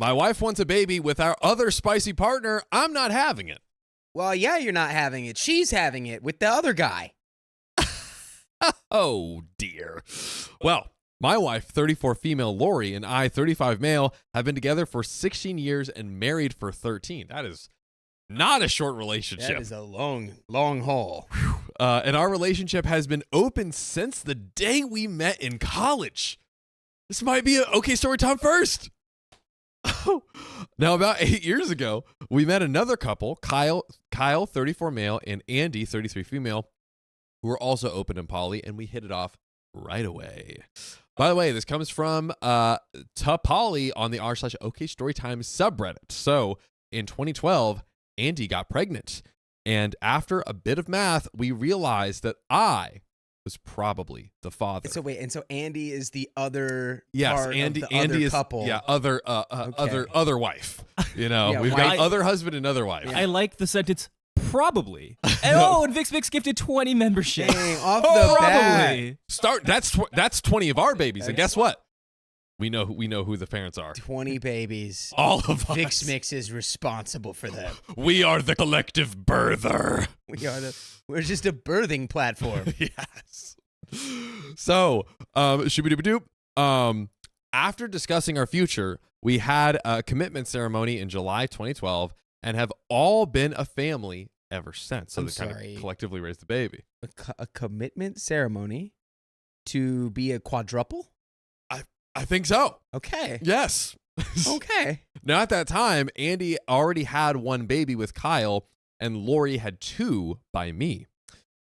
My wife wants a baby with our other spicy partner. I'm not having it. Well, yeah, you're not having it. She's having it with the other guy. Oh, dear. Well, my wife, 34 female Lori, and I, 35 male, have been together for 16 years and married for 13. That is not a short relationship. That is a long, long haul. And our relationship has been open since the day we met in college. This might be a okay story time first. Now, about 8 years ago, we met another couple, Kyle, 34 male, and Andy, 33 female, who were also open and poly, and we hit it off right away. By the way, this comes from Poly on the r/OK Storytime subreddit. So in 2012, Andy got pregnant. And after a bit of math, we realized that I was probably the father. So wait, and so Andy is the other Andy, of the Andy other is couple. Yeah, other wife. You know, Yeah, we've why- got other husband and other wife. I like the sentence probably. And Vix Mix gifted 20 membership. Dang, off the bat. Probably. That's 20 of our babies, and guess what? We know who the parents are. 20 babies. All of us. Vix Mix is responsible for them. We are the collective birther. We're just a birthing platform. Yes. So, shooby-dooby-doop. After discussing our future, we had a commitment ceremony in July 2012 and have all been a family ever since. So I'm they kind sorry. of collectively raised the baby. A commitment ceremony to be a quadruple? I think so. Okay. Yes. Okay. Now, at that time, Andy already had one baby with Kyle, and Lori had two by me.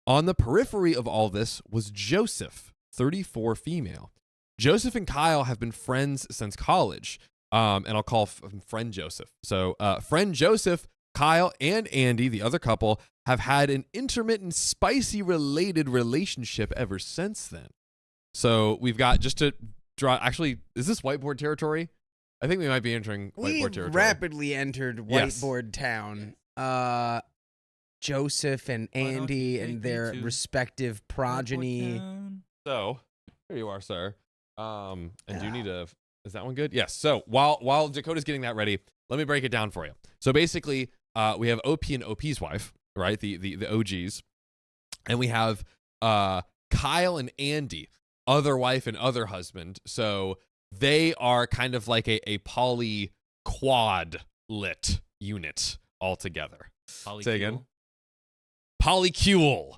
On the periphery of all this was Joseph, 34 female. Joseph and Kyle have been friends since college, and I'll call friend Joseph. So friend Joseph, Kyle, and Andy, the other couple, have had an intermittent spicy related relationship ever since then. So we've got, just to draw, actually, is this whiteboard territory? I think we might be entering whiteboard territory. We rapidly entered Yes. whiteboard town. Joseph and Andy and their respective progeny. So here you are, sir. And do you need a? Is that one good? Yes. So while Dakota's getting that ready, let me break it down for you. So basically, we have OP and OP's wife, right? The OGs, and we have Kyle and Andy, other wife and other husband. So they are kind of like a poly quad lit unit altogether. Say again. Polycule.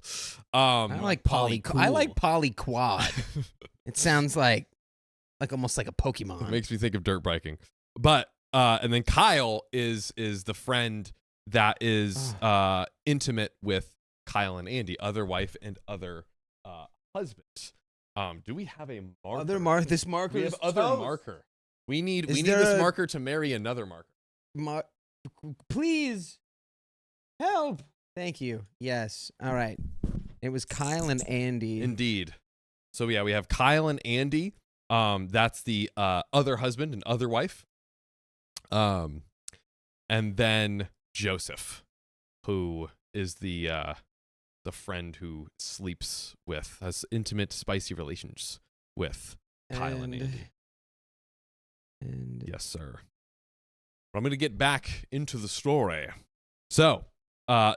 I like Polycool. I like polyquad. It sounds like almost like a It Pokemon. makes me think of dirt biking. But and then Kyle is the friend that is intimate with Kyle and Andy, other wife and other husband. Do we have a marker? This marker We have is other toast. marker. We need there this a- marker to marry another marker. Please help. Thank you. Yes. All right. It was Kyle and Andy. Indeed. So yeah, we have Kyle and Andy. That's the other husband and other wife. And then Joseph, who is the friend who sleeps with, has intimate, spicy relations with Kyle and Andy. And Yes, sir. But I'm going to get back into the story. So,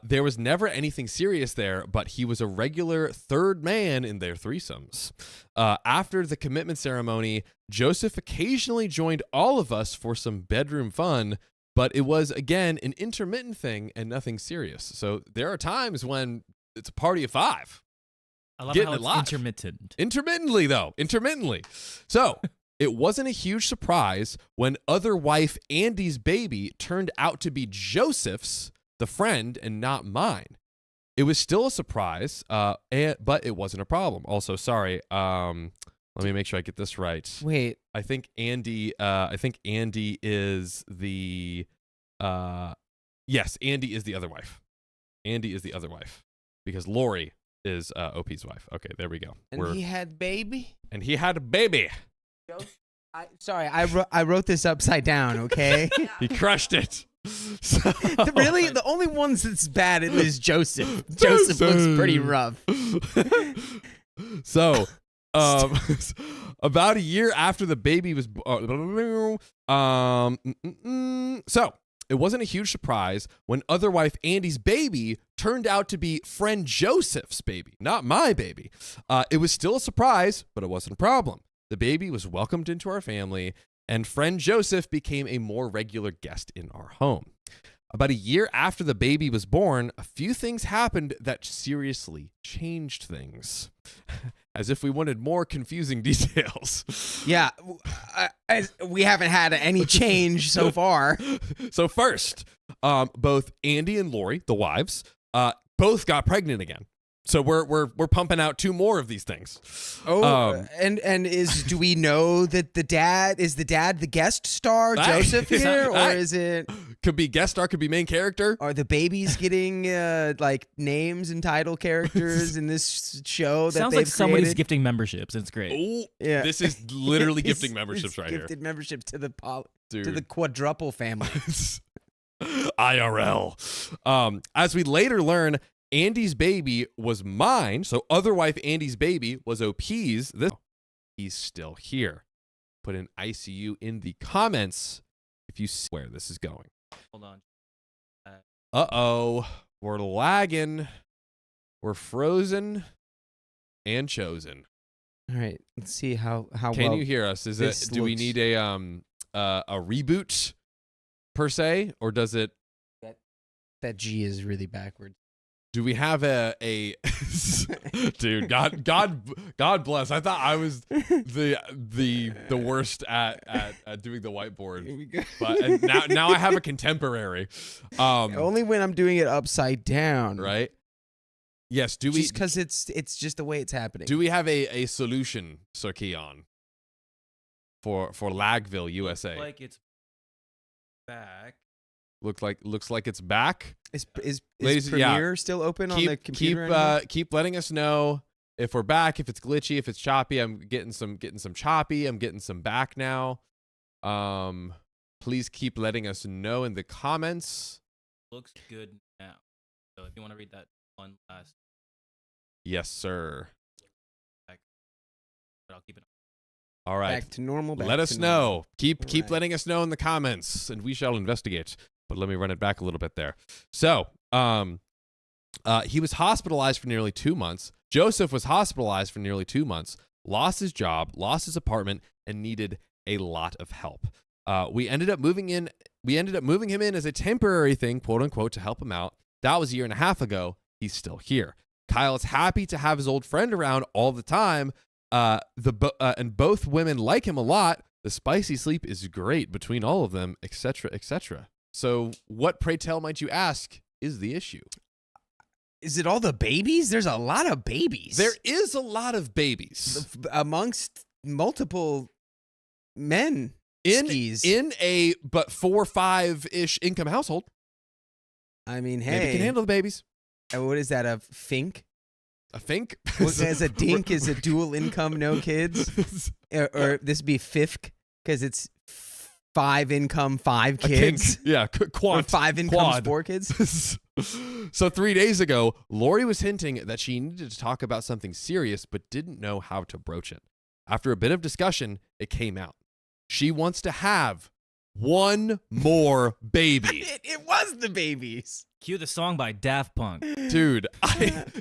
there was never anything serious there, but he was a regular third man in their threesomes. After the commitment ceremony, Joseph occasionally joined all of us for some bedroom fun, but it was, again, an intermittent thing and nothing serious. So there are times when it's a party of five. I love Getting how it it's live. intermittent. Intermittently, though. Intermittently. So it wasn't a huge surprise when other wife Andy's baby turned out to be Joseph's, the friend, and not mine. It was still a surprise, but it wasn't a problem. Also, sorry. Let me make sure I get this right. wait, I think Andy is the yes, Andy is the other wife. Andy is the other wife because Lori is OP's wife. Okay, there we go. and he had baby. And he had a baby. I wrote this upside down. Okay. He crushed it. So, Really, the only ones that's bad is Joseph. Joseph looks pretty rough. So About a year after the baby was so it wasn't a huge surprise when other wife Andy's baby turned out to be friend Joseph's baby, not my baby. It was still a surprise, but it wasn't a problem. The baby was welcomed into our family, and friend Joseph became a more regular guest in our home. About a year after the baby was born, a few things happened that seriously changed things. As if we wanted more confusing details. Yeah, we haven't had any change so far. So first, both Andy and Lori, the wives, both got pregnant again. So we're pumping out 2 more of these things. Oh, do we know that the dad the guest star Joseph here, or is it could be guest star, could be main character? Are the babies getting like names and title characters in this show? That Sounds they've like somebody's created? gifting memberships. It's great. Oh, Yeah. This is literally gifting memberships right here. Gifted memberships to the Dude. to the quadruple family. IRL. As we later learn, Andy's baby was mine, so other wife Andy's baby was OP's. He's still here. Put an ICU in the comments if you see where this is going. Hold on. Uh-oh. We're lagging. We're frozen and chosen. All right, let's see how Can well you hear us? this Do we looks- need a reboot per se, or does it? that G is really backwards. Do we have a dude? God bless. I thought I was the worst at doing the whiteboard, Here we go. but and now I have a contemporary. Only when I'm doing it upside down, Right? Yes. Do we? Just because it's just the way it's happening. Do we have a solution, Sir Keon, for Lagville, USA? Looks like it's back. Looks like it's back. Is Ladies, yeah. Premiere still open on the computer? Keep letting us know if we're back, if it's glitchy, if it's choppy. I'm getting some choppy. I'm getting some back now. Please keep letting us know in the comments. Looks good now. So if you want to read that one last, Yes, sir. but I'll keep it. All right. Back to normal. Let us know. Keep Right. letting us know in the comments, and we shall investigate. But let me run it back a little bit there. So, he was hospitalized for nearly 2 months. Joseph was hospitalized for nearly 2 months, lost his job, lost his apartment, and needed a lot of help. We ended up moving him in as a temporary thing, quote unquote, to help him out. That was a year and a half ago. He's still here. Kyle is happy to have his old friend around all the time. And both women like him a lot. The spicy sleep is great between all of them, etc., etc. So, what, pray tell, might you ask, is the issue? Is it all the babies? There's a lot of babies. There is a lot of babies amongst multiple men. in a but 4 or 5-ish income household. I mean, hey, Maybe can handle the babies. What is that? A fink? I think. As a dink is a dual income, no kids, or this would be fifk because it's 5 income, 5 kids. Yeah, Or quad. 5 incomes, Quad. 4 kids. So 3 days ago, Lori was hinting that she needed to talk about something serious but didn't know how to broach it. After a bit of discussion, it came out. She wants to have 1 more baby. It was the babies. Cue the song by Daft Punk. Dude,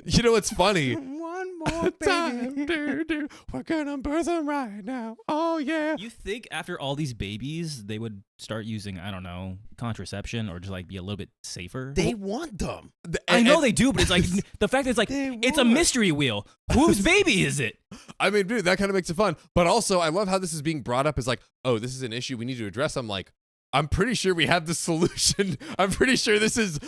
you know what's funny? 1 more Time, baby. we're gonna birth them right now. Oh, yeah. You think after all these babies, they would start using, I don't know, contraception or just like be a little bit safer? They want them. I know they do, but it's like the fact that it's like They it's a want. mystery wheel. Whose baby is it? I mean, dude, that kind of makes it fun. But also, I love how this is being brought up as like, oh, this is an issue we need to address. I'm like, I'm pretty sure we have the solution. I'm pretty sure this is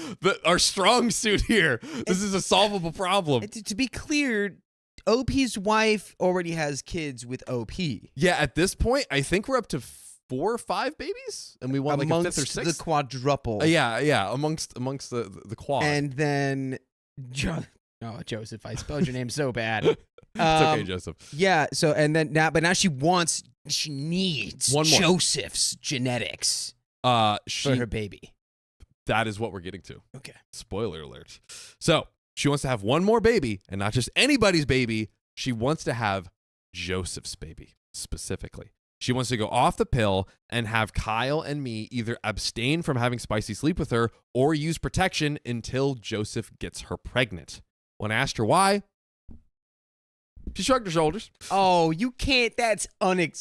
our strong suit here. This is a solvable problem. To be clear, OP's wife already has kids with OP. Yeah, at this point, I think we're up to 4 or 5 babies, and we want like a 5th or 6th. The quadruple. Yeah, amongst the quad. And then Joseph, I spelled your name so bad. It's okay, Joseph. Yeah, so and then now she needs 1 more. Joseph's genetics for her baby. That is what we're getting to. Okay. Spoiler alert. So she wants to have 1 more baby, and not just anybody's baby. She wants to have Joseph's baby specifically. She wants to go off the pill and have Kyle and me either abstain from having spicy sleep with her or use protection until Joseph gets her pregnant. When I asked her why, she shrugged her shoulders. Oh, you can't. That's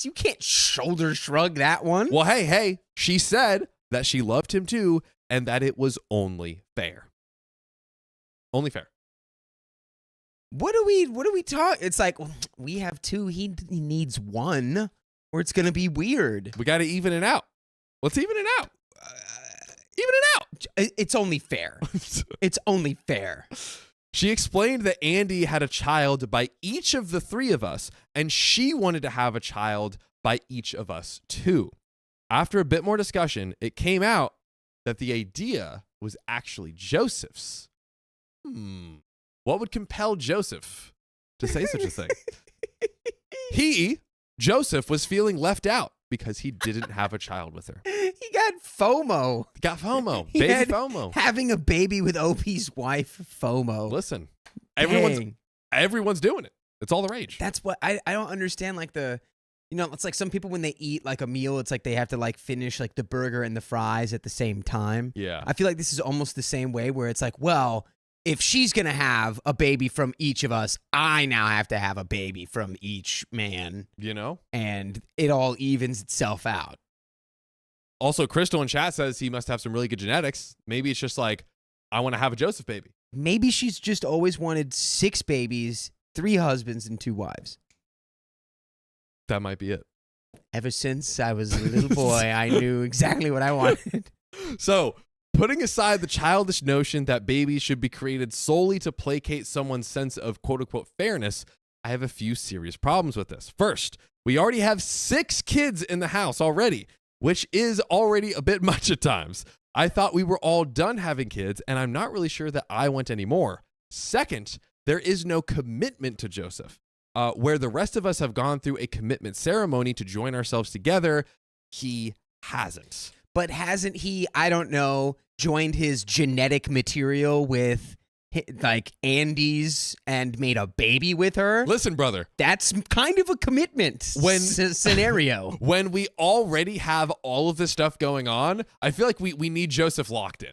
you can't shoulder shrug that one. Well, hey, she said that she loved him too and that it was only fair. Only fair. What do we talk? It's like, well, we have two. He needs one. Or it's going to be weird. We got to even it out. Let's even it out. Even it out. It's only fair. It's only fair. She explained that Andy had a child by each of the three of us, and she wanted to have a child by each of us too. After a bit more discussion, it came out that the idea was actually Joseph's. What would compel Joseph to say such a thing? Joseph was feeling left out because he didn't have a child with her. He got FOMO. Baby FOMO. Having a baby with OP's wife, FOMO. Listen, Dang. everyone's doing it. It's all the rage. That's what I don't understand. Like it's like some people when they eat like a meal, it's like they have to like finish like the burger and the fries at the same time. Yeah. I feel like this is almost the same way where it's like, well, if she's going to have a baby from each of us, I now have to have a baby from each man. You know? And it all evens itself out. Also, Crystal in chat says he must have some really good genetics. Maybe it's just like, I want to have a Joseph baby. Maybe she's just always wanted 6 babies, 3 husbands, and 2 wives. That might be it. Ever since I was a little boy, I knew exactly what I wanted. So, putting aside the childish notion that babies should be created solely to placate someone's sense of quote-unquote fairness, I have a few serious problems with this. First, we already have 6 kids in the house already, which is already a bit much at times. I thought we were all done having kids, and I'm not really sure that I want any more. Second, there is no commitment to Joseph. Where the rest of us have gone through a commitment ceremony to join ourselves together, he hasn't. But hasn't he, I don't know, joined his genetic material with like Andy's and made a baby with her? Listen, brother. That's kind of a commitment scenario. When we already have all of this stuff going on, I feel like we need Joseph locked in.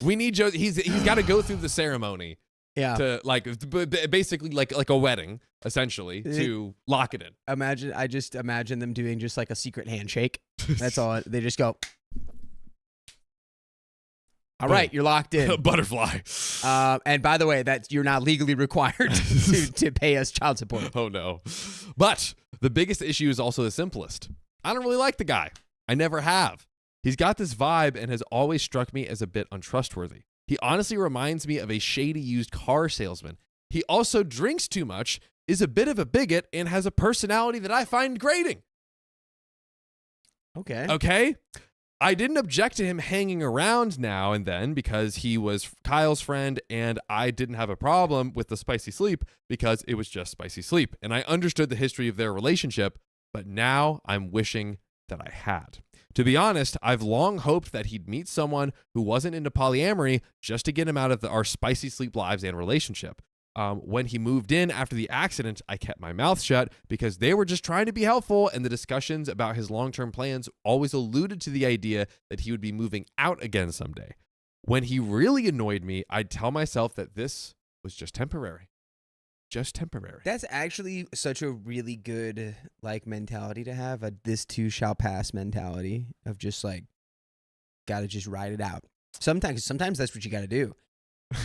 We need Joseph. He's got to go through the ceremony. Yeah. To basically like a wedding, essentially, to lock it in. I just imagine them doing just like a secret handshake. That's all. They just go, all right, you're locked in. Butterfly. And by the way, that you're not legally required to pay us child support. Oh, no. But the biggest issue is also the simplest. I don't really like the guy. I never have. He's got this vibe and has always struck me as a bit untrustworthy. He honestly reminds me of a shady used car salesman. He also drinks too much, is a bit of a bigot, and has a personality that I find grating. Okay? I didn't object to him hanging around now and then because he was Kyle's friend, and I didn't have a problem with the spicy sleep because it was just spicy sleep. And I understood the history of their relationship, but now I'm wishing that I had. To be honest, I've long hoped that he'd meet someone who wasn't into polyamory just to get him out of our spicy sleep lives and relationship. When he moved in after the accident, I kept my mouth shut because they were just trying to be helpful, and the discussions about his long-term plans always alluded to the idea that he would be moving out again someday. When he really annoyed me, I'd tell myself that this was just temporary. Just temporary. That's actually such a really good like mentality to have, a this too shall pass mentality of just like, gotta just ride it out. Sometimes that's what you gotta do.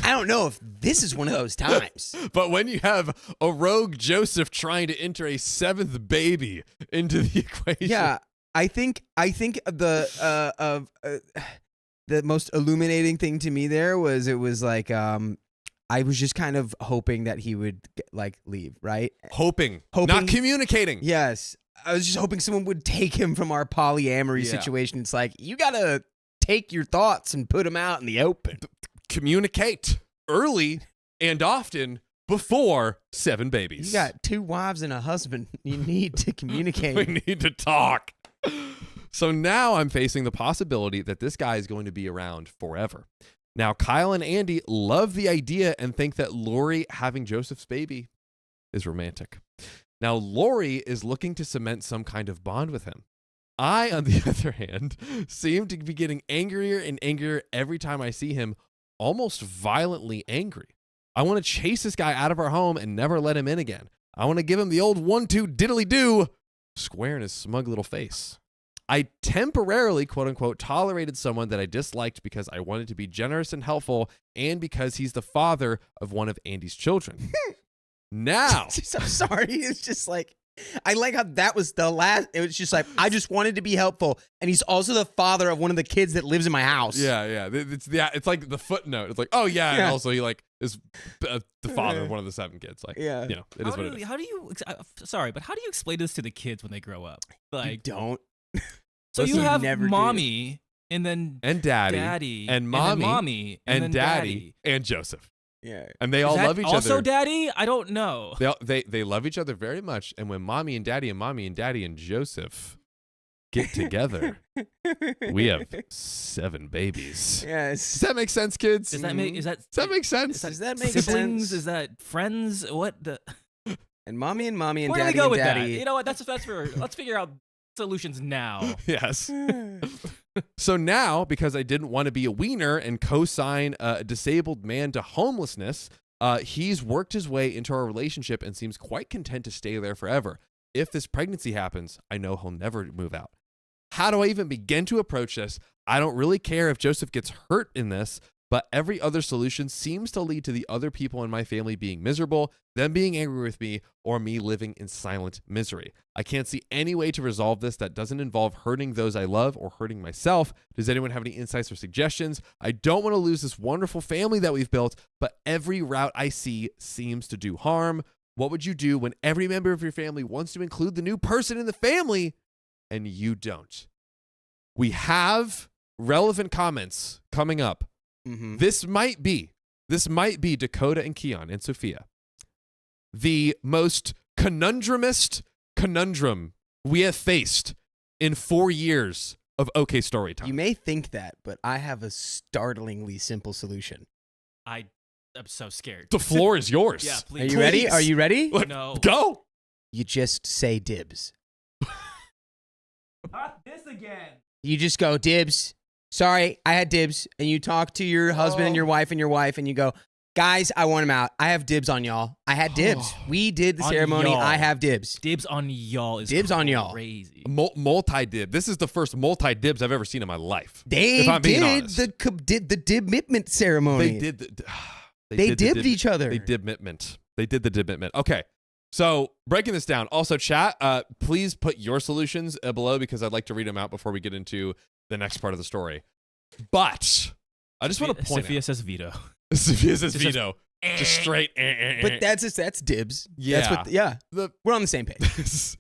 I don't know if this is one of those times. But when you have a rogue Joseph trying to enter a 7th baby into the equation. Yeah, I think the most illuminating thing to me there was it was like I was just kind of hoping that he would like leave, right? Hoping, not communicating. Yes. I was just hoping someone would take him from our polyamory situation. It's like, you got to take your thoughts and put them out in the open. Communicate early and often before 7 babies. You got 2 wives and a husband. You need to communicate. We need to talk. So now I'm facing the possibility that this guy is going to be around forever. Now, Kyle and Andy love the idea and think that Lori having Joseph's baby is romantic. Now, Lori is looking to cement some kind of bond with him. I, on the other hand, seem to be getting angrier and angrier every time I see him, almost violently angry. I want to chase this guy out of our home and never let him in again. I want to give him the old 1-2 diddly-do square in his smug little face. I temporarily, quote unquote, tolerated someone that I disliked because I wanted to be generous and helpful and because he's the father of one of Andy's children. Now, I'm sorry. It's just like, I like how that was the last. It was just like, I just wanted to be helpful. And he's also the father of one of the kids that lives in my house. Yeah. It's like the footnote. It's like, oh, yeah. And also he like is the father of one of the 7 kids. Like, yeah. You know, it is what it is. How do you, sorry, but how do you explain this to the kids when they grow up? Like, you don't. So Listen, you have never mommy and then daddy and mommy and and then daddy and Joseph. Yeah. And they Is all that love each also other. daddy? I don't know. They love each other very much. And when mommy and daddy and Joseph get together, we have 7 babies. Yes. Does that make sense, kids? Does that make Does that make sense? Does that make siblings? sense? Is that friends? What the? And mommy and Where do we daddy go and with daddy. that? You know what? That's for. Let's figure out solutions now. Yes. So now, because I didn't want to be a wiener and co-sign a disabled man to homelessness, he's worked his way into our relationship and seems quite content to stay there forever. If this pregnancy happens, I know he'll never move out. How do I even begin to approach this? I don't really care if Joseph gets hurt in this, but every other solution seems to lead to the other people in my family being miserable, them being angry with me, or me living in silent misery. I can't see any way to resolve this that doesn't involve hurting those I love or hurting myself. Does anyone have any insights or suggestions? I don't want to lose this wonderful family that we've built, but every route I see seems to do harm. What would you do when every member of your family wants to include the new person in the family and you don't? We have relevant comments coming up. Mm-hmm. This might be Dakota and Keon and Sophia, the most conundrumist conundrum we have faced in 4 years of OK Storytime. You may think that, but I have a startlingly simple solution. I'm so scared. The floor is yours. Yeah, Are please. you ready? Are you ready? Look, No. Go. You just say dibs. Not this again. You just go, dibs. Sorry, I had dibs. And you talk to your husband and your wife, and you go, guys, I want him out. I have dibs on y'all. I had dibs. We did the On ceremony. y'all. I have dibs. Dibs on y'all is Dibs on y'all. crazy. Multi-dib. This is the first multi-dibs I've ever seen in my life. They if I'm being did honest. the dibmitment ceremony. They did. They dibbed each other. They dibmitment. They did the dibmitment. Okay. So breaking this down. Also, chat, please put your solutions below because I'd like to read them out before we get into the next part of the story. But I just want to point Sophia out. says veto. Sophia says Just says, veto. Just straight. But that's dibs. Yeah. That's what, we're on the same page.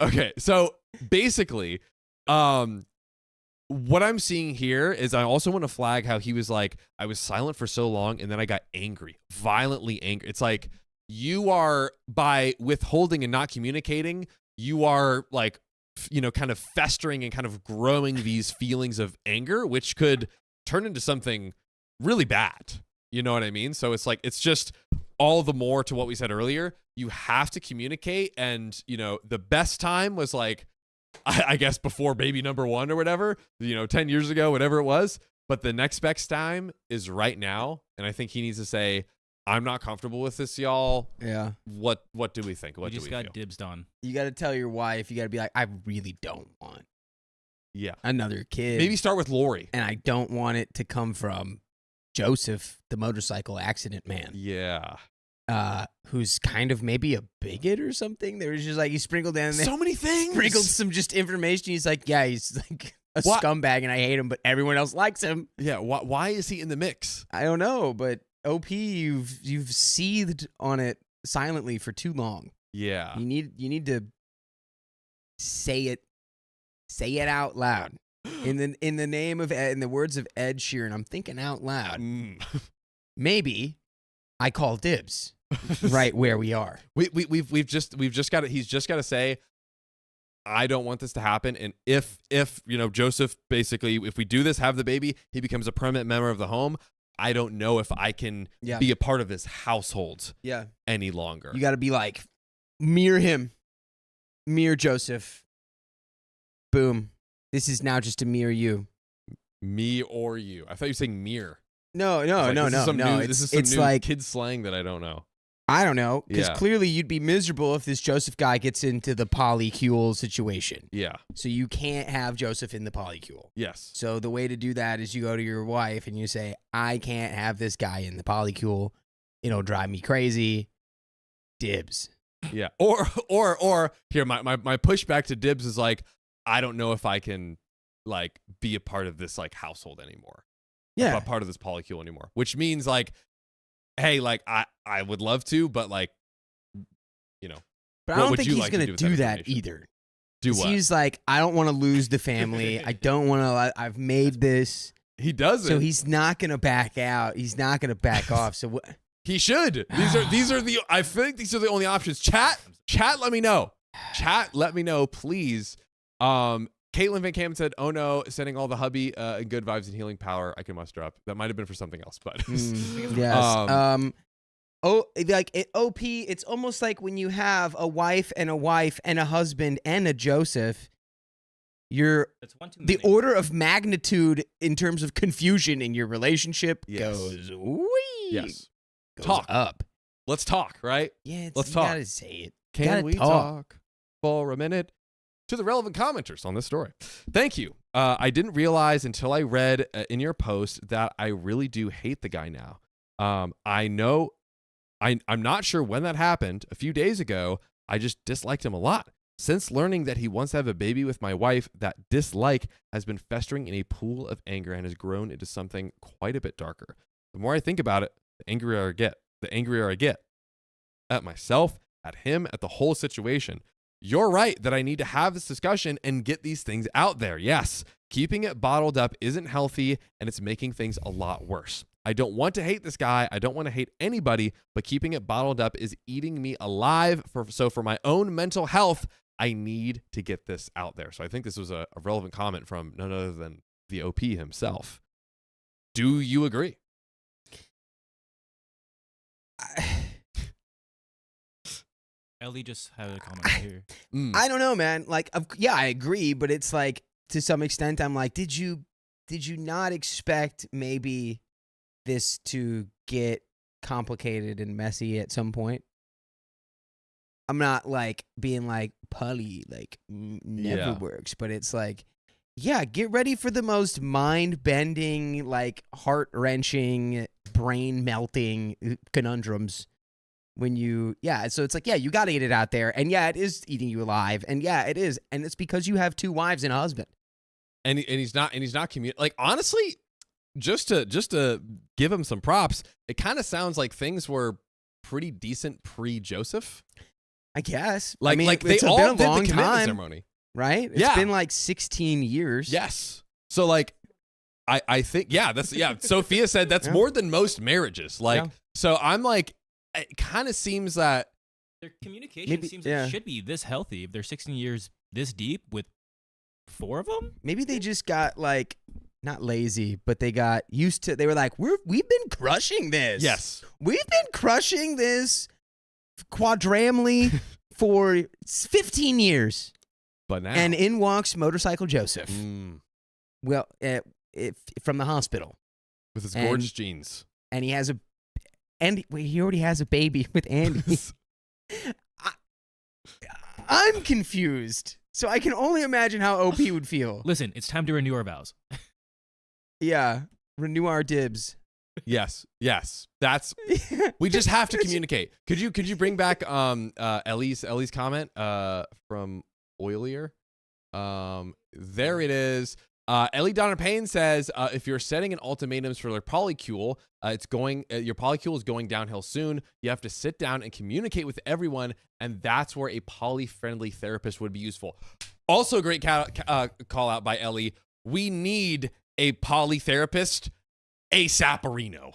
Okay. So basically, what I'm seeing here is I also want to flag how he was like, I was silent for so long and then I got angry, violently angry. It's like you are, by withholding and not communicating, you are like, kind of festering and kind of growing these feelings of anger, which could turn into something really bad. You know what I mean? So it's like, it's just all the more to what we said earlier. You have to communicate. And, the best time was like, I guess before baby number 1 or whatever, 10 years ago, whatever it was. But the next best time is right now. And I think he needs to say, I'm not comfortable with this, y'all. Yeah. What do we think? What We do just we got feel? dibs done. You got to tell your wife, you got to be like, I really don't want Yeah. another kid. Maybe start with Lori. And I don't want it to come from Joseph, the motorcycle accident man. Yeah. Who's kind of maybe a bigot or something. There was just like, he sprinkled in there. So many things. Sprinkled some just information. He's like, yeah, he's like a What? scumbag and I hate him, but everyone else likes him. Yeah. Why is he in the mix? I don't know, but OP, you've seethed on it silently for too long. Yeah. You need to say it out loud. In the name of in the words of Ed Sheeran, I'm thinking out loud. Maybe I call dibs right where we are. We've just got to, he's just got to say, I don't want this to happen. And if Joseph, basically, if we do this, have the baby, he becomes a permanent member of the home. I don't know if I can Yeah. be a part of his household Yeah. any longer. You got to be like, Mirror him. Mirror Joseph. Boom. This is now just to mirror you. Me or you. I thought you were saying mirror. No. This is some It's new like kid slang that I don't know. I don't know, because Yeah. clearly you'd be miserable if this Joseph guy gets into the polycule situation. Yeah. So you can't have Joseph in the polycule. Yes. So the way to do that is you go to your wife and you say, I can't have this guy in the polycule. It'll drive me crazy. Dibs. Yeah. Or here, my pushback to Dibs is like, I don't know if I can like be a part of this like household anymore. Yeah. A part of this polycule anymore. Which means like, hey, like I would love to, but like, you know. But what I don't would think you he's like to going do to with do that that information? either. Do what? He's like, I don't want to lose the family. I don't want to. I've made this. He doesn't. So he's not going to back out. He's not going to back off. So what? He should. These are the. I think these are the only options. Chat. Let me know. Chat. Let me know, please. Caitlin Van Cam said, "Oh no, sending all the hubby good vibes and healing power. I can muster up." That might have been for something else, but Yes. OP. It's almost like when you have a wife and a husband and a Joseph. That's one too The many. order of magnitude in terms of confusion in your relationship Yes. goes wee. yes. Goes Talk. up. Let's talk. Right? Yeah, Let's you talk. gotta say it. Can Gotta we talk. talk for a minute? To the relevant commenters on this story. Thank you. I didn't realize until I read in your post that I really do hate the guy now. I know, I'm not sure when that happened. A few days ago, I just disliked him a lot. Since learning that he wants to have a baby with my wife, that dislike has been festering in a pool of anger and has grown into something quite a bit darker. The more I think about it, the angrier I get. The angrier I get at myself, at him, at the whole situation. You're right that I need to have this discussion and get these things out there. Yes, keeping it bottled up isn't healthy and it's making things a lot worse. I don't want to hate this guy. I don't want to hate anybody, but keeping it bottled up is eating me alive. So for my own mental health, I need to get this out there. So I think this was a relevant comment from none other than the OP himself. Do you agree? Ellie just had a comment right here. I don't know, man. Like, yeah, I agree, but it's like to some extent, I'm like, did you not expect maybe this to get complicated and messy at some point? I'm not like being like Pully, like never works, but it's like, yeah, get ready for the most mind-bending, like heart-wrenching, brain-melting conundrums. When you, so it's like, yeah, you got to get it out there. And yeah, it is eating you alive. And yeah, it is. And it's because you have two wives and a husband. And he's not like, honestly, just to give him some props, it kind of sounds like things were pretty decent pre-Joseph. I guess. Like, I mean, like they it's all been a did long the commitment time, ceremony. right? It's been like 16 years. Yes. So like, I think, Sophia said that's more than most marriages. Like, so I'm like, it kind of seems that their communication seems like it should be this healthy if they're 16 years this deep with 4 of them. Maybe they just got like not lazy, but they got used to. They were like, we've been crushing this. Yes, we've been crushing this quadramly for 15 years. But now, and in walks Motorcycle Joseph. Well, from the hospital with his gorgeous jeans, and he has he already has a baby with Andy. I'm confused. So I can only imagine how OP would feel. Listen, it's time to renew our vows. Yeah. Renew our dibs. Yes. That's we just have to communicate. Could you bring back Ellie's comment from Oilier? There it is. Ellie Donna Payne says, if you're setting an ultimatums for their polycule, your polycule is going downhill soon. You have to sit down and communicate with everyone, and that's where a poly-friendly therapist would be useful. Also, great call out by Ellie. We need a poly therapist ASAParino.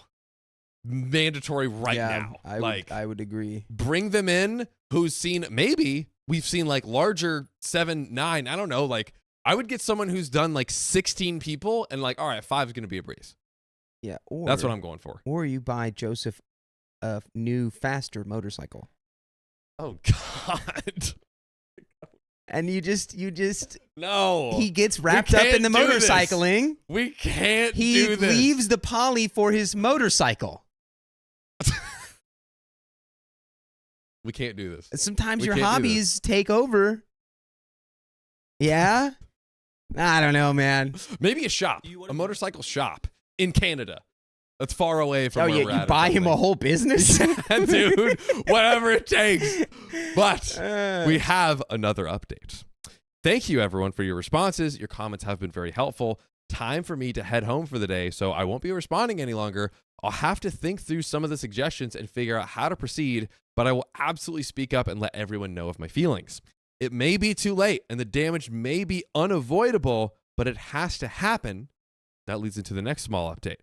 Mandatory now. I would agree. Bring them in who's seen, maybe we've seen like larger 7, 9, I don't know, like I would get someone who's done like 16 people and like, all right, 5 is going to be a breeze. Yeah. That's what I'm going for. Or you buy Joseph a new, faster motorcycle. Oh God. And you just No. he gets wrapped up in the can't do this. motorcycling. We can't He do this. leaves the poly for his motorcycle. We can't do this. Sometimes We your can't do hobbies take over. Yeah? I don't know, man. Maybe a shop, a motorcycle shop in Canada. That's far away from Oh, where yeah, we're you at. buy him a whole business? Dude, whatever it takes. But Uh, we have another update. Thank you, everyone, for your responses. Your comments have been very helpful. Time for me to head home for the day, so I won't be responding any longer. I'll have to think through some of the suggestions and figure out how to proceed, but I will absolutely speak up and let everyone know of my feelings. It may be too late, and the damage may be unavoidable, but it has to happen. That leads into the next small update.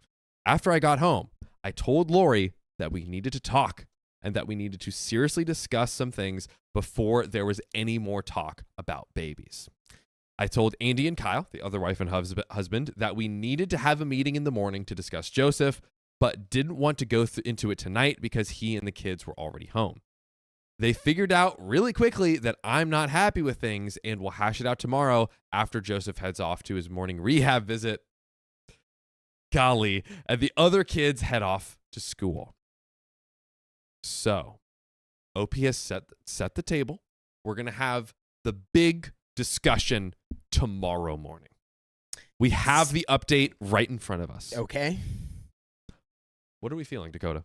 After I got home, I told Lori that we needed to talk and that we needed to seriously discuss some things before there was any more talk about babies. I told Andy and Kyle, the other wife and husband, that we needed to have a meeting in the morning to discuss Joseph, but didn't want to go into it tonight because he and the kids were already home. They figured out really quickly that I'm not happy with things and will hash it out tomorrow after Joseph heads off to his morning rehab visit. Golly, and the other kids head off to school. So, OP has set the table. We're going to have the big discussion tomorrow morning. We have the update right in front of us. okay. What are we feeling, Dakota?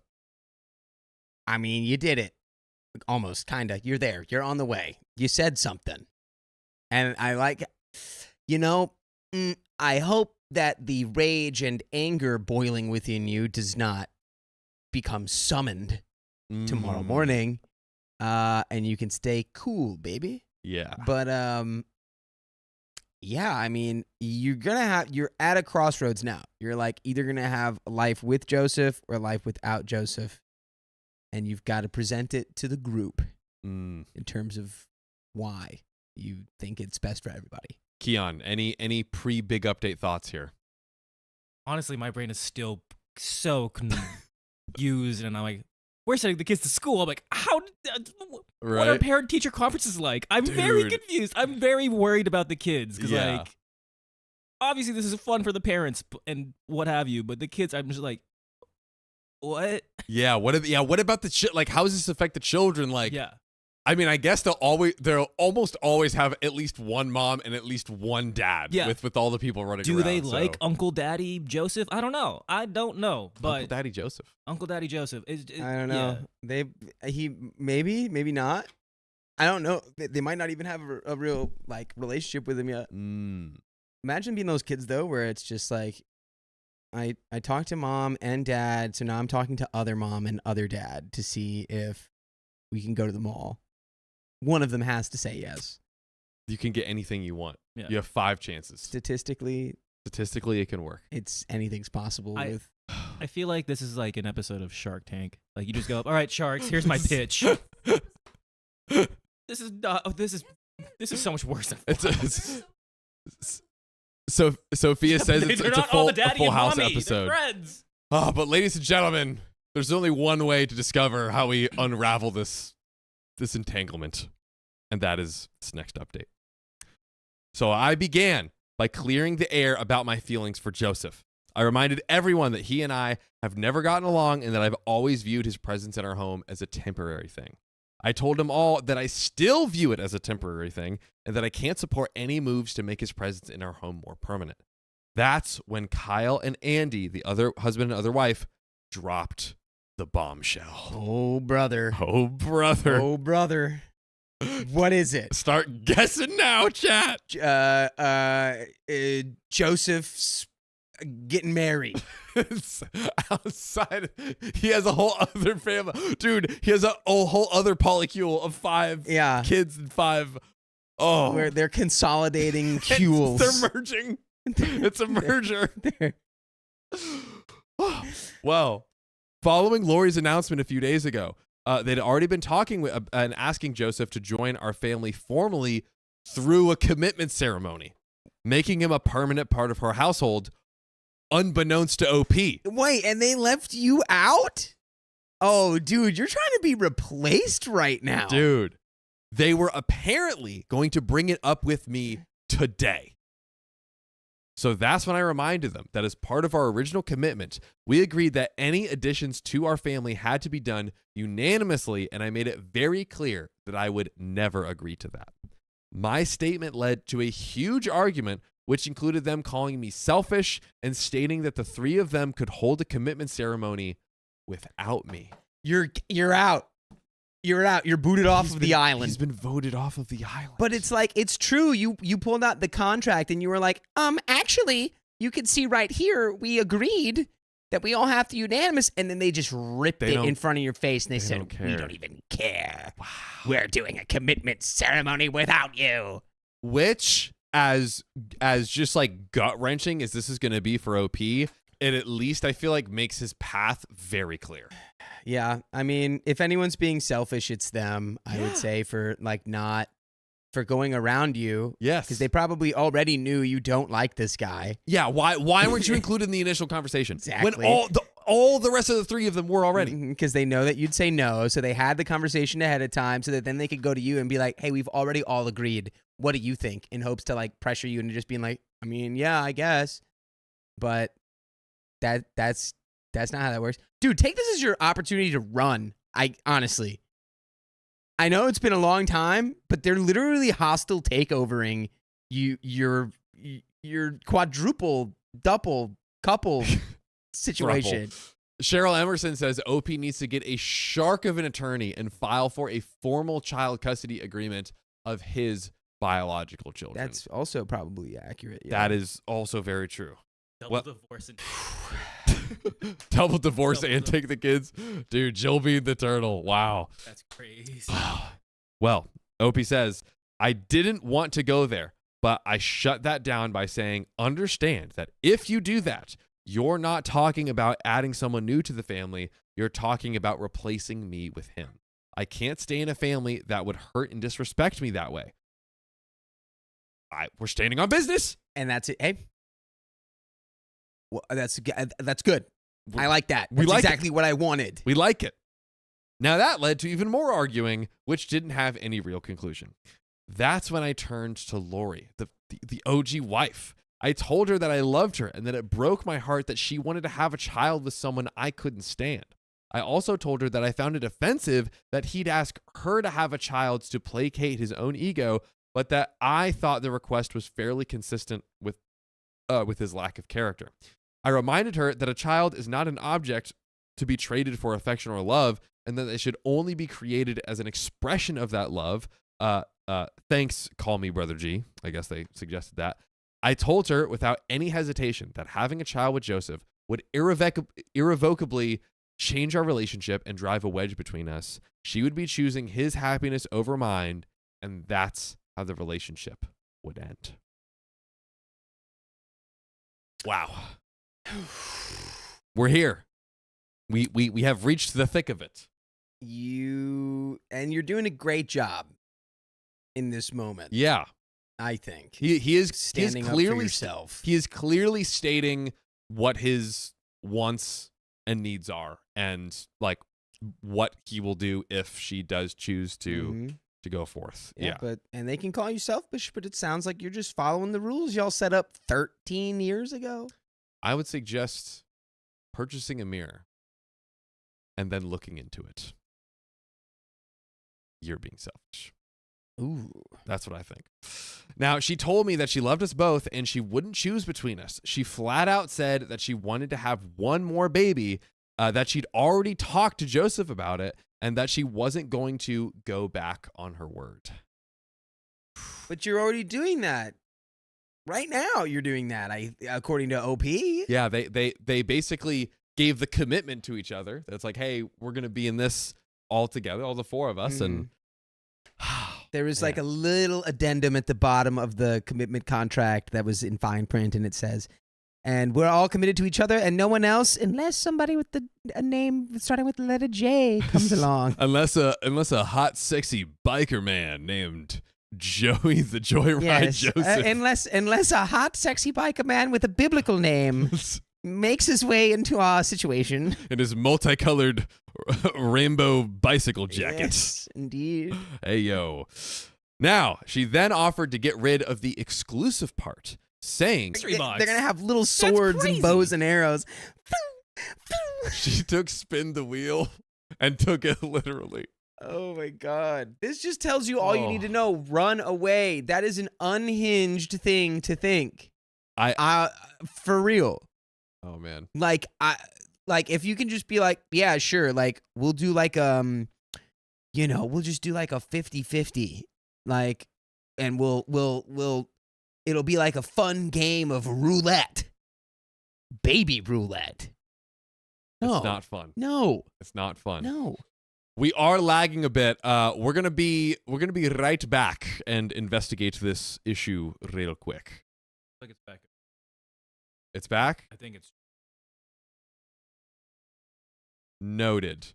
I mean, you did it. Almost, kind of. You're there. You're on the way. You said something. And I like, I hope that the rage and anger boiling within you does not become summoned tomorrow morning. And you can stay cool, baby. Yeah. But, yeah, I mean, you're at a crossroads now. You're like either going to have a life with Joseph or a life without Joseph. And you've got to present it to the group in terms of why you think it's best for everybody. Keon, any pre-big update thoughts here? Honestly, my brain is still so confused, and I'm like, we're sending the kids to school. I'm like, what are parent-teacher conferences like? I'm very confused. I'm very worried about the kids because, like, obviously this is fun for the parents and what have you, but the kids, I'm just like, what? Yeah. What about the like? How does this affect the children? Like, yeah. I mean, I guess they'll almost always have at least one mom and at least one dad. Yeah. With all the people running Do around. they like Uncle Daddy Joseph? I don't know. But Uncle Daddy Joseph? Uncle Daddy Joseph. I don't know. Yeah. Maybe not. I don't know. They might not even have a real like relationship with him yet. Imagine being those kids though, where it's just like, I talked to mom and dad, so now I'm talking to other mom and other dad to see if we can go to the mall. One of them has to say yes. You can get anything you want. Yeah. You have 5 chances. Statistically, Statistically, it can work. anything's possible with. I feel like this is like an episode of Shark Tank. Like you just go, all right, sharks, here's my pitch. This is so much worse than So Sophia says it's a full house mommy, episode. Friends. Oh, but ladies and gentlemen, there's only one way to discover how we unravel this entanglement, and that is this next update. So I began by clearing the air about my feelings for Joseph. I reminded everyone that he and I have never gotten along and that I've always viewed his presence in our home as a temporary thing. I told them all that I still view it as a temporary thing and that I can't support any moves to make his presence in our home more permanent. That's when Kyle and Andy, the other husband and other wife, dropped the bombshell. Oh, brother. Oh, brother. Oh, brother. What is it? Start guessing now, chat. Joseph's getting married. It's outside. He has a whole other family. Dude, he has a whole other polycule of 5 kids and 5. Oh. Where they're consolidating cules. They're merging. It's a merger. Well, following Lori's announcement a few days ago, they'd already been talking and asking Joseph to join our family formally through a commitment ceremony, making him a permanent part of her household, unbeknownst to OP. Wait, and they left you out? Oh, dude, you're trying to be replaced right now. Dude, they were apparently going to bring it up with me today. So that's when I reminded them that as part of our original commitment, we agreed that any additions to our family had to be done unanimously, and I made it very clear that I would never agree to that. My statement led to a huge argument, which included them calling me selfish and stating that the three of them could hold a commitment ceremony without me. You're out. You're out. You're booted off of the island. He's been voted off of the island. But it's like, it's true. You pulled out the contract and you were like, actually, you can see right here, we agreed that we all have to unanimous. And then they just ripped it in front of your face and they said, we don't even care. Wow. We're doing a commitment ceremony without you. Which, as just like gut-wrenching as this is going to be for OP, it at least I feel like makes his path very clear. Yeah, I mean, if anyone's being selfish, it's them. I would say for going around you. Yes, because they probably already knew you don't like this guy. Yeah, why weren't you included in the initial conversation? Exactly. When all the rest of the three of them were already. Because they know that you'd say no, so they had the conversation ahead of time, so that then they could go to you and be like, "Hey, we've already all agreed. What do you think?" In hopes to like pressure you into just being like, "I mean, yeah, I guess," but that's not how that works. Dude, take this as your opportunity to run. Honestly, I know it's been a long time, but they're literally hostile takeovering your quadruple, double, couple situation. Cheryl Emerson says OP needs to get a shark of an attorney and file for a formal child custody agreement of his biological children. That's also probably accurate. Yeah. That is also very true. Double divorce and double divorce and take the kids. Dude, Jill being the turtle. Wow. That's crazy. Well, OP says, I didn't want to go there, but I shut that down by saying, understand that if you do that, you're not talking about adding someone new to the family. You're talking about replacing me with him. I can't stay in a family that would hurt and disrespect me that way. We're standing on business. And that's it. Hey. Well, that's good. I like that. That's like exactly what I wanted. We like it. Now that led to even more arguing, which didn't have any real conclusion. That's when I turned to Lori, the OG wife. I told her that I loved her and that it broke my heart that she wanted to have a child with someone I couldn't stand. I also told her that I found it offensive that he'd ask her to have a child to placate his own ego, but that I thought the request was fairly consistent with his lack of character. I reminded her that a child is not an object to be traded for affection or love, and that they should only be created as an expression of that love. Thanks, call me Brother G. I guess they suggested that. I told her without any hesitation that having a child with Joseph would irrevocably change our relationship and drive a wedge between us. She would be choosing his happiness over mine, and that's how the relationship would end. Wow. We're here. We have reached the thick of it. You're doing a great job in this moment. Yeah. I think. He is standing clearly up for yourself. He is clearly stating what his wants and needs are, and like what he will do if she does choose to go forth. Yeah. And they can call you selfish, but it sounds like you're just following the rules y'all set up 13 years ago. I would suggest purchasing a mirror and then looking into it. You're being selfish. Ooh. That's what I think. Now, she told me that she loved us both and she wouldn't choose between us. She flat out said that she wanted to have one more baby, that she'd already talked to Joseph about it, and that she wasn't going to go back on her word. But you're already doing that. Right now, you're doing that, according to OP. Yeah, they basically gave the commitment to each other. That's like, hey, we're going to be in this all together, all the four of us, and there was like a little addendum at the bottom of the commitment contract that was in fine print, and it says, and we're all committed to each other and no one else unless somebody with a name starting with the letter J comes along. unless a hot, sexy biker man named Joey the Joyride Joseph. Unless a hot, sexy biker man with a biblical name makes his way into our situation. In his multicolored rainbow bicycle jacket. Yes, indeed. Hey, yo. Now, she then offered to get rid of the exclusive part, saying $3. They're going to have little swords and bows and arrows. she took spin the wheel and took it literally. Oh, my God. This just tells you all you need to know. Run away. That is an unhinged thing to think. For real. Oh, man. Like, if you can just be like, yeah, sure. Like, we'll do like, we'll just do like a 50-50. Like, and it'll be like a fun game of roulette. Baby roulette. No. It's not fun. No. It's not fun. No. We are lagging a bit. We're gonna be right back and investigate this issue real quick. I think it's back. It's back? I think it's noted.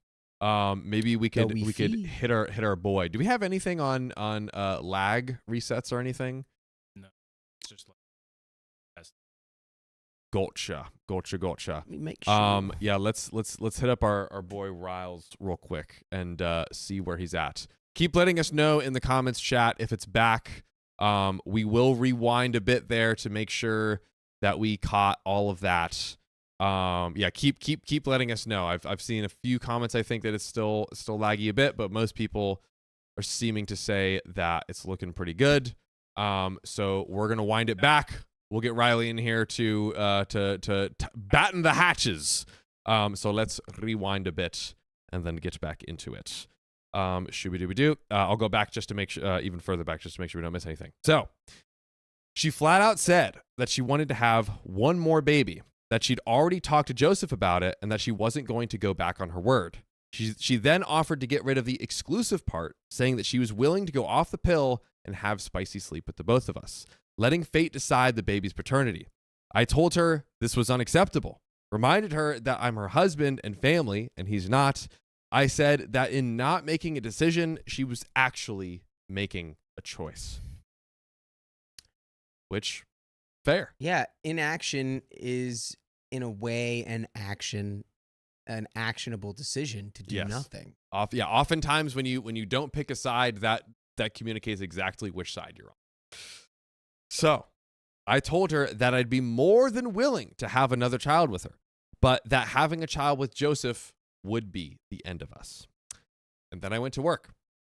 Maybe we could hit our boy. Do we have anything on lag resets or anything? no. It's just like Gotcha. Let me make sure. Yeah, let's hit up our boy Riles real quick and see where he's at. Keep letting us know in the comments chat if it's back. We will rewind a bit there to make sure that we caught all of that. Yeah, keep letting us know. I've seen a few comments. I think that it's still laggy a bit, but most people are seeming to say that it's looking pretty good. So we're gonna wind it back. We'll get Riley in here to batten the hatches. So let's rewind a bit and then get back into it. Shooby-dooby-doo. I'll go back just to make sure, even further back, just to make sure we don't miss anything. So she flat out said that she wanted to have one more baby, that she'd already talked to Joseph about it, and that she wasn't going to go back on her word. She then offered to get rid of the exclusive part, saying that she was willing to go off the pill and have spicy sleep with the both of us, letting fate decide the baby's paternity. I told her this was unacceptable, reminded her that I'm her husband and family, and he's not. I said that in not making a decision, she was actually making a choice. Which, fair. Yeah, inaction is, in a way, an actionable decision to do nothing. Oftentimes when you don't pick a side, that communicates exactly which side you're on. So I told her that I'd be more than willing to have another child with her, but that having a child with Joseph would be the end of us. And then I went to work.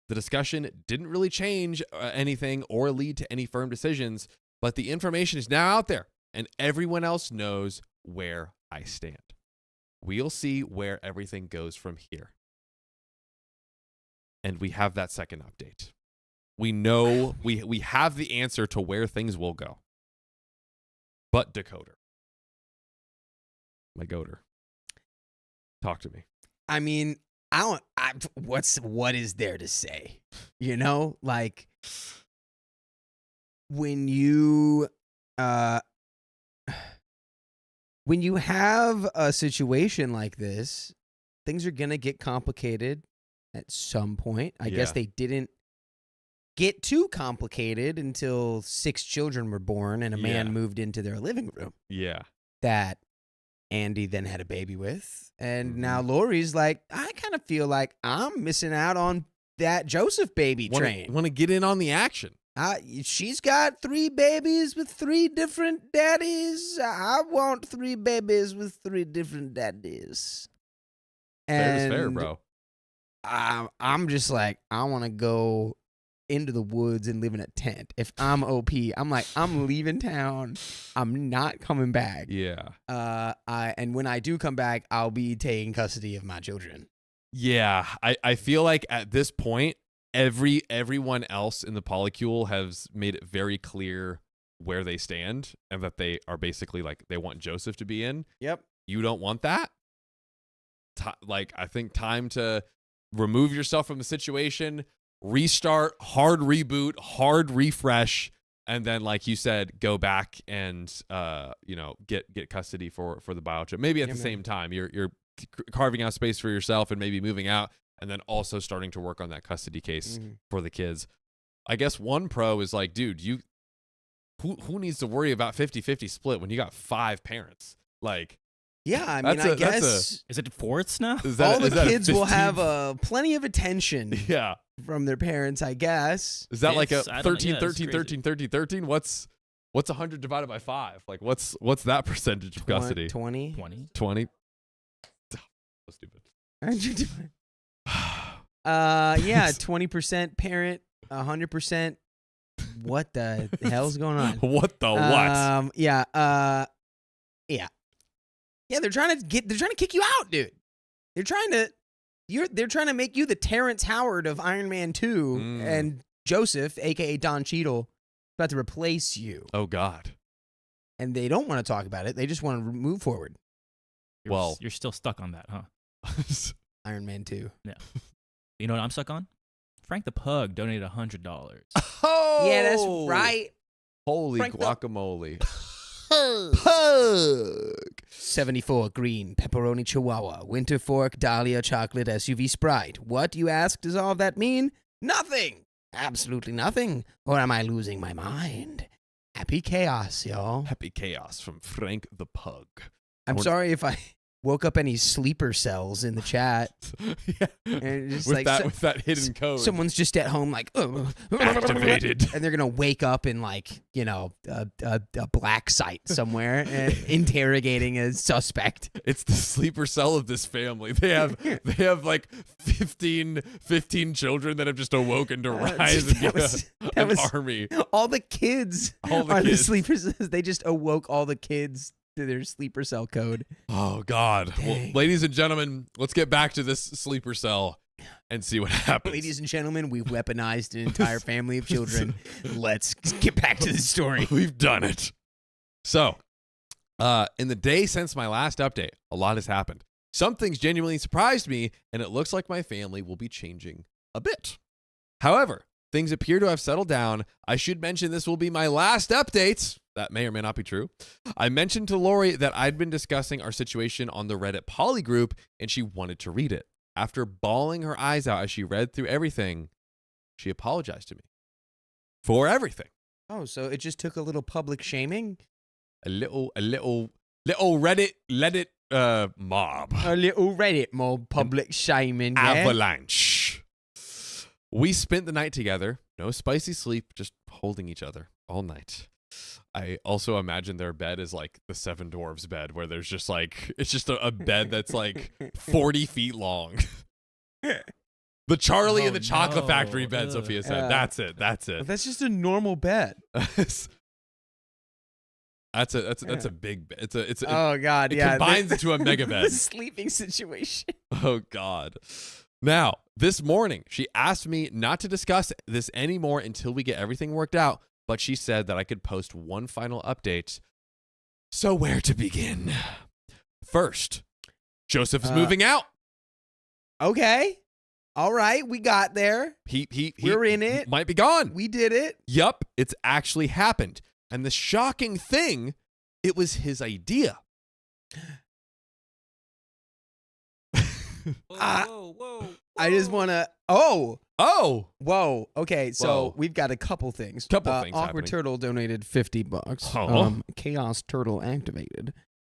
The discussion didn't really change anything or lead to any firm decisions, but the information is now out there and everyone else knows where I stand. We'll see where everything goes from here. And we have that second update. We know we have the answer to where things will go. But Decoder, my goater, talk to me. I mean, what is there to say? You know, like when you have a situation like this, things are gonna get complicated at some point. I guess they didn't get too complicated until 6 children were born and a man moved into their living room. Yeah. That Andy then had a baby with. And now Lori's like, I kind of feel like I'm missing out on that Joseph baby train. Want to get in on the action. She's got 3 babies with 3 different daddies. I want 3 babies with 3 different daddies. Fair is fair, bro. I'm just like, I want to go into the woods and live in a tent. If I'm OP, I'm like, I'm leaving town. I'm not coming back. Yeah. And when I do come back, I'll be taking custody of my children. Yeah. I feel like at this point, everyone else in the polycule has made it very clear where they stand and that they are basically like, they want Joseph to be in. Yep. You don't want that? I think time to remove yourself from the situation, restart, hard reboot, hard refresh, and then, like you said, go back and get custody for the biochip. Maybe at the same time, you're carving out space for yourself and maybe moving out, and then also starting to work on that custody case for the kids. I guess one pro is like, dude, who needs to worry about 50-50 split when you got 5 parents? Like, Yeah, I mean, I guess Is it fourths now? all the kids will have plenty of attention Yeah. from their parents, I guess. Is that like a It's- I don't know. 13, Yeah, it's 13, crazy. 13, 13, 13? What's 100 divided by 5? Like, what's that percentage of custody? 20. 20. 20? So stupid. Yeah, 20% parent, 100%. What the hell's going on? What the what? Yeah. Yeah, they're trying to kick you out, dude. They're trying to make you the Terrence Howard of Iron Man 2, and Joseph, aka Don Cheadle, about to replace you. Oh God. And they don't want to talk about it. They just want to move forward. You're still stuck on that, huh? Iron Man 2. You know what I'm stuck on? Frank the Pug donated $100. Oh, Yeah, that's right. Holy Frank the- guacamole. Pug. 74 green pepperoni chihuahua winter fork dahlia chocolate SUV Sprite. What, you ask, does all of that mean? Nothing. Absolutely nothing. Or am I losing my mind? Happy chaos, y'all. Happy chaos from Frank the Pug. I'm sorry if I woke up any sleeper cells in the chat. Yeah. And just with like that with that hidden code. Someone's just at home like Activated. and they're gonna wake up in like a black site somewhere and interrogating a suspect. It's the sleeper cell of this family. They have like 15 children that have just awoken to rise and be an army. All the kids All the are the kids. sleepers. They just awoke all the kids to their sleeper cell code. Oh God. Well, Dang. ladies and gentlemen, let's get back to this sleeper cell and see what happens. Ladies and gentlemen, we've weaponized an entire family of children. Let's get back to the story. We've done it. So, in the day since my last update, a lot has happened. Some things genuinely surprised me, and it looks like my family will be changing a bit. However, things appear to have settled down. I should mention this will be my last update. That may or may not be true. I mentioned to Lori that I'd been discussing our situation on the Reddit Poly group, and she wanted to read it. After bawling her eyes out as she read through everything, she apologized to me for everything. Oh, so it just took a little public shaming? A little Reddit mob. A little Reddit mob public shaming, yeah? Avalanche. We spent the night together. No spicy sleep, just holding each other all night. I also imagine their bed is like the Seven Dwarves bed, where there's just like, it's just a bed that's like 40 feet long. The Charlie and the Chocolate Factory bed, Ugh. Sophia said. That's it. Well, that's just a normal bed. That's a big bed. Oh, God, it yeah. combines into a mega bed. The sleeping situation. Oh, God. Now, this morning, she asked me not to discuss this anymore until we get everything worked out, but she said that I could post one final update. So where to begin? First, Joseph is moving out. Okay. All right. We got there. We're in it. Might be gone. We did it. Yup, it's actually happened. And the shocking thing, it was his idea. Whoa. I just want to. Oh. Whoa. Okay. So Whoa. we've got a couple things. Couple things Awkward happening. Turtle donated $50. Oh. Chaos Turtle activated.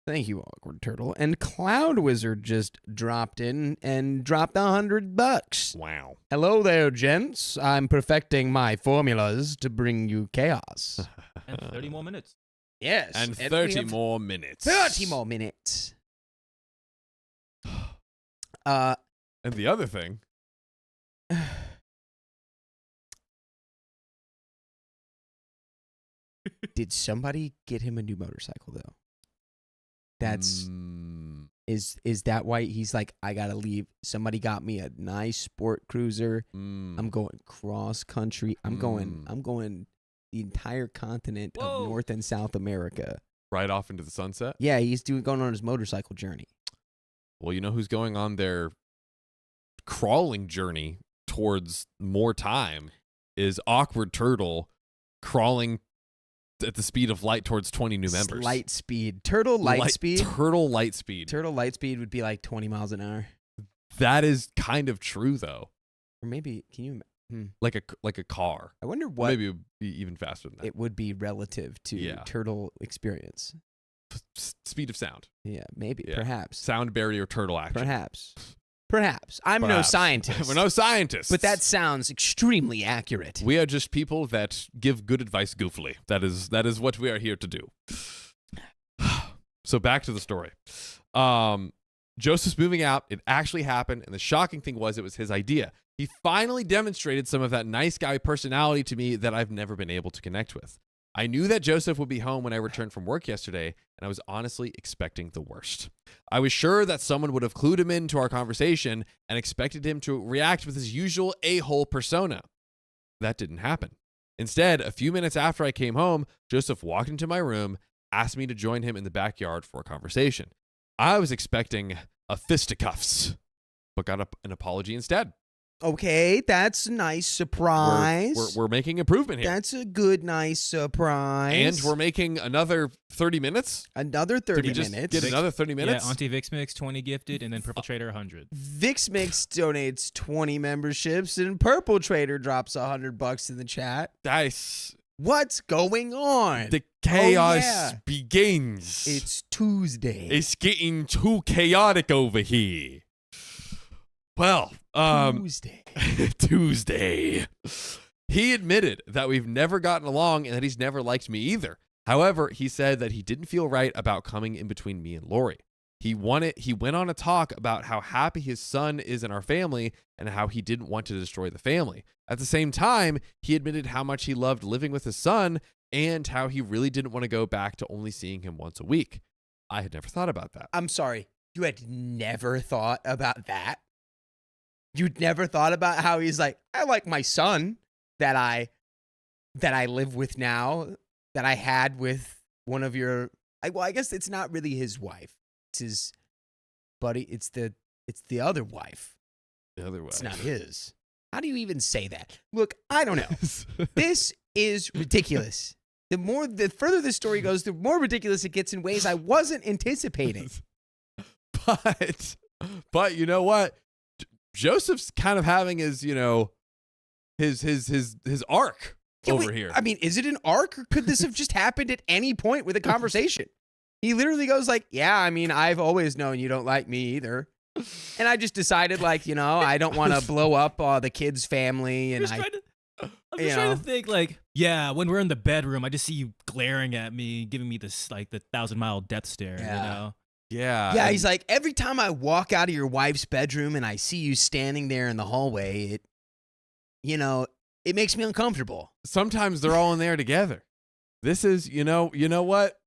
Thank you, Awkward Turtle. And Cloud Wizard just dropped in and dropped $100. Wow. Hello there, gents. I'm perfecting my formulas to bring you chaos. And 30 more minutes. Yes. And we 30 have more minutes. 30 more minutes. And the other thing. Did somebody get him a new motorcycle though? That's is that why he's like, I gotta leave? Somebody got me a nice sport cruiser. I'm going cross country. I'm going the entire continent of North and South America. Right off into the sunset? Yeah, he's going on his motorcycle journey. Well, you know who's going on their crawling journey towards more time is Awkward Turtle crawling at the speed of light towards 20 new members. Light speed. Turtle light speed? Turtle light speed. Turtle light speed would be like 20 miles an hour. That is kind of true, though. Or maybe, can you... Like a car. I wonder what... Maybe it would be even faster than that. It would be relative to turtle experience. speed of sound. Yeah, maybe, Yeah. perhaps. Sound barrier turtle action. Perhaps. I'm no Perhaps. scientist. We're no scientists. But that sounds extremely accurate. We are just people that give good advice goofily. That is what we are here to do. So back to the story. Joseph's moving out. It actually happened, and the shocking thing was it was his idea. He finally demonstrated some of that nice guy personality to me that I've never been able to connect with. I knew that Joseph would be home when I returned from work yesterday, and I was honestly expecting the worst. I was sure that someone would have clued him into our conversation and expected him to react with his usual a-hole persona. That didn't happen. Instead, a few minutes after I came home, Joseph walked into my room, asked me to join him in the backyard for a conversation. I was expecting a fisticuffs, but got an apology instead. Okay, that's a nice surprise. We're making improvement here. That's a good, nice surprise. And we're making another 30 minutes? Another 30 Did we just minutes. get another 30 minutes? Yeah, Auntie Vix Mix, 20 gifted, and then Purple Trader, 100. Vix Mix donates 20 memberships, and Purple Trader drops $100 in the chat. Dice. What's going on? The chaos yeah. begins. It's Tuesday. It's getting too chaotic over here. Well, Tuesday. Tuesday. He admitted that we've never gotten along and that he's never liked me either. However, he said that he didn't feel right about coming in between me and Lori. He went on a talk about how happy his son is in our family and how he didn't want to destroy the family. At the same time, he admitted how much he loved living with his son and how he really didn't want to go back to only seeing him once a week. I had never thought about that. I'm sorry. You had never thought about that? You'd never thought about how he's like, I like my son that I live with now, that I had with one of your, well, I guess it's not really his wife. It's his buddy. It's the other wife. The other way. It's not his. How do you even say that? Look, I don't know. This is ridiculous. The further this story goes, the more ridiculous it gets in ways I wasn't anticipating. But you know what? Joseph's kind of having his, his arc over here. I mean, is it an arc, or could this have just happened at any point with a conversation? He literally goes like, yeah, I mean, I've always known you don't like me either. And I just decided, like, I don't want to blow up the kid's family. And I'm just trying to think, like, yeah, when we're in the bedroom, I just see you glaring at me, giving me this, like, the 1,000-mile death stare, Yeah. Yeah, he's like, every time I walk out of your wife's bedroom and I see you standing there in the hallway, it makes me uncomfortable. Sometimes they're all in there together. This is, you know what?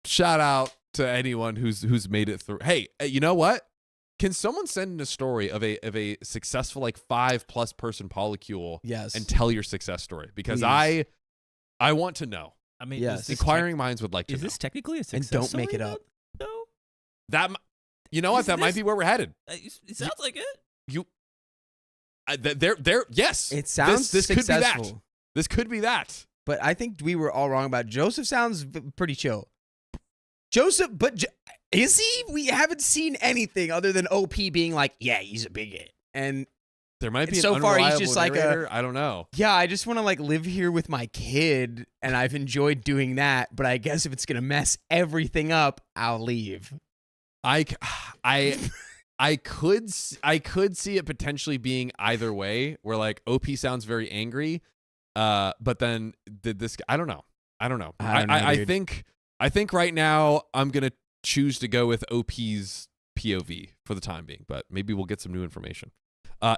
Shout out to anyone who's made it through. Hey, you know what? Can someone send in a story of a successful, like, 5+ person polycule? Yes. And tell your success story, because Please. I want to know. I mean, yes. Inquiring minds would like to know. Is this technically a success And don't make it story, up. though? That, you know what? That might be where we're headed. It sounds like it. Yes. It sounds this successful. could be that. This could be that. But I think we were all wrong about Joseph. Sounds pretty chill. Joseph, but is he? We haven't seen anything other than OP being like, yeah, he's a bigot. And there might be so an far he's unreliable just like narrator. I don't know. Yeah, I just want to, like, live here with my kid, and I've enjoyed doing that. But I guess if it's gonna mess everything up, I'll leave. I could see it potentially being either way, where, like, OP sounds very angry, but then this I don't know. I think right now I'm gonna choose to go with OP's POV for the time being, but maybe we'll get some new information.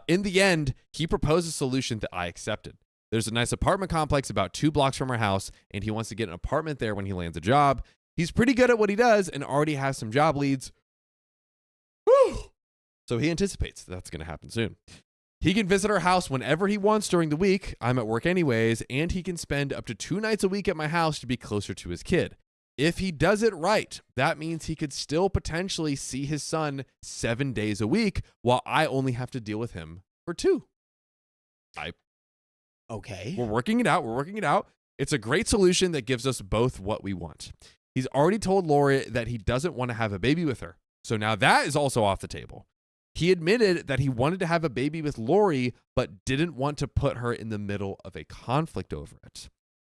In the end, he proposed a solution that I accepted. There's a nice apartment complex about 2 blocks from our house, and he wants to get an apartment there when he lands a job. He's pretty good at what he does and already has some job leads. Whew. So he anticipates that's going to happen soon. He can visit our house whenever he wants during the week. I'm at work anyways, and he can spend up to 2 nights a week at my house to be closer to his kid. If he does it right, that means he could still potentially see his son 7 days a week while I only have to deal with him for 2. Okay. We're working it out. It's a great solution that gives us both what we want. He's already told Lori that he doesn't want to have a baby with her. So now that is also off the table. He admitted that he wanted to have a baby with Lori, but didn't want to put her in the middle of a conflict over it.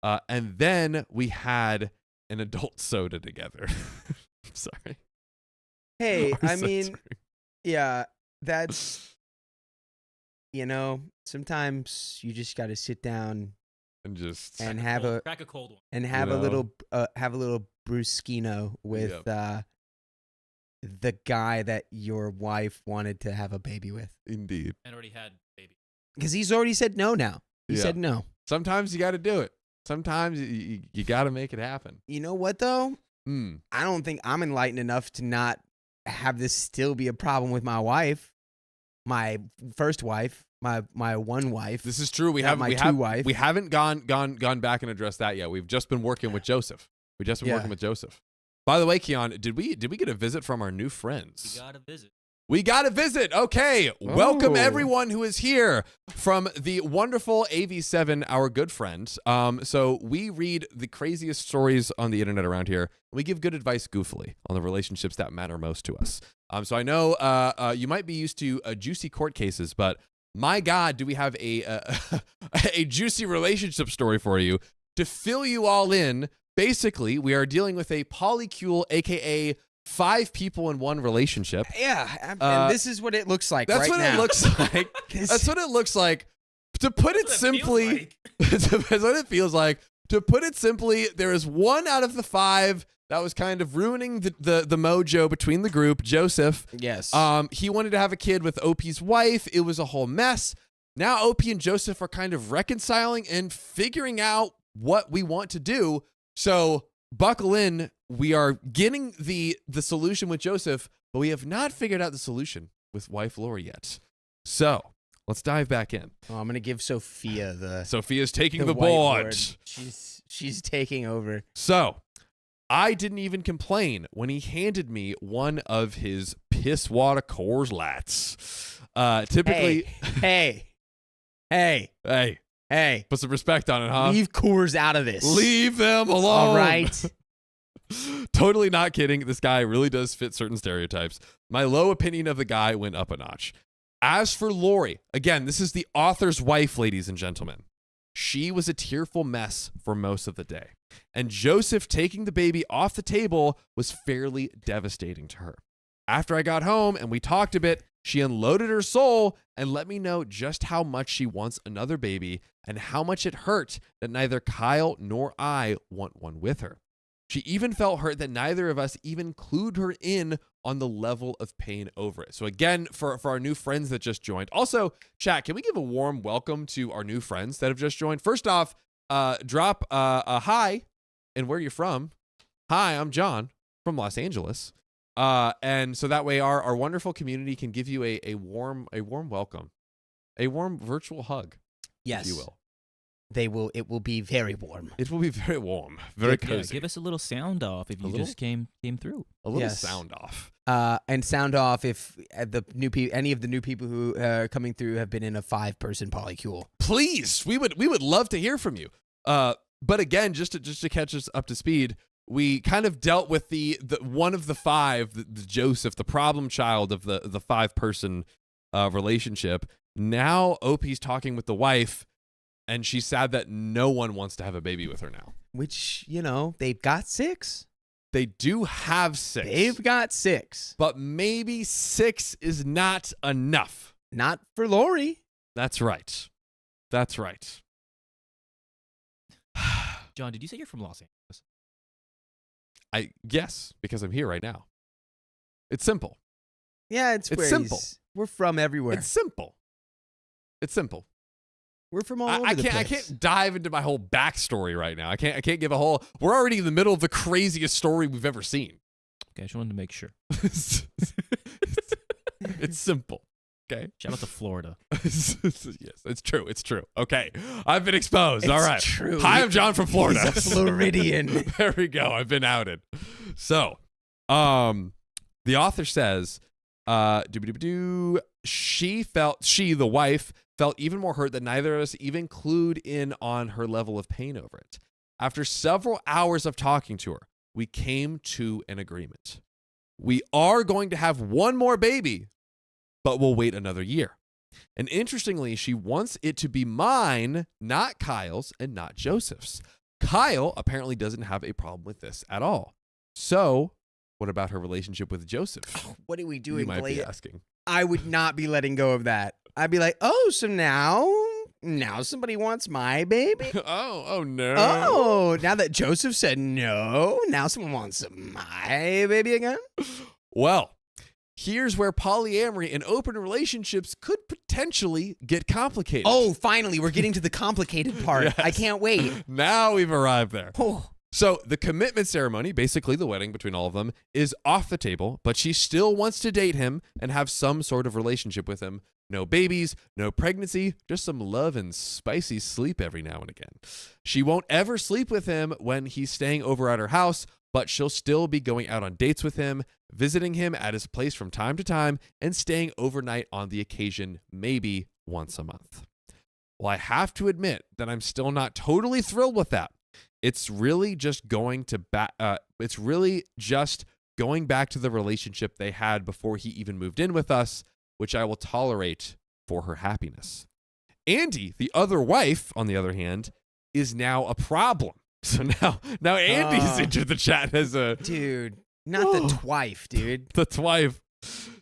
And then we had an adult soda together. And then we had an adult soda together. I'm sorry. Hey, I'm I so mean, sorry. yeah, that's, sometimes you just got to sit down And just and crack a cold one. and have a little Bruschino with the guy that your wife wanted to have a baby with. indeed. And already had baby. Because he's already said no now. He said no. Sometimes you got to do it. Sometimes you got to make it happen. You know what, though? Mm. I don't think I'm enlightened enough to not have this still be a problem with my wife, my first wife, my one wife. This is true. We Not haven't my we two have wife. we haven't gone back and addressed that yet. We've just been working with Joseph. We've just been working with Joseph. By the way, Keon, did we get a visit from our new friends? We got a visit. We got a visit. Okay. Welcome Oh. everyone who is here from the wonderful AV7, our good friend. So we read the craziest stories on the internet around here. We give good advice goofily on the relationships that matter most to us. So I know you might be used to juicy court cases, but my God, do we have a juicy relationship story for you to fill you all in. Basically, we are dealing with a polycule, aka 5 people in one relationship. Yeah, and this is what it looks like That's right what now. it looks like. That's what it looks like. To put it simply, that's what it feels like. To put it simply, there is one out of the 5 that was kind of ruining the mojo between the group, Joseph. Yes. He wanted to have a kid with OP's wife. It was a whole mess. Now OP and Joseph are kind of reconciling and figuring out what we want to do. So buckle in. We are getting the solution with Joseph, but we have not figured out the solution with wife Lori yet. So let's dive back in. Oh, I'm gonna give Sophia the. Sophia's taking the whiteboard. board. She's taking over. So I didn't even complain when he handed me one of his piss water Coors Lights. Typically, Hey, put some respect on it, huh? leave Coors out of this. Leave them alone. All right. Totally not kidding. This guy really does fit certain stereotypes. My low opinion of the guy went up a notch. As for Lori, again, this is the author's wife, ladies and gentlemen. She was a tearful mess for most of the day. And Joseph taking the baby off the table was fairly devastating to her. After I got home and we talked a bit, she unloaded her soul and let me know just how much she wants another baby and how much it hurt that neither Kyle nor I want one with her. She even felt hurt that neither of us even clued her in on the level of pain over it. So again, for our new friends that just joined. Also, chat, can we give a warm welcome to our new friends that have just joined? First off, drop a hi and where you're from. Hi, I'm John from Los Angeles. And so that way our wonderful community can give you a warm welcome, a warm virtual hug, Yes. if you will. It will be very warm. It will be very warm, very cozy. Give us a little sound off if you just came through. A little Yes. sound off. And sound off if any of the new people who are coming through have been in a 5-person polycule. Please, we would love to hear from you. But again, just to catch us up to speed, we kind of dealt with the one of the 5, the Joseph, the problem child of the 5-person relationship. Now OP's talking with the wife, and she's sad that no one wants to have a baby with her now. Which, they've got 6. They do have 6. They've got 6. But maybe 6 is not enough. Not for Lori. That's right. That's right. John, did you say you're from Los Angeles? Yes, because I'm here right now. It's simple. Yeah, it's simple. We're from everywhere. It's simple. It's simple. We're from all over the place. I can't dive into my whole backstory right now. I can't give a whole. We're already in the middle of the craziest story we've ever seen. Okay, I just wanted to make sure. It's simple. Okay. Shout out to Florida. Yes, it's true. It's true. Okay. I've been exposed. It's all right. true. Hi, I'm John from Florida. He's a Floridian. There we go. I've been outed. So, the author says, she, the wife, felt even more hurt that neither of us even clued in on her level of pain over it. After several hours of talking to her, we came to an agreement. We are going to have one more baby, but we'll wait another year. And interestingly, she wants it to be mine, not Kyle's and not Joseph's. Kyle apparently doesn't have a problem with this at all. So, what about her relationship with Joseph? What are we You doing, might be Blake? asking. I would not be letting go of that. I'd be like, oh, so now somebody wants my baby? Oh no. Oh, now that Joseph said no, now someone wants my baby again? Well, here's where polyamory and open relationships could potentially get complicated. Oh, finally, we're getting to the complicated part. Yes. I can't wait. Now we've arrived there. Oh. So the commitment ceremony, basically the wedding between all of them, is off the table, but she still wants to date him and have some sort of relationship with him. No babies, no pregnancy, just some love and spicy sleep every now and again. She won't ever sleep with him when he's staying over at her house, but she'll still be going out on dates with him, visiting him at his place from time to time, and staying overnight on the occasion, maybe once a month. Well, I have to admit that I'm still not totally thrilled with that. It's really just going back to the relationship they had before he even moved in with us, which I will tolerate for her happiness. Andy, the other wife, on the other hand, is now a problem. So now Andy's entered the chat as a dude, not the twife, dude. The twife.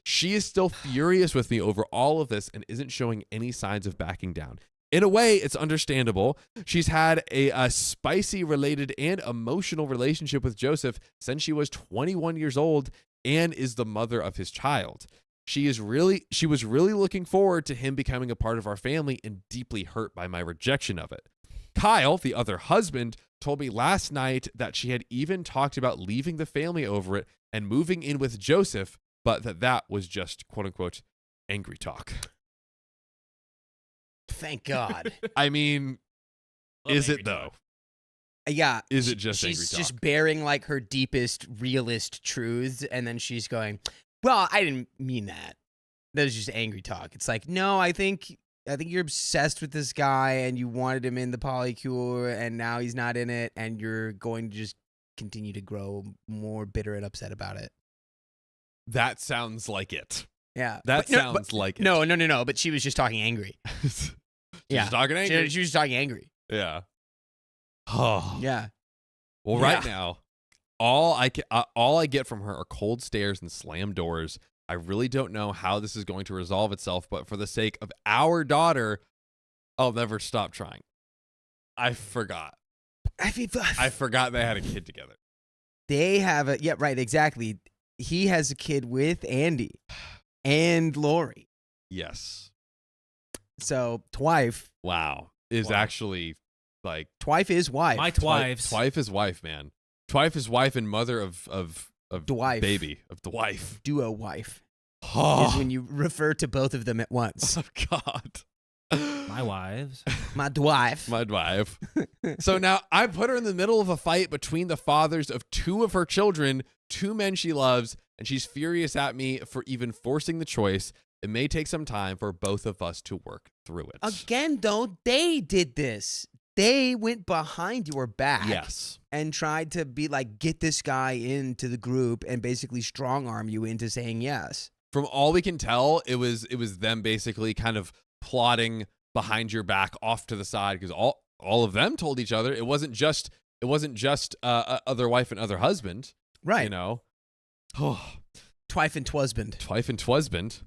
She is still furious with me over all of this and isn't showing any signs of backing down. In a way, it's understandable. She's had a spicy related and emotional relationship with Joseph since she was 21 years old and is the mother of his child. She was really looking forward to him becoming a part of our family and deeply hurt by my rejection of it. Kyle, the other husband, told me last night that she had even talked about leaving the family over it and moving in with Joseph, but that was just quote unquote angry talk. Thank God. I mean, is it though? Yeah. Is it just angry talk? She's just bearing like her deepest, realist truths, and then she's going, well, I didn't mean that. That was just angry talk. It's like, no, I think you're obsessed with this guy and you wanted him in the polycule and now he's not in it and you're going to just continue to grow more bitter and upset about it. That sounds like it. Yeah. That sounds like it. No. But she was just talking angry. She's talking angry. She was just talking angry. Yeah. Oh. Yeah. Well, right now, all I get from her are cold stares and slammed doors. I really don't know how this is going to resolve itself, but for the sake of our daughter, I'll never stop trying. I forgot. I forgot they had a kid together. They have exactly. He has a kid with Andy and Lori. Yes. So Twife. Wow. Is actually like Twife is wife. My twives. Twife is wife, man. Twife is wife and mother of Dwife. baby of the wife. Duo wife. Oh. Is when you refer to both of them at once. Oh God. My wives. My Dwife. My wife. So now I put her in the middle of a fight between the fathers of two of her children, two men she loves, and she's furious at me for even forcing the choice. It may take some time for both of us to work through it. Again, though, they did this. They went behind your back. Yes. And tried to be like, get this guy into the group and basically strong arm you into saying yes. From all we can tell, it was them basically kind of plotting behind your back off to the side because all of them told each other. It wasn't just other wife and other husband. Right. You know. Twife and Twusband. Twife and Twusband.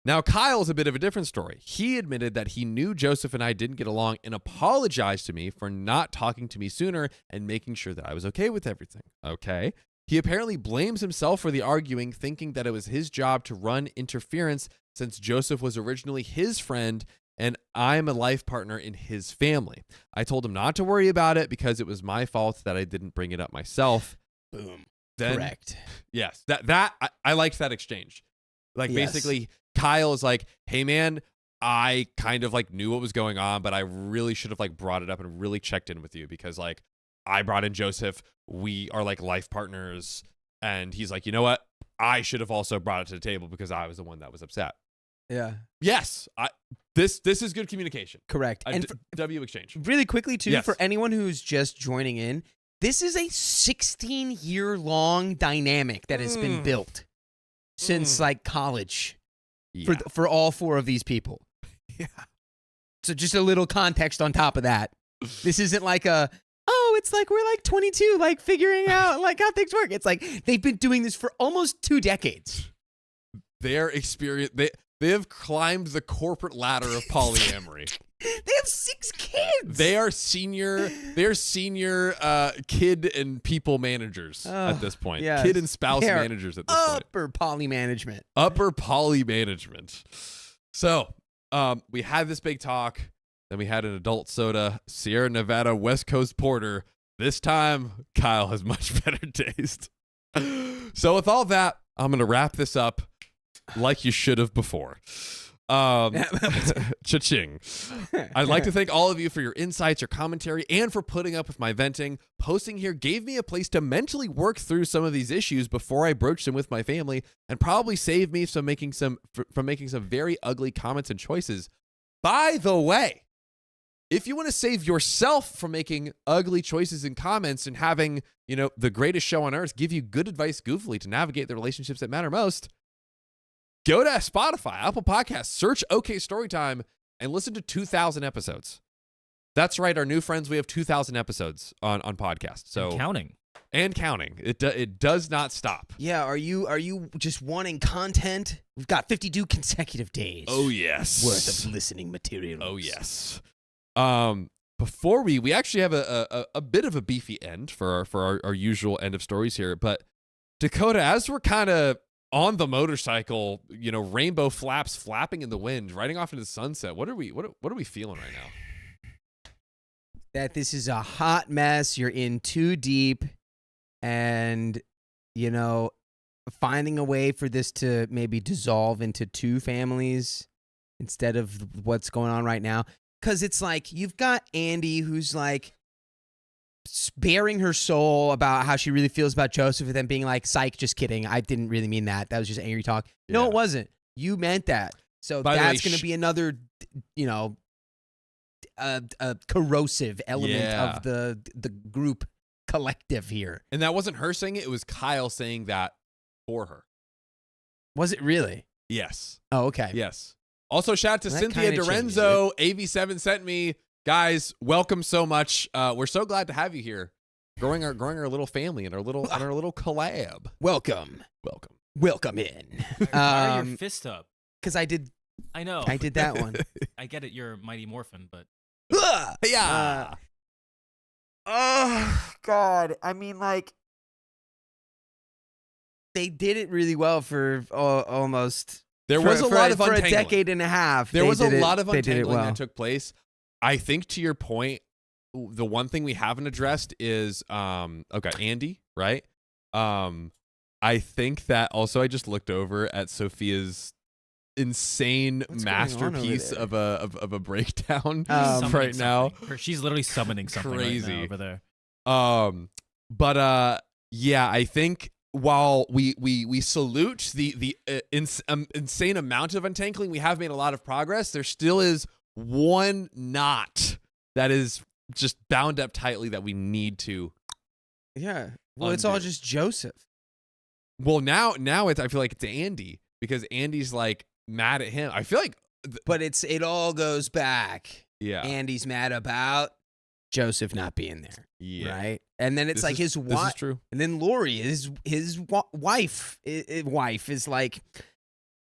Now, Kyle's a bit of a different story. He admitted that he knew Joseph and I didn't get along and apologized to me for not talking to me sooner and making sure that I was okay with everything. Okay. He apparently blames himself for the arguing, thinking that it was his job to run interference since Joseph was originally his friend and I'm a life partner in his family. I told him not to worry about it because it was my fault that I didn't bring it up myself. Boom. Then, correct. Yes. I liked that exchange. Like basically Kyle is like, hey man, I kind of like knew what was going on, but I really should have like brought it up and really checked in with you because like I brought in Joseph. We are like life partners. And he's like, you know what? I should have also brought it to the table because I was the one that was upset. Yeah. Yes. This is good communication. Correct. And W exchange. Really quickly too, Yes. for anyone who's just joining in, this is a 16-year-long dynamic that has been built since like college for all four of these people. Yeah. So just a little context on top of that. This isn't like it's like we're like 22, like figuring out like how things work. It's like they've been doing this for almost 2 decades. Their experience, they have climbed the corporate ladder of polyamory. They have 6 kids. They are senior kid and people managers at this point. Yes. Kid and spouse managers at this point. Upper poly management. Upper poly management. So, we had this big talk. Then we had an adult soda, Sierra Nevada West Coast Porter. This time, Kyle has much better taste. So with all that, I'm going to wrap this up like you should have before. Cha-ching. I'd like to thank all of you for your insights, your commentary, and for putting up with my venting. Posting here gave me a place to mentally work through some of these issues before I broached them with my family, and probably saved me from making some very ugly comments and choices. By the way, if you want to save yourself from making ugly choices and comments and having, the greatest show on earth give you good advice goofily to navigate the relationships that matter most, go to Spotify, Apple Podcasts, search OK Storytime, and listen to 2,000 episodes. That's right, our new friends, we have 2,000 episodes on podcasts. So and counting. It does not stop. Yeah, are you just wanting content? We've got 52 consecutive days. Oh yes, worth of listening materials. Oh yes. Before we actually have a bit of a beefy end for our usual end of stories here, but Dakota, as we're kind of on the motorcycle, rainbow flaps flapping in the wind, riding off into the sunset. What are we feeling right now? That this is a hot mess. You're in too deep, and finding a way for this to maybe dissolve into 2 families instead of what's going on right now. Because it's like you've got Andy who's like sparing her soul about how she really feels about Joseph, and then being like, psych, just kidding. I didn't really mean that. That was just angry talk. Yeah. No, it wasn't. You meant that. So that's going to be another, a corrosive element of the group collective here. And that wasn't her saying it. It was Kyle saying that for her. Was it really? Yes. Oh, okay. Yes. Also, shout out to Cynthia Dorenzo. AV7 sent me. Guys, welcome so much. We're so glad to have you here, growing our little family and our little collab. Welcome in. Why are your fist up? Because I did that one. I get it. You're a Mighty Morphin, but yeah. Oh God! I mean, like, they did it really well for almost. There was a lot of untangling. For a decade and a half. There was a lot of untangling that took place. I think, to your point, the one thing we haven't addressed is Andy, right? I think that also I just looked over at Sophia's insane masterpiece of a breakdown right now. She's literally summoning something crazy right now over there. Yeah, I think while we salute the insane amount of untangling, we have made a lot of progress. There still is one knot that is just bound up tightly that we need to. Yeah. Well, it's all just Joseph. Well, now I feel like it's Andy, because Andy's like mad at him. I feel like, but it all goes back. Yeah. Andy's mad about Joseph not being there. Yeah. Right. And then it's like his wife. This is true. And then Lori, his wife is like,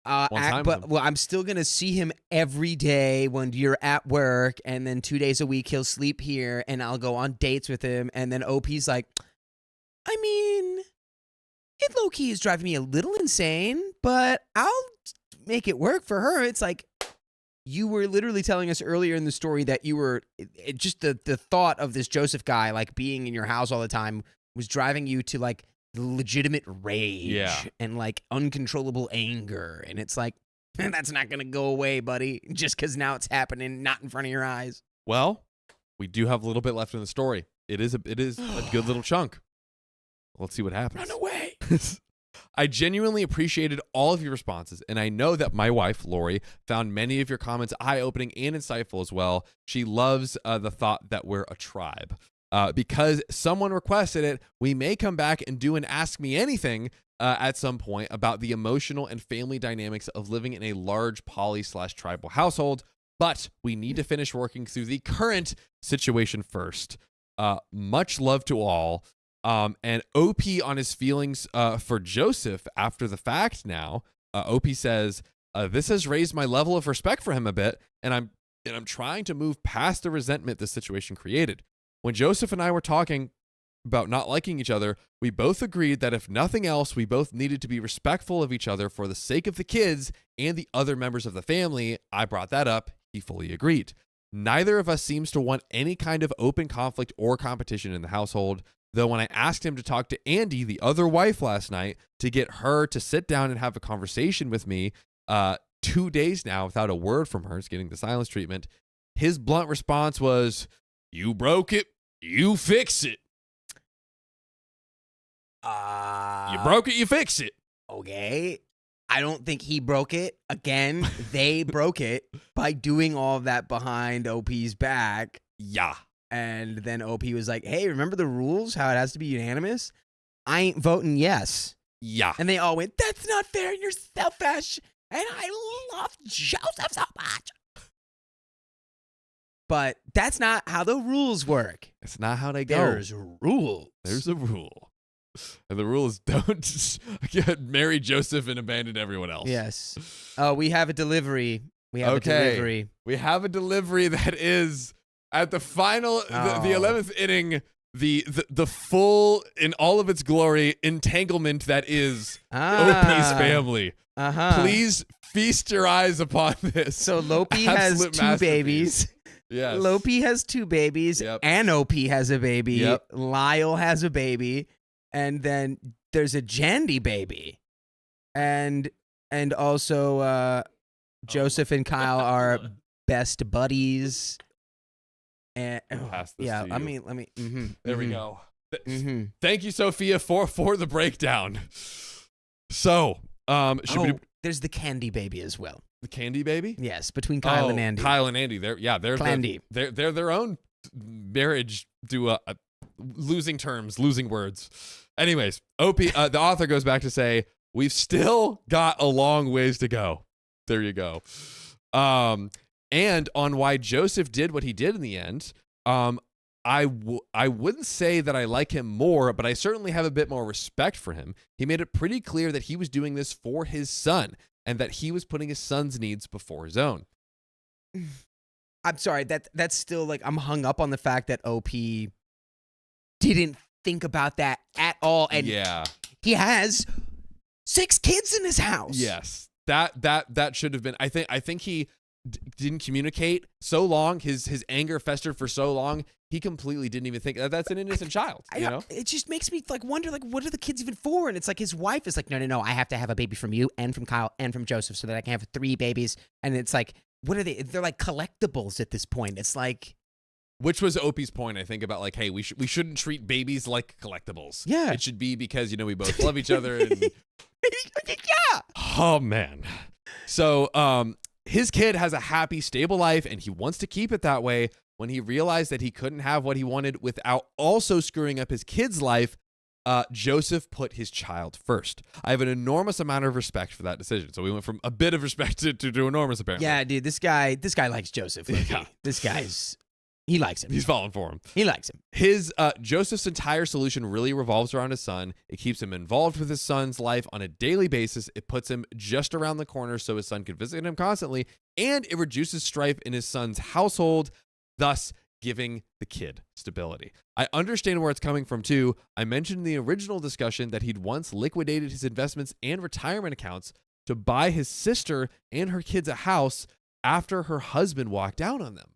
I'm still gonna see him every day when you're at work, and then 2 days a week he'll sleep here, and I'll go on dates with him. And then OP's like, I mean, it low-key is driving me a little insane, but I'll make it work for her. It's like, you were literally telling us earlier in the story that you were just the thought of this Joseph guy like being in your house all the time was driving you to like legitimate rage and like uncontrollable anger. And it's like, that's not going to go away, buddy, just because now it's happening not in front of your eyes. Well, we do have a little bit left in the story. It is a good little chunk. Let's see what happens. Run away. I genuinely appreciated all of your responses, and I know that my wife, Lori, found many of your comments eye-opening and insightful as well. She loves the thought that we're a tribe. Because someone requested it, we may come back and do an Ask Me Anything at some point about the emotional and family dynamics of living in a large poly/tribal household, but we need to finish working through the current situation first. Much love to all. And OP on his feelings for Joseph after the fact now. OP says, this has raised my level of respect for him a bit, and I'm trying to move past the resentment this situation created. When Joseph and I were talking about not liking each other, we both agreed that if nothing else, we both needed to be respectful of each other for the sake of the kids and the other members of the family. I brought that up. He fully agreed. Neither of us seems to want any kind of open conflict or competition in the household, though when I asked him to talk to Andy, the other wife, last night, to get her to sit down and have a conversation with me, 2 days now without a word from her, is getting the silence treatment, his blunt response was, "You broke it, you fix it. You broke it, you fix it." Okay. I don't think he broke it. Again, they broke it by doing all of that behind OP's back. Yeah. And then OP was like, hey, remember the rules? How it has to be unanimous? I ain't voting yes. Yeah. And they all went, that's not fair and you're selfish. And I love Joseph so much. But that's not how the rules work. It's not how they go. There's rules. There's a rule. And the rule is don't marry Joseph and abandon everyone else. Yes. Oh, we have a delivery. We have a delivery. We have a delivery that is at the final, the 11th inning, the full, in all of its glory, entanglement that is OP's family. Please feast your eyes upon this. So Lopi has two babies. Yes. Lopi has two babies. Yep. And OP has a baby. Yep. Lyle has a baby. And then there's a Jandy baby. And also Joseph and Kyle are best buddies. And yeah, let me. There we go. Thank you, Sophia, for the breakdown. So, there's the Candy baby as well. The Candy baby? Yes, between Kyle and Andy. Kyle and Andy. They're Candy. They're their own marriage to losing terms, losing words. Anyways, OP, the author goes back to say, we've still got a long ways to go. There you go. And on why Joseph did what he did in the end, I wouldn't say that I like him more, but I certainly have a bit more respect for him. He made it pretty clear that he was doing this for his son and that he was putting his son's needs before his own. I'm sorry, that's still like, I'm hung up on the fact that OP didn't think about that at all. And yeah, he has 6 kids in his house. Yes, that should have been. I think he didn't communicate so long. His anger festered for so long. He completely didn't even think that's an innocent child. You know, it just makes me like wonder, like, what are the kids even for? And it's like his wife is like, no, I have to have a baby from you and from Kyle and from Joseph so that I can have 3 babies. And it's like, what are they? They're like collectibles at this point. It's like. Which was OP's point, I think, about like, hey, we shouldn't treat babies like collectibles. Yeah. It should be because, we both love each other. And... yeah. Oh, man. So his kid has a happy, stable life, and he wants to keep it that way. When he realized that he couldn't have what he wanted without also screwing up his kid's life, Joseph put his child first. I have an enormous amount of respect for that decision. So we went from a bit of respect to enormous, apparently. Yeah, dude, this guy likes Joseph. Yeah. This guy's... He likes him. He's falling for him. He likes him. His Joseph's entire solution really revolves around his son. It keeps him involved with his son's life on a daily basis. It puts him just around the corner so his son can visit him constantly, and it reduces strife in his son's household, thus giving the kid stability. I understand where it's coming from too. I mentioned in the original discussion that he'd once liquidated his investments and retirement accounts to buy his sister and her kids a house after her husband walked out on them.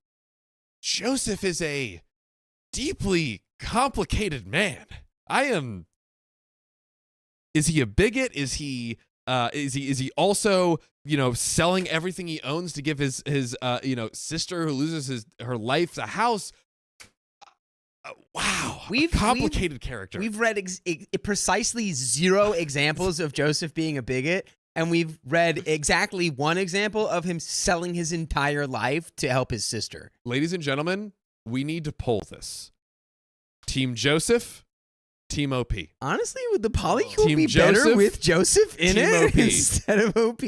Joseph is a deeply complicated man. Is he a bigot? Is he also, selling everything he owns to give his sister who loses her life a house? Wow. Complicated character. We've read precisely 0 examples of Joseph being a bigot. And we've read exactly 1 example of him selling his entire life to help his sister. Ladies and gentlemen, we need to poll this. Team Joseph, Team OP. Honestly, would the polycule Team be Joseph, better with Joseph in Team it OP. instead of OP?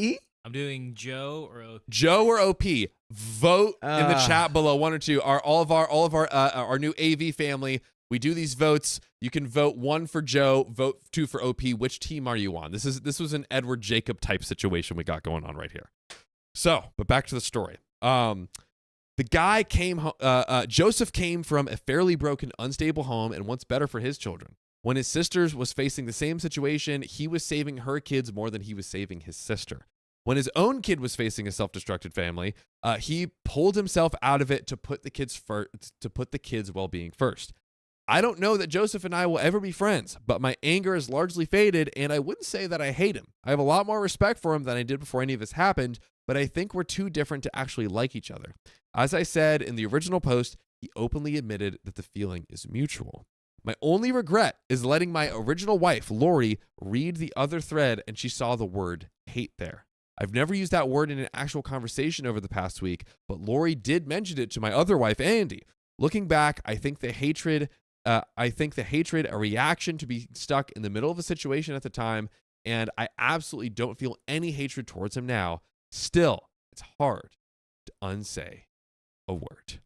I'm doing Joe or OP. Joe or OP. vote in the chat below, 1 or 2. All of our new AV family. We do these votes. You can vote 1 for Joe, vote 2 for OP. Which team are you on? This was an Edward Jacob type situation we got going on right here. So, but back to the story. The guy Joseph came from a fairly broken, unstable home and wants better for his children. When his sisters was facing the same situation, he was saving her kids more than he was saving his sister. When his own kid was facing a self-destructed family, he pulled himself out of it to put the kids' well-being first. I don't know that Joseph and I will ever be friends, but my anger has largely faded, and I wouldn't say that I hate him. I have a lot more respect for him than I did before any of this happened, but I think we're too different to actually like each other. As I said in the original post, he openly admitted that the feeling is mutual. My only regret is letting my original wife, Lori, read the other thread and she saw the word hate there. I've never used that word in an actual conversation over the past week, but Lori did mention it to my other wife, Andy. Looking back, I think the hatred, a reaction to be stuck in the middle of a situation at the time, and I absolutely don't feel any hatred towards him now. Still, it's hard to unsay a word.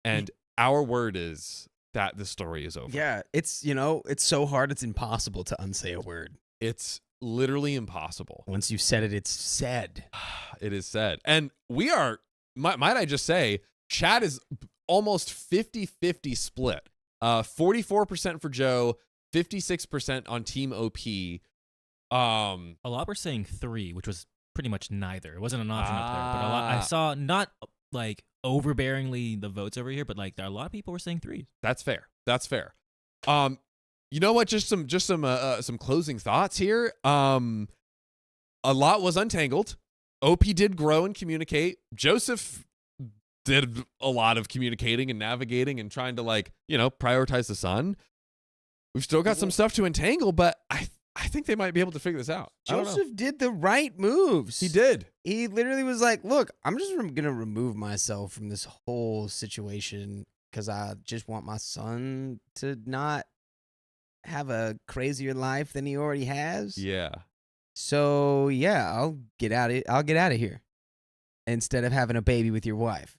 And our word is that the story is over. Yeah, it's so hard, it's impossible to unsay a word. It's literally impossible. Once you've said it, it's said. It is said. And we are, might I just say, chat is almost 50-50 split. 44% for Joe, 56% on Team OP. A lot were saying 3, which was pretty much neither. It wasn't an option up there, but a lot I saw not like overbearingly the votes over here, but like there are a lot of people were saying 3. That's fair. You know what? Just some closing thoughts here. A lot was untangled. OP did grow and communicate. Joseph did a lot of communicating and navigating and trying to prioritize the son. We've still got some stuff to entangle, but I think they might be able to figure this out. Joseph did the right moves. He did. He literally was like, look, I'm just going to remove myself from this whole situation because I just want my son to not have a crazier life than he already has. Yeah. So, yeah, I'll get out of here instead of having a baby with your wife.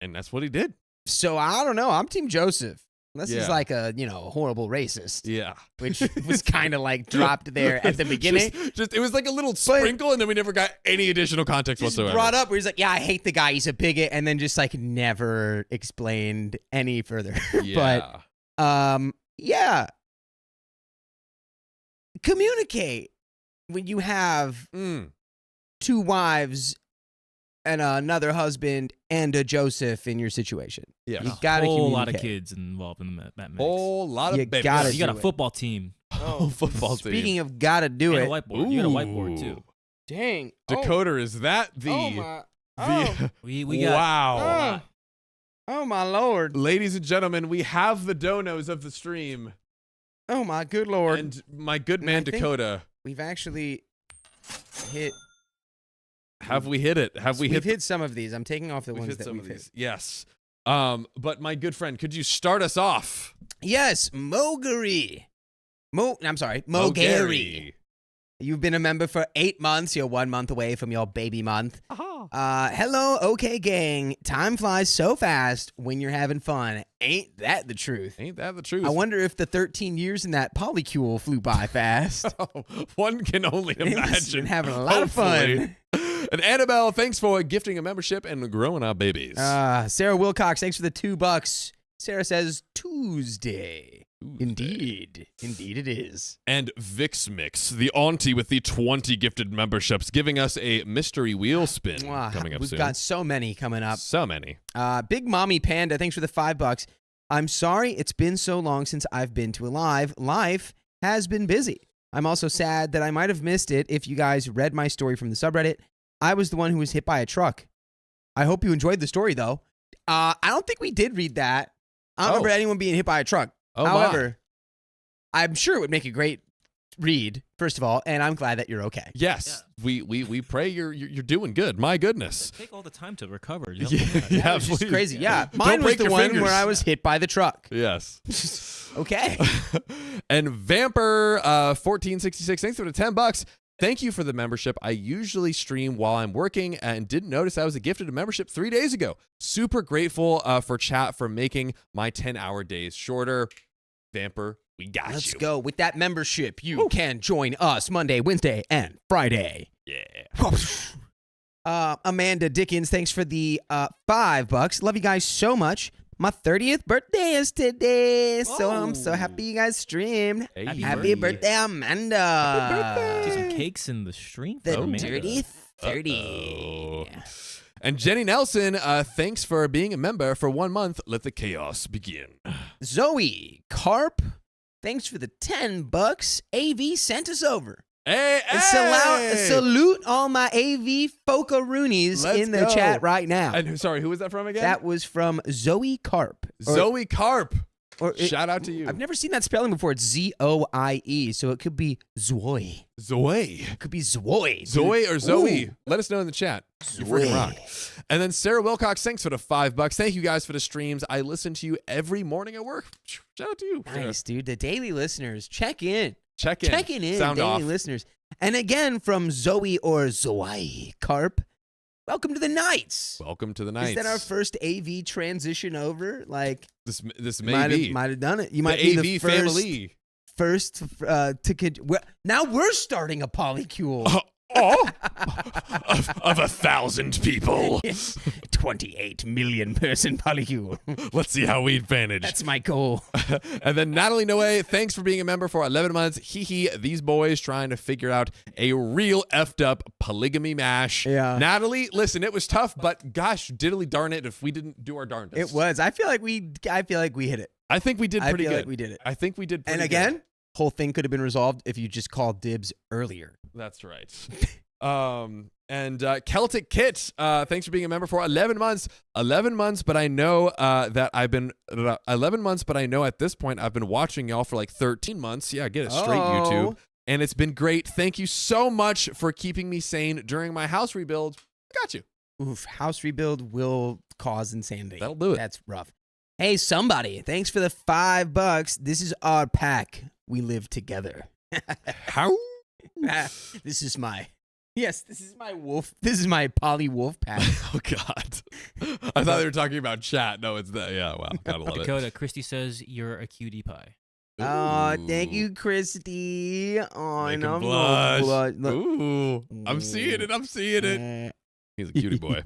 And that's what he did. So, I don't know. I'm Team Joseph. Unless he's like a, horrible racist. Yeah. Which was kind of like dropped there at the beginning. Just it was like a little sprinkle, and then we never got any additional context whatsoever. Brought up where he's like, yeah, I hate the guy. He's a bigot. And then just like never explained any further. Yeah. But, yeah. Communicate when you have 2 wives and another husband and a Joseph in your situation. Yeah. You got to communicate. A whole lot of kids involved in that mix. Whole lot of babies. You got a football team. Football team. Speaking of got to do and it. A whiteboard. You got a whiteboard too. Dang. Decoder, is that the... We got... Wow. Oh, my Lord. Ladies and gentlemen, we have the donos of the stream. Oh, my good Lord. And my good man, Dakota. We've actually hit... Have we hit it? We've hit some of these. I'm taking off the ones that we've hit. Yes. But my good friend, could you start us off? Yes, Mogary. Mogary. You've been a member for 8 months. You're 1 month away from your baby month. Hello, OK gang. Time flies so fast when you're having fun. Ain't that the truth? Ain't that the truth? I wonder if the 13 years in that polycule flew by fast. One can only imagine. Been having a lot of fun. And Annabelle, thanks for gifting a membership and growing our babies. Sarah Wilcox, thanks for the $2. Sarah says Tuesday. Indeed it is. And Vix Mix, the auntie with the 20 gifted memberships, giving us a mystery wheel spin coming up soon. We've got so many coming up. So many. Big Mommy Panda, thanks for the $5. I'm sorry it's been so long since I've been to a live. Life has been busy. I'm also sad that I might have missed it if you guys read my story from the subreddit. I was the one who was hit by a truck. I hope you enjoyed the story, though. I don't think we did read that. I don't remember anyone being hit by a truck. However, I'm sure it would make a great read, first of all, and I'm glad that you're okay. Yes. Yeah. We pray you're doing good. My goodness. Take all the time to recover. Yeah, it's just crazy. Yeah. Mine was the one where I was hit by the truck. Yes. Okay. And Vamper 1466, thanks for the $10. Thank you for the membership. I usually stream while I'm working and didn't notice I was gifted a membership 3 days ago. Super grateful for chat for making my 10-hour days shorter. Vamper, we got you. Let's go. With that membership, you can join us Monday, Wednesday, and Friday. Yeah. Amanda Dickens, thanks for the $5. Love you guys so much. My 30th birthday is today, so I'm so happy you guys streamed. Hey. Happy birthday, Amanda. Happy birthday. Do some cakes in the stream. The for Amanda. dirty 30. Uh-oh. And Jenny Nelson, thanks for being a member for 1 month. Let the chaos begin. Zoe Carp, thanks for the $10. AV sent us over. Hey, Salute all my AV Focaroonies in the chat right now. And sorry, who was that from again? That was from Zoe Carp. Zoe Carp. Shout out to you. I've never seen that spelling before. It's Zoie, so it could be Zoe. Zoe. It could be Zoe. Zoe or Zoe. Ooh. Let us know in the chat. You Zoe. freaking rock. And then Sarah Wilcox, thanks for the $5. Thank you guys for the streams. I listen to you every morning at work. Shout out to you. Nice, dude. The daily listeners, check in. Checking in. Sound daily off. listeners. And again, from Zoe or Zoe Carp, welcome to the Nights. Welcome to the Nights. Is that our first AV transition over? Like this may be. Might have done it. You might the be AV the family. first to now we're starting a polycule. Of 1,000 people. 28 million person polycule. Let's see how we advantage. That's my goal. And then Natalie Noe, thanks for being a member for 11 months. These boys trying to figure out a real effed up polygamy mash. Yeah. Natalie, listen, it was tough, but gosh, diddly darn it if we didn't do our darndest. It was. I feel like we hit it. I think we did pretty good. Like we did it. I think we did pretty And good. again, whole thing could have been resolved if you just called dibs earlier. That's right. And Celtic Kit, thanks for being a member for 11 months. 11 months, but I know that I've been 11 months, but I know at this point I've been watching y'all for like 13 months. Yeah, get it straight, YouTube. And it's been great. Thank you so much for keeping me sane during my house rebuild. I got you. Oof, house rebuild will cause insanity. That'll do it. That's rough. Hey, somebody, thanks for the $5. This is our pack. We live together. How? This is my wolf. This is my poly wolf pack. Oh, God. I thought they were talking about chat. No, it's that. Yeah, wow. Gotta love it. Dakota, Christy says you're a cutie pie. Oh, thank you, Christy. Oh, Make no him blush. Look. Ooh, I'm seeing it. He's a cutie boy.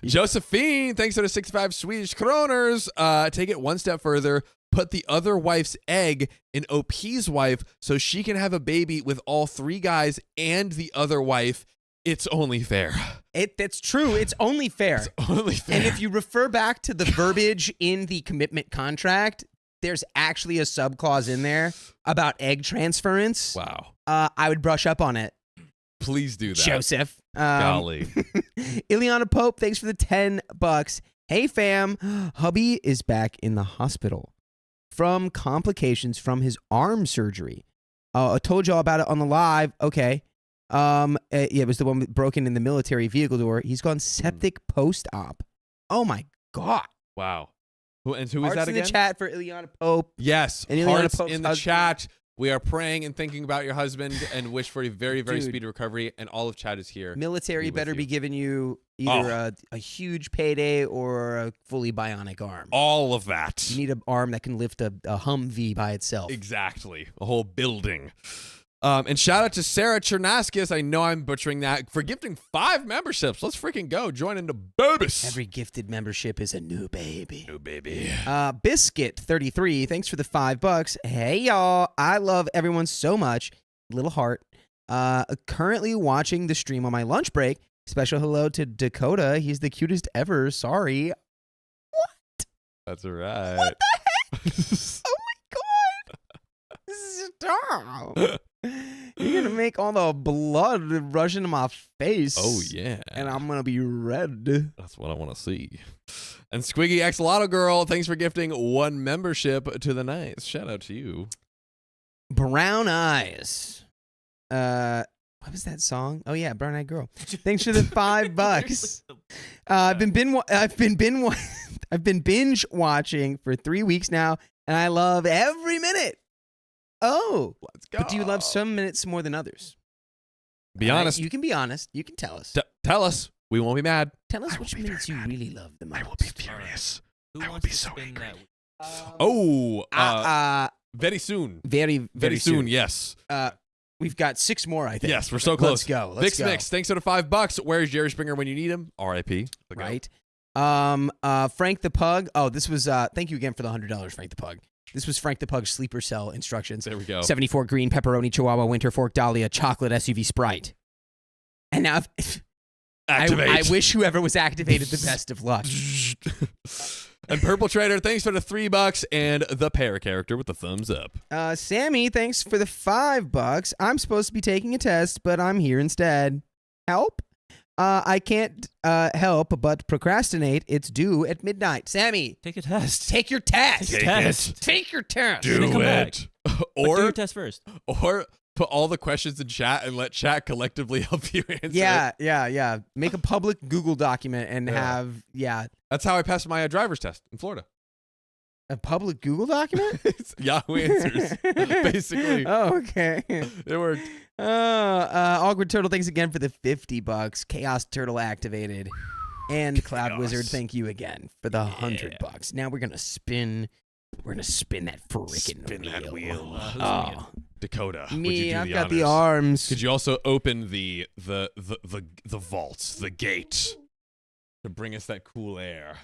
Josephine, thanks for the 65 Swedish kroners. Take it one step further. Put the other wife's egg in OP's wife so she can have a baby with all 3 guys and the other wife. It's only fair. That's true. It's only fair. It's only fair. And if you refer back to the verbiage in the commitment contract, there's actually a subclause in there about egg transference. Wow. I would brush up on it. Please do that. Joseph. Golly. Ileana Pope, thanks for the $10. Hey, fam. Hubby is back in the hospital from complications from his arm surgery. I told y'all about it on the live. Okay. Yeah, it was the one broken in the military vehicle door. He's gone septic post-op. Oh, my God. Wow. Who is that Hearts again? in the chat for Ileana Pope. Yes. And Ileana Hearts Pope's in the husband. chat. We are praying and thinking about your husband and wish for a very, very Dude. speedy recovery. And all of chat is here. Military Be with better you. be giving you either a huge payday or a fully bionic arm. All of that. You need an arm that can lift a Humvee by itself. Exactly. A whole building. And shout out to Sarah Chernaskis. I know I'm butchering that for gifting 5 memberships. Let's freaking go. Join into Bobus. Every gifted membership is a new baby. New baby. Biscuit33, thanks for the $5. Hey, y'all. I love everyone so much. Little heart. Currently watching the stream on my lunch break. Special hello to Dakota. He's the cutest ever. Sorry. What? That's right. What the heck? Oh my God. Stop. You're going to make all the blood rush into my face. Oh, yeah. And I'm going to be red. That's what I want to see. And Squiggy X Lotto Girl, thanks for gifting 1 membership to the Nights. Shout out to you. Brown Eyes. What was that song? Oh yeah, Brown Eyed Girl. Thanks for the $5. I've been binge watching for 3 weeks now, and I love every minute. Oh, Let's go. but do you love some minutes more than others? Be honest. You can be honest. You can tell us. Tell us. We won't be mad. Tell us which minutes you really love the most. I will be furious. Who I will wants be to so spin angry. that? Very soon. Very soon. Yes. We've got 6 more, I think. Yes, we're so close. Let's go. Vix Mix, thanks for the $5. Where's Jerry Springer when you need him? R.I.P. Right. Frank the Pug. Oh, this was. Thank you again for the $100, Frank the Pug. This was Frank the Pug's sleeper cell instructions. There we go. 74 green pepperoni Chihuahua Winter Fork Dahlia chocolate SUV Sprite. And now, I wish whoever was activated the best of luck. And Purple Trader, thanks for the $3 and the para character with the thumbs up. Sammy, thanks for the $5. I'm supposed to be taking a test, but I'm here instead. Help? I can't help but procrastinate. It's due at midnight. Sammy, Take a test. take your test. Take a test. Take your test. Do come it. But do Or your test first. put all the questions in chat and let chat collectively help you answer Yeah, it. yeah. Make a public Google document and have That's how I passed my driver's test in Florida. a public Google document. It's Yahoo Answers, basically. Oh, okay. It worked. Awkward Turtle, thanks again for the $50. Chaos Turtle activated. And Cloud Wizard, thank you again for the $100. Now we're gonna spin. We're gonna spin that frickin' wheel. Who's Dakota, would you me, do I've the got the honors? arms. Could you also open the vaults, the gate, to bring us that cool air?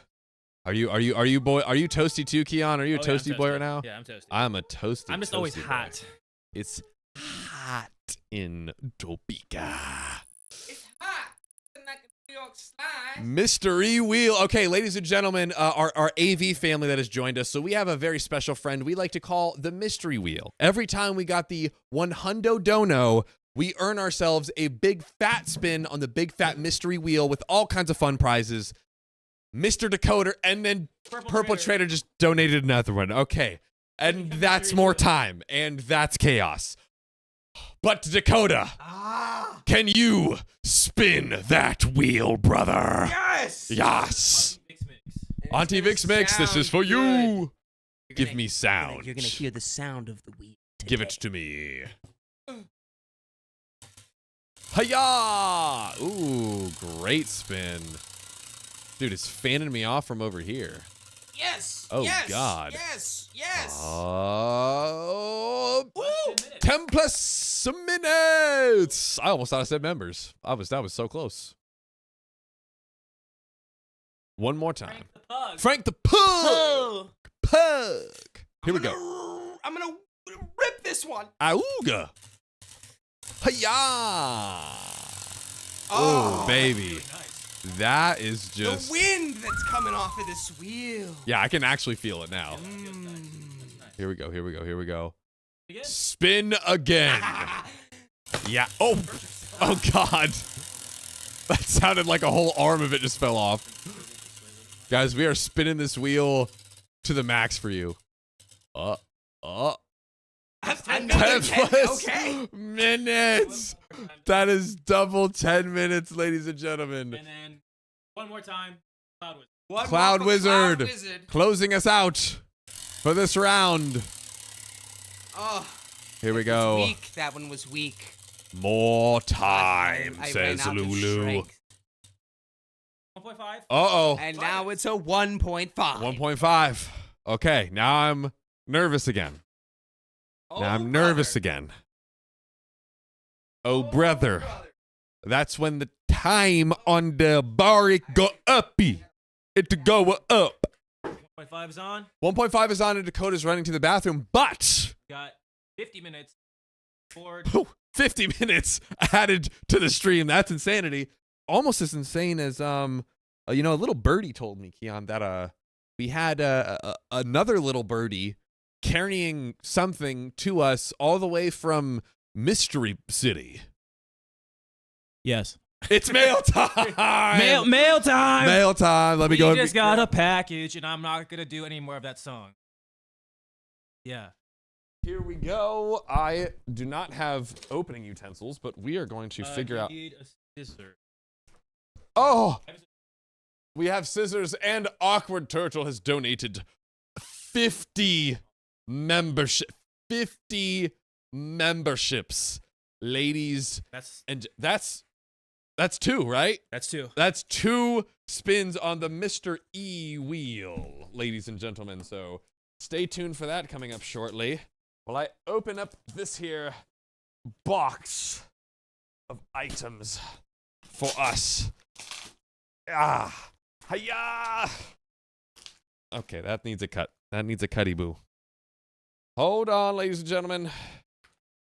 Are you toasty too, Keon? Are you a toasty boy right now? Yeah, I'm toasty. I'm a toasty. I'm just toasty always boy. hot. It's hot in Topeka. It's hot. Like a New York slide. Mystery Wheel. Okay, ladies and gentlemen, our AV family that has joined us. So we have a very special friend we like to call the Mystery Wheel. Every time we got the $100 dono, we earn ourselves a big fat spin on the big fat Mystery Wheel with all kinds of fun prizes. Mr. Decoder, and then Purple Trader just donated another one. Okay, and that's more time, and that's chaos. But Dakota, can you spin that wheel, brother? Yes. Yes. And Auntie it's Vix gonna Mix, this is sound for good. you. Give gonna- me sound. You're gonna hear the sound of the wheel. Give it to me. Hiya! Ooh, great spin. Dude, it's fanning me off from over here. Yes. Oh, yes, God. Yes. Yes. Oh, Woo. 10 plus minutes. I almost thought I said members. That was so close. One more time. Frank the Pug. Pug. Here we go. I'm gonna rip this one. Auga. Hiya. Oh, baby. That is the just. wind that's coming off of this wheel. Yeah, I can actually feel it now. Here we go. Spin again. Yeah. Oh God. That sounded like a whole arm of it just fell off. Guys, we are spinning this wheel to the max for you. Another 10 10, plus okay. minutes. That is double 10 minutes, ladies and gentlemen. And then one more time. Cloud Wizard. One Cloud more for Wizard. Cloud Wizard. Closing us out for this round. Oh, Here we that was go. Weak. That one was weak. More time, I ran says out of Lulu. strength. 1.5. Uh-oh. And now it's a 1.5. 1.5. Okay, now I'm nervous again. Now I'm nervous again. Oh, brother. That's when the time on the bar it go uppy. It go up. 1.5 is on. 1.5 is on and Dakota's running to the bathroom, but Got 50 minutes. Forward. 50 minutes added to the stream. That's insanity. Almost as insane as a little birdie told me, Keon, that we had another little birdie carrying something to us all the way from Mystery City. Yes. It's mail time. Mail time. Mail time. Let me go. We just got a package, and I'm not gonna do any more of that song. Yeah. Here we go. I do not have opening utensils, but we are going to figure out. Need a scissor. Oh, we have scissors, and Awkward Turtle has donated 50 memberships. ladies. That's And that's 2, right? that's 2. That's 2 spins on the Mr. E wheel, ladies and gentlemen. So stay tuned for that coming up shortly. While I open up this here box of items for us. Hiya! Okay, that needs a cut. That needs a cutty boo. Hold on, ladies and gentlemen.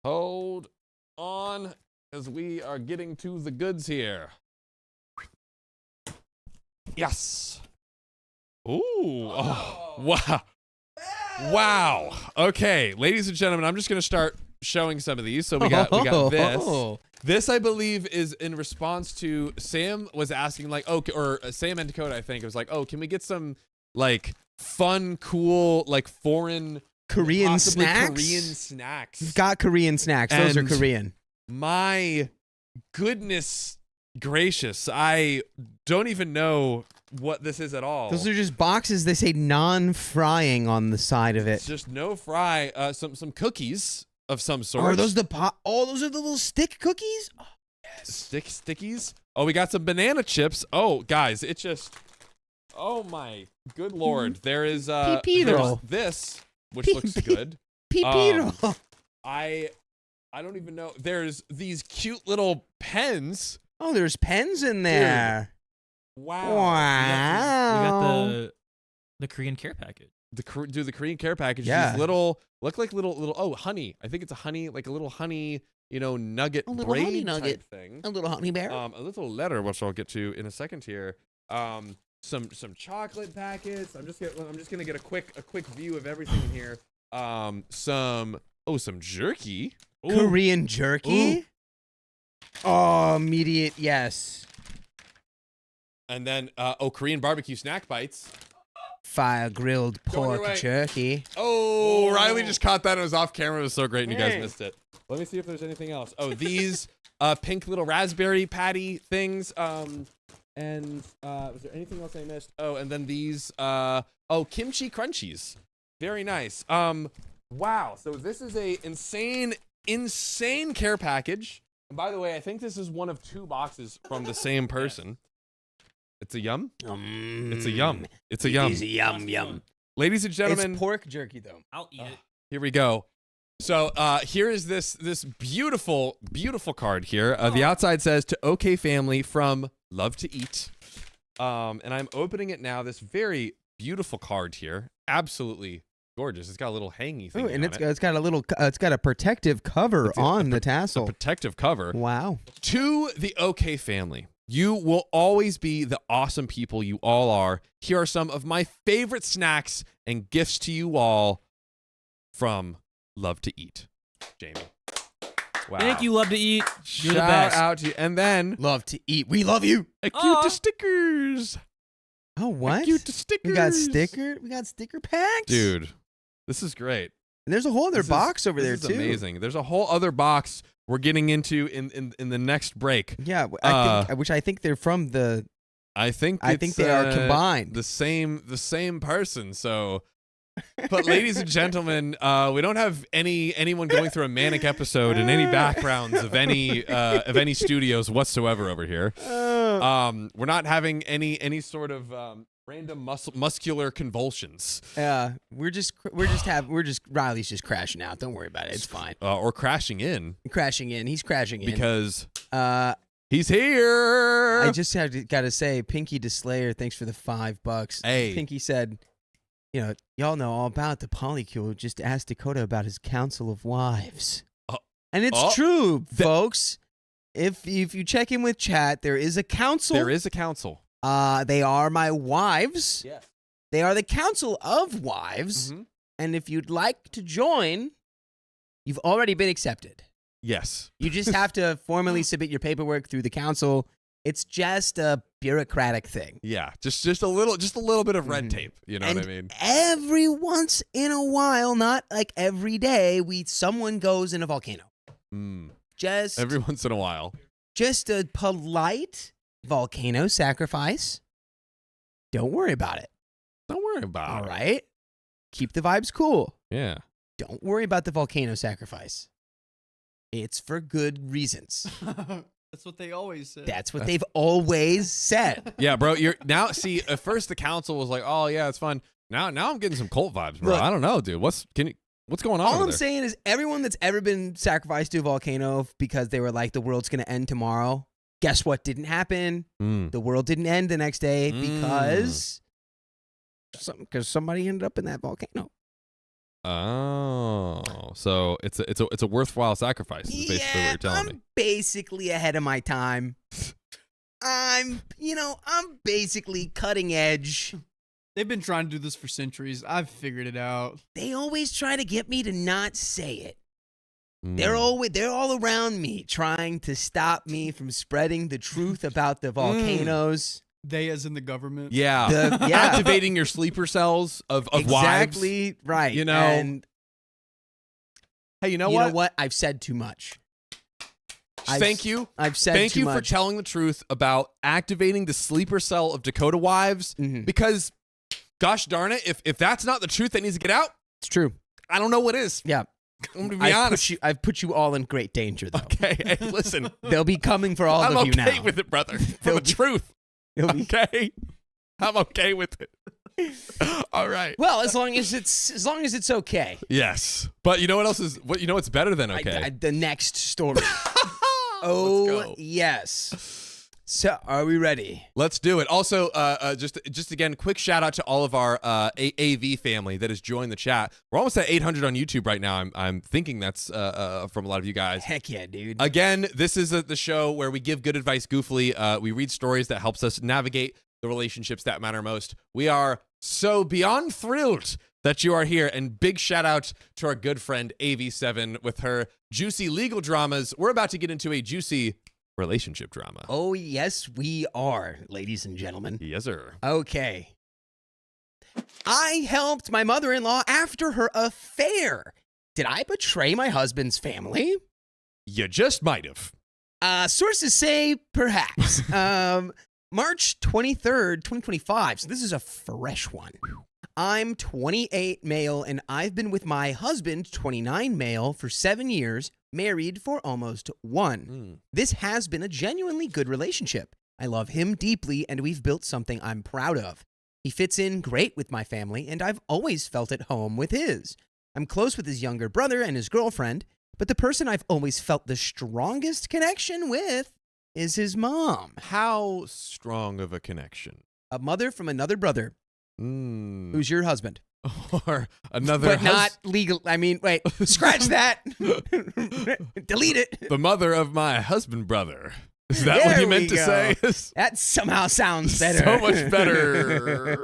Hold on, as we are getting to the goods here. Yes. Ooh. Oh, wow. Wow. Okay, ladies and gentlemen, I'm just gonna start showing some of these. So we got this. This, I believe, is in response to Sam was asking, like, oh, or Sam and Dakota, I think, it was like, oh, can we get some, like, fun, cool, like, foreign, Korean possibly snacks? Korean snacks. We've got Korean snacks. Those are And Korean. My goodness gracious, I don't even know what this is at all. Those are just boxes. They say non-frying on the side of It's it. just no fry. Some cookies of some sort. Are those the Oh, those are the little stick cookies. Oh, yes. Stickies? Oh, we got some banana chips. Oh, guys, it just. Oh my good lord! There is Pipiro. this, which looks good. Pipiro. I don't even know. There's these cute little pens. Oh, there's pens in there. Wow. We Wow. got the Korean care package. The Korean care package. Yeah. These look like little oh, honey. I think it's a honey, like a little honey, nugget A little braid honey nugget. type thing. A little honey bear. A little letter, which I'll get to in a second here. Some chocolate packets. I'm just gonna get a quick view of everything in here. Some jerky. Ooh. Korean jerky. Ooh. Oh, immediate yes. And then Korean barbecue snack bites. Fire grilled Go on your pork way. jerky. Oh, Riley just caught that. It was off camera. It was so great, and you guys Hey. missed it. Let me see if there's anything else. Oh, these pink little raspberry patty things. And was there anything else I missed? Oh, and then these kimchi crunchies. Very nice. Wow. So this is a insane care package. And by the way, I think this is one of 2 boxes from the same person. It's a yum. It's a yum. It's a yum. It's a yum. Ladies and gentlemen, It's pork jerky though. I'll eat it. here we go. So here is this beautiful card here. The outside says to OK family from Love to Eat. And I'm opening it now. This very beautiful card here. Absolutely gorgeous. It's got a little hangy thing. Ooh, and on it's got a little it's got a protective cover on the a tassel. protective cover. Wow. To the OK family, you will always be the awesome people you all are. Here are some of my favorite snacks and gifts to you all from Love to Eat. Jamie. Wow. Thank you, Love to Eat. You're the Shout best. out to you. And then Love to eat. We love you. a cute Aw. stickers. Oh, what? Cute stickers. We got sticker packs. Dude, this is great. And there's a whole other box over there this too. is amazing. There's a whole other box we're getting into in the next break. Yeah, I think they're from the. I think they are combined. The same person. So, but ladies and gentlemen, we don't have anyone going through a manic episode in any backgrounds of any studios whatsoever over here. We're not having any sort of random muscular convulsions. Riley's just crashing out. Don't worry about it. It's fine. Or crashing in. He's crashing in Because he's here. I just gotta say, Pinky to Slayer, thanks for the $5. Hey. Pinky said, y'all know all about the polycule. Just ask Dakota about his council of wives. And it's true, folks. If you check in with chat, there is a council. There is a council. They are my wives. Yes. They are the council of wives. Mhm. And if you'd like to join, you've already been accepted. Yes. You just have to formally submit your paperwork through the council. It's just a bureaucratic thing. Yeah. Just a little bit of red Mhm. tape. You know And what I mean? every once in a while, not like every day, someone goes in a volcano. Just Every once in a while. just a polite volcano sacrifice. Don't worry about it. Don't worry about All it. right? Keep the vibes cool. Yeah. Don't worry about the volcano sacrifice. It's for good reasons. That's what they always say. That's what they've always said. Yeah, bro. You're now. See, at first the council was like, "Oh yeah, it's fun." Now I'm getting some cult vibes, bro. Look, I don't know, dude. What's going on? All over I'm there? saying is everyone that's ever been sacrificed to a volcano because they were like, the world's going to end tomorrow. Guess what didn't happen? The world didn't end the next day because somebody ended up in that volcano. Oh, so it's a worthwhile sacrifice. Is basically what you're telling me. I'm basically ahead of my time. I'm basically cutting edge. They've been trying to do this for centuries. I've figured it out. They always try to get me to not say it. They're all around me trying to stop me from spreading the truth about the volcanoes. They as in the government. Yeah. Activating your sleeper cells of wives. Exactly right. You know. And hey, you know you what? know what? I've said too much. Thank you. I've said Thank too you much. for telling the truth about activating the sleeper cell of Dakota wives. Because, gosh darn it, if that's not the truth that needs to get out, It's true. I don't know what is. Yeah. I'm gonna be honest. I've put you all in great danger, though. Okay, hey, listen. They'll be coming for all I'm of you now. okay with it, brother. For the truth. Okay, I'm okay with it. All right. Well, as long as it's okay. Yes, but you know what else is? You know what's better than okay? The next story. Let's Oh go. yes. So, are we ready? Let's do it. Also, just again, quick shout out to all of our AV family that has joined the chat. We're almost at 800 on YouTube right now. I'm thinking that's from a lot of you guys. Heck yeah, dude. Again, this is the show where we give good advice goofily. We read stories that helps us navigate the relationships that matter most. We are so beyond thrilled that you are here, and big shout out to our good friend AV7 with her juicy legal dramas. We're about to get into a juicy relationship drama. Oh, yes, we are, ladies and gentlemen. Yes, sir. Okay. I helped my mother-in-law after her affair. Did I betray my husband's family? You just might have. Sources say perhaps. March 23rd, 2025. So this is a fresh one. I'm 28 male, and I've been with my husband, 29 male, for 7 years, married for almost 1. This has been a genuinely good relationship. I love him deeply, and we've built something I'm proud of. He fits in great with my family, and I've always felt at home with his. I'm close with his younger brother and his girlfriend, but the person I've always felt the strongest connection with is his mom. How strong of a connection? A mother from another brother. Who's your husband? Or another But not legal. I mean, wait, scratch that. Delete it. the mother of my husband brother. Is that what There you we meant to go. say? That somehow sounds better. So much better.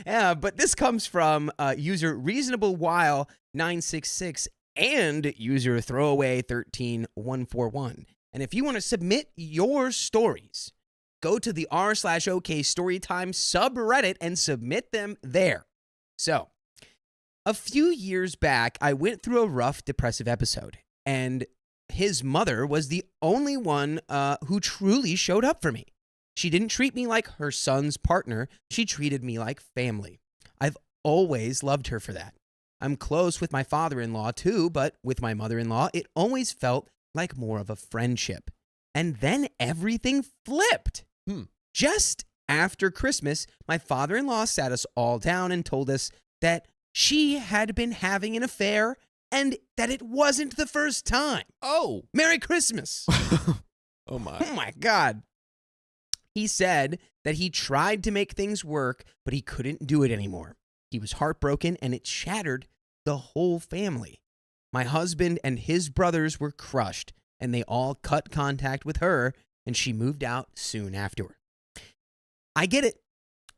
Yeah, but this comes from user Reasonable While 966 and user Throwaway 13141. And if you want to submit your stories, go to the r/OK Storytime subreddit and submit them there. So, a few years back, I went through a rough depressive episode, and his mother was the only one who truly showed up for me. She didn't treat me like her son's partner. She treated me like family. I've always loved her for that. I'm close with my father-in-law too, but with my mother-in-law, it always felt like more of a friendship. And then everything flipped. Just after Christmas, my father-in-law sat us all down and told us that she had been having an affair and that it wasn't the first time. Oh. Merry Christmas. Oh, my. Oh, my God. He said that he tried to make things work, but he couldn't do it anymore. He was heartbroken, and it shattered the whole family. My husband and his brothers were crushed, and they all cut contact with her, and she moved out soon after. I get it.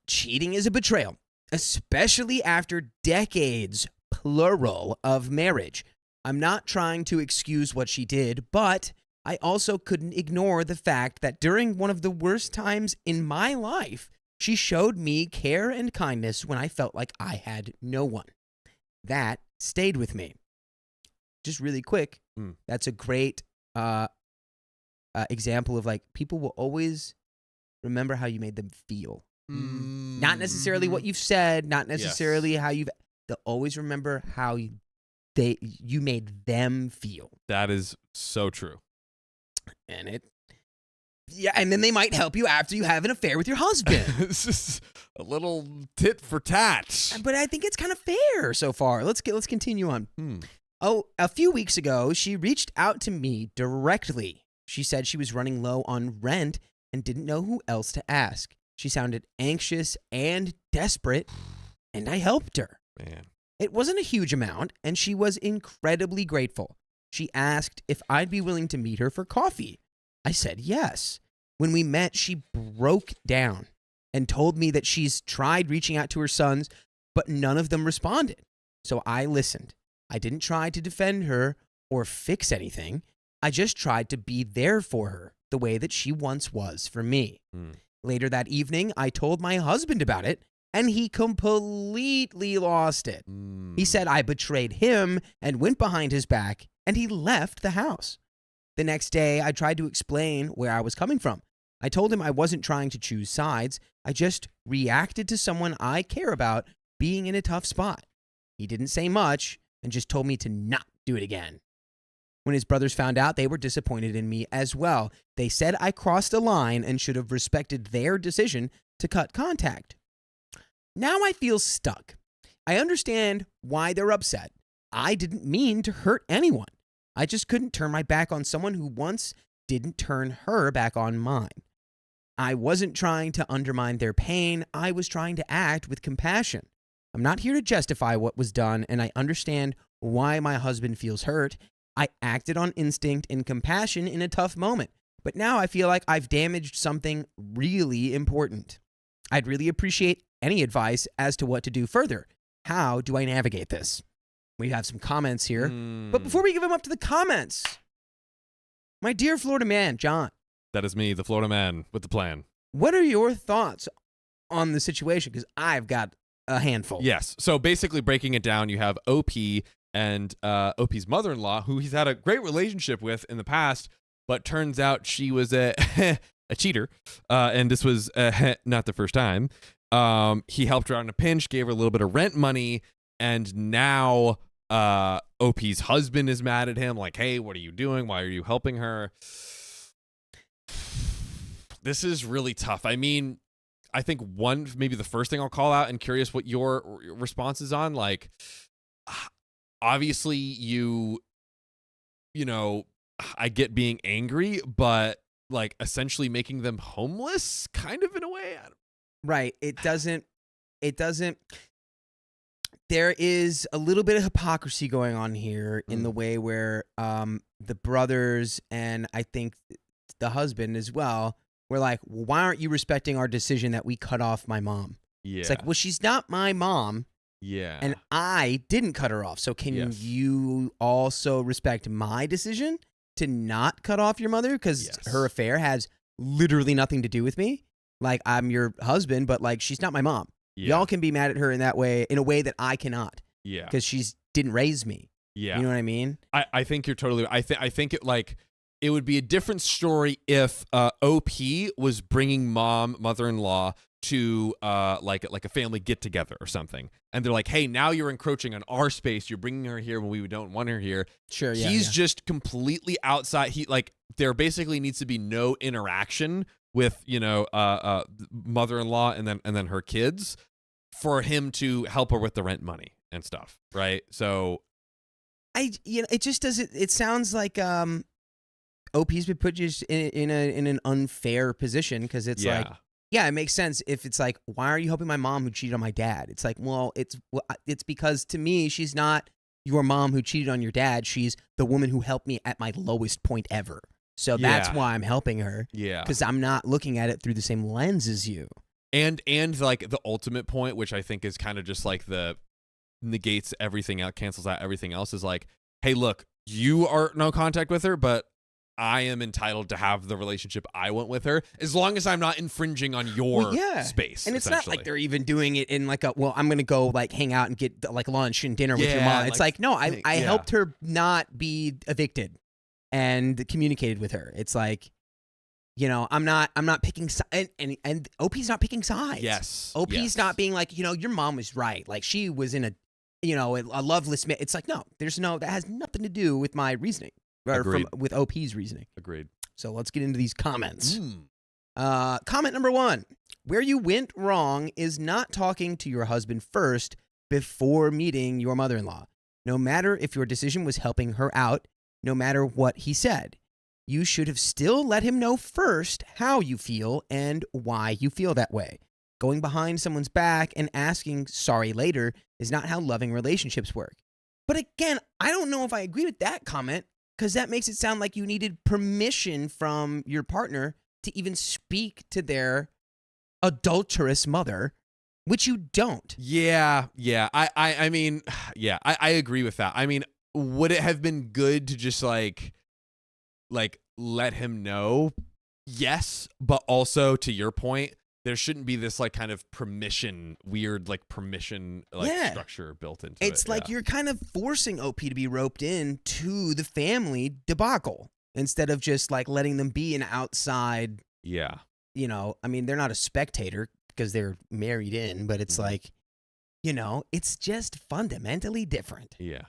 Cheating is a betrayal, especially after decades, plural, of marriage. I'm not trying to excuse what she did, but I also couldn't ignore the fact that during one of the worst times in my life, she showed me care and kindness when I felt like I had no one. That stayed with me. Just really quick, that's a great example of like people will always remember how you made them feel. Not necessarily what you've said, not necessarily how you've... They'll always remember how you made them feel. That is so true. And and then they might help you after you have an affair with your husband. This is a little tit for tat. But I think it's kind of fair so far. Let's continue on. Oh, a few weeks ago, she reached out to me directly. She said she was running low on rent and didn't know who else to ask. She sounded anxious and desperate, and I helped her. Man. It wasn't a huge amount, and she was incredibly grateful. She asked if I'd be willing to meet her for coffee. I said yes. When we met, she broke down and told me that she's tried reaching out to her sons, but none of them responded. So I listened. I didn't try to defend her or fix anything. I just tried to be there for her the way that she once was for me. Later that evening, I told my husband about it, and he completely lost it. He said I betrayed him and went behind his back, and he left the house. The next day, I tried to explain where I was coming from. I told him I wasn't trying to choose sides. I just reacted to someone I care about being in a tough spot. He didn't say much and just told me to not do it again. When his brothers found out, they were disappointed in me as well. They said I crossed a line and should have respected their decision to cut contact. Now I feel stuck. I understand why they're upset. I didn't mean to hurt anyone. I just couldn't turn my back on someone who once didn't turn her back on mine. I wasn't trying to undermine their pain. I was trying to act with compassion. I'm not here to justify what was done, and I understand why my husband feels hurt. I acted on instinct and compassion in a tough moment, but now I feel like I've damaged something really important. I'd really appreciate any advice as to what to do further. How do I navigate this? We have some comments here, but before we give them up to the comments, my dear Florida man, John. That is me, the Florida man with the plan. What are your thoughts on the situation? Because I've got a handful. Yes. So basically breaking it down, you have OP and OP's mother-in-law, who he's had a great relationship with in the past, but turns out she was a cheater, and this was not the first time. He helped her out in a pinch, gave her a little bit of rent money, and now OP's husband is mad at him, like, hey, what are you doing? Why are you helping her? This is really tough. I mean, I think maybe the first thing I'll call out, and curious what your response is on, like, obviously you know, I get being angry, but like essentially making them homeless kind of in a way. Right. It doesn't, there is a little bit of hypocrisy going on here in the way where the brothers and I think the husband as well were like, well, why aren't you respecting our decision that we cut off my mom? Yeah. It's like, well, she's not my mom. Yeah. And I didn't cut her off. So can you also respect my decision to not cut off your mother? Because her affair has literally nothing to do with me. Like, I'm your husband, but like, she's not my mom. Yeah. Y'all can be mad at her in that way, in a way that I cannot. Yeah. Because didn't raise me. Yeah. You know what I mean? I think you're totally, I think it like, it would be a different story if OP was bringing mother-in-law to like a family get together or something, and they're like, hey, now you're encroaching on our space, you're bringing her here when we don't want her here. Sure. Yeah, he's just completely outside. There basically needs to be no interaction with mother-in-law and then her kids for him to help her with the rent money and stuff, right? So it just doesn't, it sounds like OP's been put just in an unfair position, because it's like, yeah, it makes sense if it's like, why are you helping my mom who cheated on my dad? It's like, well, it's because to me, she's not your mom who cheated on your dad. She's the woman who helped me at my lowest point ever. So that's why I'm helping her. Yeah. Because I'm not looking at it through the same lens as you. And like the ultimate point, which I think is kind of just like the negates everything out, cancels out everything else, is like, hey, look, you are no contact with her, but I am entitled to have the relationship I want with her, as long as I'm not infringing on your space. And it's not like they're even doing it in like a, well, I'm going to go like hang out and get like lunch and dinner with your mom. It's like, no, I helped her not be evicted and communicated with her. It's like, I'm not picking sides, and OP's not picking sides. Yes. OP's not being like, your mom was right. Like, she was in a a loveless man. It's like, no, that has nothing to do with my reasoning or Agreed. with OP's reasoning. Agreed. So let's get into these comments. Mm. Comment number 1. Where you went wrong is not talking to your husband first before meeting your mother-in-law. No matter if your decision was helping her out, no matter what he said, you should have still let him know first how you feel and why you feel that way. Going behind someone's back and asking sorry later is not how loving relationships work. But again, I don't know if I agree with that comment, because that makes it sound like you needed permission from your partner to even speak to their adulterous mother, which you don't. Yeah. I mean, yeah, I agree with that. I mean, would it have been good to just like let him know? Yes, but also to your point, there shouldn't be this like kind of weird permission structure built into it. It's like you're kind of forcing OP to be roped in to the family debacle instead of just like letting them be an outside. Yeah. I mean, they're not a spectator because they're married in, but it's like, it's just fundamentally different. Yeah.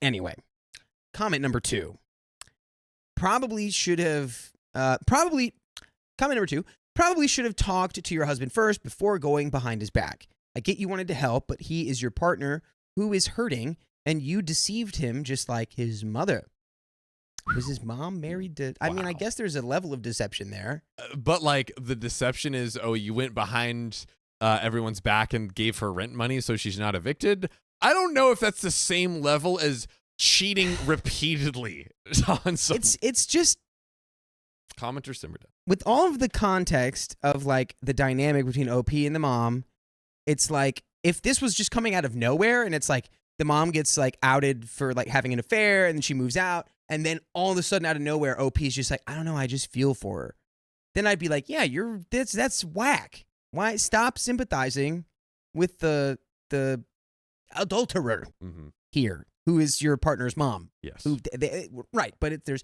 Anyway, comment number 2. Comment number 2. Probably should have talked to your husband first before going behind his back. I get you wanted to help, but he is your partner who is hurting, and you deceived him just like his mother. Was his mom married to... I mean, I guess there's a level of deception there. But like the deception is, you went behind everyone's back and gave her rent money so she's not evicted. I don't know if that's the same level as cheating repeatedly on some... It's just... Commenter simmered down. With all of the context of like the dynamic between OP and the mom, it's like if this was just coming out of nowhere and it's like the mom gets like outed for like having an affair and then she moves out and then all of a sudden out of nowhere OP is just like, I don't know, I just feel for her. Then I'd be like, yeah, that's whack. Why stop sympathizing with the adulterer here, who is your partner's mom? Yes. Right, but there's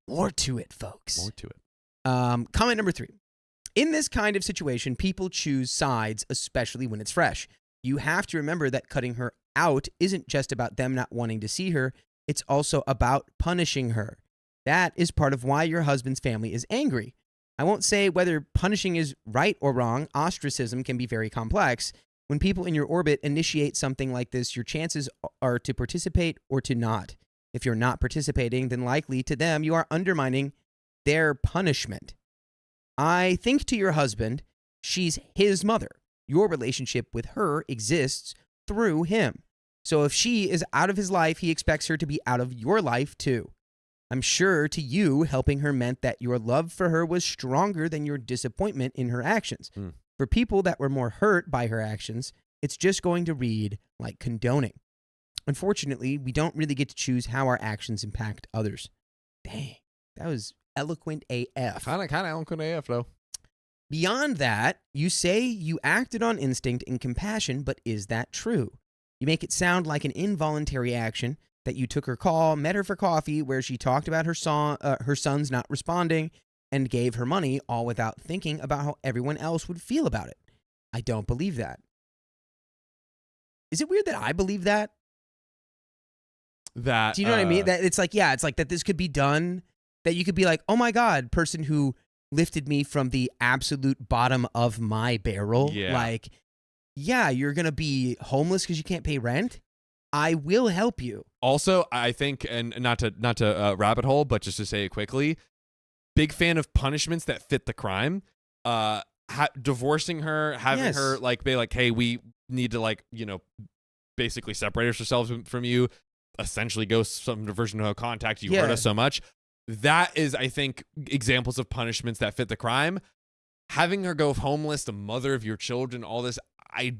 more to it, folks. More to it. Comment number 3. In this kind of situation, people choose sides, especially when it's fresh. You have to remember that cutting her out isn't just about them not wanting to see her. It's also about punishing her. That is part of why your husband's family is angry. I won't say whether punishing is right or wrong. Ostracism can be very complex. When people in your orbit initiate something like this, your chances are to participate or to not. If you're not participating, then likely to them you are undermining their punishment. I think to your husband, she's his mother. Your relationship with her exists through him. So if she is out of his life, he expects her to be out of your life too. I'm sure to you, helping her meant that your love for her was stronger than your disappointment in her actions. For people that were more hurt by her actions, it's just going to read like condoning. Unfortunately, we don't really get to choose how our actions impact others. Dang, that was eloquent AF. Kind of eloquent AF, though. Beyond that, you say you acted on instinct and compassion, but is that true? You make it sound like an involuntary action, that you took her call, met her for coffee, where she talked about her son's not responding, and gave her money, all without thinking about how everyone else would feel about it. I don't believe that. Is it weird that I believe that? That do you know what I mean? That it's like that this could be done, that you could be like, oh my God, person who lifted me from the absolute bottom of my barrel. Yeah. Like, yeah, you're going to be homeless because you can't pay rent. I will help you. Also, I think, and not to rabbit hole, but just to say it quickly, big fan of punishments that fit the crime. Divorcing her, having her like be like, hey, we need to basically separate ourselves from you. Essentially go some version of no contact. You hurt us so much. That is, I think, examples of punishments that fit the crime. Having her go homeless, the mother of your children, all this, I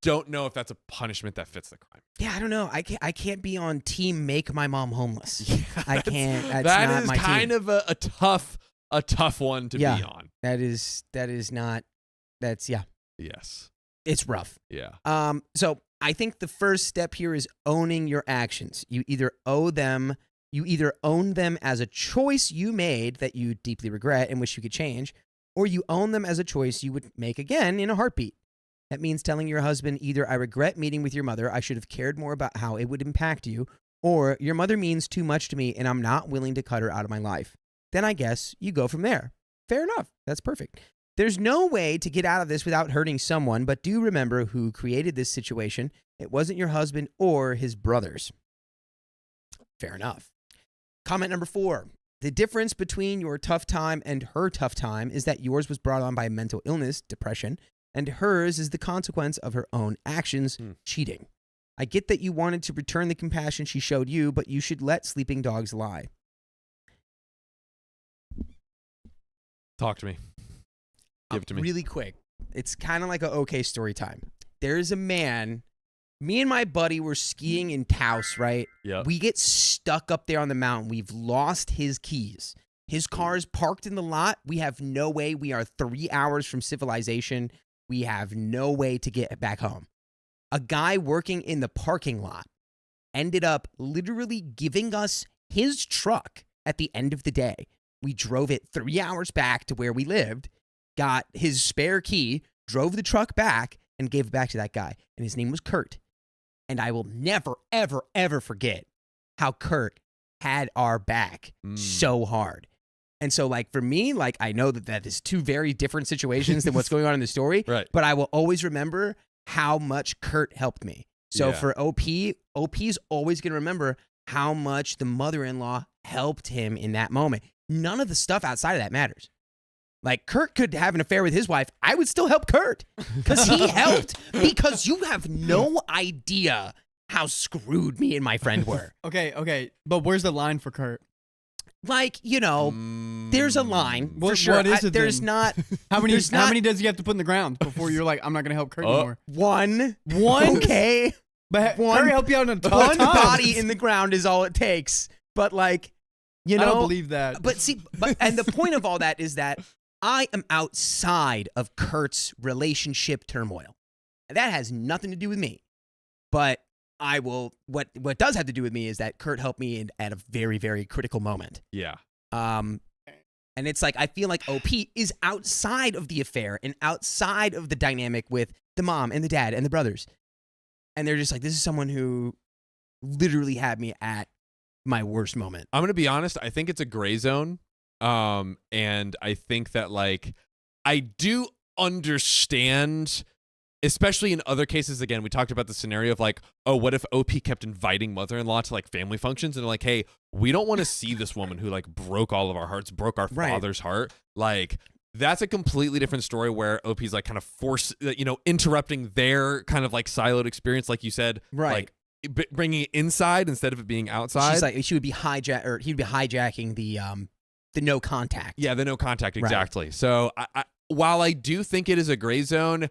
don't know if that's a punishment that fits the crime. Yeah, I don't know. I can't be on team make my mom homeless. Yeah, I can't. That's that not is my kind team. of a tough one to be on. That is not. That's Yes. It's rough. Yeah. So I think the first step here is owning your actions. You either own them as a choice you made that you deeply regret and wish you could change, or you own them as a choice you would make again in a heartbeat. That means telling your husband either I regret meeting with your mother, I should have cared more about how it would impact you, or your mother means too much to me and I'm not willing to cut her out of my life. Then I guess you go from there. Fair enough. That's perfect. There's no way to get out of this without hurting someone, but do remember who created this situation. It wasn't your husband or his brothers. Fair enough. Comment number 4. The difference between your tough time and her tough time is that yours was brought on by mental illness, depression, and hers is the consequence of her own actions, cheating. I get that you wanted to return the compassion she showed you, but you should let sleeping dogs lie. Talk to me. Give it to me. Really quick. It's kind of like a okay story time. There's a man. Me and my buddy were skiing in Taos, right? Yeah. We get stuck up there on the mountain. We've lost his keys. His car is parked in the lot. We have no way. We are 3 hours from civilization. We have no way to get back home. A guy working in the parking lot ended up literally giving us his truck at the end of the day. We drove it 3 hours back to where we lived, got his spare key, drove the truck back, and gave it back to that guy. And his name was Kurt. And I will never, ever, ever forget how Kurt had our back so hard. And so, like, for me, like, I know that is 2 very different situations than what's going on in the story. Right. But I will always remember how much Kurt helped me. So for OP's always going to remember how much the mother-in-law helped him in that moment. None of the stuff outside of that matters. Like, Kurt could have an affair with his wife. I would still help Kurt because he helped, because you have no idea how screwed me and my friend were. Okay. But where's the line for Kurt? Like, you know, there's a line for sure. What is it there's then? not. How many there's not does he have to put in the ground before you're like, I'm not going to help Kurt anymore? one. One? Okay. But One- Kurt helped you out in a tough One time. body in the ground is all it takes. But, like, you know. I don't believe that. But see, and the point of all that is that I am outside of Kurt's relationship turmoil. That has nothing to do with me. But I will. What does have to do with me is that Kurt helped me at a very, very critical moment. Yeah. And it's like I feel like OP is outside of the affair and outside of the dynamic with the mom and the dad and the brothers. And they're just like, this is someone who literally had me at my worst moment. I'm going to be honest. I think it's a gray zone. And I think that, like, I do understand, especially in other cases. Again, we talked about the scenario of, like, oh, what if OP kept inviting mother-in-law to, like, family functions, and they're like, hey, we don't want to see this woman who, like, broke all of our hearts, broke our father's heart. Like, that's a completely different story where OP's, like, kind of interrupting their kind of, like, siloed experience, like you said, Right. like bringing it inside instead of it being outside. She's like, he'd be hijacking the no contact. Yeah, the no contact, Right. exactly. So while I do think it is a gray zone,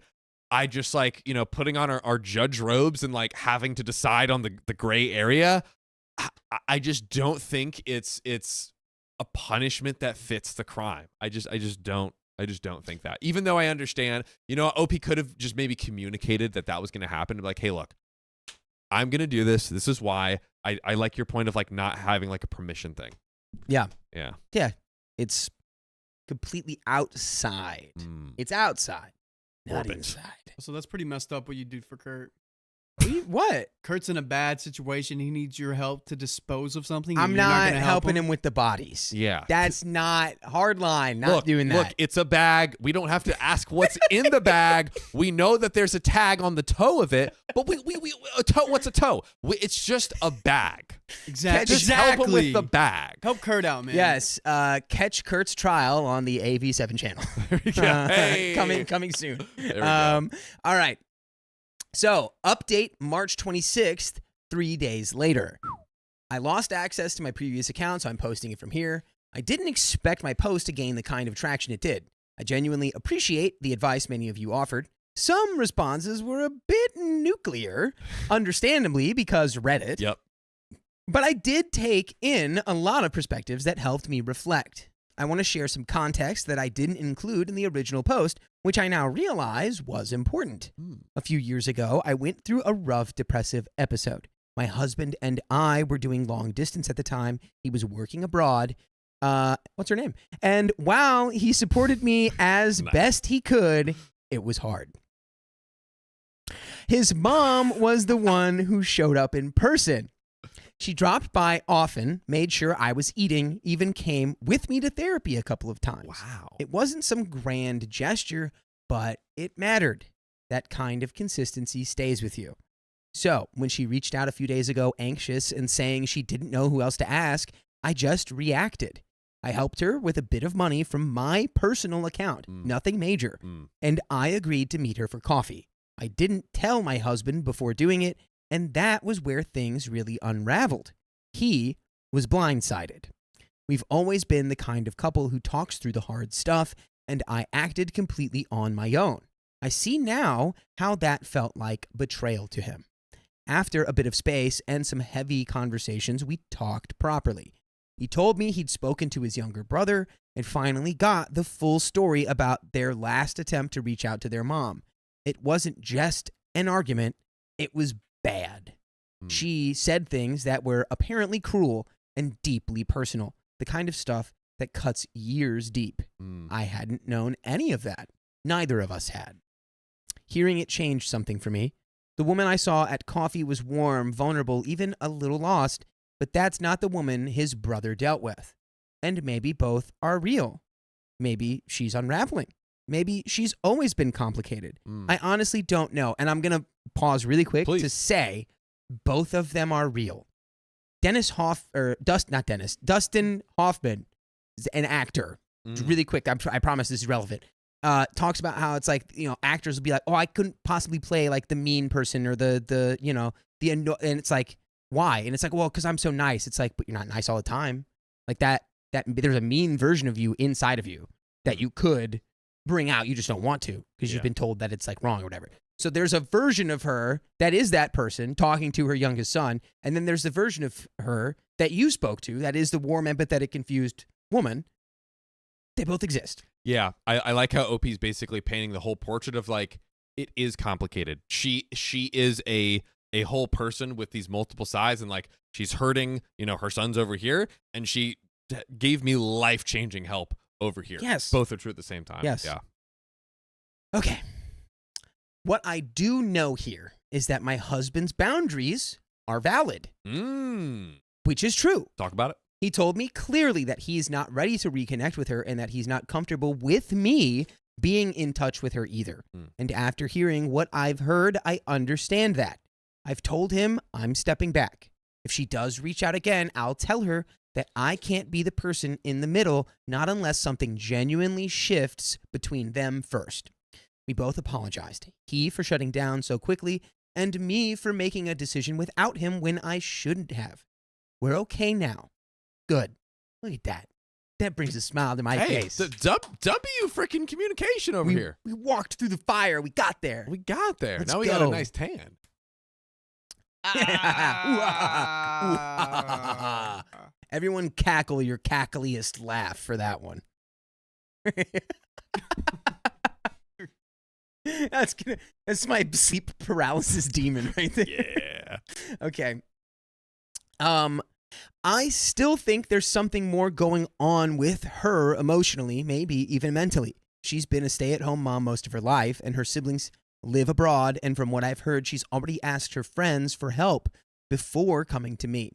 I just, like, you know, putting on our judge robes and, like, having to decide on the gray area, I just don't think it's a punishment that fits the crime. I just don't think that. Even though I understand, you know, OP could have just maybe communicated that was going to happen. Like, hey, look, I'm going to do this. This is why. I like your point of, like, not having, like, a permission thing. Yeah. Yeah. Yeah. It's completely outside. It's outside, not Orbit. inside. So that's pretty messed up what you did for Kurt. What? Kurt's in a bad situation. He needs your help to dispose of something. I'm You're not gonna help helping him with the bodies. Yeah. That's not hard line. Not doing that. Look, it's a bag. We don't have to ask what's in the bag. We know that there's a tag on the toe of it, but a toe. What's a toe? It's just a bag. Exactly. Just help him with the bag. Help Kurt out, man. Yes. Catch Kurt's trial on the AV7 channel. Hey. Coming soon. There we go. All right. So, update March 26th, 3 days later. I lost access to my previous account, so I'm posting it from here. I didn't expect my post to gain the kind of traction it did. I genuinely appreciate the advice many of you offered. Some responses were a bit nuclear, understandably, because Reddit. Yep. But I did take in a lot of perspectives that helped me reflect. I want to share some context that I didn't include in the original post, which I now realize was important. A few years ago, I went through a rough depressive episode. My husband and I were doing long distance at the time. He was working abroad. What's her name? And while he supported me as best he could, it was hard. His mom was the one who showed up in person. She dropped by often, made sure I was eating, even came with me to therapy a couple of times. Wow. It wasn't some grand gesture, but it mattered. That kind of consistency stays with you. So, when she reached out a few days ago, anxious and saying she didn't know who else to ask, I just reacted. I helped her with a bit of money from my personal account, nothing major, and I agreed to meet her for coffee. I didn't tell my husband before doing it, and that was where things really unraveled. He was blindsided. We've always been the kind of couple who talks through the hard stuff, and I acted completely on my own. I see now how that felt like betrayal to him. After a bit of space and some heavy conversations, we talked properly. He told me he'd spoken to his younger brother and finally got the full story about their last attempt to reach out to their mom. It wasn't just an argument, it was bad. She said things that were apparently cruel and deeply personal, the kind of stuff that cuts years deep. I hadn't known any of that. Neither of us had. Hearing it changed something for me. The woman I saw at coffee was warm, vulnerable, even a little lost, but that's not the woman his brother dealt with. And maybe both are real. Maybe she's unraveling. Maybe she's always been complicated. I honestly don't know. And I'm going to pause really quick to say both of them are real. Dustin Hoffman is an actor. Really quick, I promise this is relevant. Talks about how it's like, actors will be like, oh, I couldn't possibly play like the mean person or and it's like, why? And it's like, well, because I'm so nice. It's like, but you're not nice all the time. Like that there's a mean version of you inside of you that you could bring out. You just don't want to because you've been told that it's like wrong or whatever. So there's a version of her that is that person talking to her youngest son. And then there's the version of her that you spoke to that is the warm, empathetic, confused woman. They both exist. Yeah, I like how OP's basically painting the whole portrait of like, it is complicated. She is a whole person with these multiple sides, and like she's hurting, her son's over here, and she gave me life-changing help over here. Yes. Both are true at the same time. Yes. Yeah. Okay. What I do know here is that my husband's boundaries are valid. Which is true. Talk about it. He told me clearly that he's not ready to reconnect with her and that he's not comfortable with me being in touch with her either. And after hearing what I've heard, I understand that. I've told him I'm stepping back. If she does reach out again, I'll tell her that I can't be the person in the middle, not unless something genuinely shifts between them first. We both apologized. He for shutting down so quickly, and me for making a decision without him when I shouldn't have. We're okay now. Good. Look at that. That brings a smile to my face. W freaking communication over here. We walked through the fire. We got there. We got there. Let's now we got a go. nice tan. Everyone cackle your cackliest laugh for that one. That's my sleep paralysis demon right there. Yeah. Okay. I still think there's something more going on with her emotionally, maybe even mentally. She's been a stay-at-home mom most of her life, and her siblings live abroad, and from what I've heard, she's already asked her friends for help before coming to me.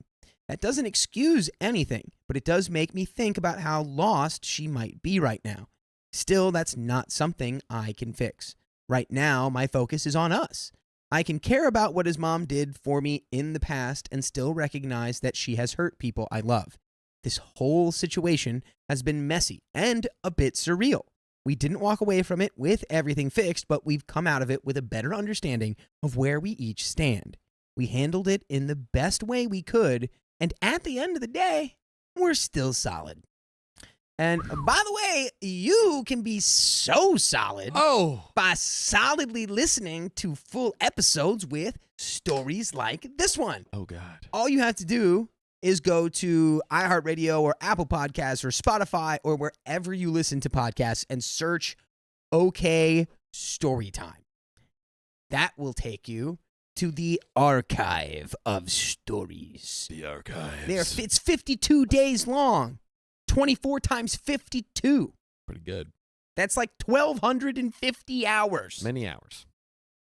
That doesn't excuse anything, but it does make me think about how lost she might be right now. Still, that's not something I can fix. Right now, my focus is on us. I can care about what his mom did for me in the past and still recognize that she has hurt people I love. This whole situation has been messy and a bit surreal. We didn't walk away from it with everything fixed, but we've come out of it with a better understanding of where we each stand. We handled it in the best way we could, and at the end of the day, we're still solid. And by the way, you can be so solid by solidly listening to full episodes with stories like this one. Oh, God. All you have to do is go to iHeartRadio or Apple Podcasts or Spotify or wherever you listen to podcasts and search OK Storytime. That will take you to the archive of stories. The archives. It's 52 days long. 24 times 52. Pretty good. That's like 1,250 hours. Many hours.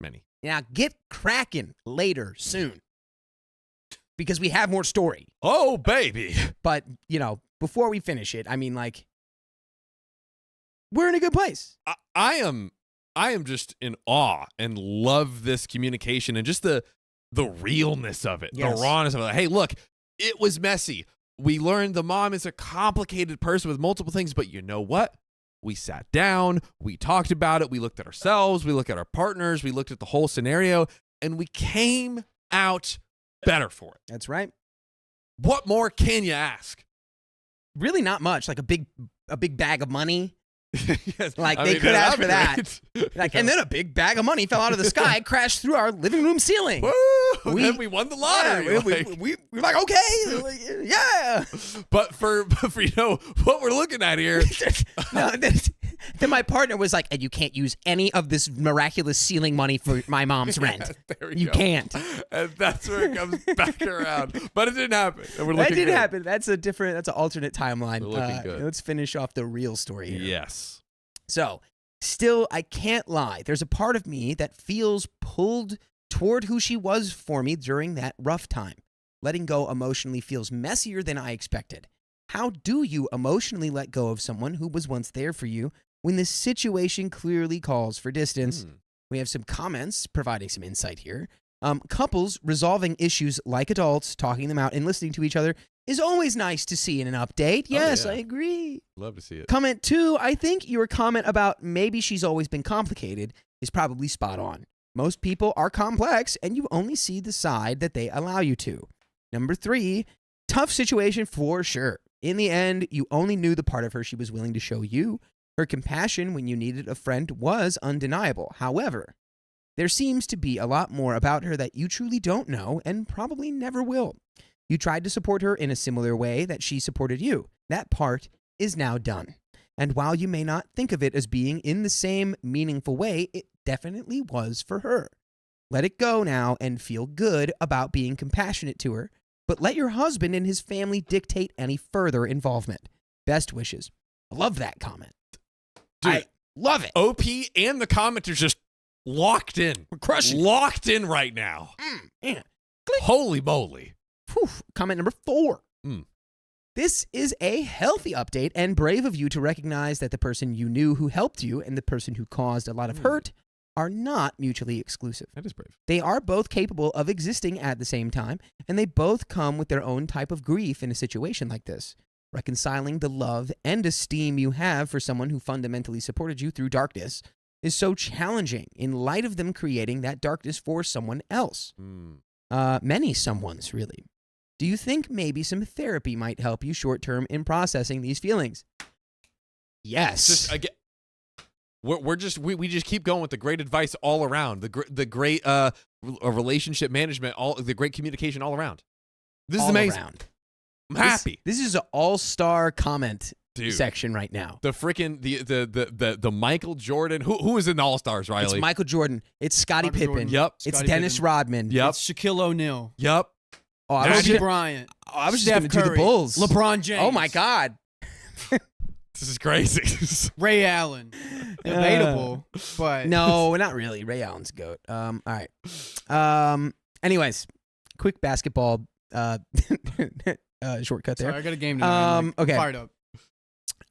Many. Now get cracking later soon. Because we have more story. Oh, baby. But, you know, before we finish it, I mean, like, we're in a good place. I am just in awe and love this communication and just the realness of it, Yes. the rawness of it. Hey, look, it was messy. We learned the mom is a complicated person with multiple things, but you know what? We sat down, we talked about it, we looked at ourselves, we looked at our partners, we looked at the whole scenario, and we came out better for it. That's right. What more can you ask? Really not much. Like a big bag of money. Yes. Like, I they mean, could ask that'd for be that. great. Like, and then a big bag of money fell out of the sky, crashed through our living room ceiling. Woo! We- Then we won the lottery. Yeah, like- we're like, okay, like, yeah. But for you know what we're looking at here. No, then my partner was like, and you can't use any of this miraculous ceiling money for my mom's rent. There we You go. can't. And that's where it comes back around. But it didn't happen. And we're That looking did good. happen. That's an alternate timeline. We're looking good. Let's finish off the real story here. Yes. So, still, I can't lie. There's a part of me that feels pulled toward who she was for me during that rough time. Letting go emotionally feels messier than I expected. How do you emotionally let go of someone who was once there for you when the situation clearly calls for distance? We have some comments providing some insight here. Couples resolving issues like adults, talking them out and listening to each other is always nice to see in an update. Yes, yeah. I agree. Love to see it. Comment 2, I think your comment about maybe she's always been complicated is probably spot on. Most people are complex and you only see the side that they allow you to. Number 3, tough situation for sure. In the end, you only knew the part of her she was willing to show you. Her compassion when you needed a friend was undeniable. However, there seems to be a lot more about her that you truly don't know and probably never will. You tried to support her in a similar way that she supported you. That part is now done. And while you may not think of it as being in the same meaningful way, it definitely was for her. Let it go now and feel good about being compassionate to her, but let your husband and his family dictate any further involvement. Best wishes. I love that comment. Dude, I love it. OP and the commenters just locked in. We're crushing it. Locked in right now. Yeah. Holy moly. Whew. Comment number 4. Mm. This is a healthy update and brave of you to recognize that the person you knew who helped you and the person who caused a lot of hurt are not mutually exclusive. That is brave. They are both capable of existing at the same time, and they both come with their own type of grief in a situation like this. Reconciling the love and esteem you have for someone who fundamentally supported you through darkness is so challenging in light of them creating that darkness for someone else. Many someones, really. Do you think maybe some therapy might help you short-term in processing these feelings? Yes. Just again, we just keep going with the great advice all around, the great relationship management, all the great communication all around. This is All amazing. around. I'm happy, This is an all-star comment dude. section right now. The freaking the Michael Jordan who is in the All Stars, Riley? It's Michael Jordan. It's Scottie Michael Pippen. Jordan. Yep. It's Scottie Dennis Pippen. Rodman. Yep. It's Shaquille O'Neal. Yep. Oh, I was Kobe just Bryant. just Steph going to do the Curry, Bulls. LeBron James. Oh, my God. This is crazy. Ray Allen. Debatable, but No, not really. Ray Allen's GOAT. All right. Anyways, quick basketball shortcut there. Sorry, I got a game tonight. Okay. Fired up.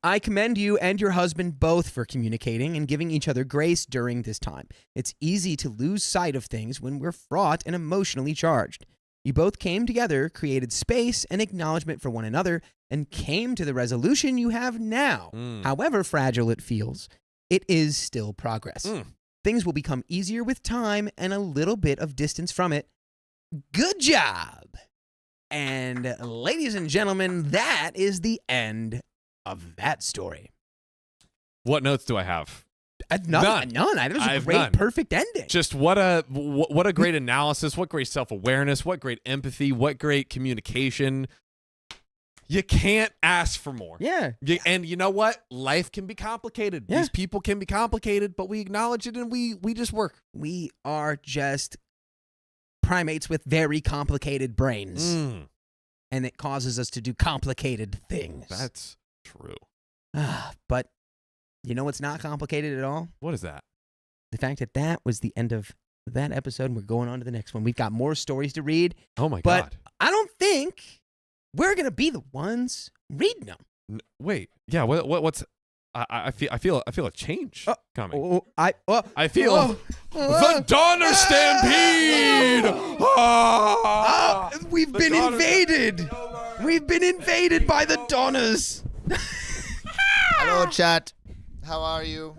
I commend you and your husband both for communicating and giving each other grace during this time. It's easy to lose sight of things when we're fraught and emotionally charged. You both came together, created space and acknowledgement for one another, and came to the resolution you have now. However fragile it feels, it is still progress. Things will become easier with time and a little bit of distance from it. Good job. And ladies and gentlemen, that is the end of that story. What notes do I have? None. That was I a have great, none. perfect ending. Just what a great analysis, what great self-awareness, what great empathy, what great communication. You can't ask for more. Yeah. And you know what? Life can be complicated. Yeah. These people can be complicated, but we acknowledge it and we just work. We are just primates with very complicated brains. And it causes us to do complicated things. That's true. But you know what's not complicated at all? What is that? The fact that that was the end of that episode, and we're going on to the next one. We've got more stories to read, Oh my but god. I don't think we're gonna be the ones reading them. Wait. Yeah. What's? I feel a change coming. I feel the Donner Stampede. We've been invaded. We've been invaded by the Donners. Hello, chat. How are you?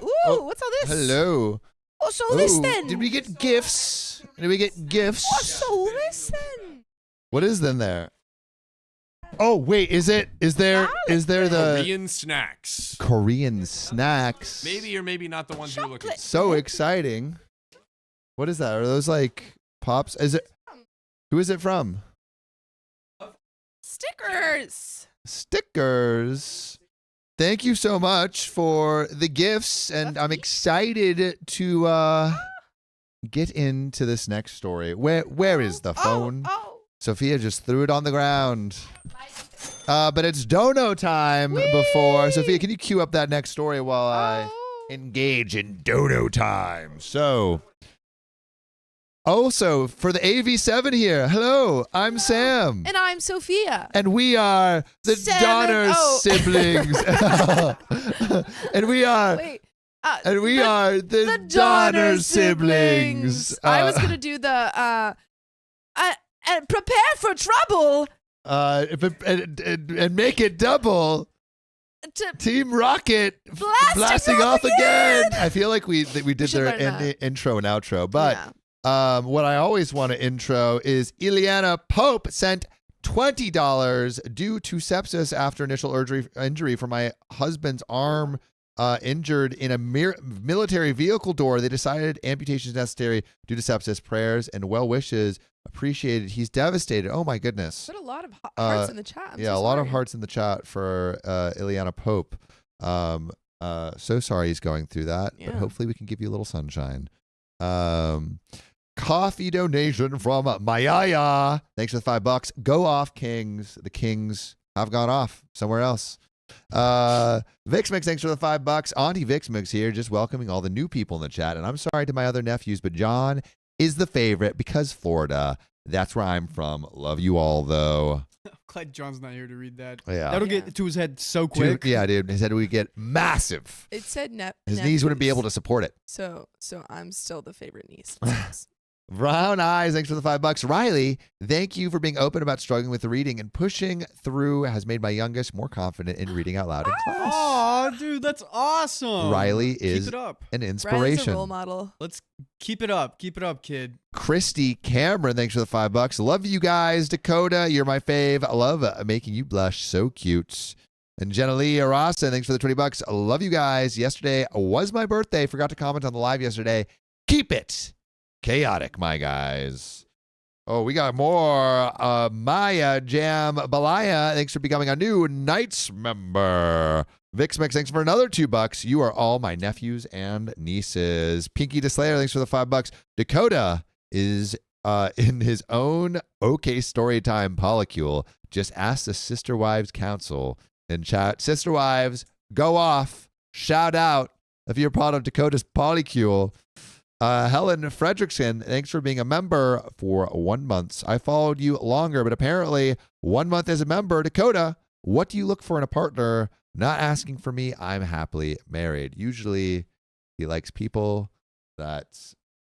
Ooh, what's all this? Hello. What's all this Ooh, then? Did we get gifts? Did we get gifts? What's all this then? What is then there? Oh wait, is there the Korean snacks. Korean snacks? Maybe or maybe not the ones you're looking for. So exciting. What is that? Are those like pops? Is it? Who is it from? Stickers. Stickers. Thank you so much for the gifts, and I'm excited to get into this next story. Where is the phone? Sophia just threw it on the ground. But it's dono time before. Sophia, can you cue up that next story while I engage in dono time? So, also for the AV7 here. Hello, I'm Sam. And I'm Sophia. And we are the Donner siblings. And we are the Donner siblings. I was gonna do the and prepare for trouble. And make it double. To Team Rocket blasting off again. I feel like we did should their learn that. intro and outro, but yeah. what I always want to intro is Ileana Pope sent $20 due to sepsis after initial injury for my husband's arm injured in a military vehicle door. They decided amputation is necessary due to sepsis. Prayers and well wishes appreciated. He's devastated. Oh my goodness. Put a lot of hearts in the chat. A lot of hearts in the chat for Ileana Pope. So sorry he's going through that, but hopefully we can give you a little sunshine. Coffee donation from Mayaya. Thanks for the $5. Go off, Kings. The Kings have gone off somewhere else. VixMix, thanks for the $5. Auntie VixMix here, just welcoming all the new people in the chat. And I'm sorry to my other nephews, but John is the favorite because Florida. That's where I'm from. Love you all, though. Glad John's not here to read that. Yeah. That'll get to his head so quick. Yeah, dude. His head would get massive. It said His knees wouldn't be able to support it. So I'm still the favorite niece. Brown Eyes, thanks for the $5. Riley, thank you for being open about struggling with the reading and pushing through has made my youngest more confident in reading out loud in class. Oh, dude, that's awesome. Riley is keep it up. an Riley's a inspiration. role model. Let's keep it up. Keep it up, kid. Christy Cameron, thanks for the $5. Love you guys. Dakota, you're my fave. I love making you blush. So cute. And Jenna Lee Arasa, thanks for the $20. I love you guys. Yesterday was my birthday. Forgot to comment on the live yesterday. Keep it chaotic, my guys. Oh, we got more. Maya Jam Balaya, thanks for becoming a new Knights member. VixMix, thanks for another $2. You are all my nephews and nieces. Pinky DeSlayer, thanks for the $5. Dakota is in his own OK Storytime polycule. Just ask the Sister Wives Council in chat. Sister Wives, go off. Shout out if you're part of Dakota's polycule. Helen Fredrickson, thanks for being a member for 1 month. I followed you longer, but apparently 1 month as a member. Dakota, what do you look for in a partner? Not asking for me. I'm happily married. Usually he likes people that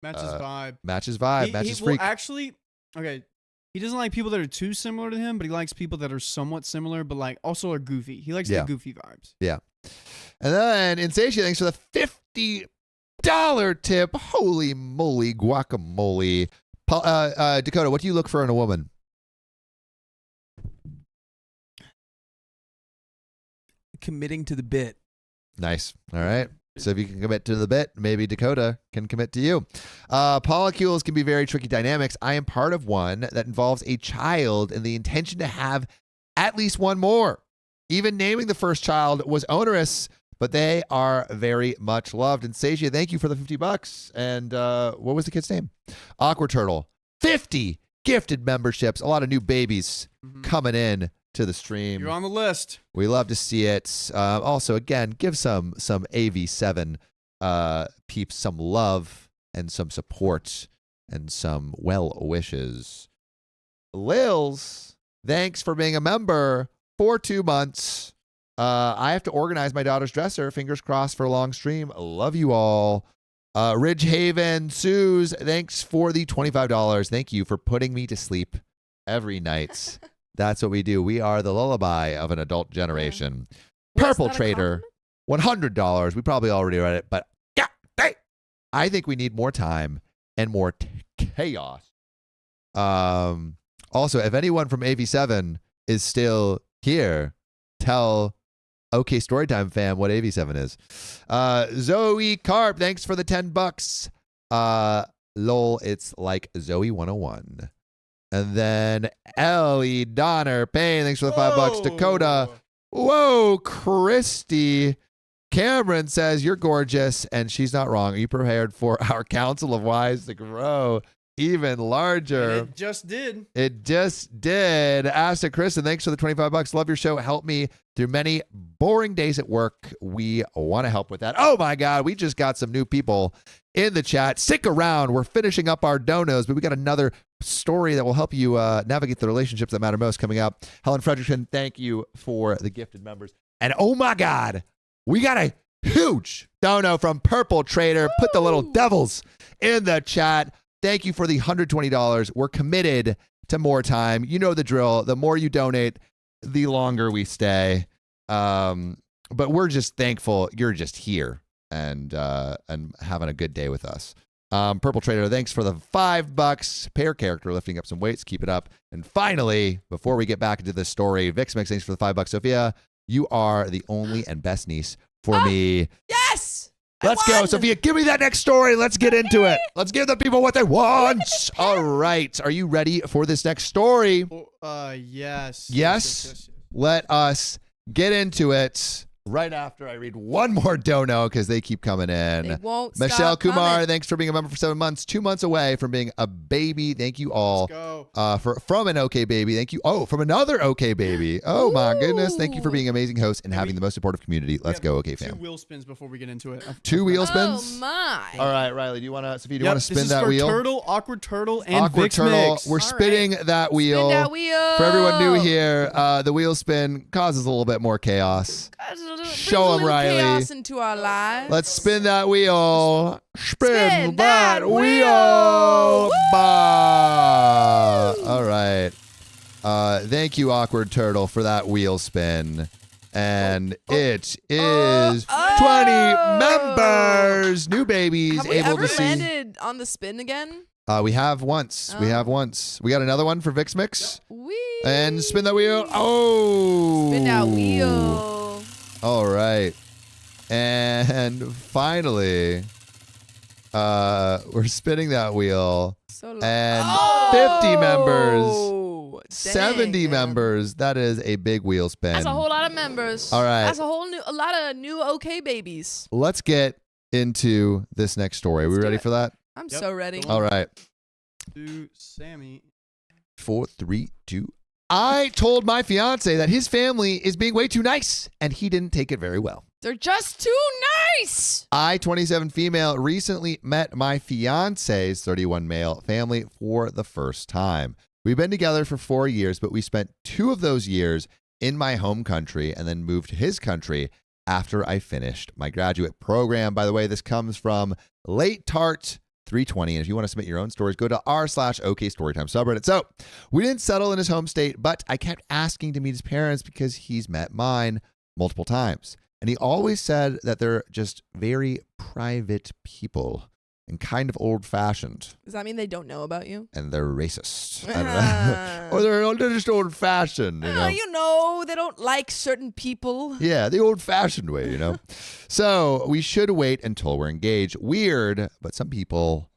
Matches vibe. Matches vibe. Matches freak. Well, actually, okay. He doesn't like people that are too similar to him, but he likes people that are somewhat similar, but like also are goofy. He likes the goofy vibes. Yeah. And then Insatia, thanks for the $50 tip. Holy moly, guacamole. Dakota, what do you look for in a woman? Committing to the bit. Nice. All right. So if you can commit to the bit, maybe Dakota can commit to you. Polycules can be very tricky dynamics. I am part of one that involves a child and the intention to have at least one more. Even naming the first child was onerous, but they are very much loved. And Sasia, thank you for the $50. And what was the kid's name? Awkward Turtle. 50 gifted memberships. A lot of new babies coming in to the stream. You're on the list. We love to see it. Also, again, give some AV7 peeps some love and some support and some well wishes. Lils, thanks for being a member for 2 months. I have to organize my daughter's dresser. Fingers crossed for a long stream. Love you all. Ridge Haven, Suze, thanks for the $25. Thank you for putting me to sleep every night. That's what we do. We are the lullaby of an adult generation. Purple Trader, $100. We probably already read it, but yeah, I think we need more time and more chaos. Also, if anyone from AV7 is still here, tell OK Storytime fam what AV7 is. Zoe Carp, thanks for the $10. Lol, it's like Zoe 101. And then Ellie Donner Payne, thanks for the $5. Dakota. Whoa, Christy. Cameron says, you're gorgeous, and she's not wrong. Are you prepared for our Council of Wives to grow even larger? And it just did. It just did. Asta Kristen, thanks for the $25. Love your show. Help me through many boring days at work. We want to help with that. Oh my God, we just got some new people in the chat. Stick around. We're finishing up our donos, but we got another story that will help you navigate the relationships that matter most coming up. Helen Frederickson, thank you for the gifted members. And oh my God, we got a huge dono from Purple Trader. Put the little devils in the chat. Thank you for the $120. We're committed to more time. You know the drill. The more you donate, the longer we stay. But we're just thankful you're just here and having a good day with us. Purple Trader, thanks for the $5. Pair character lifting up some weights. Keep it up. And finally, before we get back into this story, Vix Mix, thanks for the $5. Sophia, you are the only and best niece for me. Yes. Let's go, Sophia. Give me that next story. Let's get into it. Let's give the people what they want. All right. Are you ready for this next story? Yes. Yes? Let us get into it right after I read one more dono because they keep coming in. They won't Michelle stop Kumar, coming. thanks for being a member for 7 months. 2 months away from being a baby. Thank you all. Let's go. From an OK baby. Thank you. Oh, from another OK baby. Oh my goodness. Thank you for Ooh. being an amazing host and having the most supportive community. Let's go, OK 2 fam. wheel spins before we get into it. 2 wheel spins? Oh my. All right, Riley, Sophia, do you Yep, want to spin this is that for wheel? Turtle, Awkward Turtle, and Awkward Vix Turtle. Mix. We're All spinning that wheel. Spin that wheel. For everyone new here, the wheel spin causes a little bit more chaos. Show 'em, Riley. Chaos into our lives. Let's spin that wheel. Spin Spin that that wheel. wheel. Bah. All right. Thank you, Awkward Turtle, for that wheel spin. And it is 20 members. New babies Have we able ever to see. landed on the spin again? We have once. We have once. We got another one for Vix Mix. Whee. And spin that wheel. Oh. Spin that wheel. All right. And finally, we're spinning that wheel. So low. And Oh, 50 members. dang, 70 man. members. That is a big wheel spin. That's a whole lot of members. All right. That's a lot of new OK babies. Let's get into this next story. Are we Let's do ready it. for that? I'm Yep. so ready. All right. To Sammy. 4, 3, 2. I told my fiance that his family is being way too nice, and he didn't take it very well. They're just too nice. I, 27 female, recently met my fiance's 31 male family for the first time. We've been together for 4 years, but we spent 2 of those years in my home country and then moved to his country after I finished my graduate program. By the way, this comes from Late Tart 320. And if you want to submit your own stories, go to r/OK Storytime subreddit. So we didn't settle in his home state, but I kept asking to meet his parents because he's met mine multiple times. And he always said that they're just very private people and kind of old-fashioned. Does that mean they don't know about you? And they're racist. I don't know. Or they're just old-fashioned, you know. They don't like certain people. Yeah, the old-fashioned way, you know. So we should wait until we're engaged. Weird, but some people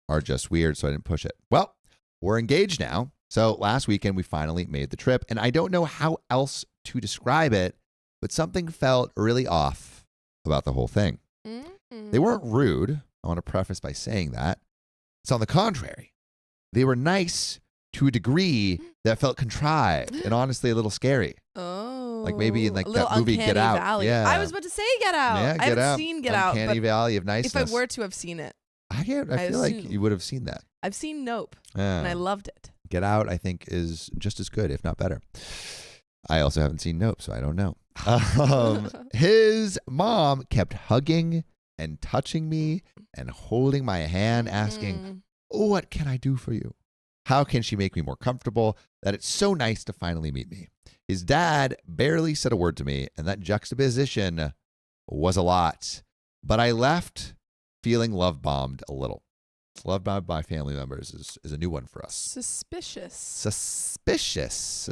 are just weird, so I didn't push it. Well, we're engaged now. So last weekend, we finally made the trip. And I don't know how else to describe it, but something felt really off about the whole thing. Mm-hmm. They weren't rude. I want to preface by saying that. It's on the contrary. They were nice, to a degree that felt contrived and honestly a little scary. Oh, Like maybe in like a little that movie Uncanny Get Out. Valley. Yeah. I was about to say Get Out. Yeah, I Get haven't Out. seen Get Out, Uncanny but Valley of niceness. if I were to have seen it, I feel like assume. you would have seen that. I've seen Nope, Yeah. and I loved it. Get Out, I think, is just as good, if not better. I also haven't seen Nope, so I don't know. His mom kept hugging and touching me and holding my hand, asking, "What can I do for you? How can she make me more comfortable? That it's so nice to finally meet me." His dad barely said a word to me, and that juxtaposition was a lot. But I left feeling love bombed a little. Love bombed by family members is a new one for us. Suspicious. Suspicious.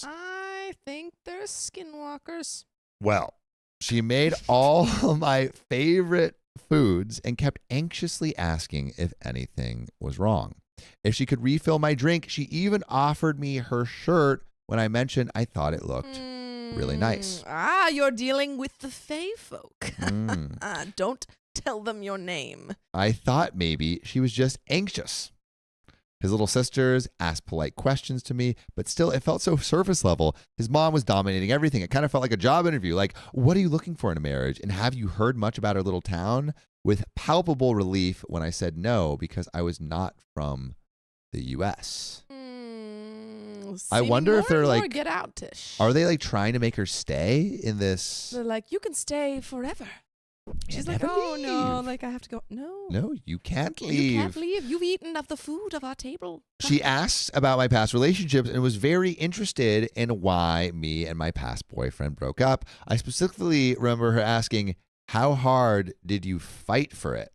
I think they're skinwalkers. Well, she made all of my favorite foods and kept anxiously asking if anything was wrong. If she could refill my drink, she even offered me her shirt when I mentioned I thought it looked really nice. You're dealing with the Fae folk. Don't tell them your name. I thought maybe she was just anxious. His little sisters asked polite questions to me, but still it felt so surface level. His mom was dominating everything. It kind of felt like a job interview. Like, what are you looking for in a marriage? And have you heard much about our little town? With palpable relief when I said no, because I was not from the U.S. I wonder if they're like, Get Out-ish. Are they like trying to make her stay in this? They're like, you can stay forever. She's like, never oh no, leave. like I have to go. No, No, you can't leave. you can't leave. You've eaten of the food of our table. She asked about my past relationships and was very interested in why me and my past boyfriend broke up. I specifically remember her asking, "How hard did you fight for it?"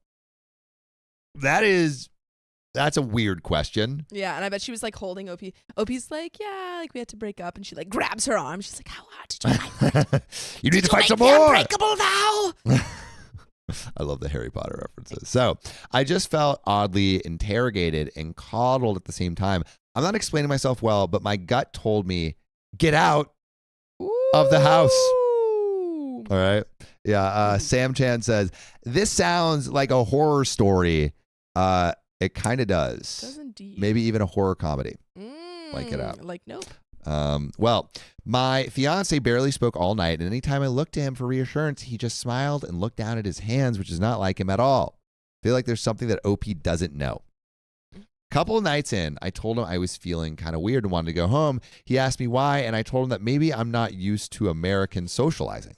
That's a weird question. Yeah, and I bet she was like holding OP. OP's like, yeah, like we had to break up, and she like grabs her arm. She's like, how hard did you fight for it? You need to fight some Make me more. unbreakable now. I love the Harry Potter references. So I just felt oddly interrogated and coddled at the same time. I'm not explaining myself well, but my gut told me, get out of the house. Ooh. All right. Yeah. Sam Chan says, this sounds like a horror story. It kind of does. Does indeed. Maybe even a horror comedy. Like Get Out. Like Nope. Well, my fiance barely spoke all night, and anytime I looked to him for reassurance, he just smiled and looked down at his hands, which is not like him at all. I feel like there's something that OP doesn't know. Couple of nights in, I told him I was feeling kind of weird and wanted to go home. He asked me why, and I told him that maybe I'm not used to American socializing,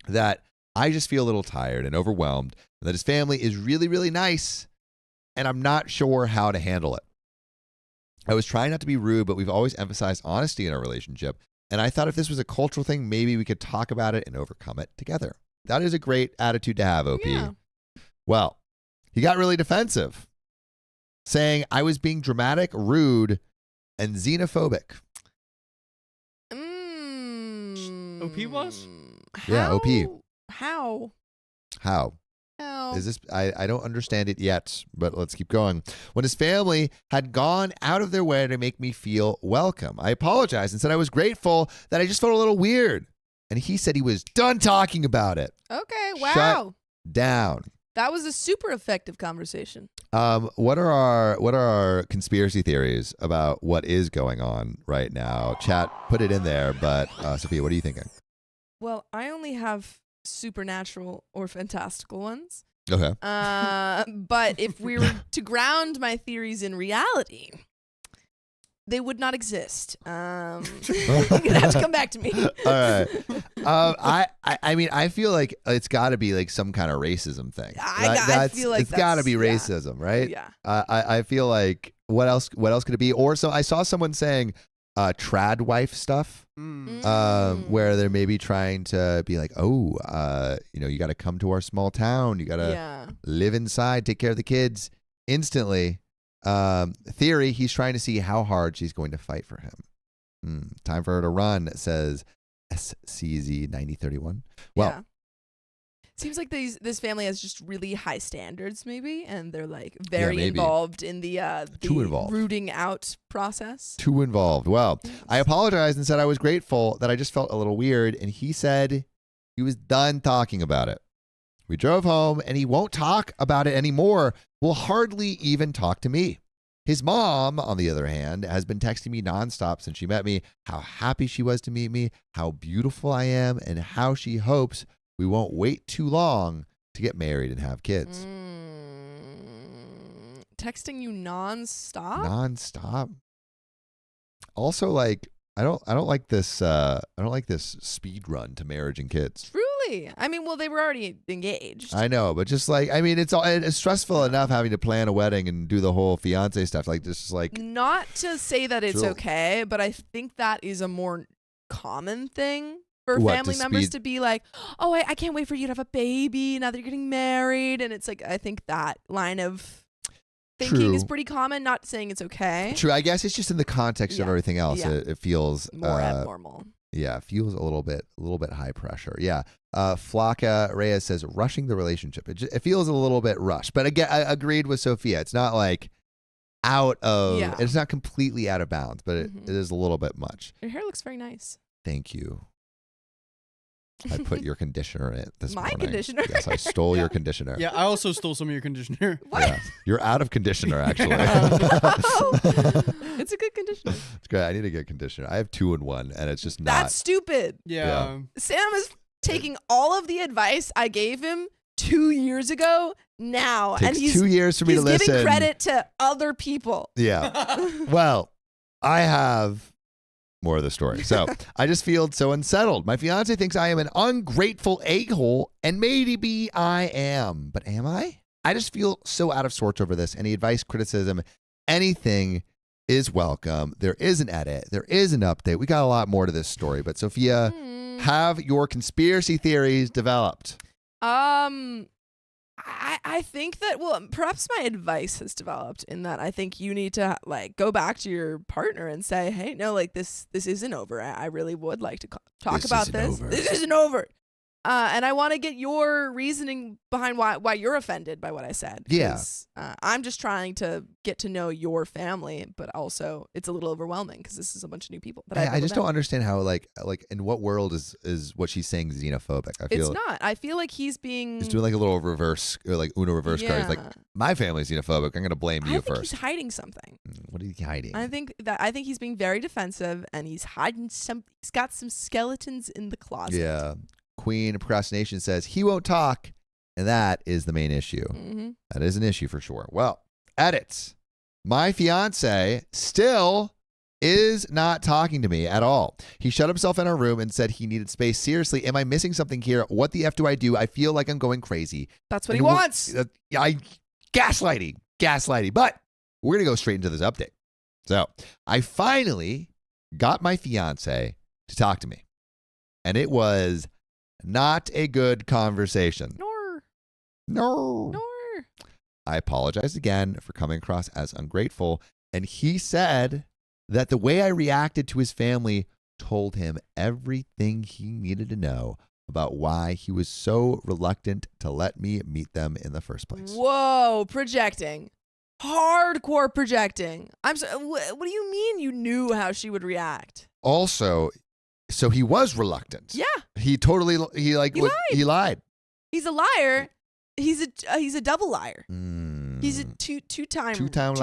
that I just feel a little tired and overwhelmed, and that his family is really, really nice, and I'm not sure how to handle it. I was trying not to be rude, but we've always emphasized honesty in our relationship. And I thought if this was a cultural thing, maybe we could talk about it and overcome it together. That is a great attitude to have, OP. Yeah. Well, he got really defensive, saying I was being dramatic, rude, and xenophobic. OP was? Yeah, OP. How? How? Is this? I don't understand it yet, but let's keep going. When his family had gone out of their way to make me feel welcome, I apologized and said I was grateful, that I just felt a little weird. And he said he was done talking about it. Okay, wow. Shut down. That was a super effective conversation. What are our conspiracy theories about what is going on right now? Chat, put it in there. But Sophia, what are you thinking? Well, I only have supernatural or fantastical ones. Okay. But if we were to ground my theories in reality, they would not exist. You're gonna have to come back to me. All right. I mean, I feel like it's got to be like some kind of racism thing. I feel like it's got to be racism, right? Yeah. I feel like what else could it be? Or so I saw someone saying trad wife stuff, where they're maybe trying to be like, oh, you got to come to our small town. You got to live inside, take care of the kids. Instantly, theory, he's trying to see how hard she's going to fight for him. Time for her to run, says SCZ9031. Well, yeah. Seems like this family has just really high standards, maybe, and they're like very involved in the rooting out process. Too involved. Well, I apologized and said I was grateful, that I just felt a little weird, and he said he was done talking about it. We drove home, and he won't talk about it anymore. Will hardly even talk to me. His mom, on the other hand, has been texting me nonstop since she met me, how happy she was to meet me, how beautiful I am, and how she hopes we won't wait too long to get married and have kids. Texting you nonstop? Nonstop. Also, like, I don't like this. I don't like this speed run to marriage and kids. Truly. I mean, well, they were already engaged. I know, but just like, I mean, it's stressful enough having to plan a wedding and do the whole fiance stuff. Like, just like, Not to say that it's Sure. okay, but I think that is a more common thing for What, family to members speed- to be like, oh, I can't wait for you to have a baby now that you're getting married. And it's like, I think that line of thinking is True. pretty common. Not saying it's okay. true. I guess it's just in the context of Yeah. everything else. Yeah. It feels More abnormal. Yeah, it feels a little bit high pressure. Yeah. Flocka Reyes says rushing the relationship. It feels a little bit rushed. But again, I agreed with Sophia. It's not like out of. Yeah. It's not completely out of bounds, but Mhm. it is a little bit much. Your hair looks very nice. Thank you. I put your conditioner in it this My morning. conditioner? Yes, I stole your Yeah. conditioner. Yeah, I also stole some of your conditioner. What? Yeah. You're out of conditioner, actually. It's a good conditioner. It's great. I need a good conditioner. I have 2-in-1, and it's just not. That's stupid. Yeah. Sam is taking all of the advice I gave him 2 years ago now, Takes and he's 2 years for me to he's listen. giving credit to other people. Yeah. Well, I have more of the story. So I just feel so unsettled. My fiance thinks I am an ungrateful a-hole, and maybe I am. But am I? I just feel so out of sorts over this. Any advice, criticism, anything is welcome. There is an edit. There is an update. We got a lot more to this story. But Sophia, have your conspiracy theories developed? I think that, well, perhaps my advice has developed in that I think you need to like go back to your partner and say, hey, no, like this isn't over. I really would like to talk This about isn't this. over. This isn't over. And I want to get your reasoning behind why you're offended by what I said. Yeah. 'Cause, I'm just trying to get to know your family, but also it's a little overwhelming because this is a bunch of new people. That I just don't understand how like in what world is what she's saying xenophobic? I feel It's not. I feel like he's being. he's doing like a little reverse or like Uno reverse card. He's like, Yeah. my family's xenophobic. I'm gonna blame I you think first. he's hiding something. What are you hiding? I think he's being very defensive and he's hiding some. He's got some skeletons in the closet. Yeah. Queen Procrastination says he won't talk, and that is the main issue. Mm-hmm. That is an issue for sure. Well, edits. My fiance still is not talking to me at all. He shut himself in our room and said he needed space. Seriously, am I missing something here? What the F do I do? I feel like I'm going crazy. That's what he And we're- wants. Gaslighting. But we're going to go straight into this update. So I finally got my fiance to talk to me. And it was not a good conversation. No. I apologized again for coming across as ungrateful. And he said that the way I reacted to his family told him everything he needed to know about why he was so reluctant to let me meet them in the first place. Whoa, projecting. Hardcore projecting. I'm so, what do you mean you knew how she would react? Also, so he was reluctant. Yeah, He totally, he lied. lied. he's a liar. He's a double liar. He's a Mm. two-time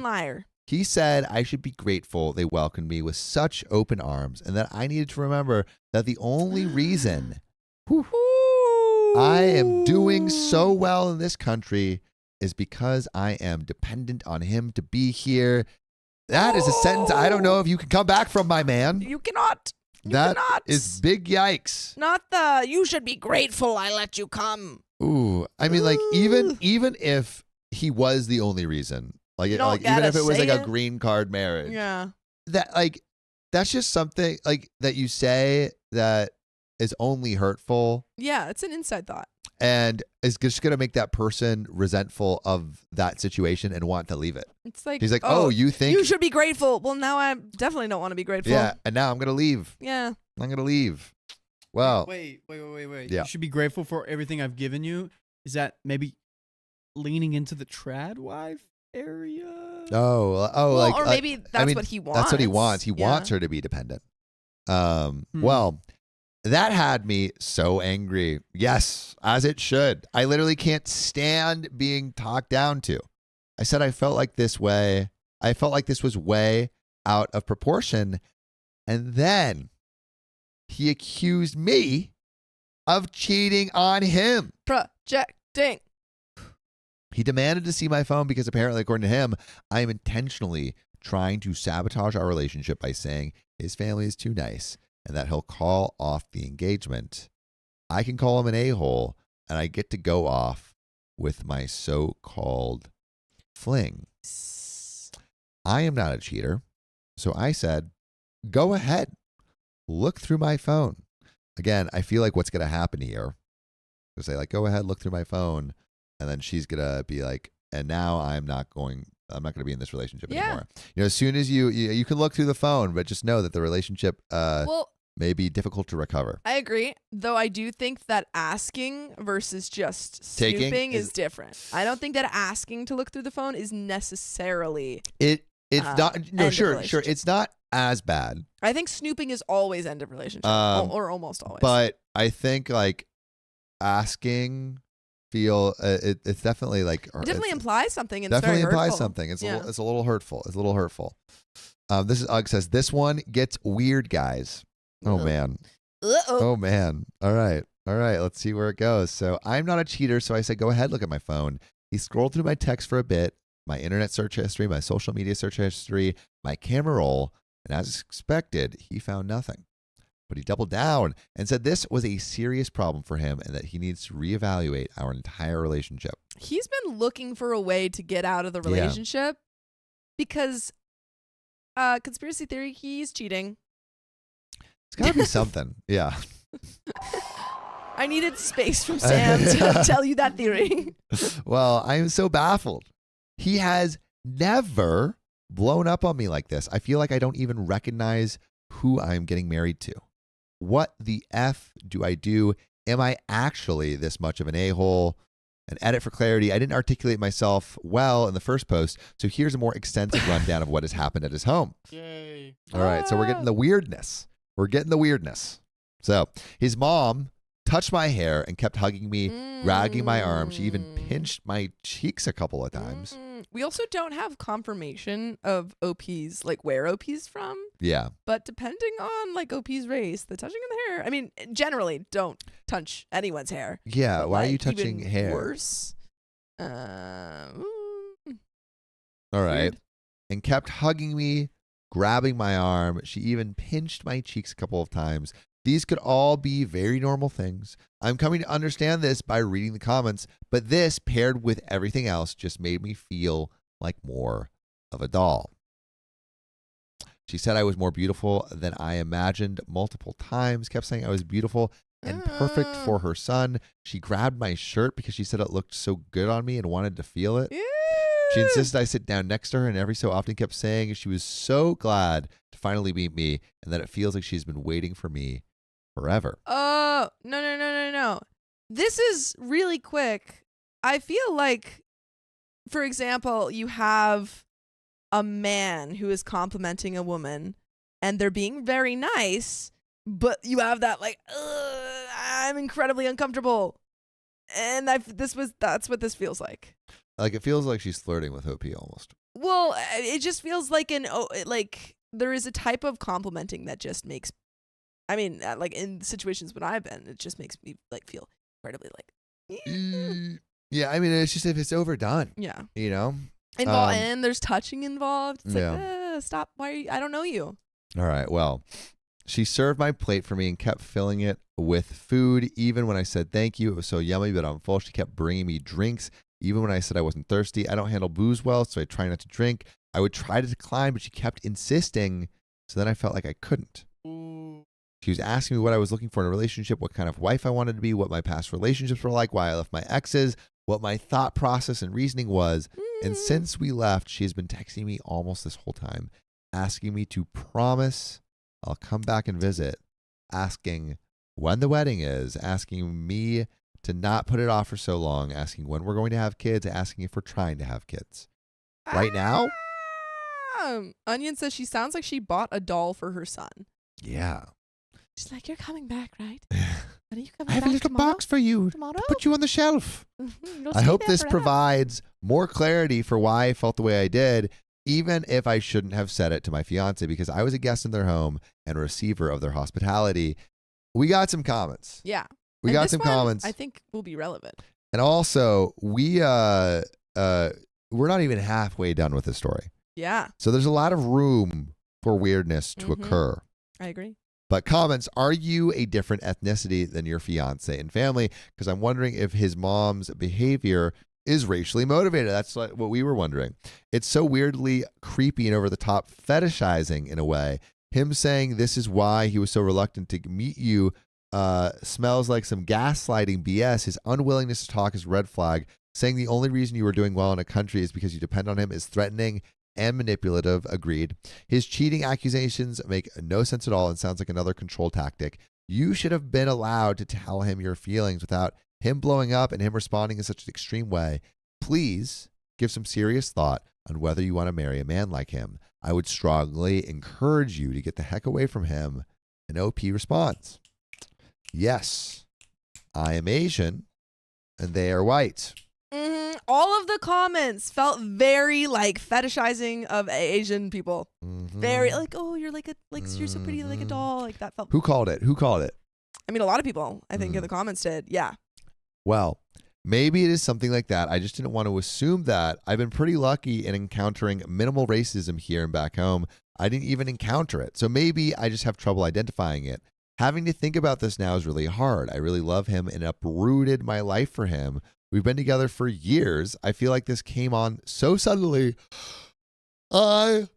liar. He said I should be grateful they welcomed me with such open arms and that I needed to remember that the only reason I am doing so well in this country is because I am dependent on him to be here. That is a sentence I don't know if you can come back from, my man. You cannot. You That cannot. is big yikes. Not the you should be grateful I let you come. Ooh, I mean, like even if he was the only reason, like, You don't like even gotta if it was say like a it. green card marriage, Yeah. that's just something like that you say that is only hurtful Yeah, it's an inside thought. and is just gonna make that person resentful of that situation and want to leave it. It's like He's like, oh, you think, you should be grateful. Well, now I definitely don't want to be grateful. yeah, and now I'm gonna leave. Yeah. I'm gonna leave. Well, Wait. Yeah. You should be grateful for everything I've given you. Is that maybe leaning into the trad wife area? well, Or maybe that's what he wants. That's what he wants. He Yeah. wants her to be dependent. Well, that had me so angry. Yes, as it should. I literally can't stand being talked down to. I said I felt like this way I felt like this was way out of proportion. And then he accused me of cheating on him. Projecting. He demanded to see my phone because apparently, according to him, I am intentionally trying to sabotage our relationship by saying his family is too nice and that he'll call off the engagement. I can call him an a-hole, and I get to go off with my so-called fling. I am not a cheater, so I said, go ahead. Look through my phone. Again, I feel like what's going to happen here is say, like, go ahead, look through my phone, and then she's going to be like, and now I'm not going to be in this relationship anymore. You know, as soon as you can look through the phone, but just know that the relationship may be difficult to recover. I agree, though I do think that asking versus just snooping is different. I don't think that asking to look through the phone is necessarily it's not sure it's not as bad. I think snooping is always end of relationship or almost always. But I think like asking it's definitely like it definitely implies something. And definitely it's very implies hurtful. something. It's a little hurtful. It's a little hurtful. This is Ugg says this one gets weird, guys. Oh man. Oh man. All right. Let's see where it goes. So I'm not a cheater, so I said, go ahead, look at my phone. He scrolled through my text for a bit, my internet search history, my social media search history, my camera roll, and as expected, he found nothing. But he doubled down and said this was a serious problem for him and that he needs to reevaluate our entire relationship. He's been looking for a way to get out of the relationship because conspiracy theory, he's cheating. It's got to be something. Yeah. I needed space from Sam to tell you that theory. Well, I am so baffled. He has never blown up on me like this. I feel like I don't even recognize who I'm getting married to. What the F do I do? Am I actually this much of an a-hole? An edit for clarity. I didn't articulate myself well in the first post, so here's a more extensive rundown of what has happened at his home. Yay. All right, so we're getting the weirdness. So his mom touched my hair and kept hugging me, dragging my arm. She even pinched my cheeks a couple of times. We also don't have confirmation of OP's, like where OP's from. Yeah. But depending on like OP's race, the touching of the hair, I mean, generally don't touch anyone's hair. Yeah. But, why like, are you touching even hair? Worse. All right. Weird. And kept hugging me, grabbing my arm. She even pinched my cheeks a couple of times. These could all be very normal things. I'm coming to understand this by reading the comments, but this, paired with everything else, just made me feel like more of a doll. She said I was more beautiful than I imagined multiple times, kept saying I was beautiful and perfect for her son. She grabbed my shirt because she said it looked so good on me and wanted to feel it. She insisted I sit down next to her and every so often kept saying she was so glad to finally meet me and that it feels like she's been waiting for me forever. Oh, no. This is really quick. I feel like, for example, you have a man who is complimenting a woman and they're being very nice, but you have that like, I'm incredibly uncomfortable. And that's what this feels like. Like it feels like she's flirting with OP almost. Well, it just feels like there is a type of complimenting that just makes, I mean, like in situations when I've been, it just makes me like feel incredibly like. Yeah, I mean, it's just if it's overdone. Yeah. You know? And there's touching involved. It's yeah. like, stop. Why are you? I don't know you. All right. Well, she served my plate for me and kept filling it with food. Even when I said thank you, it was so yummy, but I'm full. She kept bringing me drinks. Even when I said I wasn't thirsty. I don't handle booze well, so I try not to drink. I would try to decline, but she kept insisting. So then I felt like I couldn't. She was asking me what I was looking for in a relationship, what kind of wife I wanted to be, what my past relationships were like, why I left my exes, what my thought process and reasoning was. And since we left, she has been texting me almost this whole time, asking me to promise I'll come back and visit, asking when the wedding is, asking me to not put it off for so long, asking when we're going to have kids, asking if we're trying to have kids. Right now? Onion says she sounds like she bought a doll for her son. Yeah. She's like, you're coming back, right? Are you coming I have back a little tomorrow? box for you Tomorrow? to put you on the shelf. You'll I stay hope there this forever. provides more clarity for why I felt the way I did. even if I shouldn't have said it to my fiance because I was a guest in their home and a receiver of their hospitality. We got some comments. Yeah. We And got this some one, comments. I think will be relevant. And also, we're not even halfway done with this story. Yeah, So there's a lot of room for weirdness to Mhm. occur. I agree. But comments, are you a different ethnicity than your fiance and family? Because I'm wondering if his mom's behavior is racially motivated. That's what we were wondering. It's so weirdly creepy and over the top, fetishizing in a way. Him saying this is why he was so reluctant to meet you smells like some gaslighting BS. His unwillingness to talk is red flag. Saying the only reason you were doing well in a country is because you depend on him is threatening and manipulative. Agreed. His cheating accusations make no sense at all and sounds like another control tactic. You should have been allowed to tell him your feelings without him blowing up and him responding in such an extreme way. Please give some serious thought on whether you want to marry a man like him. I would strongly encourage you to get the heck away from him. An OP response. Yes, I am Asian and they are white. All of the comments felt very like fetishizing of Asian people. Very like, oh, you're like you're so pretty, like a doll. Like that felt. Who called it? I mean, a lot of people, I think, in the comments did. Yeah. Well, maybe it is something like that. I just didn't want to assume that. I've been pretty lucky in encountering minimal racism here and back home. I didn't even encounter it. So maybe I just have trouble identifying it. Having to think about this now is really hard. I really love him and uprooted my life for him. We've been together for years. I feel like this came on so suddenly. I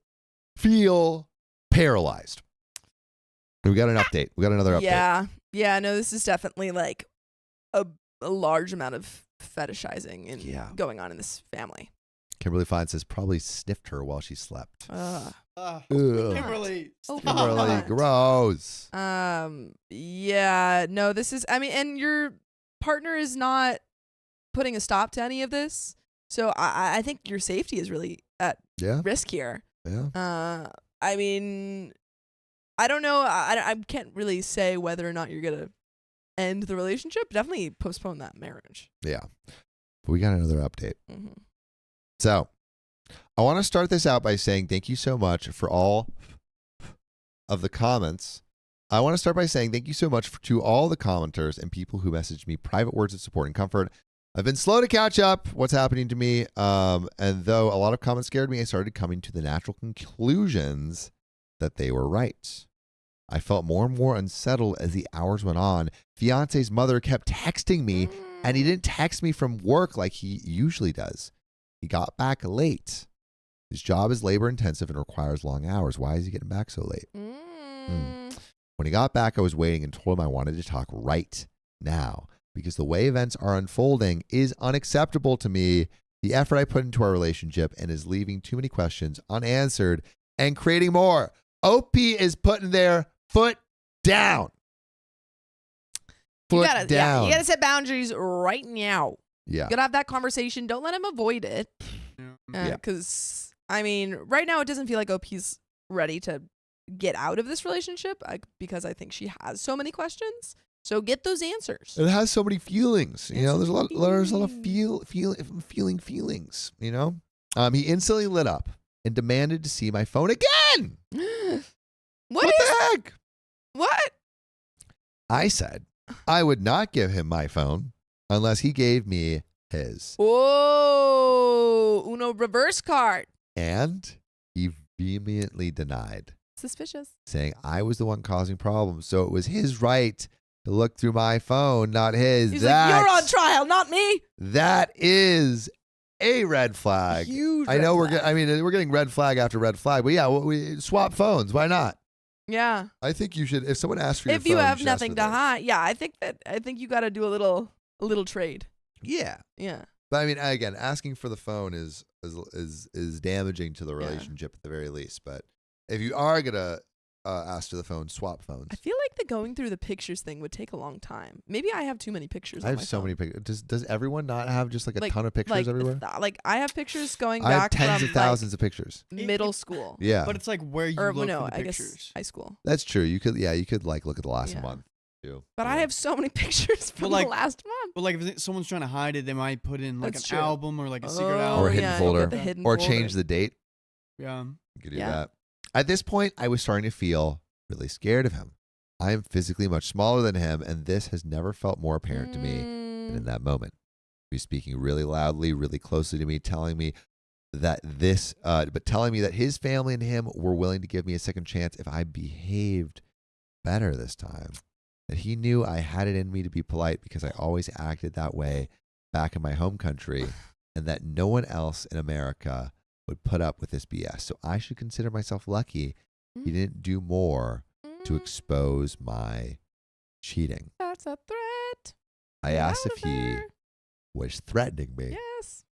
feel paralyzed. We got an update. We got another update. Yeah. Yeah. No, this is definitely like a large amount of fetishizing and going on in this family. Kimberly Fine says probably sniffed her while she slept. Ugh. Kimberly, Oh, Kimberly, gross. Yeah. No, this is, I mean, and your partner is not putting a stop to any of this. So I think your safety is really at risk here. Yeah. I mean, I don't know. I can't really say whether or not you're going to end the relationship. Definitely postpone that marriage. Yeah. But we got another update. Mm-hmm. So I want to start this out by saying thank you so much for all of the comments. I want to start by saying thank you so much to all the commenters and people who messaged me private words of support and comfort. I've been slow to catch up what's happening to me. And though a lot of comments scared me, I started coming to the natural conclusions that they were right. I felt more and more unsettled as the hours went on. Fiance's mother kept texting me, and he didn't text me from work like he usually does. He got back late. His job is labor intensive and requires long hours. Why is he getting back so late? When he got back, I was waiting and told him I wanted to talk right now because the way events are unfolding is unacceptable to me. The effort I put into our relationship and is leaving too many questions unanswered and creating more. OP is putting their foot down. You gotta set boundaries right now. Yeah. You gotta have that conversation. Don't let him avoid it. Because, I mean, right now it doesn't feel like OP's ready to get out of this relationship because I think she has so many questions. So get those answers. It has so many feelings. You know, there's a lot of feeling feelings, you know? He instantly lit up and demanded to see my phone again. What the heck? What? I said I would not give him my phone unless he gave me his. Whoa, Uno reverse card. And he vehemently denied. Suspicious. Saying I was the one causing problems. So it was his right to look through my phone, not his. He's like, you're on trial, not me. That is a red flag. Huge I know red flag. we're getting red flag after red flag, but yeah, we swap phones. Why not? Yeah. I think you should. If someone asks for your phone, if you have should ask nothing for to theirs. hide, yeah, I think you got to do a little trade. Yeah. Yeah. But I mean, again, asking for the phone is damaging to the Yeah. relationship at the very least. But if you are gonna ask for the phone, swap phones. I feel like the going through the pictures thing would take a long time. Maybe I have too many pictures. I on have my so phone. many pictures. Does everyone not have just like a ton of pictures like, everywhere? Like I have pictures going I have back tens from of thousands of pictures. middle school. Yeah, But it's like where you Or look no, for the I pictures. guess high school. that's true. You could like look at the last Yeah. month too. But I have so many pictures from like- the last month. But like if someone's trying to hide it, they might put in like That's an true. album or like a secret Oh, album. Or a hidden yeah, folder. get the hidden Or folder. change the date. Yeah. You could do Yeah. that. At this point, I was starting to feel really scared of him. I am physically much smaller than him, and this has never felt more apparent to me than in that moment. He was speaking really loudly, really closely to me, telling me that his family and him were willing to give me a second chance if I behaved better this time. That he knew I had it in me to be polite because I always acted that way back in my home country, and that no one else in America would put up with this BS. So I should consider myself lucky he didn't do more to expose my cheating. That's a threat. I Get asked out if of he there. was threatening me. Yes.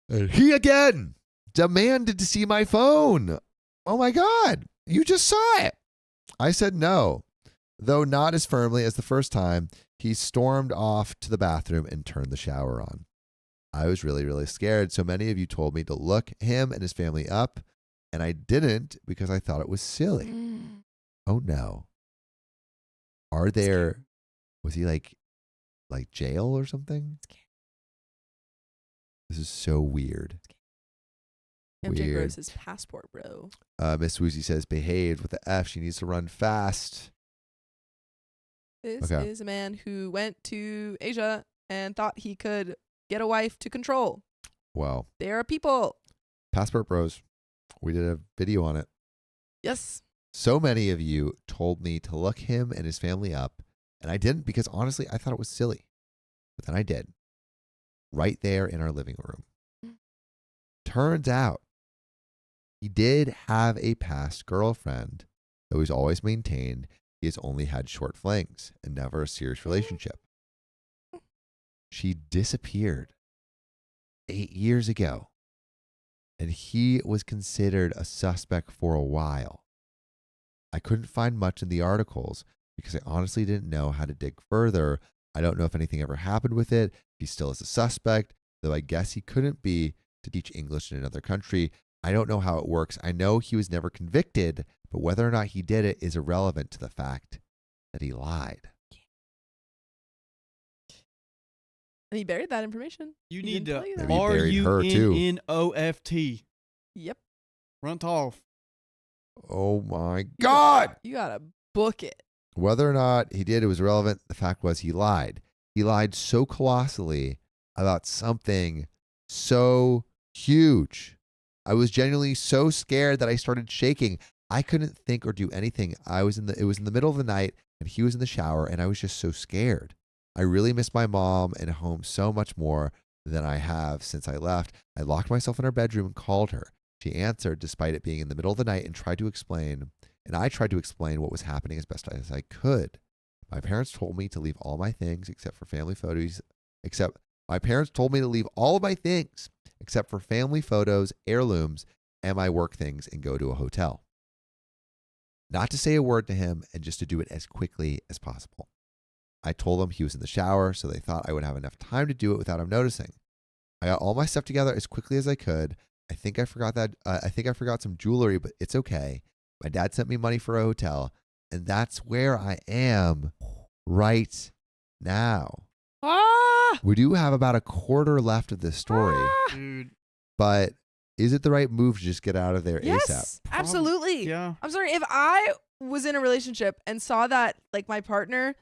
And he again demanded to see my phone. Oh my God, you just saw it. I said no, though not as firmly as the first time. He stormed off to the bathroom and turned the shower on. I was really, really scared. So many of you told me to look him and his family up, and I didn't because I thought it was silly. Oh no. Was he like jail or something? This is so weird. MJ Weird. Gross his passport, bro. Miss Woozy says, behaved with the F. She needs to run fast. This Okay. is a man who went to Asia and thought he could get a wife to control. Well, There are people. Passport Bros. We did a video on it. Yes. So many of you told me to look him and his family up, and I didn't because honestly, I thought it was silly. But then I did. Right there in our living room. Turns out, he did have a past girlfriend, though he's always maintained he has only had short flings and never a serious relationship. She disappeared 8 years ago, and he was considered a suspect for a while. I couldn't find much in the articles because I honestly didn't know how to dig further. I don't know if anything ever happened with it. He still is a suspect, though I guess he couldn't be to teach English in another country. I don't know how it works. I know he was never convicted, but whether or not he did it is irrelevant to the fact that he lied. And he buried that information. You He need didn't tell you to that. Maybe he buried her, too. RUNNOFT. Yep. Runt off. Oh my God! You gotta book it. Whether or not he did, it was irrelevant. The fact was he lied. He lied so colossally about something so huge. I was genuinely so scared that I started shaking. I couldn't think or do anything. It was in the middle of the night and he was in the shower and I was just so scared. I really miss my mom and home so much more than I have since I left. I locked myself in her bedroom and called her. She answered despite it being in the middle of the night and I tried to explain what was happening as best as I could. My parents told me to leave all my things except for family photos, heirlooms, and my work things and go to a hotel. Not to say a word to him and just to do it as quickly as possible. I told him he was in the shower, so they thought I would have enough time to do it without him noticing. I got all my stuff together as quickly as I could. I think I forgot some jewelry, but it's okay. My dad sent me money for a hotel, and that's where I am right now. Ah! We do have about a quarter left of this story, Dude. but is it the right move to just get out of there ASAP? Yes, absolutely. Yeah. I'm sorry, if I was in a relationship and saw that like my partner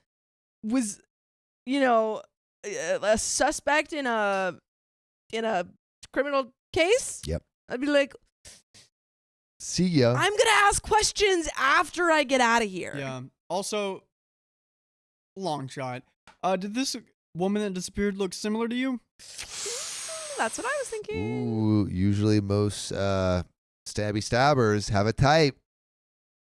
was, a suspect in a criminal case, Yep. I'd be like, See ya. I'm gonna ask questions after I get out of here. Yeah. Also, long shot. Did this woman that disappeared look similar to you? That's what I was thinking. Ooh, usually most stabby stabbers have a type.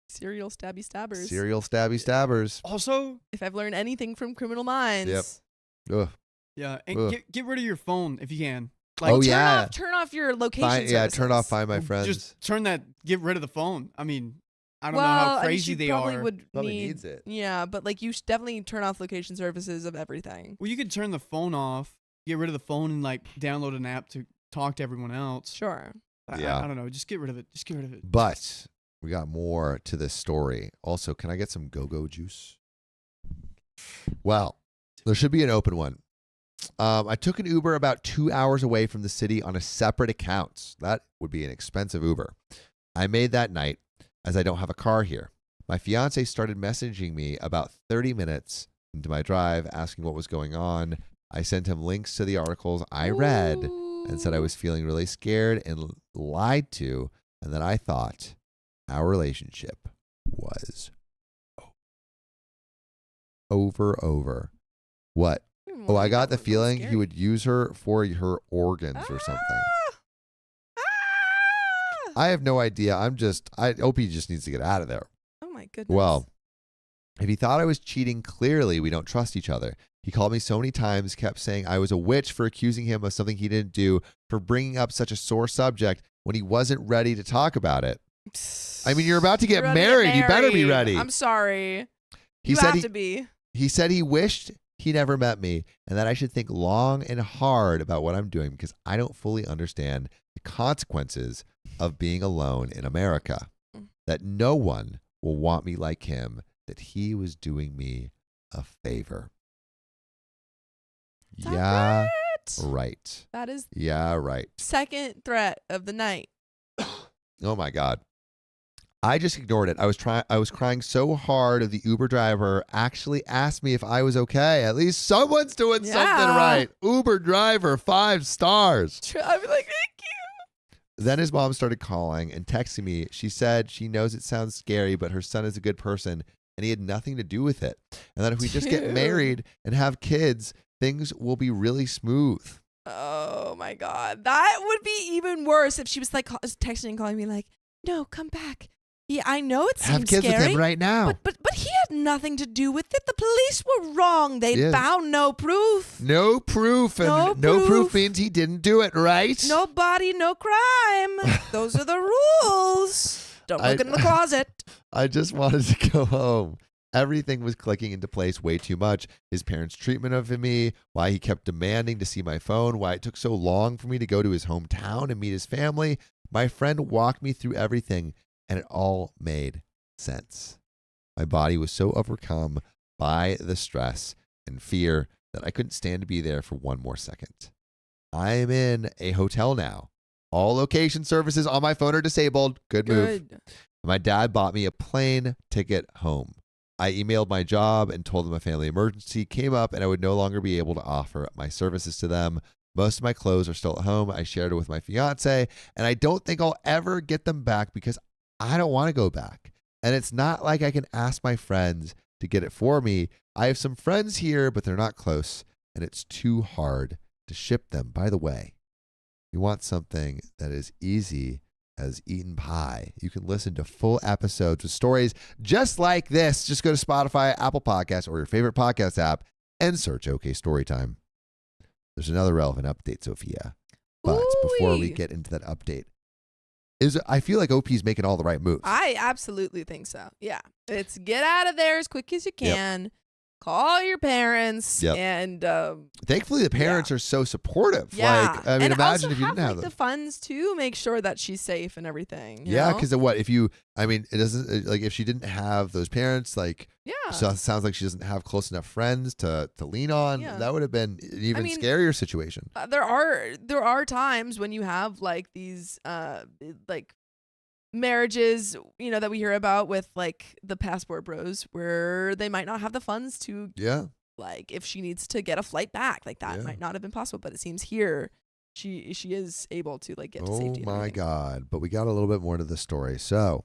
Serial stabby stabbers. Serial stabby stabbers. Also, If I've learned anything from Criminal Minds. Yep. Ugh. yeah, and Ugh. get rid of your phone if you can. Oh, yeah. Turn off your location Turn off services. Find My Friends. Just turn that. Get rid of the phone. I mean, I don't know Well, I how mean, crazy she they probably are. Would Probably need, needs it. Yeah, but like you should definitely turn off location services of everything. Well, you could turn the phone off, get rid of the phone, and like download an app to talk to everyone else. Sure. Yeah. I don't know. Just get rid of it. Just get rid of it. But we got more to this story. Also, can I get some go-go juice? Well, there should be an open one. I took an Uber about 2 hours away from the city on a separate account. That would be an expensive Uber. I made that night as I don't have a car here. My fiance started messaging me about 30 minutes into my drive asking what was going on. I sent him links to the articles I read and said I was feeling really scared and lied to, and that I thought our relationship was over. What? Oh, I got the feeling he would use her for her organs or something. I have no idea. OP just needs to get out of there. Oh my goodness. Well, if he thought I was cheating, clearly we don't trust each other. He called me so many times, kept saying I was a witch for accusing him of something he didn't do, for bringing up such a sore subject when he wasn't ready to talk about it. I mean, you're about to get married. You better be ready. I'm sorry. He You said have to be. He said he wished he never met me and that I should think long and hard about what I'm doing because I don't fully understand the consequences of being alone in America. That no one will want me like him, that he was doing me a favor. Yeah, right. That is Yeah, right. second threat of the night. Oh my God. I just ignored it. I was crying so hard. The Uber driver actually asked me if I was okay. At least someone's doing something right. Uber driver, 5 stars. I'd be like, thank you. Then his mom started calling and texting me. She said she knows it sounds scary, but her son is a good person and he had nothing to do with it. And that if we just get married and have kids, things will be really smooth. Oh my God. That would be even worse if she was like texting and calling me like, no, come back. Yeah, I know it seems Have kids scary, with him right now. But he had nothing to do with it. The police were wrong. They found no proof. No proof. And no proof means he didn't do it, right? No body, no crime. Those are the rules. Don't look in the closet. I just wanted to go home. Everything was clicking into place way too much. His parents' treatment of me, why he kept demanding to see my phone, why it took so long for me to go to his hometown and meet his family. My friend walked me through everything, and it all made sense. My body was so overcome by the stress and fear that I couldn't stand to be there for one more second. I am in a hotel now. All location services on my phone are disabled. Good move. My dad bought me a plane ticket home. I emailed my job and told them a family emergency came up and I would no longer be able to offer my services to them. Most of my clothes are still at home. I shared it with my fiance, and I don't think I'll ever get them back because I don't want to go back. And it's not like I can ask my friends to get it for me. I have some friends here, but they're not close, and it's too hard to ship them. By the way, you want something that is easy as eating pie. You can listen to full episodes with stories just like this. Just go to Spotify, Apple Podcasts, or your favorite podcast app and search OK Storytime. There's another relevant update, Sophia. But before we get into that update, I feel like OP's making all the right moves. I absolutely think so. Yeah. It's get out of there as quick as you can. Call your parents. And thankfully, the parents are so supportive. Yeah. Like, I mean, and imagine also if you didn't have the funds to make sure that she's safe and everything. Yeah, because what if you? I mean, it doesn't like if she didn't have those parents. Like, so it sounds like she doesn't have close enough friends to lean on. Yeah. That would have been an even scarier situation. There are times when you have like these like marriages, you know, that we hear about with like the passport bros where they might not have the funds to like if she needs to get a flight back, like that might not have been possible, but it seems here she is able to like get to safety. Oh my God. But we got a little bit more to the story. So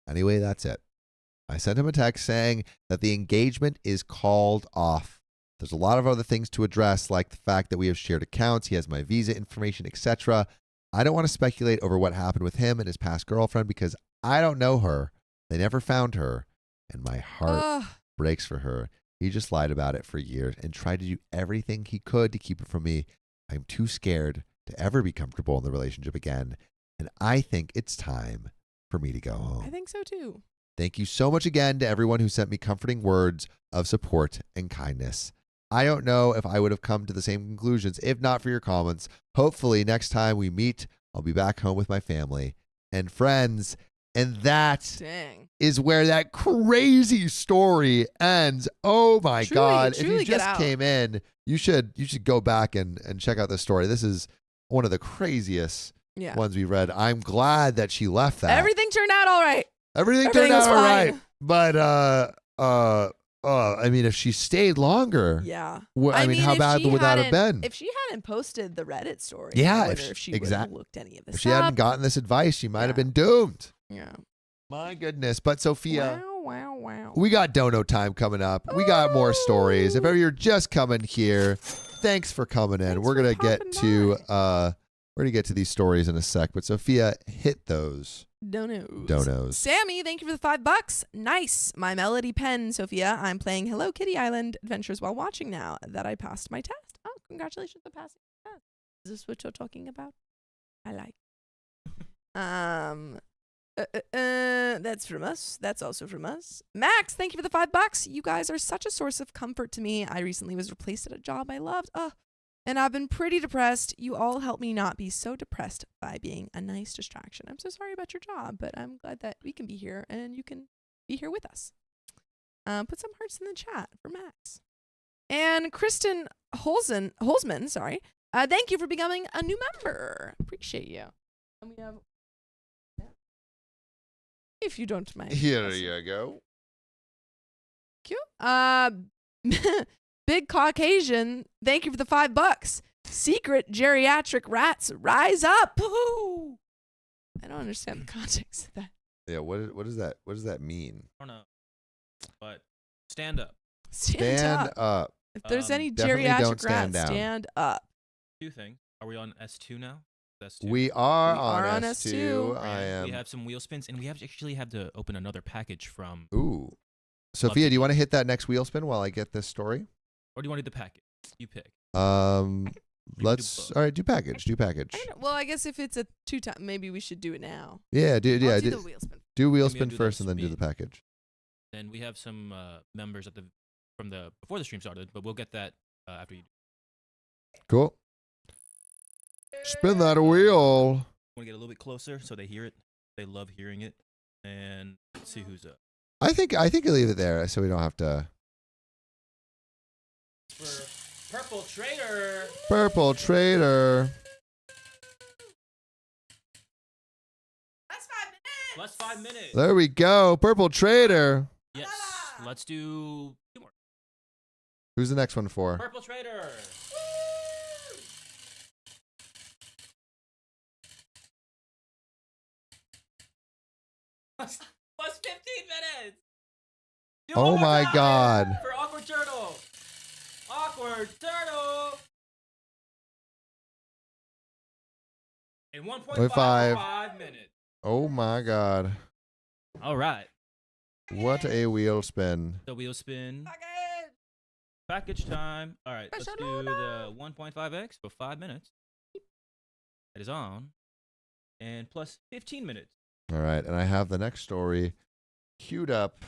anyway, that's it. I sent him a text saying that the engagement is called off. There's a lot of other things to address, like the fact that we have shared accounts, he has my visa information, etc. I don't want to speculate over what happened with him and his past girlfriend because I don't know her. They never found her, and my heart breaks for her. He just lied about it for years and tried to do everything he could to keep it from me. I'm too scared to ever be comfortable in the relationship again, and I think it's time for me to go home. I think so too. Thank you so much again to everyone who sent me comforting words of support and kindness. I don't know if I would have come to the same conclusions if not for your comments. Hopefully next time we meet, I'll be back home with my family and friends. And that is where that crazy story ends. Oh my God. If you just came in, You should go back and check out this story. This is one of the craziest Yeah. ones we read. I'm glad that she left that. Everything turned out all right. Everything turned was out all right. fine. But I mean, if she stayed longer, Yeah. I mean, how if bad she would that have hadn't- been? If she hadn't posted the Reddit story, Yeah, I wonder if if she- she would have exact- looked any of this If she hadn't gotten this advice, she might have Yeah. been doomed. Yeah. My goodness. But Sophia, Wow. we got dono time coming up. We got more stories. If ever you're just coming here, thanks for coming in. Thanks We're for gonna get popping to by. we're gonna get to these stories in a sec. But Sophia, hit those donos. Sammy, thank you for the $5. Nice. My melody pen, Sophia. I'm playing Hello Kitty Island Adventures while watching now that I passed my test. Oh, congratulations on passing the test. Is this what you're talking about? I like. That's from us. That's also from us. Max, thank you for the $5. You guys are such a source of comfort to me. I recently was replaced at a job I loved. And I've been pretty depressed. You all help me not be so depressed by being a nice distraction. I'm so sorry about your job, but I'm glad that we can be here and you can be here with us. Put some hearts in the chat for Max. And Kristen Holzman, sorry. Thank you for becoming a new member. Appreciate you. And we have, if you don't mind. Here you go. Cute. Big Caucasian, thank you for the $5. Secret geriatric rats, rise up. Woo-hoo. I don't understand the context of that. Yeah, what is that? What does that mean? I don't know. But stand up. Stand up. If there's any definitely geriatric don't stand rats, down. stand up. Two things. Are we on S2 now? S2. We are We on are on S2. S2. I am. We have some wheel spins, and we actually have to open another package from. Ooh. Sophia, do you want to hit that next wheel spin while I get this story? Or do you want to do the package? You pick. Let's. both. All right, do package. Do package. Well, I guess if it's a 2-time, maybe we should do it now. Yeah, I'll do the wheel spin. do wheel Maybe I'll spin do the first and then do the spin. package. Then we have some members before the stream started, but we'll get that after you. Cool. Spin that wheel. Want to get a little bit closer so they hear it. They love hearing it, and let's see who's up. I think you leave it there so we don't have to. For Purple Trader. Purple Trader. That's 5 minutes. Plus 5 minutes. There we go. Purple Trader. Yes. Let's do 2 more. Who's the next one for? Purple Trader. Plus 15 minutes. Do Oh one more my time God. For Awkward Turtle. Awkward Turtle. In 1.5 5 minutes. Oh my God. All right. What a wheel spin. The wheel spin. Package time. All right. Let's do the 1.5x for 5 minutes. It is on. And plus 15 minutes. All right, and I have the next story queued up.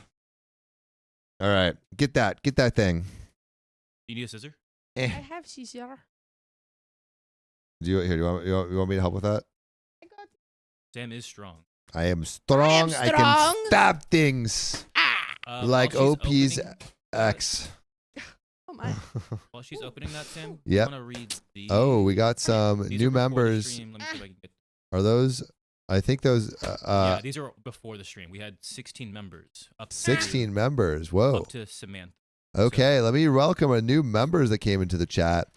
All right, get that thing. You need a scissor? I have scissor. Do you want me to help with that? Sam is strong. I am strong. I can stab things like While she's OP's opening- X. Oh my. While she's opening that, Sam, Yep. I want to read the. Oh, we got some These new are before the members. stream. Let me see if I can get. Are those? I think those. Yeah, these are before the stream. We had 16 members. Up 16 members. Whoa. Up to Samantha. Okay, let me welcome a new members that came into the chat.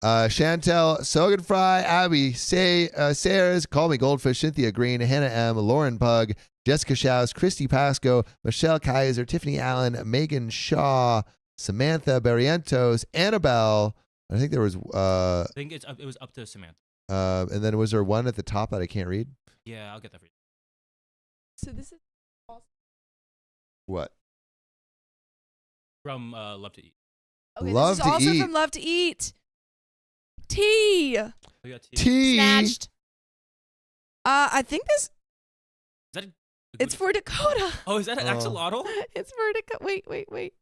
Chantel, Soganfry, Abby, Sayers, Call Me Goldfish, Cynthia Green, Hannah M, Lauren Pug, Jessica Schaus, Christy Pasco, Michelle Kaiser, Tiffany Allen, Megan Shaw, Samantha Barrientos, Annabelle. I think there was I think it was up to Samantha. and then was there one at the top that I can't read? Yeah, I'll get that for you. So this is What? From Love to Eat. okay. Love this is to also Eat. from Love to Eat. Tea. We got T. T. Snatched. I think this. Is that a It's for Dakota. Oh, is that an Oh. axolotl? It's for Dakota. Wait.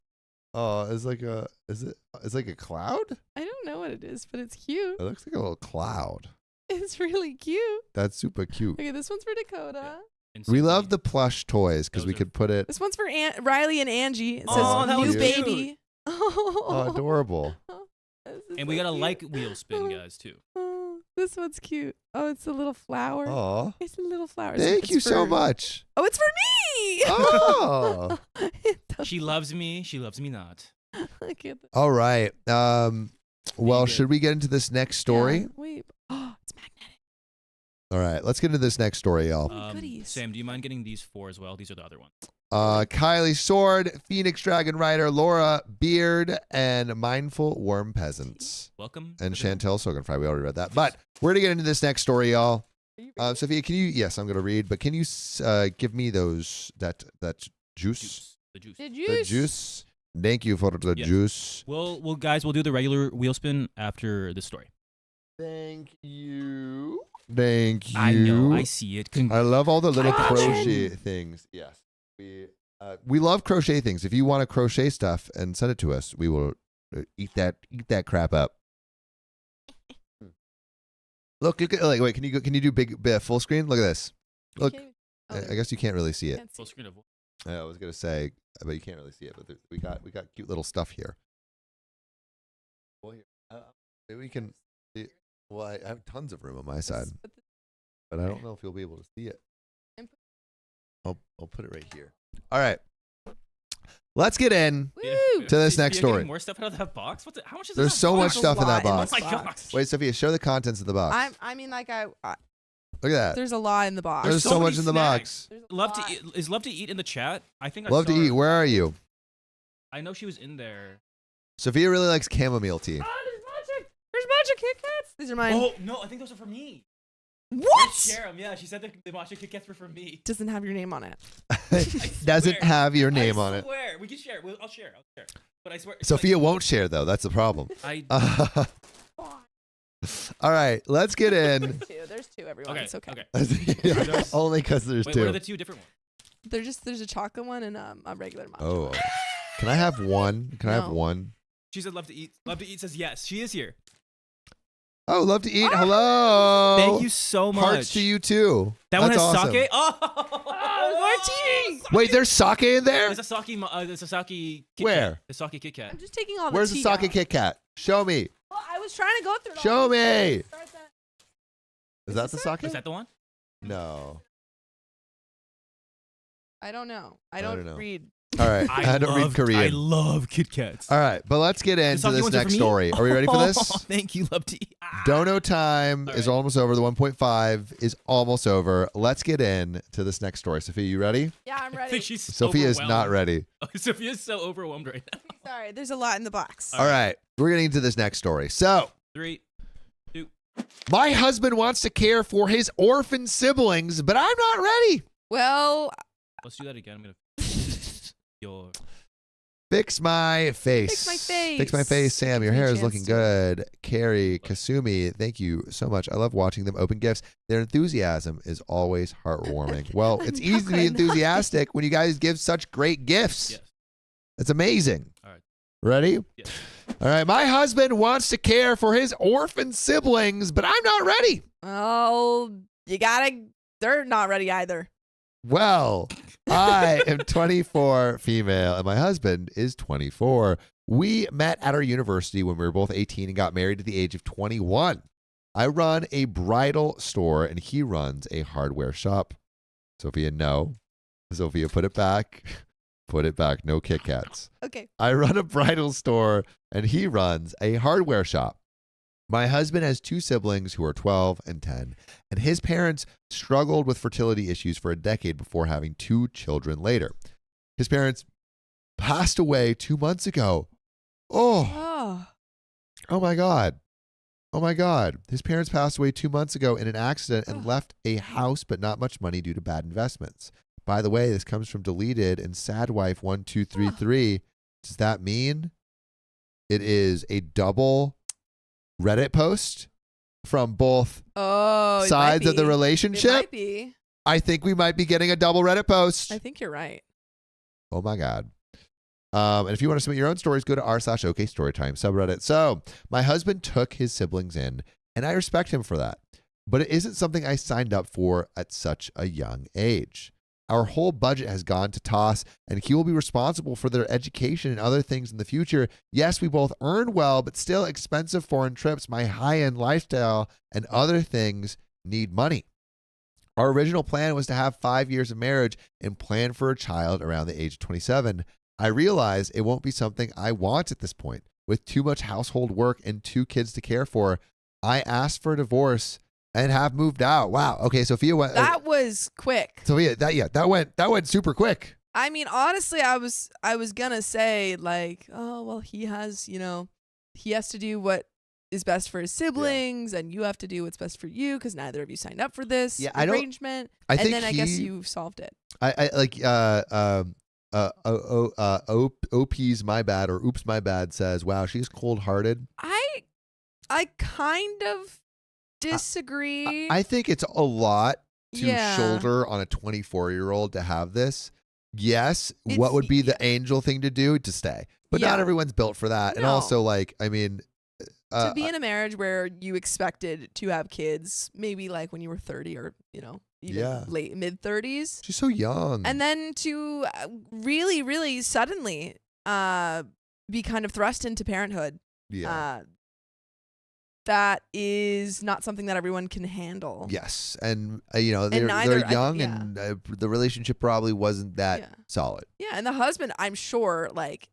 Oh, it's like a. Is it? It's like a cloud. I don't know what it is, but it's cute. It looks like a little cloud. It's really cute. That's super cute. Okay, this one's for Dakota. And We Cynthia. love the plush toys because Those we are- could put it. This one's for Riley and Angie. It says Oh, that new was baby. cute. Oh, adorable. This And we got a like wheel spin, guys, too. Oh, this one's cute. Oh, it's a little flower. Aw. It's a little flower. Thank you so much. Oh, it's for me. Oh. She loves me. She loves me not. Look at that. All right. Well, good. should we get into this next story? Yeah, wait. Oh, it's magnetic. All right. Let's get into this next story, y'all. Goodies. Sam, do you mind getting these 4 as well? These are the other ones. Kylie Sword, Phoenix Dragon Rider, Laura Beard, and Mindful Worm Peasants. Welcome. And everyone. Chantel Soganfry. We already read that. But we're going to get into this next story, y'all. Sophia, can you? Yes, I'm going to read. But can you give me that juice? The juice. The juice. Thank you for the Yes. juice. Well, guys, we'll do the regular wheel spin after this story. Thank you. Thank you. I know. I see it. I love all the little I got crochet things. Yes. We love crochet things. If you want to crochet stuff and send it to us, we will eat that crap up. Look at wait, can you do big full screen? Look at this. Look. I guess you can't really see it. Full screen of I was going to say, but you can't really see it, but we got cute little stuff here. Well, maybe we can see. Well, I have tons of room on my side, but I don't know if you'll be able to see it. I'll put it right here. All right. Let's get in Woo! to this next story. More stuff out of that box. How much is There's that so much box? stuff in that There's a lot box. Oh my box. gosh. Wait, Sophia, show the contents of the box. I mean, like Look at that. there's a lot in the box. There's so so much many in the snacks. box. There's a Love lot. to eat. Is Love to Eat in the chat? I think I Love to saw eat. her. Where are you? I know she was in there. Sophia really likes chamomile tea. There's matcha Kit Kats. These are mine. Oh no, I think those are for me. What? Share them. Yeah, she said the matcha Kit Kats were for me. Doesn't have your name on it. Doesn't swear. have your name on I it. swear. We can share. I'll share. But I swear. Sophia won't share though. That's the problem. I. All right, let's get in. There's two. Everyone. It's okay. Only because there's Wait, two. what are the 2 different ones? There's a chocolate one and a regular matcha. Oh, can I have one? Can I have No. one? She said Love to Eat. Love to Eat says yes. She is here. Oh, love to eat. Hello. Thank you so much. Hearts to you too. That one That's has awesome. sake. Oh, Wait, there's sake in there? There's a sake. There's a sake. Kit Where? Kat. The sake Kit Kat. I'm just taking all the Where's the tea sake out. Kit Kat? Show me. Well, I was trying to go through it all. Show me. Start that. Is that the sake? Is that the one? No. I don't know. I don't don't know. read. All right. I don't read Korean. I love Kit Kats. All right, but let's get into sake this ones are for next me? story. Are we ready for this? Oh, thank you, Love to Eat. Dono time All is right. almost over. The 1.5 is almost over. Let's get in to this next story. Sophia, you ready? Yeah, I'm I ready. think she's Sophia is not overwhelmed. ready. Sophia's so overwhelmed right now. Sorry, there's a lot in the box. All right, we're getting into this next story. So, 3, 2. my husband wants to care for his orphan siblings, but I'm not ready. Well, Let's do that again. I'm gonna. Your. Fix my face. Fix my face. Fix my face, Sam. Your Gives me a hair is chance looking to. good. Carrie, Kasumi, thank you so much. I love watching them open gifts. Their enthusiasm is always heartwarming. Well, it's easy to be Okay, enthusiastic when you guys give such great gifts. Yes. It's amazing. All right. Ready? Yes. All right. My husband wants to care for his orphan siblings, but I'm not ready. well, they're not ready either. Well, I am 24 female and my husband is 24. We met at our university when we were both 18 and got married at the age of 21. I run a bridal store and he runs a hardware shop. Sophia, no. Sophia, put it back. Put it back. No Kit Kats. Okay. I run a bridal store and he runs a hardware shop. My husband has 2 siblings who are 12 and 10, and his parents struggled with fertility issues for a decade before having 2 children later. His parents passed away 2 months ago. Oh my God. Oh my God. His parents passed away 2 months ago in an accident and left a house but not much money due to bad investments. By the way, this comes from Deleted and Sadwife1233. Does that mean it is a double Reddit post from both sides of the It relationship? might be. I think we might be getting a double Reddit post. I think you're right. Oh my God. And if you want to submit your own stories, go to r/OK Storytime subreddit. So my husband took his siblings in, and I respect him for that. But it isn't something I signed up for at such a young age. Our whole budget has gone to toss, and he will be responsible for their education and other things in the future. Yes, we both earn well, but still expensive foreign trips, my high-end lifestyle, and other things need money. Our original plan was to have 5 years of marriage and plan for a child around the age of 27. I realize it won't be something I want at this point. With too much household work and 2 kids to care for, I asked for a divorce and have moved out. Wow. Okay, Sophia went. That was quick. Sophia, that went super quick. I mean, honestly, I was gonna say like, oh well, he has to do what is best for his siblings, and you have to do what's best for you because neither of you signed up for this arrangement. I guess you solved it. I like OP's my bad or oops my bad says, wow, she's cold-hearted. I kind of disagree. I think it's a lot to Yeah. shoulder on a 24-year-old to have this. Yes, what would be the angel thing to do? To stay. But not Yeah. everyone's built for that. And No. also, like, I mean, to be in a marriage where you expected to have kids, maybe like when you were 30 or even late mid 30s, she's so young. and then to really, really suddenly be kind of thrust into parenthood. Yeah. That is not something that everyone can handle. Yes. And, they're neither- young yeah. and the relationship probably wasn't that solid. Yeah, and the husband, I'm sure, like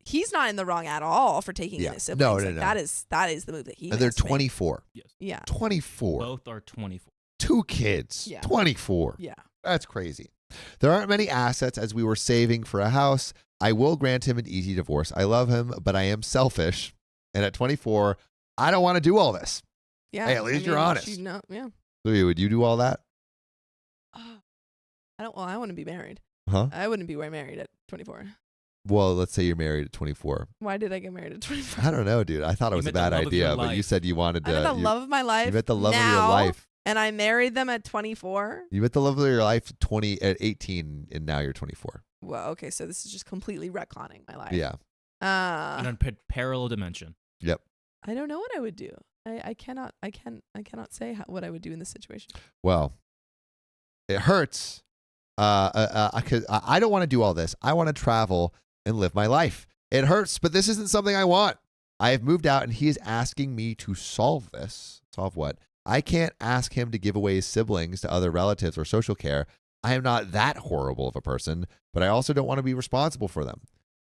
he's not in the wrong at all for taking in his siblings. No. Like, that is the move that he. And they're has to make. 24. Yes. Yeah. 24. Both are 24. 2 kids. Yeah. 24. Yeah. That's crazy. There aren't many assets as we were saving for a house. I will grant him an easy divorce. I love him, but I am selfish. And at 24, I don't want to do all this. Yeah. Hey, at least you're honest. Yeah. So would you do all that? I don't. Well, I want to be married. Huh? I wouldn't be married at 24. Well, let's say you're married at 24. Why did I get married at 24? I don't know, dude. I thought it You was a met the bad love of your idea, but you life. said you wanted I to. met the love of my life. You met the love of your now, life. and I married them at 24. You met the love of your life at 18, and now you're 24. Well, okay, so this is just completely retconning my life. Yeah. In a parallel dimension. Yep. I don't know what I would do. I cannot say what I would do in this situation. Well, it hurts. I don't want to do all this. I want to travel and live my life. It hurts, but this isn't something I want. I have moved out, and he is asking me to solve this. Solve what? I can't ask him to give away his siblings to other relatives or social care. I am not that horrible of a person, but I also don't want to be responsible for them.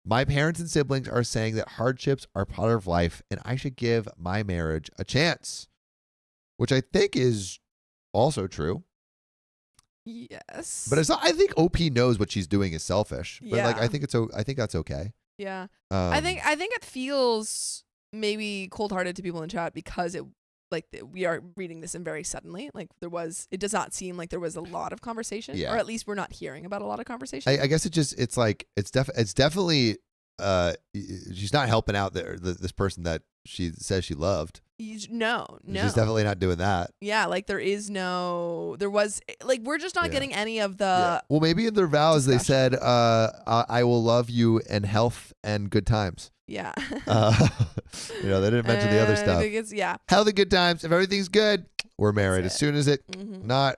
My parents and siblings are saying that hardships are part of life, and I should give my marriage a chance, which I think is also true. Yes. But it's not, I think OP knows what she's doing is selfish. But Yeah. I think that's okay. Yeah. Um, I think it feels maybe cold-hearted to people in chat because we are reading this in very suddenly. Like it does not seem like there was a lot of conversation, Yeah. or at least we're not hearing about a lot of conversation. I guess it's definitely she's not helping out this person that she says she loved. No. She's definitely not doing that. Yeah, like we're just not Yeah. getting any of the. Yeah. Well, maybe in their vows they discussion. said, "I will love you in health and good times." Yeah. They didn't mention the other I stuff. think it's, yeah. Health and good times. If everything's good, we're married. That's As it. soon as it Mhm. not,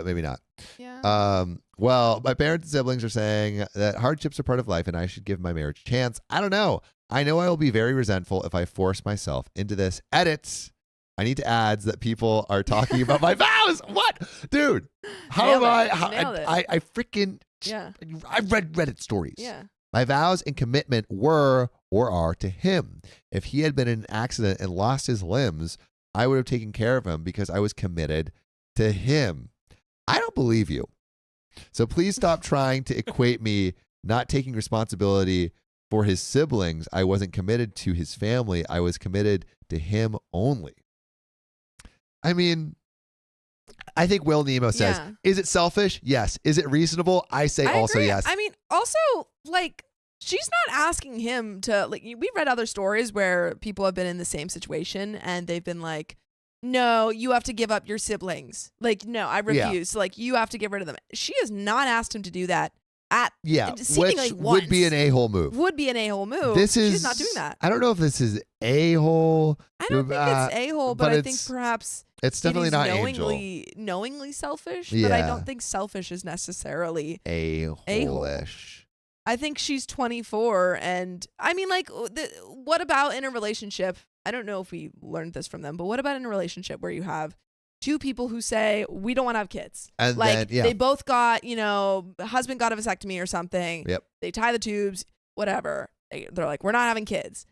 maybe not. Yeah. Well, my parents and siblings are saying that hardships are part of life and I should give my marriage a chance. I don't know. I know I will be very resentful if I force myself into this. Edits. I need to add that people are talking about my vows. What? Dude, how Nailed am it. I? Nailed it. I freaking, Yeah. I've read Reddit stories. Yeah. My vows and commitment were or are to him. If he had been in an accident and lost his limbs, I would have taken care of him because I was committed to him. I don't believe you. So please stop trying to equate me not taking responsibility for his siblings. I wasn't committed to his family. I was committed to him only. I mean, I think Will Nemo says, Yeah. is it selfish? Yes. Is it reasonable? I say I also agree. yes. I mean, also, like, she's not asking him to, like, we've read other stories where people have been in the same situation and they've been like, no, you have to give up your siblings. Like, no, I refuse. Like, you have to get rid of them. She has not asked him to do that at Yeah, seemingly which would be an a-hole move. would be an a-hole move. This is She's not doing that. I don't know if this is a-hole. I don't think it's a-hole, but I think it's- perhaps It's definitely he's not Angel. knowingly selfish, but I Yeah. don't think selfish is necessarily A-hole-ish. I think she's 24, and I mean, like, what about in a relationship? I don't know if we learned this from them, but what about in a relationship where you have two people who say, we don't want to have kids? And Like, then, yeah. they both got, the husband got a vasectomy or something. Yep. They tie the tubes, whatever. They're like, we're not having kids.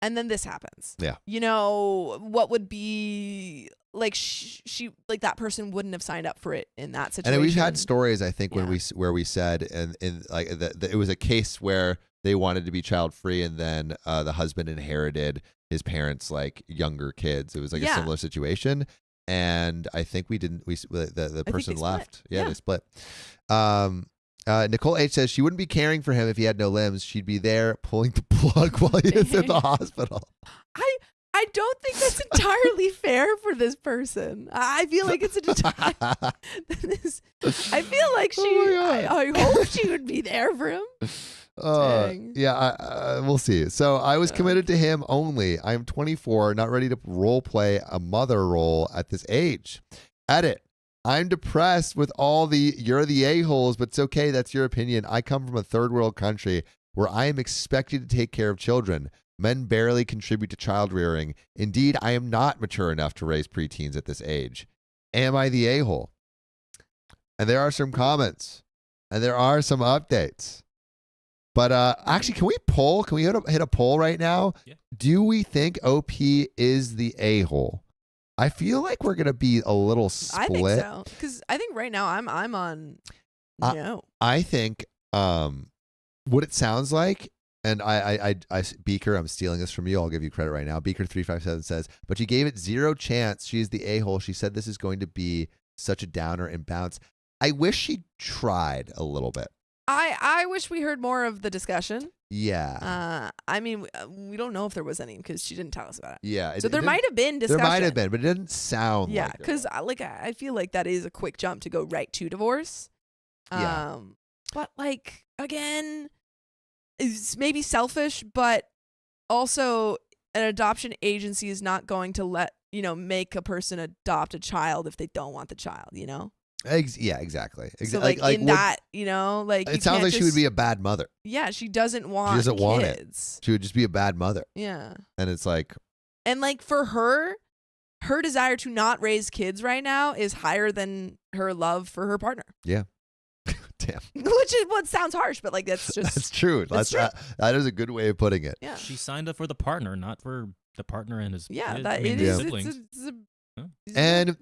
And then this happens. Yeah. What would be like she like that person wouldn't have signed up for it in that situation. And we've had stories, I think, Yeah. where we said, and like that it was a case where they wanted to be child free, and then the husband inherited his parents' like younger kids. It was like a Yeah. similar situation, and I think the person they left. split. Yeah, Yeah. they split. Nicole H says she wouldn't be caring for him if he had no limbs. She'd be there pulling the plug while he is in the hospital. I don't think that's entirely fair for this person. I feel like it's I feel like Oh my God. I hope she would be there for him. Dang. Yeah, we'll see. So I was Yeah. committed to him only. I am 24, not ready to role play a mother role at this age. Edit. I'm depressed with all the you're the a-holes, but it's okay. That's your opinion. I come from a third world country where I am expected to take care of children. Men barely contribute to child rearing. Indeed, I am not mature enough to raise preteens at this age. Am I the a-hole? And there are some comments, and there are some updates. But actually, can we poll? Can we hit a poll right now? Yeah. Do we think OP is the a-hole? I feel like we're gonna be a little split. I think so. Because I think right now I'm on no. I think what it sounds like, and I Beaker, I'm stealing this from you. I'll give you credit right now. Beaker357 says, but she gave it zero chance. She's the a-hole. She said this is going to be such a downer and bounce. I wish she tried a little bit. I wish we heard more of the discussion. Yeah. I mean, we don't know if there was any because she didn't tell us about it. Yeah. So there might have been discussion. There might have been, but it didn't sound Yeah, like it. because I feel like that is a quick jump to go right to divorce. Yeah. But like again, is maybe selfish, but also an adoption agency is not going to make a person adopt a child if they don't want the child. Yeah, exactly. So like in that, like it sounds like she would be a bad mother. Yeah, she doesn't want. She doesn't want it. kids. She would just be a bad mother. Yeah. And it's like, And like for her desire to not raise kids right now is higher than her love for her partner. yeah. Damn. Which is what sounds harsh, but like that's just That's true. That's true. That is a good way of putting it. yeah. She signed up for the partner, not for the partner and his Yeah, kids. that I mean, it his is. siblings. And,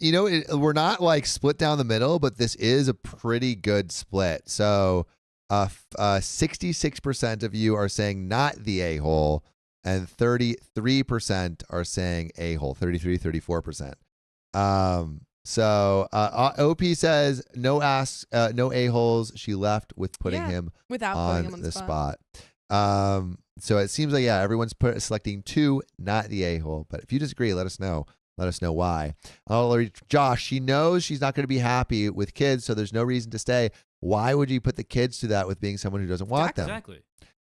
we're not like split down the middle, but this is a pretty good split. So 66% of you are saying not the a-hole, and 33% are saying a-hole, 34%. So OP says no a-holes. She left with putting him without on putting him on the spot. So it seems like, everyone's selecting 2, not the a-hole. But if you disagree, let us know. Let us know why. Josh, she knows she's not going to be happy with kids, so there's no reason to stay. Why would you put the kids to that with being someone who doesn't want them? Exactly.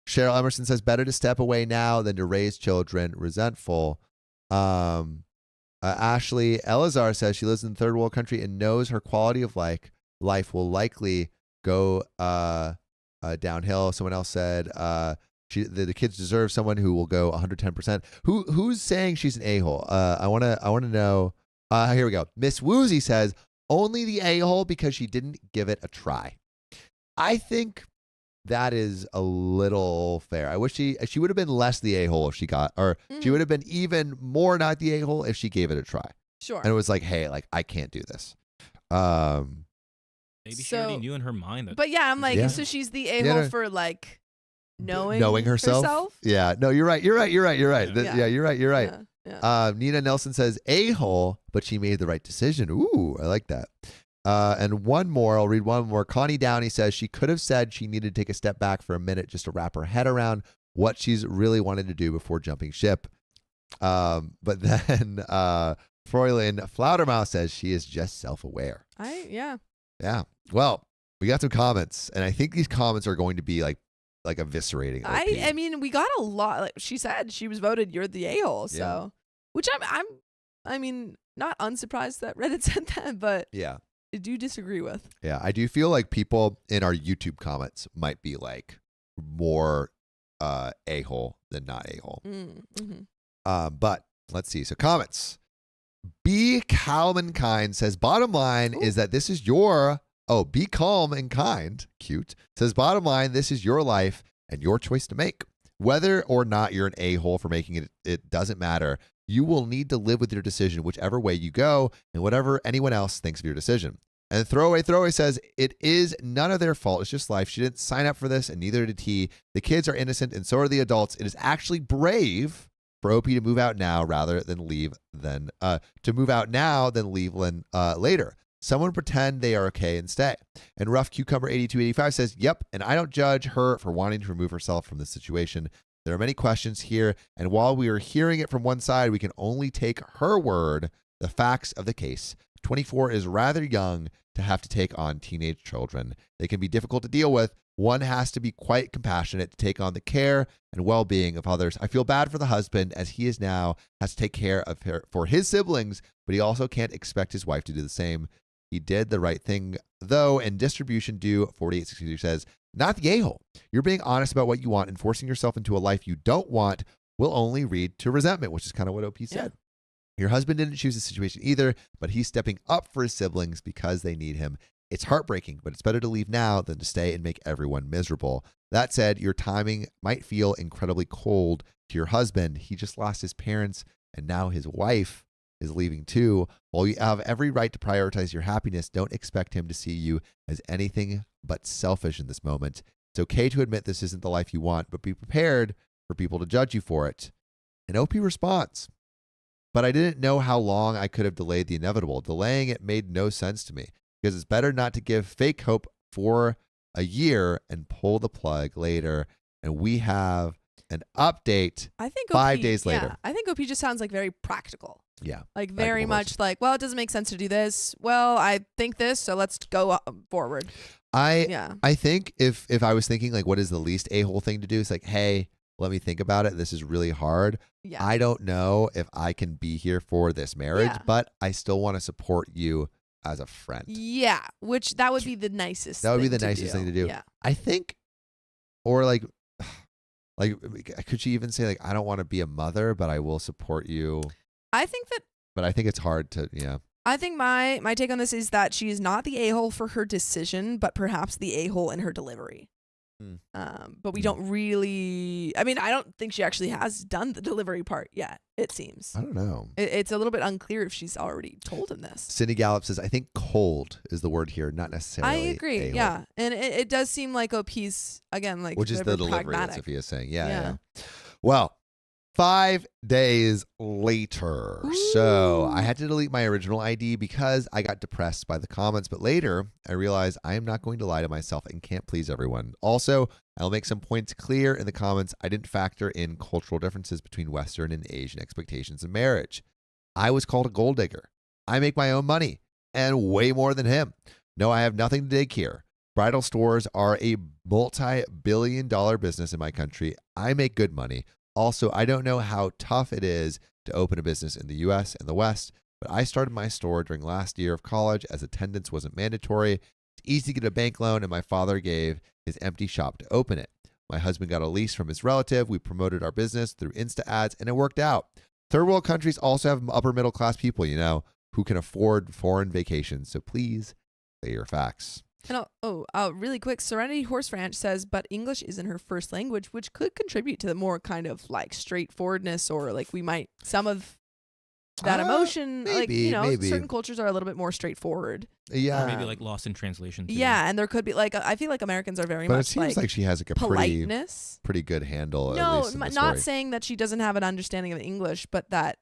Cheryl Emerson says, better to step away now than to raise children resentful. Ashley Elazar says she lives in a third world country and knows her quality of life will likely go downhill. Someone else said the kids deserve someone who will go 110%. Who's saying she's an a-hole? I want to know. Here we go. Miss Woozy says only the a-hole because she didn't give it a try. I think that is a little fair. I wish she would have been less the a-hole if she got, or she would have been even more not the a-hole if she gave it a try. Sure. And it was like, hey, like I can't do this. Maybe she already knew in her mind that. But yeah, I'm like, Yeah. so she's the a-hole no. for like knowing herself. Yeah. No, you're right. You're right. You're right. Yeah. You're right. You're right. Yeah. Nina Nelson says a-hole, but she made the right decision. Ooh, I like that. And one more, I'll read one more. Connie Downey says she could have said she needed to take a step back for a minute just to wrap her head around what she's really wanted to do before jumping ship. But then Fräulein Flaudermaus says she is just self-aware. Yeah. Yeah. Well, We got some comments, and I think these comments are going to be like eviscerating. OP. I mean, we got a lot. Like, she said she was voted you're the a-hole. So, Yeah. which I mean, not unsurprised that Reddit said that, but Yeah. I do disagree with. Yeah, I do feel like people in our YouTube comments might be like more a-hole than not a-hole. Mm-hmm. But let's see. So comments. Be calm and kind says, bottom line is that this is your, be calm and kind, cute, says, bottom line, this is your life and your choice to make. Whether or not you're an a-hole for making it, it doesn't matter. You will need to live with your decision, whichever way you go, and whatever anyone else thinks of your decision. And Throwaway says, it is none of their fault. It's just life. She didn't sign up for this, and neither did he. The kids are innocent, and so are the adults. It is actually brave for OP to move out now rather than leave later. Someone pretend they are okay and stay. And Rough Cucumber 8285 says, yep, and I don't judge her for wanting to remove herself from this situation. There are many questions here, and while we are hearing it from one side, we can only take her word, the facts of the case. 24 is rather young to have to take on teenage children. They can be difficult to deal with. One has to be quite compassionate to take on the care and well-being of others. I feel bad for the husband, as he is now has to take care of her for his siblings, but he also can't expect his wife to do the same. He did the right thing, though, and distribution due 4862 says, not the a-hole. You're being honest about what you want and forcing yourself into a life you don't want will only lead to resentment, which is kind of what OP said. Your husband didn't choose the situation either, but he's stepping up for his siblings because they need him. It's heartbreaking, but it's better to leave now than to stay and make everyone miserable. That said, your timing might feel incredibly cold to your husband. He just lost his parents, and now his wife is leaving too. While you have every right to prioritize your happiness, don't expect him to see you as anything but selfish in this moment. It's okay to admit this isn't the life you want, but be prepared for people to judge you for it. And OP responds, but I didn't know how long I could have delayed the inevitable. Delaying it made no sense to me because it's better not to give fake hope for a year and pull the plug later. And we have an update I think 5 days later. Yeah, I think OP just sounds like very practical. Yeah. Like very much like, well, it doesn't make sense to do this. Well, I think this, so let's go forward. I think if I was thinking like, what is the least a-hole thing to do? It's like, hey, let me think about it. This is really hard. Yeah. I don't know if I can be here for this marriage, but I still want to support you as a friend. Yeah, which that would be the nicest. That would be the thing nicest thing to do. Yeah. I think, or like could she even say like, I don't want to be a mother, but I will support you. I think that. But I think it's hard to, yeah. I think my take on this is that she is not the a-hole for her decision, but perhaps the a-hole in her delivery. But we don't really. I mean, I don't think she actually has done the delivery part yet. It seems. I don't know. It's a little bit unclear if she's already told him this. Cindy Gallup says, I think cold is the word here, not necessarily. I agree. a-hole. Yeah, and it does seem like OP's again, like which is the delivery that pragmatic. Sophia is saying. Yeah. Well, 5 days later. So I had to delete my original ID because I got depressed by the comments. But later, I realized I am not going to lie to myself and can't please everyone. Also, I'll make some points clear in the comments. I didn't factor in cultural differences between Western and Asian expectations of marriage. I was called a gold digger. I make my own money and way more than him. No, I have nothing to dig here. Bridal stores are a multi-billion-dollar business in my country. I make good money. Also, I don't know how tough it is to open a business in the U.S. and the West, but I started my store during last year of college as attendance wasn't mandatory. It's easy to get a bank loan, and my father gave his empty shop to open it. My husband got a lease from his relative. We promoted our business through Insta ads, and it worked out. Third world countries also have upper middle class people, who can afford foreign vacations. So please say your facts. And really quick, Serenity Horse Ranch says, but English isn't her first language, which could contribute to the more kind of like straightforwardness, or like we might some of that emotion. Maybe, certain cultures are a little bit more straightforward. Yeah, or maybe like lost in translation. Too. Yeah, and there could be like I feel like Americans are very but much it seems like she has like a politeness, pretty good handle. No, at least in the not story. saying that she doesn't have an understanding of English, but that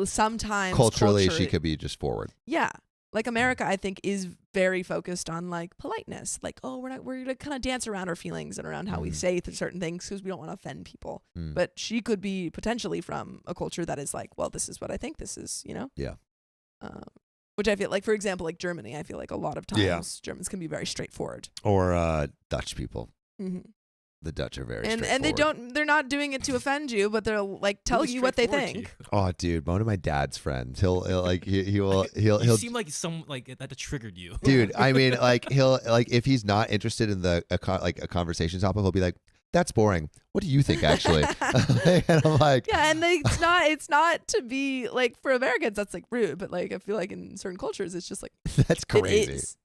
sometimes culturally she could be just forward. Yeah. Like America, I think, is very focused on like politeness. Like, we're gonna kind of dance around our feelings and around how we say certain things because we don't want to offend people. But she could be potentially from a culture that is like, well, this is what I think. This is, Yeah. Which I feel like, for example, like Germany, I feel like a lot of times Yeah. Germans can be very straightforward. Or Dutch people. Hmm. The Dutch are very And straightforward. they're not doing it to offend you, but they're like telling Really you what they straightforward to think. you. Oh, dude, one of my dad's friends. He'll You seem like some like that triggered you. dude. I mean, like he'll like if he's not interested in a conversation topic, he'll be like, "That's boring. What do you think, actually?" And I'm like, Yeah, and it's not to be like, for Americans that's like rude, but like I feel like in certain cultures it's just like "That's crazy. It is.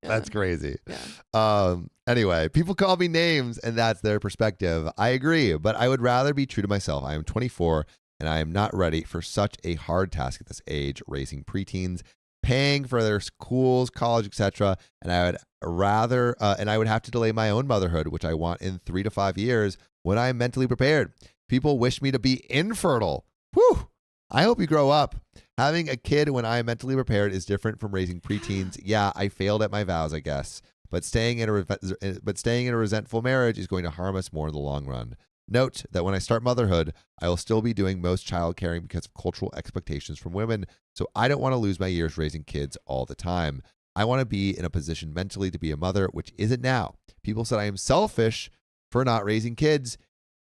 That's Yeah. crazy." Yeah. Anyway, people call me names, and that's their perspective. I agree, but I would rather be true to myself. I am 24, and I am not ready for such a hard task at this age, raising preteens, paying for their schools, college, etc. And I would rather, and I would have to delay my own motherhood, which I want in 3 to 5 years when I am mentally prepared. People wish me to be infertile. Whew. I hope you grow up. Having a kid when I am mentally prepared is different from raising preteens. Yeah, I failed at my vows, I guess. But staying in a resentful marriage is going to harm us more in the long run. Note that when I start motherhood, I will still be doing most child caring because of cultural expectations from women. So I don't want to lose my years raising kids all the time. I want to be in a position mentally to be a mother, which isn't now. People said I am selfish for not raising kids.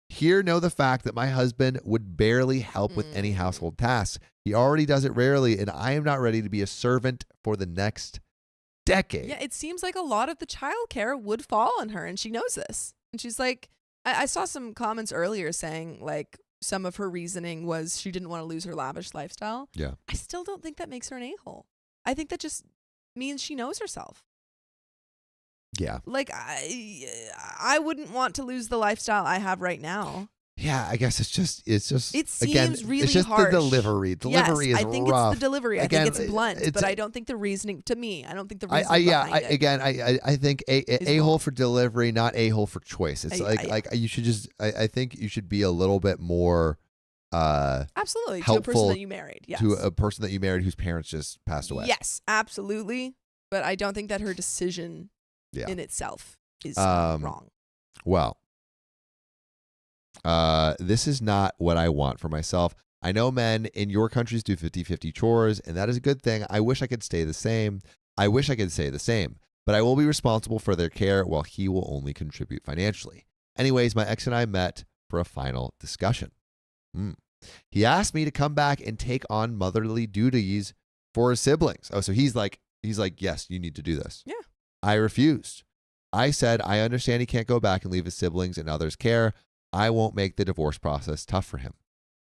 Here, know the fact that my husband would barely help with any household tasks. He already does it rarely, and I am not ready to be a servant for the next decade. Yeah, it seems like a lot of the childcare would fall on her, and she knows this. And she's like, I saw some comments earlier saying like some of her reasoning was she didn't want to lose her lavish lifestyle. Yeah. I still don't think that makes her an a-hole. I think that just means she knows herself. Yeah. Like I wouldn't want to lose the lifestyle I have right now. Yeah, I guess it's just It seems again, really it's just harsh. the delivery. Delivery yes, is I think rough. it's the delivery. Again, I think it's blunt, it's but a- I don't think the reasoning. To me, I don't think the reasoning I think Is a hole wrong. for delivery, not a hole for choice. It's like you should just. I think you should be a little bit more absolutely to a person helpful that you married. Yes. to a person that you married whose parents just passed away. Yes, absolutely. But I don't think that her decision Yeah. in itself is Um, wrong. Well, this is not what I want for myself. I know men in your countries do 50-50 chores, and that is a good thing. I wish I could stay the same. I wish I could say the same, but I will be responsible for their care while he will only contribute financially. Anyways, my ex and I met for a final discussion. He asked me to come back and take on motherly duties for his siblings. Oh, so he's like, yes, you need to do this. Yeah. I refused. I said, I understand he can't go back and leave his siblings in others' care. I won't make the divorce process tough for him.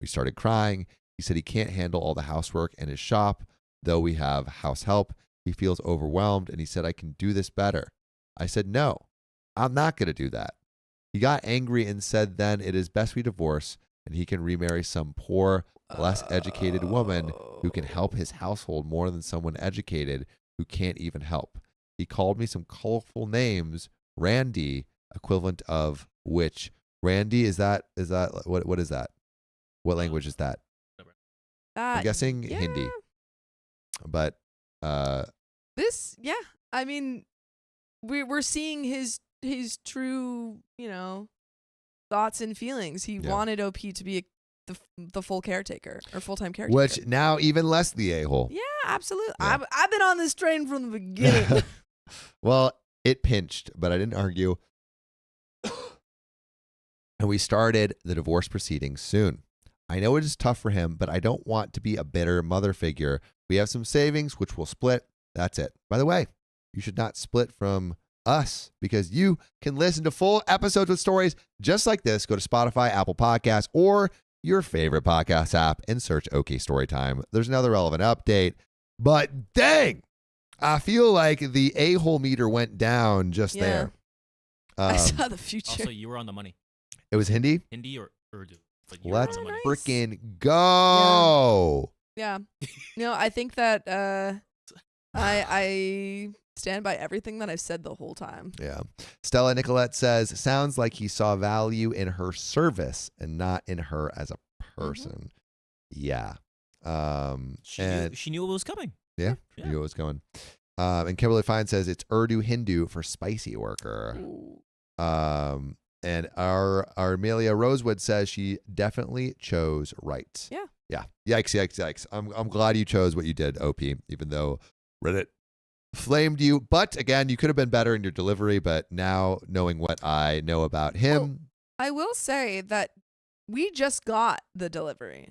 We started crying. He said he can't handle all the housework in his shop, though we have house help. He feels overwhelmed, and he said, I can do this better. I said, no, I'm not going to do that. He got angry and said then it is best we divorce, and he can remarry some poor, less educated woman who can help his household more than someone educated who can't even help. He called me some colorful names, Randy, equivalent of which. Randy, is that what is that? What language is that? I'm guessing yeah. Hindi. But This, yeah. I mean, we're seeing his true, thoughts and feelings. He Yeah. wanted OP to be the full caretaker or full-time caretaker. which now even less the a-hole. Yeah, absolutely. Yeah. I've been on this train from the beginning. Well, it pinched, but I didn't argue. And we started the divorce proceedings soon. I know it is tough for him, but I don't want to be a bitter mother figure. We have some savings, which we'll split. That's it. By the way, you should not split from us because you can listen to full episodes with stories just like this. Go to Spotify, Apple Podcasts, or your favorite podcast app and search OK Storytime. There's another relevant update. But dang, I feel like the a-hole meter went down just Yeah. there. I saw the future. Also, you were on the money. It was Hindi? Hindi or Urdu. But you were Let's on the money. Nice. freaking go. Yeah. No, I think that I stand by everything that I've said the whole time. Yeah. Stella Nicolette says, sounds like he saw value in her service and not in her as a person. Yeah. She knew what was coming. Yeah, Yeah. you knew it was going. And Kimberly Fine says it's Urdu Hindu for spicy worker. Ooh. And our Amelia Rosewood says she definitely chose right. Yeah. Yeah. Yikes, yikes, yikes. I'm glad you chose what you did, OP, even though Reddit flamed you. But again, you could have been better in your delivery. But now knowing what I know about him. I will say that we just got the delivery.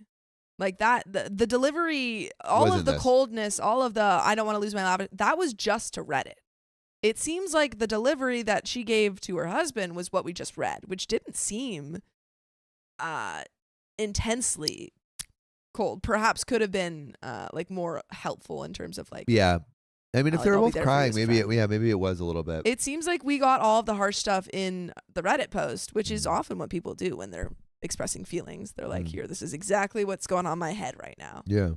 Like that, the delivery, all Wasn't of the this. coldness, all of the I don't want to lose my laptop, that was just to Reddit. It seems like the delivery that she gave to her husband was what we just read, which didn't seem intensely cold. Perhaps could have been like more helpful in terms of like. Yeah. I mean, if like, they were I'll be both there for crying, his maybe friend. maybe it was a little bit. It seems like we got all of the harsh stuff in the Reddit post, which is often what people do when they're expressing feelings. They're like, here, this is exactly what's going on in my head right now. Yeah.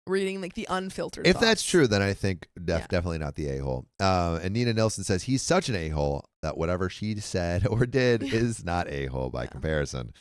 Reading like the unfiltered If thoughts. that's true, then I think Yeah. definitely not the a-hole. And Nina Nilsson says he's such an a-hole that whatever she said or did is not a-hole by comparison.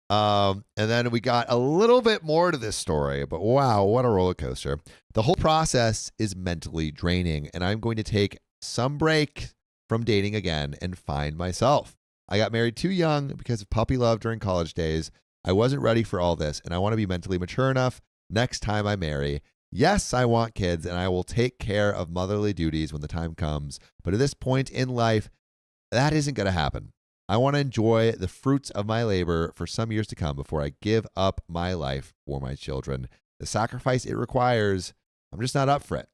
And then we got a little bit more to this story, but wow, what a roller coaster. The whole process is mentally draining, and I'm going to take some break from dating again and find myself. I got married too young because of puppy love during college days. I wasn't ready for all this, and I want to be mentally mature enough next time I marry. Yes, I want kids, and I will take care of motherly duties when the time comes. But at this point in life, that isn't going to happen. I want to enjoy the fruits of my labor for some years to come before I give up my life for my children. The sacrifice it requires, I'm just not up for it.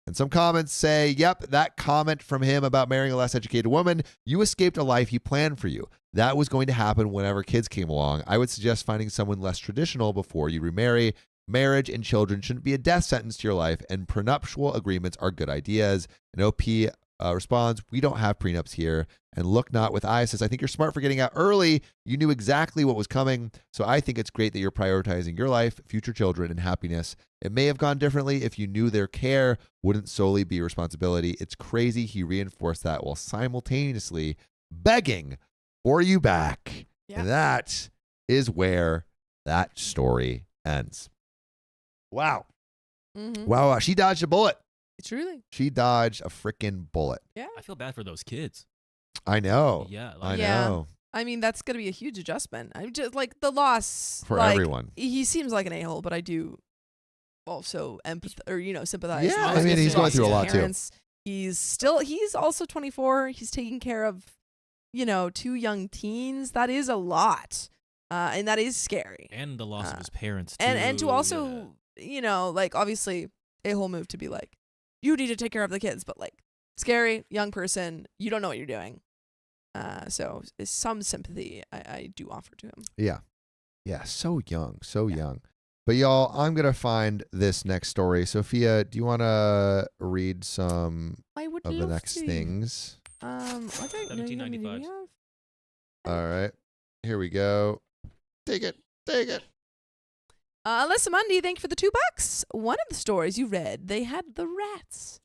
And some comments say, yep, that comment from him about marrying a less educated woman, you escaped a life he planned for you. That was going to happen whenever kids came along. I would suggest finding someone less traditional before you remarry. Marriage and children shouldn't be a death sentence to your life, and prenuptial agreements are good ideas. And OP responds, we don't have prenups here. And Look Not with Eyes says, I think you're smart for getting out early. You knew exactly what was coming. So I think it's great that you're prioritizing your life, future children, and happiness. It may have gone differently if you knew their care wouldn't solely be your responsibility. It's crazy he reinforced that while simultaneously begging for you back. Yep. And that is where that story ends. Wow. Mm-hmm. Wow. She dodged a bullet. Truly. She dodged a freaking bullet. Yeah. I feel bad for those kids. I know. Yeah. I Yeah. know. I mean, that's going to be a huge adjustment. I'm just like the loss For like, everyone. He seems like an a-hole, but I do also sympathize. Yeah, with I mean, his he's going through a lot, too. parents. He's also 24. He's taking care of, two young teens. That is a lot. And that is scary. And the loss of his parents, too. And to also, like obviously a whole move to be like, you need to take care of the kids, but like scary young person, you don't know what you're doing. So some sympathy I do offer to him. Yeah. Yeah. So young. So young. But y'all, I'm going to find this next story. Sophia, do you want to read some I would of the love next to. things? I don't know. 1795. All right. Here we go. Take it. Take it. Alyssa Mundy, thank you for the $2. One of the stories you read, they had the rats.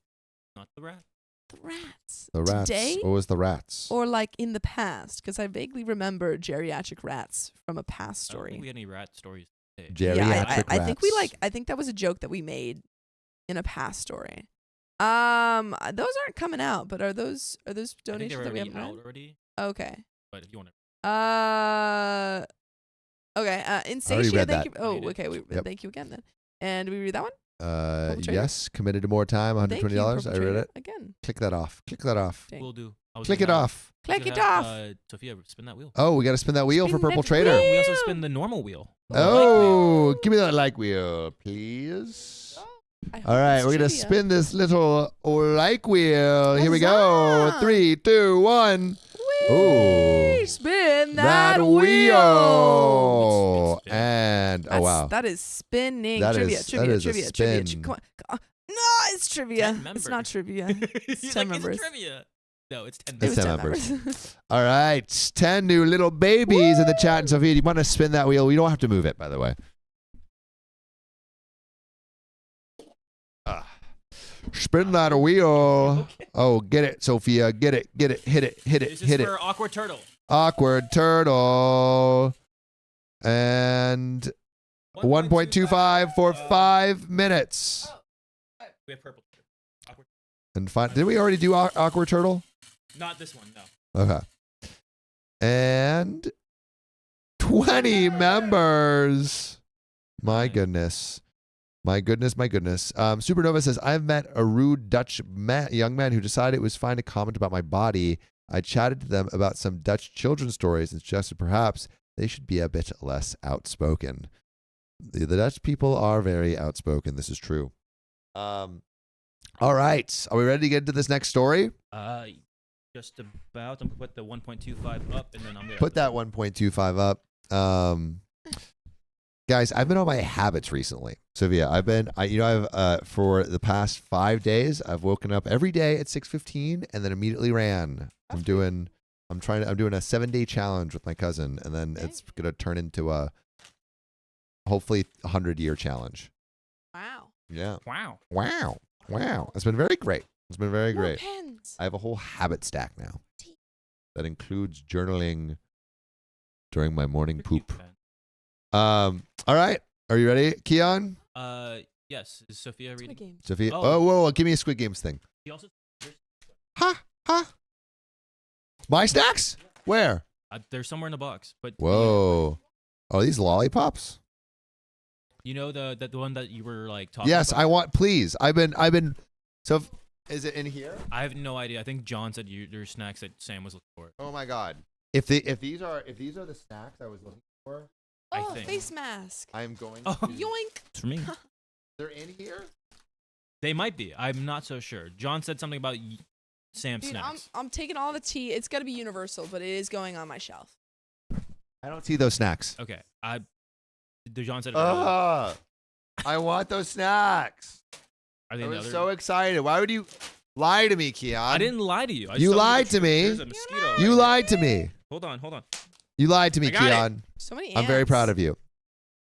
Not the rat. The rats. The rats. Today, What was the rats? or like in the past? Because I vaguely remember geriatric rats from a past I don't story. think we had any rat stories today. Geriatric I think we rats. I think that was a joke that we made in a past story. Those aren't coming out, but are those I think they donations were that we already haven't out read? already. Okay. But if you want to. Okay. I already Insatia, read thank that. you. Oh, Read it. okay. Yep. Thank you again then. And we read that one? Perpetrator? Yes. Committed to more time. Thank you, $120. I read perpetrator. it. Again. Click that off. Click that off. Dang. We'll do. I was Click gonna it have- off. I was Click it gonna have, off. Sophia, spin that wheel. Oh, we got to spin that wheel for Spin Purple that Trader. wheel. We also spin the normal wheel. Oh, give me that like wheel, please. I hope All right, it's we're going to trivia. spin this little like wheel. Here we go. Huzzah. 3, 2, 1. Whee! Ooh. Spin That that wheel. Spin. And, oh, wow. That is spinning. That Trivia, is- trivia, that is a trivia, trivia. spin. Come on. No, it's trivia. 10 It's members. not trivia. He's 10 like, members. it's trivia. No, it's 10 It It's was 10 10 members. All right. 10 new little babies in the chat. And Sophia, do you want to spin that wheel? You don't have to move it, by the way. Spin that wheel. Oh, get it, Sophia. Get it. Get it. Hit it. Hit it. This Hit is it. for Awkward Turtle. Awkward turtle. And 1.25 for 5 minutes. We have purple. Awkward. And did we already do awkward turtle? Not this one, no. Okay. And 20 members. My goodness. My goodness. Supernova says, I've met a rude Dutch young man who decided it was fine to comment about my body. I chatted to them about some Dutch children's stories and suggested perhaps they should be a bit less outspoken. The Dutch people are very outspoken. This is true. All right. Are we ready to get into this next story? Just about. I'm going to put the 1.25 up, and then I'm going to... Put that 1.25 up. Guys, I've been on my habits recently. Sophia, I've for the past 5 days, I've woken up every day at 6:15 and then immediately ran. I'm doing a 7-day challenge with my cousin, and then it's gonna turn into a hopefully 100-year challenge. Wow. Yeah. Wow. It's been very great. More pens. I have a whole habit stack now that includes journaling during my morning poop. All right. Are you ready, Keon? Yes. Is Sophia reading? Sophia. Oh. Whoa. Give me a Squid Games thing. She also... Huh? My snacks? Where? They're somewhere in the box. But Whoa. Oh, these lollipops? You know the one that you were like talking Yes, about? I want, please. I've been, so is it in here? I have no idea. I think John said your snacks that Sam was looking for. Oh my God. If these are the snacks I was looking for, I Oh, think. face mask. I'm going Oh. to. Yoink. It's for me. They're in here? They might be. I'm not so sure. John said something about Sam Dude, snacks. I'm taking all the tea. It's got to be universal, but it is going on my shelf. I don't see those snacks. Okay. John said. I want those snacks. Are they I in the was other? so excited. Why would you lie to me, Keon? I didn't lie to you. I You just told lied the to truth. me. There's a mosquito right You here. lied to me. Hold on. You lied to me, I got it. Keon. So many ants. I'm very proud of you.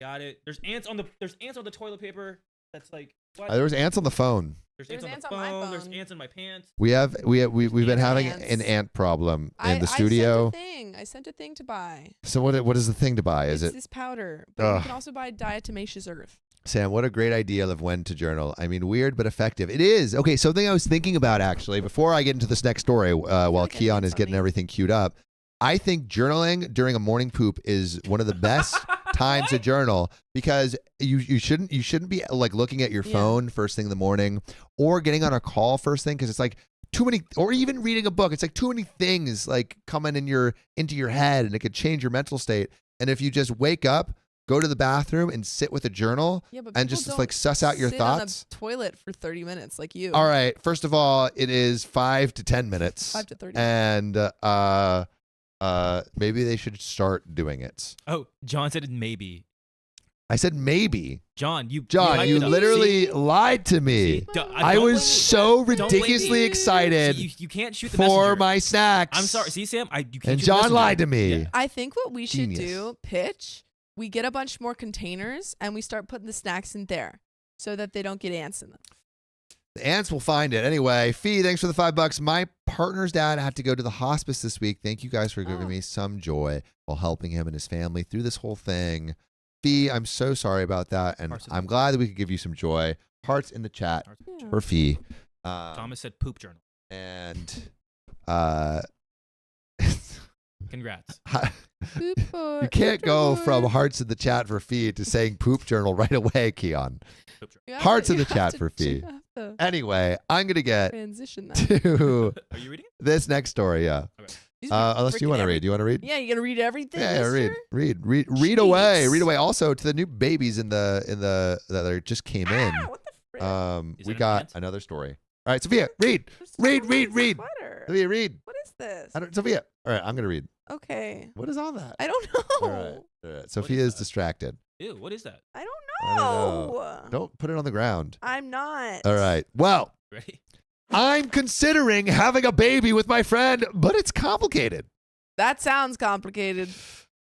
Got it. There's ants on the toilet paper. That's like what? There was ants on the phone. There's There's ants ants on on the my phone. There's phone. ants in my pants. We've been having Ants. an ant problem in the I studio. sent a thing to buy. So what is the thing to buy? Is It's it this powder. But Ugh. you can also buy diatomaceous earth. Sam? What a great idea of when to journal. I mean, weird but effective. It is. Okay, something I was thinking about actually before I get into this next story, while like Keon it's is getting on me. everything queued up. I think journaling during a morning poop is one of the best times to journal because you shouldn't be like looking at your Yeah. phone first thing in the morning or getting on a call first thing because it's like too many, or even reading a book. It's like too many things like coming into your head, and it could change your mental state. And if you just wake up, go to the bathroom and sit with a journal Yeah, but and people just don't like suss out your sit thoughts. on the toilet for 30 minutes like you. All right. First of all, it is 5 to 10 minutes. 5 to 30. And maybe they should start doing it. Oh, John said it maybe. I said maybe. John, you John, you hyped it up. literally See? lied to me. See? Don't I blame was me. so Don't blame ridiculously me. excited See, you can't shoot the for messenger. my snacks. I'm sorry. See, Sam, you can't And shoot the John messenger. lied to me. Yeah. I think what we should Genius. do, pitch, we get a bunch more containers and we start putting the snacks in there so that they don't get ants in them. The ants will find it. Anyway, Fee, thanks for the $5. My partner's dad had to go to the hospice this week. Thank you guys for giving Oh. me some joy while helping him and his family through this whole thing. Fee, I'm so sorry about that. And Hearts in I'm the- glad that we could give you some joy. Hearts in the chat Yeah. for Fee. Thomas said poop journal. And Congrats. Poop for- you can't go poop from for- hearts in the chat for Fee to saying poop journal right away, Keon. Poop journal. You have Hearts to- in the you have chat to- for Fee. you have to Anyway, I'm going to get transition that. to Are you reading? this next story, yeah. These are Unless you freaking want to read. Do you want to read? Yeah, you gonna read everything? Yeah, mister? read away. Jeez. Read away. Also to the new babies in the that are just came in. Ah, what the frick? Is We it an got ant? another story. All right, Sophia, read. There's read, so read, much read. clutter. Sophia, read. What is this? Sophia. All right, I'm gonna read. Okay. What is on that? I don't know. All right. All right. Sophia is that? distracted. Ew, what is that? I don't I don't know. Don't put it on the ground. I'm not. All right. Well, Ready? I'm considering having a baby with my friend, but it's complicated. That sounds complicated.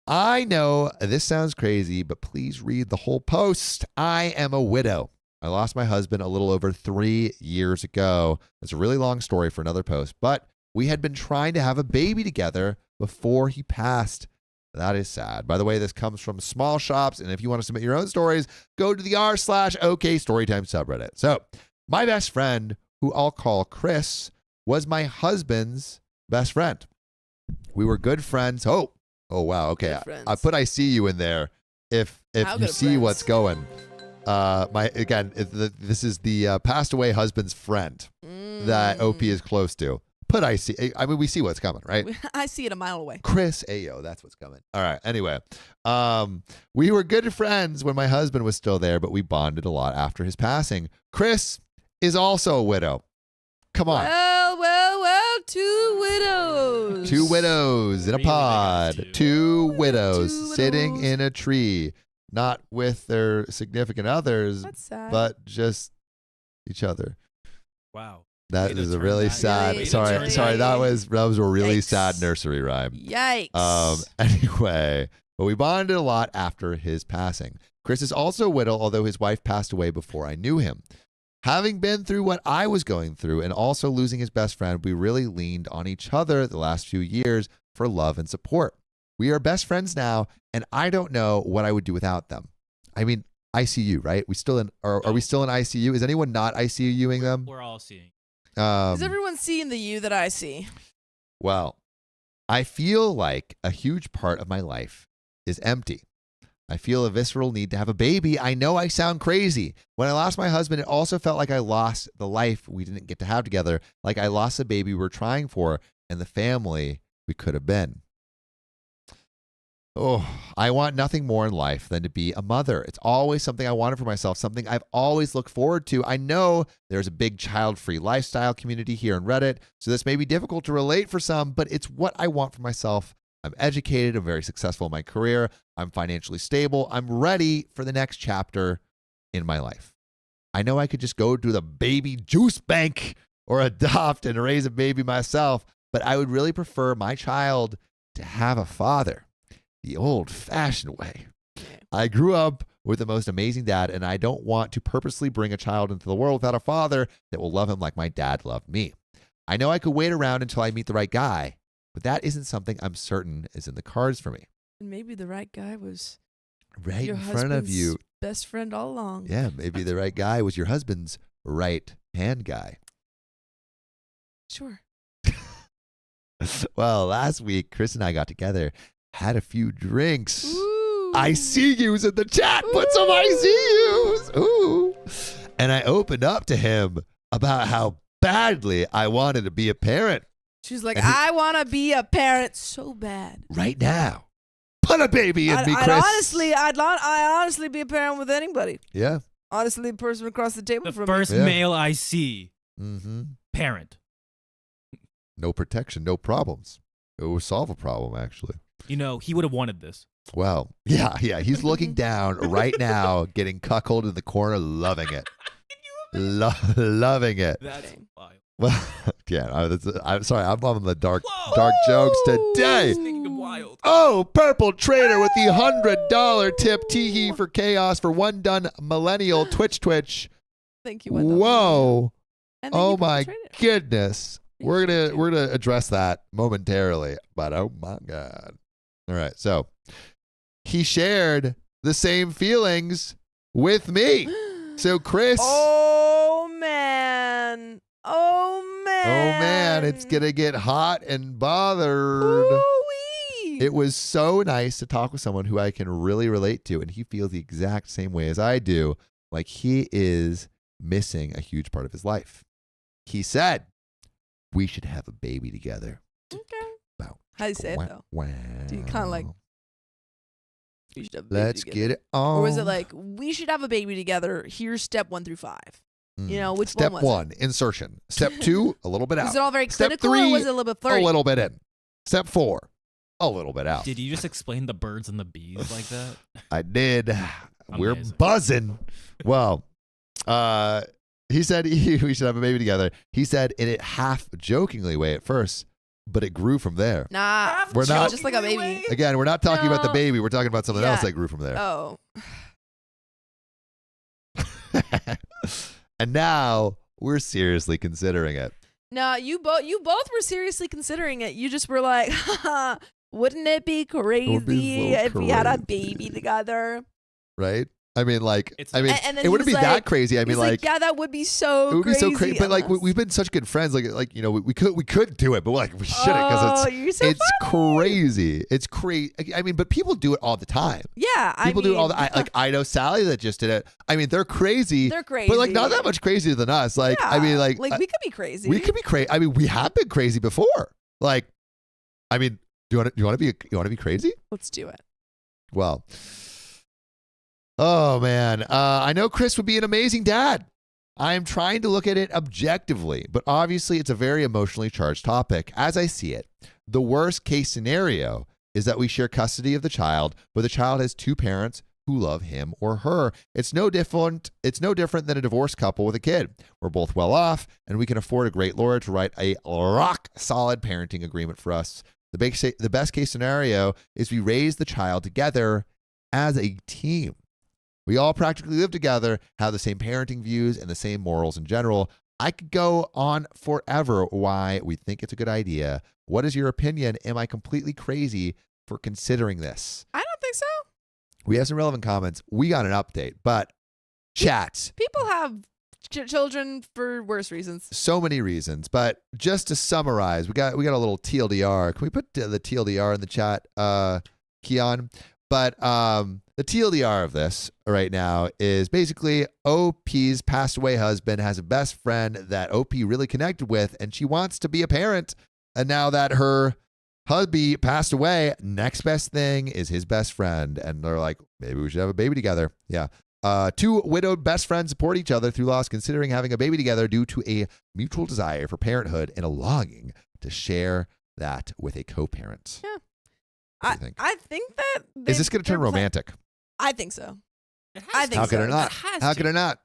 I know this sounds crazy, but please read the whole post. I am a widow. I lost my husband a little over 3 years ago. It's a really long story for another post, but we had been trying to have a baby together before he passed. That is sad. By the way, this comes from Small Shops, and if you want to submit your own stories, go to the r/OK Storytime subreddit. So, my best friend, who I'll call Chris, was my husband's best friend. We were good friends. Oh wow. Okay. Good friends. I put I see you in there. If How you good a see friends. what's going. This is the passed away husband's friend that OP is close to. But I mean, we see what's coming, right? I see it a mile away. Chris Ayo, that's what's coming. All right. Anyway, we were good friends when my husband was still there, but we bonded a lot after his passing. Chris is also a widow. Come on. Well, 2 widows. 2 widows in a Really, they pod. got 2. 2 widows Two sitting widows. in a tree, not with their significant others, That's sad. but just each other. Wow. That Way to is a turn really that- sad. Way to Sorry, turn sorry. that- That was a really Yikes. sad nursery rhyme. Yikes. Anyway, but we bonded a lot after his passing. Chris is also a widow, although his wife passed away before I knew him. Having been through what I was going through and also losing his best friend, we really leaned on each other the last few years for love and support. We are best friends now, and I don't know what I would do without them. I mean, ICU, right? Are we still in ICU? Is anyone not ICUing them? We're all seeing. Is everyone seeing the you that I see? Well, I feel like a huge part of my life is empty. I feel a visceral need to have a baby. I know I sound crazy. When I lost my husband, it also felt like I lost the life we didn't get to have together, like I lost the baby we were trying for and the family we could have been. Oh, I want nothing more in life than to be a mother. It's always something I wanted for myself, something I've always looked forward to. I know there's a big child-free lifestyle community here on Reddit, so this may be difficult to relate for some, but it's what I want for myself. I'm educated. I'm very successful in my career. I'm financially stable. I'm ready for the next chapter in my life. I know I could just go to the baby juice bank or adopt and raise a baby myself, but I would really prefer my child to have a father. The old-fashioned way. I grew up with the most amazing dad, and I don't want to purposely bring a child into the world without a father that will love him like my dad loved me. I know I could wait around until I meet the right guy, but that isn't something I'm certain is in the cards for me. And maybe the right guy was Right your in front of you. husband's best friend all along. Yeah, maybe the right guy was your husband's right-hand guy. Sure. Well, last week, Chris and I got together, had a few drinks. Ooh. I see yous in the chat. Put some I see yous. Ooh. And I opened up to him about how badly I wanted to be a parent She's like, And he- I want to be a parent so bad. right now. Put a baby in me, Chris. I'd honestly be a parent with anybody. Yeah. Honestly, the person across the table The from first Yeah. male I see, Mm-hmm. parent. No protection, no problems. It will solve a problem, actually. You know, he would have wanted this. Well, yeah. He's looking down right now, getting cuckolded in the corner, loving it. Loving it. That's Dang. wild. Well, yeah, I'm sorry. I'm on the dark Whoa! jokes today. Speaking of wild. Oh, Purple Trader with the $100 tip. Teehee for chaos for one done millennial Twitch. Thank you. Wendell. Whoa. And then Oh you my perpetrated it. goodness. Thank We're you. gonna address that momentarily, but oh my god. All right, so he shared the same feelings with me. So Chris, Oh man. Oh man. it's gonna get hot and bothered. Ooh-wee. It was so nice to talk with someone who I can really relate to, and he feels the exact same way as I do, like he is missing a huge part of his life. He said, we should have a baby together. Okay. Wow. How do you say it though? Wow. Do you kinda like, We should have a baby Let's together. get it on. Or was it like, we should have a baby together? Here's step 1 through 5. You know, which Step one was it? insertion. Step 2, a little bit out. Was it all very Step clinical or 3, was it a little bit a flirty? little bit in. Step 4, a little bit out. Did you just explain the birds and the bees like that? I did. We're Amazing. buzzing. Well, he said we should have a baby together. He said in a half jokingly way at first, but it grew from there. Nah. We're not- Just like a baby. Again, we're not talking about the No. baby. We're talking about something Yeah. else that grew from there. Oh. And now we're seriously considering it. No, you both were seriously considering it. You just were like, wouldn't it be be crazy so if we had a crazy. baby together? Right? I mean, like, It's- I mean, And then it he wouldn't be was that like- crazy. I mean, He's like, yeah, that would be so it would be so crazy. But like, unless- we've been such good friends. Like, you know, we could do it, but like, we shouldn't because you're so it's crazy. It's crazy. I mean, but people do it all the time. Yeah, People do it all the like. I know Sally that just did it. I mean, they're crazy. They're crazy, but like not that much crazier than us. Like, I mean, like we could be crazy. we could be crazy. I mean, we have been crazy before. Like, I mean, do you want to be crazy? Let's do it. Well, oh man, I know Chris would be an amazing dad. I am trying to look at it objectively, but obviously it's a very emotionally charged topic. As I see it, the worst case scenario is that we share custody of the child, but the child has two parents who love him or her. It's no different than a divorced couple with a kid. We're both well off, and we can afford a great lawyer to write a rock solid parenting agreement for us. The best case scenario is we raise the child together as a team. We all practically live together, have the same parenting views and the same morals in general. I could go on forever why we think it's a good idea. What is your opinion? Am I completely crazy for considering this? I don't think so. We have some relevant comments. We got an update, but chat. People have children for worse reasons. So many reasons, but just to summarize, we got a little TLDR. Can we put the TLDR in the chat, Keon? But the TLDR of this right now is basically OP's passed away husband has a best friend that OP really connected with, and she wants to be a parent. And now that her hubby passed away, next best thing is his best friend. And they're like, maybe we should have a baby together. Yeah. Two widowed best friends support each other through loss, considering having a baby together due to a mutual desire for parenthood and a longing to share that with a co-parent. Yeah. What do you think? I think that Is this going to turn romantic? I think so. It has I to. think How could so. it not? It has How to. could it not?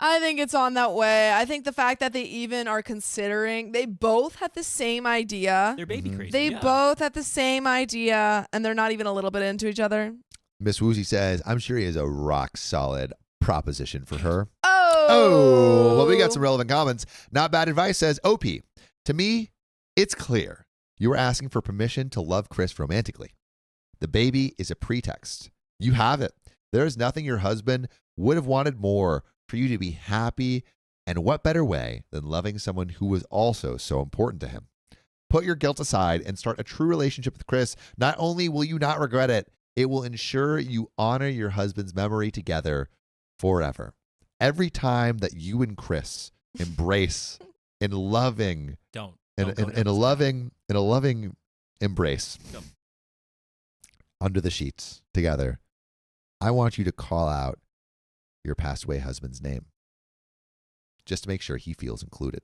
I think it's on that way. I think the fact that they even are considering, they both had the same idea. They're baby Mhm. crazy. They yeah. both had the same idea, and they're not even a little bit into each other. Miss Woozy says, I'm sure he has a rock solid proposition for her. Oh. Well, we got some relevant comments. Not bad advice says, OP, to me, it's clear you were asking for permission to love Chris romantically. The baby is a pretext. You have it. There is nothing your husband would have wanted more for you to be happy. And what better way than loving someone who was also so important to him? Put your guilt aside and start a true relationship with Chris. Not only will you not regret it, it will ensure you honor your husband's memory together forever. Every time that you and Chris embrace in loving, Don't. in a loving embrace Go. under the sheets together, I want you to call out your passed away husband's name just to make sure he feels included.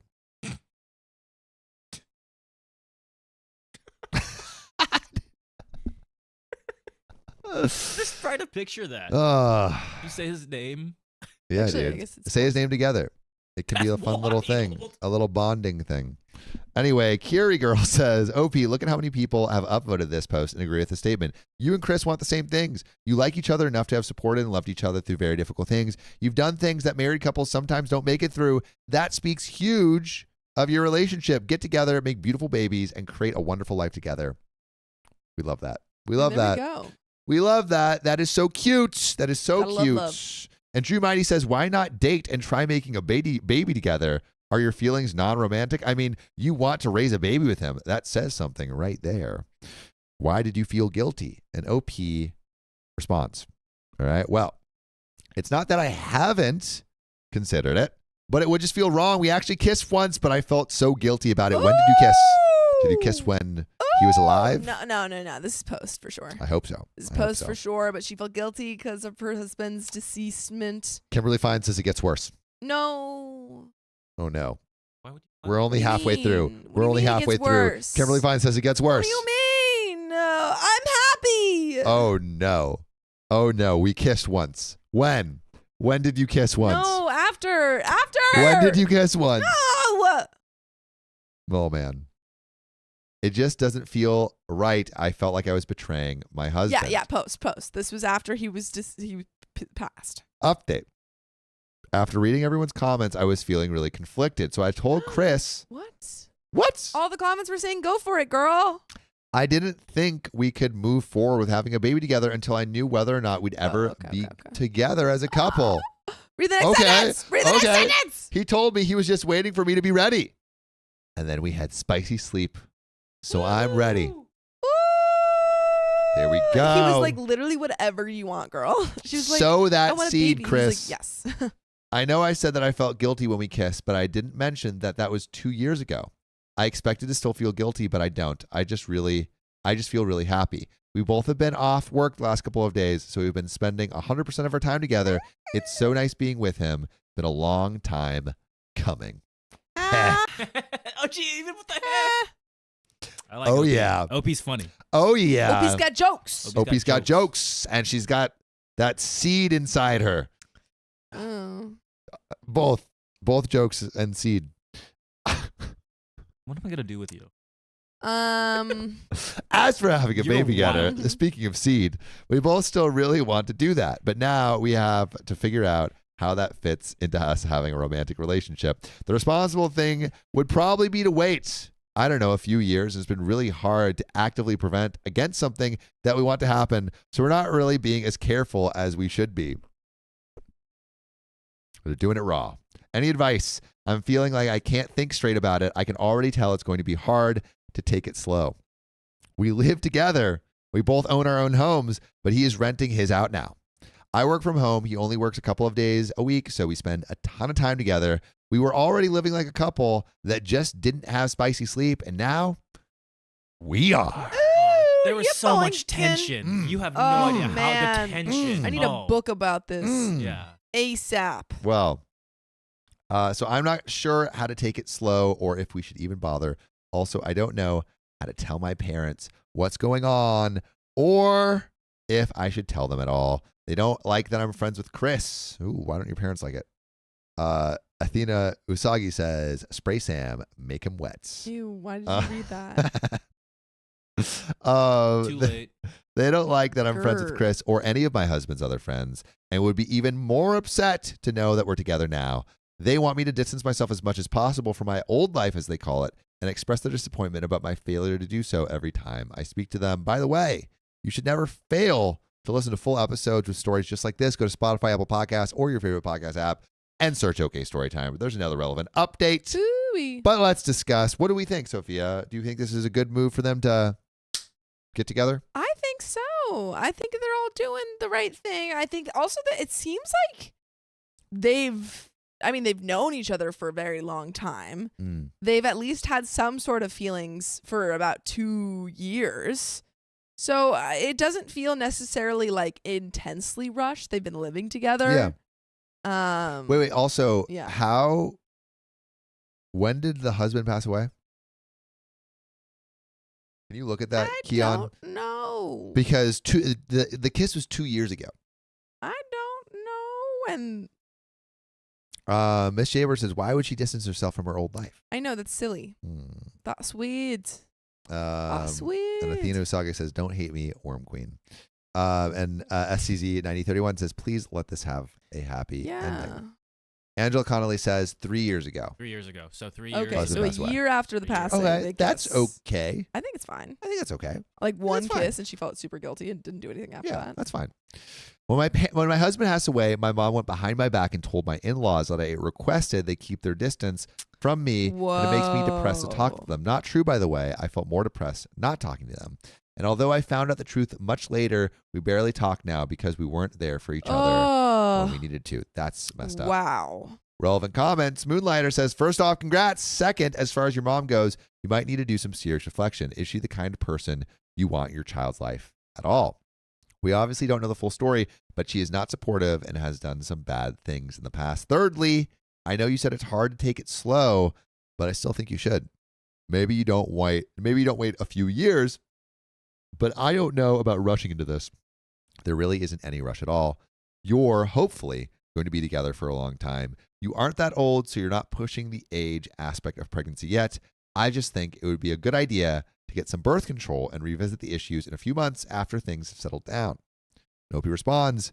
Just try to picture that. You say his name. Yeah, Actually, I dude. guess it's Say his name together. It can be a That's fun little thing, wild. a little bonding thing. Anyway, Curie Girl says, OP, look at how many people have upvoted this post and agree with the statement. You and Chris want the same things. You like each other enough to have supported and loved each other through very difficult things. You've done things that married couples sometimes don't make it through. That speaks huge of your relationship. Get together, make beautiful babies, and create a wonderful life together. We love that. We love that. There we go. We love that. That is so cute. That is so Gotta love cute. love. And Drew Mighty says, why not date and try making a baby together? Are your feelings non-romantic? I mean, you want to raise a baby with him. That says something right there. Why did you feel guilty? And OP responds, all right, well, it's not that I haven't considered it, but it would just feel wrong. We actually kissed once, but I felt so guilty about it. When did you kiss? Did you kiss when he was alive? No. This is post for sure. I hope so. This is I hope post so. for sure, but she felt guilty because of her husband's deceasement. Kimberly Fine says it gets worse. No. Oh, no. Why would We're only What do you halfway through. mean? What do We're you only mean it halfway gets through. worse? Kimberly Fine says it gets worse. What do you mean? I'm happy. Oh, no. Oh, no. We kissed once. When? When did you kiss once? No, after. When did you kiss once? No. Oh, man. It just doesn't feel right. I felt like I was betraying my husband. Yeah. Post. This was after he passed. Update. After reading everyone's comments, I was feeling really conflicted. So I told Chris, What? what? All the comments were saying, "Go for it, girl." I didn't think we could move forward with having a baby together until I knew whether or not we'd ever be together as a couple. Read the next sentence. Read the next sentence. He told me he was just waiting for me to be ready. And then we had spicy sleep. So I'm ready. There we go. He was like, literally whatever you want, girl. She was like, sow I that want a seed, baby. Chris. He was like, yes. I know I said that I felt guilty when we kissed, but I didn't mention that that was 2 years ago. I expected to still feel guilty, but I don't. I just feel really happy. We both have been off work the last couple of days, so we've been spending 100% of our time together. It's so nice being with him. Been a long time coming. Oh, gee, even with the I like Oh, OP. yeah. OP's funny. Oh, yeah. Opie's got jokes. Opie's got jokes, and she's got that seed inside her. Oh. Both jokes and seed. What am I gonna do with you? As for having a You're baby together, wild. speaking of seed, we both still really want to do that. But now we have to figure out how that fits into us having a romantic relationship. The responsible thing would probably be to wait. I don't know, a few years. It's been really hard to actively prevent against something that we want to happen. So we're not really being as careful as we should be. They're doing it raw. Any advice? I'm feeling like I can't think straight about it. I can already tell it's going to be hard to take it slow. We live together. We both own our own homes, but he is renting his out now. I work from home. He only works a couple of days a week, so we spend a ton of time together. We were already living like a couple that just didn't have spicy sleep, and now we are. There was you're so much boinking. tension. You have no Oh, idea man. how the tension. I need a book about this Yeah. ASAP. Well, so I'm not sure how to take it slow or if we should even bother. Also, I don't know how to tell my parents what's going on or if I should tell them at all. They don't like that I'm friends with Chris. Ooh, why don't your parents like it? Athena Usagi says, spray Sam, make him wet. Ew, why did you read that? Too late. They don't like that I'm friends with Grr. Chris or any of my husband's other friends and would be even more upset to know that we're together now. They want me to distance myself as much as possible from my old life, as they call it, and express their disappointment about my failure to do so every time I speak to them. By the way, you should never fail to listen to full episodes with stories just like this. Go to Spotify, Apple Podcasts, or your favorite podcast app and search OK Storytime. There's another relevant update. Ooh-wee. But let's discuss. What do we think, Sophia? Do you think this is a good move for them to get together? I think so. I think they're all doing the right thing. I think also that it seems like they've known each other for a very long time. They've at least had some sort of feelings for about 2 years. So it doesn't feel necessarily like intensely rushed. They've been living together. Yeah. Wait. Also, yeah. When did the husband pass away? Can you look at that, Keon? I don't know. Because the kiss was 2 years ago. I don't know when. Miss Shaver says, why would she distance herself from her old life? I know, that's silly. That's weird. That's weird. And Athena Usagi says, don't hate me, Worm Queen. And SCZ 9031 says, please let this have a happy ending. Angela Connolly says 3 years ago. 3 years ago. So 3 years. Okay, so a year after the passing. Okay, that's okay. I think it's fine. I think that's okay. Like one That's fine. kiss and she felt super guilty and didn't do anything after that. That's fine. When my husband passed away, my mom went behind my back and told my in-laws that I requested they keep their distance from me, and it makes me depressed to talk to them. Not true, by the way. I felt more depressed not talking to them. And although I found out the truth much later, we barely talk now because we weren't there for each other when we needed to. That's messed up. Wow. Relevant comments. Moonlighter says, first off, congrats. Second, as far as your mom goes, you might need to do some serious reflection. Is she the kind of person you want in your child's life at all? We obviously don't know the full story, but she is not supportive and has done some bad things in the past. Thirdly, I know you said it's hard to take it slow, but I still think you should. Maybe you don't wait a few years, but I don't know about rushing into this. There really isn't any rush at all. You're hopefully going to be together for a long time. You aren't that old, so you're not pushing the age aspect of pregnancy yet. I just think it would be a good idea to get some birth control and revisit the issues in a few months after things have settled down. Nope responds,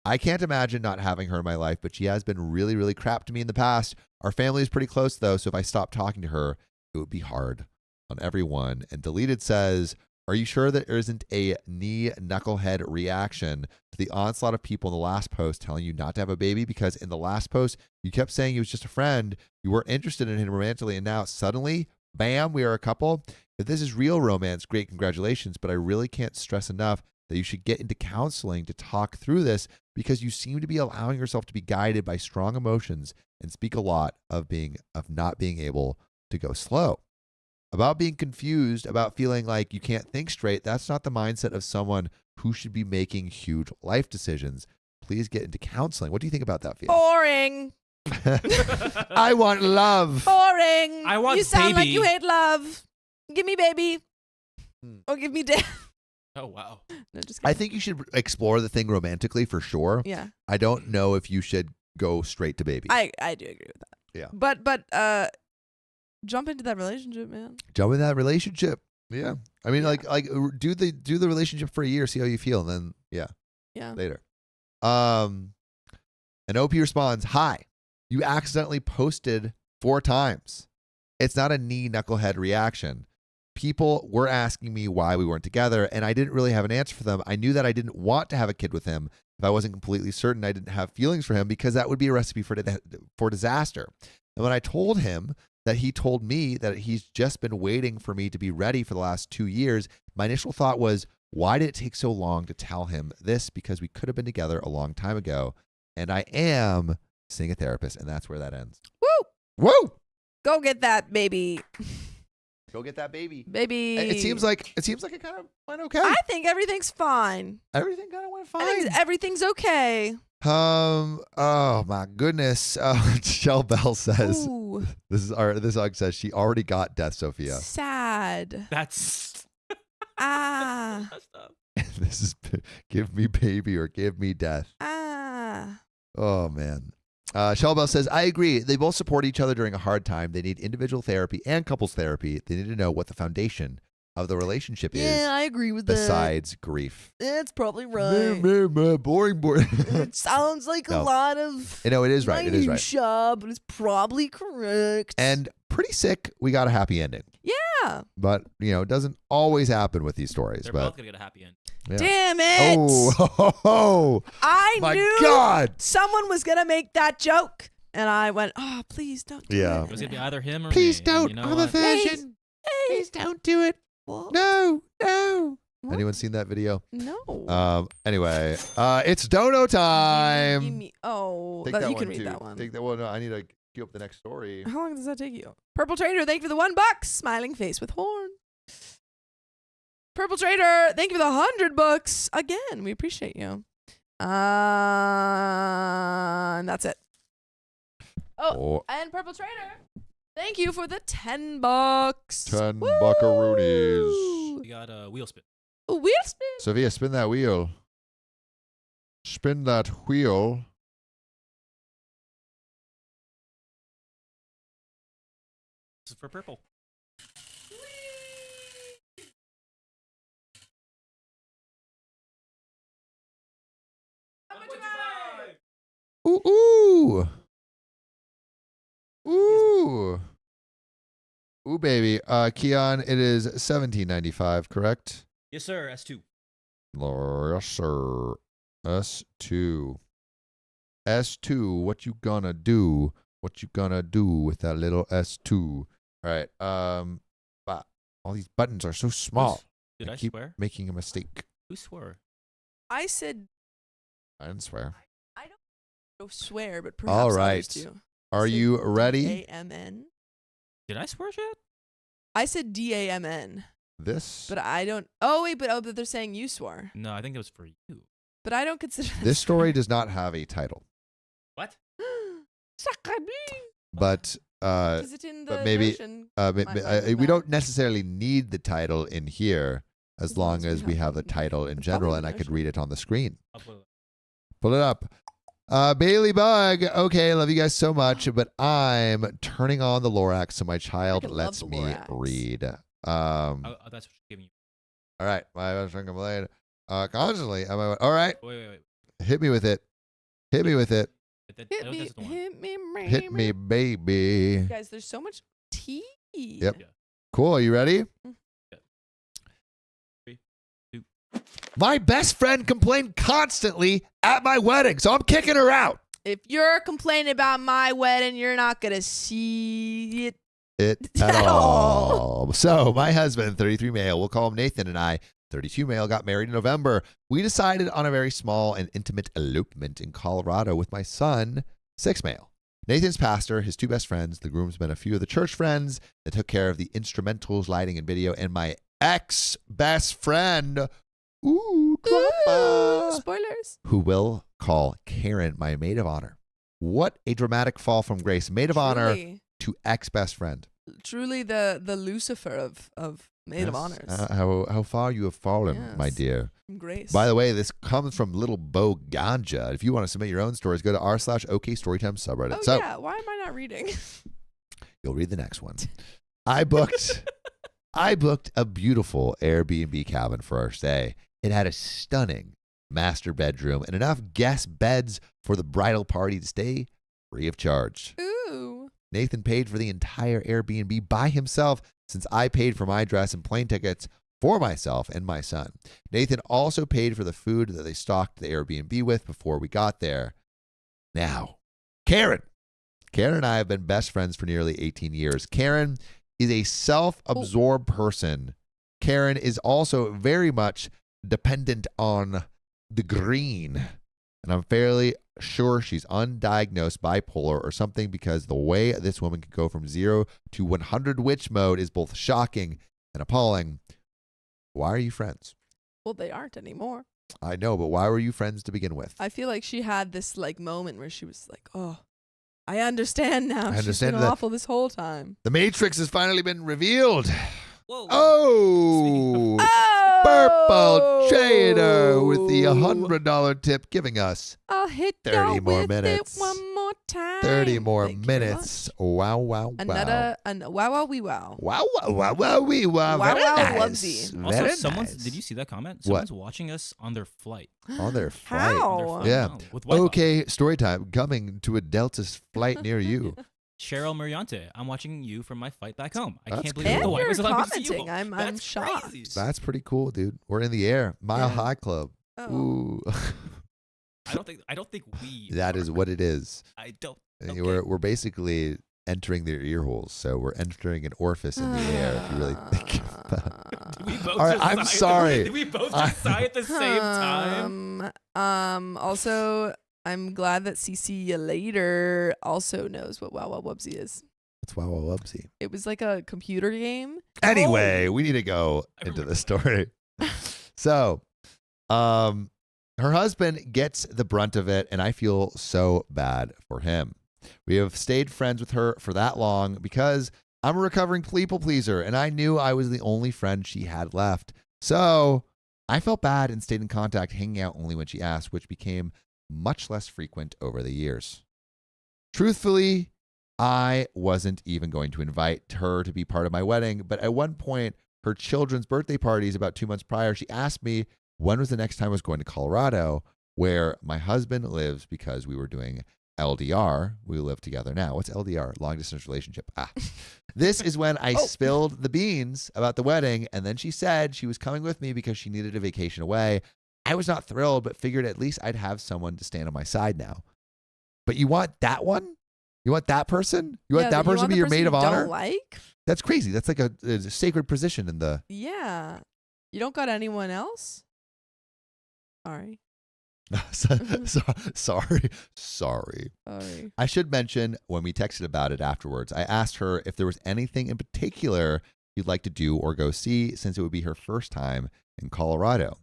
I can't imagine not having her in my life, but she has been really, really crap to me in the past. Our family is pretty close, though, so if I stopped talking to her, it would be hard on everyone. And Deleted says, Are you sure that there isn't a knee knucklehead reaction to the onslaught of people in the last post telling you not to have a baby? Because in the last post, you kept saying he was just a friend. You weren't interested in him romantically. And now suddenly, bam, we are a couple. If this is real romance, great, congratulations. But I really can't stress enough that you should get into counseling to talk through this, because you seem to be allowing yourself to be guided by strong emotions and speak a lot of not being able to go slow. About being confused, about feeling like you can't think straight, that's not the mindset of someone who should be making huge life decisions. Please get into counseling. What do you think about that, Fia? Boring. I want love. Boring. I want You sound like baby. you hate love. Give me baby. Or give me death. Oh, wow. No, just I kidding. think you should explore the thing romantically for sure. Yeah. I don't know if you should go straight to baby. I do agree with that. Yeah. But jump into that relationship, man. Jump in that relationship. Yeah. I mean, Yeah. like do the relationship for a year, see how you feel, and then Yeah. later. And OP responds, "Hi, you accidentally posted 4 times. It's not a knee knucklehead reaction. People were asking me why we weren't together, and I didn't really have an answer for them. I knew that I didn't want to have a kid with him if I wasn't completely certain I didn't have feelings for him, because that would be a recipe for disaster. And when I told him that, he told me that he's just been waiting for me to be ready for the last 2 years, my initial thought was, why did it take so long to tell him this? Because we could have been together a long time ago, and I am seeing a therapist," and that's where that ends. Woo! Woo! Go get that baby. Go get that baby. Baby. It seems like it kind of went okay. I think everything's fine. Everything kind of went I think fine. everything's okay. Oh my goodness. Shell Bell says Ooh. this song says she already got Death Sophia. Sad. That's Ah. messed up. This is give me baby or give me death. Ah. Oh man. Shell Bell says, I agree. They both support each other during a hard time. They need individual therapy and couples therapy. They need to know what the foundation of the relationship Yeah, is I agree with besides grief. That's probably right. Boring. It sounds like No. a lot of You know, it is right. It is right. minutia, but it's probably correct. And pretty sick, we got a happy ending. yeah. But, it doesn't always happen with these stories. They're But both going to get a happy end. yeah. Damn it. Oh, I my knew God. someone was going to make that joke. And I went, oh, please don't do Yeah. it. It was going to be either him or Please me. don't. You know I'm a what? virgin. Please don't do it. What? No. What? Anyone seen that video? No. Anyway, it's dono time. Give me, Take that, that you one can read too. that one. Take that one. No, I need to queue up the next story. How long does that take you? Purple Trader, thank you for the $1. Smiling face with horn. Purple Trader, thank you for the $100. Again, we appreciate you. And that's it. Oh, and Purple Trader, thank you for the $10. 10 Woo! buckaroonies. We got a wheel spin. A wheel spin. Sophia, spin that wheel. Spin that wheel. This is for purple. How much you got? Ooh. Ooh, baby. Keon, it is $17.95, correct? Yes, sir. S2. Yes, sir. S2. S2, what you gonna do? What you gonna do with that little S2? All right. But all these buttons are so small. Did I keep swear? making a mistake. Who swore? I said, I didn't swear. I don't swear, but perhaps All others right. do. Are Said you ready? D-A-M-N. Did I swear shit? I said D-A-M-N, This but I don't. Oh wait, but they're saying you swore, No, I think it was for you. but I don't consider that this story does not have a title, What? but Is it in the but maybe- version? we don't necessarily need the title in here as long as we have the title in It's general, probably and I the could version. read it on the screen. I'll put it. Pull it up. Bailey Bug. Okay, love you guys so much, but I'm turning on the Lorax so my child Freaking love lets the me Lorax. read. Oh, that's what she's giving you. All right, my best friend complained constantly. All right, Wait. hit me with it. Hit me with it. I Hit don't me, think that's the one. Hit me, baby. guys. There's so much tea. Yep. Yeah. Cool. Are you ready? My best friend complained constantly at my wedding, so I'm kicking her out. If you're complaining about my wedding, you're not gonna see it. At all. So my husband, 33 male, we'll call him Nathan, and I, 32 male, got married in November. We decided on a very small and intimate elopement in Colorado with my son, 6 male. Nathan's pastor, his 2 best friends, the groomsmen, a few of the church friends that took care of the instrumentals, lighting, and video, and my ex-best friend, drama, Spoilers. who we'll call Karen, my maid of honor. What a dramatic fall from grace. Maid of honor to ex-best friend. Truly the Lucifer of maid of Yes. honors. How far you have fallen, my Yes. dear. From Grace. By the way, this comes from Little Bo Ganja. If you want to submit your own stories, go to r/OK Storytime subreddit. Oh So yeah, why am I not reading? you'll read the next one. I booked a beautiful Airbnb cabin for our stay. It had a stunning master bedroom and enough guest beds for the bridal party to stay free of charge. Ooh. Nathan paid for the entire Airbnb by himself since I paid for my dress and plane tickets for myself and my son. Nathan also paid for the food that they stocked the Airbnb with before we got there. Now, Karen. Karen and I have been best friends for nearly 18 years. Karen is a self-absorbed person. Karen is also very much dependent on the green. And I'm fairly sure she's undiagnosed bipolar or something, because the way this woman could go from 0 to 100 witch mode is both shocking and appalling. Why are you friends? Well, they aren't anymore. I know, but why were you friends to begin with? I feel like she had this like moment where she was like, "Oh, I understand now. I She's understand been that- awful this whole time." The Matrix has finally been revealed. Whoa. Oh! Purple Trader with the $100 tip, giving us I'll hit 30 y'all more with minutes. it one more time. 30 more Thank you very minutes. Wow, wow, wow. Another, wow, wee wow. Wow, wow, wow, wow, wee, wow. Wow, Very wow, nice. wubsy. Also, Very someone's. nice. Did you see that comment? What? Someone's watching us on their flight. On their flight. How? On their flight Yeah. home with Wi-Fi. Okay, story time. Coming to a Delta's flight near you. Cheryl Muriante, I'm watching you from my flight back home. I That's can't believe cool. And the you're Wi-Fi's allowed me to see you. commenting. I'm That's shocked. crazy. That's pretty cool, dude. We're in the air. Mile Yeah. High Club. Oh. Ooh. I don't think we. That is what it is. I don't. And Okay. We're basically entering their ear holes. So we're entering an orifice in the air, if you really think about it. Did we both All right, just I'm sigh? sorry. Did we both just sigh at the same time? Also, I'm glad that CC later also knows what Wow Wow Wubsy is. That's wow, wow, whoopsie. It was like a computer game. Anyway, we need to go I into remember. the story. So, her husband gets the brunt of it, and I feel so bad for him. We have stayed friends with her for that long because I'm a recovering people pleaser, and I knew I was the only friend she had left. So I felt bad and stayed in contact, hanging out only when she asked, which became much less frequent over the years. Truthfully, I wasn't even going to invite her to be part of my wedding, but at one point, her children's birthday parties about 2 months prior, she asked me when was the next time I was going to Colorado, where my husband lives, because we were doing LDR. We live together now. What's LDR? Long distance relationship. This is when I spilled the beans about the wedding, and then she said she was coming with me because she needed a vacation away. I was not thrilled, but figured at least I'd have someone to stand on my side now. But you want that one? You want that person? You want that person to be your maid of honor? Don't like? That's crazy. That's like a sacred position in the. Yeah. You don't got anyone else? Sorry. Sorry. Sorry. I should mention when we texted about it afterwards, I asked her if there was anything in particular you'd like to do or go see, since it would be her first time in Colorado.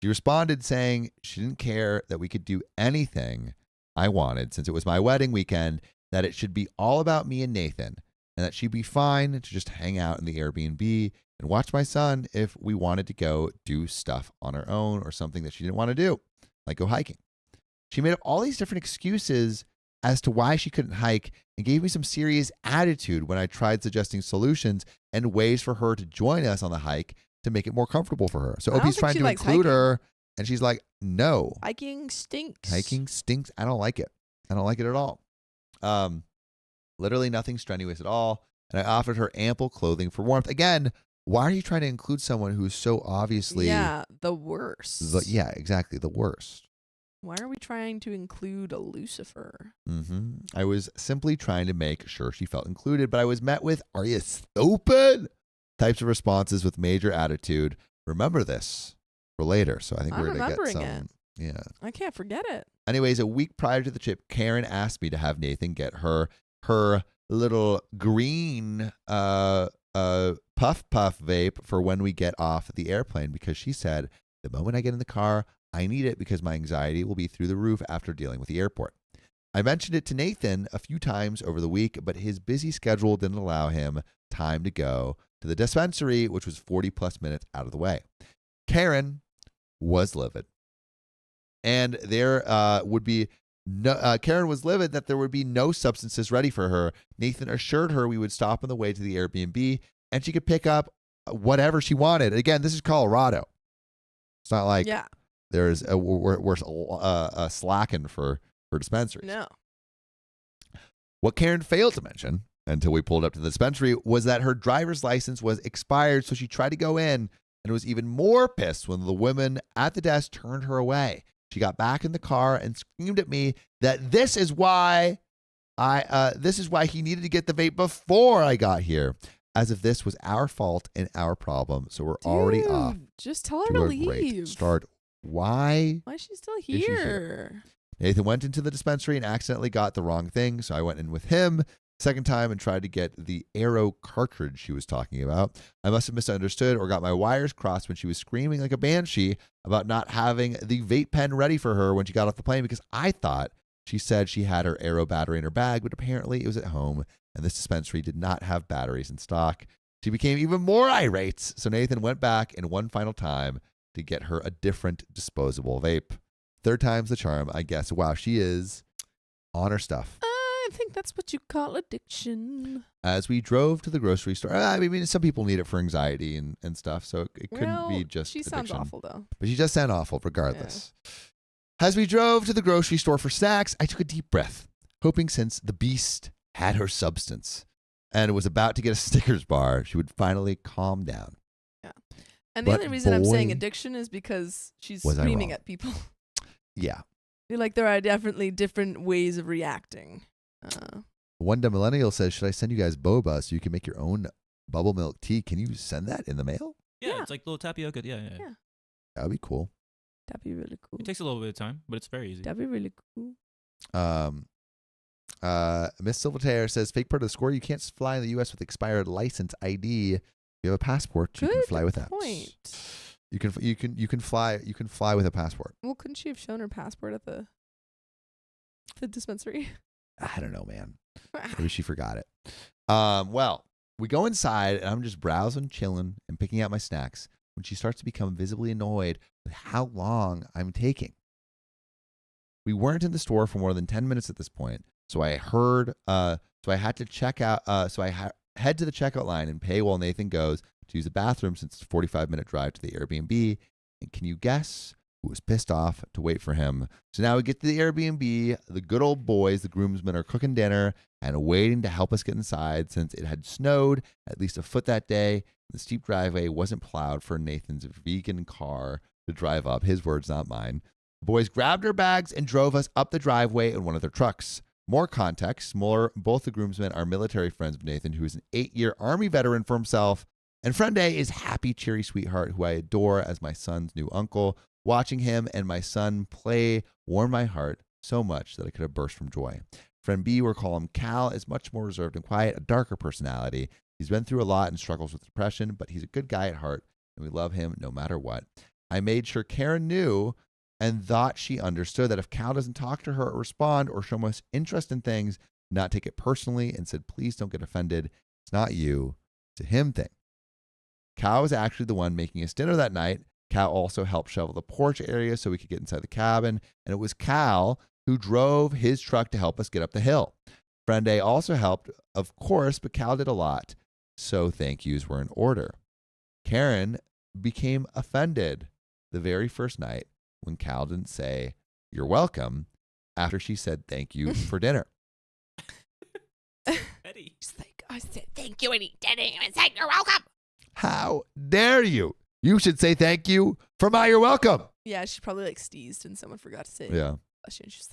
She responded saying she didn't care that we could do anything I wanted since it was my wedding weekend, that it should be all about me and Nathan, and that she'd be fine to just hang out in the Airbnb and watch my son if we wanted to go do stuff on our own or something that she didn't want to do, like go hiking. She made up all these different excuses as to why she couldn't hike and gave me some serious attitude when I tried suggesting solutions and ways for her to join us on the hike to make it more comfortable for her. So I don't Opie's think trying she to likes include hiking. her, and she's like, no. Hiking stinks. Hiking stinks. I don't like it. I don't like it at all. Literally nothing strenuous at all. And I offered her ample clothing for warmth. Again, Why are you trying to include someone who's so obviously the worst. yeah, exactly, the worst? Why are we trying to include a Lucifer? I was simply trying to make sure she felt included, but I was met with, "Are you stupid?" types of responses with major attitude. Remember this for later. So I think I'm we're going to get remembering some. it. Yeah. I can't forget it. Anyways, a week prior to the trip, Karen asked me to have Nathan get her little green puff vape for when we get off the airplane, because she said, the moment I get in the car, I need it because my anxiety will be through the roof after dealing with the airport. I mentioned it to Nathan a few times over the week, but his busy schedule didn't allow him time to go to the dispensary, which was 40 plus minutes out of the way. Karen was livid. And there would be no, Karen was livid that there would be no substances ready for her. Nathan assured her we would stop on the way to the Airbnb and she could pick up whatever she wanted. Again, this is Colorado. It's not like there's we're slacking for dispensaries. No. What Karen failed to mention until we pulled up to the dispensary was that her driver's license was expired, so she tried to go in and was even more pissed when the woman at the desk turned her away. She got back in the car and screamed at me that this is why he needed to get the vape before I got here, as if this was our fault and our problem. So we're already off. Just tell her to leave. Great start. Why? Why is she still she here? here? Nathan went into the dispensary and accidentally got the wrong thing, so I went in with him second time and tried to get the arrow cartridge she was talking about. I must have misunderstood or got my wires crossed when she was screaming like a banshee about not having the vape pen ready for her when she got off the plane, because I thought she said she had her arrow battery in her bag, but apparently it was at home and this dispensary did not have batteries in stock. She became even more irate, so Nathan went back in one final time to get her a different disposable vape. Third time's the charm, I guess. Wow, she is on her stuff. I think that's what you call addiction. As we drove to the grocery store, I mean, some people need it for anxiety and stuff, so it couldn't be just she addiction. sounds awful, though. But she does sound awful regardless. Yeah. As we drove to the grocery store for snacks, I took a deep breath, hoping since the beast had her substance and was about to get a Snickers bar, she would finally calm down. Yeah. And the only reason I'm saying addiction is because she's screaming at people. Yeah. Like, there are definitely different ways of reacting. One dumb millennial says, should I send you guys boba so you can make your own bubble milk tea? Can you send that in the mail? Yeah, it's like little tapioca. Yeah. That would be cool. That'd be really cool. It takes a little bit of time, but it's very easy. That'd be really cool. Miss Silvertair says, fake part of the score. You can't fly in the U.S. with expired license ID. If you have a passport, you can fly without. Point. You can fly with a passport. Well, couldn't she have shown her passport at the dispensary? I don't know, man. Maybe she forgot it. Well, we go inside and I'm just browsing, chilling, and picking out my snacks when she starts to become visibly annoyed with how long I'm taking. We weren't in the store for more than 10 minutes at this point, so I had to check out. So I head to the checkout line and pay while Nathan goes to use the bathroom, since it's a 45-minute drive to the Airbnb. And can you guess who was pissed off to wait for him? So now we get to the Airbnb. The good old boys, the groomsmen, are cooking dinner and waiting to help us get inside, since it had snowed at least a foot that day. The steep driveway wasn't plowed for Nathan's vegan car to drive up. His words, not mine. The boys grabbed our bags and drove us up the driveway in one of their trucks. More context, both the groomsmen are military friends of Nathan, who is an 8-year Army veteran for himself. And Friend A is happy, cheery sweetheart, who I adore as my son's new uncle. Watching him and my son play warmed my heart so much that I could have burst from joy. Friend B, we'll call him Cal, is much more reserved and quiet, a darker personality. He's been through a lot and struggles with depression, but he's a good guy at heart, and we love him no matter what. I made sure Karen knew and thought she understood that if Cal doesn't talk to her or respond or show much interest in things, not take it personally, and said, please don't get offended. It's not you, it's a him thing. Cal was actually the one making us dinner that night. Cal also helped shovel the porch area so we could get inside the cabin, and it was Cal who drove his truck to help us get up the hill. Friend A also helped, of course, but Cal did a lot, so thank yous were in order. Karen became offended the very first night when Cal didn't say, you're welcome, after she said thank you for dinner. Eddie. She's like, I said thank you, and he didn't even say you're welcome. How dare you? You should say thank you for my you're welcome. Yeah, she probably like sneezed and someone forgot to say. Yeah. Bless you, and she's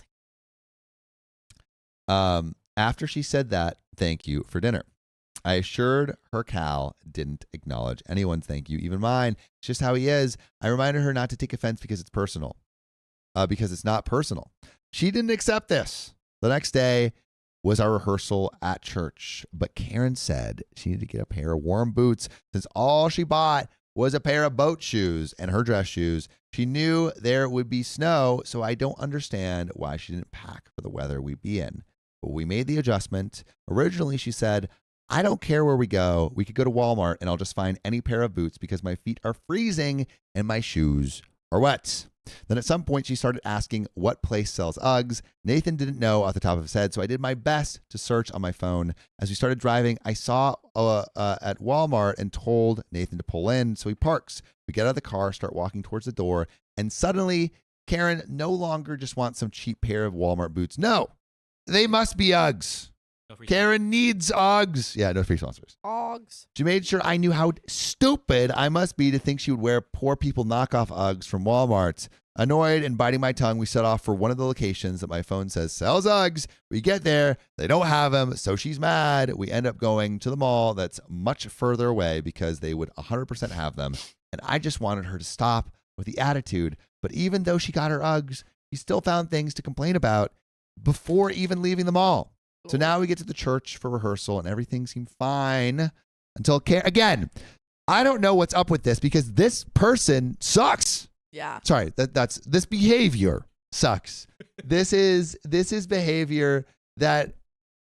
like, After she said that, thank you for dinner, I assured her Cal didn't acknowledge anyone's thank you, even mine. It's just how he is. I reminded her not to take offense because it's personal. Because it's not personal. She didn't accept this. The next day was our rehearsal at church, but Karen said she needed to get a pair of warm boots since all she bought was a pair of boat shoes and her dress shoes. She knew there would be snow, so I don't understand why she didn't pack for the weather we'd be in. But we made the adjustment. Originally, she said, I don't care where we go. We could go to Walmart and I'll just find any pair of boots because my feet are freezing and my shoes are wet. Then at some point, she started asking what place sells Uggs. Nathan didn't know off the top of his head, so I did my best to search on my phone. As we started driving, I saw at Walmart and told Nathan to pull in, so he parks. We get out of the car, start walking towards the door, and suddenly, Karen no longer just wants some cheap pair of Walmart boots. No, they must be Uggs. Karen needs Uggs. Yeah, no free sponsors. Uggs. She made sure I knew how stupid I must be to think she would wear poor people knockoff Uggs from Walmart. Annoyed and biting my tongue, we set off for one of the locations that my phone says sells Uggs. We get there, they don't have them, so she's mad. We end up going to the mall that's much further away because they would 100% have them. And I just wanted her to stop with the attitude. But even though she got her Uggs, she still found things to complain about before even leaving the mall. So now we get to the church for rehearsal and everything seemed fine until again, I don't know what's up with this because this person sucks. Yeah. Sorry, that's this behavior sucks. This is behavior that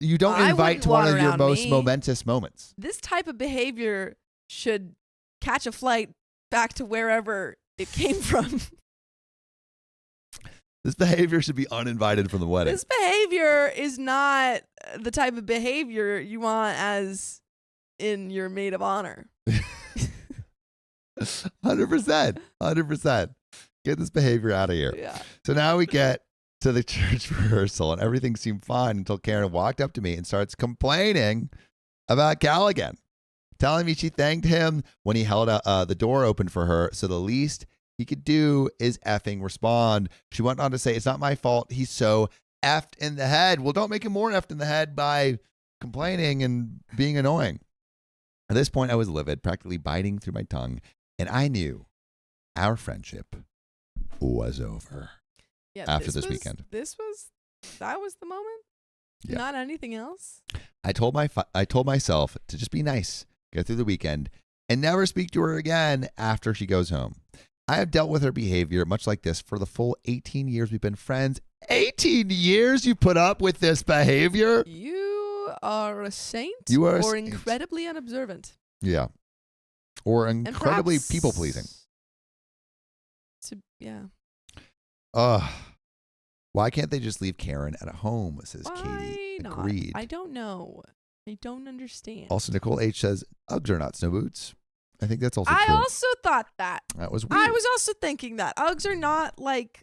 you don't invite to one of your most momentous moments. This type of behavior should catch a flight back to wherever it came from. This behavior should be uninvited from the wedding. This behavior is not the type of behavior you want as in your maid of honor. 100%. Get this behavior out of here. Yeah. So now we get to the church rehearsal and everything seemed fine until Karen walked up to me and starts complaining about Cal again, telling me she thanked him when he held the door open for her. So the least he could do is effing respond. She went on to say, it's not my fault. He's so effed in the head. Well, don't make him more effed in the head by complaining and being annoying. At this point, I was livid, practically biting through my tongue, and I knew our friendship was over after this weekend. That was the moment? Yeah. Not anything else? I told myself to just be nice, get through the weekend, and never speak to her again after she goes home. I have dealt with her behavior much like this for the full 18 years we've been friends. 18 years you put up with this behavior? You are a saint or incredibly unobservant. Yeah. Or incredibly people-pleasing. Yeah. Why can't they just leave Karen at home, says Katie. Not? Agreed. I don't know. I don't understand. Also, Nicole H says, Uggs are not snow boots. I think that's also true. I also thought that. That was weird. I was also thinking that. Uggs are not like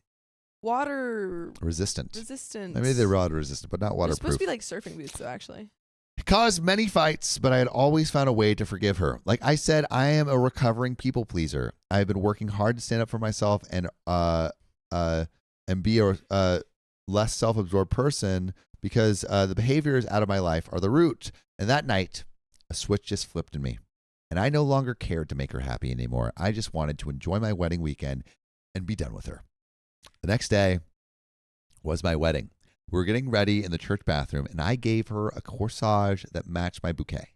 water resistant. Maybe they're water resistant, but not waterproof. They're supposed to be like surfing boots, though, actually. It caused many fights, but I had always found a way to forgive her. Like I said, I am a recovering people pleaser. I have been working hard to stand up for myself and be a less self-absorbed person because the behaviors out of my life are the root. And that night, a switch just flipped in me. And I no longer cared to make her happy anymore. I just wanted to enjoy my wedding weekend and be done with her. The next day was my wedding. We were getting ready in the church bathroom, and I gave her a corsage that matched my bouquet.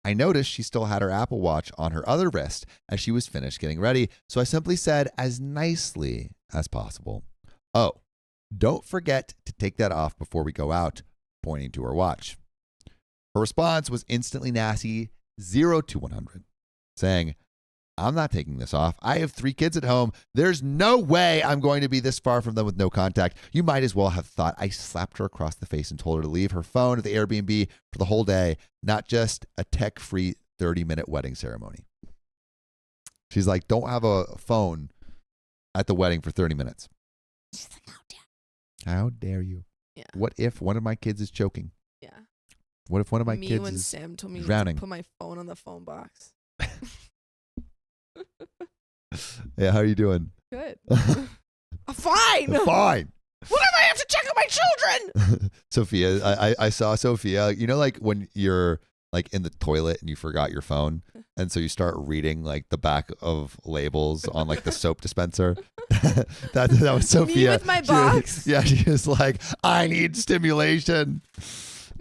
I noticed she still had her Apple Watch on her other wrist as she was finished getting ready, so I simply said as nicely as possible, "Oh, don't forget to take that off before we go out," pointing to her watch. Her response was instantly nasty, 0 to 100, saying, "I'm not taking this off. I have 3 kids at home. There's no way I'm going to be this far from them with no contact. You might as well have thought I slapped her across the face and told her to leave her phone at the Airbnb for the whole day, not just a tech-free 30-minute wedding ceremony." She's like, don't have a phone at the wedding for 30 minutes. She's like, how dare you? Yeah. What if one of my kids is choking? Yeah. What if one of my Me kids when is Sam told me drowning? to put my phone on the phone box. Yeah, how are you doing? Good. Fine. Fine. What if I have to check on my children? Sophia, I saw Sophia. You know, like when you're like in the toilet and you forgot your phone, and so you start reading like the back of labels on like the soap dispenser. that was Sophia. Me with my She- box. she was like, I need stimulation.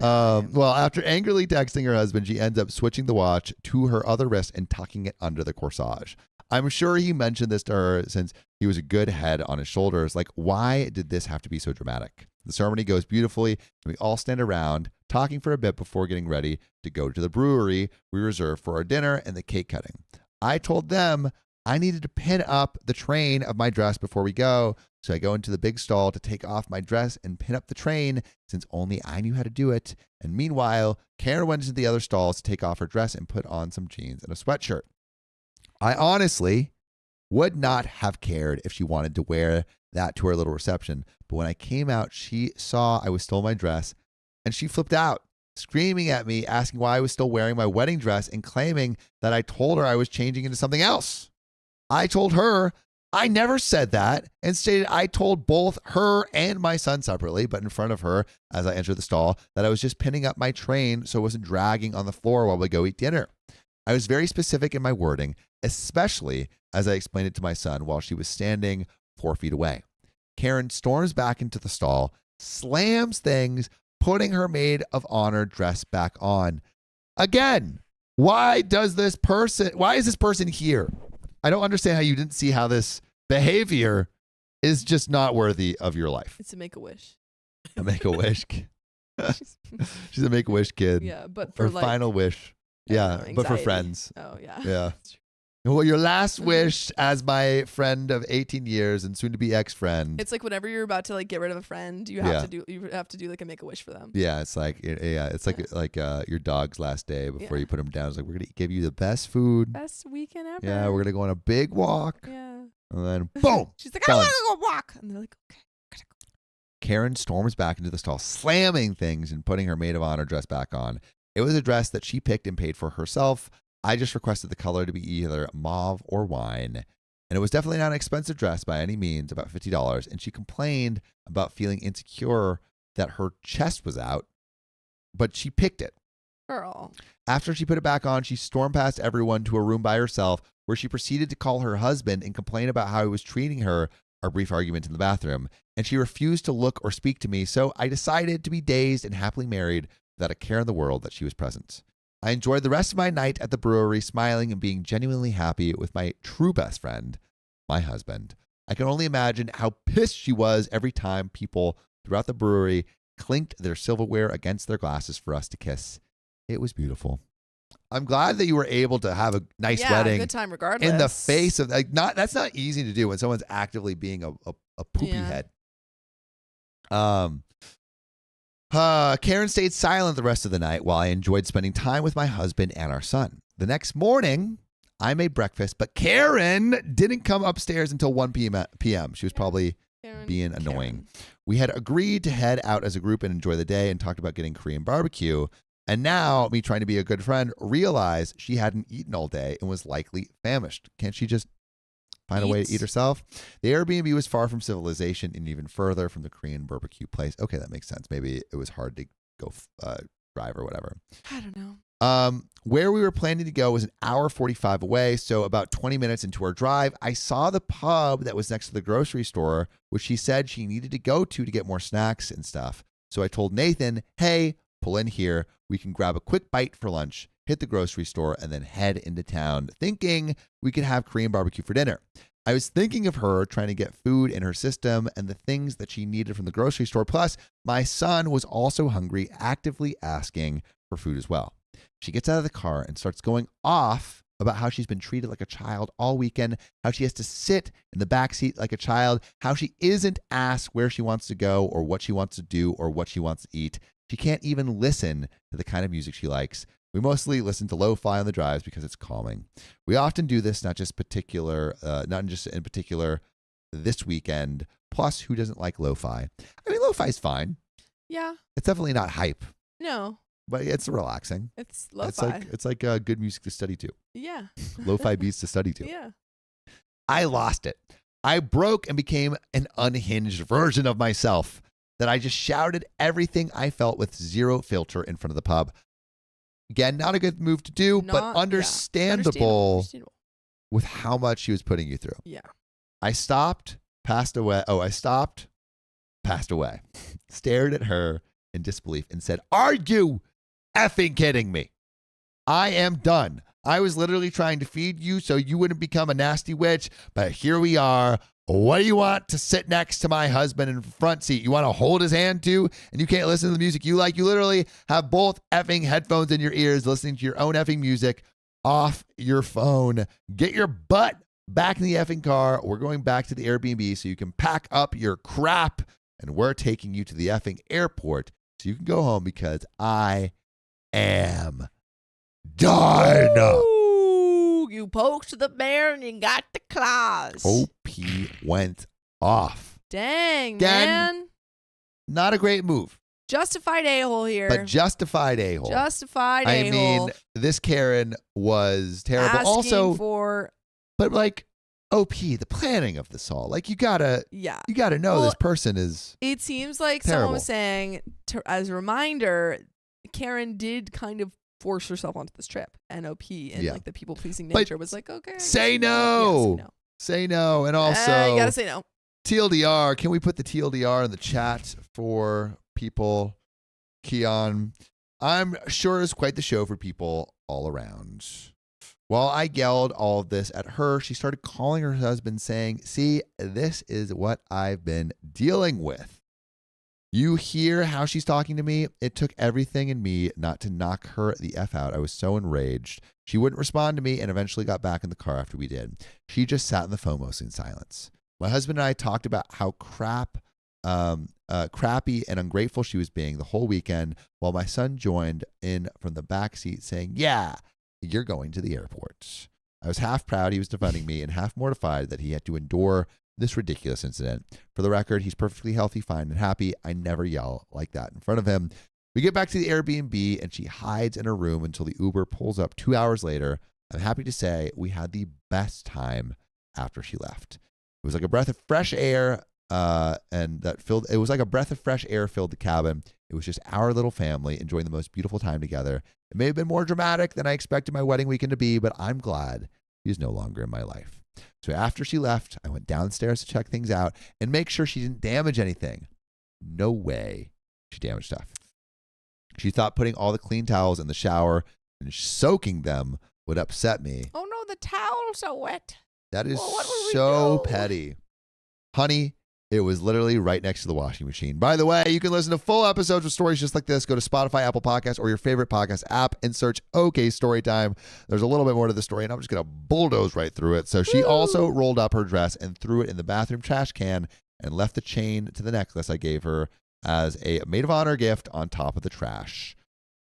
Well, after angrily texting her husband, she ends up switching the watch to her other wrist and tucking it under the corsage. I'm sure he mentioned this to her since he was a good head on his shoulders. Like, why did this have to be so dramatic? The ceremony goes beautifully, and we all stand around talking for a bit before getting ready to go to the brewery we reserved for our dinner and the cake cutting. I told them I needed to pin up the train of my dress before we go, so I go into the big stall to take off my dress and pin up the train since only I knew how to do it. And meanwhile, Karen went into the other stalls to take off her dress and put on some jeans and a sweatshirt. I honestly would not have cared if she wanted to wear that to her little reception. But when I came out, she saw I was still in my dress and she flipped out, screaming at me, asking why I was still wearing my wedding dress and claiming that I told her I was changing into something else. I told her I never said that and stated I told both her and my son separately, but in front of her as I entered the stall, that I was just pinning up my train so it wasn't dragging on the floor while we go eat dinner. I was very specific in my wording, especially as I explained it to my son while she was standing 4 feet away. Karen storms back into the stall, slams things, putting her maid of honor dress back on. Again, why is this person here? I don't understand how you didn't see how this behavior is just not worthy of your life. It's a Make-A-Wish. A Make-A-Wish kid. She's a Make-A-Wish kid. Yeah, but for Her like final wish. I don't Yeah, know, but for anxiety. friends. Oh yeah. Yeah. Well, your last wish as my friend of 18 years and soon to be ex-friend. It's like whenever you're about to like get rid of a friend, you have to do like a Make-A-Wish for them. Yeah, it's like like your dog's last day before Yeah. you put him down. It's like, we're gonna give you the best food. Best weekend ever. Yeah, we're gonna go on a big walk, Yeah. and then boom. She's like, I done. want to go walk, and they're like, okay. Karen storms back into the stall, slamming things and putting her maid of honor dress back on. It was a dress that she picked and paid for herself. I just requested the color to be either mauve or wine. And it was definitely not an expensive dress by any means, about $50. And she complained about feeling insecure that her chest was out, but she picked it. Girl. After she put it back on, she stormed past everyone to a room by herself where she proceeded to call her husband and complain about how he was treating her, our brief argument in the bathroom. And she refused to look or speak to me, so I decided to be dazed and happily married without a care in the world that she was present. I enjoyed the rest of my night at the brewery, smiling and being genuinely happy with my true best friend, my husband. I can only imagine how pissed she was every time people throughout the brewery clinked their silverware against their glasses for us to kiss. It was beautiful. I'm glad that you were able to have a nice wedding Good time regardless. in the face of that's not easy to do when someone's actively being a poopy head. Karen stayed silent the rest of the night while I enjoyed spending time with my husband and our son. The next morning, I made breakfast, but Karen didn't come upstairs until 1 p.m. She was probably being annoying. We had agreed to head out as a group and enjoy the day and talked about getting Korean barbecue. And now, me trying to be a good friend, realized she hadn't eaten all day and was likely famished. Can't she just find a way to eat herself? The Airbnb was far from civilization and even further from the Korean barbecue place. Okay, that makes sense. Maybe it was hard to go drive or whatever. I don't know. Where we were planning to go was an hour 45 away, so about 20 minutes into our drive, I saw the pub that was next to the grocery store, which she said she needed to go to get more snacks and stuff. So I told Nathan, hey, pull in here. We can grab a quick bite for lunch, hit the grocery store, and then head into town, thinking we could have Korean barbecue for dinner. I was thinking of her trying to get food in her system and the things that she needed from the grocery store. Plus, my son was also hungry, actively asking for food as well. She gets out of the car and starts going off about how she's been treated like a child all weekend, how she has to sit in the backseat like a child, how she isn't asked where she wants to go or what she wants to do or what she wants to eat. She can't even listen to the kind of music she likes. We mostly listen to lo-fi on the drives because it's calming. We often do this, not just in particular this weekend. Plus, who doesn't like lo-fi? I mean, lo-fi is fine. Yeah. It's definitely not hype. No. but it's relaxing. It's lo-fi. It's like good music to study to. Yeah. Lo-fi beats to study to. Yeah. I lost it. I broke and became an unhinged version of myself that I just shouted everything I felt with zero filter in front of the pub. Again, not a good move to do, but understandable with how much she was putting you through. Yeah. I stopped, passed away. Oh, I stopped, passed away, stared at her in disbelief and said, "Are you effing kidding me? I am done. I was literally trying to feed you so you wouldn't become a nasty witch, but here we are. What do you want to sit next to my husband in the front seat? You want to hold his hand too? And you can't listen to the music you like? You literally have both effing headphones in your ears listening to your own effing music off your phone. Get your butt back in the effing car. We're going back to the Airbnb so you can pack up your crap, and we're taking you to the effing airport so you can go home because I am done." Ooh, you poked the bear and you got the claws. OP went off. Dang, Again, man. Not a great move, Justified a-hole here. but justified a-hole. Justified I a-hole. mean, this Karen was terrible. Asking Also, for, but like OP, the planning of this all, like you gotta know Well, this person is it seems like terrible. someone was saying, as a reminder, Karen did kind of force herself onto this trip. And OP and Yeah. like the people pleasing But nature was like, okay. I say guess no. Yeah, Say no. And you also, gotta say no. TLDR, can we put the TLDR in the chat for people? Keon, I'm sure it's quite the show for people all around. While I yelled all of this at her, she started calling her husband saying, "See, this is what I've been dealing with. You hear how she's talking to me? It took everything in me not to knock her the F out. I was so enraged. She wouldn't respond to me and eventually got back in the car after we did. She just sat in the phone mostly in silence. My husband and I talked about how crappy and ungrateful she was being the whole weekend, while my son joined in from the back seat saying, "Yeah, you're going to the airport." I was half proud he was defending me and half mortified that he had to endure this ridiculous incident. For the record, he's perfectly healthy, fine, and happy. I never yell like that in front of him. We get back to the Airbnb and she hides in her room until the Uber pulls up 2 hours later. I'm happy to say we had the best time after she left. It was like a breath of fresh air, it was like a breath of fresh air filled the cabin. It was just our little family enjoying the most beautiful time together. It may have been more dramatic than I expected my wedding weekend to be, but I'm glad he's no longer in my life. So after she left, I went downstairs to check things out and make sure she didn't damage anything. No way she damaged stuff. She thought putting all the clean towels in the shower and soaking them would upset me. Oh no, the towels are wet. That is Well, what would we so do? petty. Honey, it was literally right next to the washing machine. By the way, you can listen to full episodes with stories just like this. Go to Spotify, Apple Podcasts, or your favorite podcast app and search OK Storytime. There's a little bit more to the story, and I'm just going to bulldoze right through it. So she also rolled up her dress and threw it in the bathroom trash can and left the chain to the necklace I gave her as a maid of honor gift on top of the trash.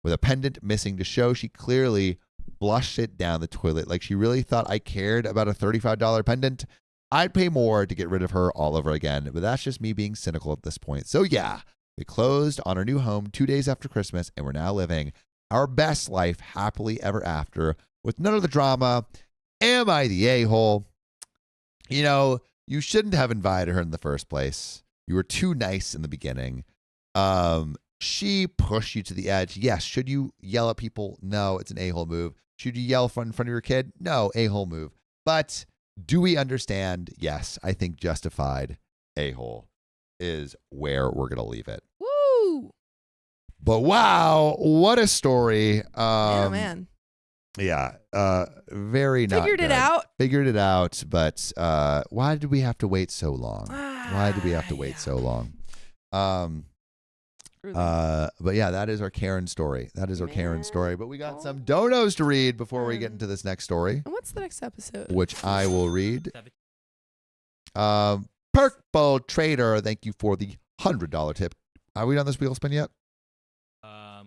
With a pendant missing to show, she clearly flushed it down the toilet like she really thought I cared about a $35 pendant. I'd pay more to get rid of her all over again, but that's just me being cynical at this point. So yeah, we closed on our new home 2 days after Christmas, and we're now living our best life happily ever after with none of the drama. Am I the a-hole? You know, you shouldn't have invited her in the first place. You were too nice in the beginning. She pushed you to the edge. Yes. Should you yell at people? No, it's an a-hole move. Should you yell in front of your kid? No, a-hole move. But do we understand? Yes, I think justified a-hole is where we're going to leave it. Woo! But wow, what a story. Yeah, man. Yeah, very not Figured it good. out. Figured it out, but why did we have to wait so long? Why did we have to wait so long? But yeah, that is our Karen story. That is our Karen story. But we got some donos to read before we get into this next story, And what's the next episode? which I will read. Purple Trader, thank you for the $100 tip. Are we on this wheel spin yet? Not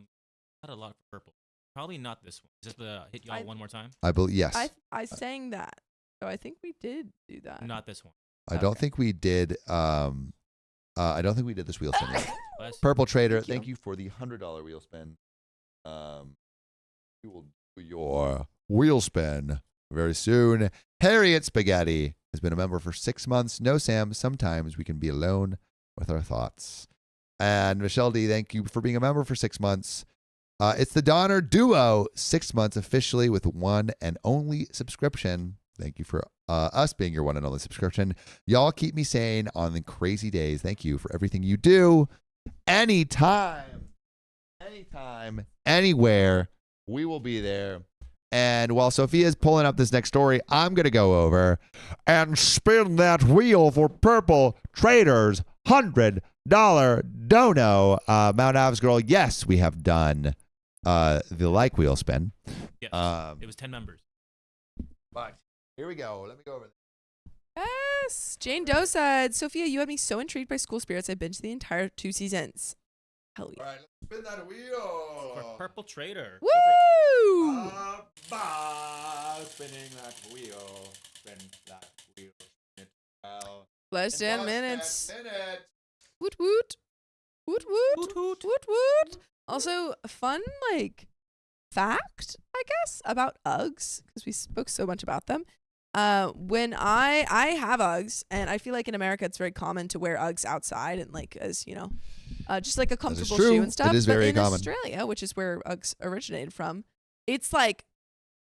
a lot for purple. Probably not this one. Just hit y'all one more time. I believe yes. I sang that. So I think we did do that. Not this one. I don't think we did. I don't think we did this wheel spin yet. Bless you. Purple Trader, Thank you. thank you for the $100 wheel spin. You will do your wheel spin very soon. Harriet Spaghetti has been a member for 6 months. No, Sam, sometimes we can be alone with our thoughts. And Michelle D, thank you for being a member for 6 months. It's the Donner Duo, 6 months officially with one and only subscription. Thank you for us being your one and only subscription. Y'all keep me sane on the crazy days. Thank you for everything you do. Anytime, anywhere, we will be there. And while Sophia's pulling up this next story, I'm going to go over and spin that wheel for Purple Trader's $100 dono. Mount Avs girl, yes, we have done the like wheel spin. Yes, it was 10 members. But here we go. Let me go over this. Yes. Jane Doe said, Sophia, you had me so intrigued by School Spirits, I binged the entire 2 seasons. Hell yeah. All right, let's spin that wheel. For Purple Trader. Woo! Spinning that wheel. Spin that wheel. Spin it well. Less In 10 minutes. 10 minutes. Woot woot. Woot woot. Woot woot. Woot woot. Also, a fun, fact, I guess, about Uggs, because we spoke so much about them. When I have Uggs, and I feel like in America it's very common to wear Uggs outside and as just like a comfortable true. shoe and stuff. It is very but in common. Australia, which is where Uggs originated from, it's like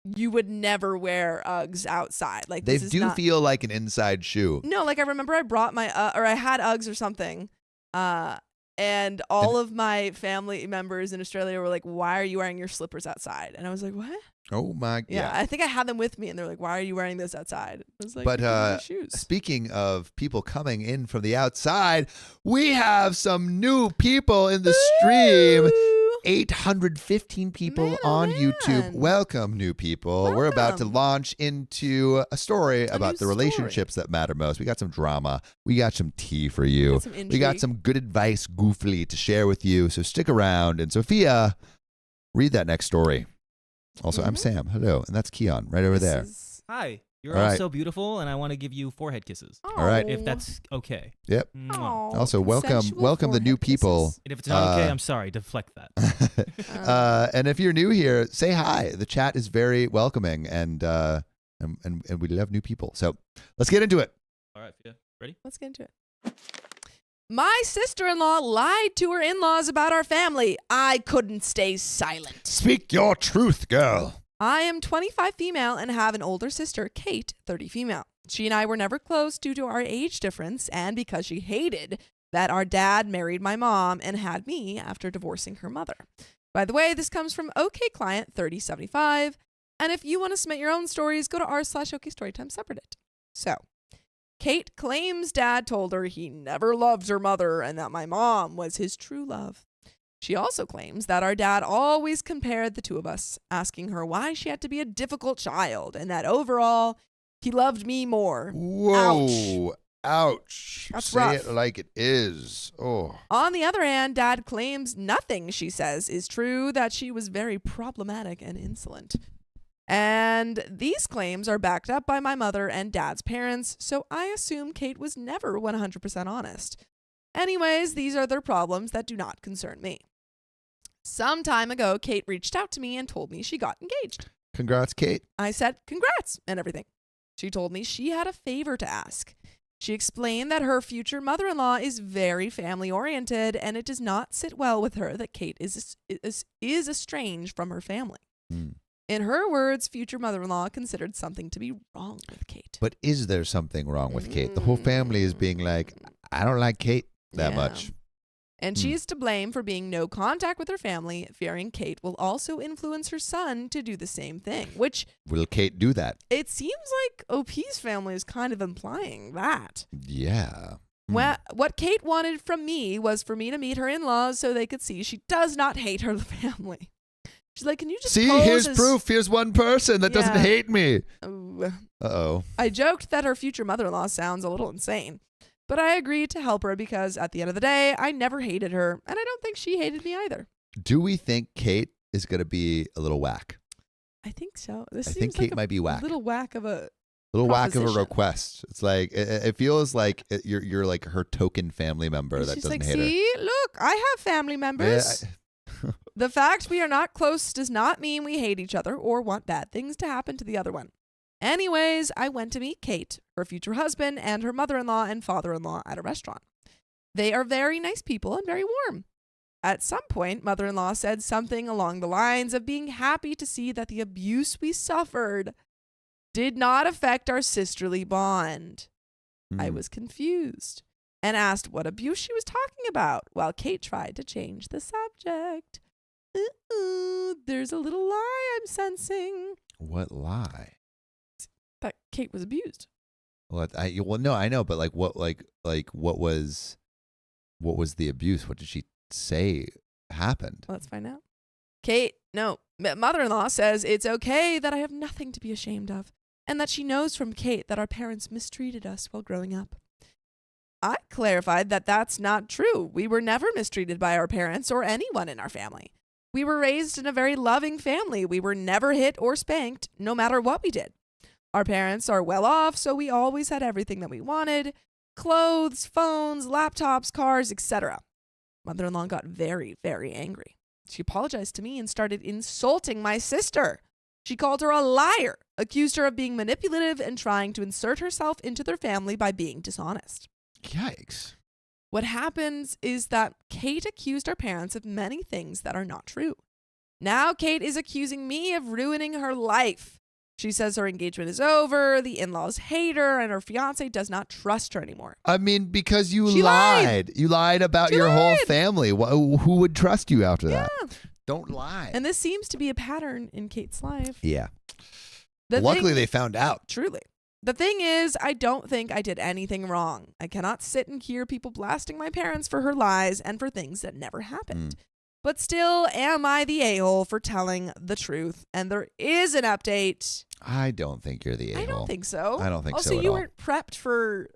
you would never wear Uggs outside. Like They this is do not, feel like an inside shoe. no, I remember I brought my or I had Uggs or something, and all of my family members in Australia were like, "Why are you wearing your slippers outside?" And I was like, "What?" Oh my god. Yeah, I think I had them with me, and they're like, "Why are you wearing this outside?" I was like, But, "These are my shoes." Speaking of people coming in from the outside, we have some new people in the stream. Woo! 815 people Man, oh on YouTube. man. Welcome, new people. We're about to Welcome. launch into a story about new the story. relationships that matter most. We got some drama. We got some tea for you. got some We got intrigue. some good advice, goofily, to share with you. So stick around. And Sophia, read that next story. Also, I'm Mhm. Sam. Hello. And that's Keon right over This there. is- Hi. You're All all right. so beautiful, and I want to give you forehead kisses. All right. If that's okay. Yep. Mwah. Aw, Also, welcome consensual the new forehead people. kisses. And if it's not okay, Uh, I'm sorry. Deflect that. And if you're new here, say hi. The chat is very welcoming, and we love new people. So let's get into it. All right, Fia. Ready? Let's get into it. My sister-in-law lied to her in-laws about our family. I couldn't stay silent. Speak your truth, girl. I am 25 female and have an older sister, Kate, 30 female. She and I were never close due to our age difference and because she hated that our dad married my mom and had me after divorcing her mother. By the way, this comes from OK Client 3075. And if you want to submit your own stories, go to r/OK Storytime subreddit. So, Kate claims dad told her he never loved her mother and that my mom was his true love. She also claims that our dad always compared the two of us, asking her why she had to be a difficult child and that overall, he loved me more. Whoa. Ouch. That's Say rough. it like it is. Oh. On the other hand, dad claims nothing she says is true, that she was very problematic and insolent. And these claims are backed up by my mother and dad's parents, so I assume Kate was never 100% honest. Anyways, these are their problems that do not concern me. Some time ago, Kate reached out to me and told me she got engaged. Congrats, Kate. I said, congrats, and everything. She told me she had a favor to ask. She explained that her future mother-in-law is very family-oriented, and it does not sit well with her that Kate is estranged from her family. Hmm. In her words, future mother-in-law considered something to be wrong with Kate. But is there something wrong with Kate? The whole family is being like, I don't like Kate that Yeah. much. And she is to blame for being no contact with her family, fearing Kate will also influence her son to do the same thing, which Will Kate do that? it seems like OP's family is kind of implying that. Yeah. Hmm. What Kate wanted from me was for me to meet her in-laws so they could see she does not hate her family. She's like, can you just See, pose here's as-" proof. Here's one person that doesn't Yeah. hate me. Oh. Uh-oh. I joked that her future mother-in-law sounds a little insane, but I agreed to help her because at the end of the day, I never hated her, and I don't think she hated me either. Do we think Kate is going to be a little whack? I think so. This I seems think like Kate a might be whack. little whack of a Little whack of a proposition. request. It's like it feels like you're like her token family member that She's doesn't like, hate her. see, look, I have family members. Yeah, The fact we are not close does not mean we hate each other or want bad things to happen to the other one. Anyways, I went to meet Kate, her future husband, and her mother-in-law and father-in-law at a restaurant. They are very nice people and very warm. At some point, mother-in-law said something along the lines of being happy to see that the abuse we suffered did not affect our sisterly bond. I was confused and asked what abuse she was talking about while Kate tried to change the subject. There's a little lie I'm sensing. What lie? That Kate was abused. Well, no, I know, but what was the abuse? What did she say happened? Let's find out. Mother-in-law says it's okay that I have nothing to be ashamed of, and that she knows from Kate that our parents mistreated us while growing up. I clarified that that's not true. We were never mistreated by our parents or anyone in our family. We were raised in a very loving family. We were never hit or spanked, no matter what we did. Our parents are well off, so we always had everything that we wanted: clothes, phones, laptops, cars, etc. Mother-in-law got very, very angry. She apologized to me and started insulting my sister. She called her a liar, accused her of being manipulative and trying to insert herself into their family by being dishonest. Yikes. What happens is that Kate accused our parents of many things that are not true. Now Kate is accusing me of ruining her life. She says her engagement is over, the in-laws hate her, and her fiance does not trust her anymore. I mean, because you She lied. You lied about your whole family. Who would trust you after that? Don't lie. And this seems to be a pattern in Kate's life. Yeah. Luckily, they found out. Truly. The thing is, I don't think I did anything wrong. I cannot sit and hear people blasting my parents for her lies and for things that never happened. But still, am I the a-hole for telling the truth? And there is an update. I don't think you're the a-hole. I don't think so. I don't think also, so at you all. weren't prepped for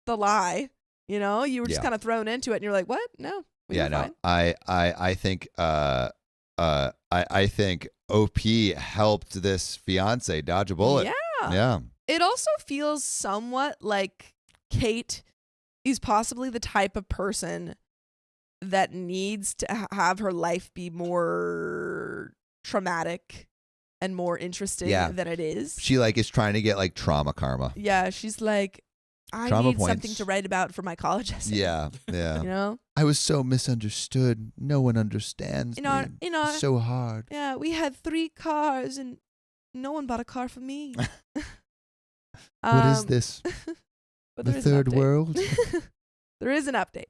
the lie. You know, you were just kind of thrown into it, and you're like, "What? No." Yeah, no. I think I think OP helped this fiance dodge a bullet. Yeah. It also feels somewhat like Kate is possibly the type of person that needs to have her life be more traumatic and more interesting than it is. She is trying to get trauma karma. Yeah, she's like, I Trauma need points. something to write about for my college essay. Yeah. You know? I was so misunderstood. No one understands me. It's so hard. Yeah, we had 3 cars and no one bought a car for me. What is this? The third world? There is an update.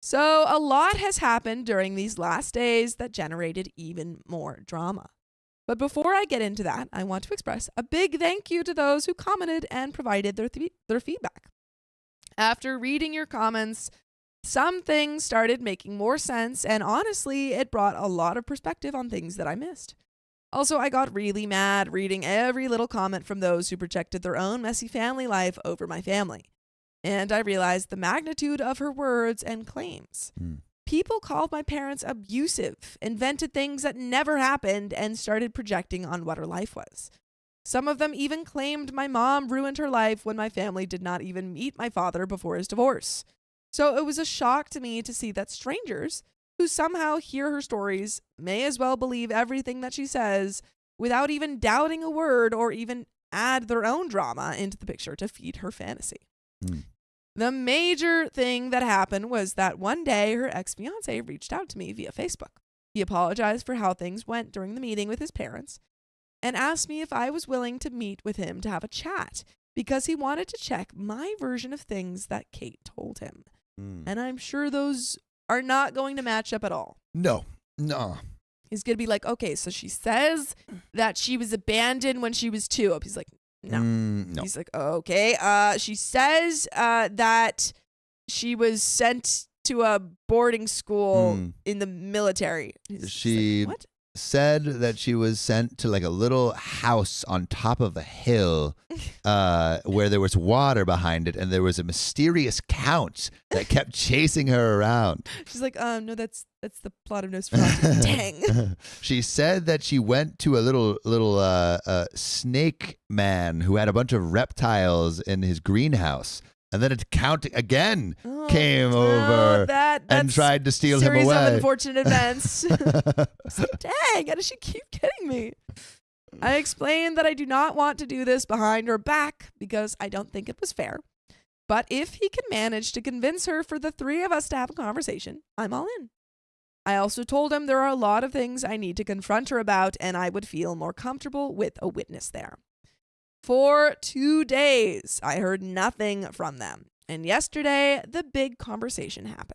So a lot has happened during these last days that generated even more drama. But before I get into that, I want to express a big thank you to those who commented and provided their feedback. After reading your comments, some things started making more sense, and honestly, it brought a lot of perspective on things that I missed. Also, I got really mad reading every little comment from those who projected their own messy family life over my family. And I realized the magnitude of her words and claims. People called my parents abusive, invented things that never happened, and started projecting on what her life was. Some of them even claimed my mom ruined her life when my family did not even meet my father before his divorce. So it was a shock to me to see that strangers who somehow hear her stories may as well believe everything that she says without even doubting a word or even add their own drama into the picture to feed her fantasy. The major thing that happened was that one day her ex-fiance reached out to me via Facebook. He apologized for how things went during the meeting with his parents and asked me if I was willing to meet with him to have a chat because he wanted to check my version of things that Kate told him. And I'm sure those are not going to match up at all. No. He's going to be like, okay, so she says that she was abandoned when she was 2. He's like, no. No. He's like, okay. She says that she was sent to a boarding school in the military. She like, what? Said that she was sent to a little house on top of a hill where there was water behind it, and there was a mysterious count that kept chasing her around. She's like, no, that's the plot of Nosferatu. Dang. She said that she went to a little snake man who had a bunch of reptiles in his greenhouse. And then accounting again Oh, came over and that's tried to steal him series away. of unfortunate events. It's like, dang, how does she keep getting me? I explained that I do not want to do this behind her back because I don't think it was fair. But if he can manage to convince her for the three of us to have a conversation, I'm all in. I also told him there are a lot of things I need to confront her about, and I would feel more comfortable with a witness there. For 2 days, I heard nothing from them. And yesterday, the big conversation happened.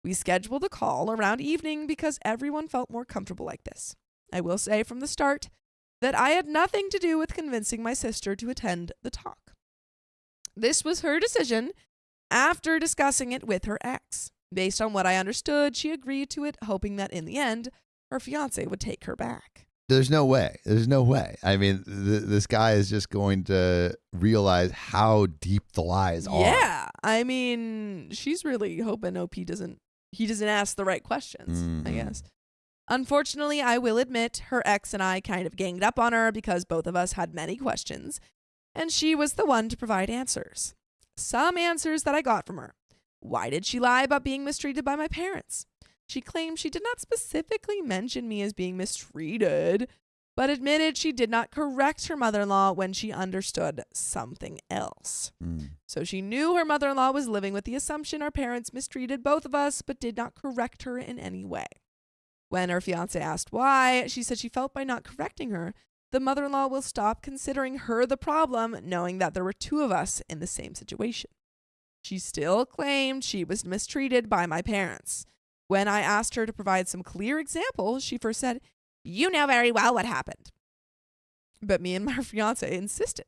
We scheduled a call around evening because everyone felt more comfortable like this. I will say from the start that I had nothing to do with convincing my sister to attend the talk. This was her decision after discussing it with her ex. Based on what I understood, she agreed to it, hoping that in the end, her fiancé would take her back. There's no way. There's no way. I mean, this guy is just going to realize how deep the lies are. Yeah. I mean, she's really hoping he doesn't ask the right questions, I guess. Unfortunately, I will admit her ex and I kind of ganged up on her because both of us had many questions, and she was the one to provide answers. Some answers that I got from her. Why did she lie about being mistreated by my parents? She claimed she did not specifically mention me as being mistreated, but admitted she did not correct her mother-in-law when she understood something else. So she knew her mother-in-law was living with the assumption our parents mistreated both of us, but did not correct her in any way. When her fiancé asked why, she said she felt by not correcting her, the mother-in-law will stop considering her the problem, knowing that there were two of us in the same situation. She still claimed she was mistreated by my parents. When I asked her to provide some clear examples, she first said, "You know very well what happened." But me and my fiancé insisted.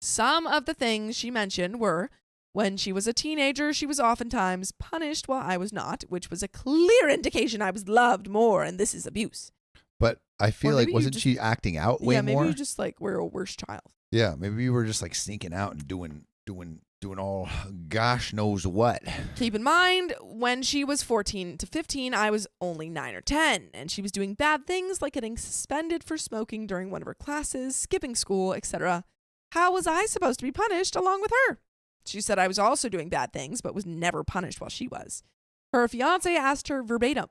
Some of the things she mentioned were, when she was a teenager, she was oftentimes punished while I was not, which was a clear indication I was loved more, and this is abuse. But I feel Or like, maybe you wasn't just- she acting out way maybe more? you just were a worse child. Yeah, maybe you were just like sneaking out and doing all gosh knows what. Keep in mind, when she was 14 to 15, I was only 9 or 10, and she was doing bad things like getting suspended for smoking during one of her classes, skipping school, etc. How was I supposed to be punished along with her? She said I was also doing bad things, but was never punished while she was. Her fiancé asked her verbatim,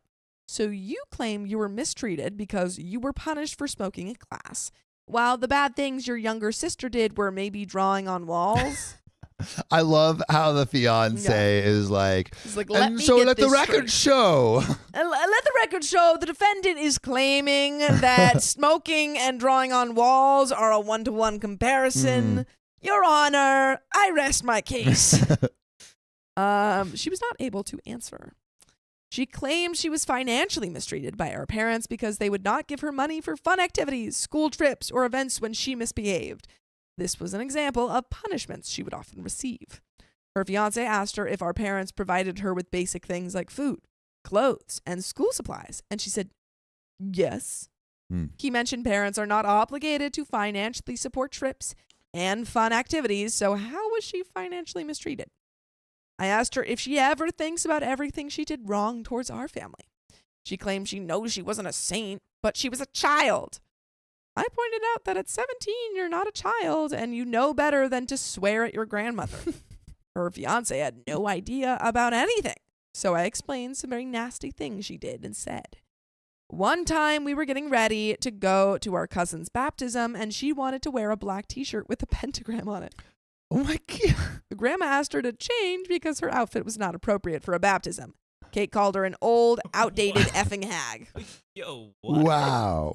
"So you claim you were mistreated because you were punished for smoking in class, while the bad things your younger sister did were maybe drawing on walls?" I love how the fiance is like, He's like, "Let and me so get let the this record straight." show. And let the record show the defendant is claiming that smoking and drawing on walls are a one-to-one comparison. Your Honor, I rest my case. She was not able to answer. She claimed she was financially mistreated by her parents because they would not give her money for fun activities, school trips, or events when she misbehaved. This was an example of punishments she would often receive. Her fiancé asked her if our parents provided her with basic things like food, clothes, and school supplies, and she said, yes. He mentioned parents are not obligated to financially support trips and fun activities, so how was she financially mistreated? I asked her if she ever thinks about everything she did wrong towards our family. She claimed she knows she wasn't a saint, but she was a child. I pointed out that at 17, you're not a child, and you know better than to swear at your grandmother. Her fiancé had no idea about anything, so I explained some very nasty things she did and said. One time, we were getting ready to go to our cousin's baptism, and she wanted to wear a black t-shirt with a pentagram on it. Oh my God. The grandma asked her to change because her outfit was not appropriate for a baptism. Kate called her an old, outdated effing hag. Yo, what?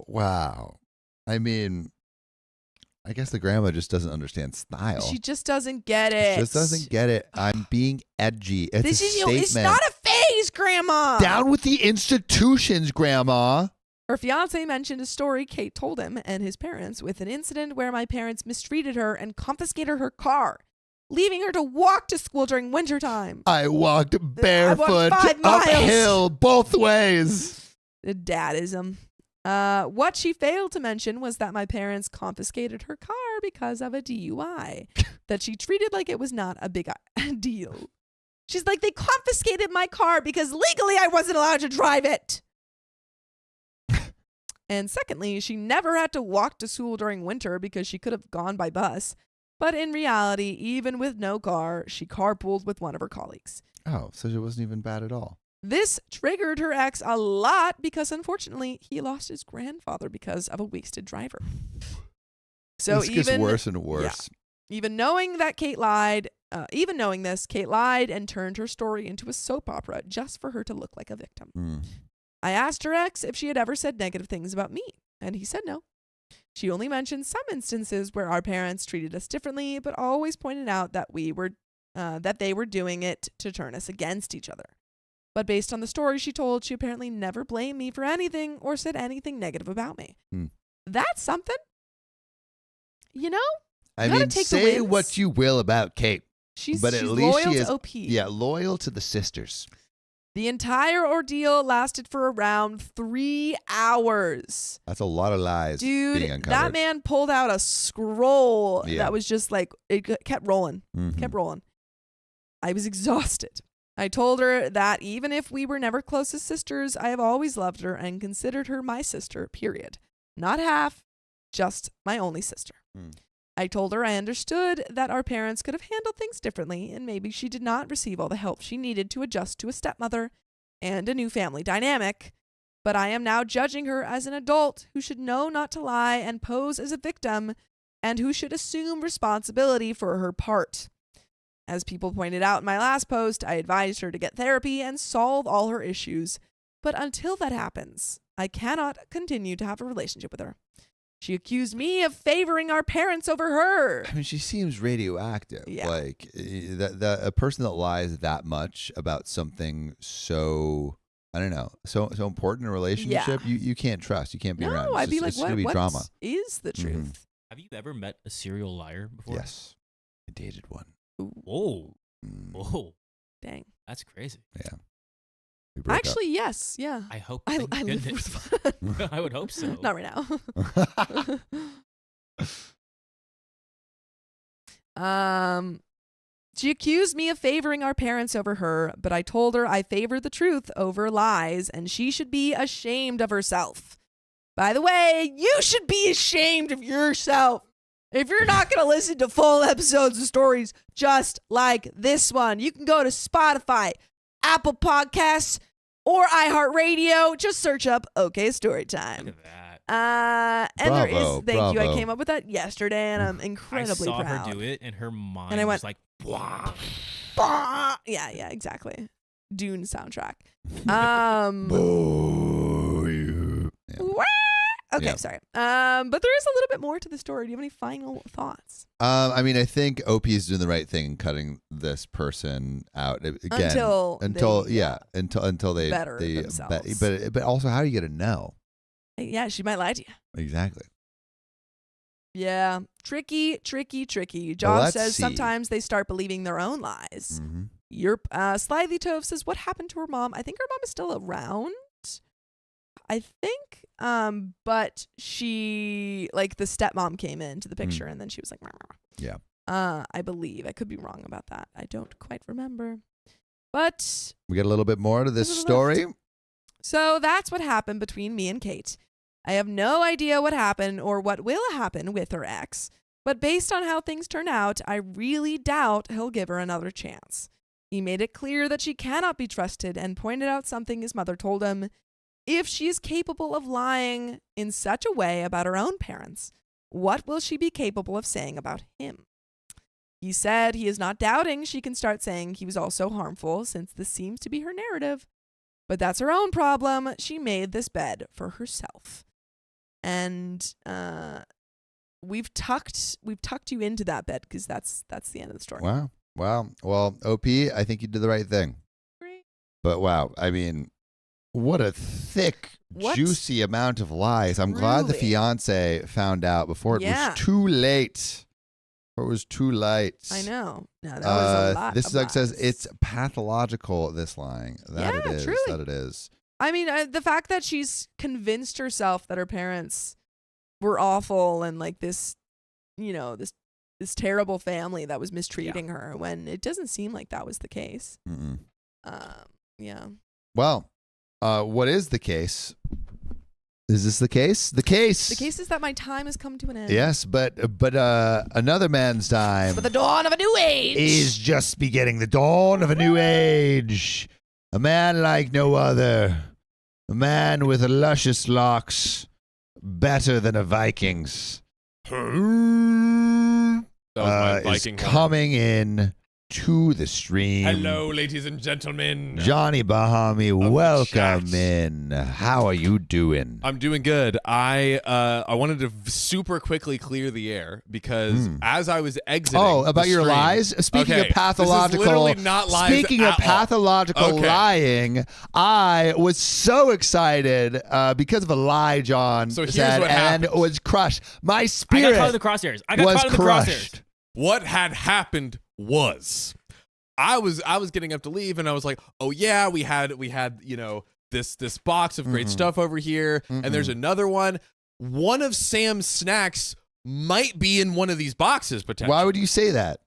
Wow. I mean, I guess the grandma just doesn't understand style. She just doesn't get it. She just doesn't get it. I'm being edgy. It's This a is statement. it's not a phase, Grandma. Down with the institutions, Grandma. Her fiancé mentioned a story Kate told him and his parents with an incident where my parents mistreated her and confiscated her car, leaving her to walk to school during wintertime. I walked barefoot 5 miles. uphill both ways. The dadism. What she failed to mention was that my parents confiscated her car because of a DUI that she treated like it was not a big deal. She's like, they confiscated my car because legally I wasn't allowed to drive it. And secondly, she never had to walk to school during winter because she could have gone by bus. But in reality, even with no car, she carpooled with one of her colleagues. Oh, so it wasn't even bad at all. This triggered her ex a lot because, unfortunately, he lost his grandfather because of a wasted driver. So this gets worse and worse. Even knowing that Kate lied, even knowing this, Kate lied and turned her story into a soap opera just for her to look like a victim. Mm. I asked her ex if she had ever said negative things about me, and he said no. She only mentioned some instances where our parents treated us differently, but always pointed out that that they were doing it to turn us against each other. But based on the story she told, she apparently never blamed me for anything or said anything negative about me. Mm. That's something. You know? I gotta mean, take the say wins. what you will about Kate. She's But at least loyal she is- to OP. Yeah, loyal to the sisters. The entire ordeal lasted for around 3 hours. That's a lot of lies being Dude, uncovered. that man pulled out a scroll Yeah. that was just like, it kept rolling, Mhm. kept rolling. I was exhausted. I told her that even if we were never close as sisters, I have always loved her and considered her my sister, period. Not half, just my only sister. Mm. I told her I understood that our parents could have handled things differently and maybe she did not receive all the help she needed to adjust to a stepmother and a new family dynamic. But I am now judging her as an adult who should know not to lie and pose as a victim and who should assume responsibility for her part. As people pointed out in my last post, I advised her to get therapy and solve all her issues. But until that happens, I cannot continue to have a relationship with her. She accused me of favoring our parents over her. I mean, she seems radioactive. Yeah. Like a person that lies that much about something so, I don't know, so important in a relationship, you can't trust. You can't be around. No, It's I'd be just- like, it's gonna be what drama. is the Mhm. truth? Have you ever met a serial liar before? Yes, I dated one. Whoa. Mm, Whoa. Dang. That's crazy. yeah. We broke up. Actually, yes. Yeah. I hope. I thank live goodness. with one. I would hope so. Not right now. She accused me of favoring our parents over her, but I told her I favored the truth over lies and she should be ashamed of herself. By the way, you should be ashamed of yourself. If you're not going to listen to full episodes of stories just like this one, you can go to Spotify, Apple Podcasts, or iHeartRadio. Just search up OK Look Storytime. at that. And there Bravo, is, thank you. I bravo. came up with that yesterday and I'm I incredibly saw proud. her do it, and her mind And I went, was like, "Wow." Bah! Yeah, exactly. Dune soundtrack. Um, Oh, you. Yeah. wah! Okay, Yeah. sorry. But there is a little bit more to the story. Do you have any final thoughts? I mean, I think OP is doing the right thing in cutting this person out again Until they better they themselves. but also, how are you gonna know Yeah, she might lie to you. exactly? Yeah, tricky. Well, Job let's says see. sometimes they start believing their own lies. Mm-hmm. Slyly Tove says, what happened to her mom? I think her mom is still around. I think, but she, like, the stepmom came into the picture and then she was like, "Meow, meow." Yeah. I believe. I could be wrong about that. I don't quite remember. But, We get a little bit more to this Little story. so that's what happened between me and Kate. I have no idea what happened or what will happen with her ex, but based on how things turn out, I really doubt he'll give her another chance. He made it clear that she cannot be trusted and pointed out something his mother told him. If she is capable of lying in such a way about her own parents, what will she be capable of saying about him? He said he is not doubting she can start saying he was also harmful, since this seems to be her narrative. But that's her own problem. She made this bed for herself. And we've tucked you into that bed because that's the end of the story. Wow. Well, OP, I think you did the right thing. Great. But wow, I mean, what a thick, What? juicy amount of lies. I'm glad the Truly. fiance found out before it Yeah. was too late. Before it was too late. I know. No, that was a lot. This of like says lies. it's pathological. This lying. That Yeah, it is. truly. That it is. I mean, the fact that she's convinced herself that her parents were awful and like this, this terrible family that was mistreating her when it doesn't seem like that was the case. Mm-mm. Yeah. Well, what is the case? Is this the case? The case. The case is that my time has come to an end. Yes, but another man's time For the dawn of a new age. is just beginning. The dawn of a new age. A man like no other. A man with luscious locks. Better than a Viking's. That was my Is Viking horn. coming in to the stream. Hello, ladies and gentlemen. Johnny Bahami, welcome chat. in. How are you doing? I'm doing good. I wanted to super quickly clear the air because as I was exiting. Oh, about the your stream- lies? Speaking Okay, of pathological, this is literally not lies speaking of at all. pathological Okay. lying, I was so excited because of a lie John So here's said what and happened. was crushed. My I got spirit caught in the crosshairs. I got was caught in the crushed. crosshairs. What had happened was I was getting up to leave and I was like, oh yeah, we had this box of great stuff over here and there's another one. One of Sam's snacks might be in one of these boxes potentially. Why would you say that?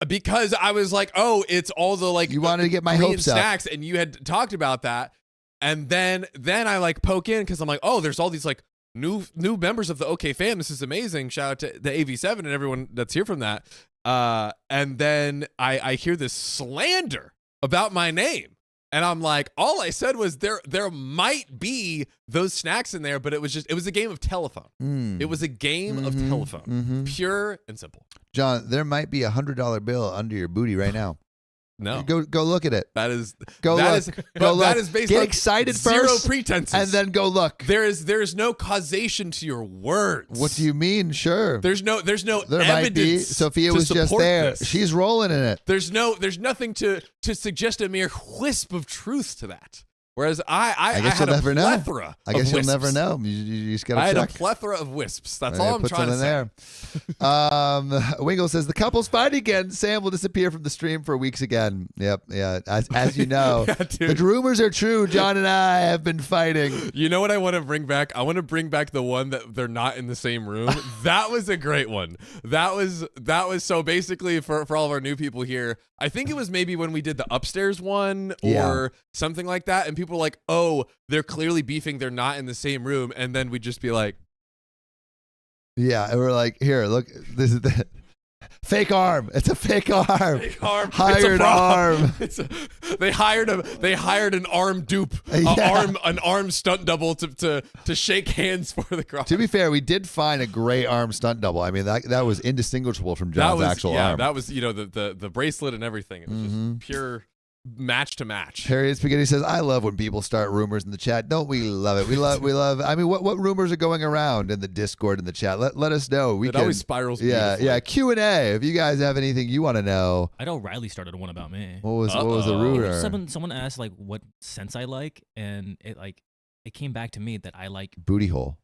Because I was like, oh, it's all the like You wanted to get my Korean hopes up. snacks and you had talked about that. And then I like poke in because I'm like, oh, there's all these like new members of the OK fam. This is amazing. Shout out to the AV7 and everyone that's here from that. And then I hear this slander about my name. And I'm like, all I said was there might be those snacks in there, but it was a game of telephone. It was a game of telephone. Pure and simple. John, there might be $100 bill under your booty right now. No. Go look at it. That is Go that look. is- Go but look. that is based Get on excited zero first, pretenses. and then go look. there is no causation to your words. What do you mean? Sure. There's no There evidence. might be. Sophia to was just support there. this. She's rolling in it. There's nothing to suggest a mere wisp of truth to that. Whereas I guess had you'll a never know. plethora I guess of you'll never wisps. know. You just gotta I had check. a plethora of wisps. That's Right, all I'm put trying to some say. in there. Wingle says the couples fight again. Sam will disappear from the stream for weeks again. Yep, yeah. As you know, Yeah, the dude. rumors are true. John and I have been fighting. You know what I want to bring back? I want to bring back the one that they're not in the same room. That was a great one. That was so basically for all of our new people here. I think it was maybe when we did the upstairs one or something like that, and people were like, "Oh, they're clearly beefing. They're not in the same room," and then we'd just be like, Yeah, and we're like, here, look, this is the fake arm. It's a fake arm. "Fake arm, Hired arm. They hired an arm dupe, Yeah. an arm stunt double to shake hands for the cross. To be fair, we did find a gray arm stunt double. I mean, that was indistinguishable from John's actual arm. That was the bracelet and everything. It was just pure match to match. Harriet Spaghetti says, I love when people start rumors in the chat. Don't we love it? We love. I mean, what rumors are going around in the Discord in the chat? Let us know. We It can, always spirals. yeah, beautifully. yeah. Q&A. If you guys have anything you want to know, I know Riley started one about me. what was the Uh-oh. rumor? Someone asked like what scents I like, and it came back to me that I like. Booty hole.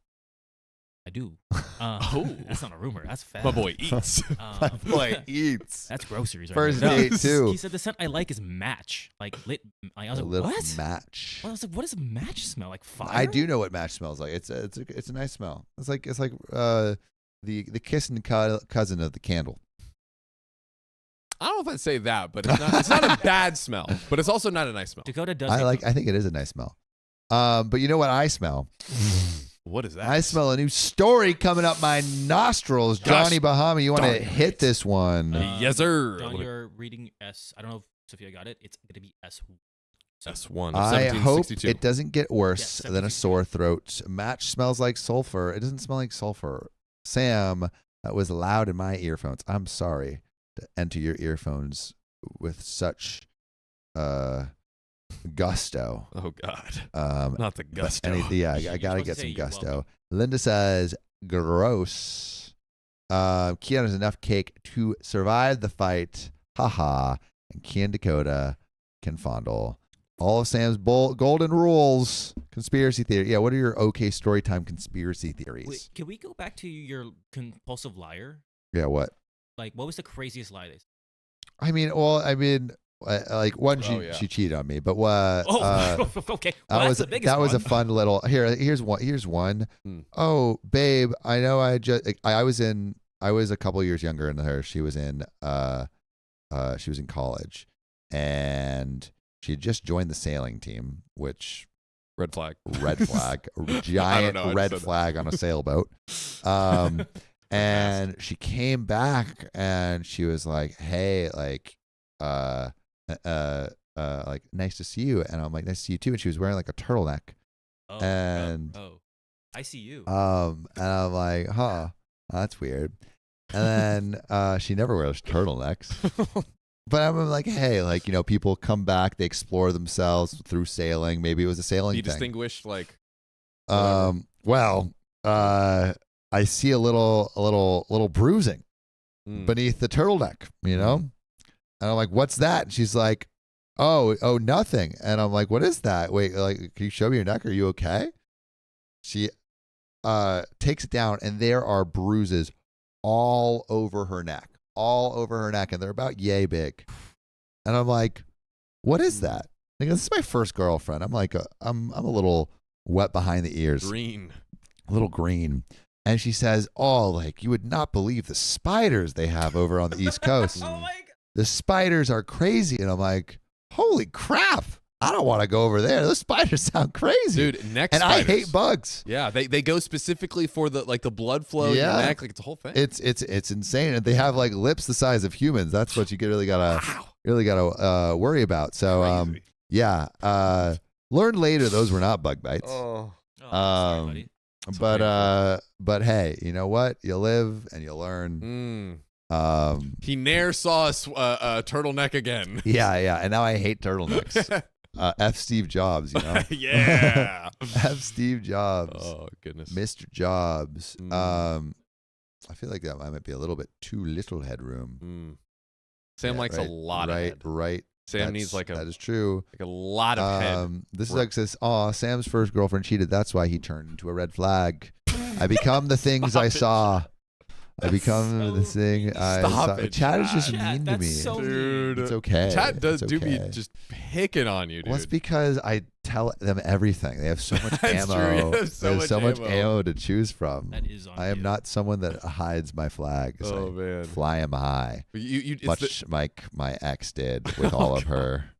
I do. Oh. That's not a rumor. That's fact. My boy eats. Boy eats. That's groceries. Right First there. date too. He said the scent I like is match, like lit. I was A like, little what? match. Well, I was like, what does match smell like? Fire? I do know what match smells like. It's a nice smell. It's like the kissing cousin of the candle. I don't know if I'd say that, but it's not a bad smell, but it's also not a nice smell. Dakota does. I think it is a nice smell. But you know what I smell? What is that? I smell a new story coming up my nostrils. Gosh Johnny Bahami, you want to darn hit it. this one? Yes, sir. John, you're reading S. I don't know if Sophia got it. It's gonna be S. S1 of I hope 1762. it doesn't get worse Yes, than a sore throat. Match smells like sulfur. It doesn't smell like sulfur. Sam, that was loud in my earphones. I'm sorry to enter your earphones with such gusto. Oh God, But not the gusto. I You're gotta supposed get to say some you're gusto. welcome. Linda says, gross. Keanu has enough cake to survive the fight. Haha. And Kean Dakota can fondle. All of Sam's golden rules. Conspiracy theory. Yeah, what are your OK Storytime conspiracy theories? Wait, can we go back to your compulsive liar? Yeah, what? Like, what was the craziest lie they said? Like one, Oh, yeah. she cheated on me, but what? Okay. Well, that's the biggest was a one. fun little. Here's one. Hmm. Oh, babe, I know. I was a couple years younger than her. She was in college, and she had just joined the sailing team, which Red flag. Red flag. A giant know, I just red said that. flag on a sailboat. And she came back and she was like, hey, like, like, nice to see you. And I'm like, nice to see you too. And she was wearing like a turtleneck. Oh, And I see you. and I'm like, huh, that's weird. And then she never wears turtleneecks. But I'm like, hey, like, you know, people come back, they explore themselves through sailing. Maybe it was a sailing You thing. distinguish like. Well, I see a little bruising Mm. beneath the turtleneck, you know? And I'm like, what's that? And she's like, oh, nothing. And I'm like, what is that? Wait, like, can you show me your neck? Are you okay? She takes it down, and there are bruises all over her neck, and they're about yay big. And I'm like, what is that? Like, this is my first girlfriend. I'm like, I'm a little wet behind the ears, Green. a little green. And she says, oh, like, you would not believe the spiders they have over on the East Coast. Oh my god. The spiders are crazy. And I'm like, holy crap. I don't want to go over there. Those spiders sound crazy. Dude, neck and spiders. I hate bugs. Yeah, they go specifically for the blood flow in your Yeah. neck. Like, it's a whole thing. It's insane. And they have like lips the size of humans. That's what you really gotta worry about. So Crazy. yeah. Learned later those were not bug bites. Oh. Oh, sorry, buddy. But hey, you know what? You live and you learn. He ne'er saw a turtleneck again. Yeah. And now I hate turtleneck. F Steve Jobs, you know? Yeah. F Steve Jobs. Oh, goodness. Mr. Jobs. Mm. I feel like that might be a little bit too little headroom. Sam Yeah, likes right, a lot of head. Right. Sam needs like that is true. a lot of head. This is like says, oh, Sam's first girlfriend cheated. That's why he turned into a red flag. I become the things I saw. I become the thing I saw. Stop it, Chad is just Chad, mean to that's me. so Dude. It's okay. Chad does It's do be okay. just picking on you, dude. Well, it's because I tell them everything. They have so much That's true. ammo. You have so They much have so much ammo. ammo to choose from. That is on I am you. not someone that hides my flags. Oh, I man. fly 'em high, It's much like my ex did with all of her.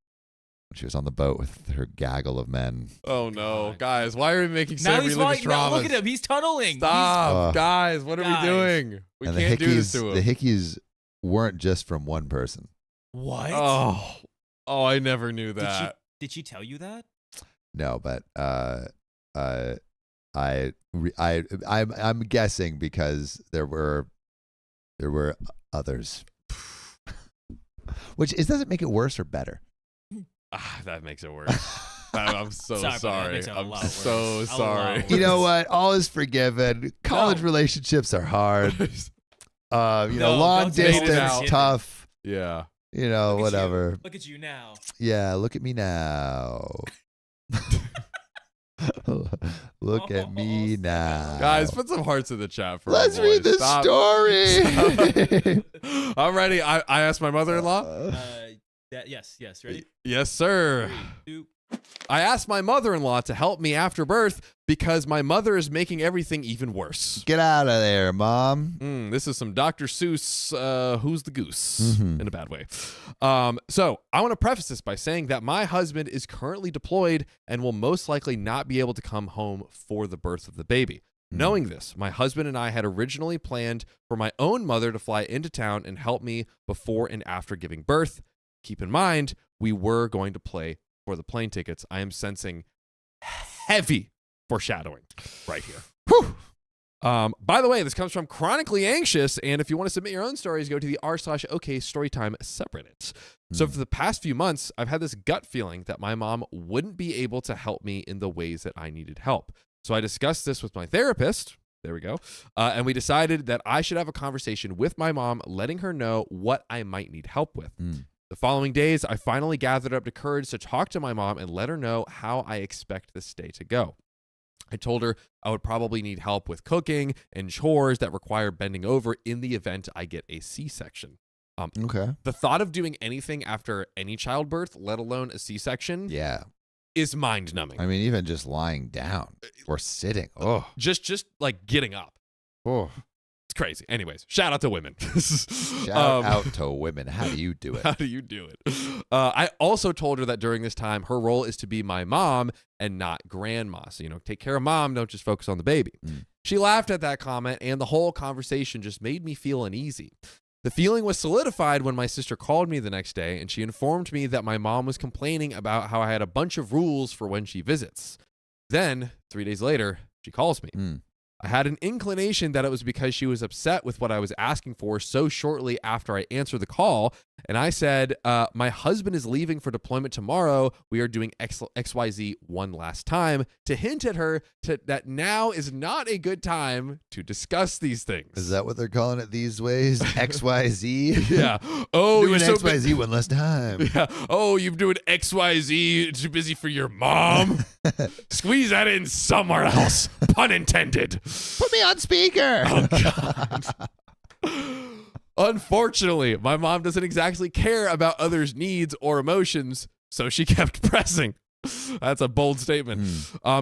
When she was on the boat with her gaggle of men. oh, no. God. Guys, why are we making Now Sam he's relive right. his Now traumas? look at him. He's tunneling. Stop. Guys, what are Guys. we doing? We And can't do this to the him. hickeys weren't just from one person. What? Oh, I never knew that. Did she tell you that? No, but I'm guessing because there were others. Which doesn't make it worse or better. That makes it worse. I'm so Sorry, buddy, that sorry. makes it a I'm lot so worse. A sorry. lot You know what? All is forgiven. College relationships are hard. No, Long don't say it distance, out. tough. Yeah. You know, Look at you. whatever. Look at you now. Yeah, look at me now. Look at me now. Guys, put some hearts in the chat for Let's our boy. read the Stop. story. I'm ready. I asked my mother-in-law. Yes. Ready? Yes, sir. 3, 2. I asked my mother-in-law to help me after birth because my mother is making everything even worse. Get out of there, Mom. This is some Dr. Seuss, Who's the Goose, Mhm. in a bad way. So I want to preface this by saying that my husband is currently deployed and will most likely not be able to come home for the birth of the baby. Knowing this, my husband and I had originally planned for my own mother to fly into town and help me before and after giving birth. Keep in mind, we were going to play for the plane tickets. I am sensing heavy foreshadowing right here. Whew. By the way, this comes from Chronically Anxious, and if you want to submit your own stories, go to the r/OK Storytime subreddit. So for the past few months, I've had this gut feeling that my mom wouldn't be able to help me in the ways that I needed help. So I discussed this with my therapist. There we go. And we decided that I should have a conversation with my mom, letting her know what I might need help with. The following days, I finally gathered up the courage to talk to my mom and let her know how I expect this day to go. I told her I would probably need help with cooking and chores that require bending over in the event I get a C-section. Okay. The thought of doing anything after any childbirth, let alone a C-section, Yeah. is mind-numbing. I mean, even just lying down or sitting. Oh. Just like getting up. Oh. It's crazy. Anyways, shout out to women. Shout out to women. How do you do it? How do you do it? I also told her that during this time, her role is to be my mom and not grandma. So, take care of mom, don't just focus on the baby. She laughed at that comment, and the whole conversation just made me feel uneasy. The feeling was solidified when my sister called me the next day, and she informed me that my mom was complaining about how I had a bunch of rules for when she visits. Then, 3 days later, she calls me. I had an inclination that it was because she was upset with what I was asking for so shortly after I answered the call. And I said, my husband is leaving for deployment tomorrow. We are doing XYZ one last time, to hint at her that now is not a good time to discuss these things. Is that what they're calling it these ways? XYZ? Yeah. Oh, doing you're XYZ one last time. Yeah. Oh, you're doing XYZ. Too busy for your mom. Squeeze that in somewhere else. Pun intended. Put me on speaker. Oh, God. Unfortunately, my mom doesn't exactly care about others' needs or emotions, so she kept pressing. That's a bold statement.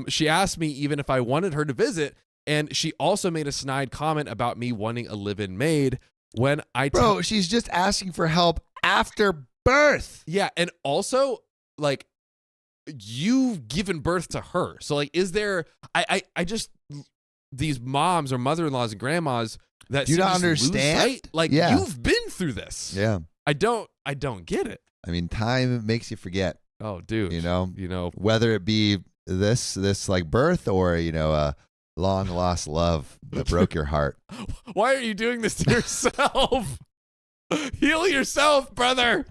She asked me even if I wanted her to visit, and she also made a snide comment about me wanting a live-in maid when I Bro, she's just asking for help after birth. Yeah, and also, like, you've given birth to her. So, like, is there... I just... These moms or mother-in-laws and grandmas that do you seem not to lose understand? sight, like, Yeah. you've been through this. Yeah. I don't get it. I mean, time makes you forget. Oh, dude. You know, whether it be this like birth or, a long lost love that broke your heart. Why are you doing this to yourself? Heal yourself, brother.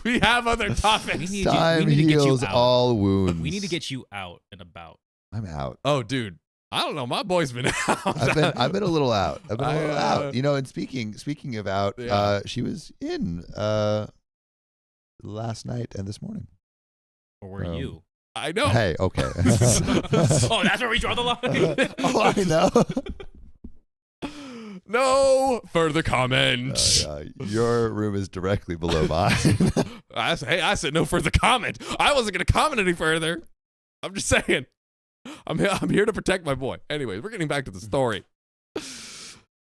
We have other topics. Time heals all wounds. We need to get you out and about. I'm out. Oh, dude. I don't know. My boy's been out. I've been a little out. I've been a little out. And speaking of out, Yeah. she was in last night and this morning. Or were you? I know. Hey, okay. Oh, that's where we draw the line. Oh, I know. No further comment. Your room is directly below mine. I said no further comment. I wasn't going to comment any further. I'm just saying. I'm here to protect my boy. Anyways, we're getting back to the story.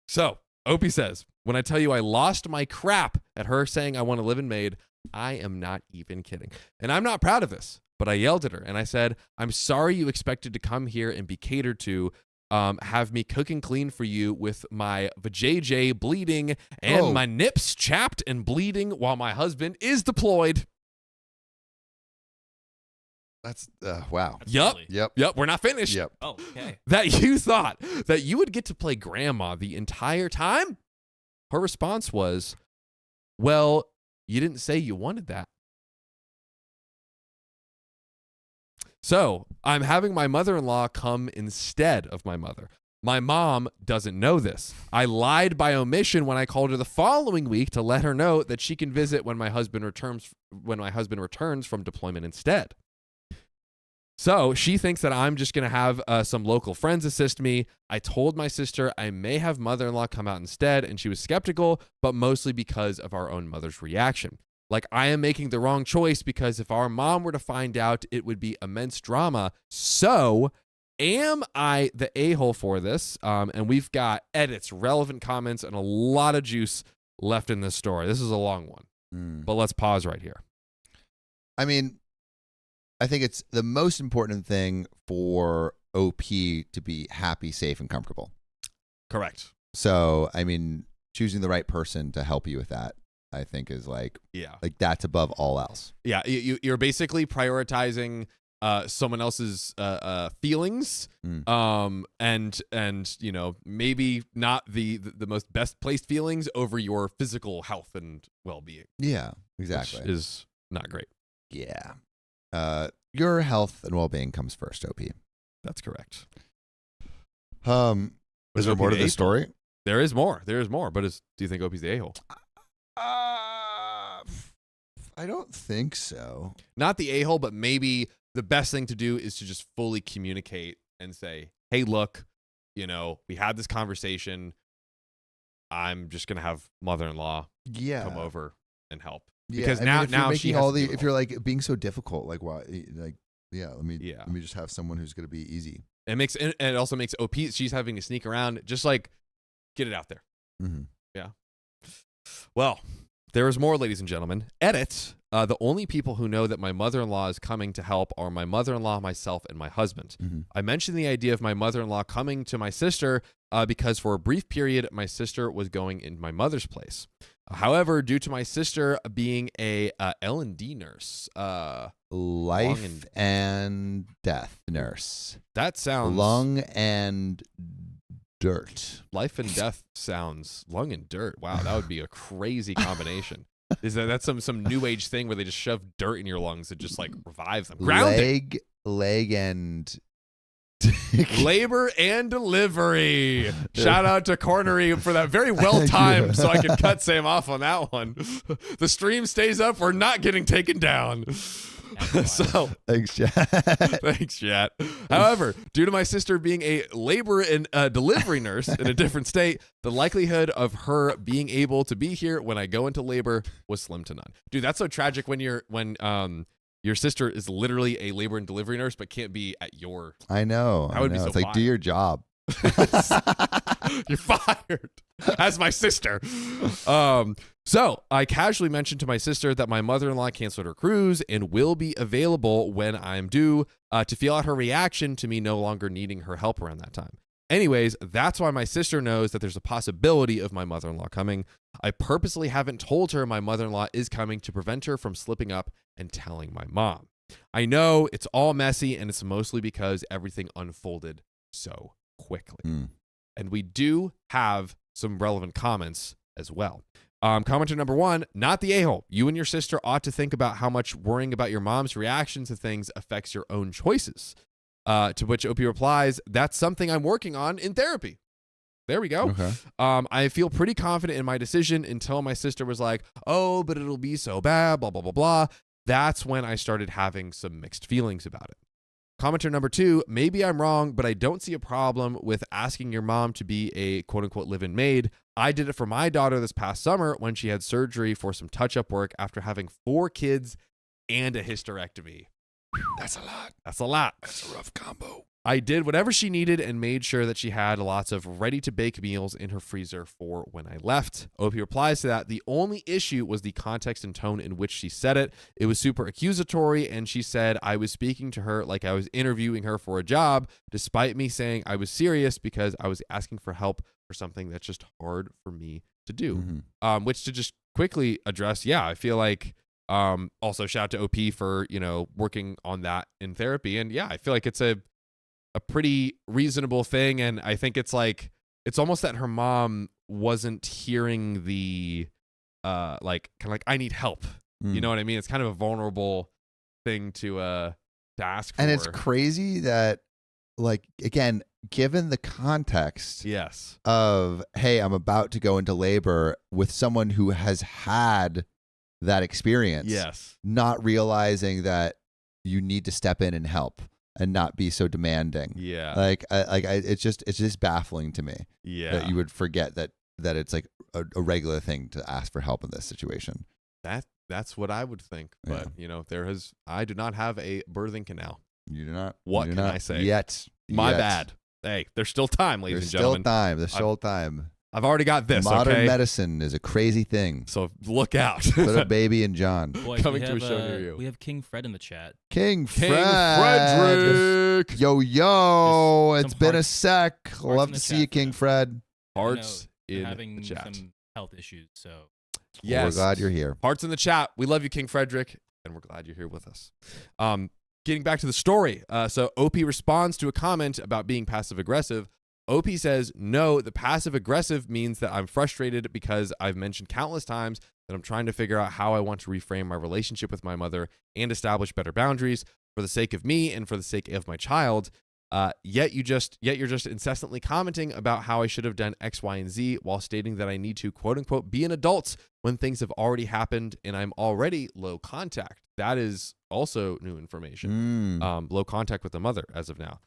So, Opie says, when I tell you I lost my crap at her saying I want a live-in maid, I am not even kidding. And I'm not proud of this, but I yelled at her and I said, I'm sorry you expected to come here and be catered to, have me cook and clean for you with my vajayjay bleeding and my nips chapped and bleeding while my husband is deployed. That's wow. Yep. Yep. Yep. We're not finished. Yep. Oh, okay. That you thought that you would get to play grandma the entire time? Her response was, well, you didn't say you wanted that. So I'm having my mother-in-law come instead of my mother. My mom doesn't know this. I lied by omission when I called her the following week to let her know that she can visit when my husband returns from deployment instead. So she thinks that I'm just going to have some local friends assist me. I told my sister I may have mother-in-law come out instead, and she was skeptical, but mostly because of our own mother's reaction. Like, I am making the wrong choice because if our mom were to find out, it would be immense drama. So am I the a-hole for this? And we've got edits, relevant comments, and a lot of juice left in this story. This is a long one, but let's pause right here. I mean, I think it's the most important thing for OP to be happy, safe, and comfortable. Correct. So, I mean, choosing the right person to help you with that, I think, is like that's above all else. Yeah, you're basically prioritizing someone else's feelings, and maybe not the most best placed feelings over your physical health and well-being. Yeah, exactly. Which is not great. Yeah. Your health and well-being comes first, OP. That's correct. Is there more to this story? There is more. But do you think OP's the a-hole? I don't think so. Not the a-hole, but maybe the best thing to do is to just fully communicate and say, hey, look, we had this conversation. I'm just going to have mother-in-law come over and help. Because now she has if you're like being so difficult, like why, like let me just have someone who's gonna be easy. It also makes OP. She's having to sneak around, just like get it out there. Mm-hmm. Yeah. Well, there is more, ladies and gentlemen. Edit The only people who know that my mother-in-law is coming to help are my mother-in-law, myself, and my husband. Mm-hmm. I mentioned the idea of my mother-in-law coming to my sister because for a brief period, my sister was going in my mother's place. However, due to my sister being a L&D nurse, Life and death nurse. that sounds Lung and dirt. life and death sounds lung and dirt. Wow, that would be a crazy combination. Is that's some new age thing where they just shove dirt in your lungs and just like revives them? Grounding. Leg and Labor and delivery. Shout out to Cornery for that very well timed, so I can cut Sam off on that one. The stream stays up. We're not getting taken down. So thanks, chat. thanks, chat. However, due to my sister being a labor and delivery nurse in a different state, the likelihood of her being able to be here when I go into labor was slim to none. Dude, that's so tragic when your sister is literally a labor and delivery nurse but can't be at your. I know. That would be so It's like, do your job. You're fired. As my sister. So I casually mentioned to my sister that my mother-in-law canceled her cruise and will be available when I'm due to feel out her reaction to me no longer needing her help around that time. Anyways, that's why my sister knows that there's a possibility of my mother-in-law coming. I purposely haven't told her my mother-in-law is coming to prevent her from slipping up and telling my mom. I know it's all messy and it's mostly because everything unfolded so quickly. And we do have some relevant comments as well. Commenter number 1, not the a-hole. You and your sister ought to think about how much worrying about your mom's reaction to things affects your own choices. To which OP replies, that's something I'm working on in therapy. There we go. Okay. I feel pretty confident in my decision until my sister was like, oh, but it'll be so bad, blah, blah, blah, blah. That's when I started having some mixed feelings about it. Commenter number 2, maybe I'm wrong, but I don't see a problem with asking your mom to be a quote-unquote live-in maid. I did it for my daughter this past summer when she had surgery for some touch-up work after having 4 kids and a hysterectomy. That's a lot. That's a lot. That's a rough combo. I did whatever she needed and made sure that she had lots of ready-to-bake meals in her freezer for when I left. OP replies to that, the only issue was the context and tone in which she said it. It was super accusatory, and she said I was speaking to her like I was interviewing her for a job, despite me saying I was serious because I was asking for help for something that's just hard for me to do. Which to just quickly address, yeah, I feel like also shout out to OP for, working on that in therapy. And yeah, I feel like it's a pretty reasonable thing. And I think it's like, it's almost that her mom wasn't hearing the, like I need help. You know what I mean? It's kind of a vulnerable thing to ask for. And it's crazy that, like, again, given the context yes of, hey, I'm about to go into labor with someone who has had that experience. Yes. Not realizing that you need to step in and help and not be so demanding. Yeah. It's just baffling to me. Yeah. That you would forget that it's like a regular thing to ask for help in this situation. That's what I would think. But, I do not have a birthing canal. You do not. What you do can not I say? Yet. My bad. Hey, there's still time, ladies and gentlemen. There's still time. I've already got this. Modern medicine is a crazy thing. So look out. Put a baby in John. Boys, Coming to a show near you. We have King Fred in the chat. King Frederick. Yo, Just it's some been a hearts- sec. in Love the to see chat you, King for them. Fred. Hearts I know in they're having the chat. some health issues, so Yes. We're glad you're here. Hearts in the chat. We love you, King Frederick, and we're glad you're here with us. Getting back to the story. So OP responds to a comment about being passive aggressive. OP says, no, the passive aggressive means that I'm frustrated because I've mentioned countless times that I'm trying to figure out how I want to reframe my relationship with my mother and establish better boundaries for the sake of me and for the sake of my child. Yet you're just incessantly commenting about how I should have done X, Y, and Z while stating that I need to quote unquote be an adult when things have already happened and I'm already low contact. That is also new information. Low contact with the mother as of now.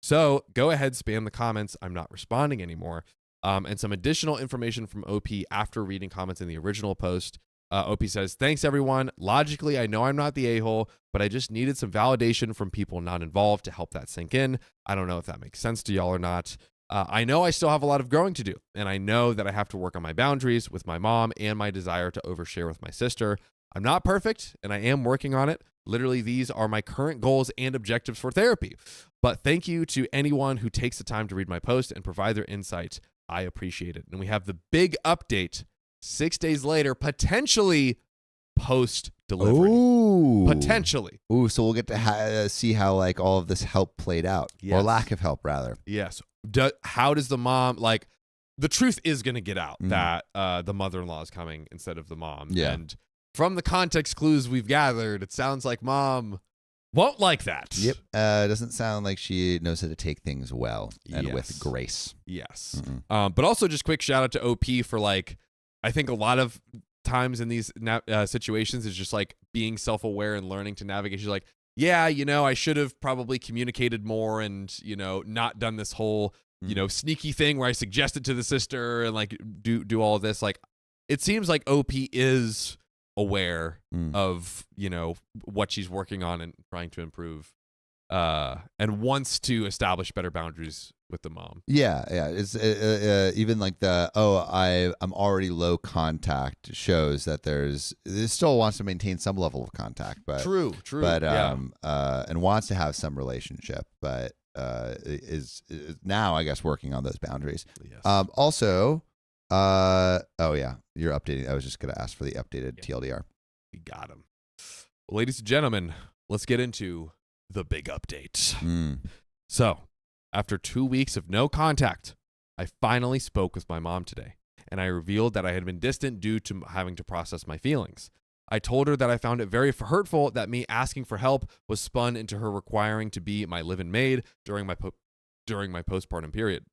So go ahead, spam the comments. I'm not responding anymore. And some additional information from OP after reading comments in the original post. OP says, thanks everyone. Logically, I know I'm not the a-hole, but I just needed some validation from people not involved to help that sink in. I don't know if that makes sense to y'all or not. I know I still have a lot of growing to do, and I know that I have to work on my boundaries with my mom and my desire to overshare with my sister. I'm not perfect, and I am working on it. Literally, these are my current goals and objectives for therapy. But thank you to anyone who takes the time to read my post and provide their insight. I appreciate it. And we have the big update 6 days later, potentially post-delivery. Ooh. Potentially. Ooh, so we'll get to see how like all of this help played out. Or Yes. lack of help, rather. Yes. How does the mom, like, the truth is going to get out that the mother-in-law is coming instead of the mom. Yeah. And from the context clues we've gathered, it sounds like mom won't like that. Yep. Doesn't sound like she knows how to take things well and Yes. with grace. Yes. Mm-mm. But also just quick shout out to OP for, like, I think a lot of times in these situations is just like being self-aware and learning to navigate. She's like, yeah, I should have probably communicated more and, not done this whole, sneaky thing where I suggested to the sister and like do all of this. Like, it seems like OP is aware of, what she's working on and trying to improve, and wants to establish better boundaries with the mom. Yeah. It's even like I'm already low contact shows that it still wants to maintain some level of contact, but True. but yeah. And wants to have some relationship, but is now I guess working on those boundaries. Yes. Also, you're updating. I was just gonna ask for the updated TLDR. We got him. Well, ladies and gentlemen, let's get into the big update. So, after 2 weeks of no contact, I finally spoke with my mom today, and I revealed that I had been distant due to having to process my feelings. I told her that I found it very hurtful that me asking for help was spun into her requiring to be my live-in maid during my postpartum period.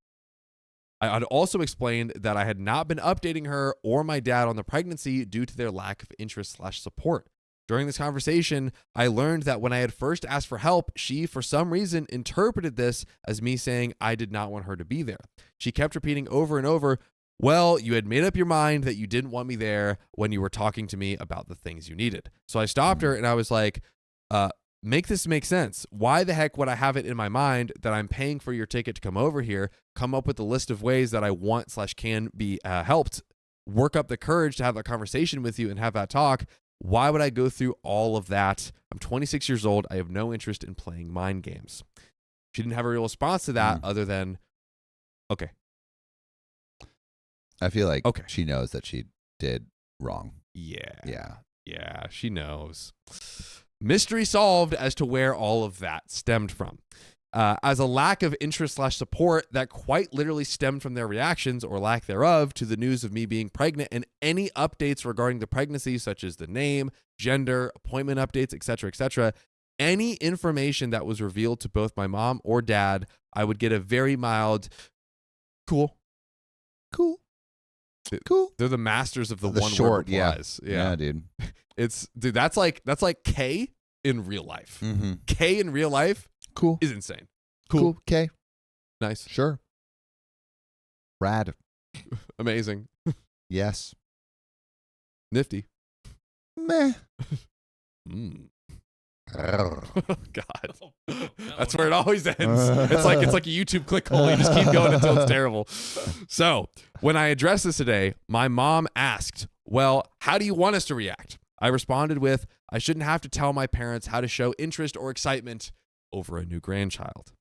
I had also explained that I had not been updating her or my dad on the pregnancy due to their lack of interest/support. During this conversation, I learned that when I had first asked for help, she, for some reason, interpreted this as me saying I did not want her to be there. She kept repeating over and over, well, you had made up your mind that you didn't want me there when you were talking to me about the things you needed. So I stopped her and I was like, make this make sense. Why the heck would I have it in my mind that I'm paying for your ticket to come over here, come up with a list of ways that I want/can be helped, work up the courage to have a conversation with you and have that talk? Why would I go through all of that? I'm 26 years old. I have no interest in playing mind games. She didn't have a real response to that other than, okay. I feel like Okay. she knows that she did wrong. Yeah, she knows. Mystery solved as to where all of that stemmed from. As a lack of interest/support that quite literally stemmed from their reactions or lack thereof to the news of me being pregnant and any updates regarding the pregnancy, such as the name, gender, appointment updates, etc., any information that was revealed to both my mom or dad, I would get a very mild, cool. They're the masters of the one short, word replies. Yeah, dude. Dude, that's like K in real life. Mm-hmm. K in real life Cool. is insane. Cool. Okay. Nice. Sure. Rad. Amazing. Yes. Nifty. Meh. God. That's where it always ends. It's like a YouTube click hole. You just keep going until it's terrible. So when I addressed this today, my mom asked, well, how do you want us to react? I responded with, I shouldn't have to tell my parents how to show interest or excitement over a new grandchild.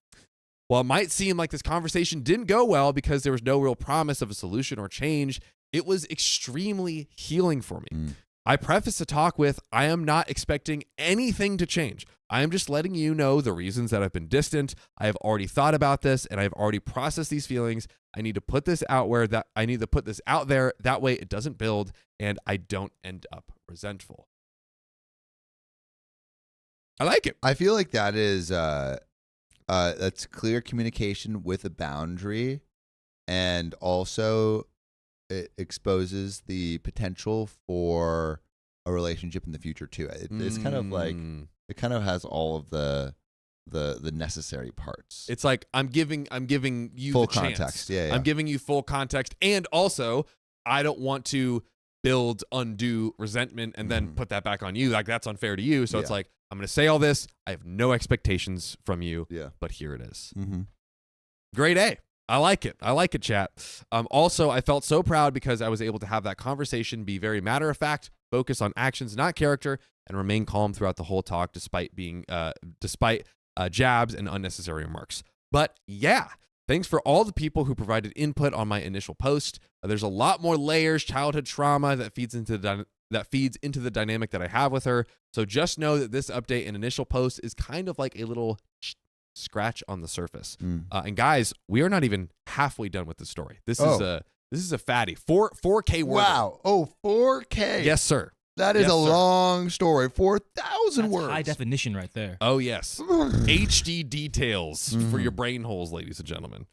While it might seem like this conversation didn't go well because there was no real promise of a solution or change, it was extremely healing for me. I preface the talk with, I am not expecting anything to change. I am just letting you know the reasons that I've been distant. I have already thought about this and I've already processed these feelings. I need to put this out there. That way it doesn't build and I don't end up resentful. I like it. I feel like that is that's clear communication with a boundary, and also it exposes the potential for a relationship in the future too. It's kind of like it kind of has all of the necessary parts. It's like I'm giving you full the chance. context. Yeah. I'm giving you full context, and also I don't want to build undue resentment and then put that back on you. Like that's unfair to you. So it's like I'm going to say all this. I have no expectations from you. Yeah. But here it is. Grade A. I like it, chat. Also, I felt so proud because I was able to have that conversation, be very matter of fact, focus on actions, not character, and remain calm throughout the whole talk despite jabs and unnecessary remarks. But yeah, thanks for all the people who provided input on my initial post. There's a lot more layers, childhood trauma that feeds into the dynamic that I have with her. So just know that this update and initial post is kind of like a little scratch on the surface. And guys, we are not even halfway done with the story. This is a fatty 4K word. Wow. Oh, 4K. Yes, sir. That is Yes, a sir. long story. 4,000 That's words. high definition right there. Oh yes. HD details for your brain holes, ladies and gentlemen.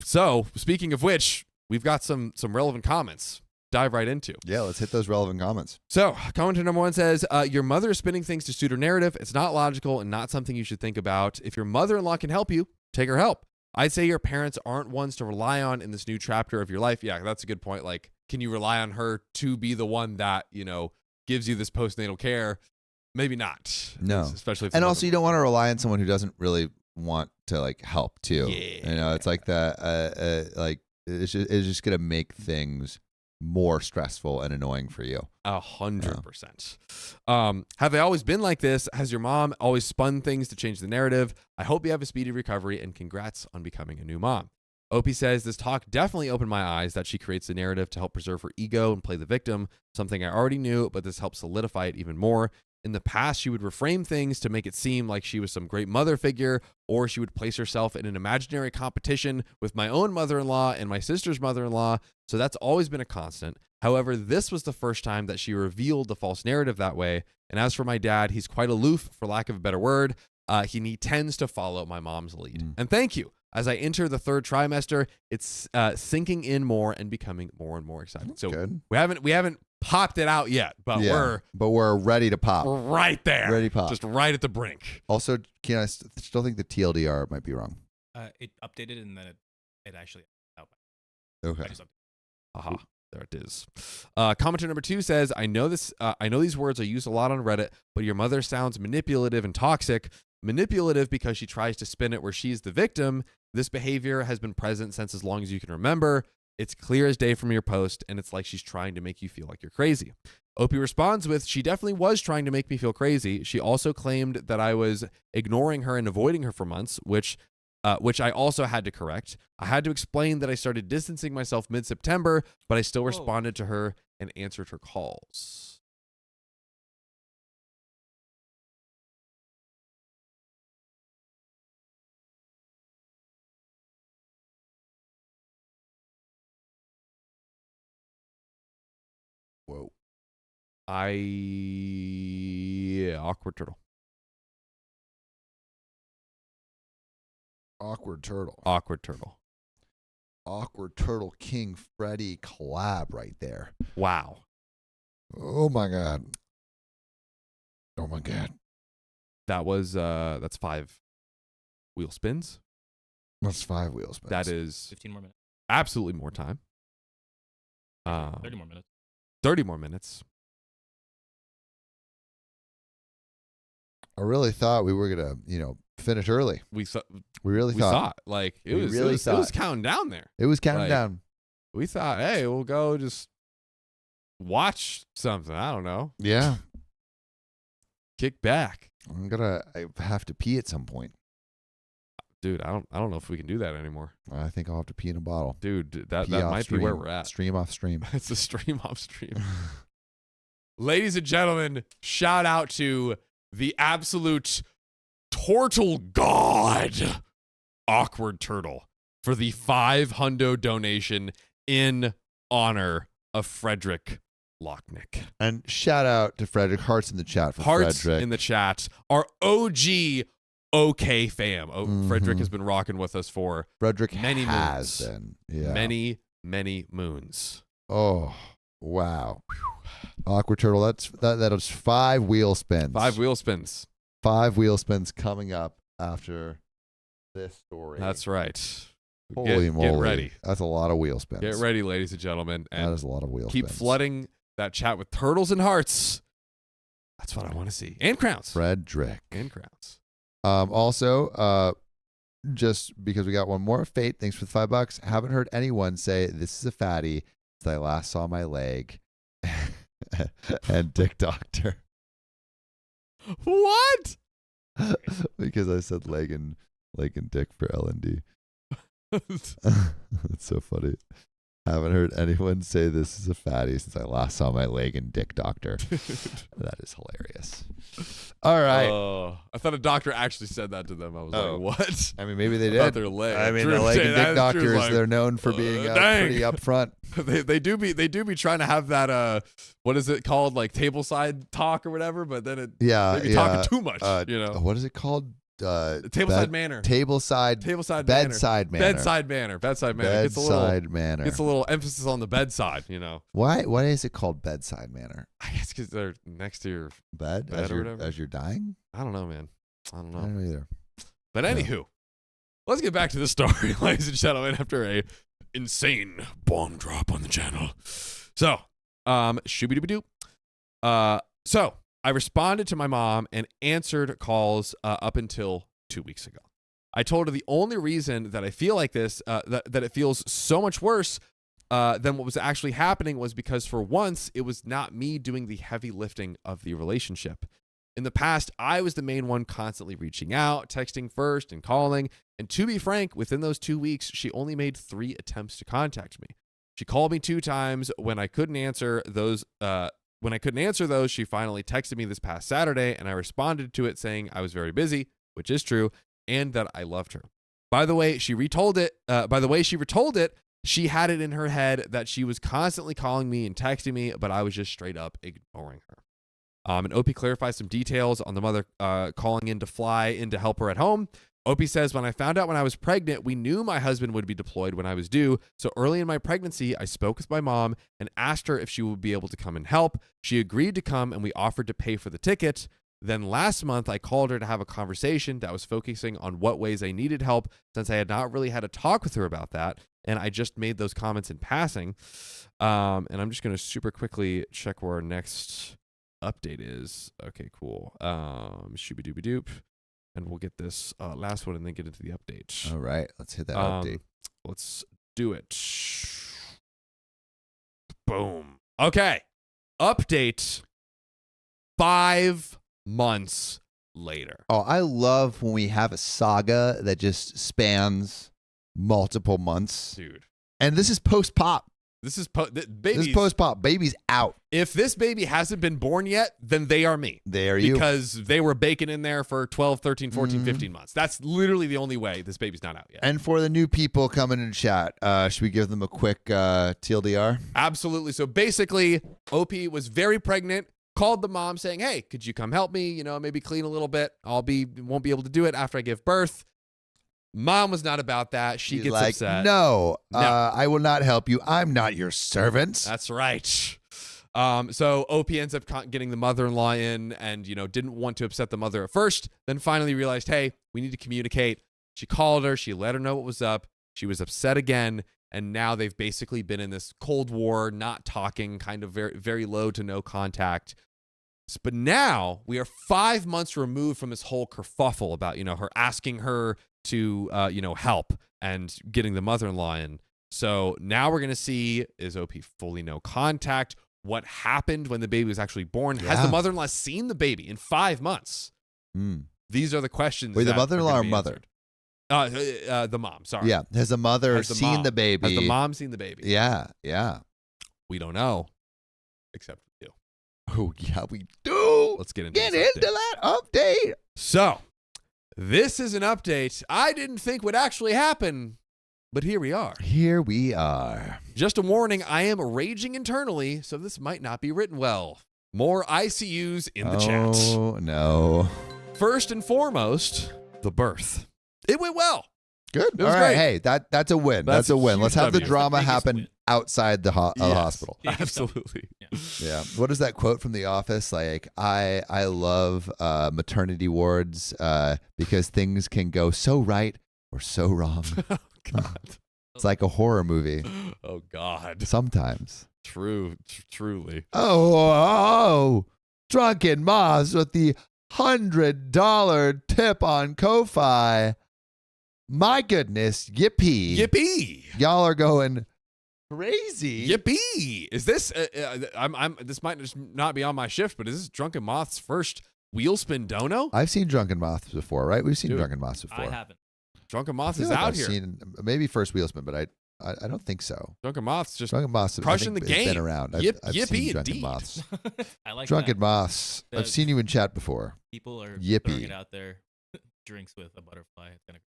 So speaking of which, we've got some relevant comments. Dive right into. Yeah, let's hit those relevant comments. So, commenter number 1 says, your mother is spinning things to suit her narrative. It's not logical and not something you should think about. If your mother-in-law can help you, take her help. I'd say your parents aren't ones to rely on in this new chapter of your life. Yeah, that's a good point. Like, can you rely on her to be the one that, gives you this postnatal care? Maybe not. No. Especially if And also, you don't want to rely on someone who doesn't really want to, like, help, too. Yeah. It's like that, it's just going to make things more stressful and annoying for you. 100%. Have they always been like this? Has your mom always spun things to change the narrative? I hope you have a speedy recovery and congrats on becoming a new mom. Opie says, this talk definitely opened my eyes that she creates the narrative to help preserve her ego and play the victim, something I already knew, but this helps solidify it even more. In the past, she would reframe things to make it seem like she was some great mother figure, or she would place herself in an imaginary competition with my own mother-in-law and my sister's mother-in-law, so that's always been a constant. However, this was the first time that she revealed the false narrative that way, and as for my dad, he's quite aloof, for lack of a better word. He tends to follow my mom's lead. And thank you. As I enter the 3rd trimester, it's sinking in more and becoming more and more exciting. That's so good. we haven't popped it out yet, but we're ready to pop. we're right there. Ready to pop. Just right at the brink. Also, Kean, I still think the TLDR might be wrong. It updated and then it actually out. Okay. I just updated. Aha. There it is. Commenter number 2 says, I know these words are used a lot on Reddit, but your mother sounds manipulative and toxic. Manipulative because she tries to spin it where she's the victim. This behavior has been present since as long as you can remember. It's clear as day from your post, and it's like she's trying to make you feel like you're crazy. Opie responds with, she definitely was trying to make me feel crazy. She also claimed that I was ignoring her and avoiding her for months, which I also had to correct. I had to explain that I started distancing myself mid-September, but I still responded to her and answered her calls. Whoa. Awkward turtle. Awkward turtle. Awkward turtle. Awkward turtle King Freddy collab right there. Wow. Oh my god. Oh my god. That was that's 5 wheel spins. That's 5 wheel spins. That is 15 more minutes. absolutely more time. 30 more minutes. 30 more minutes. I really thought we were gonna, finish early. We really we thought. thought like it We was really it was thought. counting down there. It was counting Like, down. We thought, hey, we'll go just watch something. I don't know. Yeah. Kick back. I have to pee at some point. Dude, I don't know if we can do that anymore. I think I'll have to pee in a bottle. Dude, that Pee off might be stream. where we're at. Stream off stream. It's a stream off stream. Ladies and gentlemen, shout out to the absolute turtle god, Awkward Turtle, for the 500 donation in honor of Frederick Lochnick. And shout out to Frederick. Hearts in the chat for Hearts Frederick. in the chat. Our OG OK fam. Frederick has been rocking with us for Frederick many has moons. been. Yeah. many moons. Oh, wow. Awkward Turtle. That was 5 wheel spins. 5 wheel spins. 5 wheel spins coming up after this story. That's right. Holy moly. Get ready. That's a lot of wheel spins. Get ready, ladies and gentlemen. That And is a lot of wheel keep spins. flooding that chat with turtles and hearts. That's what I want to see. And crowns. Frederick. And crowns. Also, just because we got one more. Fate, thanks for the $5. Haven't heard anyone say this is a fatty since I last saw my leg. and Dick Doctor. What? Because I said leg and dick for L&D. That's so funny. Haven't heard anyone say this is a fatty since I last saw my leg and dick doctor. That is hilarious. All right. I thought a doctor actually said that to them. I was like, what? I mean, maybe they About did. their leg. I mean, Drew the leg saying and that dick is doctors, Drew's like, they're known for being dang. pretty upfront. they do be trying to have that what is it called, like tableside talk or whatever, but then they be talking too much, What is it called? Tableside manner. Bedside manner. Gets a little emphasis on the bedside, Why is it called bedside manner? I guess because they're next to your Bed or whatever. as you're dying? I don't know, man. I don't know. I don't know either. But anywho, let's get back to the story, ladies and gentlemen, after a insane bomb drop on the channel. So, shooby-dooby-doo. So I responded to my mom and answered calls up until 2 weeks ago. I told her the only reason that I feel like this, that it feels so much worse than what was actually happening was because for once, it was not me doing the heavy lifting of the relationship. In the past, I was the main one constantly reaching out, texting first and calling. And to be frank, within those 2 weeks, she only made 3 attempts to contact me. She called me 2 times when I couldn't answer those. She finally texted me this past Saturday, and I responded to it saying I was very busy, which is true, and that I loved her. By the way, she retold it. She had it in her head that she was constantly calling me and texting me, but I was just straight up ignoring her. And OP clarifies some details on the mother calling in to fly in to help her at home. OP says, when I found out when I was pregnant, we knew my husband would be deployed when I was due. So early in my pregnancy, I spoke with my mom and asked her if she would be able to come and help. She agreed to come and we offered to pay for the ticket. Then last month, I called her to have a conversation that was focusing on what ways I needed help since I had not really had a talk with her about that. And I just made those comments in passing. And I'm just going to super quickly check where our next update is. Okay, cool. Shooby-dooby-doop. And we'll get this last one and then get into the update. All right. Let's hit that update. Let's do it. Boom. Okay. Update 5 months later. Oh, I love when we have a saga that just spans multiple months. Dude. And this is post-pop. This is post-pop. Baby's out. If this baby hasn't been born yet, then they are me. They are you. Because they were baking in there for 12, 13, 14, 15 months. That's literally the only way this baby's not out yet. And for the new people coming in chat, should we give them a quick TLDR? Absolutely. So basically, OP was very pregnant, called the mom saying, hey, could you come help me? Maybe clean a little bit. Won't be able to do it after I give birth. Mom was not about that. She gets upset. No, I will not help you. I'm not your servant. That's right. So OP ends up getting the mother-in-law in and, didn't want to upset the mother at first, then finally realized, hey, we need to communicate. She called her. She let her know what was up. She was upset again. And now they've basically been in this Cold War, not talking, kind of very, very low to no contact. But now we are 5 months removed from this whole kerfuffle about, her asking her to, help and getting the mother-in-law in. So now we're going to see, is OP fully no contact? What happened when the baby was actually born? Yeah. Has the mother-in-law seen the baby in 5 months? These are the questions. Wait, the mother-in-law or mother? The mom, sorry. Yeah. Has the mother seen the baby? Has the mom seen the baby? Yeah, yeah. We don't know, except we do. Oh, yeah, we do. Let's get into that update. So, this is an update I didn't think would actually happen, but here we are. Here we are. Just a warning, I am raging internally, so this might not be written well. More ICUs in the chat. Oh, no. First and foremost, the birth. It went well. Good. It was All right. great. Hey, that's a win. That's That's a win. huge Let's have the W. drama Biggest happen win. outside the hospital. Biggest Absolutely. Yeah. What is that quote from The Office? Like, I love maternity wards because things can go so right or so wrong. Oh, God. It's like a horror movie Oh, God. sometimes. Truly. Oh, drunken moms with the $100 tip on Ko-Fi. My goodness, yippee. Yippee. Y'all are going crazy. Yippee! Is this? This might just not be on my shift, but is this Drunken Moth's first wheel spin dono? I've seen Drunken Moths before, right? We've seen Dude, Drunken Moths before. I haven't. Drunken I Moth feel is like out I've here. seen maybe first wheel spin, but I don't think so. Drunken Moth's just Drunken Moths, crushing I think the it's game. been around. Yip, I've yippee seen Drunken indeed. Moths. I like Drunken that. Moths. I've seen you in chat before. People are Yippee. throwing it out there. Drinks with a butterfly. It's kind of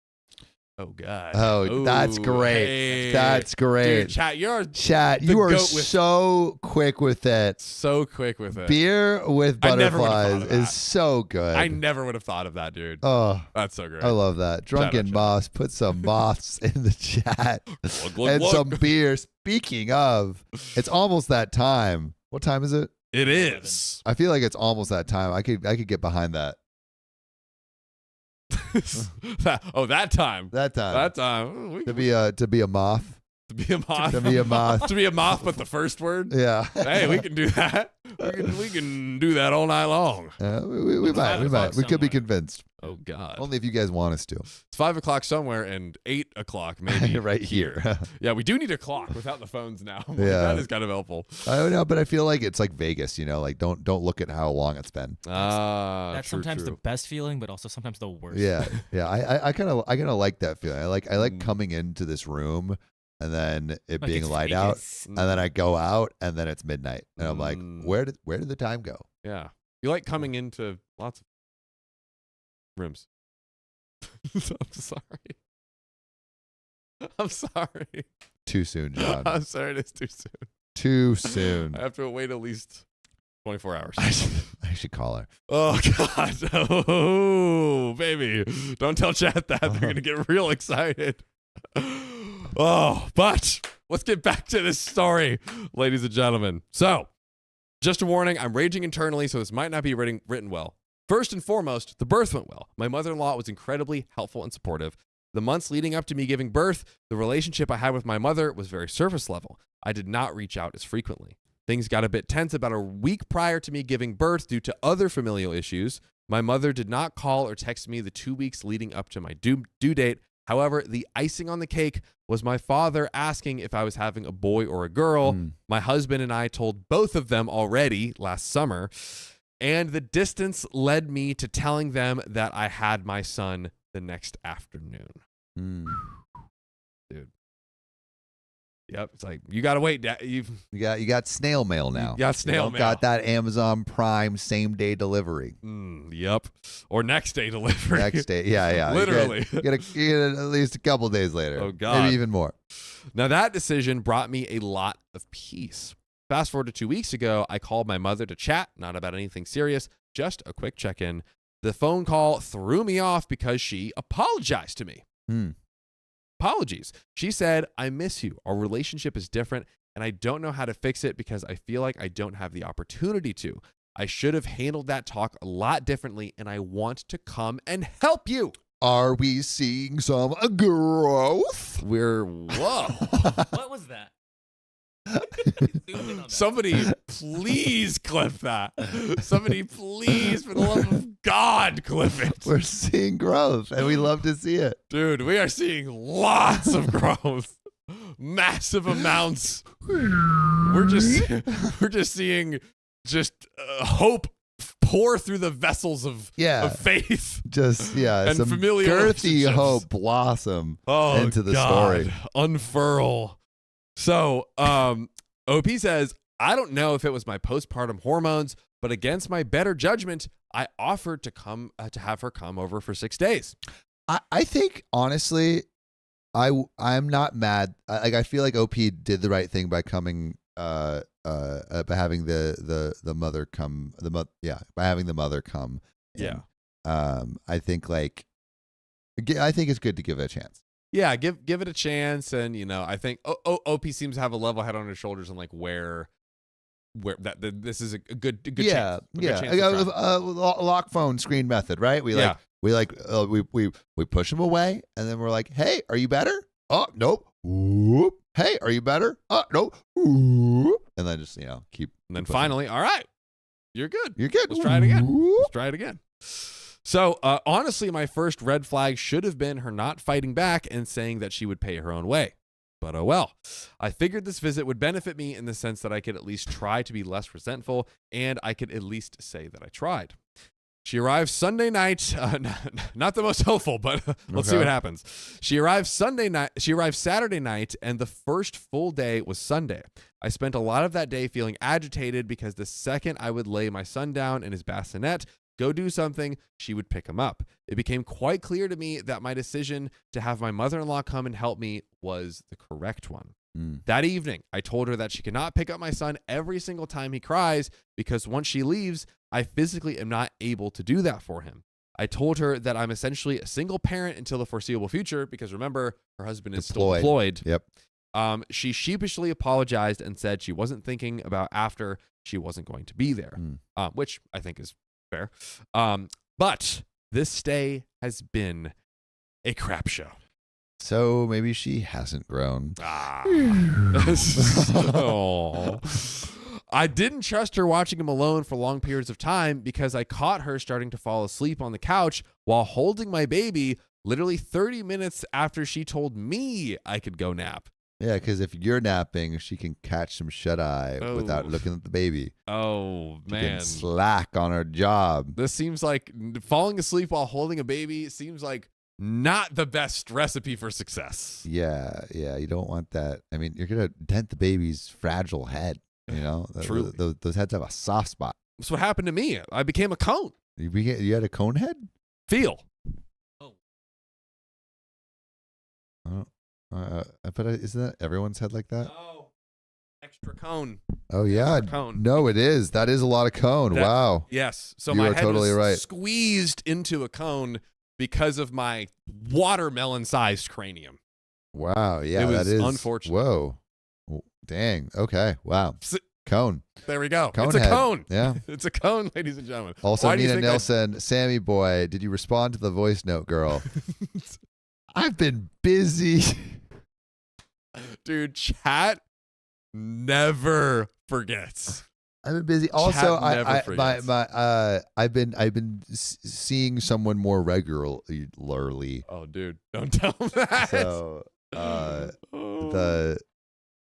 Oh God. Oh, that's Ooh, great. hey. That's great. Dude, chat, you're Chat, the you are goat with- so quick with it. so quick with it. Beer with I never would've thought butterflies of that. is so good. I never would have thought of that, dude. Oh, That's so great. I love that. Drunken chat. Moths, put some moths in the chat. Glug, glug, And glug. some beer. Speaking of, it's almost that time. What time is it? It is. I feel like it's almost that time. I could get behind that. that time. That time. That time. We to be a moth. to be a moth. To be a moth. To be a moth, but the first word. Yeah. Hey, we can do that. We can do that all night long. We might. 5 o'clock We could be somewhere. convinced. Oh God. Only if you guys want us to. It's 5 o'clock somewhere and 8 o'clock maybe Right here. Yeah, we do need a clock without the phones now. Like, Yeah. that is kind of helpful. I don't know, but I feel like it's like Vegas, like don't look at how long it's been. that's True, sometimes true. the best feeling, but also sometimes the worst. Yeah. Yeah. I kind of like that feeling. I like Mm. coming into this room and then it Like being it's light out, Vegas. and then I go out and then it's midnight. And I'm like, Mm. where did the time go? Yeah. You like coming into lots of rooms. I'm sorry. I'm sorry. Too soon, John. I'm sorry it's too soon. Too soon. I have to wait at least 24 hours. I should call her. Oh, God. Oh, baby. Don't tell chat that. They're going to get real excited. Oh, but let's get back to this story, ladies and gentlemen. So, just a warning, I'm raging internally, so this might not be written well. First and foremost, the birth went well. My mother-in-law was incredibly helpful and supportive. The months leading up to me giving birth, the relationship I had with my mother was very surface level. I did not reach out as frequently. Things got a bit tense about a week prior to me giving birth due to other familial issues. My mother did not call or text me the 2 weeks leading up to my due date. However, the icing on the cake was my father asking if I was having a boy or a girl. Mm. My husband and I told both of them already last summer, and the distance led me to telling them that I had my son the next afternoon. Mm. Dude. Yep. It's like, you got to wait. You got snail mail now. You got snail don't mail. Got that Amazon Prime same day delivery. Yep. Or next day delivery. Next day. Yeah. Literally. You get at least a couple days later. Oh, God. Maybe even more. Now, that decision brought me a lot of peace. Fast forward to 2 weeks ago, I called my mother to chat, not about anything serious, just a quick check-in. The phone call threw me off because she apologized to me. Hmm. Apologies. She said, I miss you. Our relationship is different, and I don't know how to fix it because I feel like I don't have the opportunity to. I should have handled that talk a lot differently, and I want to come and help you. Are we seeing some growth? Whoa. What was that? Zoom in on that. Somebody please clip that. Somebody please, for the love of God, clip it. We're seeing growth, and we love to see it. Dude, we are seeing lots of growth. Massive amounts. We're just seeing hope pour through the vessels of faith. Just And some familial girthy relationships. hope blossom Oh, into the God. story. Unfurl. So, OP says, I don't know if it was my postpartum hormones, but against my better judgment, I offered to have her come over for 6 days. I think honestly, I'm not mad. I feel like OP did the right thing by coming by having the mother come by having the mother come. Yeah. I think it's good to give it a chance. Yeah, give it a chance, and I think OP seems to have a level head on his shoulders and like where this is a good chance. A good chance to try. Lock phone screen method, right? We push him away, and then we're like, hey, are you better? Oh, nope. Whoop. Hey, are you better? Oh, nope. Whoop. And then just keep. And then pushing. finally, all right, you're good. You're good. Let's try it again. Whoop. Let's try it again. So, honestly, my first red flag should have been her not fighting back and saying that she would pay her own way. But oh well. I figured this visit would benefit me in the sense that I could at least try to be less resentful, and I could at least say that I tried. She arrived Sunday night. Not the most hopeful, but let's see what happens. She arrived Saturday night, and the first full day was Sunday. I spent a lot of that day feeling agitated because the second I would lay my son down in his bassinet, go do something, she would pick him up. It became quite clear to me that my decision to have my mother-in-law come and help me was the correct one. That evening, I told her that she cannot pick up my son every single time he cries because once she leaves, I physically am not able to do that for him. I told her that I'm essentially a single parent until the foreseeable future because remember, her husband is still deployed. Yep. She sheepishly apologized and said she wasn't thinking about after she wasn't going to be there, which I think is fair. But this stay has been a crap show. So maybe she hasn't grown. Oh. I didn't trust her watching him alone for long periods of time because I caught her starting to fall asleep on the couch while holding my baby literally 30 minutes after she told me I could go nap. Yeah, because if you're napping, she can catch some shut-eye without looking at the baby. Oh, She man. can slack on her job. This seems like falling asleep while holding a baby seems like not the best recipe for success. Yeah, you don't want that. I mean, you're going to dent the baby's fragile head, you know? Truly. Those heads have a soft spot. That's what happened to me. I became a cone. You had a cone head? Feel. But isn't that everyone's head like that? Oh, extra cone. Oh, yeah. Cone. No, it is. That is a lot of cone. Wow. Yes. So You my are head totally was right. squeezed into a cone because of my watermelon-sized cranium. Wow. Yeah, It was that is unfortunate. Whoa. Dang. Okay. Wow. Cone. There we go. Cone It's a head. cone. Yeah. It's a cone, ladies and gentlemen. Also, Why do you Nina think Nilsson, Sammy boy, did you respond to the voice note, girl? I've been busy. Dude, chat never forgets. I've been busy. Also, never forgets. I've been seeing someone more regularly. Oh, dude, don't tell them that. So,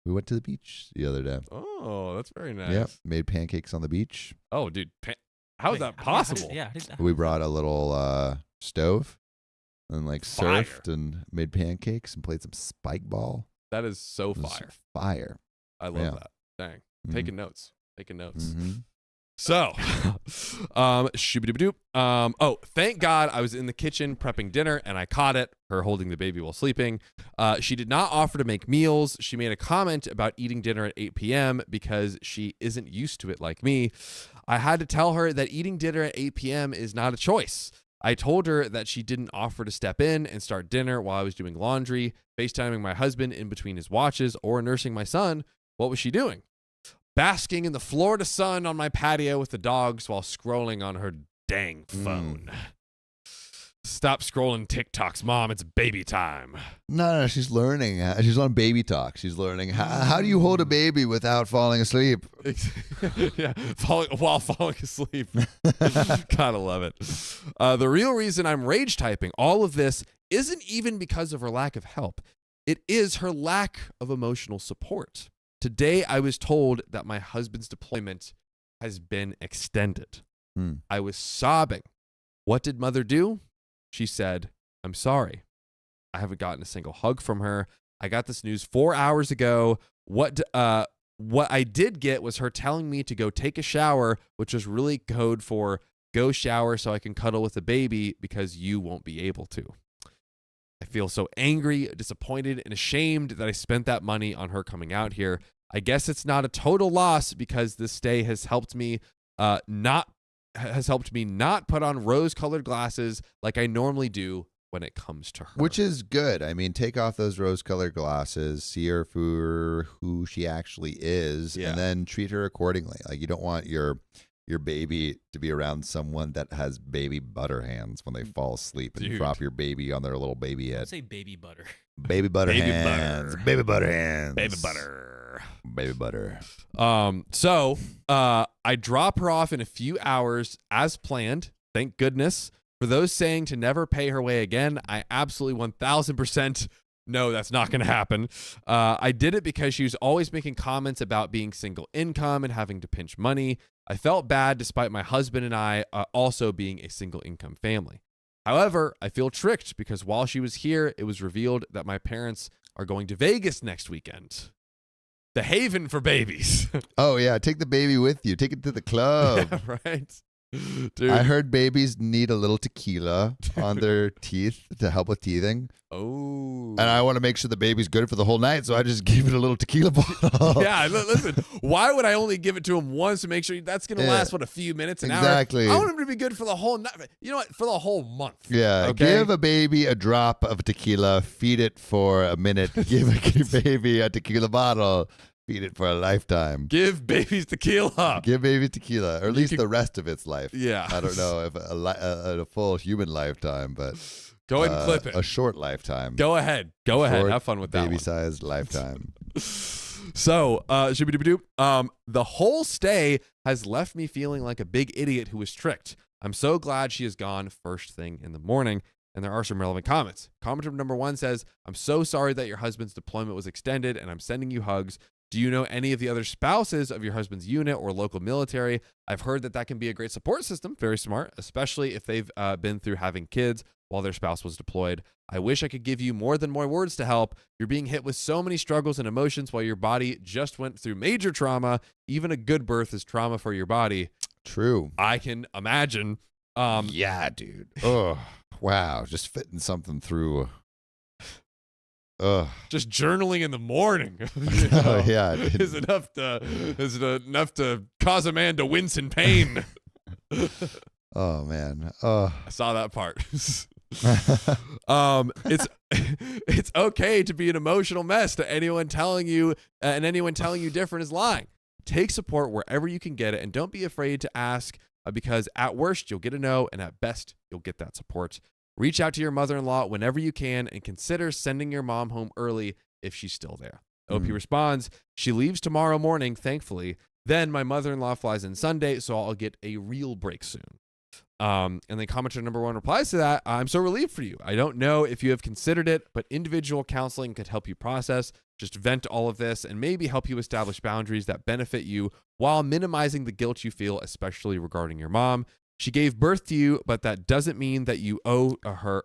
we went to the beach the other day. Oh, that's very nice. Yep, made pancakes on the beach. Oh, dude, how is that possible? We brought a little stove and Fire. surfed and made pancakes and played some spike ball. That is so It was fire. Fire. I love that. Dang. Taking notes. Taking notes. Mhm. So, shoo-ba-doo-ba-doo. Thank God I was in the kitchen prepping dinner and I caught it, her holding the baby while sleeping. She did not offer to make meals. She made a comment about eating dinner at 8 p.m. because she isn't used to it like me. I had to tell her that eating dinner at 8 p.m. is not a choice. I told her that she didn't offer to step in and start dinner while I was doing laundry, FaceTiming my husband in between his watches, or nursing my son. What was she doing? Basking in the Florida sun on my patio with the dogs while scrolling on her dang phone. Stop scrolling TikToks, Mom. It's baby time. No, she's learning. She's on baby talk. She's learning how do you hold a baby without falling asleep? Yeah, while falling asleep. Gotta love it. The real reason I'm rage typing all of this isn't even because of her lack of help. It is her lack of emotional support. Today, I was told that my husband's deployment has been extended. I was sobbing. What did Mother do? She said, I'm sorry. I haven't gotten a single hug from her. I got this news 4 hours ago. What I did get was her telling me to go take a shower, which was really code for go shower so I can cuddle with the baby because you won't be able to. I feel so angry, disappointed, and ashamed that I spent that money on her coming out here. I guess it's not a total loss because this stay has helped me not put on rose-colored glasses like I normally do when it comes to her. Which is good. I mean, take off those rose-colored glasses, see her for who she actually is, and then treat her accordingly. Like, you don't want your baby to be around someone that has baby butter hands when they fall asleep and you drop your baby on their little baby head. Say baby butter. Baby butter Baby hands. butter. Baby butter hands. Baby butter. Baby butter. So I drop her off in a few hours as planned. Thank goodness. For those saying to never pay her way again, I absolutely 1000% No, that's not going to happen. I did it because she was always making comments about being single income and having to pinch money. I felt bad despite my husband and I also being a single income family. However, I feel tricked because while she was here, it was revealed that my parents are going to Vegas next weekend. The haven for babies. Oh, yeah. Take the baby with you. Take it to the club. Yeah, right? Dude. I heard babies need a little tequila on their teeth to help with teething. Oh. And I want to make sure the baby's good for the whole night, so I just give it a little tequila bottle. Yeah, listen, why would I only give it to him once to make sure that's going to last, a few minutes, an hour? Exactly. I want him to be good for the whole night. You know what? For the whole month. Yeah, Okay? give a baby a drop of tequila, feed it for a minute, give a baby a tequila bottle, feed it for a lifetime. Give babies tequila. Give baby tequila, or at least the rest of its life. Yeah. I don't know if a full human lifetime, but Go ahead and clip it. A short lifetime. Go ahead. Have fun with that one. Baby-sized lifetime. So, the whole stay has left me feeling like a big idiot who was tricked. I'm so glad she is gone first thing in the morning. And there are some relevant comments. Commenter number 1 says, I'm so sorry that your husband's deployment was extended, and I'm sending you hugs. Do you know any of the other spouses of your husband's unit or local military? I've heard that can be a great support system. Very smart, especially if they've been through having kids while their spouse was deployed. I wish I could give you more than more words to help. You're being hit with so many struggles and emotions while your body just went through major trauma. Even a good birth is trauma for your body. True. I can imagine. Yeah, dude. Oh, wow. Just fitting something through. Ugh. Just journaling in the morning, yeah, is enough to cause a man to wince in pain. Oh man, I saw that part. It's okay to be an emotional mess. To anyone telling you different is lying. Take support wherever you can get it, and don't be afraid to ask. Because at worst you'll get a no, and at best you'll get that support. Reach out to your mother-in-law whenever you can, and consider sending your mom home early if she's still there. OP responds, she leaves tomorrow morning, thankfully. Then my mother-in-law flies in Sunday, so I'll get a real break soon. And then commenter number 1 replies to that, I'm so relieved for you. I don't know if you have considered it, but individual counseling could help you process, just vent all of this, and maybe help you establish boundaries that benefit you while minimizing the guilt you feel, especially regarding your mom. She gave birth to you, but that doesn't mean that you owe her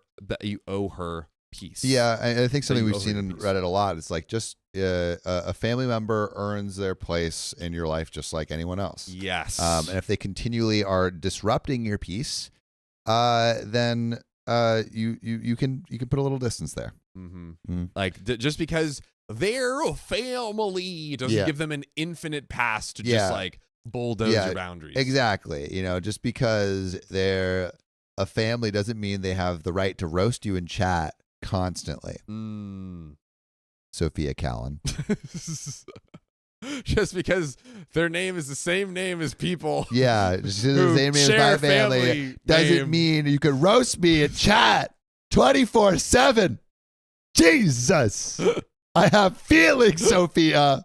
peace. Yeah, I think something we've seen in Reddit a lot. It's like just a family member earns their place in your life just like anyone else. Yes. And if they continually are disrupting your peace, then you can put a little distance there. Like just because they're a family doesn't give them an infinite pass to just like bulldoze your boundaries. Exactly. Just because they're a family doesn't mean they have the right to roast you in chat constantly. Sophia Callan. Just because their name is the same name as people. Yeah, just the same name as my family doesn't mean you can roast me in chat 24/7. Jesus. I have feelings, Sophia.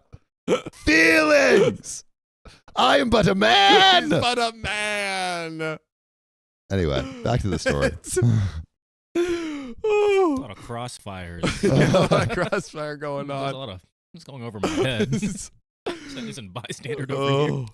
Feelings. I am but a man. He's but a man. Anyway, back to the story. A lot of crossfires. A lot of crossfire going There's on. a lot of it's going over my head. Isn't bystander over here.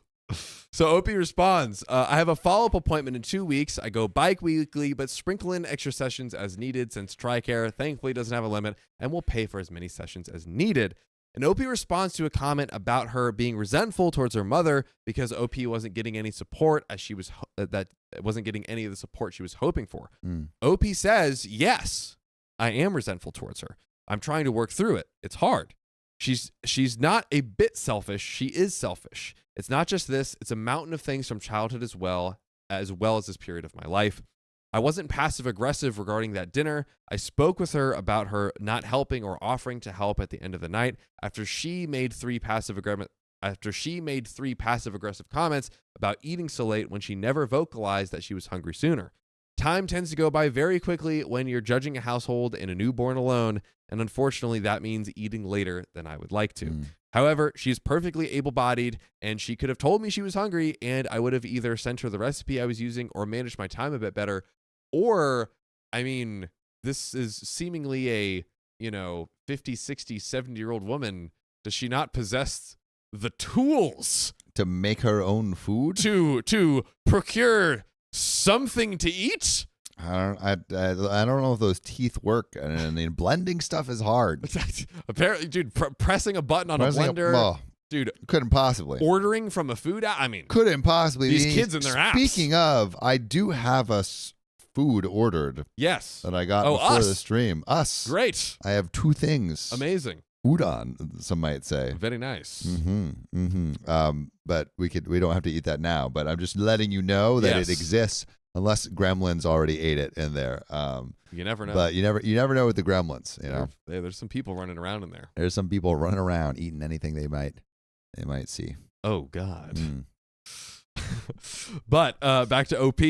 So OP responds, I have a follow-up appointment in 2 weeks. I go bike weekly, but sprinkle in extra sessions as needed since TRICARE thankfully doesn't have a limit and will pay for as many sessions as needed. And OP responds to a comment about her being resentful towards her mother because OP wasn't getting any support as she was wasn't getting any of the support she was hoping for. OP says, yes, I am resentful towards her. I'm trying to work through it. It's hard. She's not a bit selfish. She is selfish. It's not just this. It's a mountain of things from childhood as well as this period of my life. I wasn't passive aggressive regarding that dinner. I spoke with her about her not helping or offering to help at the end of the night after she made three passive aggressive comments about eating so late when she never vocalized that she was hungry sooner. Time tends to go by very quickly when you're judging a household and a newborn alone, and unfortunately that means eating later than I would like to. However, she's perfectly able-bodied, and she could have told me she was hungry, and I would have either sent her the recipe I was using or managed my time a bit better. Or, I mean, this is seemingly a, 50, 60, 70-year-old woman, does she not possess the tools To make her own food? to procure something to eat? I don't know if those teeth work. I mean, blending stuff is hard. Apparently, dude, pressing a button on a blender. Dude, couldn't possibly. Ordering from a food app? I mean, couldn't possibly. These kids and their apps. Speaking of, I do have food ordered. Yes. That I got before the stream. Us. Great. I have 2 things. Amazing. Udon, some might say. Very nice. But we don't have to eat that now. But I'm just letting you know that it exists, unless Gremlins already ate it in there. You never know. But you never know with the Gremlins. You know, there's some people running around in there. There's some people running around eating anything they might see. Oh God. But back to OP.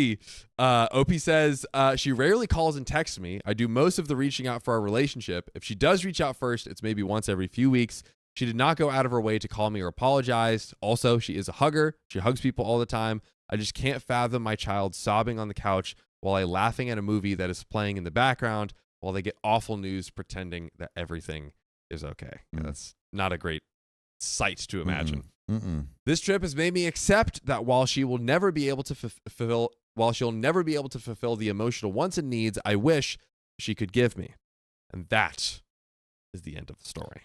OP says she rarely calls and texts me. I do most of the reaching out for our relationship. If she does reach out first, it's maybe once every few weeks. She did not go out of her way to call me or apologize. Also, she is a hugger. She hugs people all the time. I just can't fathom my child sobbing on the couch while I laughing at a movie that is playing in the background while they get awful news pretending that everything is okay. Yeah, that's not a great sight to imagine. This trip has made me accept that while she'll never be able to fulfill the emotional wants and needs I wish she could give me. And that is the end of the story.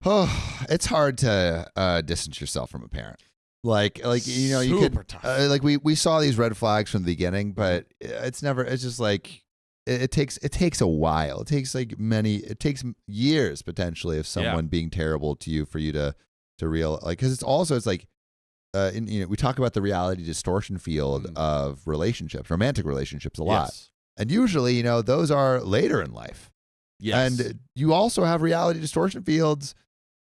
Oh, it's hard to distance yourself from a parent. Like you know, you could like we saw these red flags from the beginning, but it's just like it takes a while. It takes years potentially of someone being terrible to you for you to real, like, because it's like we talk about the reality distortion field of relationships, romantic relationships a lot. And usually, those are later in life. Yes. And you also have reality distortion fields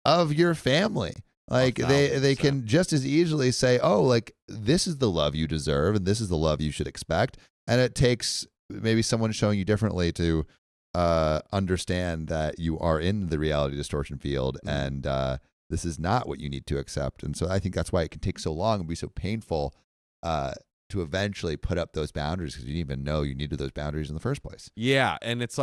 of your family. Like they can just as easily say, oh, like, this is the love you deserve and this is the love you should expect. And it takes maybe someone showing you differently to understand that you are in the reality distortion field and this is not what you need to accept. And so I think that's why it can take so long and be so painful to eventually put up those boundaries, because you didn't even know you needed those boundaries in the first place. Yeah, and it's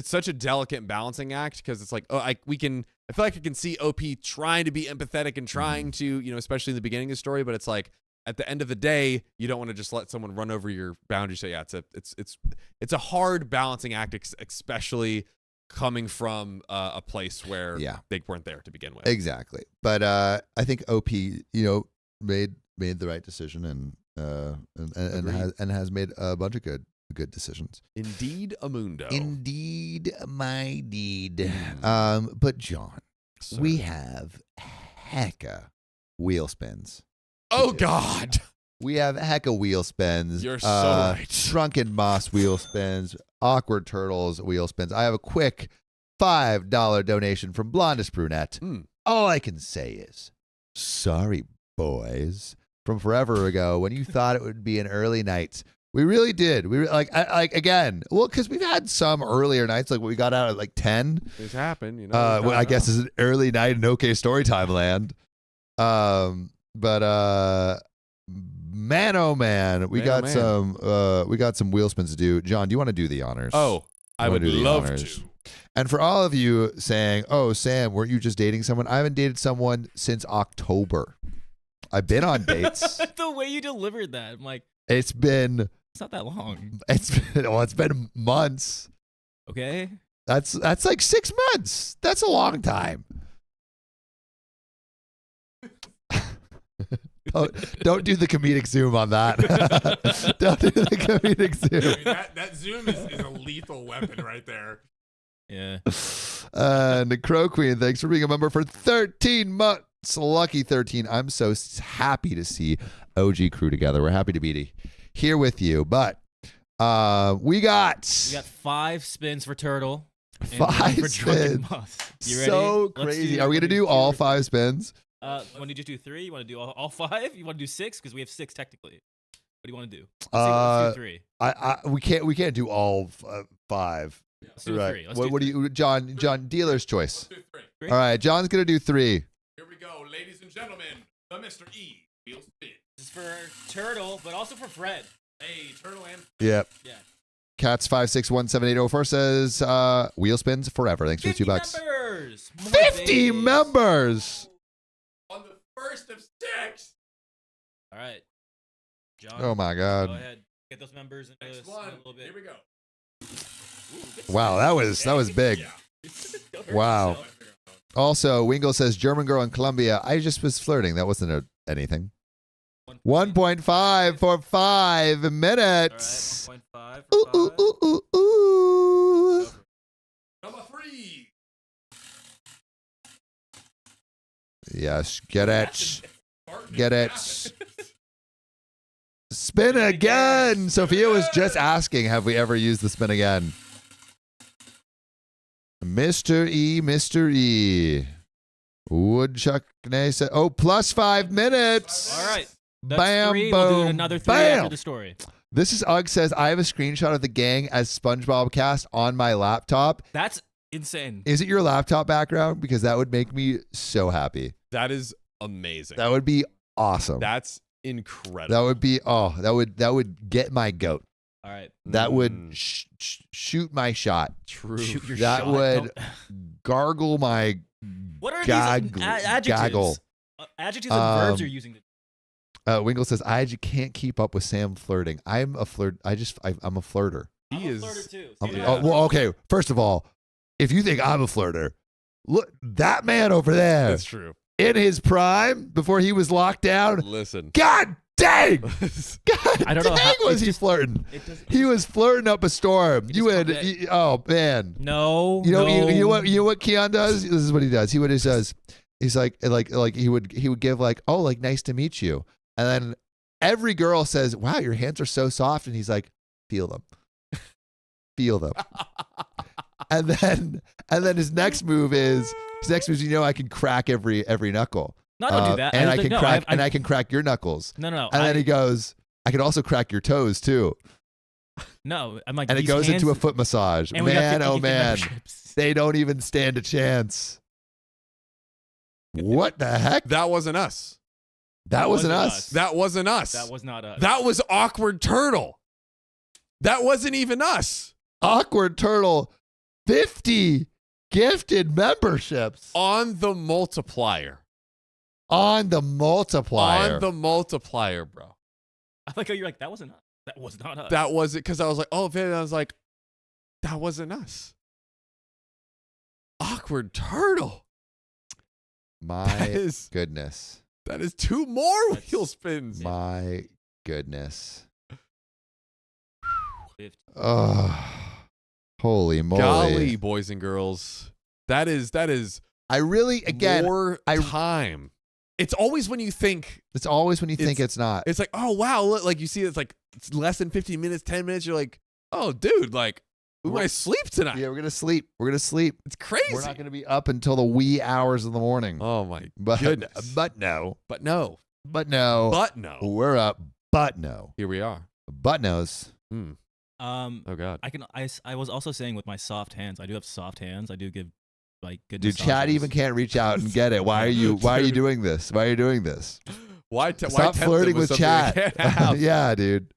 such a delicate balancing act, because it's like, I feel like I can see OP trying to be empathetic and trying to, especially in the beginning of the story, but it's like at the end of the day, you don't want to just let someone run over your boundaries. So yeah, it's a hard balancing act, especially coming from a place where they weren't there to begin with. Exactly. But I think OP, made the right decision and has made a bunch of good decisions. Indeed, Amundo. Indeed, my deed. But John, we have hecka wheel spins. Oh God. We have hecka wheel spins. You're so right. Drunken Moss wheel spins. Awkward Turtles wheel spins. I have a quick $5 donation from Blondest Brunette. All I can say is, sorry, boys. From forever ago, when you thought it would be an early night, we really did. We again. Well, because we've had some earlier nights, like we got out at like 10. It's happened, I guess it's an early night in OK Storytime land. But man, oh man, we got some wheel spins to do. John, do you want to do the honors? Oh, I would love to. And for all of you saying, "Oh, Sam, weren't you just dating someone?" I haven't dated someone since October. I've been on dates. The way you delivered that, I'm like, it's not that long. It's been months. Okay. That's like 6 months. That's a long time. Don't do the comedic zoom on that. Don't do the comedic zoom. I mean, that zoom is a lethal weapon right there. Yeah. And the Crow Queen, thanks for being a member for 13 months. Lucky 13. I'm so happy to see OG crew together. We're happy to be here with you. But we got 5 spins for Turtle. 5 for spins. You ready? So crazy. Are we going to do all 5 spins? Want to just do 3? You want to do all 5? You want to do 6? Because we have 6 technically. What do you want to do? Let's do 3. We can't do all 5. Let's do 3. What do you, John? Dealer's choice. Let's do 3. All right, John's gonna do 3. Here we go, ladies and gentlemen. The Mr. E wheel spin. This is for Turtle, but also for Fred. Hey, Turtle and Yep. Yeah. Cats561780 says, wheel spins forever. Thanks for the 2 bucks. Members. More 50 babies. members. On the first of 6. All right. John. Oh my Go God. ahead. Get those members into Next a one. little bit. Here we go. Wow, that was big. Wow. Also, Wingle says German girl in Colombia. I just was flirting. That wasn't anything. 1.5 for 5 minutes. All right, 1.5 Ooh, for ooh, 5. ooh, ooh, ooh. Number 3. Yes, get it. Get it. Spin again. Sophia was just asking, have we ever used the spin again? Mr. E. Woodchuck said, oh, plus 5 minutes. All right. That's Bam, 3. boom, We'll do another 3 bam. after the story. This is Ugg says, I have a screenshot of the gang as SpongeBob cast on my laptop. That's insane. Is it your laptop background? Because that would make me so happy. That is amazing. That would be awesome. That's incredible. That would be, that would get my goat. All right. That would shoot my shot. True. Shoot your That shot. would Don't- gargle my What are gag- these adjectives? gaggle. Adjectives and verbs you're using. Wingle says, I can't keep up with Sam flirting. I'm a flirt. I'm a flirter. I'm He a is. flirter too. I'm- See Yeah. that? well, okay. First of all, if you think I'm a flirter, look, that man over there That's true. in his prime before he was locked down. Listen. God dang! God I don't know dang how- was it's he just- flirting? It does- He was flirting up a storm. You just would, come oh man. No. You know, no. you know what Keon does? This is what he does. He would just says, he's like he would give like, oh, like nice to meet you, and then every girl says, wow, your hands are so soft, and he's like, feel them, feel them, and then his next move is you know I can crack every knuckle. No, I don't do that. and I don't can think- crack no, and I can crack your knuckles, No, no. and then he goes, I can also crack your toes too, No, I'm like. and it these goes into a hands- foot massage. and we got Man, 50 oh gift man. memberships. They don't even stand a chance. What the heck? That wasn't us. That wasn't wasn't us. us. That wasn't us. That was not us. That was Awkward Turtle. That wasn't even us. Awkward Turtle, 50 gifted memberships On the multiplier. on the multiplier. On the multiplier, bro. I like how you're like, that wasn't us. That was not us. That wasn't because I was like, oh, man. I was like, that wasn't us. Awkward Turtle. My That is goodness. 2 more That's- wheel spins. My goodness. 50. Oh, holy moly. Golly, boys and girls. That is I really, again, more I- time. It's always when you think it's always when you think it's- it's not. it's like, oh wow, look, like you see it's like it's less than 15 minutes, 10 minutes, you're like, oh dude, like we might sleep tonight. Yeah, we're going to sleep. We're going to sleep. It's crazy. We're not going to be up until the wee hours of the morning. Oh my But, goodness. but no. But no. But no. But no. We're up. But no. Here we are. But no's. Hmm. Oh God. I was also saying with my soft hands, I do have soft hands. I do give like good. Dude, Chad massages. even can't reach out and get it. Why are you Dude. doing this? Why are you doing this? Why Stop tempt them flirting with something they Chad. can't have? Yeah, dude.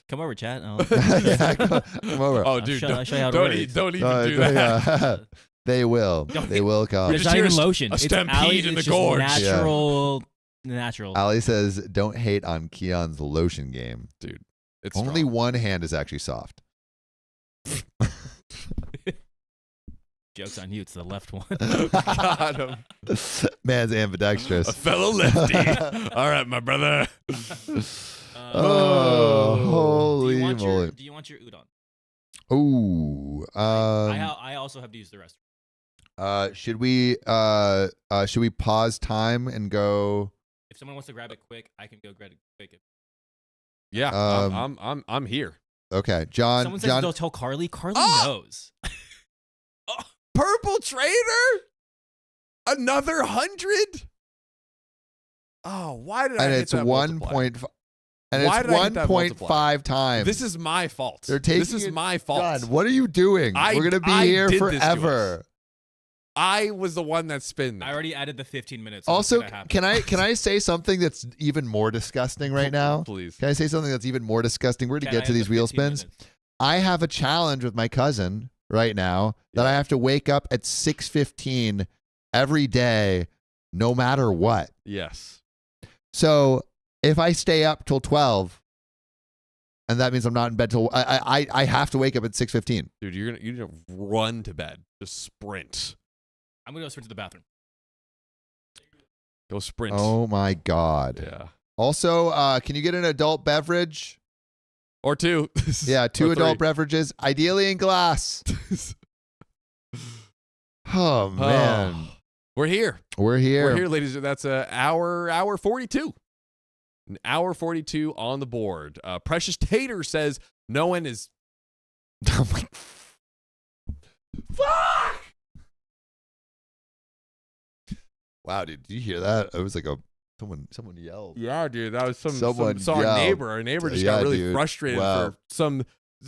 Come over, Chad. Yeah, come over. Oh I'll dude, show you how it don't, works. don't even do that. Yeah. They will. Don't- They will come. There's just not hear even a lotion. It's stampede Ali- in the it's just gorge. Natural. Natural. Ali says, don't hate on Keon's lotion game. Dude, it's Only strong. one hand is actually soft. Joke's on you. It's the left one. Got him. Man's A ambidextrous. fellow lefty. All right, my brother. Oh, do holy you want moly. Your, do you want your udon? Ooh. I also have to use the rest. Should we pause time and go? If someone wants to grab it quick, I can go grab it quick. If Yeah, I'm here. Okay, John. someone says John. they'll tell Carly. Carly Oh! knows. Purple Trader? Another 100? Oh, why did I And hit it's that 1.5. And Why it's did I hit that 1.5 times. This is my fault. They're taking this is it- my fault. John, what are you doing? We're gonna be I here did this to forever. I was the one that spin that. I already added the 15 minutes. so it's Also, gonna happen. can I say something that's even more disgusting right now? Please. Can I say something that's even more disgusting? We're gonna Can I get to have these the wheel 15 spins. I have a challenge with my cousin right now that I have to wake up at 6:15 every day, no matter what. Yes. So if I stay up till 12, and that means I'm not in bed till I have to wake up at 6:15. Dude, you're gonna run to bed. Just sprint. I'm gonna go straight to the bathroom. Go sprint. Oh my God. Yeah. Also, can you get an adult beverage? Or 2. Yeah, 2 Or adult 3. beverages, ideally in glass. Oh man. We're here. We're here. We're here, ladies. That's hour 42. An hour 42 on the board. Precious Tater says no one is. Oh my. Fuck! Wow, dude, did you hear that? It was like someone yelled. Yeah, dude, that was Someone our yelled. neighbor. Our neighbor just Yeah, got really dude. frustrated Wow. for some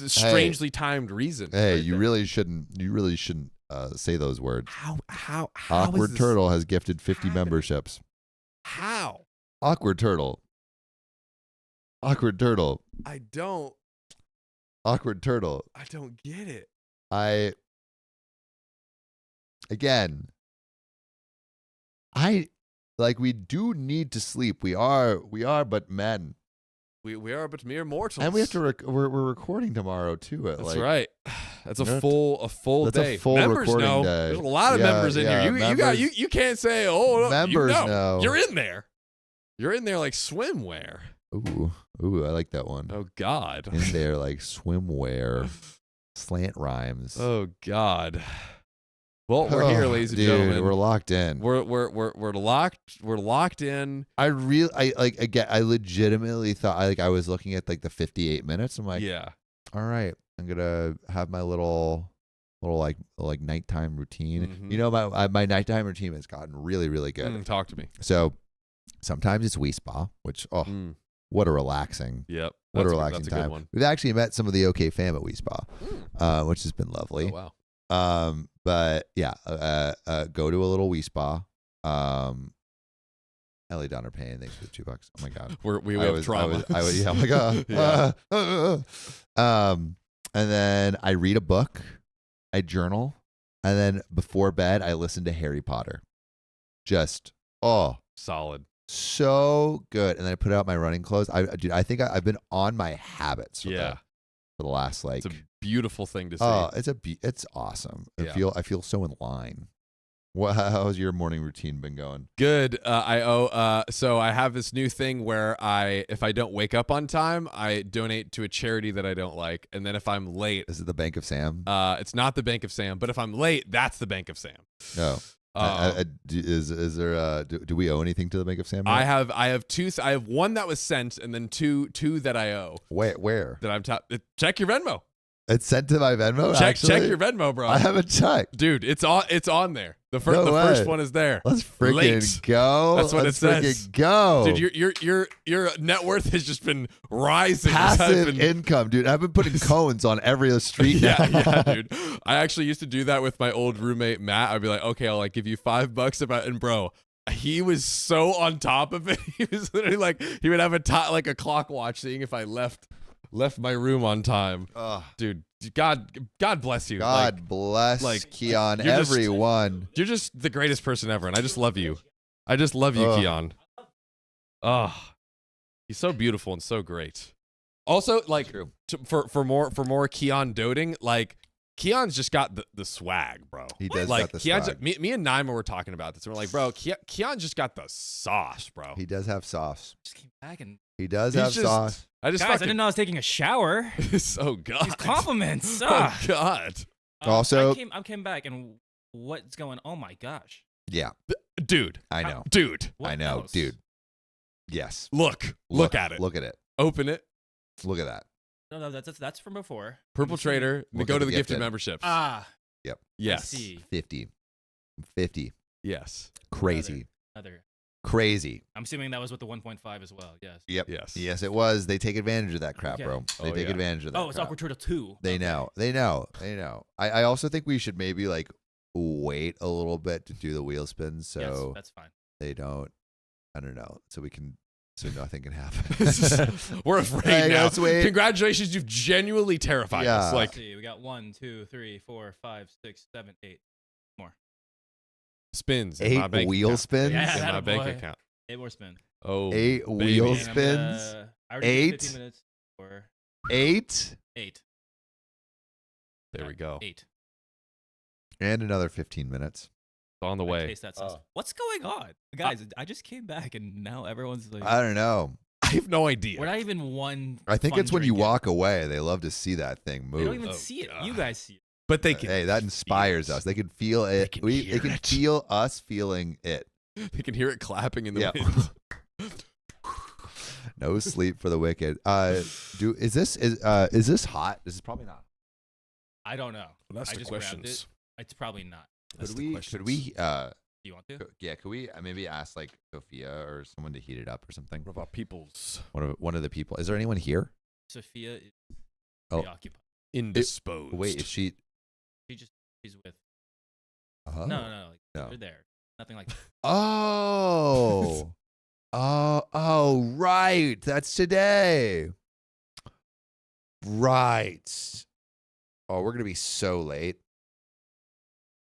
strangely timed reason. Hey, right you there. really shouldn't say those words. How Awkward is this Turtle has gifted 50 happening? memberships. How? Awkward Turtle. Awkward Turtle. I don't Awkward Turtle. get it. We do need to sleep. We are but men. We are but mere mortals. And we have to we're recording tomorrow too at That's like right. That's a You know, full that's a day. full members recording know. day. There's a lot of Yeah, members in yeah, here. You can't say no, Members you know. know. You're in there. You're in there like swimwear. Ooh, I like that one. Oh God. In there like swimwear. Slant rhymes. Oh God. Well, we're here, ladies and gentlemen. We're locked in. We're locked in. I legitimately thought I was looking at like the 58 minutes. I'm like, Yeah. all right, I'm gonna have my little like nighttime routine. Mhm. You know, my nighttime routine has gotten really, really good. Talk to me. So sometimes it's Wii Spa, which what a relaxing, Yep. what a That's relaxing that's a time. good one. We've actually met some of the OK fam at Wii Spa, which has been lovely. Oh, wow. But yeah, go to a little Wii Spa. Ellie Donner paying. Thanks for the $2. Oh my God. We have trauma. Yeah, oh my God. Yeah. And then I read a book, I journal, and then before bed I listen to Harry Potter. Just Solid. so good. And then I put out my running clothes. I think I've been on my habits for the last like. It's a beautiful thing to see. It's awesome. Yeah. I feel so in line. How's your morning routine been going? Good. So I have this new thing where if I don't wake up on time, I donate to a charity that I don't like, and then if I'm late, Is it the Bank of Sam? it's not the Bank of Sam, but if I'm late, that's the Bank of Sam. No. Is there? Do we owe anything to the Bank of Sam? I have two. I have one that was sent, and then two that I owe. Where? That I'm check your Venmo. It's sent to my Venmo. Check actually? your Venmo, bro. I haven't checked. Dude, it's on there. The No first way. one is there. Let's freaking Late. go. That's what Let's it says. freaking go. Dude, your net worth has just been rising. Passive income, dude. I've been putting cones on every street now. yeah, dude. I actually used to do that with my old roommate Matt. I'd be like, okay, I'll like give you $5 and bro, he was so on top of it. He was literally like, he would have a clock watch seeing if I left my room on time. Dude, God bless you. God bless Keon, you're just- everyone. You're just the greatest person ever, and I just love you. I just love you, Keon. He's so beautiful and so great. Also, like for more Keon doting, like Keon's just got the swag, bro. He does like got the Keon's, swag. Me and Naima were talking about this, and we're like, bro, Keon just got the sauce, bro. He does have sauce. Just came back and He does He's have just- sauce. I just guys, I fucking, didn't know I was taking a shower. oh God. These compliments. Oh God. Also- I came back and what's going? Oh my gosh. Yeah, Dude. I know. Dude. What I know, else? dude. Yes. Look at it. Look at it. Open it. Look at that. No, that's from before. Purple Trader. We'll Go get to the the gifted gifted. memberships. I Yes. see. 50. Yes. Crazy. Another. Crazy. I'm assuming that was with the 1.5 as well. Yes. Yep. Yes. Yes, it was. They take advantage of that crap, Okay. bro. They Oh, take yeah. advantage of that Oh, it's crap. Awkward Turtle 2. They Okay. know. They know. I also think we should maybe like wait a little bit to do the wheel spins so Yes, that's fine. they don't. I don't know. So we can so nothing can happen. We're afraid Hey, now. let's wait. Congratulations, you've genuinely terrified Yeah. us. Like, Let's see. We got 1, 2, 3, 4, 5, 6, 7, 8 more. spins. In my 8 bank wheel account. spins. Yeah. In my Atta bank boy. account. 8 more spins. Oh, 8 baby. wheel And I'm spins. I already did 8? 15 minutes. Or 8 8. There we go. 8. and another 15 minutes. It's on the I way. taste that sauce. What's going on, guys? I just came back and now everyone's like, I don't know. I have no idea. we're not even one. I think fun it's when you drink yet. walk away. They love to see that thing They don't move. even Oh, see it. God. You guys see it. But they can. Hey, that inspires feel it. us. They can feel it. can They hear can it. feel us feeling it. They can hear it clapping in the Yeah. wind. No sleep for the wicked. Is this hot? This is probably not. I don't know. That's I the just grabbed questions. it. It's probably not. That's Could the we? questions. Could we? Do you want to? Could we maybe ask like Sophia or someone to heat it up or something? What about people's One of the people. Is there anyone here? Sophia is Oh. preoccupied. indisposed? Wait, is she? She's with. Oh. No. Like, No. They're there. Nothing like that. Oh. Oh, right. That's today. Right. Oh, we're gonna be so late.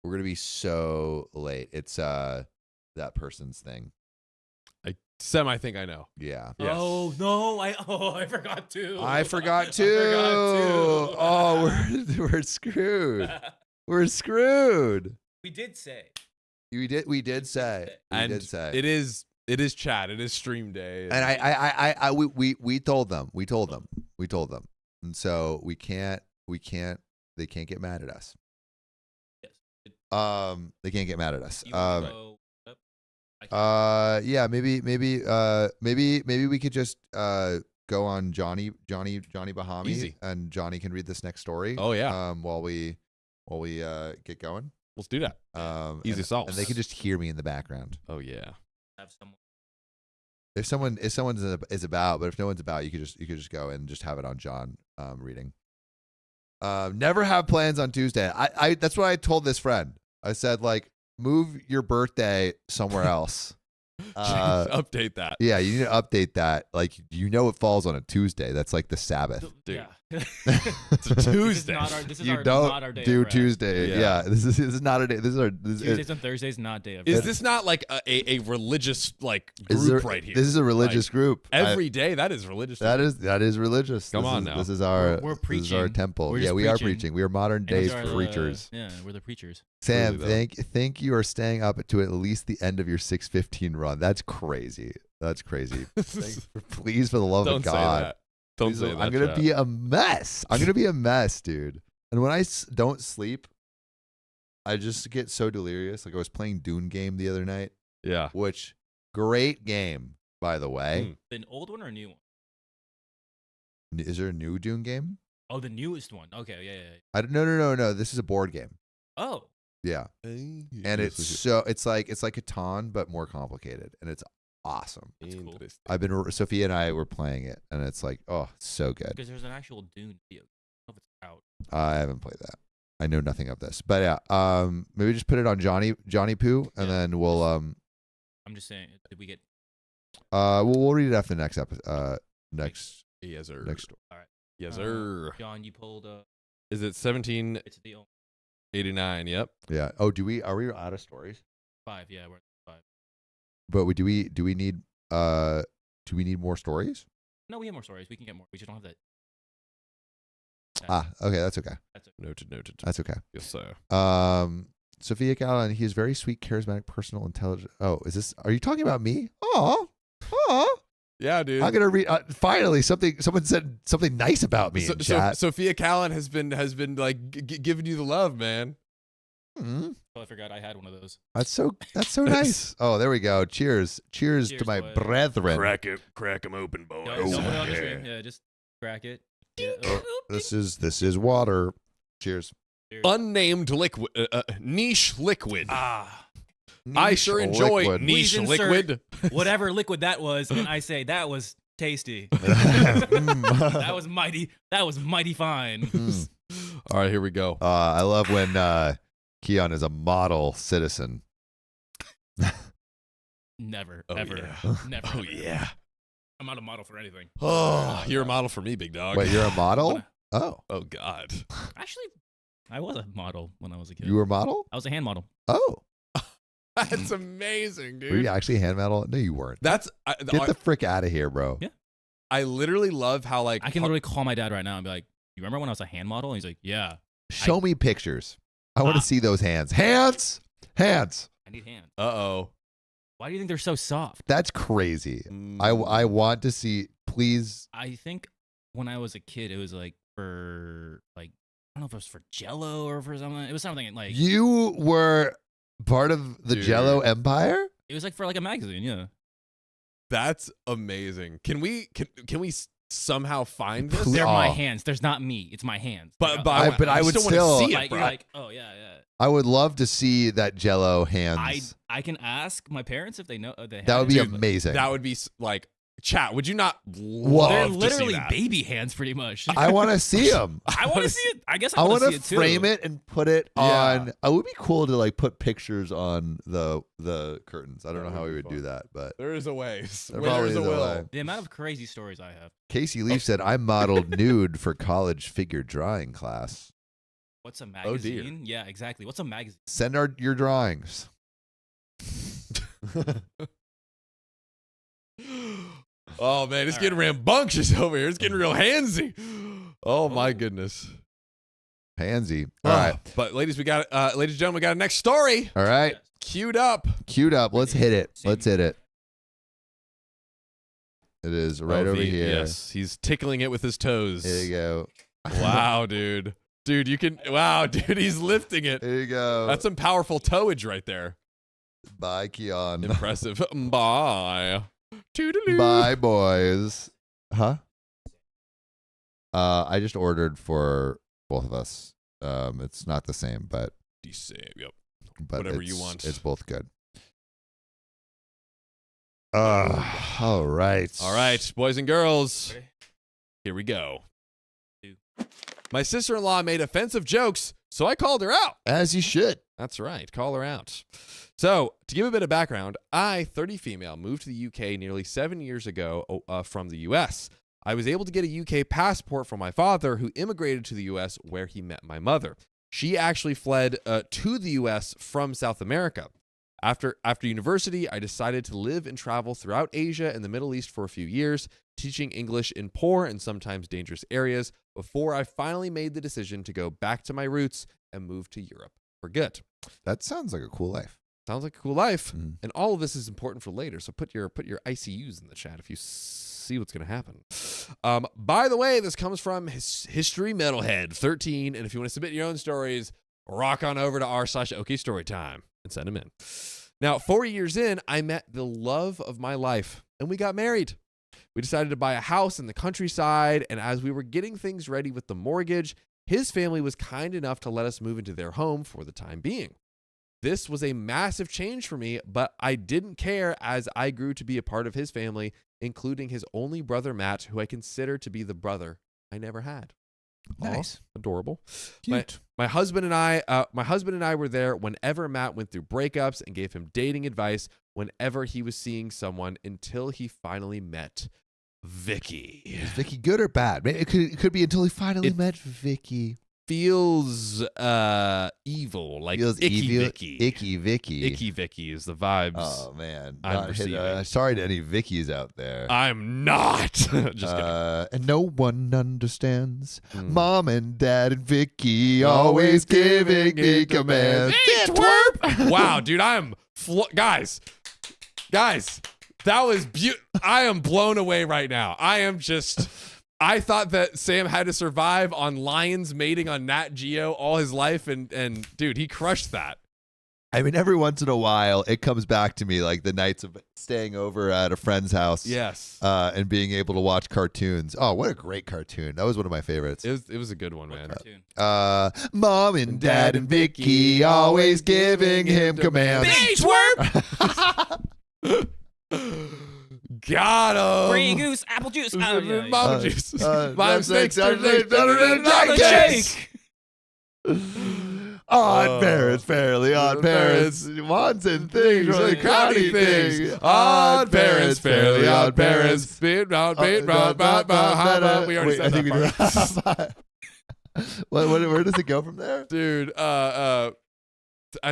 We're gonna be so late. It's that person's thing. I think I know. Yeah. Yes. Oh no! I forgot to. I forgot I too. forgot to. Oh, we're screwed. We're screwed. We did say. We did say. And We did say. it is chat. It is stream day. And we told them. We told them. And so they can't get mad at us. Yes. They can't get mad at us. You wanna go up? Yeah, maybe we could just go on Johnny Bahami, Easy. and Johnny can read this next story. Oh, yeah. While we get going. Let's do that. Easy and, sauce. and they can just hear me in the background. Oh yeah. Have someone. If someone is about, but if no one's about, you could just go and just have it on John reading. Never have plans on Tuesday. I that's what I told this friend. I said, like, move your birthday somewhere else. Update that. Yeah, you need to update that. Like, it falls on a Tuesday. That's like the Sabbath. Dude. Yeah. It's a Tuesday. This is You not don't our day do of rest. Tuesday. Yeah. Yeah, this is not a day. Tuesdays and Thursdays not day of Is rest. this not like a religious like Is group there- right here? This is a religious group. Every day that is religious. That is religious. Come This on is- now. This is our We're This is our preaching. temple. We're Yeah, just we are preaching. preaching. We are modern And day those are the- preachers. Yeah, we're the preachers. Sam, Truly, think you are staying up to at least the end of your 6:15 run. That's crazy. That's crazy. Please, for the love Don't of say God. that. Don't Please, say that. I'm gonna chat. be a mess. I'm gonna be a mess, dude. And when I don't sleep, I just get so delirious. Like, I was playing Dune game the other night, Yeah. which great game, by the way. An old one or a new one? Is there a new Dune game? Oh, the newest one. Okay, yeah. No. This is a board game. Oh, Yeah, and it's like Catan, but more complicated, and it's awesome. That's cool. Interesting. Sophia and I were playing it, and it's like, oh, so good. because there's an actual Dune video. I don't know if it's out. I haven't played that. I know nothing of this, but yeah, maybe just put it on Johnny Poo, and Yeah. then we'll I'm just saying. Did we get? we'll read it after the next episode. Next Yes, sir. next story. Yes, sir. John, you pulled. Is it 1789? It's the Yep. Yeah. Oh, are we out of stories? 5. Yeah, we're at 5. But do we need more stories? No, we have more stories. We can get more. We just don't have that. Okay, that's okay. Noted. That's okay. Yes, sir. Sophia Callan, he is very sweet, charismatic, personal, intelligent. Oh, are you talking about me? Oh. Yeah, dude. I'm gonna read. Finally, someone said something nice about me in chat. Sophia Callan has been like giving you the love, man. Hmm. Oh, I forgot I had one of those. That's so nice. Oh, there we go. Cheers to my boys. brethren. Crack him open, boy. Don't put it on the screen. Yeah, just crack it. Yeah. This is water. Cheers. Cheers. Unnamed liquid, niche liquid. Ah, I sure enjoy liquid. niche Please insert- liquid. whatever liquid that was, and I say that was tasty. That was mighty. That was mighty fine. Mm. All right, here we go. I love when Keon is a model citizen. Never, Oh, ever, yeah. never. Oh ever. yeah. I'm not a model for anything. Oh, you're a model for me, big dog. Wait, you're a model? Oh, Oh God. Actually, I was a model when I was a kid. you were a model? I was a hand model. Oh, That's amazing, dude. were you actually a hand model? No, you weren't. That's Get the frick out of here, bro. Yeah. I literally love how like I can literally call my dad right now and be like, "You remember when I was a hand model?" And he's like, "Yeah, Show me pictures. I want to see those hands. Hands. I need hands." Uh-oh. Why do you think they're so soft? That's crazy. Mm. I want to see. Please. I think when I was a kid, it was like for like I don't know if it was for Jello or for something. It was something like You were part of the Dude. Jello empire? it was like for like a magazine. Yeah. That's amazing. Can we somehow find this? Please. They're my Oh. hands. There's not me. It's my hands. But I would still still- want to see it, like, bro. you're like, oh yeah, yeah. I would love to see that Jello hands. I can ask my parents if they know they have That would be it. amazing. That would be like, chat. Would you not Whoa. They're love literally to see that? baby hands, pretty much. I want to see them. I want to see it. I guess I I want want to to see it too. frame it and put it Yeah. on. It would be cool to like put pictures on the curtains. I don't know That how would we be would do fun. that, but There is a way. There Where probably there's a is a will. way. The amount of crazy stories I have. Casey Leaf said I modeled nude for college figure drawing class. What's a Oh, dear. magazine? Yeah, exactly. What's a magazine? Send your drawings. Oh man, it's All getting rambunctious over here. It's getting real handsy. Oh my goodness. Pansy. All right. But ladies and gentlemen, we got a next story All right. queued up. Queued up. Let's hit it. Let's hit it. It is right Oh, over V, here. Yes, he's tickling it with his toes. There you go. Wow, dude. Dude, you can. Wow, dude, he's lifting it. There you go. That's some powerful towage right there. Bye, Keon. Impressive. Bye. Toodaloo. Bye, boys. Huh? I just ordered for both of us. It's not the same, but Yep. it's- Whatever you want. It's both good. All right. All right, boys and girls. Here we go. My sister-in-law made offensive jokes, so I called her out. As you should. That's right. Call her out. So, to give a bit of background, I, 30 female, moved to the UK nearly 7 years ago from the US. I was able to get a UK passport from my father, who immigrated to the US where he met my mother. She actually fled to the US from South America. After university, I decided to live and travel throughout Asia and the Middle East for a few years, teaching English in poor and sometimes dangerous areas before I finally made the decision to go back to my roots and move to Europe for good. That sounds like a cool life. Sounds like a cool life. Mhm. And all of this is important for later. So put your ICUs in the chat if you see what's going to happen. By the way, this comes from History Metalhead 13. And if you want to submit your own stories, rock on over to r/OK Storytime and send them in. Now, 4 years in, I met the love of my life and we got married. We decided to buy a house in the countryside. And as we were getting things ready with the mortgage, his family was kind enough to let us move into their home for the time being. This was a massive change for me, but I didn't care as I grew to be a part of his family, including his only brother, Matt, who I consider to be the brother I never had. Nice. Aw, adorable. Cute. My husband and I were there whenever Matt went through breakups and gave him dating advice whenever he was seeing someone until he finally met Vicky. Is Vicky good or bad? Maybe it could be until he finally It- met Vicky. Feels evil, like Feels icky evil. Vicky. Icky Vicky. Icky Vicky is the vibes. Oh man. I'm receiving. Sorry to any Vickies out there. I'm not. Just kidding. And no one understands. Mm. Mom and Dad and Vicky always giving me commands. Hey, twerp! Wow, dude, guys, that was I am blown away right now. I thought that Sam had to survive on lions mating on Nat Geo all his life, and dude, he crushed that. I mean, every once in a while, it comes back to me, like the nights of staying over at a friend's house. Yes, And being able to watch cartoons. Oh, what a great cartoon. That was one of my favorites. it was a good one, man. Cartoon. Mom and Dad and Vicky always giving him commands. Hey, twerp! Got him. Free goose, apple juice. Oh, yeah, yeah. Mama juice. Mom Mom snakes steaks, better than better than chocolate chocolate cake. cake. Odd parents, fairly odd parents, wants and things, really crowdy things. Odd parents, fairly odd parents. We already said that part. Where does it go from there? Dude, I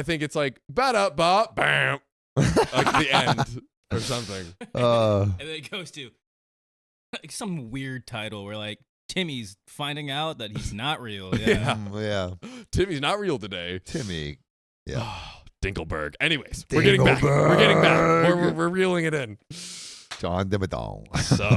think it's like ba-da-ba, bam, like the end or something. And then it goes to like some weird title where like Timmy's finding out that he's not real. Yeah. Yeah. Timmy's not real today. Timmy. Yeah. Oh, Dinkelberg. Anyways, we're getting back. We're getting back. We're reeling it in. John Dimmadong. So,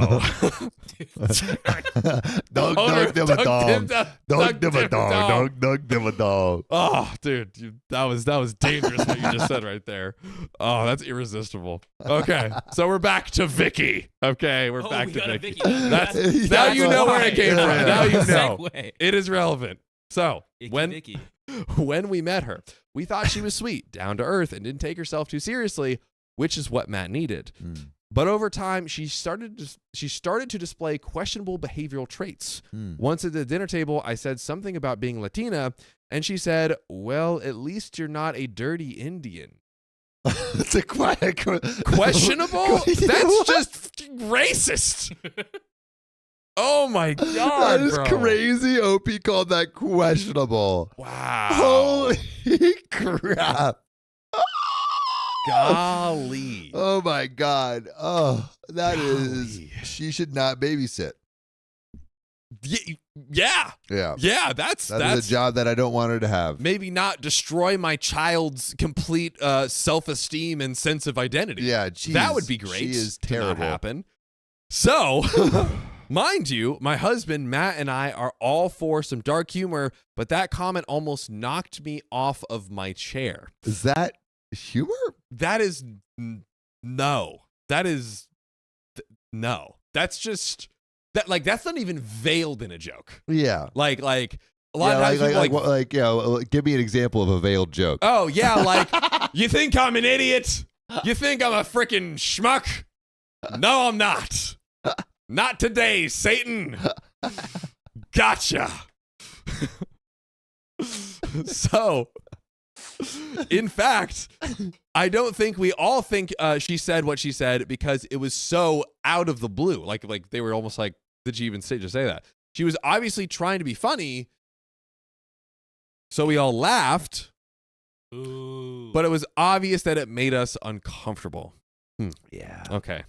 Doug Dimmadong. Doug Dimmadong. Doug Dimmadong. Oh, dude, that was dangerous what you just said right there. Oh, that's irresistible. Okay, so we're back to Vicky. Okay, we're back we to got a Vicky. Vicky. Now you know where it came from. Yeah. Now you know. Segue. It is relevant. So Vicky. when we met her, we thought she was sweet, down to earth, and didn't take herself too seriously, which is what Matt needed. But over time, she started to display questionable behavioral traits. Once at the dinner table, I said something about being Latina, and she said, "Well, at least you're not a dirty Indian." It's a Questionable? That's just racist. Oh my god, that is bro. crazy. OP called that questionable. Wow. Holy crap. Golly. Oh my god. Oh, that is. Golly. She should not babysit. Yeah. Yeah. That's That's a job that I don't want her to have. maybe not destroy my child's complete self-esteem and sense of identity. Yeah, that would be great. She is to not terrible. happen. So, mind you, my husband Matt and I are all for some dark humor, but that comment almost knocked me off of my chair. Is that humor? That is no. That is no. That's just that. Like that's not even veiled in a joke. Yeah. Like a lot of times people give me an example of a veiled joke. oh yeah, like you think I'm an idiot? You think I'm a freaking schmuck? No, I'm not. Not today, Satan. Gotcha. So, in fact, I don't think we all think she said what she said because it was so out of the blue. Like they were almost like, did she even just say that? She was obviously trying to be funny, so we all laughed. Ooh. But it was obvious that it made us uncomfortable. Yeah. Okay.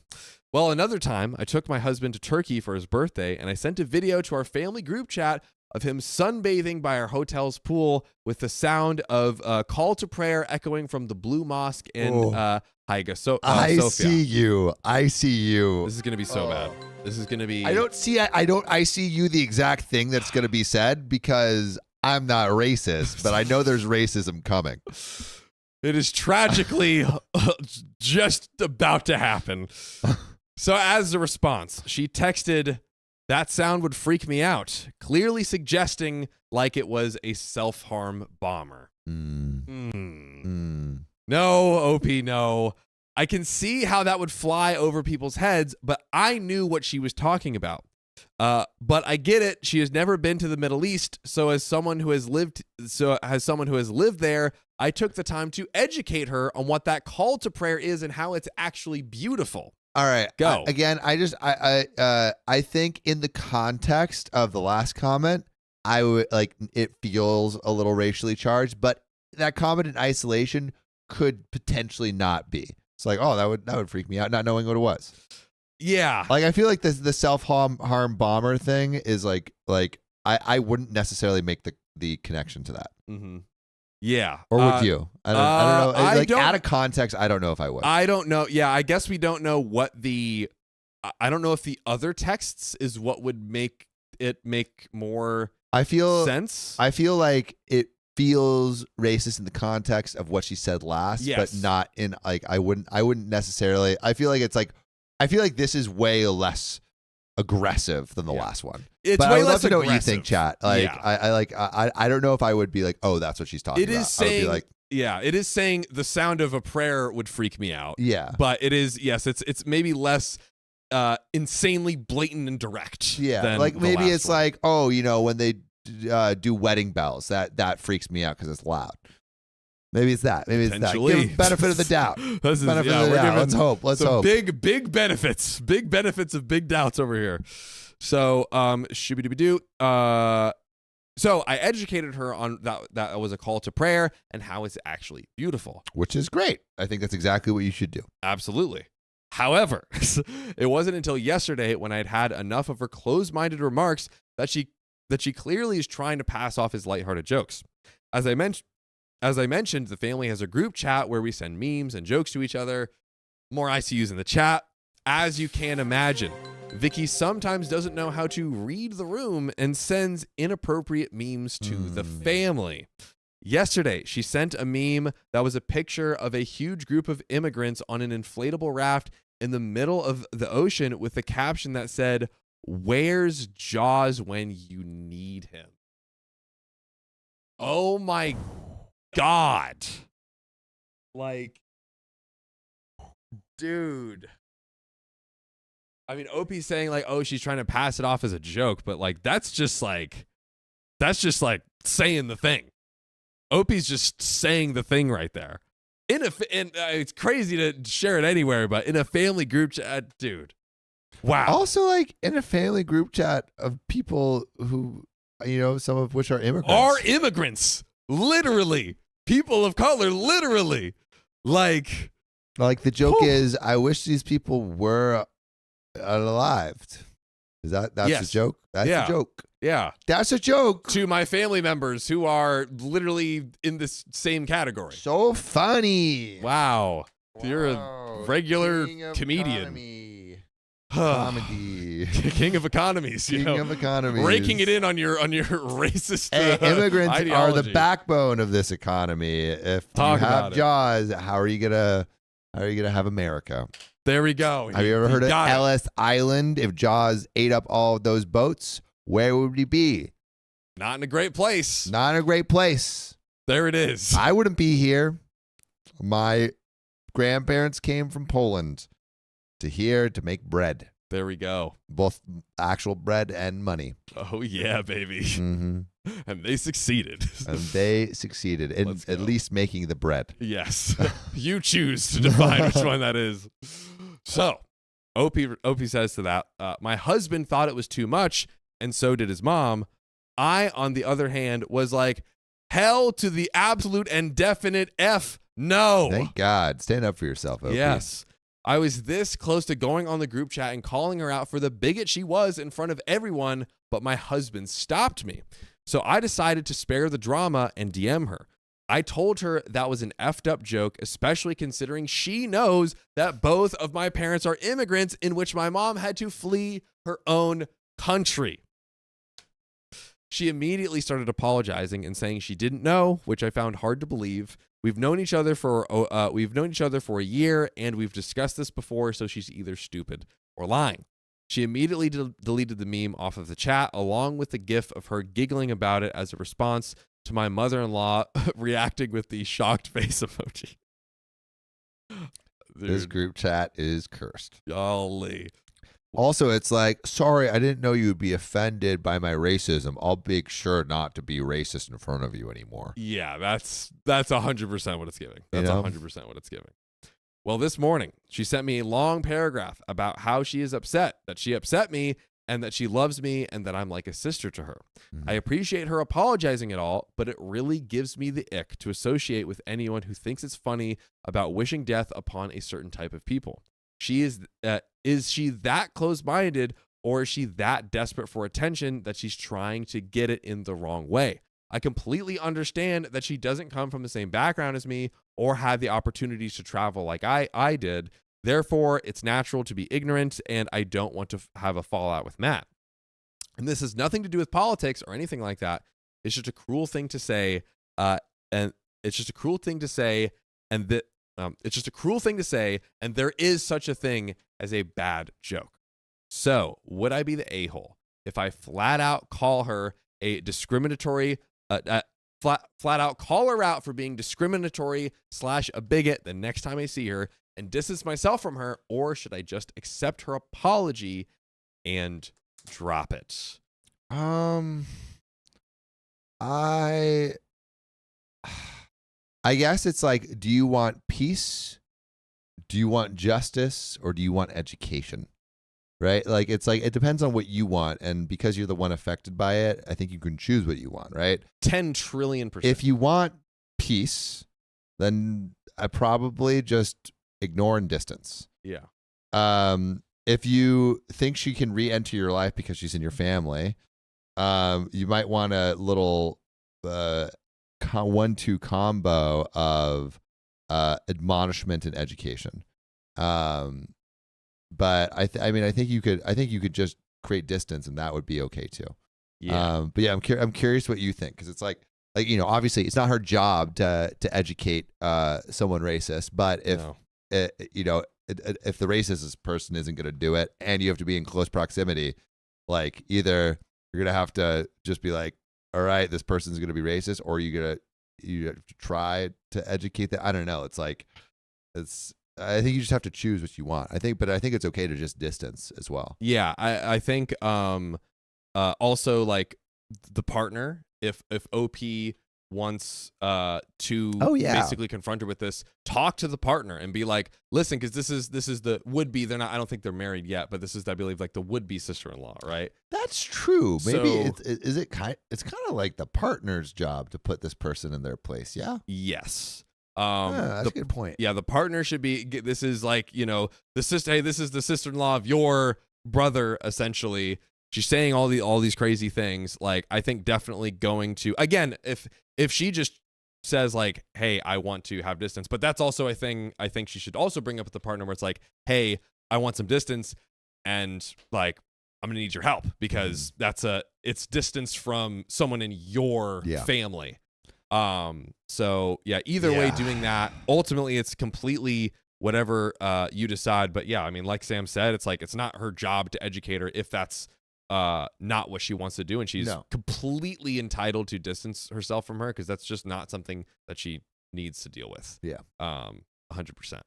Well, another time, I took my husband to Turkey for his birthday, and I sent a video to our family group chat of him sunbathing by our hotel's pool with the sound of a call to prayer echoing from the Blue Mosque in Hagia Sophia. I see you. This is going to be so bad. This is going to be... I see you the exact thing that's going to be said because I'm not racist, but I know there's racism coming. It is tragically just about to happen. So as a response, she texted, "That sound would freak me out," clearly suggesting like it was a self-harm bomber. No, OP, no. I can see how that would fly over people's heads, but I knew what she was talking about. But I get it. She has never been to the Middle East, so as someone who has lived there, I took the time to educate her on what that call to prayer is and how it's actually beautiful. All right, go again. I think in the context of the last comment, I would like it feels a little racially charged, but that comment in isolation could potentially not be. It's like, oh, that would freak me out, not knowing what it was. Yeah, like I feel like the self-harm bomber thing is like I wouldn't necessarily make the connection to that. Mm-hmm. Yeah. Or would you? I don't know. Like out of context, I don't know if I would. I don't know. Yeah, I guess we don't know what I don't know if the other texts is what would make it make more sense. I feel like it feels racist in the context of what she said last, but not in like I wouldn't necessarily. I feel like this is way less aggressive than the last one. It's but way I would love less to know aggressive. What you think, chat. Like, yeah. I don't know if I would be like, oh, that's what she's talking about. It is saying, I would be like, yeah, it is saying the sound of a prayer would freak me out. Yeah, but it is, yes, it's maybe less insanely blatant and direct. Yeah, than like maybe it's one. like, oh, you know, when they do wedding bells. That freaks me out because it's loud. Maybe it's that. Maybe it's that. Potentially. Give benefit of the doubt. This is, Benefit yeah, of the we're doubt. giving Let's hope. Let's some hope. big benefits. Big benefits of big doubts over here. So, shooby-dooby-doo. So I educated her on that was a call to prayer and how it's actually beautiful. Which is great. I think that's exactly what you should do. Absolutely. However, it wasn't until yesterday when I had had enough of her closed-minded remarks that she clearly is trying to pass off as lighthearted jokes. As I mentioned, the family has a group chat where we send memes and jokes to each other. More ICUs in the chat. As you can imagine, Vicky sometimes doesn't know how to read the room and sends inappropriate memes to the family. Yesterday, she sent a meme that was a picture of a huge group of immigrants on an inflatable raft in the middle of the ocean with a caption that said, "Where's Jaws when you need him?" Oh my God. Like, dude. I mean, Opie's saying like, oh, she's trying to pass it off as a joke, but like, that's just like saying the thing. Opie's just saying the thing right there. It's crazy to share it anywhere, but in a family group chat, dude. Wow. Also, like in a family group chat of people who, some of which are immigrants. Are immigrants. Literally. People of color, literally. Like the joke is, I wish these people were alive. That's Yes. a joke? That's Yeah. a joke. Yeah. That's a joke. To my family members who are literally in this same category. So funny. Wow. You're a Wow. regular King of comedian. Comedy. King of economies. King of economies. Raking it in on your racist Hey, immigrants are the ideology. backbone of this economy. If Talk you have about it. Jaws, how are you gonna have America? There we go. Have you ever heard of got it. Ellis Island? If Jaws ate up all of those boats, where would we be? Not in a great place. Not in a great place. There it is. I wouldn't be here. My grandparents came from Poland to here to make bread, There we go. both actual bread and money. Oh, yeah, baby. Mm-hmm. And they succeeded. And they succeeded in Let's at go. least making the bread. Yes. You choose to define which one that is. So, Opie says to that, my husband thought it was too much, and so did his mom. I, on the other hand, was like, hell to the absolute and definite F no. Thank God. Stand up for yourself, Opie. Yes. I was this close to going on the group chat and calling her out for the bigot she was in front of everyone, but my husband stopped me. So I decided to spare the drama and DM her. I told her that was an effed up joke, especially considering she knows that both of my parents are immigrants in which my mom had to flee her own country. She immediately started apologizing and saying she didn't know, which I found hard to believe. We've known each other for a year, and we've discussed this before, so she's either stupid or lying. She immediately deleted the meme off of the chat, along with the gif of her giggling about it as a response to my mother-in-law reacting with the shocked face emoji. This Dude, group chat is cursed. golly. Also, it's like, sorry, I didn't know you would be offended by my racism. I'll make sure not to be racist in front of you anymore. Yeah, that's 100% what it's giving. That's 100% what it's giving. Well, this morning, she sent me a long paragraph about how she is upset, that she upset me, and that she loves me, and that I'm like a sister to her. Mhm. I appreciate her apologizing at all, but it really gives me the ick to associate with anyone who thinks it's funny about wishing death upon a certain type of people. Is she that close-minded, or is she that desperate for attention that she's trying to get it in the wrong way? I completely understand that she doesn't come from the same background as me or have the opportunities to travel like I did. Therefore, it's natural to be ignorant, and I don't want to have a fallout with Matt. And this has nothing to do with politics or anything like that. It's just a cruel thing to say, and it's just a cruel thing to say, and that it's just a cruel thing to say, and there is such a thing as a bad joke. So, would I be the a-hole if I flat out call her a discriminatory, flat out call her out for being discriminatory / a bigot the next time I see her and distance myself from her, or should I just accept her apology and drop it? I guess it's like, do you want peace? Do you want justice? Or do you want education? Right? Like, it's like, it depends on what you want. And because you're the one affected by it, I think you can choose what you want, right? 10 trillion%. If you want peace, then I probably just ignore and distance. Yeah. If you think she can re-enter your life because she's in your family, you might want a little 1-2 combo of admonishment and education. But I think you could just create distance, and that would be okay too. Yeah. But yeah, I'm curious what you think, because it's like obviously it's not her job to educate someone racist, but if if the racist person isn't going to do it, and you have to be in close proximity, like either you're going to have to just be like, all right, this person's going to be racist, or you have to try to educate them. I don't know. It's like, I think you just have to choose what you want. But I think it's okay to just distance as well. Yeah. I think also like the partner, if OP wants to basically confront her with this, talk to the partner and be like, listen, because this is the would-be, they're not, I don't think they're married yet, but this is, I believe, like the would-be sister-in-law, right? That's true. Maybe So- it's kind of like the partner's job to put this person in their place. Yeah. Yes. That's a good point. Yeah, the partner should be, this is like, the sister, hey, this is the sister-in-law of your brother, essentially. She's saying all these crazy things. Like, I think definitely going to, again, if she just says like, hey, I want to have distance, but that's also a thing I think she should also bring up with the partner, where it's like, hey, I want some distance, and like, I'm gonna need your help, because it's distance from someone in your family. So yeah, either way, doing that, ultimately it's completely whatever you decide. But yeah, I mean, like Sam said, it's like, it's not her job to educate her if that's not what she wants to do, and she's completely entitled to distance herself from her, because that's just not something that she needs to deal with. 100%.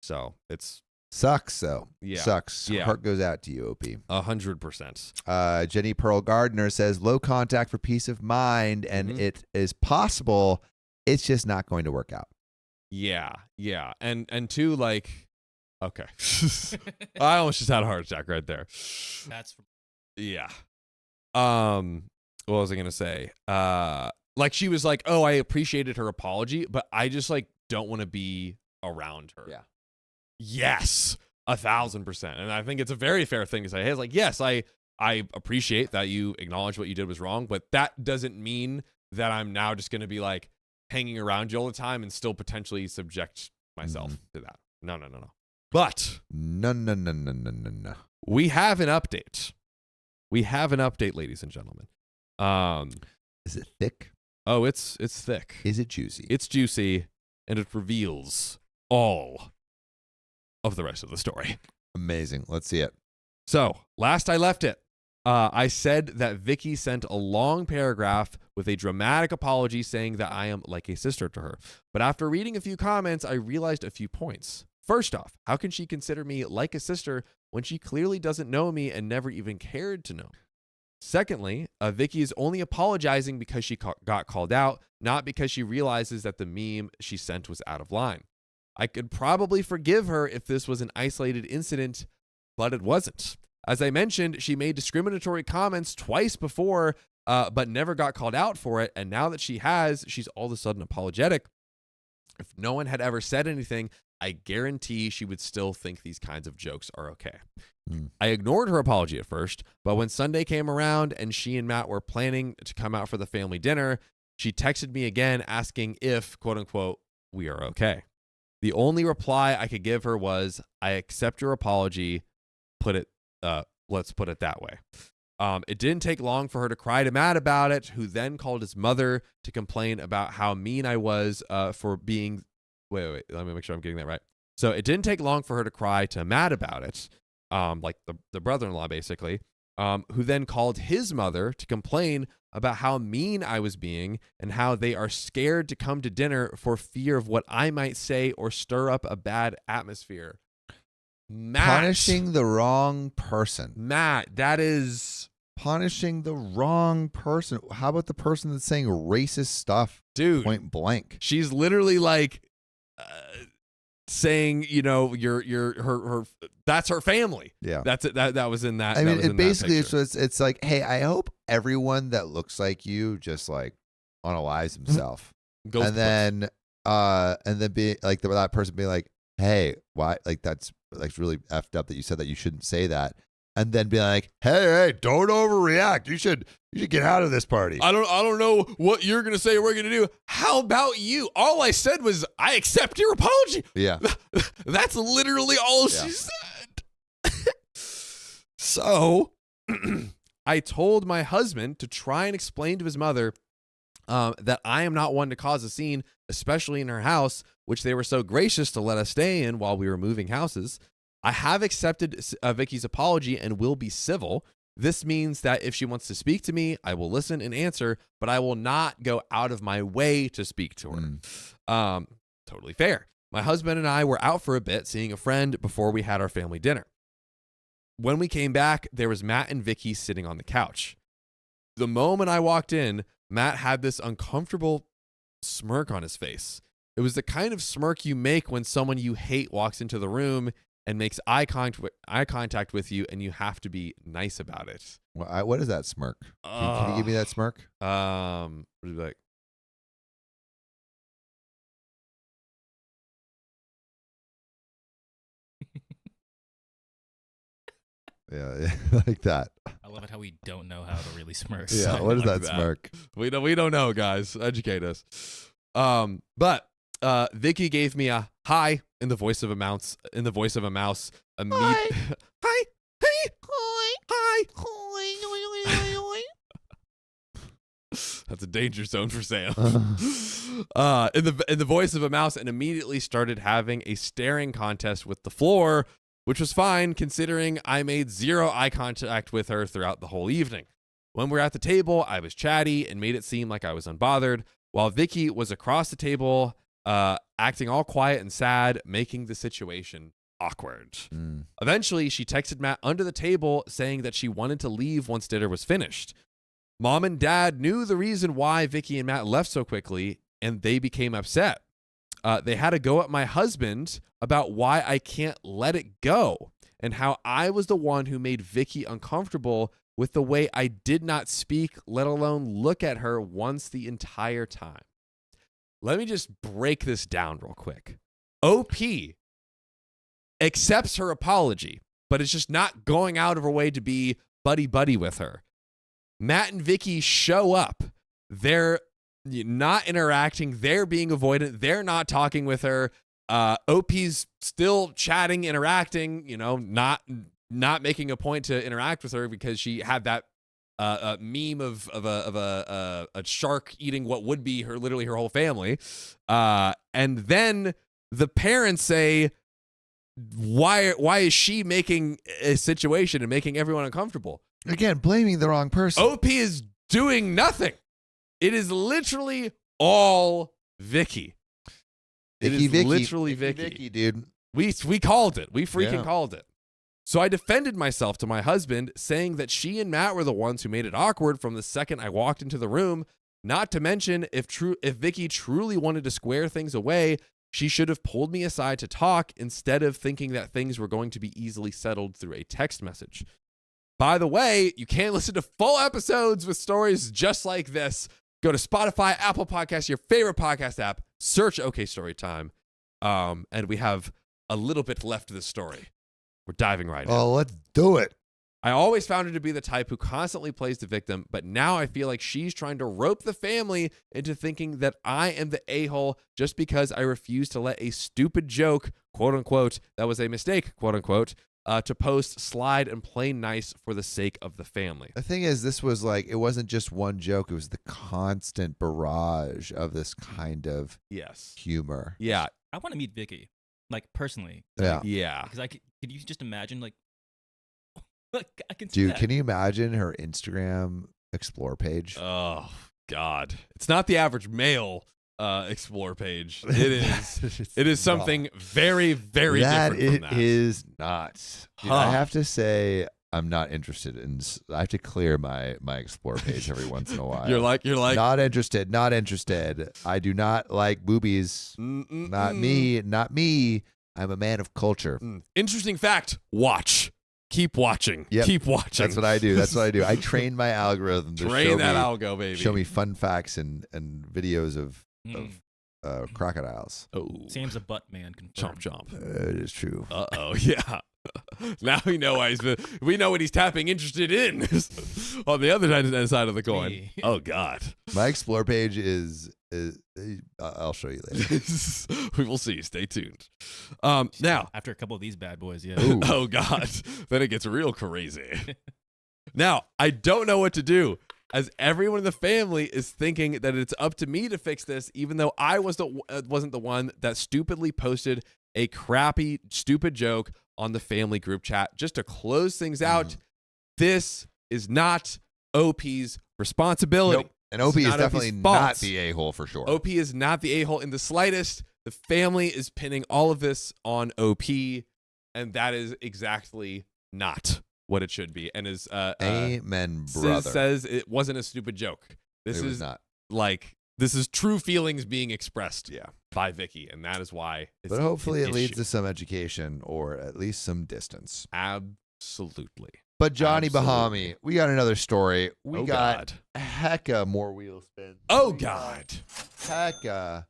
So it's sucks though. Sucks. Yeah. Heart goes out to you, OP. 100%. Jenny Pearl Gardner says low contact for peace of mind, and it is possible. It's just not going to work out. Yeah. And two, like, okay. I almost just had a heart attack right there. That's from Yeah. What was I gonna say? Like, she was like, oh, I appreciated her apology, but I just like don't want to be around her. Yeah. Yes, 1,000%. And I think it's a very fair thing to say. Hey, it's like, yes, I appreciate that you acknowledge what you did was wrong, but that doesn't mean that I'm now just gonna be like hanging around you all the time and still potentially subject myself to that. No. But No. we have an update. We have an update, ladies and gentlemen. Is it thick? Oh, it's thick. Is it juicy? It's juicy, and it reveals all of the rest of the story. Amazing. Let's see it. So, last I left it, I said that Vicky sent a long paragraph with a dramatic apology saying that I am like a sister to her. But after reading a few comments, I realized a few points. First off, how can she consider me like a sister when she clearly doesn't know me and never even cared to know me? Secondly, Vicky is only apologizing because she got called out, not because she realizes that the meme she sent was out of line. I could probably forgive her if this was an isolated incident, but it wasn't. As I mentioned, she made discriminatory comments twice before, but never got called out for it. And now that she has, she's all of a sudden apologetic. If no one had ever said anything, I guarantee she would still think these kinds of jokes are okay. I ignored her apology at first, but when Sunday came around and she and Matt were planning to come out for the family dinner, she texted me again asking if, quote unquote, we are okay. The only reply I could give her was, I accept your apology. Let's put it that way. It didn't take long for her to cry to Matt about it, who then called his mother to complain about how mean I was for being... Wait, let me make sure I'm getting that right. So it didn't take long for her to cry to Matt about it, like the brother-in-law basically, who then called his mother to complain about how mean I was being and how they are scared to come to dinner for fear of what I might say or stir up a bad atmosphere. Matt, Punishing the wrong person. Matt, that is punishing the wrong person. How about the person that's saying racist stuff? Dude, Point blank. she's literally like saying, you know, her that's her family. Yeah. That's it. That was in that. I that mean, was it in that basically picture. it's like, hey, I hope everyone that looks like you just like unalives himself. Goes and then be like that person being like, hey, why, like that's like really effed up that you said that, you shouldn't say that, and then be like, hey, don't overreact, you should get out of this party. I don't know what you're gonna say or we're gonna do. How about you? All I said was I accept your apology. Yeah. That's literally all she said. So I told my husband to try and explain to his mother that I am not one to cause a scene, especially in her house, which they were so gracious to let us stay in while we were moving houses. I have accepted Vicky's apology and will be civil. This means that if she wants to speak to me, I will listen and answer, but I will not go out of my way to speak to her. Totally fair. My husband and I were out for a bit seeing a friend before we had our family dinner. When we came back, there was Matt and Vicky sitting on the couch. The moment I walked in, Matt had this uncomfortable smirk on his face. It was the kind of smirk you make when someone you hate walks into the room and makes eye contact with you, and you have to be nice about it. What is that smirk? Can you give me that smirk? What is it like? Yeah, like that. I love it how we don't know how to really smirk. Yeah, what is like that smirk? We don't know, guys. Educate us. But Vicky gave me a hi in the voice of a mouse. Hi. Hi. Hey. Hi. That's a danger zone for Sam. In the voice of a mouse, and immediately started having a staring contest with the floor, which was fine considering I made zero eye contact with her throughout the whole evening. When we were at the table, I was chatty and made it seem like I was unbothered, while Vicky was across the table, acting all quiet and sad, making the situation awkward. Eventually, she texted Matt under the table saying that she wanted to leave once dinner was finished. Mom and Dad knew the reason why Vicky and Matt left so quickly, and they became upset. They had to go at my husband about why I can't let it go and how I was the one who made Vicky uncomfortable with the way I did not speak, let alone look at her once the entire time. Let me just break this down real quick. OP accepts her apology, but is just not going out of her way to be buddy-buddy with her. Matt and Vicky show up. They're not interacting. They're being avoidant. They're not talking with her. OP's still chatting, interacting, not making a point to interact with her because she had that meme of a shark eating what would be literally her whole family. And then the parents say, why is she making a situation and making everyone uncomfortable? Again, blaming the wrong person. OP is doing nothing. It is literally all Vicky. Vicky, Literally Vicky. Vicky, dude. We called it. We freaking Yeah. called it. So I defended myself to my husband, saying that she and Matt were the ones who made it awkward from the second I walked into the room. Not to mention, if Vicky truly wanted to square things away, she should have pulled me aside to talk instead of thinking that things were going to be easily settled through a text message. By the way, you can listen to full episodes with stories just like this. Go to Spotify, Apple Podcasts, your favorite podcast app, search OK Storytime, and we have a little bit left of the story. We're diving right in. Oh, let's do it. I always found her to be the type who constantly plays the victim, but now I feel like she's trying to rope the family into thinking that I am the a-hole just because I refuse to let a stupid joke, quote unquote, that was a mistake, quote unquote, to post, slide, and play nice for the sake of the family. The thing is, this was like, it wasn't just one joke. It was the constant barrage of this kind of humor. Yeah. I want to meet Vicky, like personally. Yeah. Yeah. Because could you just imagine, like I can see Dude, that. can you imagine her Instagram explore page? Oh, God. It's not the average male explore page. It is. It is something very, very different from that. It is not. Dude, Huh. I have to say, I'm not interested in. I have to clear my explore page every once in a while. You're like not interested. Not interested. I do not like boobies. Not me. Not me. I'm a man of culture. Interesting fact. Watch. Keep watching. Yep. Keep watching. That's what I do. That's what I do. I train my algorithm to Train that algo, baby. show me fun facts and videos of crocodiles. Oh, Sam's a butt man. chomp Confirmed. chomp. It is true. Oh yeah. Now we know why we know what he's tapping interested in on the other side of the coin. Me. Oh God. My explore page is I'll show you later. We will see. Stay tuned. Now, After a couple of these bad boys, yeah. Ooh. oh God, then it gets real crazy. Now, I don't know what to do, as everyone in the family is thinking that it's up to me to fix this, even though I wasn't the one that stupidly posted a crappy, stupid joke on the family group chat just to close things out. This is not OP's responsibility. Nope. And OP It's is not definitely OP's fault. not the a-hole for sure. OP is not the a-hole in the slightest. The family is pinning all of this on OP, and that is exactly not what it should be. And as Amen, Sis brother. says, it wasn't a stupid joke. This It was is not. this is true feelings being expressed Yeah. by Vicky, and that is why it's But hopefully an it leads issue. to some education or at least some distance. Absolutely. But Johnny Absolutely. Bahami, we got another story. We Oh, got God. hecka more wheel spins. Oh We got God. Hecka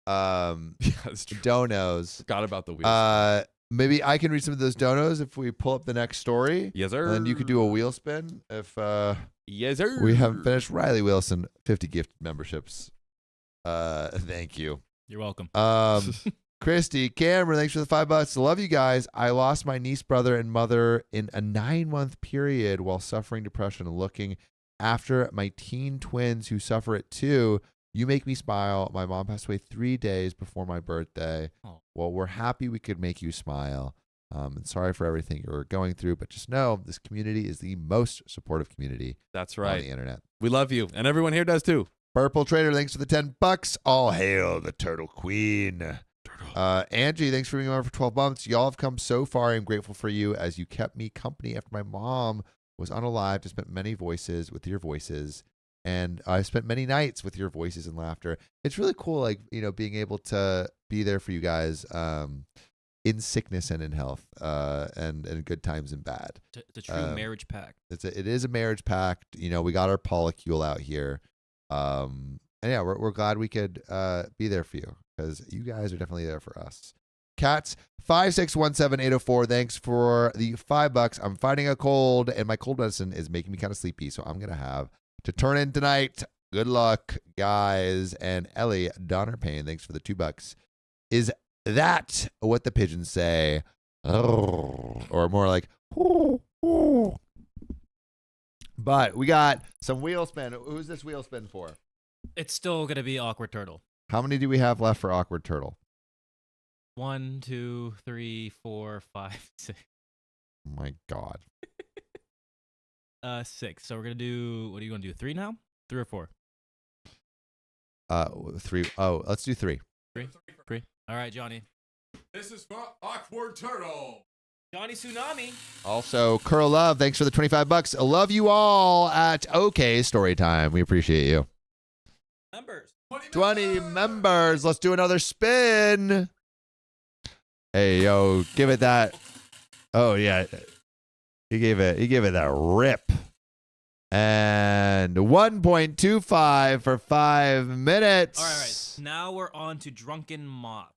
Yeah, that's true. donos. Forgot about the wheels. Maybe I can read some of those donos if we pull up the next story. Yes, sir. And then you could do a wheel spin if Yes, sir. we haven't finished. Riley Wilson, 50 gift memberships. Thank you. You're welcome. Christy, Cameron, thanks for the $5. Love you guys. I lost my niece, brother, and mother in a 9-month period while suffering depression and looking after my teen twins who suffer it too. You make me smile. My mom passed away 3 days before my birthday. Oh. Well, we're happy we could make you smile. And sorry for everything you're going through, but just know this community is the most supportive community That's on right. the internet. We love you, and everyone here does too. Purple Trader, thanks for the $10. All hail the Turtle Queen. Angie, thanks for being on for 12 months. Y'all have come so far. I'm grateful for you as you kept me company after my mom was unalive. I spent many voices with your voices, and I spent many nights with your voices and laughter. It's really cool, like, being able to be there for you guys in sickness and in health, and in good times and bad. It's a true marriage pact. It is a marriage pact. We got our polycule out here. And yeah, we're glad we could be there for you because you guys are definitely there for us. Cats 5617804. Thanks for the $5. I'm fighting a cold, and my cold medicine is making me kind of sleepy, so I'm gonna have to turn in tonight. Good luck, guys. And Ellie Donner Payne, thanks for the $2. Is that what the pigeons say? Or more like. But we got some wheel spin. Who's this wheel spin for? It's still gonna be awkward turtle. How many do we have left for Awkward Turtle? 1, 2, 3, 4, 5, 6. Oh my God. 6. So we're gonna do. What are you gonna do? 3 now? 3 or 4? 3. Oh, let's do 3. 3. All right, Johnny. This is for Awkward Turtle. Johnny Tsunami. Also, Curl Love, thanks for the $25. I love you all at OK Storytime. We appreciate you. Numbers. 20 members. Let's do another spin. Hey, yo, give it that. Oh, yeah. He gave it that rip. And 1.25 for 5 minutes. All right. Now we're on to Drunken Moth.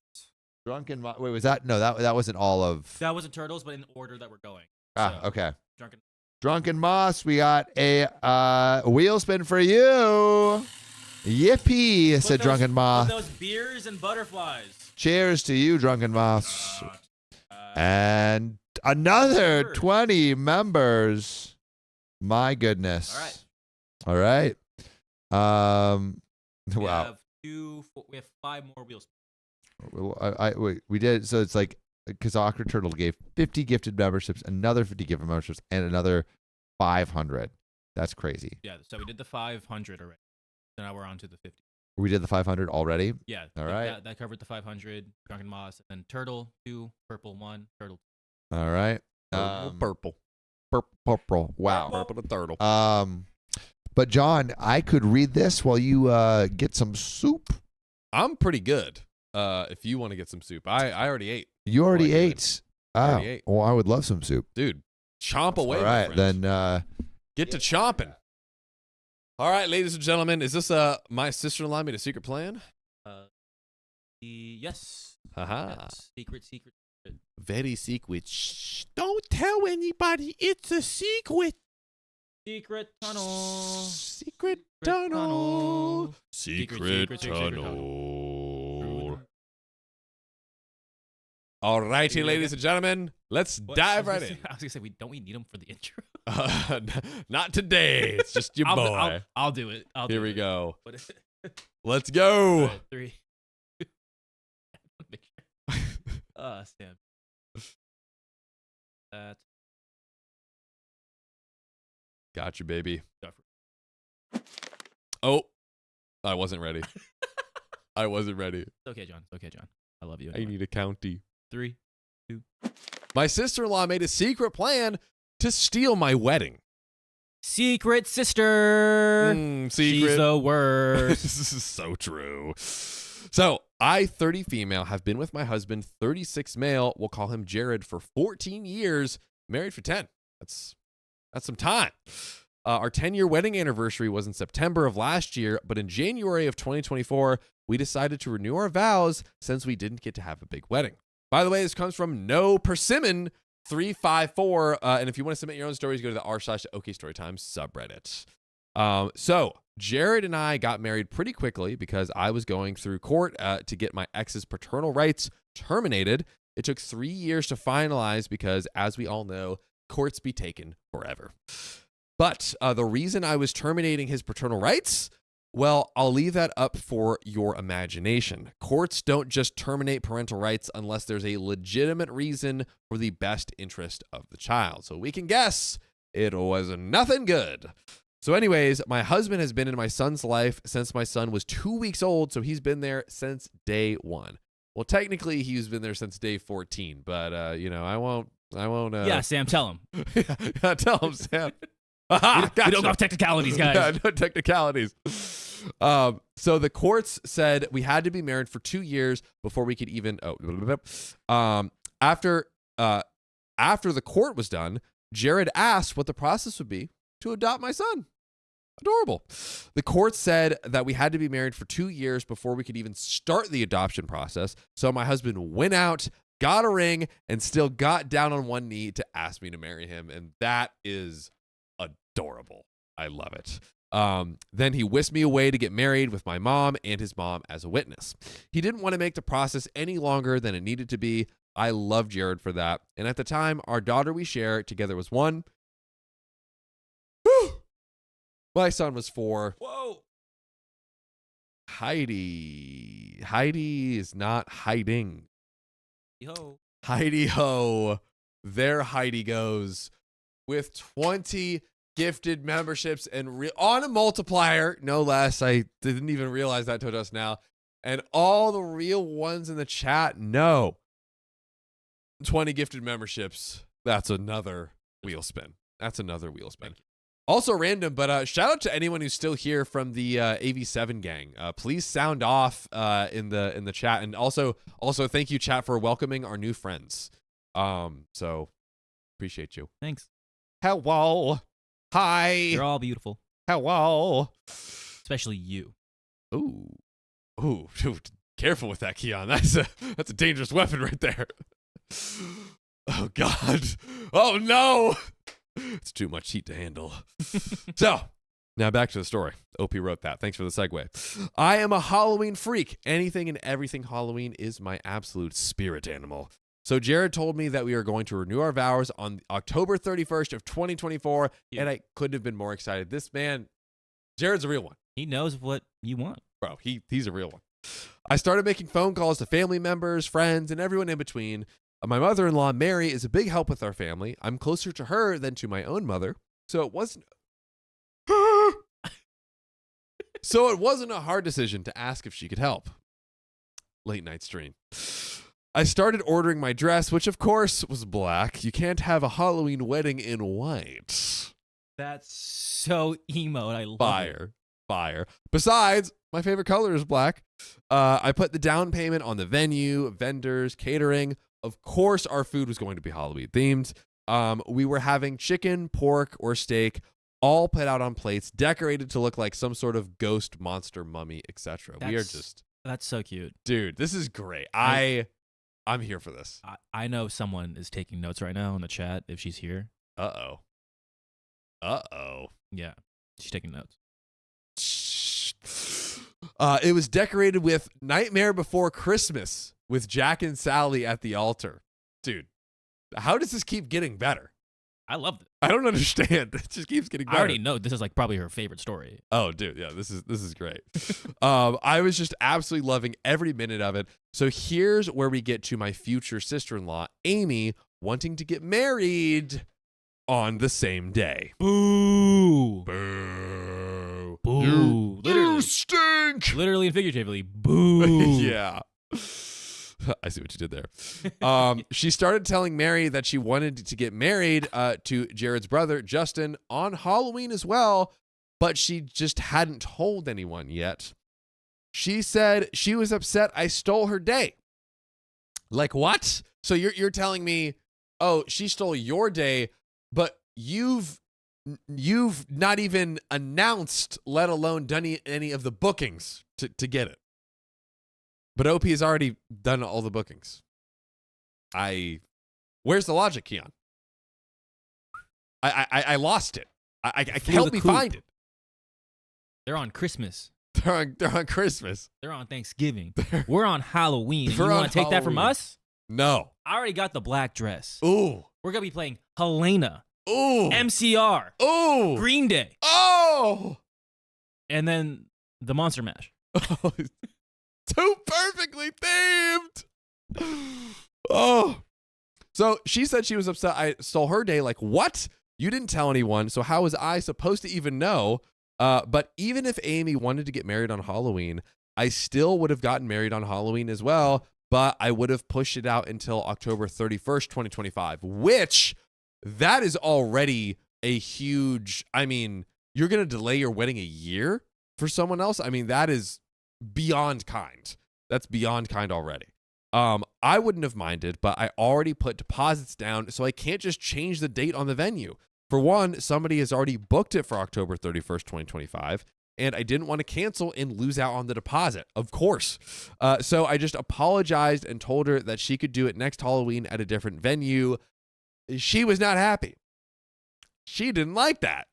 Wait, was that? No, that wasn't all of. That wasn't turtles, but in order that we're going. Ah, So, okay. Drunken. Moss, we got a wheel spin for you. Yippee, said Drunken Moss. Those beers and butterflies. Cheers to you, Drunken Moss. And another 20 members. My goodness. All right. Wow. We have 5 more wheels. We did. So it's like, because Awkward Turtle gave 50 gifted memberships, another 50 gifted memberships, and another 500. That's crazy. Yeah. So we did the 500 already. So now we're on to the 50. We did the 500 already. Yeah. All right. That covered the 500. Drunken Moss, and then Turtle 2, Purple 1, Turtle. All right. Purple. Purple. Wow. Purple the turtle. But John, I could read this while you get some soup. I'm pretty good. If you want to get some soup, I already ate. You already Well, I ate. already ate. Well, I would love some soup. Dude, chomp away. All my right, friend. then. Get to chomping. All right, ladies and gentlemen, is this my sister-in-law made a secret plan? Yes. Haha. Yes. Secret. Very secret. Shh, don't tell anybody. It's a secret. Secret tunnel. Secret tunnel. tunnel. Secret tunnel. All righty, ladies and gentlemen, let's dive right in. I was gonna say, don't we need them for the intro? Not today. It's just your boy. I'll do it. Here we go. But Let's go. All right, 3. Sam. That. Got you, baby. Oh, I wasn't ready. I wasn't ready. It's okay, John. It's okay, John. I love you. I need a county. 3, 2. My sister-in-law made a secret plan to steal my wedding. Secret sister. Secret. She's the worst. This is so true. So, I, 30 female, have been with my husband, 36 male. We'll call him Jared, for 14 years, married for 10. That's some time. Our 10-year wedding anniversary was in September of last year, but in January of 2024, we decided to renew our vows since we didn't get to have a big wedding. By the way, this comes from No Persimmon 354, and if you want to submit your own stories, go to the r/OK Storytime subreddit. So Jared and I got married pretty quickly because I was going through court to get my ex's paternal rights terminated. It took 3 years to finalize because, as we all know, courts be taken forever. But the reason I was terminating his paternal rights, well, I'll leave that up for your imagination. Courts don't just terminate parental rights unless there's a legitimate reason for the best interest of the child. So we can guess it was nothing good. So anyways, my husband has been in my son's life since my son was 2 weeks old, so he's been there since day one. Well, technically, he's been there since day 14, but, I won't. Yeah, Sam, tell him. Yeah, tell him, Sam. We don't have technicalities, guys. Yeah, no technicalities. So the courts said we had to be married for 2 years before we could even. After the court was done, Jared asked what the process would be to adopt my son. Adorable. The court said that we had to be married for 2 years before we could even start the adoption process. So my husband went out, got a ring, and still got down on one knee to ask me to marry him. And that is adorable. I love it. Then he whisked me away to get married with my mom and his mom as a witness. He didn't want to make the process any longer than it needed to be. I love Jared for that. And at the time, our daughter we share together was 1. Whew. My son was 4. Whoa. Heidi is not hiding. Yo. Heidi ho. There Heidi goes with 20 gifted memberships and on a multiplier, no less. I didn't even realize that till just now. And all the real ones in the chat, no. 20 gifted memberships. That's another wheel spin. Also random, but shout out to anyone who's still here from the AV7 gang. Please sound off in the chat, and also thank you, chat, for welcoming our new friends. So appreciate you. Thanks. Hello. Hi. You're all beautiful. Hello. Especially you. Ooh, dude, careful with that, Keon. That's a dangerous weapon right there. Oh God. Oh no. It's too much heat to handle. So, now back to the story. OP wrote that. Thanks for the segue. I am a Halloween freak. Anything and everything Halloween is my absolute spirit animal. So Jared told me that we are going to renew our vows on October 31st of 2024, and I couldn't have been more excited. This man, Jared's a real one. He knows what you want. Bro, he's a real one. I started making phone calls to family members, friends, and everyone in between. My mother-in-law, Mary, is a big help with our family. I'm closer to her than to my own mother, so it wasn't a hard decision to ask if she could help. Late night stream. I started ordering my dress, which of course was black. You can't have a Halloween wedding in white. That's so emo. And I love it. Fire. Besides, my favorite color is black. I put the down payment on the venue, vendors, catering. Of course, our food was going to be Halloween themed. We were having chicken, pork, or steak, all put out on plates, decorated to look like some sort of ghost, monster, mummy, etc. We are just... That's so cute. Dude, this is great. I'm here for this. I know someone is taking notes right now in the chat if she's here. Uh-oh. Yeah, she's taking notes. It was decorated with Nightmare Before Christmas with Jack and Sally at the altar. Dude, how does this keep getting better? I love it. I don't understand. It just keeps getting better. I already know this is like probably her favorite story. Oh, dude, yeah, this is great. I was just absolutely loving every minute of it. So here's where we get to my future sister-in-law, Amy, wanting to get married on the same day. Boo. Boo. Boo. You stink. Literally and figuratively. Boo. Yeah. I see what you did there. She started telling Mary that she wanted to get married to Jared's brother, Justin, on Halloween as well, but she just hadn't told anyone yet. She said she was upset I stole her day. Like, what? So you're telling me, oh, she stole your day, but you've not even announced, let alone done any of the bookings to get it. But OP has already done all the bookings. Where's the logic, Keon? I lost it. Help me find it. They're on Christmas. They're on Christmas. They're on Thanksgiving. We're on Halloween. And We're you on want to take that from Halloween. us? No. I already got the black dress. Ooh. We're going to be playing Helena, Ooh. MCR, Ooh. Green Day, Oh. and then the Monster Mash. Too perfectly themed. Oh. So she said she was upset I stole her day. Like, what? You didn't tell anyone. So how was I supposed to even know? But even if Amy wanted to get married on Halloween, I still would have gotten married on Halloween as well. But I would have pushed it out until October 31st, 2025, which that is already a huge, I mean, you're going to delay your wedding a year for someone else? I mean, that is beyond kind. That's beyond kind already. I wouldn't have minded, but I already put deposits down, so I can't just change the date on the venue. For one, somebody has already booked it for October 31st, 2025, and I didn't want to cancel and lose out on the deposit, of course. So I just apologized and told her that she could do it next Halloween at a different venue. She was not happy. She didn't like that.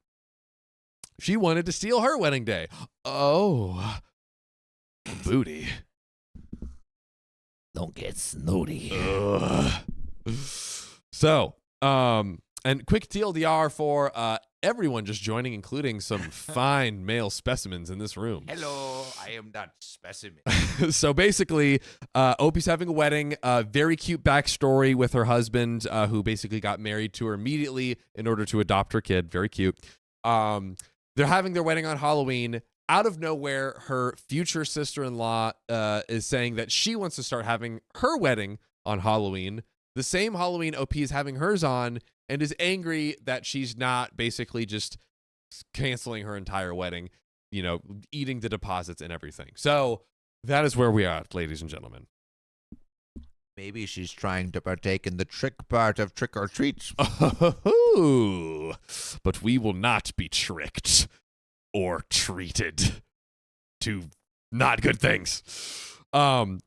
She wanted to steal her wedding day. Oh, booty. Don't get snooty. So, and quick TLDR for everyone just joining, including some fine male specimens in this room. Hello, I am that specimen. So basically, Opie's having a wedding, very cute backstory with her husband, who basically got married to her immediately in order to adopt her kid. Very cute. They're having their wedding on Halloween. Out of nowhere, her future sister-in-law is saying that she wants to start having her wedding on Halloween, the same Halloween OP is having hers on, and is angry that she's not basically just canceling her entire wedding, you know, eating the deposits and everything. So that is where we are, ladies and gentlemen. Maybe she's trying to partake in the trick part of trick or treat. Oh, but we will not be tricked or treated to not good things. So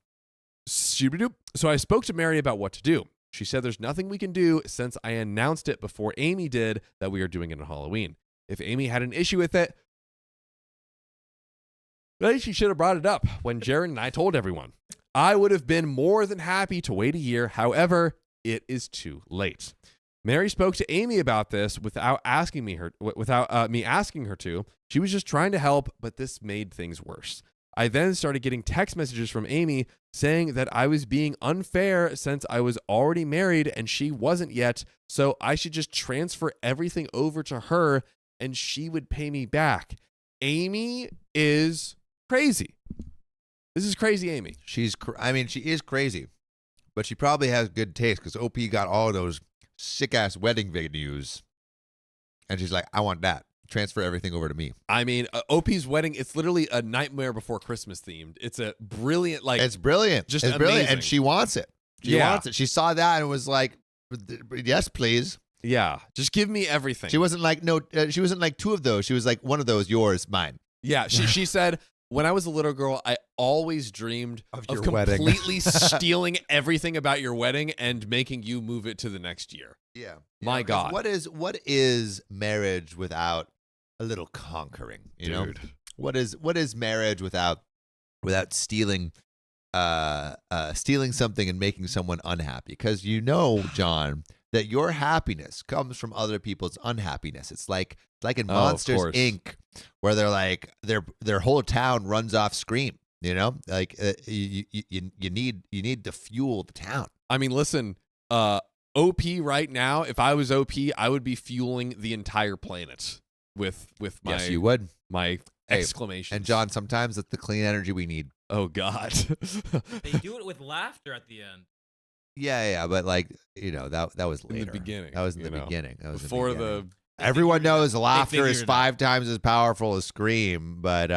I spoke to Mary about what to do. She said there's nothing we can do since I announced it before Amy did that we are doing it on Halloween. If Amy had an issue with it, then she should have brought it up when Jared and I told everyone. I would have been more than happy to wait a year. However, it is too late. Mary spoke to Amy about this without me asking her to. She was just trying to help, but this made things worse. I then started getting text messages from Amy saying that I was being unfair since I was already married and she wasn't yet, so I should just transfer everything over to her and she would pay me back. Amy is crazy. This is crazy, Amy. She is crazy. but she probably has good taste because OP got all those sick-ass wedding venues. And she's like, I want that. Transfer everything over to me. I mean, OP's wedding, it's literally a Nightmare Before Christmas themed. It's a brilliant, like... It's brilliant. Just it's brilliant. amazing. And she wants it. She wants it. She saw that and was like, yes, please. Yeah, just give me everything. She wasn't like, no, she wasn't like 2 of those. She was like, 1 of those, yours, mine. Yeah, she said, when I was a little girl, I always dreamed of your wedding. completely stealing everything about your wedding and making you move it to the next year. Yeah. My God. What is marriage without a little conquering? You know? What is marriage without stealing something and making someone unhappy? Because John, that your happiness comes from other people's unhappiness. It's like in Monsters Inc., where they're like their whole town runs off Scream. You know, like you need to fuel the town. I mean, listen, OP right now. If I was OP, I would be fueling the entire planet with my. Yes, you would. My exclamation. And John, sometimes it's the clean energy we need. Oh God. They do it with laughter at the end. Yeah, but like that was later. In the beginning. That was in the beginning. That was before in the beginning. the. Everyone knows laughter is figured it 5 times as powerful as Scream, but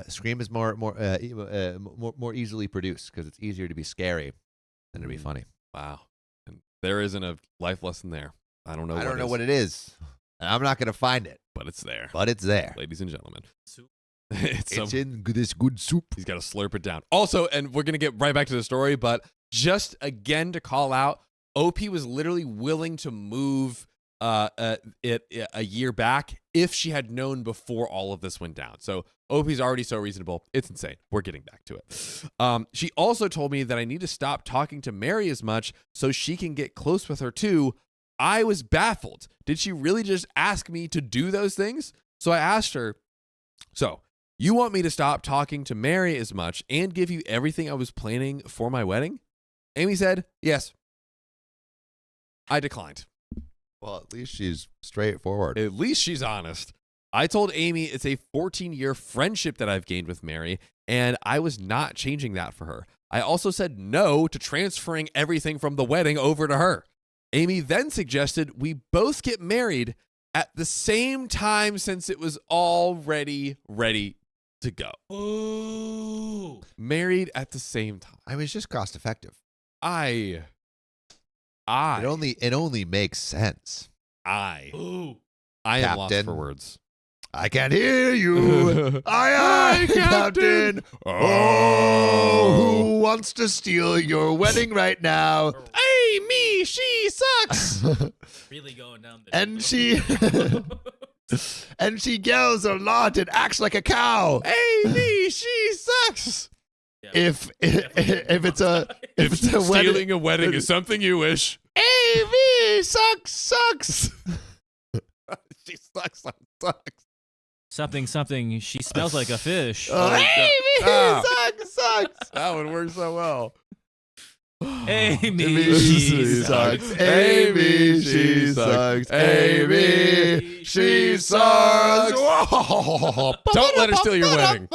Scream is more easily produced because it's easier to be scary than to be funny. Wow. And there isn't a life lesson there. I don't know. I don't know what it is. And I'm not gonna find it, but it's there. But it's there, ladies and gentlemen. Soup. It's in this good soup. He's got to slurp it down. Also, and we're gonna get right back to the story, but just again to call out, OP was literally willing to move it a year back if she had known before all of this went down. So OP's already so reasonable. It's insane. We're getting back to it. She also told me that I need to stop talking to Mary as much so she can get close with her too. I was baffled. Did she really just ask me to do those things? So I asked her, so you want me to stop talking to Mary as much and give you everything I was planning for my wedding? Amy said, yes. I declined. Well, at least she's straightforward. At least she's honest. I told Amy it's a 14-year friendship that I've gained with Mary, and I was not changing that for her. I also said no to transferring everything from the wedding over to her. Amy then suggested we both get married at the same time since it was already ready to go. Ooh. Married at the same time. I mean, it's just cost effective. It only makes sense. Ooh. I am lost Captain. for words. I can't hear you. Aye, Captain. Oh, who wants to steal your wedding right now? Amy, she sucks. Really going down the And she yells a lot and acts like a cow. Amy, she sucks. Yeah, If it's a Stealing a wedding is something you wish. Amy sucks. She sucks. something. She smells like a fish. Amy sucks. That would work so well. Amy, she sucks. Amy, she sucks. Amy, she sucks. Don't let her steal your wedding.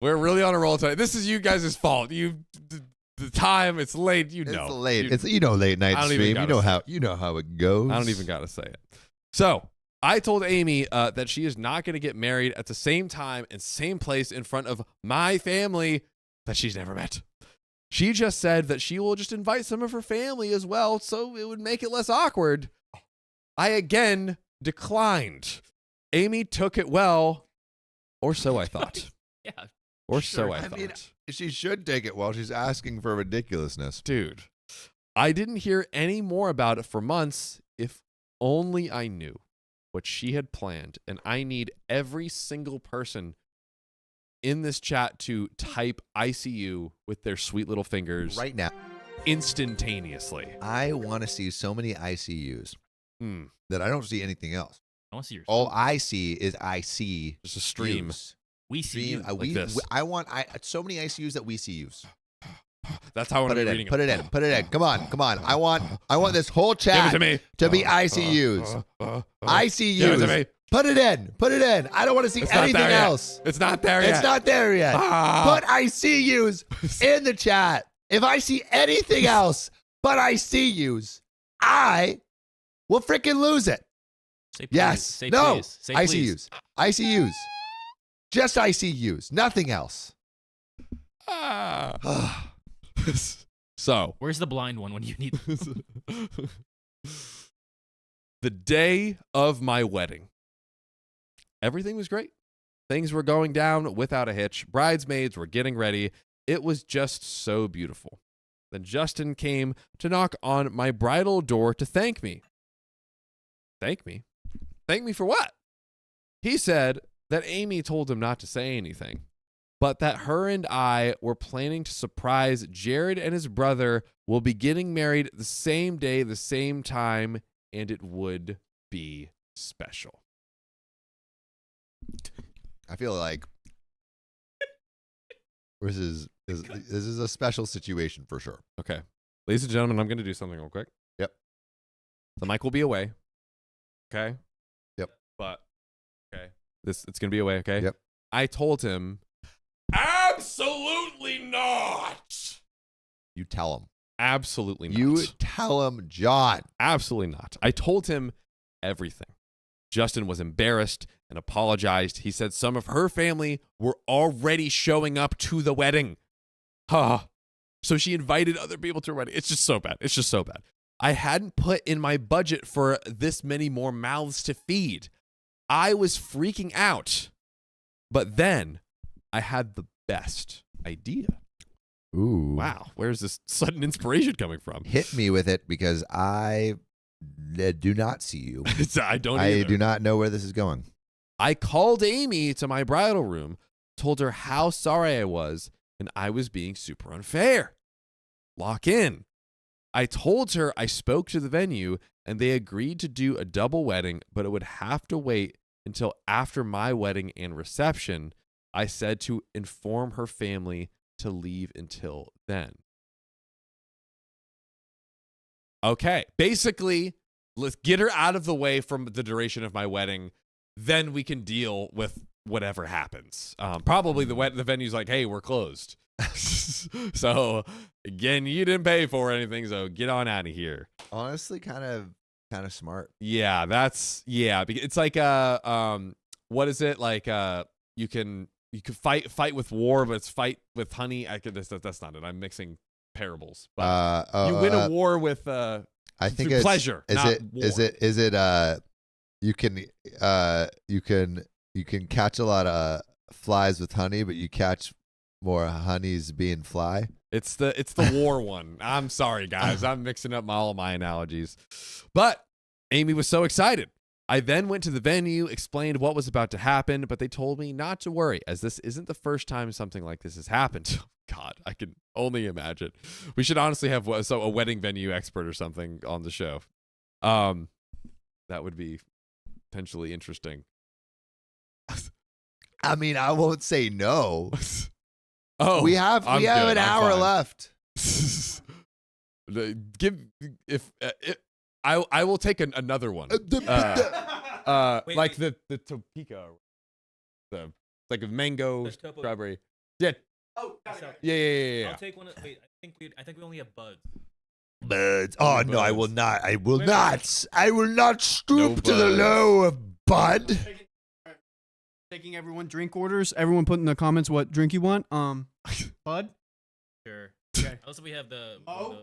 We're really on a roll tonight. This is you guys' fault. The time, it's late. It's late. It's late night stream. You know how it goes. I don't even gotta say it. So I told Amy that she is not going to get married at the same time and same place in front of my family that she's never met. She just said that she will just invite some of her family as well, so it would make it less awkward. I again declined. Amy took it well, or so I thought. Yeah. Or Sure. so I thought. mean, she should take it while she's asking for ridiculousness. Dude, I didn't hear any more about it for months. If only I knew what she had planned. And I need every single person in this chat to type ICU with their sweet little fingers Right now, instantaneously. I want to see so many ICUs that I don't see anything else. I want to see your. All I see is IC. Just a stream. Use. We see you. like this. I want so many ICUs that we see use. That's how I'm Put it reading in. Put it in. Come on. I want this whole chat Give it to me. to be ICUs. Give it to ICUs. me. Put it in. Put it in. I don't want to see It's not anything there yet. else. It's not there yet. It's not there yet. Put I see yous in the chat. If I see anything else but I see yous, I will freaking lose it. Say please. Yes. Say No. please. Say I please. see yous. I see yous. Just I see yous. Nothing else. So, Where's the blind one when you need? the day of my wedding, everything was great. Things were going down without a hitch. Bridesmaids were getting ready. It was just so beautiful. Then Justin came to knock on my bridal door to thank me. Thank me? Thank me for what? He said that Amy told him not to say anything, but that her and I were planning to surprise Jared, and his brother will be getting married the same day, the same time, and it would be special. I feel like this is a special situation for sure. Okay. Ladies and gentlemen, I'm going to do something real quick. Yep. The mic will be away. Okay? Yep. But, okay. It's going to be away, okay? Yep. I told him, absolutely not. You tell him. Absolutely not. You tell him, John. Absolutely not. I told him everything. Justin was embarrassed and apologized. He said some of her family were already showing up to the wedding. So she invited other people to her wedding. It's just so bad. It's just so bad. I hadn't put in my budget for this many more mouths to feed. I was freaking out. But then I had the best idea. Ooh. Wow. Where's this sudden inspiration coming from? Hit me with it because I do not see you. I don't I either. do not know where this is going. I called Amy to my bridal room, told her how sorry I was, and I was being super unfair. Lock in. I told her I spoke to the venue, and they agreed to do a double wedding, but it would have to wait until after my wedding and reception. I said to inform her family to leave until then. Okay, basically, let's get her out of the way from the duration of my wedding. Then we can deal with whatever happens. Probably the venue's like, hey, we're closed. So again, you didn't pay for anything, so get on out of here. Honestly, kind of smart. Yeah, it's like what is it like? You can fight with war, but it's fight with honey. That's not it. I'm mixing parables. But you win a war with I think through it's pleasure. Is not it war. is it you can catch a lot of flies with honey, but you catch more honeys being fly. It's the war one. I'm sorry, guys. I'm mixing up all of my analogies. But Amy was so excited. I then went to the venue, explained what was about to happen, but they told me not to worry, as this isn't the first time something like this has happened. God, I can only imagine. We should honestly have a wedding venue expert or something on the show. That would be potentially interesting. I mean, I won't say no. Oh, we have I'm an good. I'm hour fine. left. I will take another one. Wait, like the Topeka, like a mango There's topo- strawberry. Yeah, Oh, yeah. I'll take one. Wait, I think we only have buds. Buds. Oh no, I will Buds. not. I will Wait, not. I will not stoop No to the buds. low of bud. Taking everyone drink orders. Everyone put in the comments what drink you want. Bud. Sure. Okay. Also, we have Mo?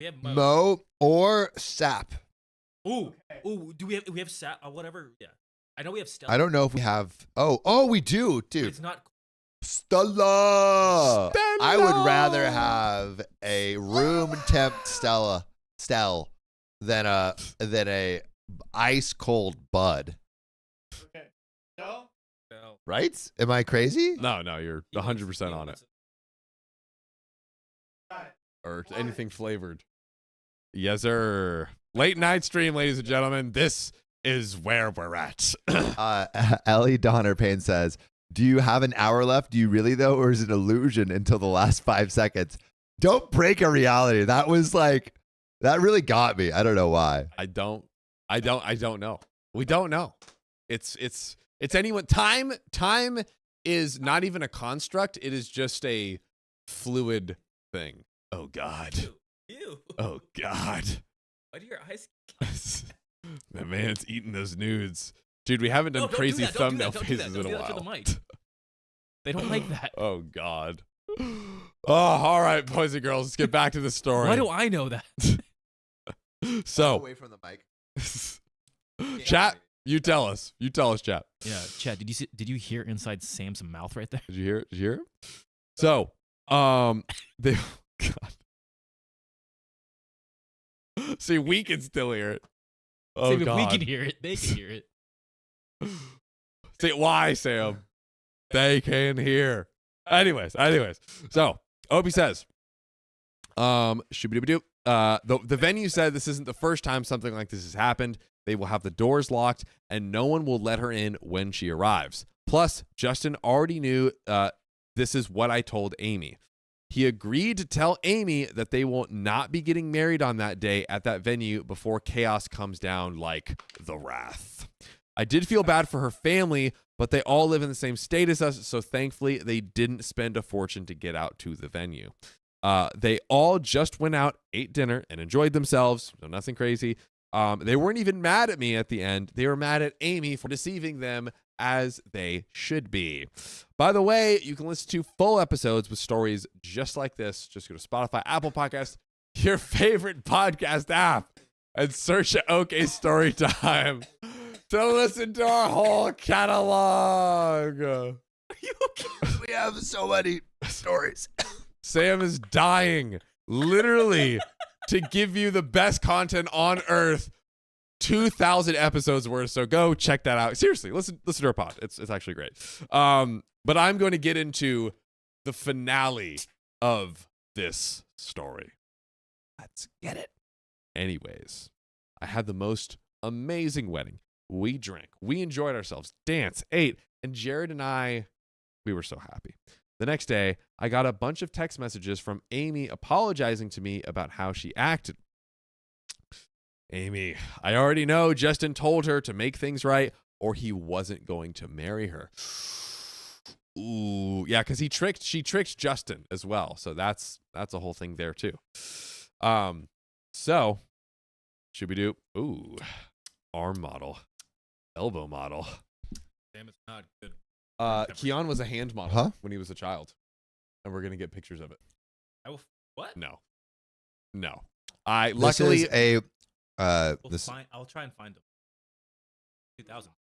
we have Mo. Mo or sap. Ooh, do we have whatever? Yeah, I know we have Stella. I don't know if we have. Oh, we do, but dude. it's not. Stella. I would rather have a room temp Stella than a ice cold Bud. Okay. No. No. Right? Am I crazy? No, you're 100% on it. Or anything flavored. Yes, sir. Late night stream, ladies and gentlemen. This is where we're at. Ellie Donner Payne says, "Do you have an hour left? Do you really though, or is it an illusion until the last 5 seconds?" Don't break a reality. That was like that really got me. I don't know why. I don't know. We don't know. It's anyone. Time is not even a construct. It is just a fluid thing. Oh God. Ew. Oh God. Why do your eyes? That man's eating those nudes. Dude, we haven't done No, don't do crazy that, don't do thumbnail that, don't do that, faces don't in do a that to the while. mic. They don't like that. Oh God. Oh, all right, boys and girls, let's get back to the story. Why do I know that? So, away from the mic. chat, you tell us. You tell us, chat. Yeah, Chad. Did you hear inside Sam's mouth right there? Did you hear it? Did you hear it? So, they. God. See, we can still hear it. Oh Sam, God. if we can hear it, they can hear it. See, why, Sam? They can hear. Anyways. So, Opie says, shoo-ba-doo-ba-doo. The venue said this isn't the first time something like this has happened. They will have the doors locked, and no one will let her in when she arrives. Plus, Justin already knew this is what I told Amy. He agreed to tell Amy that they will not be getting married on that day at that venue before chaos comes down like the wrath. I did feel bad for her family, but they all live in the same state as us, so thankfully they didn't spend a fortune to get out to the venue. They all just went out, ate dinner, and enjoyed themselves, so nothing crazy. They weren't even mad at me at the end. They were mad at Amy for deceiving them, as they should be. By the way, you can listen to full episodes with stories just like this. Just go to Spotify, Apple Podcasts, your favorite podcast app, and search OK Storytime to listen to our whole catalog. We have so many stories. Sam is dying, literally, to give you the best content on earth. 2,000 episodes worth, so go check that out. Seriously, listen to our pod. It's actually great. But I'm going to get into the finale of this story. Let's get it. Anyways, I had the most amazing wedding. We drank, we enjoyed ourselves, danced, ate, and Jared and I, we were so happy. The next day, I got a bunch of text messages from Amy apologizing to me about how she acted. Amy, I already know Justin told her to make things right or he wasn't going to marry her. Ooh, yeah, because she tricked Justin as well. So that's a whole thing there too. So should we do arm model, elbow model. Damn, it's not good. Keon was a hand model when he was a child. And we're gonna get pictures of it. What? No. This is a I'll try and find them. 2000.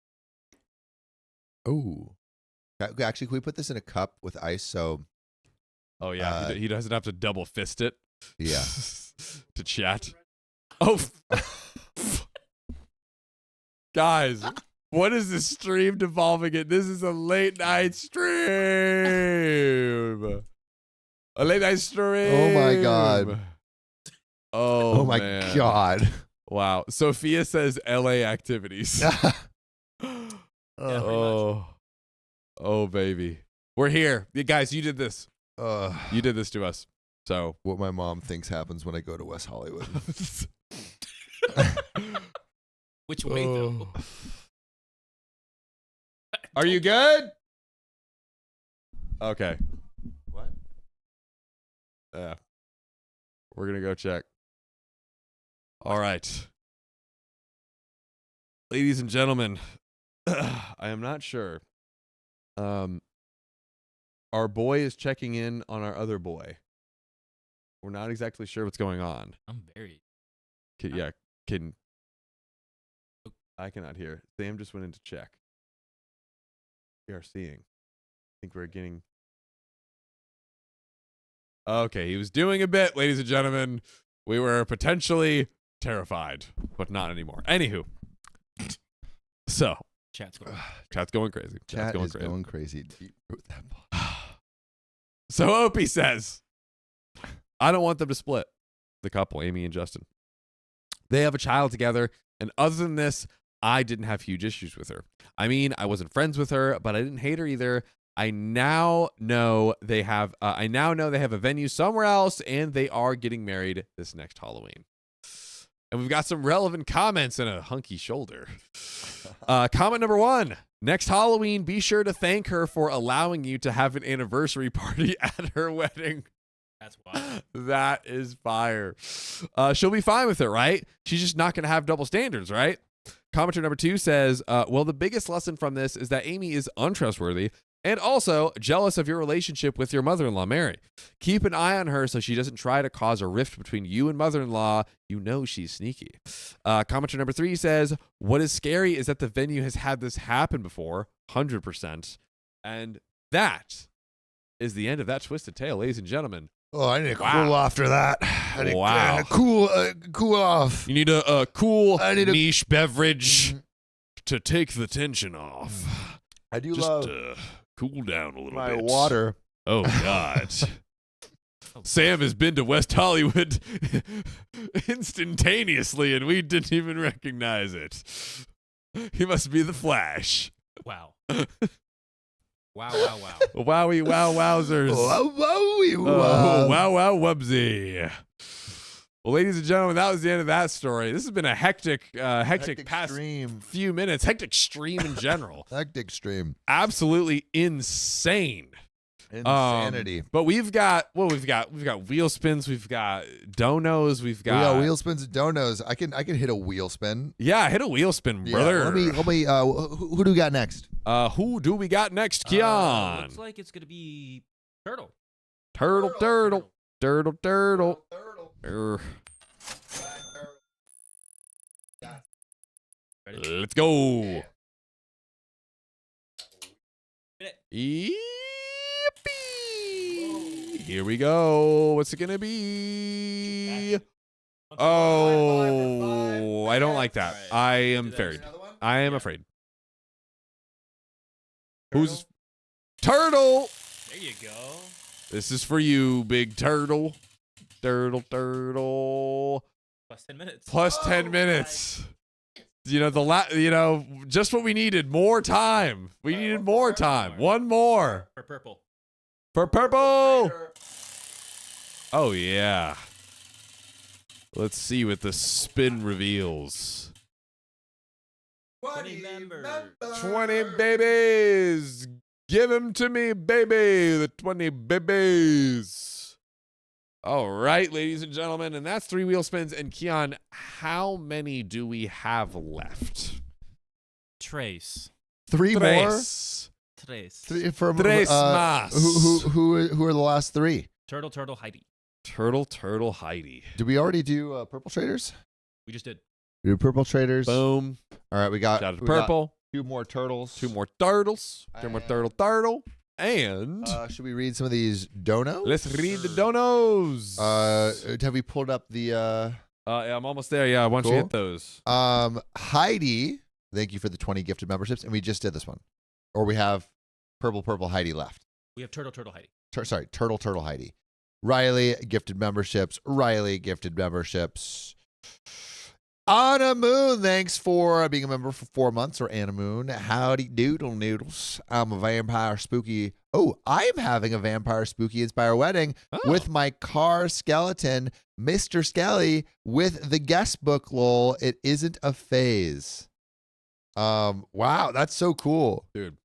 Oh, actually, can we put this in a cup with ice? So, oh yeah, he doesn't have to double fist it. Yeah, to chat. Oh, guys, what is this stream devolving in? This is a late night stream. A late night stream. Oh my God. Oh my man. God. Wow. Sophia says LA activities. Oh baby. We're here. You guys, you did this. You did this to us. So what my mom thinks happens when I go to West Hollywood. Which way though? Are you good? Okay. What? Yeah. We're going to go check. All right. Ladies and gentlemen, I am not sure. Our boy is checking in on our other boy. We're not exactly sure what's going on. I'm very. I cannot hear. Sam just went in to check. We are seeing. I think we're getting. Okay, he was doing a bit, ladies and gentlemen. We were potentially terrified, but not anymore. Anywho, so Chat's going crazy. Chat is going crazy. Deep throat that ball. So Opie says, I don't want them to split. The couple, Amy and Justin. They have a child together, and other than this, I didn't have huge issues with her. I mean, I wasn't friends with her, but I didn't hate her either. I now know they have a venue somewhere else, and they are getting married this next Halloween. And we've got some relevant comments and a hunky shoulder. Comment number 1. Next Halloween, be sure to thank her for allowing you to have an anniversary party at her wedding. That's wild. That is fire. She'll be fine with it, right? She's just not going to have double standards, right? Commenter number 2 says, well, the biggest lesson from this is that Amy is untrustworthy and also jealous of your relationship with your mother-in-law, Mary. Keep an eye on her so she doesn't try to cause a rift between you and mother-in-law. You know she's sneaky. Commenter number 3 says, what is scary is that the venue has had this happen before, 100%. And that is the end of that twisted tale, ladies and gentlemen. Oh, I need to cool after that. I need Wow. cool off. You need a cool I need a- niche beverage to take the tension off. I do Just love cool down a little my bit. water. Oh, God. Sam has been to West Hollywood instantaneously, and we didn't even recognize it. He must be the Flash. Wow. Wow, wow, wow. Wowie, wow, wowzers. Wow. Wow, wubsy. Well, ladies and gentlemen, that was the end of that story. This has been a hectic past stream. few minutes. Hectic stream in general. Hectic stream. Absolutely insane. Insanity. But we've got wheel spins, we've got donos, we've We got got wheel spins and donos. I can hit a wheel spin. Yeah, hit a wheel spin, brother. Yeah, let me who do we got next? Who do we got next, Keon? Looks like it's gonna be Turtle. Turtle. Ready? Let's go. Hit Yippee! Here we go. What's it gonna be? Oh, I don't like that. I am afraid. I am afraid. Who's Turtle? There you go. This is for you, big turtle. Turtle. Plus 10 minutes. Plus 10 minutes. You know, just what we needed. More time. We needed more time. One more. For purple. For purple. Oh, yeah. Let's see what the spin reveals. 20 members. 20 babies. Give them to me, baby. The 20 babies. All right, ladies and gentlemen. And that's 3 wheel spins. And Keon, how many do we have left? Trace. 3 more. Trace. 3 from Tres más. Who are the last 3? Turtle, Heidi. Turtle, Heidi. Did we already do purple traders? We just did. We do purple traders. Boom. All right, we got purple. 2 more turtles. 2 more turtles. 2 more turtle. And Should we read some of these donos? let's read the donos. Have we pulled up the yeah, I'm almost there. Yeah, once you Cool. hit those. Heidi? Thank you for the 20 gifted memberships, and we just did this one, or we have purple Heidi left. We have Turtle, Heidi. Sorry, turtle Heidi. Riley gifted memberships. Anna Moon, thanks for being a member for 4 months, or Anna Moon. Howdy doodle noodles. I'm a vampire spooky. Oh, I'm having a vampire spooky inspired wedding with my car skeleton, Mr. Skelly, with the guest book, lol. It isn't a phase. Wow, that's so cool. Dude,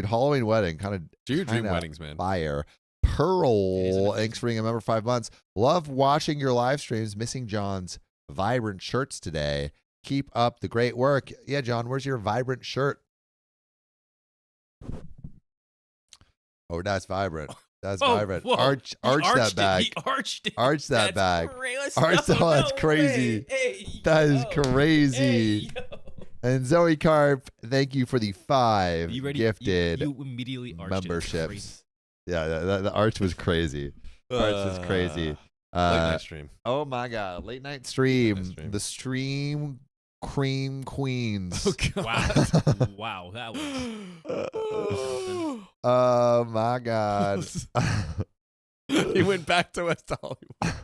Halloween wedding, kind of Do your dream weddings, man. fire. It is Pearl, amazing. thanks for being a member 5 months. Love watching your live streams. Missing John's vibrant shirts today. Keep up the great work. Yeah, John, where's your vibrant shirt? Oh, that's vibrant. That's vibrant. whoa. Arch He that arched it. bag. He arched it. Arch that bag. Crazy. Arch that- that's crazy. That is crazy. And Zoe Carp, thank you for the 5 You ready? gifted You immediately arched it. It's memberships. crazy. Yeah, the arch was crazy. Arch was crazy. Late night stream. Oh my God, late night stream. Late night stream. The stream cream queens. Wow. Wow. That was. Oh my God. He went back to West Hollywood.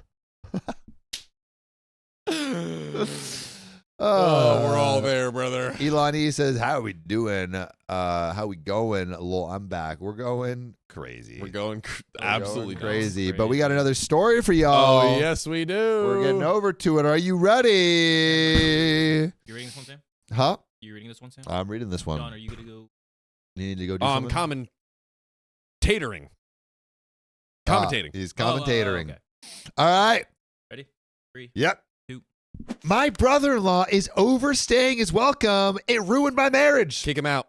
Oh, we're all there, brother. Elani says, how are we doing? How we going? Lol, I'm back. We're going crazy. We're going We're absolutely going crazy. nuts. But we got another story for y'all. Oh, yes, we do. We're getting over to it. Are you ready? You reading this one, Sam? Huh? You reading this one, Sam? I'm reading this one. John, are you gonna go? You need to go do something? Commentating. Commentating. He's Oh, commentating. okay. All right. Ready? 3, Yep. 2. My brother-in-law is overstaying his welcome. It ruined my marriage. Kick him out.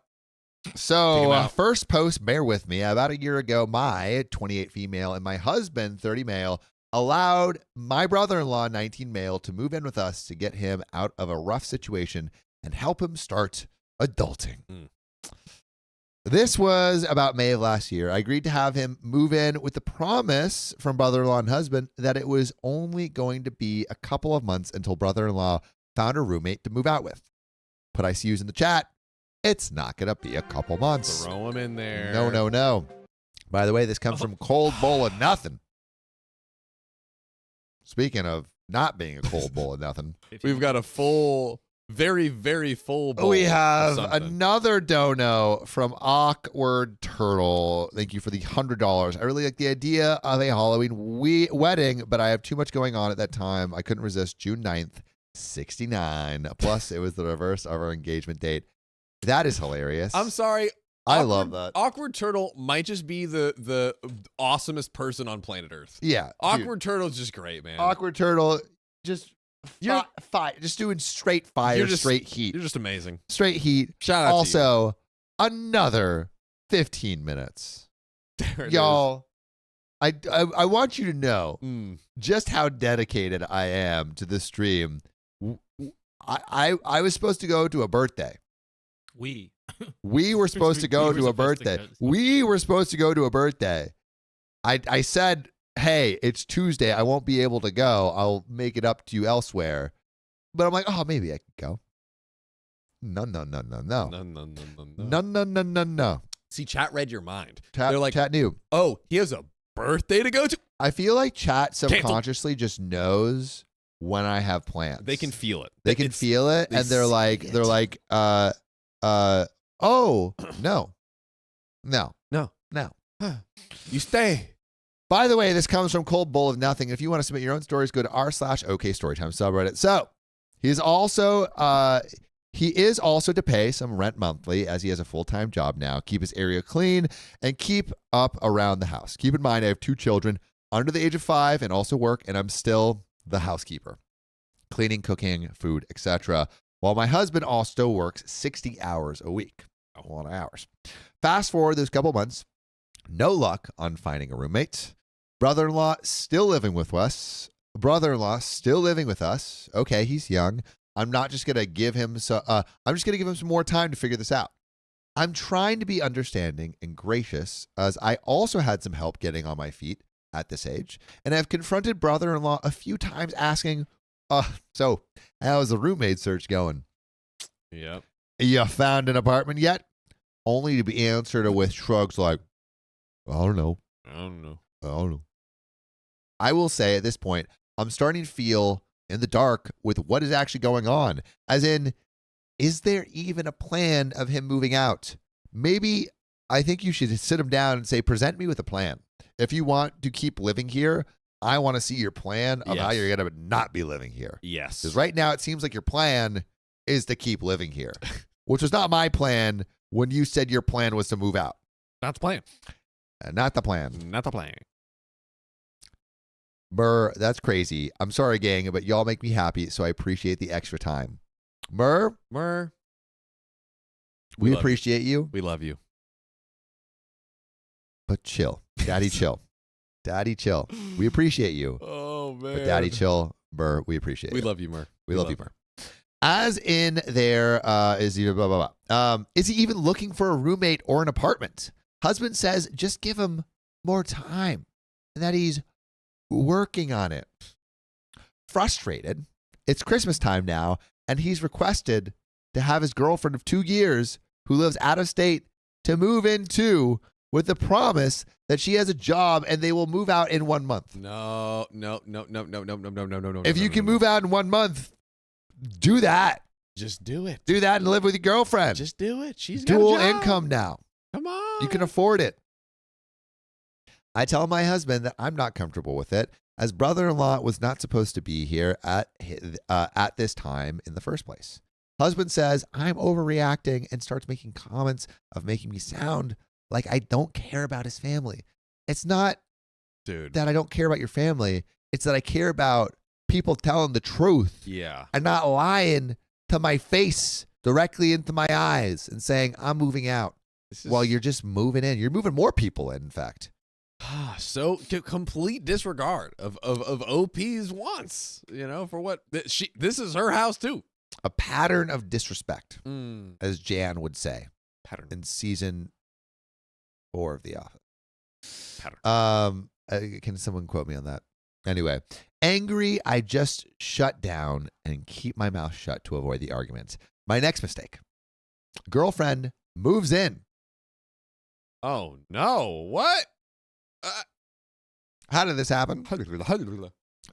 So, Kick him out. first post, bear with me. About a year ago, my 28 female and my husband, 30 male, allowed my brother-in-law, 19 male, to move in with us to get him out of a rough situation and help him start adulting. Mm. This was about May of last year. I agreed to have him move in with the promise from brother-in-law and husband that it was only going to be a couple of months until brother-in-law found a roommate to move out with. Put ICUs in the chat. It's not going to be a couple months. Throw him in there. No. By the way, this comes from Cold Bowl of Nothing. Speaking of not being a cold bowl of nothing, We've got a full, very, very full bowl. we of have something. another dono from Awkward Turtle. Thank you for the $100. I really like the idea of a Halloween wedding, but I have too much going on at that time. I couldn't resist. June 9th, 69. Plus, it was the reverse of our engagement date. That is hilarious. I'm sorry. I love that. Awkward Turtle might just be the awesomest person on planet Earth. Yeah. dude. Awkward Turtle's just great, man. Awkward Turtle, just You're- fire, just doing straight fire, You're just- straight heat. You're just amazing. Straight heat. Shout out Also, another 15 minutes. to you. There it Y'all, I want you to know is. Mm. just how dedicated I am to this stream. I was supposed to go to a birthday. We were supposed to go We were to a supposed to birthday. go. We were supposed to go to a birthday. I said, hey, it's Tuesday. I won't be able to go. I'll make it up to you elsewhere. But I'm like, oh, maybe I could go. No. No. No. See, chat read your mind. Chat, They're like, chat knew. oh, he has a birthday to go to. I feel like chat Canceled. subconsciously just knows when I have plans. They can feel it. They can feel it, they and they're see like, it. oh, no. You stay. By the way, this comes from Cold Bowl of Nothing. If you want to submit your own stories, go to r/OKStorytime subreddit. So he is also to pay some rent monthly as he has a full-time job now, keep his area clean, and keep up around the house. Keep in mind, I have 2 children under the age of 5 and also work, and I'm still the housekeeper, cleaning, cooking, food, etc. While my husband also works 60 hours a week. A lot of hours. Fast forward those couple months, no luck on finding a roommate. Brother-in-law still living with us. Okay, he's young. I'm not just gonna give him I'm just gonna give him some more time to figure this out. I'm trying to be understanding and gracious, as I also had some help getting on my feet at this age, and I've confronted brother-in-law a few times asking, so how's the roommate search going? Yep. You found an apartment yet? Only to be answered with shrugs like, I don't know. I will say at this point, I'm starting to feel in the dark with what is actually going on. As in, is there even a plan of him moving out? Maybe I think you should sit him down and say, present me with a plan. If you want to keep living here, I want to see your plan of how Yes. you're going to not be living here. Yes. Because right now it seems like your plan is to keep living here, which was not my plan when you said your plan was to move out. Not the plan. Not the plan. Not the plan. Murr, that's crazy. I'm sorry, gang, but y'all make me happy, so I appreciate the extra time. Murr, We we love you. appreciate you, We love you. but chill. Daddy, chill. Daddy, chill. We appreciate you, Oh, man. but Daddy, chill. Murr, we appreciate We you. love you, Mur. We love you, Murr. As in there, is he blah, blah, blah. Is he even looking for a roommate or an apartment? Husband says just give him more time and that he's working on it. Frustrated, it's Christmas time now, and he's requested to have his girlfriend of 2 years who lives out of state to move in too, with the promise that she has a job and they will move out in 1 month. No. If you can move out in 1 month, do that. Just do it. Do that and live with your girlfriend. Just do it. She's got dual a job. income now. Come on. You can afford it. I tell my husband that I'm not comfortable with it, as brother-in-law was not supposed to be here at this time in the first place. Husband says I'm overreacting and starts making comments of making me sound like I don't care about his family. It's not that I don't care about your family. It's that I care about people telling the truth. Yeah. And not lying to my face directly into my eyes and saying I'm moving out while you're just moving in. You're moving more people in fact. So complete disregard of OP's wants, for what this is her house too. A pattern of disrespect, as Jan would say. Pattern in season 4 of The Office. Pattern. Can someone quote me on that? Anyway, angry, I just shut down and keep my mouth shut to avoid the arguments. My next mistake. Girlfriend moves in. Oh no! What? How did this happen?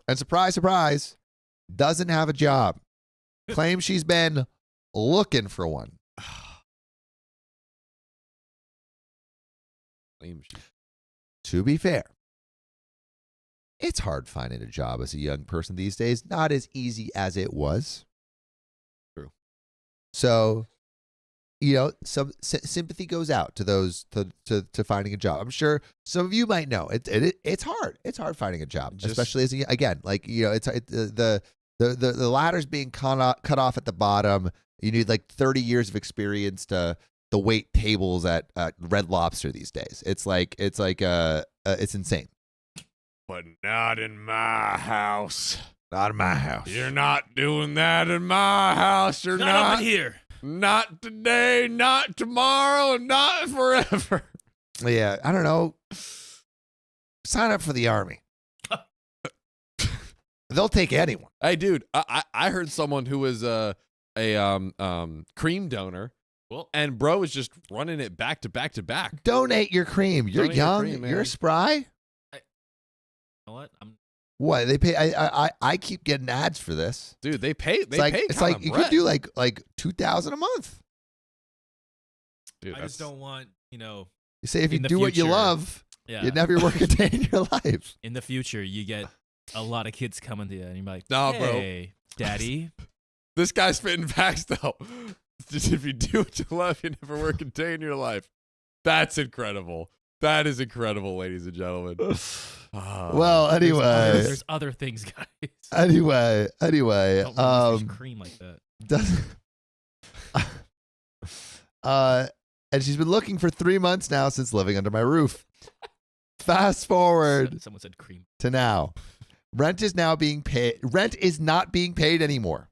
And surprise, surprise, doesn't have a job. Claims she's been looking for one. To be fair, it's hard finding a job as a young person these days. Not as easy as it was. True. So, some sympathy goes out to those to finding a job. I'm sure some of you might know it's hard. It's hard finding a job, especially as the ladder's being cut off at the bottom. You need like 30 years of experience to wait tables at Red Lobster these days. It's insane. But not in my house. Not in my house. You're not doing that in my house. You're not over here. Not today, not tomorrow, and not forever. Yeah, I don't know. Sign up for the Army. They'll take anyone. Hey, dude, I heard someone who was a cream donor, and bro was just running it back to back to back. Donate your cream. You're Donate your young. cream, man. You're spry. You know what? What they pay? I keep getting ads for this, dude. They pay. It's like you could do like $2,000 a month. Dude, I just don't want You say if you in the do what you future, love, yeah. you'd never work a day in your life. In the future, you get a lot of kids coming to you, and you're like, Nah, hey, daddy. This guy's spitting facts though. Just if you do what you love, you never work a day in your life. That's incredible. That is incredible, ladies and gentlemen. Well, anyway, there's other things, guys. Anyway, Don't cream like that. And she's been looking for 3 months now since living under my roof. Fast forward Someone said cream. to now. Rent is not being paid anymore.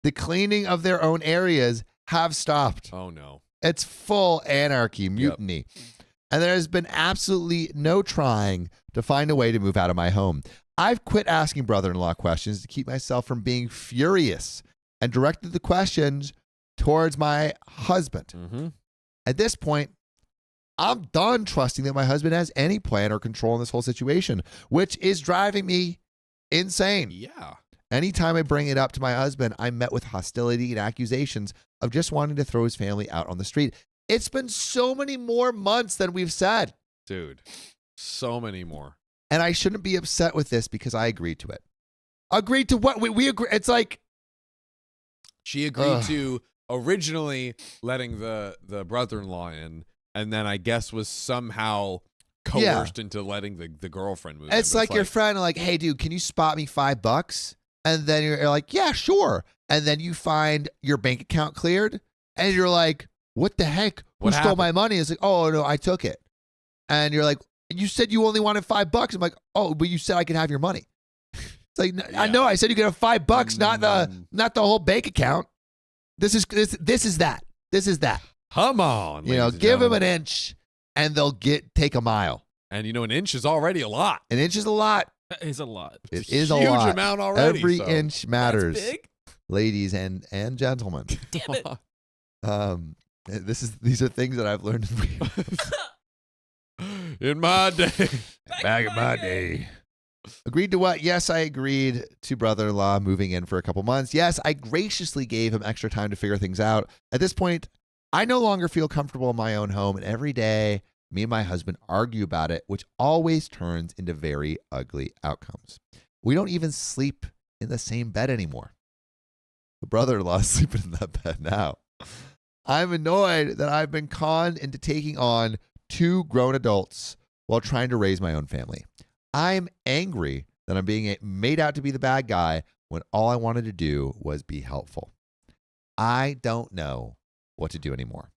The cleaning of their own areas have stopped. Oh no. It's full anarchy, mutiny. Yep. And there has been absolutely no trying to find a way to move out of my home. I've quit asking brother-in-law questions to keep myself from being furious and directed the questions towards my husband. Mm-hmm. At this point, I'm done trusting that my husband has any plan or control in this whole situation, which is driving me insane. Yeah. Anytime I bring it up to my husband, I'm met with hostility and accusations of just wanting to throw his family out on the street. It's been so many more months than we've said. Dude, so many more. And I shouldn't be upset with this because I agreed to it. Agreed to what? We agree. It's like. She agreed to originally letting the brother-in-law in, and then I guess was somehow coerced into letting the girlfriend move in. It's like your friend like, hey, dude, can you spot me $5? And then you're like, yeah, sure. And then you find your bank account cleared, and you're like, what the heck? Who stole my money? It's like, oh, no, I took it. And you're like, you said you only wanted $5. I'm like, oh, but you said I could have your money. It's like, I know. I said you could have $5, not the whole bank account. This is that. This is that. Come on, give them an inch, and they'll take a mile. And an inch is already a lot. An inch is a lot. That is a lot. It is a lot. Huge amount already. Every inch matters. That's big. Ladies and gentlemen. Damn it. These are things that I've learned in my day. Back in my day. Agreed to what? Yes, I agreed to brother-in-law moving in for a couple months. Yes, I graciously gave him extra time to figure things out. At this point, I no longer feel comfortable in my own home, and every day, me and my husband argue about it, which always turns into very ugly outcomes. We don't even sleep in the same bed anymore. The brother-in-law is sleeping in that bed now. I'm annoyed that I've been conned into taking on 2 grown adults while trying to raise my own family. I'm angry that I'm being made out to be the bad guy when all I wanted to do was be helpful. I don't know what to do anymore.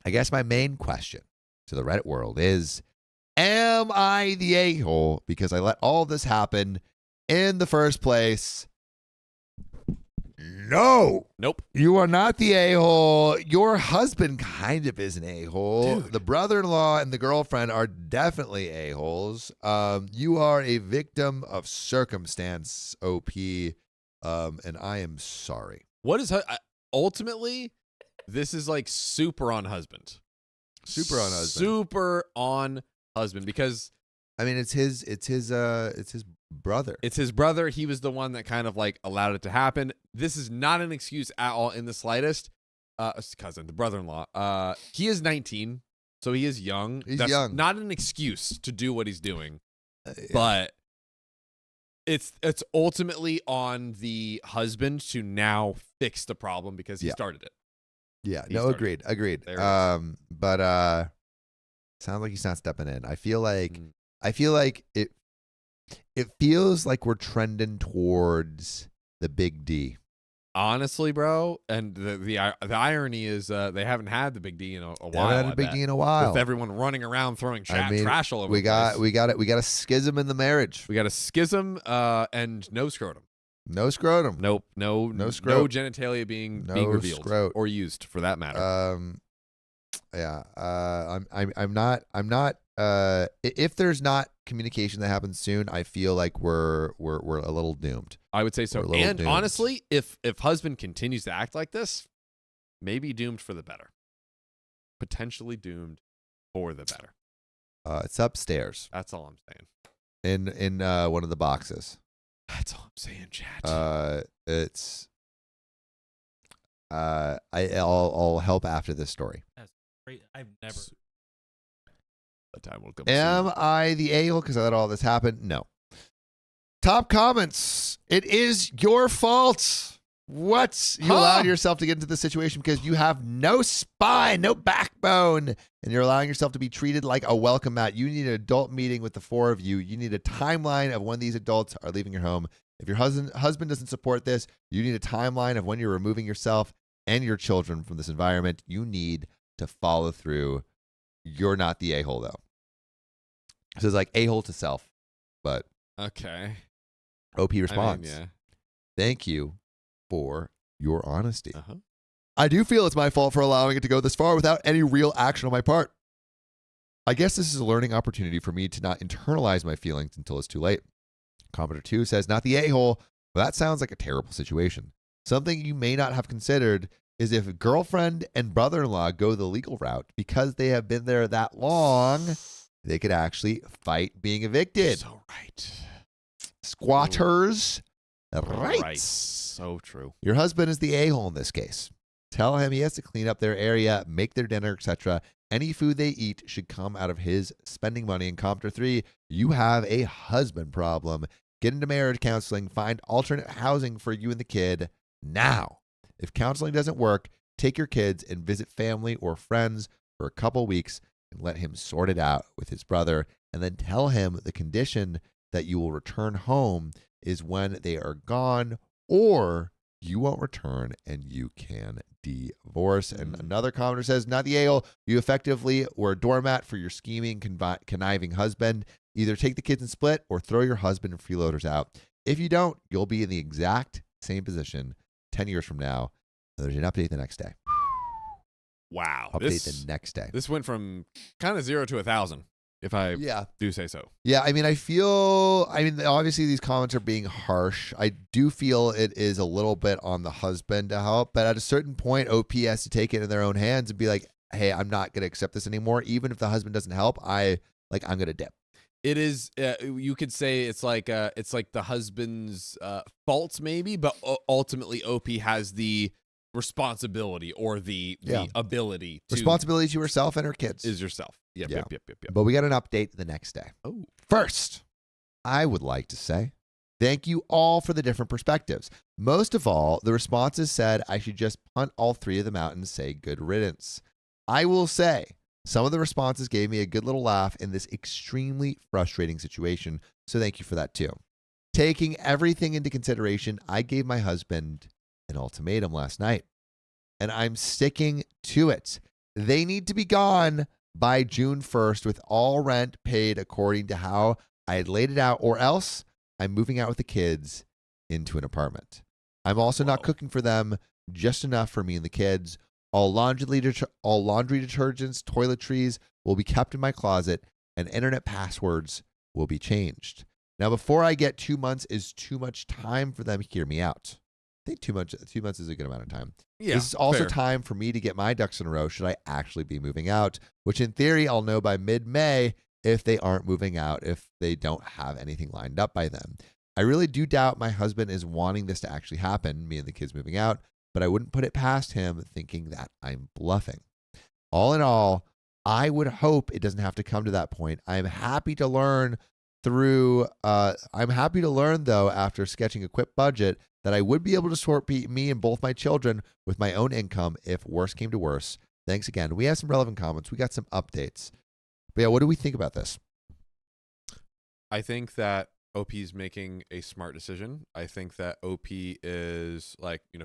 I guess my main question to the Reddit world is, am I the a-hole because I let all this happen in the first place? No. Nope. You are not the a-hole. Your husband kind of is an a-hole. Dude. The brother-in-law and the girlfriend are definitely a-holes. You are a victim of circumstance, OP, and I am sorry. What is ultimately? This is like super on husband. Super on husband. Super on husband because I mean, it's his brother. it's his brother. He was the one that kind of like allowed it to happen. This is not an excuse at all in the slightest. His cousin, the brother-in-law. He is 19, so he is young. He's That's young. not an excuse to do what he's doing, Yeah. but it's ultimately on the husband to now fix the problem because he Yeah. started it. Yeah, He no, started. agreed. There it is. But sounds like he's not stepping in. I feel like it feels like we're trending towards the big D. Honestly, bro, and the irony is they haven't had the big D in a Haven't while. had I a big bet. D in a while. With everyone running around throwing I mean, trash all over we the place. we got a schism in the marriage. We got a schism and no scrotum. No scrotum. Nope. No scrot. No genitalia being revealed scrot. or used for that matter. Yeah. I'm not. If there's not communication that happens soon, I feel like we're a little doomed. I would say so. we're a little And doomed. honestly, if husband continues to act like this, maybe doomed for the better. Potentially doomed for the better. It's upstairs That's all I'm saying. in one of the boxes. That's all I'm saying, chat. It's. I'll help after this story. Great. I've never. The time will come Am soon. I the a-hole because I let all this happen? No. Top comments. It is your fault. What? You allowed yourself to get into this situation because you have no spine, no backbone, and you're allowing yourself to be treated like a welcome mat. You need an adult meeting with the 4 of you. You need a timeline of when these adults are leaving your home. If your husband doesn't support this, you need a timeline of when you're removing yourself and your children from this environment. You need to follow through. You're not the a-hole, though. This is like a-hole to self, but Okay. OP responds. I mean, Thank you for your honesty. yeah. Uh-huh. I do feel it's my fault for allowing it to go this far without any real action on my part. I guess this is a learning opportunity for me to not internalize my feelings until it's too late. Commenter 2 says, not the a-hole. Well, that sounds like a terrible situation. Something you may not have considered is if girlfriend and brother-in-law go the legal route because they have been there that long, they could actually fight being evicted. So right. Squatters' Right. rights. So true. Your husband is the a-hole in this case. Tell him he has to clean up their area, make their dinner, etc. Any food they eat should come out of his spending money. In Compter 3, you have a husband problem. Get into marriage counseling. Find alternate housing for you and the kid now. If counseling doesn't work, take your kids and visit family or friends for a couple weeks and let him sort it out with his brother. And then tell him the condition that you will return home is when they are gone, or you won't return and you can divorce. And another commenter says, not the a-hole. You effectively were a doormat for your scheming, conniving husband. Either take the kids and split or throw your husband and freeloaders out. If you don't, you'll be in the exact same position 10 years from now. There's an update the next day. Wow. Update the next day. This went from kind of 0 to 1,000, if I Yeah. do say so. Yeah, I mean, obviously these comments are being harsh. I do feel it is a little bit on the husband to help, but at a certain point, OP has to take it in their own hands and be like, hey, I'm not going to accept this anymore. Even if the husband doesn't help, I'm going to dip. It is. You could say it's like the husband's fault, maybe, but ultimately OP has the responsibility or the ability to Responsibility to herself and her kids. is yourself. Yep. But we got an update the next day. Oh, First, I would like to say thank you all for the different perspectives. Most of all, the responses said I should just punt all 3 of them out and say good riddance. I will say some of the responses gave me a good little laugh in this extremely frustrating situation, so thank you for that too. Taking everything into consideration, I gave my husband an ultimatum last night, and I'm sticking to it. They need to be gone by June 1st with all rent paid according to how I had laid it out, or else I'm moving out with the kids into an apartment. I'm also not cooking for them, just enough for me and the kids. All laundry detergents, toiletries will be kept in my closet, and internet passwords will be changed. Now, before I get 2 months is too much time for them. Hear me out. I think 2 months is a good amount of time. yeah. This is also fair. time for me to get my ducks in a row should I actually be moving out, which in theory I'll know by mid-May if they aren't moving out, if they don't have anything lined up by then. I really do doubt my husband is wanting this to actually happen, me and the kids moving out, but I wouldn't put it past him thinking that I'm bluffing. All in all, I would hope it doesn't have to come to that point. I'm happy to learn though, after sketching a quick budget, that I would be able to support me and both my children with my own income if worse came to worse. Thanks again. We have some relevant comments. We got some updates. But yeah, what do we think about this? I think that OP is making a smart decision. I think that OP is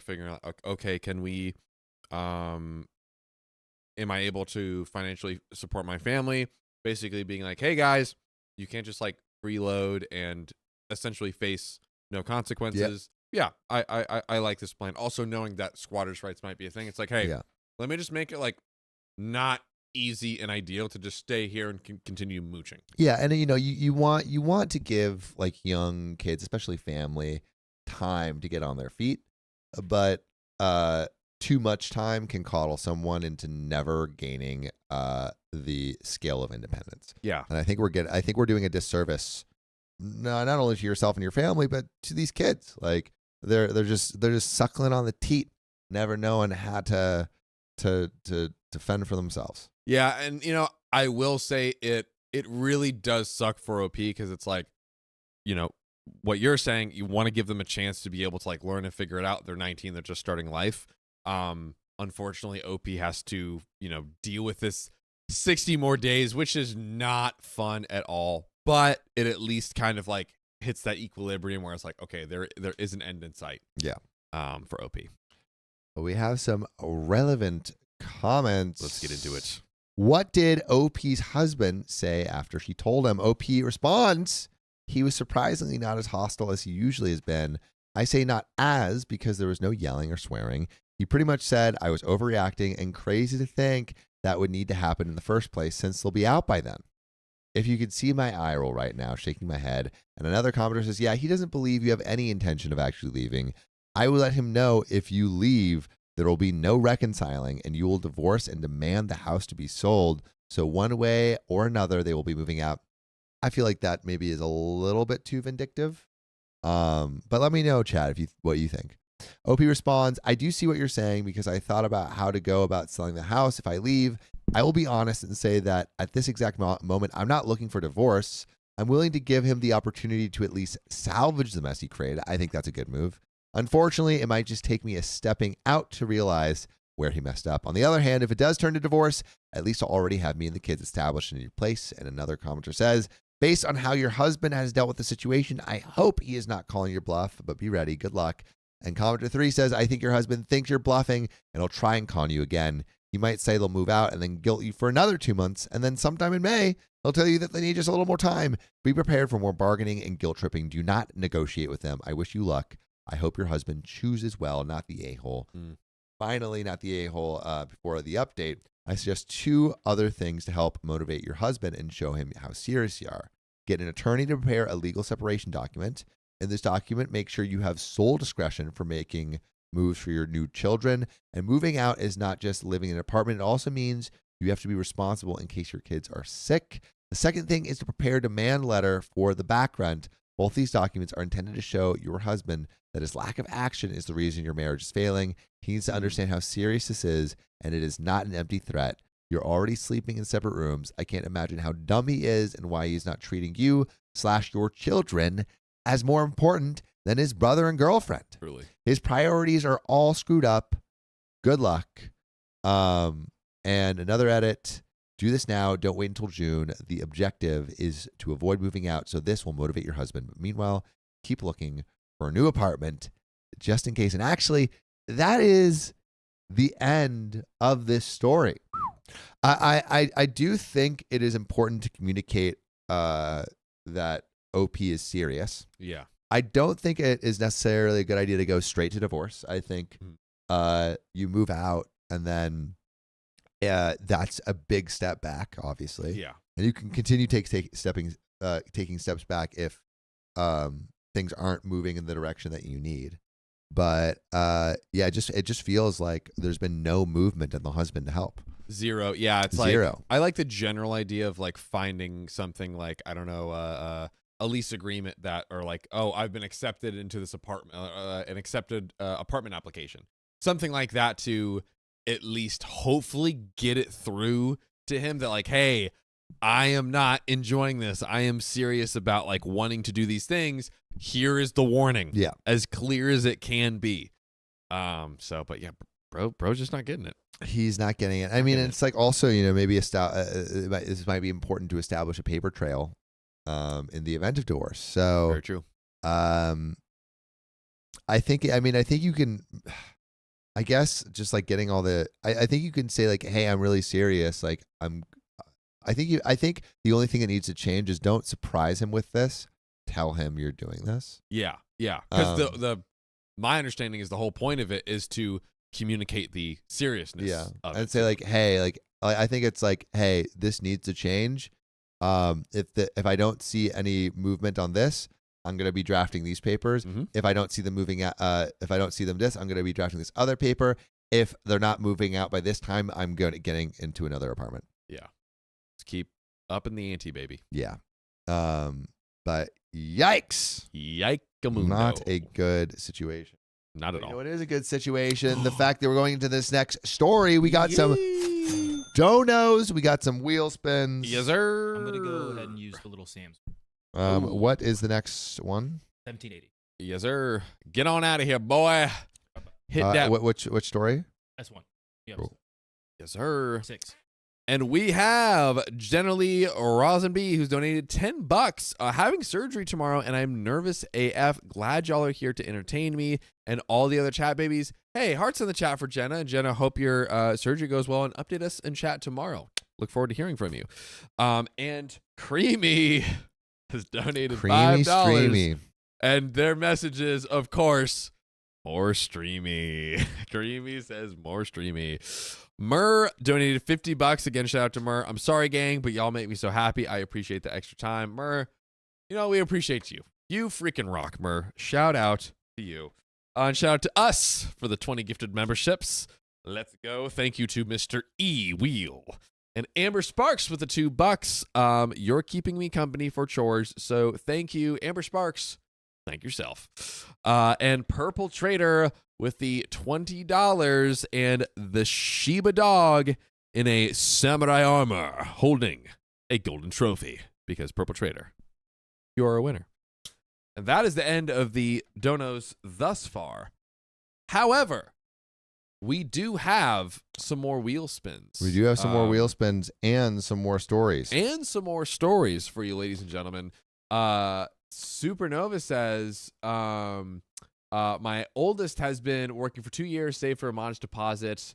figuring out, okay, can we, am I able to financially support my family? Basically being like, hey guys, you can't just freeload and essentially face no consequences. Yeah, I like this plan. Also knowing that squatters' rights might be a thing. It's like, hey, let me just make it not easy and ideal to just stay here and continue mooching. Yeah, and you want to give young kids, especially family, time to get on their feet, but too much time can coddle someone into never gaining the scale of independence. Yeah, and I think we're doing a disservice, not only to yourself and your family, but to these kids. They're just suckling on the teat, never knowing how to fend for themselves. Yeah, and I will say it really does suck for OP because it's what you're saying, you want to give them a chance to be able to learn and figure it out. They're 19, they're just starting life. Unfortunately, OP has to, deal with this 60 more days, which is not fun at all, but it at least kind of hits that equilibrium where it's okay, there is an end in sight. Yeah. For OP. But we have some relevant comments. Let's get into it. What did OP's husband say after she told him? OP responds, he was surprisingly not as hostile as he usually has been. I say not as because there was no yelling or swearing. He pretty much said I was overreacting and crazy to think that would need to happen in the first place since they'll be out by then. If you could see my eye roll right now, shaking my head. And another commenter says, yeah, he doesn't believe you have any intention of actually leaving. I will let him know if you leave, there will be no reconciling and you will divorce and demand the house to be sold. So one way or another, they will be moving out. I feel like that maybe is a little bit too vindictive. But let me know, Chad, what you think. OP responds, I do see what you're saying because I thought about how to go about selling the house if I leave. I will be honest and say that at this exact moment, I'm not looking for divorce. I'm willing to give him the opportunity to at least salvage the mess he created. I think that's a good move. Unfortunately, it might just take me a stepping out to realize where he messed up. On the other hand, if it does turn to divorce, at least I'll already have me and the kids established in a new place. And another commenter says, based on how your husband has dealt with the situation, I hope he is not calling your bluff, but be ready. Good luck. And commenter 3 says, I think your husband thinks you're bluffing and he'll try and con you again. He might say they'll move out and then guilt you for another 2 months. And then sometime in May, he'll tell you that they need just a little more time. Be prepared for more bargaining and guilt tripping. Do not negotiate with them. I wish you luck. I hope your husband chooses well, not the a-hole. Finally, not the a-hole. Before the update, I suggest 2 other things to help motivate your husband and show him how serious you are. Get an attorney to prepare a legal separation document. In this document, make sure you have sole discretion for making moves for your new children. And moving out is not just living in an apartment. It also means you have to be responsible in case your kids are sick. The second thing is to prepare a demand letter for the back rent. Both these documents are intended to show your husband that his lack of action is the reason your marriage is failing. He needs to understand how serious this is, and it is not an empty threat. You're already sleeping in separate rooms. I can't imagine how dumb he is and why he's not treating you/your children as more important than his brother and girlfriend. Truly. His priorities are all screwed up. Good luck. And another edit. Do this now. Don't wait until June. The objective is to avoid moving out, so this will motivate your husband. But meanwhile, keep looking for a new apartment just in case. And actually, that is the end of this story. I do think it is important to communicate that OP is serious. Yeah. I don't think it is necessarily a good idea to go straight to divorce. I think you move out and then that's a big step back, obviously. Yeah. And you can continue taking steps back if things aren't moving in the direction that you need. But it just feels like there's been no movement in the husband to help. Zero. Yeah, it's Zero. like I like the general idea of like finding something like, I don't know, a lease agreement that, or like, oh, I've been accepted into this apartment, an accepted apartment application, something like that, to at least hopefully get it through to him that like, hey, I am not enjoying this. I am serious about like wanting to do these things. Here is the warning. Yeah. As clear as it can be. But yeah, bro's just not getting it. He's not getting it. I mean, it's like also, maybe this might be important to establish a paper trail in the event of divorce. So Very true. I think you can, I guess, just like getting all the, I think you can say like, hey, I'm really serious. Like I think the only thing that needs to change is don't surprise him with this. Tell him you're doing this. Yeah. Yeah. Because my understanding is the whole point of it is to communicate the seriousness. Yeah. Of And it. say like, hey, like, I think it's like, hey, this needs to change. If I don't see any movement on this, I'm going to be drafting these papers. Mm-hmm. If I don't see them moving out, if I don't see them I'm going to be drafting this other paper. If they're not moving out by this time, I'm getting into another apartment. Yeah. Let's keep up in the ante, baby. Yeah. But yikes. Yike-a-mundo. Not a good situation. Not at You know, all. it is a good situation. The fact that we're going into this next story, we got some donos, we got some wheel spins. Yes, sir. I'm gonna go ahead and use the little Sam's. What is the next one? 1780. Yes, sir. Get on out of here, boy. Hit that. Which story? That's one. Yeah. Cool. Yes, sir. 6. And we have Jenna Lee Rosenby, who's donated $10. Having surgery tomorrow, and I'm nervous AF. Glad y'all are here to entertain me and all the other chat babies. Hey, hearts in the chat for Jenna. And Jenna, hope your surgery goes well, and update us in chat tomorrow. Look forward to hearing from you. And Creamy has donated $5. Streamy. And their message is, of course, more streamy. Creamy says more streamy. Murr donated $50. Again, shout out to Murr. I'm sorry, gang, but y'all make me so happy. I appreciate the extra time. Murr, we appreciate you. You freaking rock, Murr. Shout out to you. And shout out to us for the 20 gifted memberships. Let's go. Thank you to Mr. E. Wheel. And Amber Sparks with the $2. You're keeping me company for chores, so thank you, Amber Sparks. Thank yourself. And Purple Trader with the $20 and the Shiba dog in a samurai armor holding a golden trophy, because Purple Trader, you are a winner. And that is the end of the donos thus far. However, we do have some more wheel spins. We do have some more wheel spins and some more stories. And some more stories for you, ladies and gentlemen. Supernova says, my oldest has been working for 2 years, saved for a modest deposit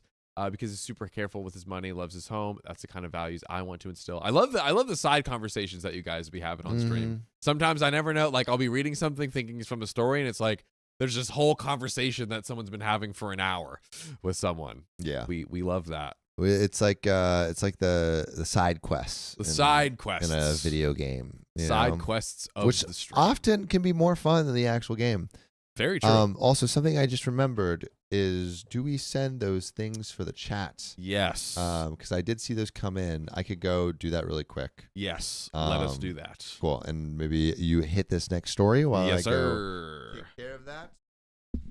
because he's super careful with his money, loves his home. That's the kind of values I want to instill. I love the side conversations that you guys be having on stream. Sometimes I never know, like I'll be reading something thinking it's from a story, and it's like there's this whole conversation that someone's been having for an hour with someone. Yeah. We love that. It's like the side quests. Side quests in a video game. Side quests of which the stream. often can be more fun than the actual game. Very true. Also, something I just remembered is, do we send those things for the chat? Yes. Because I did see those come in. I could go do that really quick. Yes. Let us do that. Cool. And maybe you hit this next story while Yes, I go sir. take care of that.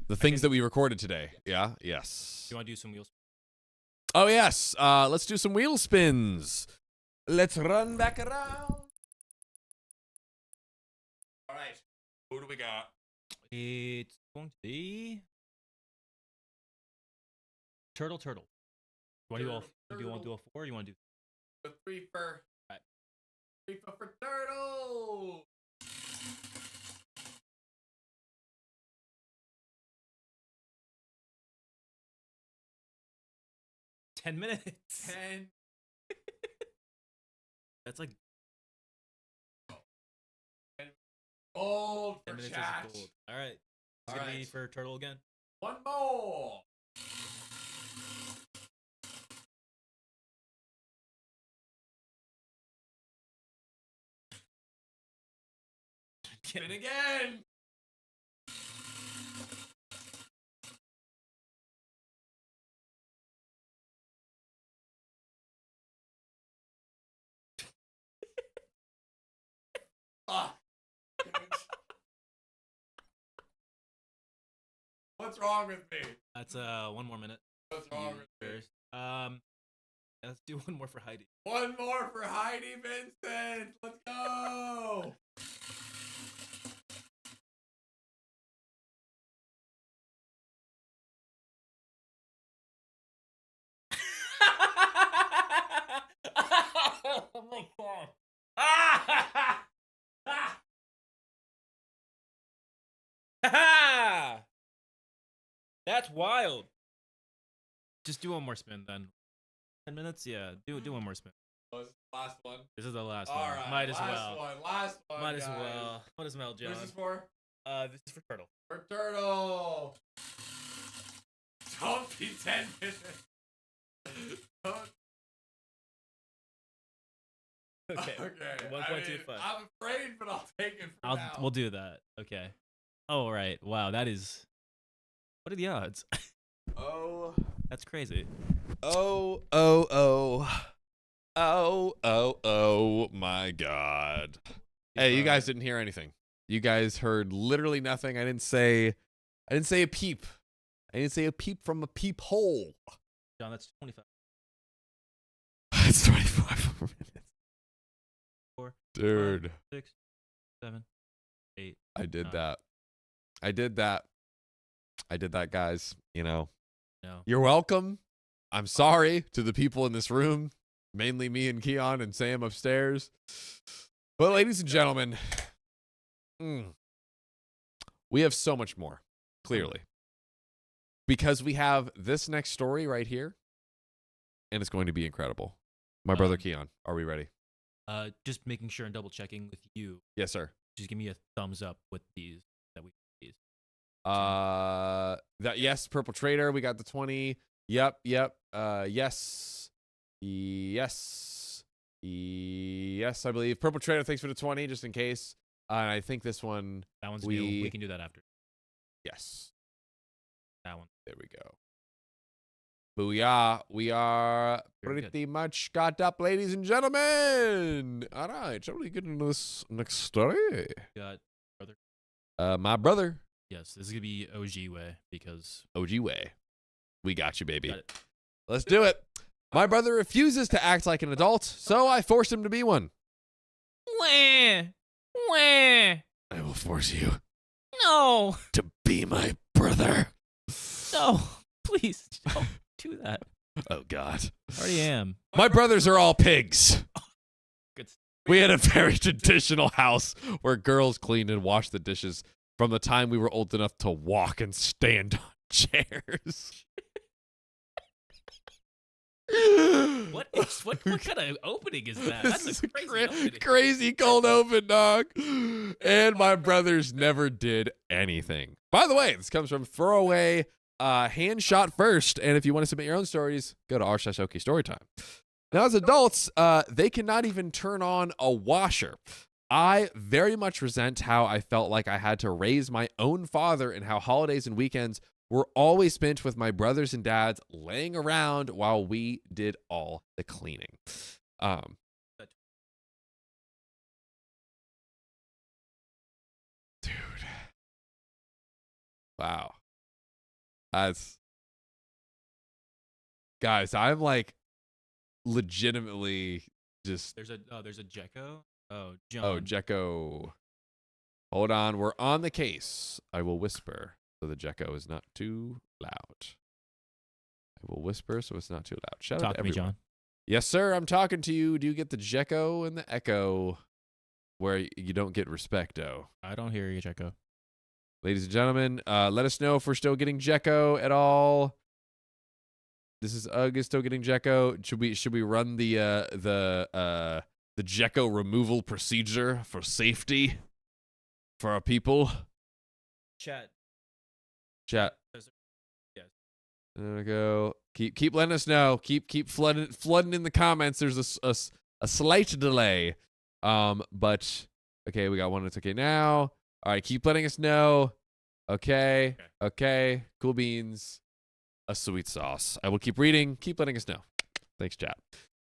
The things that we recorded today. Yeah. Yes. You want to do some wheels? Oh yes. Let's do some wheel spins. Let's run back around. All right. Who do we got? It's going to be Turtle. Do you want to do a 4 or you want to do The 3 for. Right. 3 for Turtle. $10 minutes? 10. That's like Gold 10 for minutes chat. is gold. All right. It's All going to be right. for Turtle again. One more. Spin again. Ah. What's wrong with me? That's 1 more minute. What's wrong with me? First. Let's do one more for Heidi. One more for Heidi Vincent. Let's go. Oh my god. That's wild. Just do one more spin then. 10 minutes? Yeah, do one more spin. Was last one. This is the last All one. right. Might as last well. One, last one. Might as guys. well. Might as well, John. Who's this for? This is for Turtle. For Turtle. Don't be 10 minutes. Don't. Okay. Okay. 1.25. I'm afraid, but I'll take it for now. We'll do that. Okay. Oh right. Wow, that is. What are the odds? Oh. That's crazy. Oh my God. Hey, you guys didn't hear anything. You guys heard literally nothing. I didn't say a peep. I didn't say a peep from a peephole. John, that's 25. It's 25 more minutes. 4, Dude. 5, 6, 7, 8. I did that. I did that, guys. You know. No. You're welcome. I'm sorry to the people in this room, mainly me and Keon and Sam upstairs. But ladies and gentlemen, we have so much more, clearly. Because we have this next story right here, and it's going to be incredible. My brother Keon, are we ready? Just making sure and double checking with you. Yes, sir. Just give me a thumbs up with these that we these. That yes, Purple Trader, we got the 20. Yep. Yes, I believe. Purple Trader, thanks for the 20, just in case. And I think this one, That one's new. We can do that after. yes. That one. There we go. Booyah. We are Very good. pretty much caught up, ladies and gentlemen. All right, shall we get into this next story? Got My brother, yes. This is gonna be OG way because OG Way. We got you, baby. got it. Let's do it. My brother refuses to act like an adult, so I forced him to be one. Wah, wah. I will force you No, to be my brother. no, please don't do that. Oh, God. I already am. My brothers are all pigs. Good. We had a very traditional house where girls cleaned and washed the dishes from the time we were old enough to walk and stand on chairs. What kind of opening is that? This That's is a crazy opening. crazy cold open, dog. And my brothers never did anything. By the way, this comes from Throwaway Hand Shot First. And if you want to submit your own stories, go to r/OK Storytime. Now, as adults, they cannot even turn on a washer. I very much resent how I felt like I had to raise my own father and how holidays and weekends were always spent with my brothers and dads laying around while we did all the cleaning. Dude. Wow. Guys, I'm like legitimately just. There's a Jekko. Oh, John. Oh, Jekko. Hold on, we're on the case. I will whisper so the Jekko is not too loud. I will whisper so it's not too loud. Shout out Talk to to me, everyone. John. Yes, sir. I'm talking to you. Do you get the Jekko and the echo where you don't get respecto? I don't hear you, Jekko. Ladies and gentlemen, let us know if we're still getting Jekko at all. This is Ugg is still getting Jekko. Should we run the Jekko removal procedure for safety for our people? Chat. Chat. Yes. There we go. Keep letting us know. Keep flooding in the comments. There's a slight delay. But okay, we got one that's okay now. All right, keep letting us know. Okay. Cool beans. A sweet sauce. I will keep reading. Keep letting us know. Thanks, chat.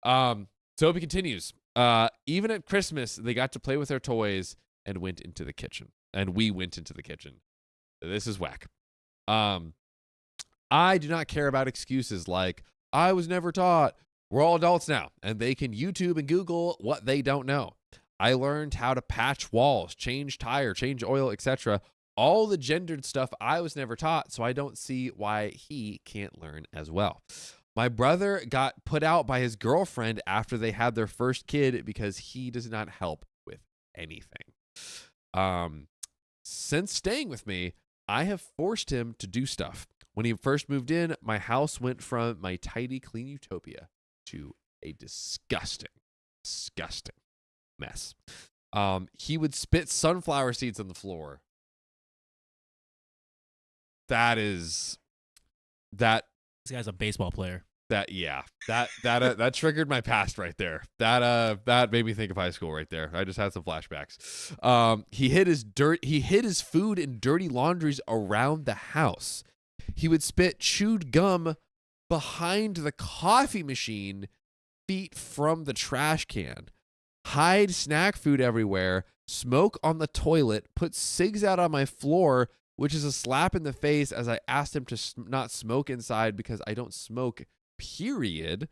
Toby continues. Even at Christmas, they got to play with their toys and went into the kitchen. And we went into the kitchen. This is whack. I do not care about excuses like, I was never taught. We're all adults now, and they can YouTube and Google what they don't know. I learned how to patch walls, change tire, change oil, etc. All the gendered stuff I was never taught, so I don't see why he can't learn as well. My brother got put out by his girlfriend after they had their first kid because he does not help with anything. Since staying with me, I have forced him to do stuff. When he first moved in, my house went from my tidy, clean utopia to a disgusting mess. He would spit sunflower seeds on the floor. This guy's a baseball player. That triggered my past right there. That made me think of high school right there. I just had some flashbacks. He hid his food in dirty laundries around the house. He would spit chewed gum behind the coffee machine, feet from the trash can, hide snack food everywhere, smoke on the toilet, put cigs out on my floor, which is a slap in the face as I asked him to not smoke inside because I don't smoke, period.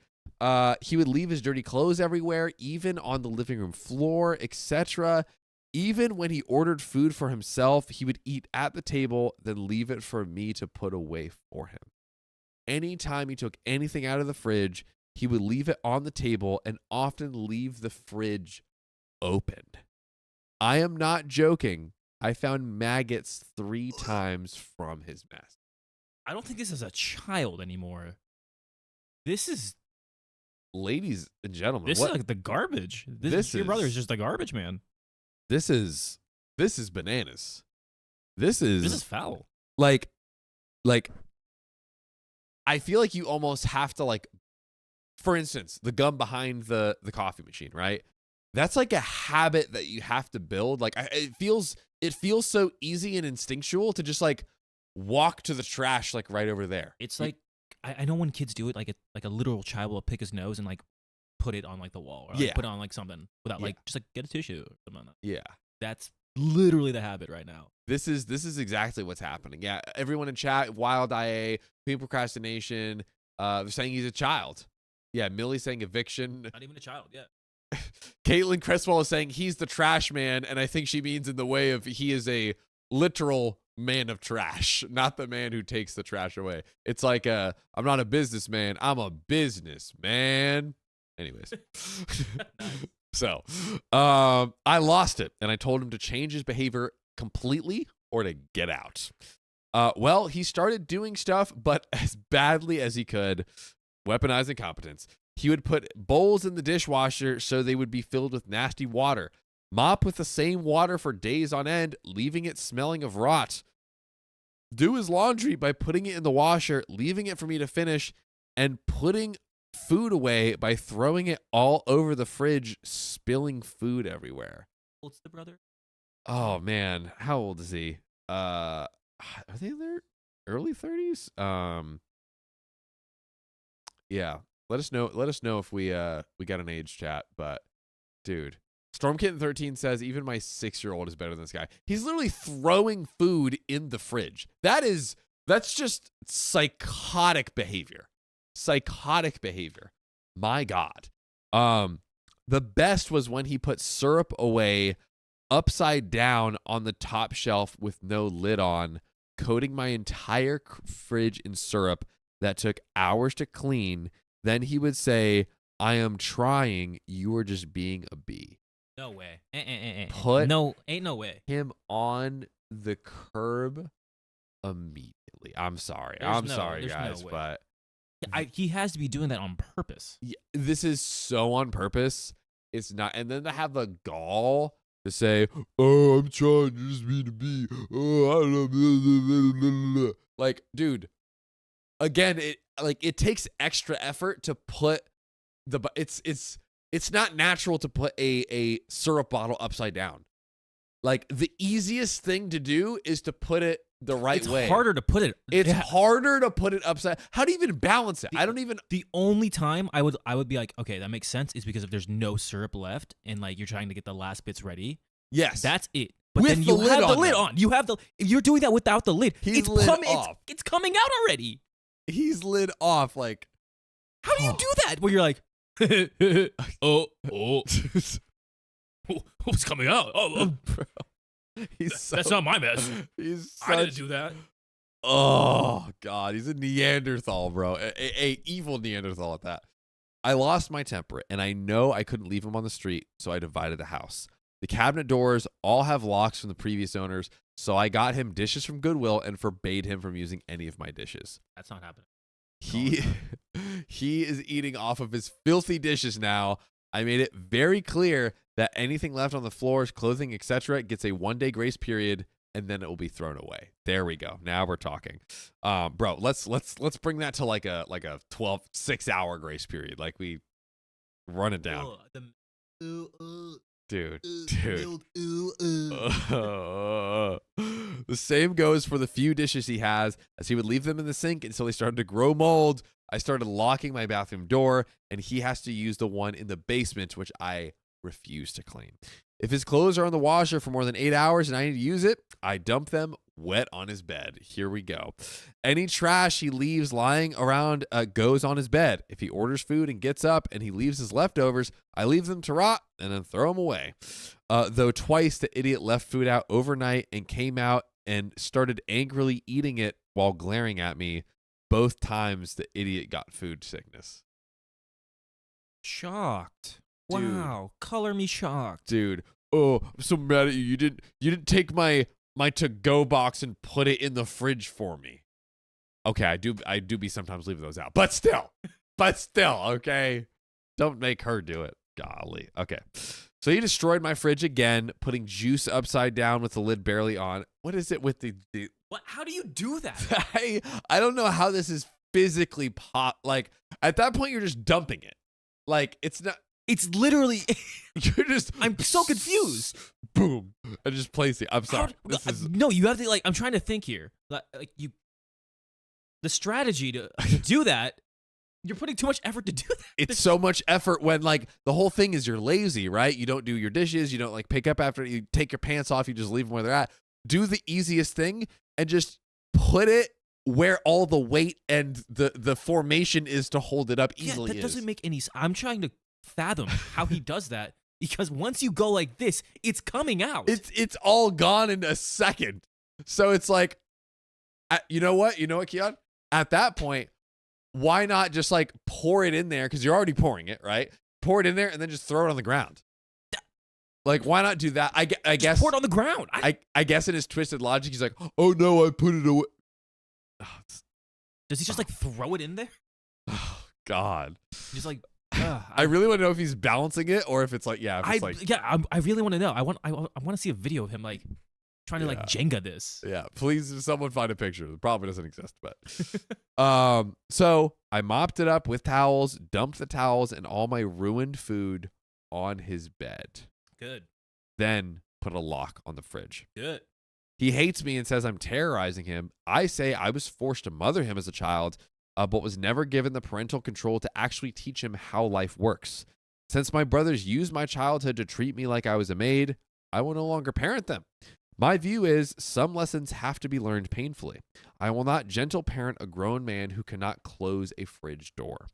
He would leave his dirty clothes everywhere, even on the living room floor, etc. Even when he ordered food for himself, he would eat at the table, then leave it for me to put away for him. Anytime he took anything out of the fridge, he would leave it on the table and often leave the fridge opened. I am not joking. I found maggots 3 times from his mess. I don't think this is a child anymore. This is, ladies and gentlemen, is like the garbage. Your brother is just the garbage man. This is bananas. This is foul. Like I feel like you almost have to, like, for instance, the gum behind the coffee machine, right? That's like a habit that you have to build. Like it feels so easy and instinctual to just like walk to the trash like right over there. It's like I know when kids do it, like a literal child will pick his nose and like put it on like the wall, or like, put it on like something without like just like get a tissue or something like that. Yeah. That's literally the habit right now. This is exactly what's happening. Yeah, everyone in chat, wild IA, queen procrastination, they're saying he's a child. Yeah, Millie's saying eviction. Not even a child, yeah. Caitlin Cresswell is saying he's the trash man, and I think she means in the way of he is a literal man of trash, not the man who takes the trash away. It's like I'm not a businessman, I'm a businessman. Anyways. So, I lost it, and I told him to change his behavior completely or to get out. Well, he started doing stuff, but as badly as he could, weaponizing competence. He would put bowls in the dishwasher so they would be filled with nasty water, mop with the same water for days on end, leaving it smelling of rot, do his laundry by putting it in the washer, leaving it for me to finish, and putting food away by throwing it all over the fridge, spilling food everywhere. What's the brother? Oh man, how old is he? Are they early 30s. Yeah. Let us know if we got an age chat, but dude. Stormkitten13 says even my 6-year-old is better than this guy. He's literally throwing food in the fridge. That's just psychotic behavior. Psychotic behavior. My God. The best was when he put syrup away upside down on the top shelf with no lid on, coating my entire fridge in syrup that took hours to clean. Then he would say, "I am trying. You are just being a bee." No way. Ain't no way. Him on the curb immediately. I'm sorry. I'm sorry, guys, no but he has to be doing that on purpose. yeah, this is so on purpose. It's not. And then to have the gall to say, "Oh, I'm trying to just be to be." Oh, I don't know. Like, dude. Again, it takes extra effort to put it's not natural to put a syrup bottle upside down. Like, the easiest thing to do is to put it the right way. It's harder to put it. It's harder to put it upside. How do you even balance it? The only time I would be like, okay, that makes sense, is because if there's no syrup left and like you're trying to get the last bits ready. Yes, that's it. But with then you have the lid on. You have you're doing that without the lid. He's lid off. It's coming out already. He's lid off. Like, how do you do that? Where you're like, what's coming out? Bro. That's not my mess. I didn't do that. Oh God, he's a Neanderthal, bro. A evil Neanderthal at that. I lost my temper, and I know I couldn't leave him on the street, so I divided the house. The cabinet doors all have locks from the previous owners, so I got him dishes from Goodwill and forbade him from using any of my dishes. That's not happening. He is eating off of his filthy dishes now. I made it very clear that anything left on the floors, clothing, etc., gets a 1-day grace period, and then it will be thrown away. There we go. Now we're talking. Bro, let's bring that to like a 6-hour grace period. Like, we run it down. Dude. The same goes for the few dishes he has, as he would leave them in the sink until they started to grow mold. I started locking my bathroom door, and he has to use the one in the basement, which I refuse to clean. If his clothes are on the washer for more than 8 hours and I need to use it, I dump them wet on his bed. Here we go. Any trash he leaves lying around goes on his bed. If he orders food and gets up and he leaves his leftovers, I leave them to rot and then throw them away. Though twice the idiot left food out overnight and came out and started angrily eating it while glaring at me. Both times the idiot got food sickness. Shocked. Dude. Wow. Color me shocked. Dude. Oh, I'm so mad at you. You didn't take my to-go box and put it in the fridge for me. Okay, I do be sometimes leaving those out. But still, okay? Don't make her do it. Golly. Okay. So he destroyed my fridge again, putting juice upside down with the lid barely on. What is it with the what? How do you do that? I don't know how this is physically like, at that point you're just dumping it. Like, it's not. It's literally. You're just. I'm so confused. Boom. I just place it. I'm sorry. No, you have to, like. I'm trying to think here. Like you. The strategy to do that. You're putting too much effort to do that. It's so much effort when, like, the whole thing is you're lazy, right? You don't do your dishes. You don't, like, pick up after you take your pants off. You just leave them where they're at. Do the easiest thing and just put it where all the weight and the formation is to hold it up easily. That doesn't make any sense. I'm trying to fathom how he does that, because once you go like this, it's coming out. It's all gone in a second. So it's like, you know what, Keon? At that point, why not just, like, pour it in there? Because you're already pouring it, right? Pour it in there and then just throw it on the ground. Like, why not do that? I guess pour it on the ground. I guess in his twisted logic, he's like, oh no, I put it away. Does he just, like, throw it in there? Oh God. Just like. I really want to know if he's balancing it or if it's like, yeah. I really want to know. I want to see a video of him, like, trying to, like, Jenga this. Yeah, please, someone find a picture. It probably doesn't exist, but so I mopped it up with towels, dumped the towels and all my ruined food on his bed. Good. Then put a lock on the fridge. Good. He hates me and says I'm terrorizing him. I say I was forced to mother him as a child, but was never given the parental control to actually teach him how life works. Since my brothers used my childhood to treat me like I was a maid, I will no longer parent them. My view is some lessons have to be learned painfully. I will not gentle parent a grown man who cannot close a fridge door.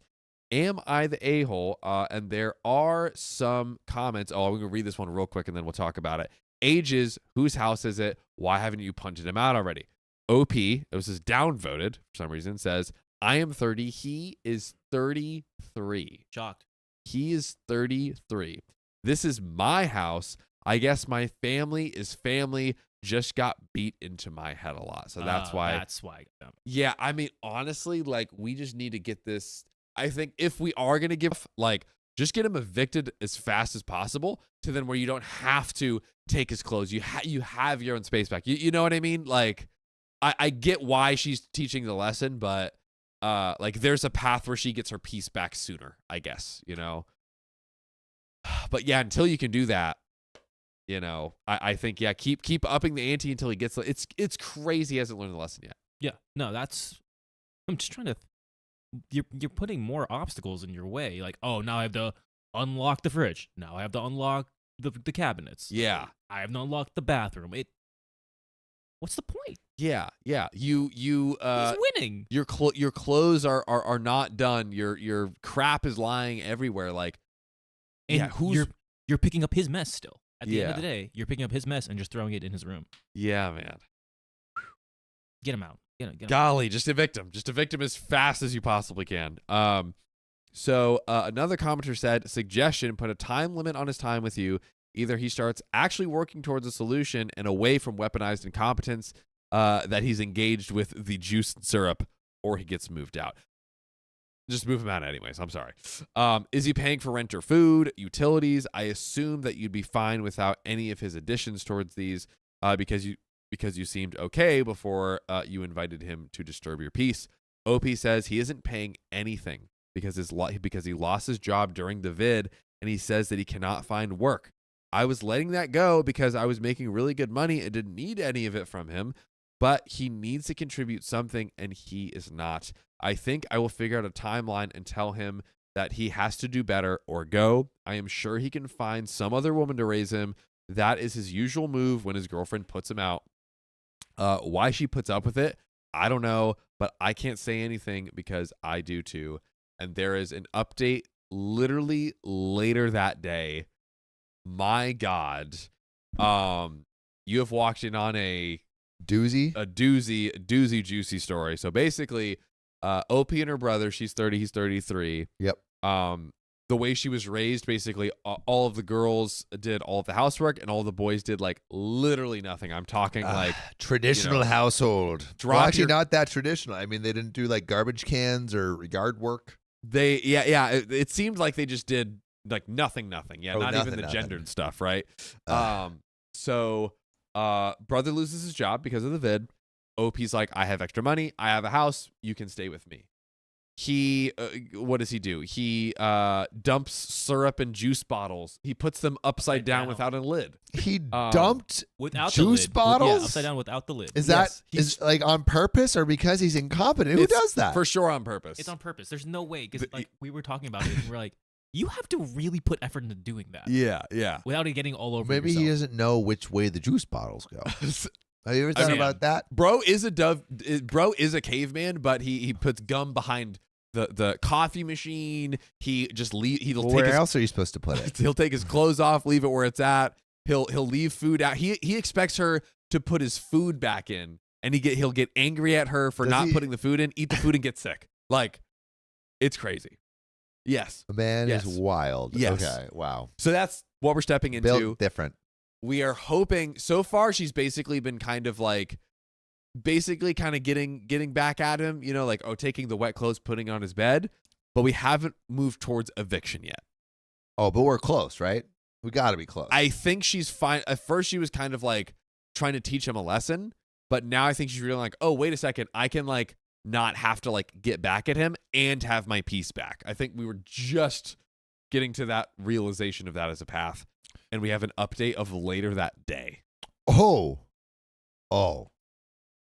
Am I the a-hole? And there are some comments. Oh, I'm going to read this one real quick and then we'll talk about it. Ages, whose house is it? Why haven't you punted him out already? OP, this is downvoted for some reason, says, I am 30. He is 33. Shocked. He is 33. This is my house. I guess my family is family. Just got beat into my head a lot. So that's why. That's why. Yeah, I mean, honestly, like, we just need to get this. I think if we are going to give, like, just get him evicted as fast as possible to then where you don't have to take his clothes. You have your own space back. You know what I mean? Like, I get why she's teaching the lesson, but like, there's a path where she gets her peace back sooner, I guess, you know? But yeah, until you can do that, you know, I think, yeah, keep upping the ante until he gets, it's crazy he hasn't learned the lesson yet. Yeah. No, I'm just trying to, you're putting more obstacles in your way. Like, oh, now I have to unlock the fridge. Now I have to unlock the cabinets. Yeah. I have to unlock the bathroom. What's the point? Yeah. You He's winning. Your clothes are not done. Your crap is lying everywhere. Like, And yeah, you're picking up his mess still. At the end of Yeah. the day, you're picking up his mess and just throwing it in his room. yeah, man. Get him out. Get him. Golly, just evict him. Just evict him as fast as you possibly can. So another commenter said, suggestion, put a time limit on his time with you. Either he starts actually working towards a solution and away from weaponized incompetence that he's engaged with the juice and syrup, or he gets moved out. Just move him out anyways. I'm sorry. Is he paying for rent or food, utilities? I assume that you'd be fine without any of his additions towards these because you seemed okay before you invited him to disturb your peace. OP says he isn't paying anything because he lost his job during the vid, and he says that he cannot find work. I was letting that go because I was making really good money and didn't need any of it from him, but he needs to contribute something, and he is not. I think I will figure out a timeline and tell him that he has to do better or go. I am sure he can find some other woman to raise him. That is his usual move when his girlfriend puts him out. Why she puts up with it, I don't know, but I can't say anything because I do too. And there is an update literally later that day. My God. You have walked in on a doozy juicy story. So basically, OP and her brother, she's 30, he's 33. Yep. The way she was raised, basically, all of the girls did all of the housework, and all the boys did like literally nothing. I'm talking like traditional household. Drop Well, actually, your- not that traditional. I mean, they didn't do like garbage cans or yard work. It seemed like they just did like nothing. Yeah, Oh, not nothing, even the nothing. gendered stuff, right? Ugh. So brother loses his job because of the vid. OP's like, I have extra money. I have a house. You can stay with me. He, what does he do? He dumps syrup and juice bottles. He puts them upside down without a lid. He dumped Without juice the lid. bottles? Yeah, upside down without the lid. Is Yes, that is like on purpose or because he's incompetent? Who It's does that? For sure on purpose. It's on purpose. There's no way because The- like we were talking about it, and we're like, you have to really put effort into doing that. Yeah. Without it getting all over Maybe yourself. he doesn't know which way the juice bottles go. Have you ever thought mean, about that? Bro is a caveman, but he puts gum behind the coffee machine. He just he'll Well, take where his else are you supposed to put it? he'll take his clothes off, leave it where it's at. He'll leave food out. He expects her to put his food back in, and he'll get angry at her for Does not he- putting the food in, eat the food and get sick. Like, it's crazy. Yes. The man Yes. is wild. Yes. Okay. Wow. So that's what we're stepping into. Built different. We are hoping, so far she's basically been kind of getting back at him, you know, like, taking the wet clothes, putting it on his bed, but we haven't moved towards eviction yet. Oh, but we're close, right? We got to be close. I think she's fine. At first she was kind of like trying to teach him a lesson, but now I think she's really like, oh, wait a second, I can like not have to like get back at him and have my peace back. I think we were just getting to that realization of that as a path, and we have an update of later that day. Oh, Oh,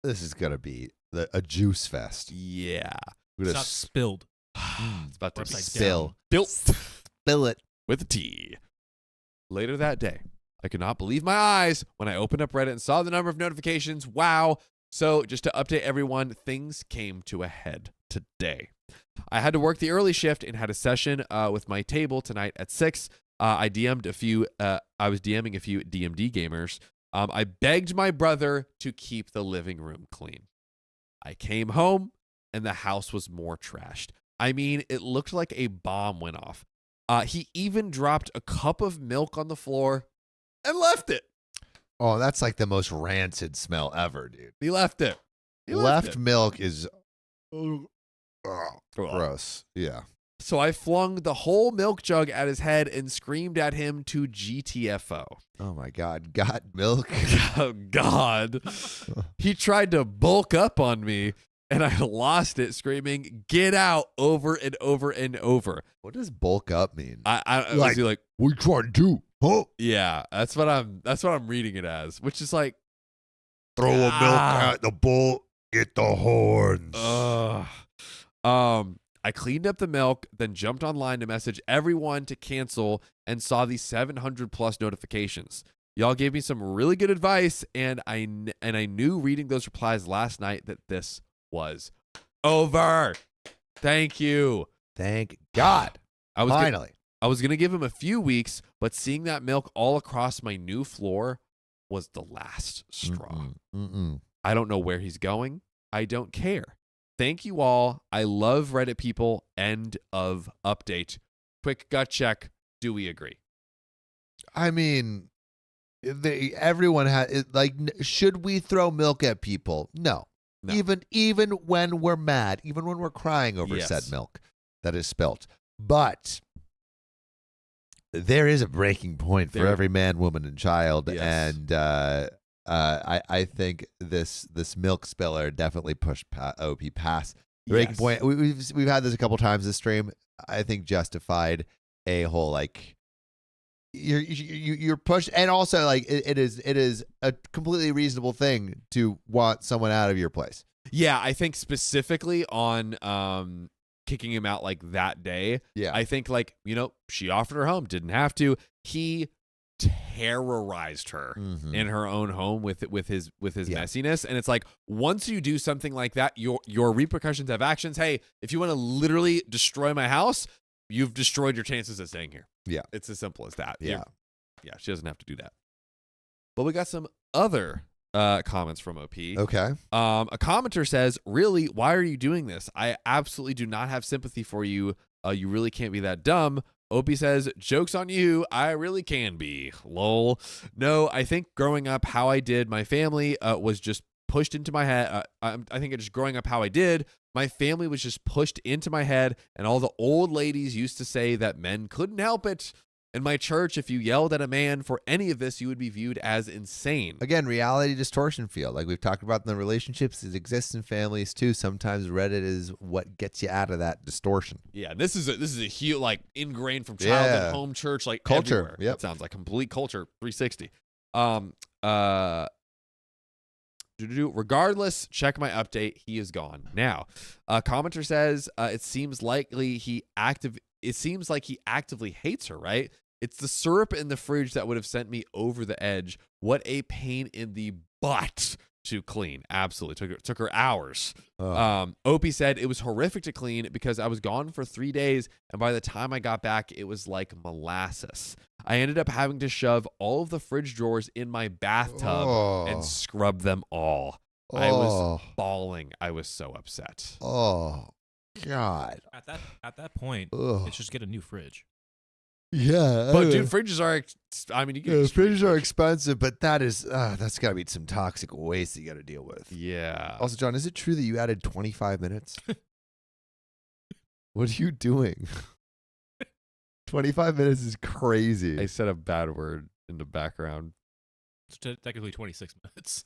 this is gonna be a juice fest. Yeah. It's not spilled. It's about to Upside Spill. Spill it with a T. Later that day, I could not believe my eyes when I opened up Reddit and saw the number of notifications. Wow. So just to update everyone, things came to a head today. I had to work the early shift and had a session with my table tonight at 6. I was DMing a few DMD gamers. I begged my brother to keep the living room clean. I came home and the house was more trashed. I mean, it looked like a bomb went off. He even dropped a cup of milk on the floor and left it. Oh, that's like the most rancid smell ever, dude. He left it. Left milk is gross. Yeah. So I flung the whole milk jug at his head and screamed at him to GTFO. Oh my God. Got milk? Oh, God. He tried to bulk up on me, and I lost it, screaming, "Get out," over and over and over. What does bulk up mean? I Like- was he like, What you trying to do? Huh? yeah, that's what I'm reading it as, which is like, Throw a milk at the bull, get the horns. I cleaned up the milk, then jumped online to message everyone to cancel and saw these 700 plus notifications. Y'all gave me some really good advice, and I knew reading those replies last night that this was over. Thank you. Thank God. Finally. I was going to give him a few weeks, but seeing that milk all across my new floor was the last straw. I don't know where he's going. I don't care. Thank you all. I love Reddit people. End of update. Quick gut check. Do we agree? I mean, everyone has, like, should we throw milk at people? No. Even when we're mad, even when we're crying over said milk that is spilt. But there is a breaking point for every man, woman, and child. Yes. And I think this milk spiller definitely pushed OP past the breaking point. We've had this a couple times this stream. I think justified a whole, like, you're pushed, and also, like, it is a completely reasonable thing to want someone out of your place. Yeah, I think specifically on kicking him out like that day. Yeah. I think, like, she offered her home, didn't have to. He terrorized her in her own home with his messiness, and it's like, once you do something like that, your repercussions have actions. Hey, if you want to literally destroy my house, you've destroyed your chances of staying here. Yeah. It's as simple as that. Yeah. Yeah, she doesn't have to do that. But we got some other comments from OP. Okay. A commenter says, "Really, why are you doing this? I absolutely do not have sympathy for you. You really can't be that dumb." OP says, "Joke's on you. I really can be. Lol. No, I think growing up how I did, my family was just pushed into my head. I think just growing up how I did, my family was just pushed into my head, and all the old ladies used to say that men couldn't help it. In my church, if you yelled at a man for any of this, you would be viewed as insane." Again, reality distortion field. Like we've talked about in the relationships, it exists in families too. Sometimes Reddit is what gets you out of that distortion. Yeah, this is a huge, like, ingrained from childhood, home, church, like, culture. Everywhere. Yep. It sounds like complete culture 360. Regardless, check my update. He is gone now. Commenter says, it seems like he actively hates her, right? It's the syrup in the fridge that would have sent me over the edge. What a pain in the butt to clean. Absolutely. Took her hours. Opie said, "It was horrific to clean because I was gone for 3 days, and by the time I got back, it was like molasses. I ended up having to shove all of the fridge drawers in my bathtub and scrub them all. I was bawling. I was so upset." Oh, God. At that point, it's just get a new fridge. Yeah. But dude, fridges are, I mean, you can fridges are expensive, but that's got to be some toxic waste that you got to deal with. Yeah. Also, John, is it true that you added 25 minutes? What are you doing? 25 minutes is crazy. I said a bad word in the background. It's technically 26 minutes.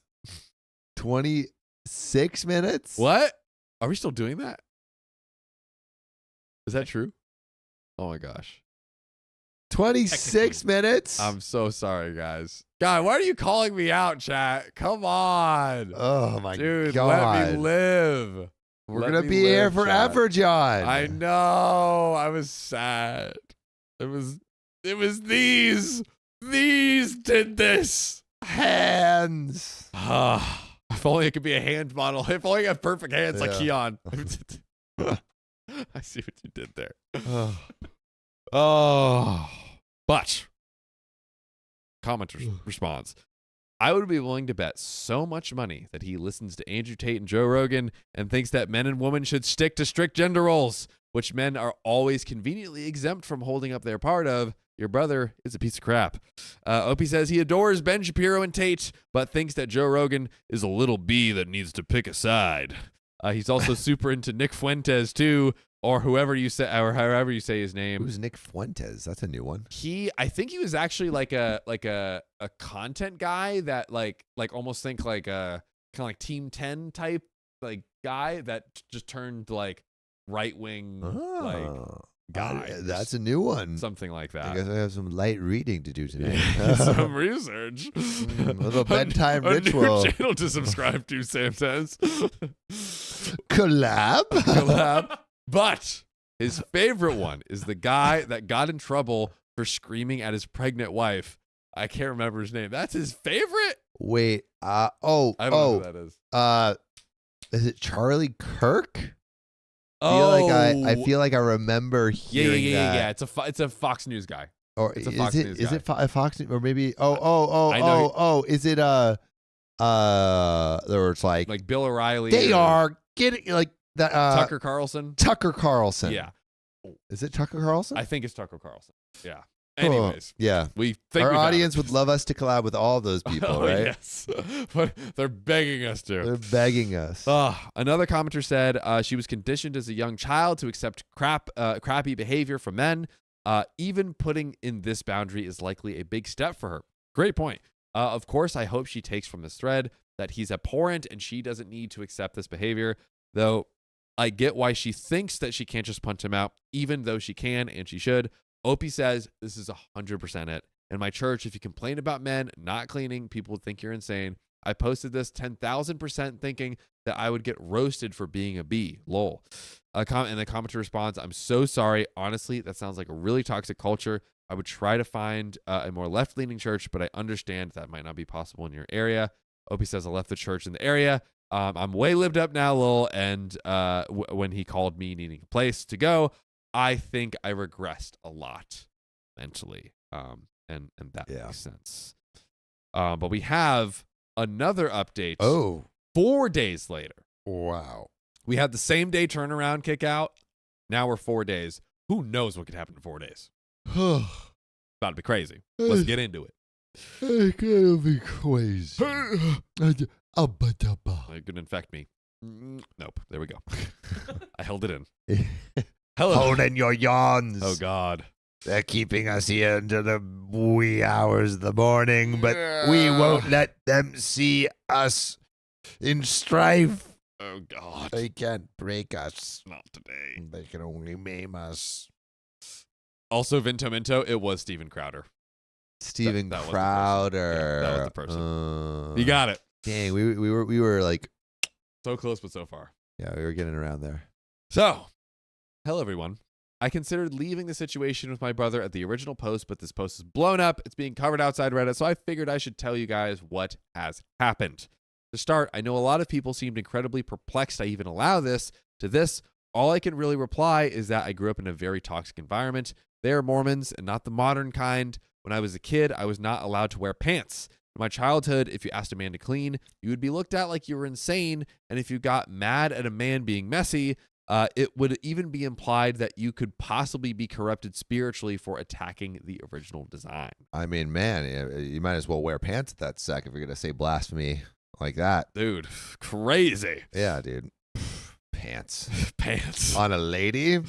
26 minutes? What? Are we still doing that? Is that true? Oh my gosh. 26 minutes. I'm so sorry, guys. God, why are you calling me out, chat? Come on. Oh my Dude, God. let me live. We're Let going to me be here live, forever, chat. John. I know. I was sad. It was these. These did this. Hands. If only it could be a hand model. If only I have perfect hands like Keon. I see what you did there. But commenter responds, I would be willing to bet so much money that he listens to Andrew Tate and Joe Rogan and thinks that men and women should stick to strict gender roles, which men are always conveniently exempt from holding up their part of. Your brother is a piece of crap. Opie says he adores Ben Shapiro and Tate, but thinks that Joe Rogan is a little bee that needs to pick a side. He's also super into Nick Fuentes too, or however you say his name. Who's Nick Fuentes? That's a new one. I think he was actually like a content guy that like almost think like a kind of like Team 10 type like guy that just turned like right wing like guy. That's a new one. Something like I that. guess I have some light reading to do today. Some research. A little bedtime a ritual. new channel to subscribe to, Sam says. Collab. But his favorite one is the guy that got in trouble for screaming at his pregnant wife. I can't remember his name. That's his favorite? Wait. I don't know who that is. Is it Charlie Kirk? Oh, I feel like I remember hearing that. Yeah. It's a Fox News guy. Or It's a Fox News is guy. it Fox News or maybe I know is it there was like Bill O'Reilly. they or are getting like that Tucker Carlson. Tucker Carlson. Yeah. Is it Tucker Carlson? I think it's Tucker Carlson. Yeah. Anyways, yeah. we think Our we got audience it. would love us to collab with all those people, Oh, right? Yes. But they're begging us to. They're begging us. Another commenter said she was conditioned as a young child to accept crappy behavior from men. Even putting in this boundary is likely a big step for her. Great point. Of course, I hope she takes from this thread that he's abhorrent and she doesn't need to accept this behavior, though I get why she thinks that she can't just punch him out, even though she can and she should. Opie says this is 100% it. In my church, if you complain about men not cleaning, people would think you're insane. I posted this 10,000% thinking that I would get roasted for being a bee. Lol. And the commenter responds, I'm so sorry. Honestly, that sounds like a really toxic culture. I would try to find a more left-leaning church, but I understand that might not be possible in your area. Opie says I left the church in the area. I'm way lived up now, lol. And when he called me needing a place to go, I think I regressed a lot mentally. And that makes sense. But we have another update. Oh. 4 days later. Wow. We had the same day turnaround kick out. Now we're 4 days. Who knows what could happen in 4 days? About to be crazy. Let's get into it. It's gonna be crazy. It could infect me. Nope. There we go. I held it in. Hello. Hold in your yawns. Oh, God. They're keeping us here into the wee hours of the morning, but we won't let them see us in strife. Oh, God. They can't break us. Not today. They can only maim us. Also, Vinto Minto, it was Steven Crowder. Steven that was the person. Crowder. Yeah, that was the person. You got it. Dang, we were like, So close, but so far. yeah, we were getting around there. So, hello, everyone. I considered leaving the situation with my brother at the original post, but this post is blown up. It's being covered outside Reddit, so I figured I should tell you guys what has happened. To start, I know a lot of people seemed incredibly perplexed I even allow this. To this, all I can really reply is that I grew up in a very toxic environment. They are Mormons and not the modern kind. When I was a kid, I was not allowed to wear pants. In my childhood, if you asked a man to clean, you would be looked at like you were insane, and if you got mad at a man being messy, it would even be implied that you could possibly be corrupted spiritually for attacking the original design. I mean, man, you might as well wear pants at that sec if you're going to say blasphemy like that. Dude, crazy. Yeah, dude. Pants. Pants. On a lady?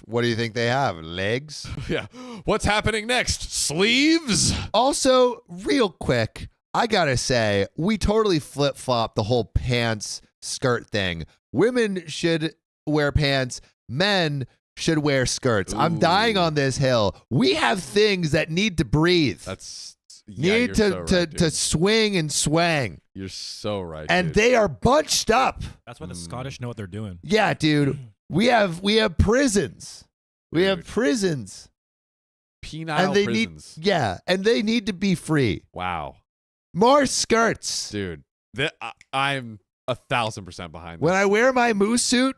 What do you think they have? Legs? Yeah. What's happening next? Sleeves? Also, real quick, I got to say, we totally flip-flop the whole pants skirt thing. Women should wear pants. Men should wear skirts. I'm dying Ooh. on this hill. We have things that need to breathe. You're Need so right, to dude. swing and swang. You're so right. And dude. they are bunched up. That's why the Scottish know what they're doing. Yeah, dude. We have prisons. We have Dude. prisons. penile And they prisons. and they need to be free. Wow, More skirts. dude. I'm 1,000% behind this. When I wear my moose suit,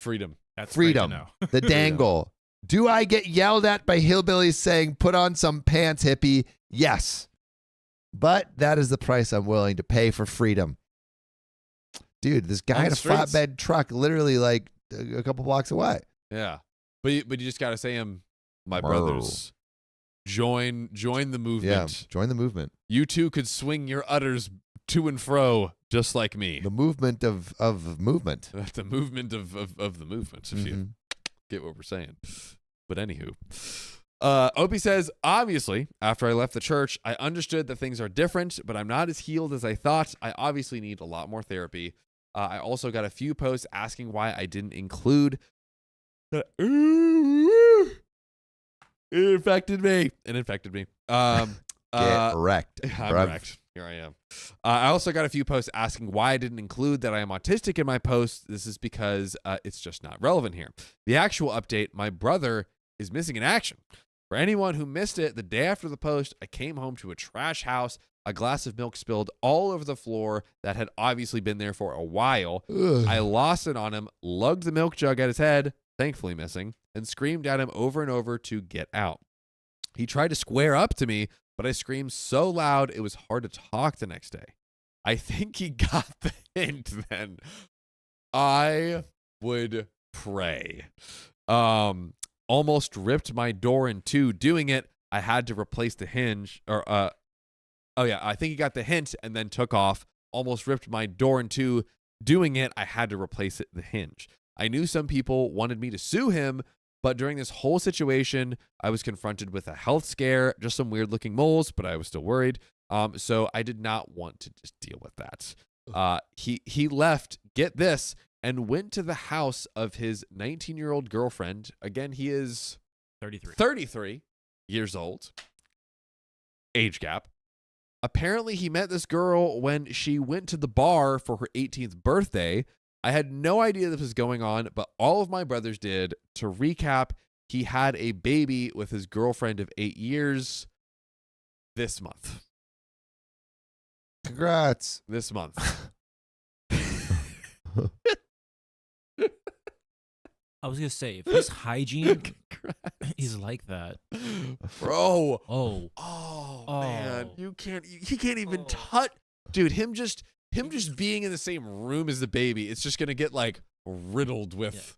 Freedom. That's freedom. Great to know. The dangle. Do I get yelled at by hillbillies saying, put on some pants, hippie? Yes. But that is the price I'm willing to pay for freedom. Dude, this guy On in the a streets. flatbed truck literally like a couple blocks away. Yeah, but you just gotta say him, my Brr. brothers. Join the movement. Yeah, join the movement. You too could swing your udders to and fro just like me. The movement of movement. The movement of the movement, if you Mhm. get what we're saying. But anywho, Opie says, obviously, after I left the church, I understood that things are different, but I'm not as healed as I thought. I obviously need a lot more therapy. I also got a few posts asking why I didn't include the. It infected me. Get wrecked. I'm bruv. wrecked. Here I am. I also got a few posts asking why I didn't include that I am autistic in my post. This is because it's just not relevant here. The actual update, my brother is missing in action. For anyone who missed it, the day after the post, I came home to a trash house, a glass of milk spilled all over the floor that had obviously been there for a while. Ugh. I lost it on him, lugged the milk jug at his head, thankfully missing, and screamed at him over and over to get out. He tried to square up to me, but I screamed so loud it was hard to talk the next day. I think he got the hint then. I would pray. Almost ripped my door in two doing it. I had to replace the hinge I think he got the hint and then took off. Almost ripped my door in two doing it. I had to replace the hinge. I knew some people wanted me to sue him, but during this whole situation, I was confronted with a health scare, just some weird looking moles, but I was still worried. So I did not want to just deal with that. He left, get this, and went to the house of his 19-year-old girlfriend. Again, he is 33 years old. Age gap. Apparently, he met this girl when she went to the bar for her 18th birthday. I had no idea this was going on, but all of my brothers did. To recap, he had a baby with his girlfriend of 8 years this month. Congrats. This month. I was gonna say, if his hygiene is like that, Bro. oh, Man. Oh. He can't even Oh. touch. Dude, him just being in the same room as the baby, it's just going to get like riddled with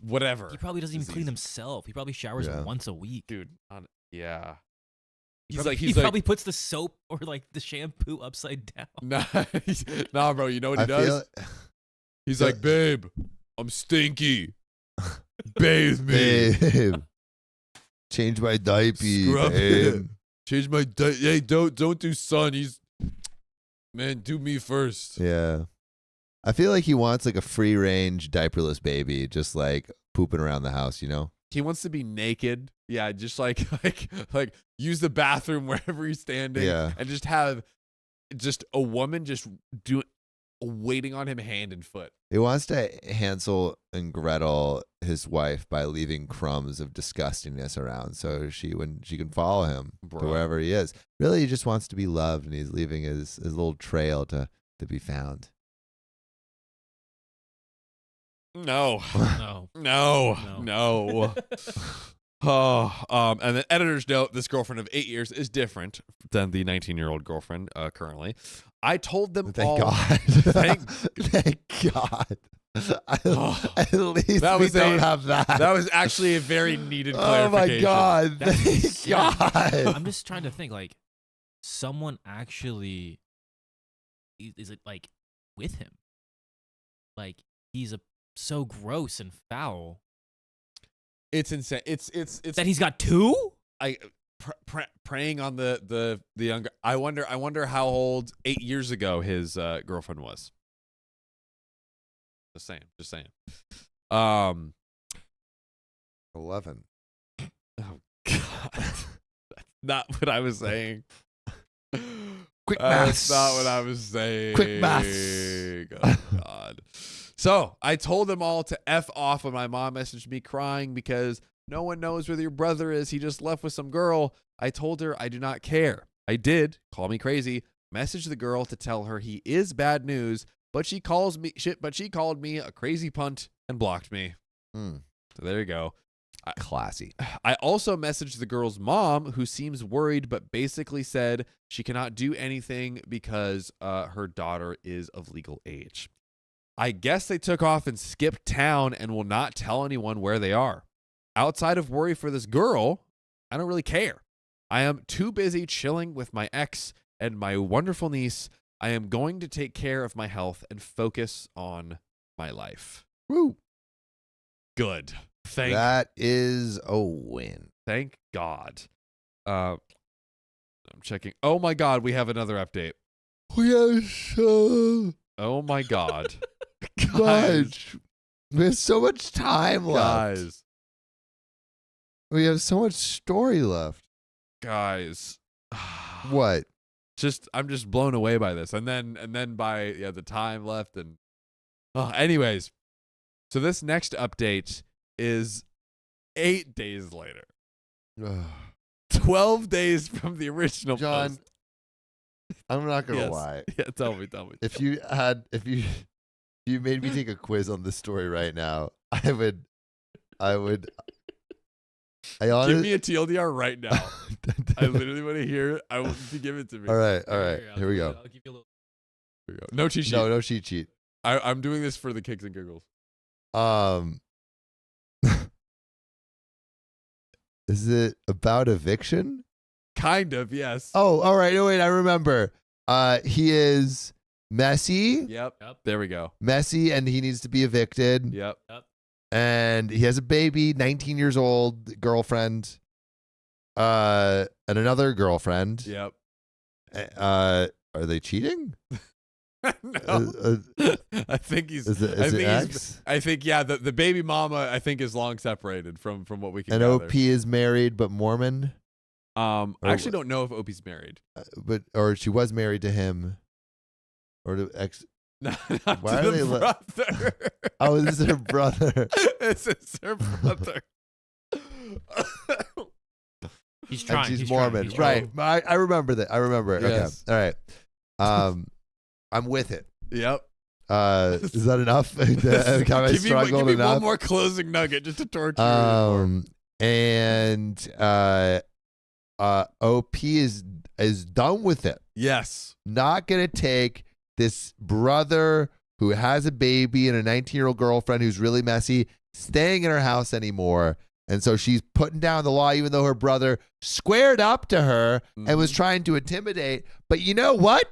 whatever. he probably doesn't even clean disease. himself. He probably showers Yeah. once a week. Dude, yeah. He He's probably, like, he probably puts the soap or like the shampoo upside down. nah, bro, you know what he I does? feel He's like, babe, I'm stinky. Bathe me. babe. Change my diaper, Scrub babe. it. Change my hey, don't do son. Man, do me first. Yeah. I feel like he wants like a free range diaperless baby, just like pooping around the house, you know? He wants to be naked. Yeah, just like use the bathroom wherever he's standing. Yeah. And just have just a woman just waiting on him hand and foot. He wants to Hansel and Gretel his wife by leaving crumbs of disgustingness around so she can follow him to Bro. wherever he is. Really, he just wants to be loved, and he's leaving his little trail to be found. No. No. No. And then editor's note, this girlfriend of 8 years is different than the 19-year-old girlfriend currently. I told them all. Thank God. Thank God. At least That we was don't have that. That was actually a very needed Oh my clarification. God. That's Thank insane. God. I'm just trying to think, like, someone actually is it like with him? Like, he's so gross and foul It's insane. It's that he's got two? preying on the younger. I wonder how old 8 years ago his girlfriend was. Just saying. 11. Oh God, that's not what I was saying. Quick That's maths. not what I was saying. Quick maths. Oh God. So I told them all to F off when my mom messaged me crying because no one knows where your brother is. He just left with some girl. I told her I do not care. I did, call me crazy, message the girl to tell her he is bad news, but she called me a crazy punt and blocked me. Hmm. So there you go. Classy. I also messaged the girl's mom, who seems worried, but basically said she cannot do anything because her daughter is of legal age. I guess they took off and skipped town and will not tell anyone where they are. Outside of worry for this girl, I don't really care. I am too busy chilling with my ex and my wonderful niece. I am going to take care of my health and focus on my life. Woo. Good. That is a win. Thank God. I'm checking. Oh my God, we have another update. We have so Oh my God. much. We have so much time left. Guys. We have so much story left. Guys. What? I'm just blown away by this. And then by the time left and anyways. So this next update is 8 days later. 12 days from the original John, post. I'm not gonna Yes. lie. Yeah, tell me. If you made me take a quiz on this story right now, I would. Give me a TLDR right now. I literally want to hear it. I want you to give it to me. All right. Here we go. I'll give you a little. Here we go. No cheat sheet. No cheat sheet. I'm doing this for the kicks and giggles. Is it about eviction? Kind of, yes. Oh, all right. No, wait, I remember. He is messy. Yep. There we go. Messy, and he needs to be evicted. Yep. And he has a baby, 19 years old, girlfriend, and another girlfriend. Yep. Are they cheating? No. I think he's. Is it X? I think the baby mama I think is long separated from what we can And gather. OP is married but Mormon. I actually don't know if Opie's married. Or she was married to him, or to ex. Not Why to are the they brother. Oh, this is her brother. This is her brother. He's trying. And she's he's Mormon, trying, he's right? I remember that. I remember it. Yes. Okay, all right. I'm with it. Yep. Is that enough? Have I Give struggled me enough? one more closing nugget just to torture you. And OP is done with it. Yes. Not gonna take this brother who has a baby and a 19-year-old girlfriend who's really messy staying in her house anymore. And so she's putting down the law, even though her brother squared up to her and was trying to intimidate. But you know what?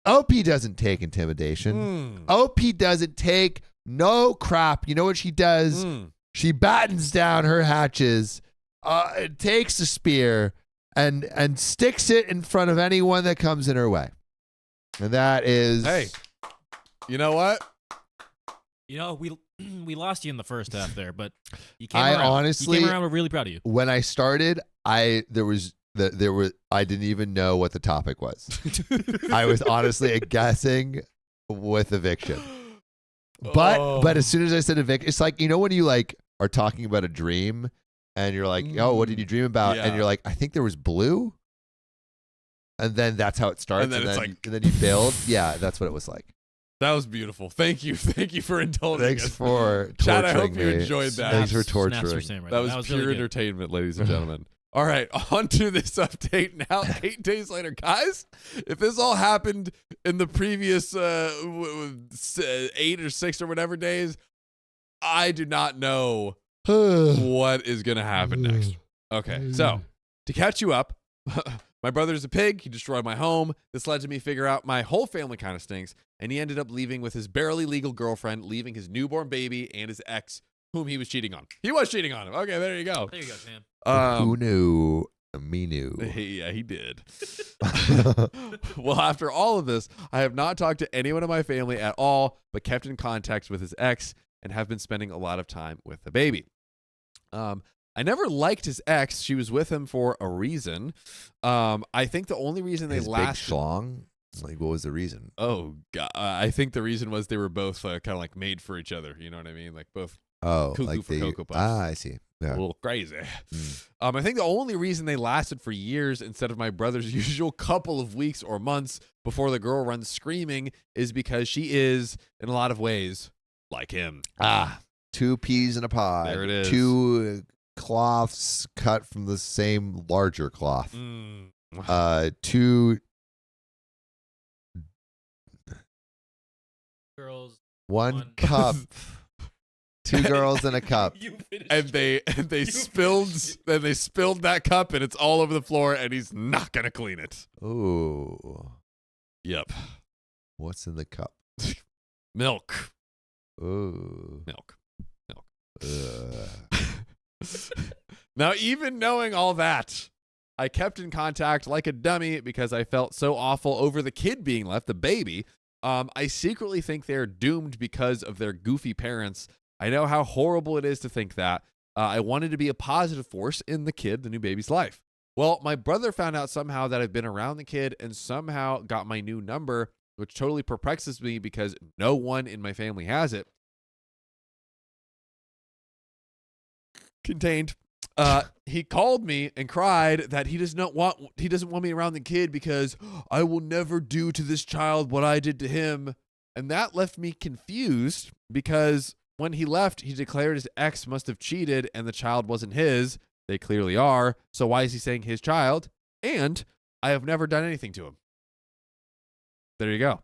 OP doesn't take intimidation. OP doesn't take no crap. You know what she does? She battens down her hatches, takes the spear, and sticks it in front of anyone that comes in her way. And that is... Hey, you know what? You know, we lost you in the first half there, but you came I around. honestly- you came around. We're really proud of you. When I started, I didn't even know what the topic was. I was honestly guessing with eviction. But as soon as I said eviction, it's like, you know when you like are talking about a dream and you're like, oh, what did you dream about? Yeah. And you're like, I think there was blue. And then that's how it starts. And then it's like- and then you build. Yeah, that's what it was like. That was beautiful. Thank you for indulging Thanks us. for torturing Chad, I hope you me. enjoyed that. Thanks for Snaps for torturing. Sam right That there. was really pure good. entertainment, ladies and gentlemen. All right, on to this update now. 8 days later, guys. If this all happened in the previous 8 or 6 or whatever days, I do not know what is going to happen next. Okay, so to catch you up, my brother's a pig. He destroyed my home. This led to me figure out my whole family kind of stinks, and he ended up leaving with his barely legal girlfriend, leaving his newborn baby and his ex, whom he was cheating on. He was cheating on him. Okay, there you go. There you go, Sam. Who knew? Me knew. Yeah, he did. Well, after all of this, I have not talked to anyone in my family at all, but kept in contact with his ex and have been spending a lot of time with the baby. I never liked his ex. She was with him for a reason. I think the only reason they His big lasted. schlong? Like, what was the reason? Oh God! I think the reason was they were both kind of like made for each other. You know what I mean? Like both cuckoo like for Cocoa Puffs. I see. A Yeah. little crazy. I think the only reason they lasted for years instead of my brother's usual couple of weeks or months before the girl runs screaming is because she is, in a lot of ways, like him. 2 peas in a pod. There it is. 2 cloths cut from the same larger cloth. 2 Girls. 1 cup. 2 girls in a cup. And they spilled that cup and it's all over the floor and he's not gonna clean it. Ooh. Yep. What's in the cup? Milk. Ooh. Milk. Ugh. Now, even knowing all that, I kept in contact like a dummy because I felt so awful over the kid being left, the baby. I secretly think they're doomed because of their goofy parents. I know how horrible it is to think that. I wanted to be a positive force in the new baby's life. Well, my brother found out somehow that I've been around the kid and somehow got my new number, which totally perplexes me because no one in my family has it. Contained. He called me and cried that he doesn't want me around the kid because I will never do to this child what I did to him. And that left me confused because when he left, he declared his ex must have cheated and the child wasn't his. They clearly are. So why is he saying his child? And I have never done anything to him. There you go.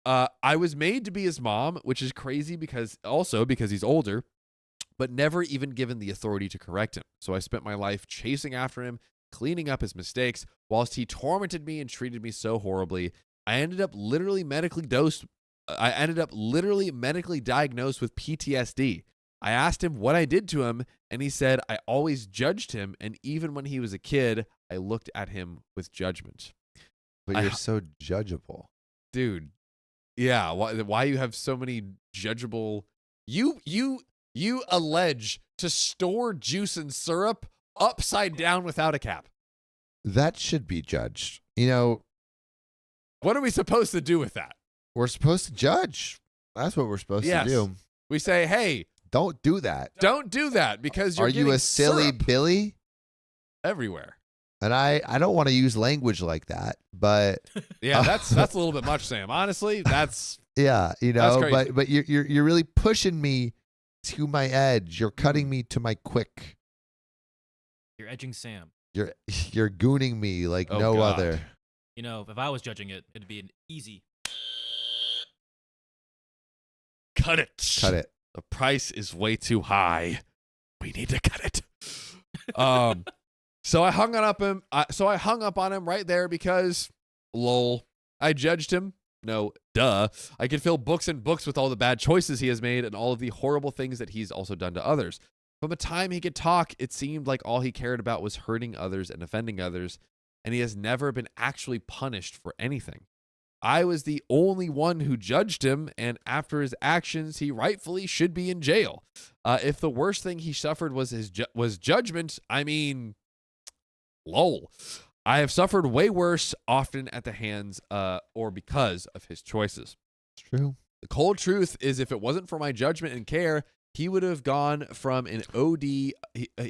I was made to be his mom, which is crazy because he's older, but never even given the authority to correct him. So I spent my life chasing after him, cleaning up his mistakes, whilst he tormented me and treated me so horribly. I ended up literally medically diagnosed with PTSD. I asked him what I did to him, and he said I always judged him, and even when he was a kid, I looked at him with judgment. But you're so judgeable. Dude, yeah, why you have so many judgeable... You allege to store juice and syrup upside down without a cap. That should be judged. You know, what are we supposed to do with that? We're supposed to judge. That's what we're supposed to do. We say, hey, don't do that. Don't do that because you're Are you a silly syrup Billy? everywhere. And I don't want to use language like that, but yeah, that's a little bit much, Sam. Honestly, that's yeah, you know, that's crazy. but you're really pushing me to my edge. You're cutting me to my quick. You're edging Sam. You're gooning me like Oh, no God. other. You know, if I was judging it, it'd be an easy. Cut it. Cut it. The price is way too high. We need to cut it. So I hung up on him right there because, lol, I judged him. No, duh. I could fill books and books with all the bad choices he has made and all of the horrible things that he's also done to others. From the time he could talk, it seemed like all he cared about was hurting others and offending others, and he has never been actually punished for anything. I was the only one who judged him, and after his actions, he rightfully should be in jail. If the worst thing he suffered was was judgment, I mean, lol. I have suffered way worse, often at the hands or because of his choices. It's true. The cold truth is, if it wasn't for my judgment and care, he would have gone from an OD.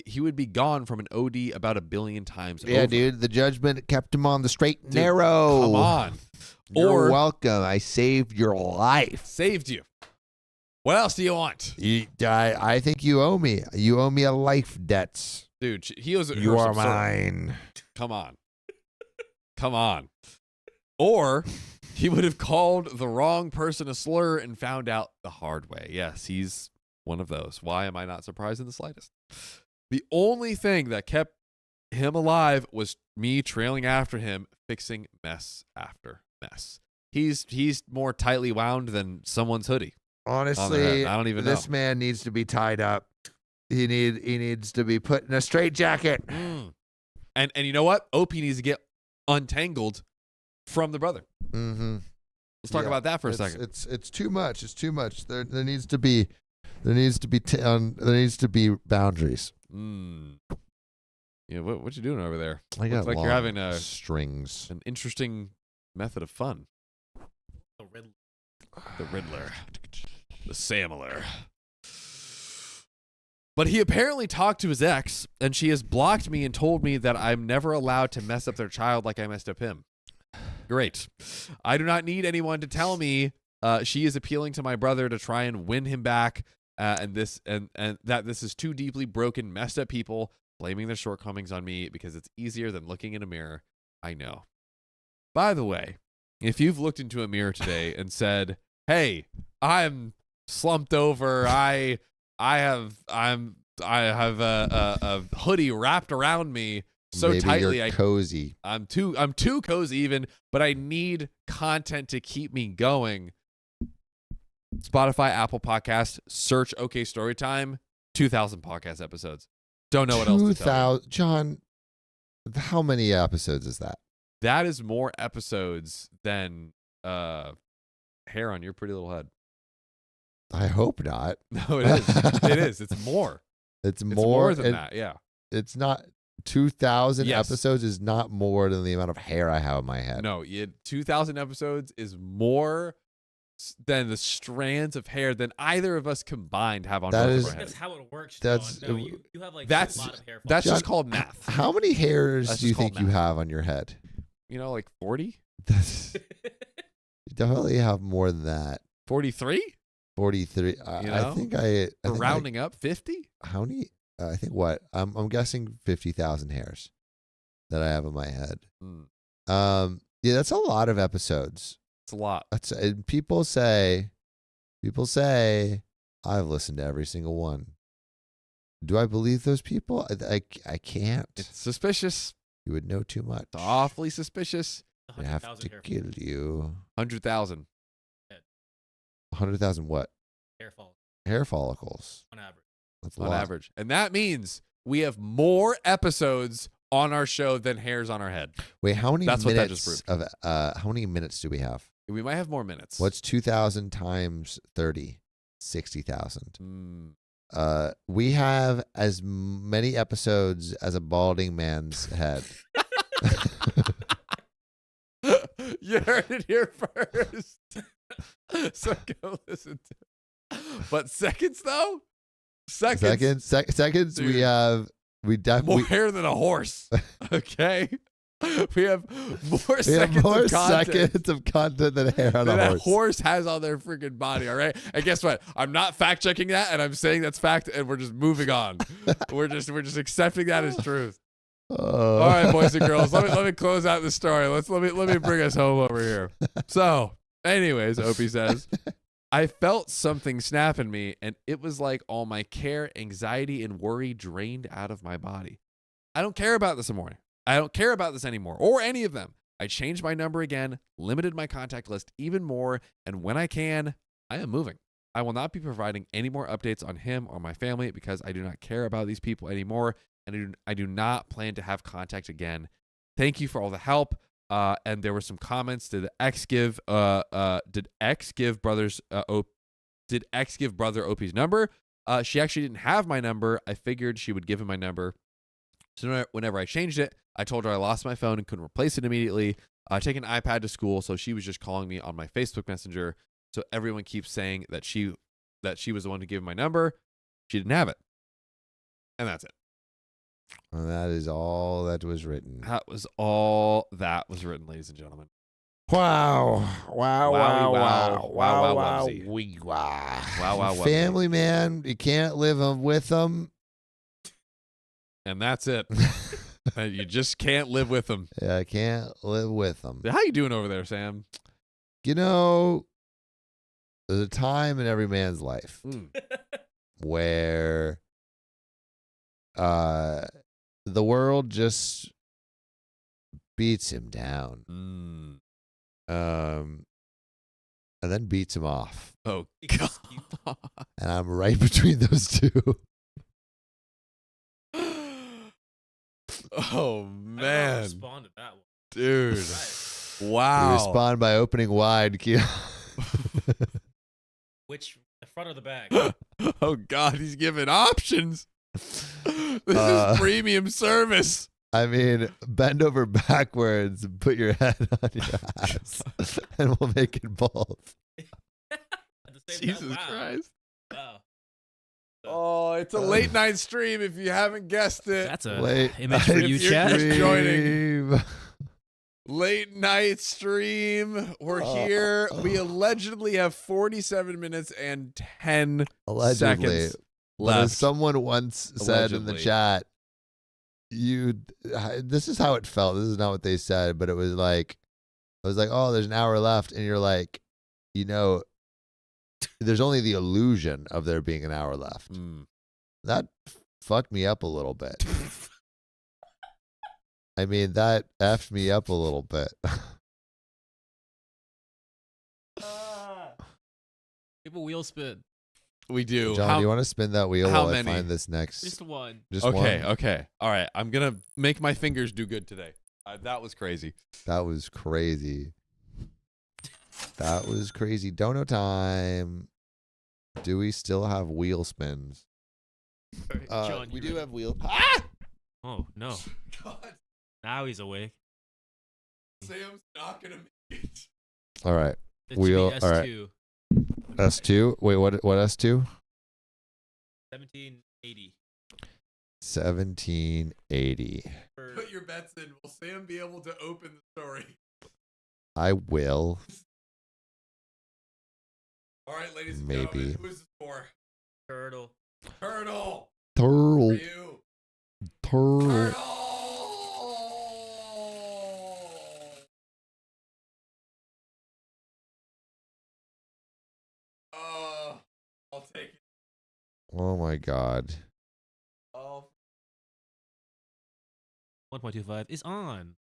He would be gone from an OD about 1 billion times. Yeah, over. dude. The judgment kept him on the straight and Dude, narrow. Come on. You're welcome. I saved your life. Saved you. What else do you want? I think you owe me. You owe me a life debt. Dude, he owes You her are some syrup. mine. Come on. Come on. Or he would have called the wrong person a slur and found out the hard way. Yes, he's one of those. Why am I not surprised in the slightest? The only thing that kept him alive was me trailing after him, fixing mess after mess. He's more tightly wound than someone's hoodie. Honestly, I don't even know. This man needs to be tied up. He needs to be put in a straitjacket. And you know what? OP needs to get untangled from the brother. Mm-hmm. Let's talk about that for a second. It's too much. It's too much. There needs to be boundaries. Yeah, what you doing over there? I got Looks like you're long having strings. an interesting method of fun. The Riddler. The Riddler. The Samler. But he apparently talked to his ex, and she has blocked me and told me that I'm never allowed to mess up their child like I messed up him. Great. I do not need anyone to tell me she is appealing to my brother to try and win him back, and that this is two deeply broken, messed up people blaming their shortcomings on me because it's easier than looking in a mirror. I know. By the way, if you've looked into a mirror today and said, "Hey, I'm slumped over. I have a hoodie wrapped around me so Maybe tightly you're cozy. I'm too cozy even, but I need content to keep me going." Spotify, Apple Podcast, search OK Storytime, 2,000 podcast episodes. Don't know what else to tell you. John, how many episodes is that? That is more episodes than hair on your pretty little head. I hope not. No, it is. It is. It's more. It's It's more more than that. Yeah. It's not 2,000 Yes. episodes is not more than the amount of hair I have on my head. No, 2,000 episodes is more than the strands of hair than either of us combined have on That both is- of our That's heads. how it works. That's- John. No, you have like That's- a lot of hair. That's John, just called math. How many hairs That's do you just called think you math. have on your head? Like 40? That's, you definitely have more than that. 43? 43. I know? think I For think rounding up 50? how many? I think what? I'm guessing 50,000 hairs that I have on my head. Mm, Yeah, that's a lot of episodes. it's a lot. That's and people say I've listened to every single one. Do I believe those people? I can't. It's suspicious. You would know too much. It's awfully suspicious. I have to kill you. 100,000. 100,000 what? Hair fall Hair follicles. on average. That's a On lot. average. And that means we have more episodes on our show than hairs on our head. Wait, how many That's what that minutes just of how many minutes do we have? We might have more minutes. What's 2,000 times 30? 60,000. Mm, We have as many episodes as a balding man's head. you heard it here first. So go listen to it. But seconds, though? Seconds. Seconds. Dude. We More definitely hair than a horse. Okay? We have more we seconds have more of content seconds of content than hair on than a a horse. horse has on their freaking body, all right? And guess what? I'm not fact checking that, and I'm saying that's fact, and we're just moving on. we're just accepting that as truth. Oh. All right, boys and girls, let me close out the story. Let me bring us home over here. So, anyways, Opie says, I felt something snap in me, and it was like all my care, anxiety, and worry drained out of my body. I don't care about this anymore. I don't care about this anymore, or any of them. I changed my number again, limited my contact list even more, and when I can, I am moving. I will not be providing any more updates on him or my family because I do not care about these people anymore, and I do not plan to have contact again. Thank you for all the help. And there were some comments. Did X give brother Opie's number? She actually didn't have my number. I figured she would give him my number. So whenever I changed it, I told her I lost my phone and couldn't replace it immediately. I take an iPad to school, so she was just calling me on my Facebook Messenger. So everyone keeps saying that she was the one to give my number. She didn't have it. And that's it. And that is all that was written. That was all that was written, ladies and gentlemen. Wow. Wow. Wowie, Wow. wow. Wow. Wow, Wow. wubsy. Wee, wow. Wow, wow, wubsy. Family, man. You can't live with them. And that's it. You just can't live with them. Yeah, I can't live with them. How you doing over there, Sam? You know, there's a time in every man's life where the world just beats him down. And then beats him off. Oh, Excuse- God. And I'm right between those two. Oh, I don't man. respond to that one. Dude. Right. You Wow. respond by opening wide. Which, the front or the back? Oh, God. He's giving options. This is premium service. I mean, bend over backwards and put your head on your ass, and we'll make it both. At the same time, Jesus wow. Christ. Wow. Oh, it's a late night stream if you haven't guessed it. That's a Late image for night you, If you're chat. just joining. stream. Late night stream. We're here. We allegedly have 47 minutes and 10 Allegedly. seconds But as left. someone once said in the Allegedly. chat, this is how it felt. This is not what they said, but it was like, oh, there's an hour left. And you're like, there's only the illusion of there being an hour left. That fucked me up a little bit. I mean, that effed me up a little bit. Give a wheel spin. We do. John, do you want to spin that wheel how while many? I find this next? Just one. Just Okay, one? okay. All right. I'm going to make my fingers do good today. That was crazy. That was crazy. That was crazy. Dono time. Do we still have wheel spins? John, We you do ready? have wheel. Oh, no. God, Now he's awake. Sam's not going to make it. All right. It should Wheel- be all right. S2. S2. Wait, what S2? 1780. 1780. Put your bets in. Will Sam be able to open the story? I will. All right, ladies and Maybe. gentlemen. Who is this for? Turtle. Turtle. Turtle. For you. Turtle. Turtle. I'll take it. Oh my God. Oh, 1.25 is on.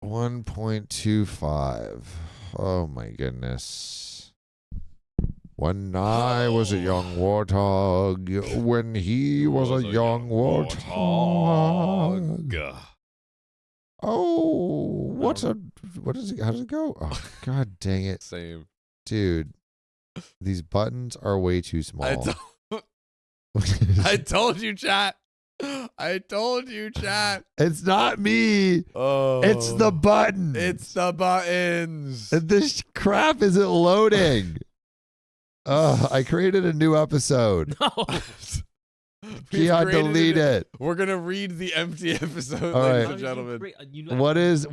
1.25. Oh my goodness. When I was a young warthog, when he was a young warthog. Oh, what is it? How does it go? Oh, God dang it. Same. Dude, these buttons are way too small. I told you, chat. I told you, chat. It's not me. Oh, It's the buttons. It's the buttons. And this crap isn't loading. I created a new episode. No. We've Keon, created delete it. We're gonna read the empty episode, All ladies right. and gentlemen.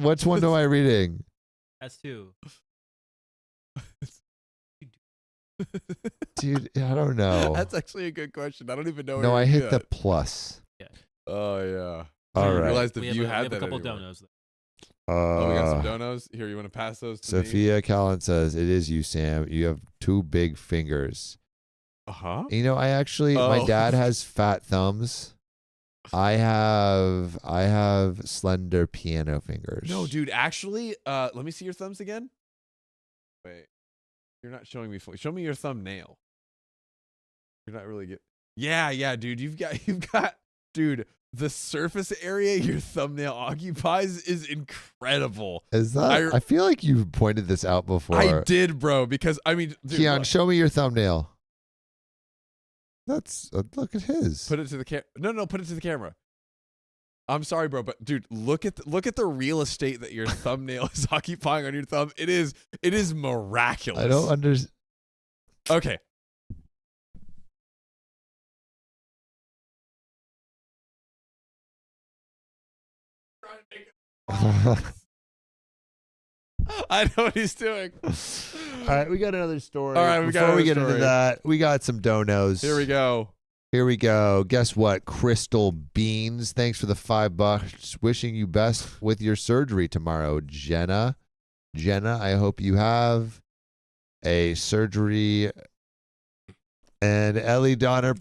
Which one am I reading? S2. Dude, I don't know. That's actually a good question. I don't even know. No, where I to do hit the that. plus. Oh yeah. All I didn't right. realize the We have view a, had we have that a couple anymore. donos. Oh, we got some donos. Here, you want to pass those to me? Sophia Callan says, it is you, Sam. You have two big fingers. Uh-huh. You know, my Oh. dad has fat thumbs. I have slender piano fingers. No, dude. Actually, let me see your thumbs again. Wait, you're not showing me fully. Show me your thumbnail. You're not really get. Yeah, dude. You've got, dude. The surface area your thumbnail occupies is incredible. Is that? I feel like you've pointed this out before. I did, bro. Because I mean, dude, Keon, look. show me your thumbnail. That's look at his. Put it to the camera. No, put it to the camera. I'm sorry, bro, but dude, look at the real estate that your thumbnail is occupying on your thumb. It is miraculous. I don't understand. Okay. I know what he's doing. All right, we got another story. All right, we got Before we another get into story. that, we got some donos. Here we go. Here we go. Guess what? Crystal Beans. Thanks for the $5. Wishing you best with your surgery tomorrow, Jenna. Jenna, I hope you have a surgery. And Ellie Donner.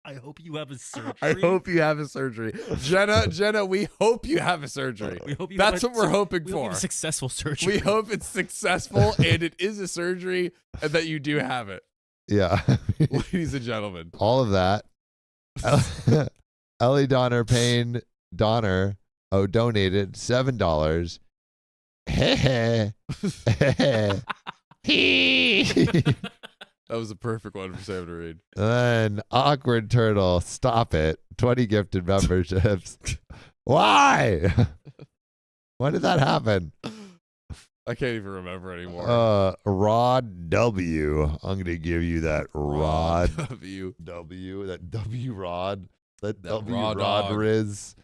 I hope you have a surgery. I hope you have a surgery. Jenna, we hope you have a surgery. We hope you That's have what we're hoping we hope you for. have a successful surgery. We hope it's successful and it is a surgery and that you do have it. Yeah. Ladies and gentlemen. All of that. Ellie Donner Payne Donner donated $7. That was a perfect one for Sam to read. Then Awkward Turtle, stop it. 20 gifted memberships. Why? When did that happen? I can't even remember anymore. Rod W. I'm going to give you that Rod W. that W Rod. That W raw Rod dog. Riz.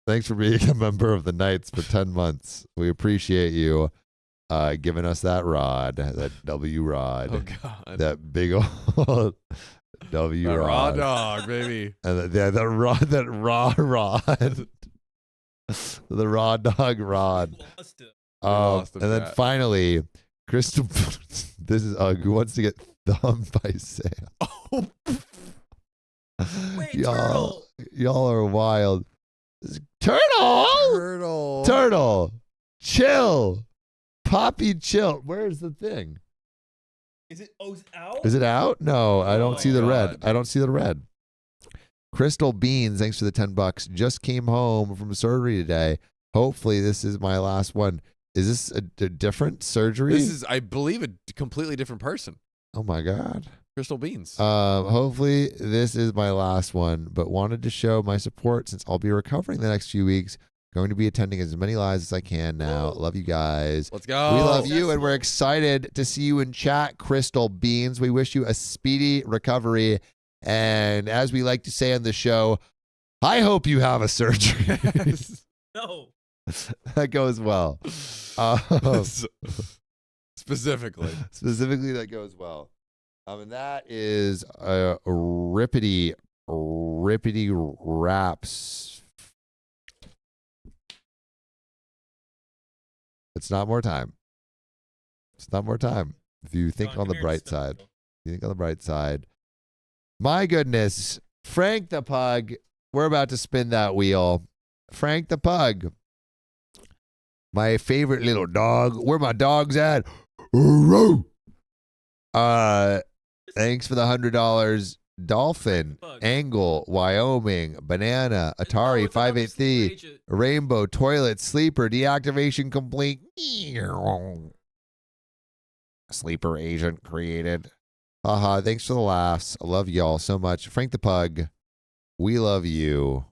Thanks for being a member of the Knights for 10 months. We appreciate you giving us that rod, that W Rod. Oh God. That big old W The Rod. raw dog, baby. And that raw rod. The raw dog rod. Lost it. lost him, And then Pat. finally, Crystal. This is who wants to get thumbed by Sam. Oh, Wait, Y'all are wild. Turtle. turtle. Chill. Poppy, chill. Where's the thing? Is it? Oh, it's out. Is it out? No, I don't Oh, see the red. God. I don't see the red. Crystal Beans, thanks for the $10. Just came home from surgery today. Hopefully, this is my last one. Is this a different surgery? This is, I believe, a completely different person. Oh my God. Crystal Beans. Hopefully, this is my last one, but wanted to show my support since I'll be recovering the next few weeks. Going to be attending as many lives as I can now. Love you guys. Let's go. We love you, and we're excited to see you in chat, Crystal Beans. We wish you a speedy recovery. And as we like to say on the show, I hope you have a surgery. No. That goes well. Specifically. Specifically, that goes well. And that is Rippity Raps. It's not more time. It's not more time. If you think on the bright side. You think on the bright side. My goodness. Frank the Pug. We're about to spin that wheel. Frank the Pug. My favorite little dog. Where my dog's at? Thanks for the $100. Dolphin, Angle, Wyoming, Banana, Atari, 583, Rainbow, Toilet, Sleeper, Deactivation Complete. Sleeper Agent created. Haha, thanks for the laughs. I love y'all so much. Frank the Pug, we love you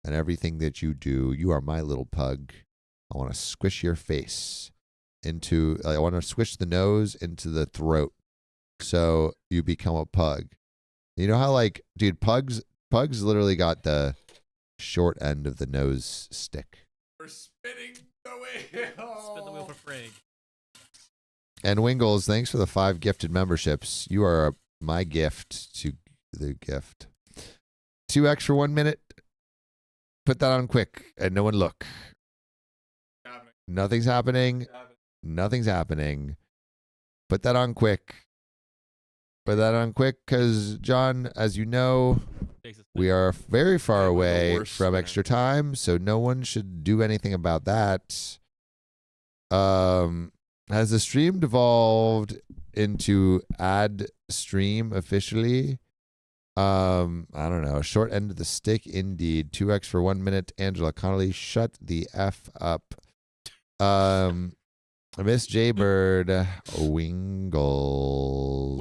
and everything that you do. You are my little pug. I want to squish your face into, I want to squish the nose into the throat so you become a pug. You know how, like, dude, pugs literally got the short end of the nose stick. We're spinning the wheel. Spin the wheel for Frank. And Wingles, thanks for the 5 gifted memberships. You are my gift to the gift. 2x for 1 minute. Put that on quick and no one look. Nothing's happening. Nothing's happening. Put that on quick. Put that on quick because, John, as you know, we are very far away from extra time, so no one should do anything about that. Has the stream devolved into ad stream officially? I don't know. Short end of the stick, indeed. 2x for 1 minute. Angela Connolly, shut the F up. Miss Jaybird, Wingles.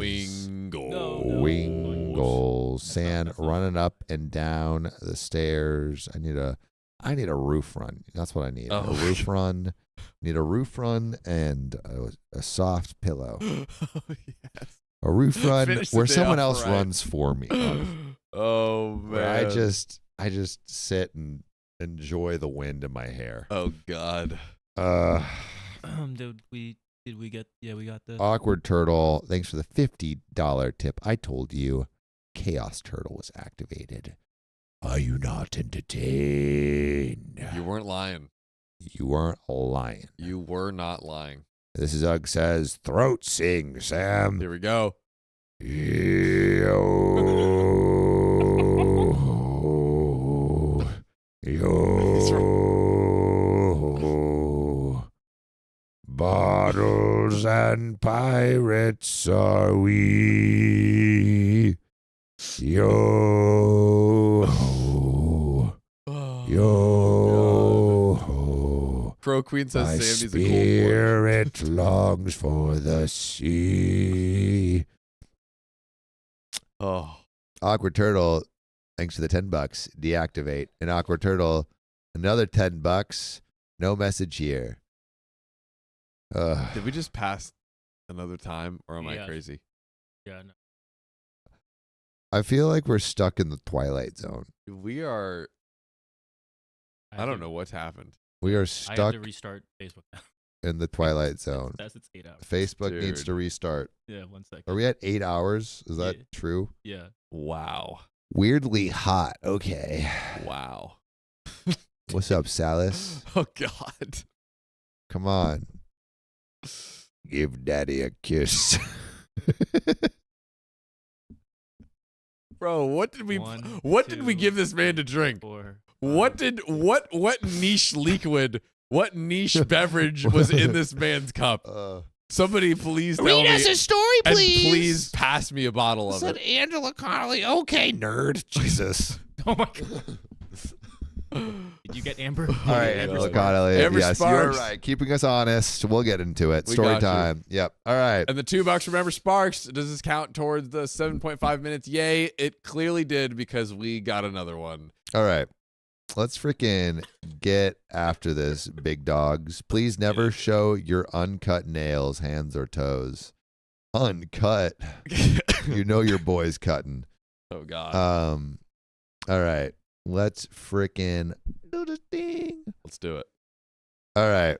Wingles. Sand running up and down the stairs. I need a roof run. That's what I need. Oh, a roof run. Need a roof run and a soft pillow. Oh, yes. A roof run Finish the where day someone off else right. runs for me. Oh, Where man. I just sit and enjoy the wind in my hair. Oh, God. Did we get? Yeah, we got the. Awkward Turtle, thanks for the $50 tip. I told you Chaos Turtle was activated. Are you not entertained? You weren't lying. You weren't lying. You were not lying. This is Ugg says, throat sing, Sam. Here we go. Yo. Bottles and pirates are we. Yo. Yo. Crow Queen says My Sam needs a cold spirit longs for the sea. Oh. Awkward Turtle, thanks for the $10. Deactivate. And Awkward Turtle, another $10. No message here. Did we just pass another time, or am I Yeah. crazy? Yeah. No. I feel like we're stuck in the Twilight Zone. We are. I don't know what's happened. We are I have stuck to restart Facebook now. in the Twilight Zone. That's it's 8 hours. Facebook needs Dude. to restart. Yeah, 1 second. Are we at 8 hours? Is that Yeah. true? Yeah. Wow. Weirdly hot. Okay. Wow. What's up, Salis? Oh God. Come on. Give daddy a kiss. Bro, what did we One, what did we two, give this man to drink? 4. What niche liquid, what niche beverage was in this man's cup? Somebody please tell me. a story, And please pass me a bottle of it. Angela Connolly. Okay, nerd. Jesus. Oh my god. Did you get Amber? All right, Yeah, Angela yeah. Connolly. Amber Yes, Sparks. you're right. Keeping us honest. We'll get into it. We Story got you. time. Yep. All right. And the $2 from Amber Sparks, does this count towards the 7.5 minutes? Yay, it clearly did because we got another one. All right. Let's freaking get after this, big dogs. Please never show your uncut nails, hands, or toes. Uncut. You know your boy's cutting. Oh God. All right. Let's freaking do this thing. Let's do it. All right.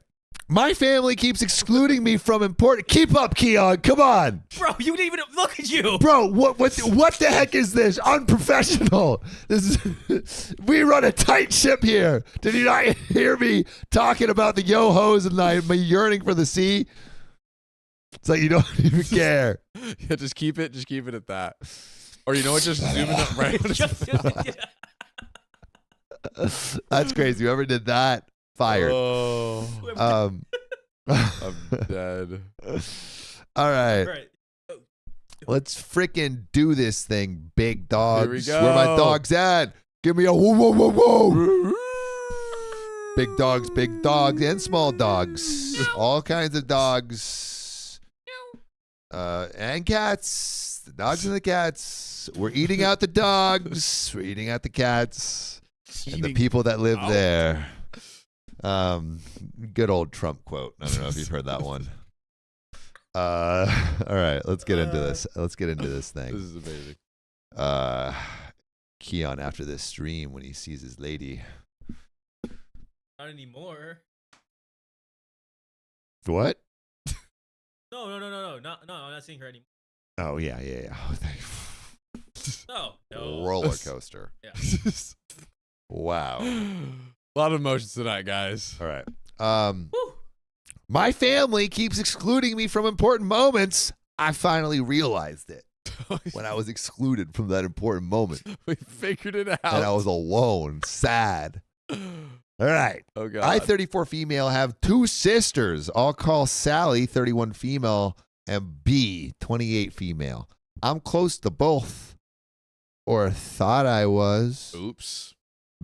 My family keeps excluding me from important. Keep up, Keon. Come on. Bro, you didn't even look at you. Bro, what the heck is this? Unprofessional. This is we run a tight ship here. Did you not hear me talking about the yo-hos and my yearning for the sea? It's like you don't even care. Yeah, just keep it at that. Or you know what? Just zoom it up right. Yeah. That's crazy. Whoever did that, fired. Oh, Um, I'm dead. all right. Right. Let's freaking do this thing, big dogs. Here we go. Where my dogs at? Give me a whoa, whoa, whoa, whoa. Big dogs, and small dogs. All kinds of dogs. And cats. The dogs and the cats. We're eating out the dogs. We're eating out the cats. And the people that live out. there. Good old Trump quote. I don't know if you've heard that one. All right, let's get into this. Let's get into this This thing. is amazing. Keon after this stream when he sees his lady. Not anymore. What? No. I'm not seeing her anymore. Oh yeah. No. Roller coaster. Yeah. Wow. A lot of emotions tonight, guys. All right. Woo. My family keeps excluding me from important moments. I finally realized it when I was excluded from that important moment. We figured it out. And I was alone, sad. All right. Oh God. I, 34 female, have 2 sisters. I'll call Sally, 31 female, and B, 28 female. I'm close to both, or thought I was. Oops.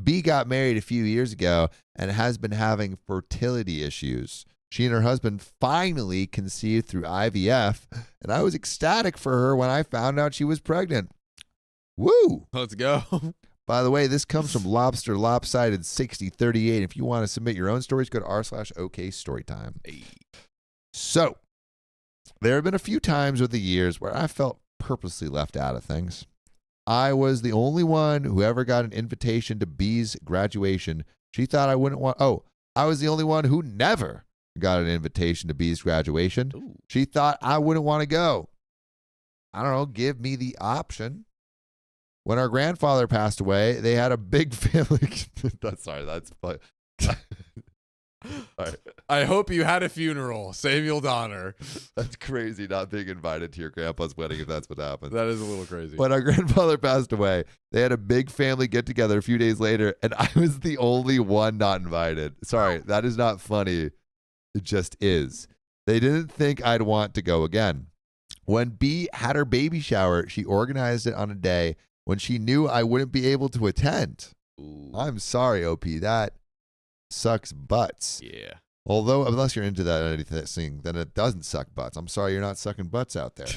B got married a few years ago and has been having fertility issues. She and her husband finally conceived through IVF, and I was ecstatic for her when I found out she was pregnant. Woo! Let's go. By the way, this comes from Lobster Lopsided 6038. If you want to submit your own stories, go to r/OK Storytime. So, there have been a few times over the years where I felt purposely left out of things. I was the only one who ever got an invitation to B's graduation. She thought I wouldn't want. Oh, I was the only one who never got an invitation to B's graduation. Ooh. She thought I wouldn't want to go. I don't know. Give me the option. When our grandfather passed away, they had a big family. That's fun. All right. I hope you had a funeral, Samuel Donner. That's crazy not being invited to your grandpa's wedding if that's what happened. That is a little crazy. When our grandfather passed away, they had a big family get together a few days later, and I was the only one not invited. Sorry, that is not funny. It just is. They didn't think I'd want to go again. When B had her baby shower, she organized it on a day when she knew I wouldn't be able to attend. Ooh. I'm sorry, OP. That sucks butts. Yeah. Although, unless you're into that anything, then it doesn't suck butts. I'm sorry you're not sucking butts out there.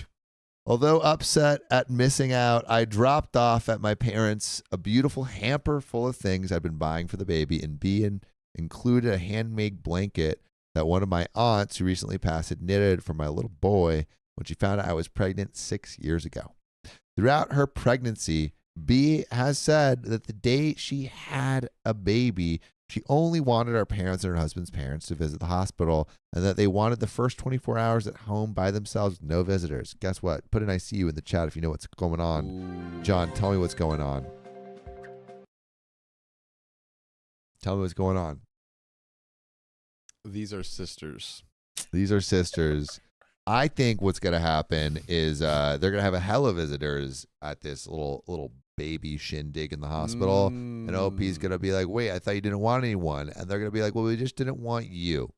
Although upset at missing out, I dropped off at my parents' a beautiful hamper full of things I'd been buying for the baby, and B included a handmade blanket that one of my aunts who recently passed had knitted for my little boy when she found out I was pregnant 6 years ago. Throughout her pregnancy, B has said that the day she had a baby, she only wanted our parents and her husband's parents to visit the hospital, and that they wanted the first 24 hours at home by themselves, no visitors. Guess what? Put an ICU in the chat if you know what's going on. Ooh. John, tell me what's going on. Tell me what's going on. These are sisters. These are sisters. I think what's going to happen is they're going to have a hell of visitors at this little baby shindig in the hospital. And OP's going to be like, wait, I thought you didn't want anyone. And they're going to be like, well, we just didn't want you.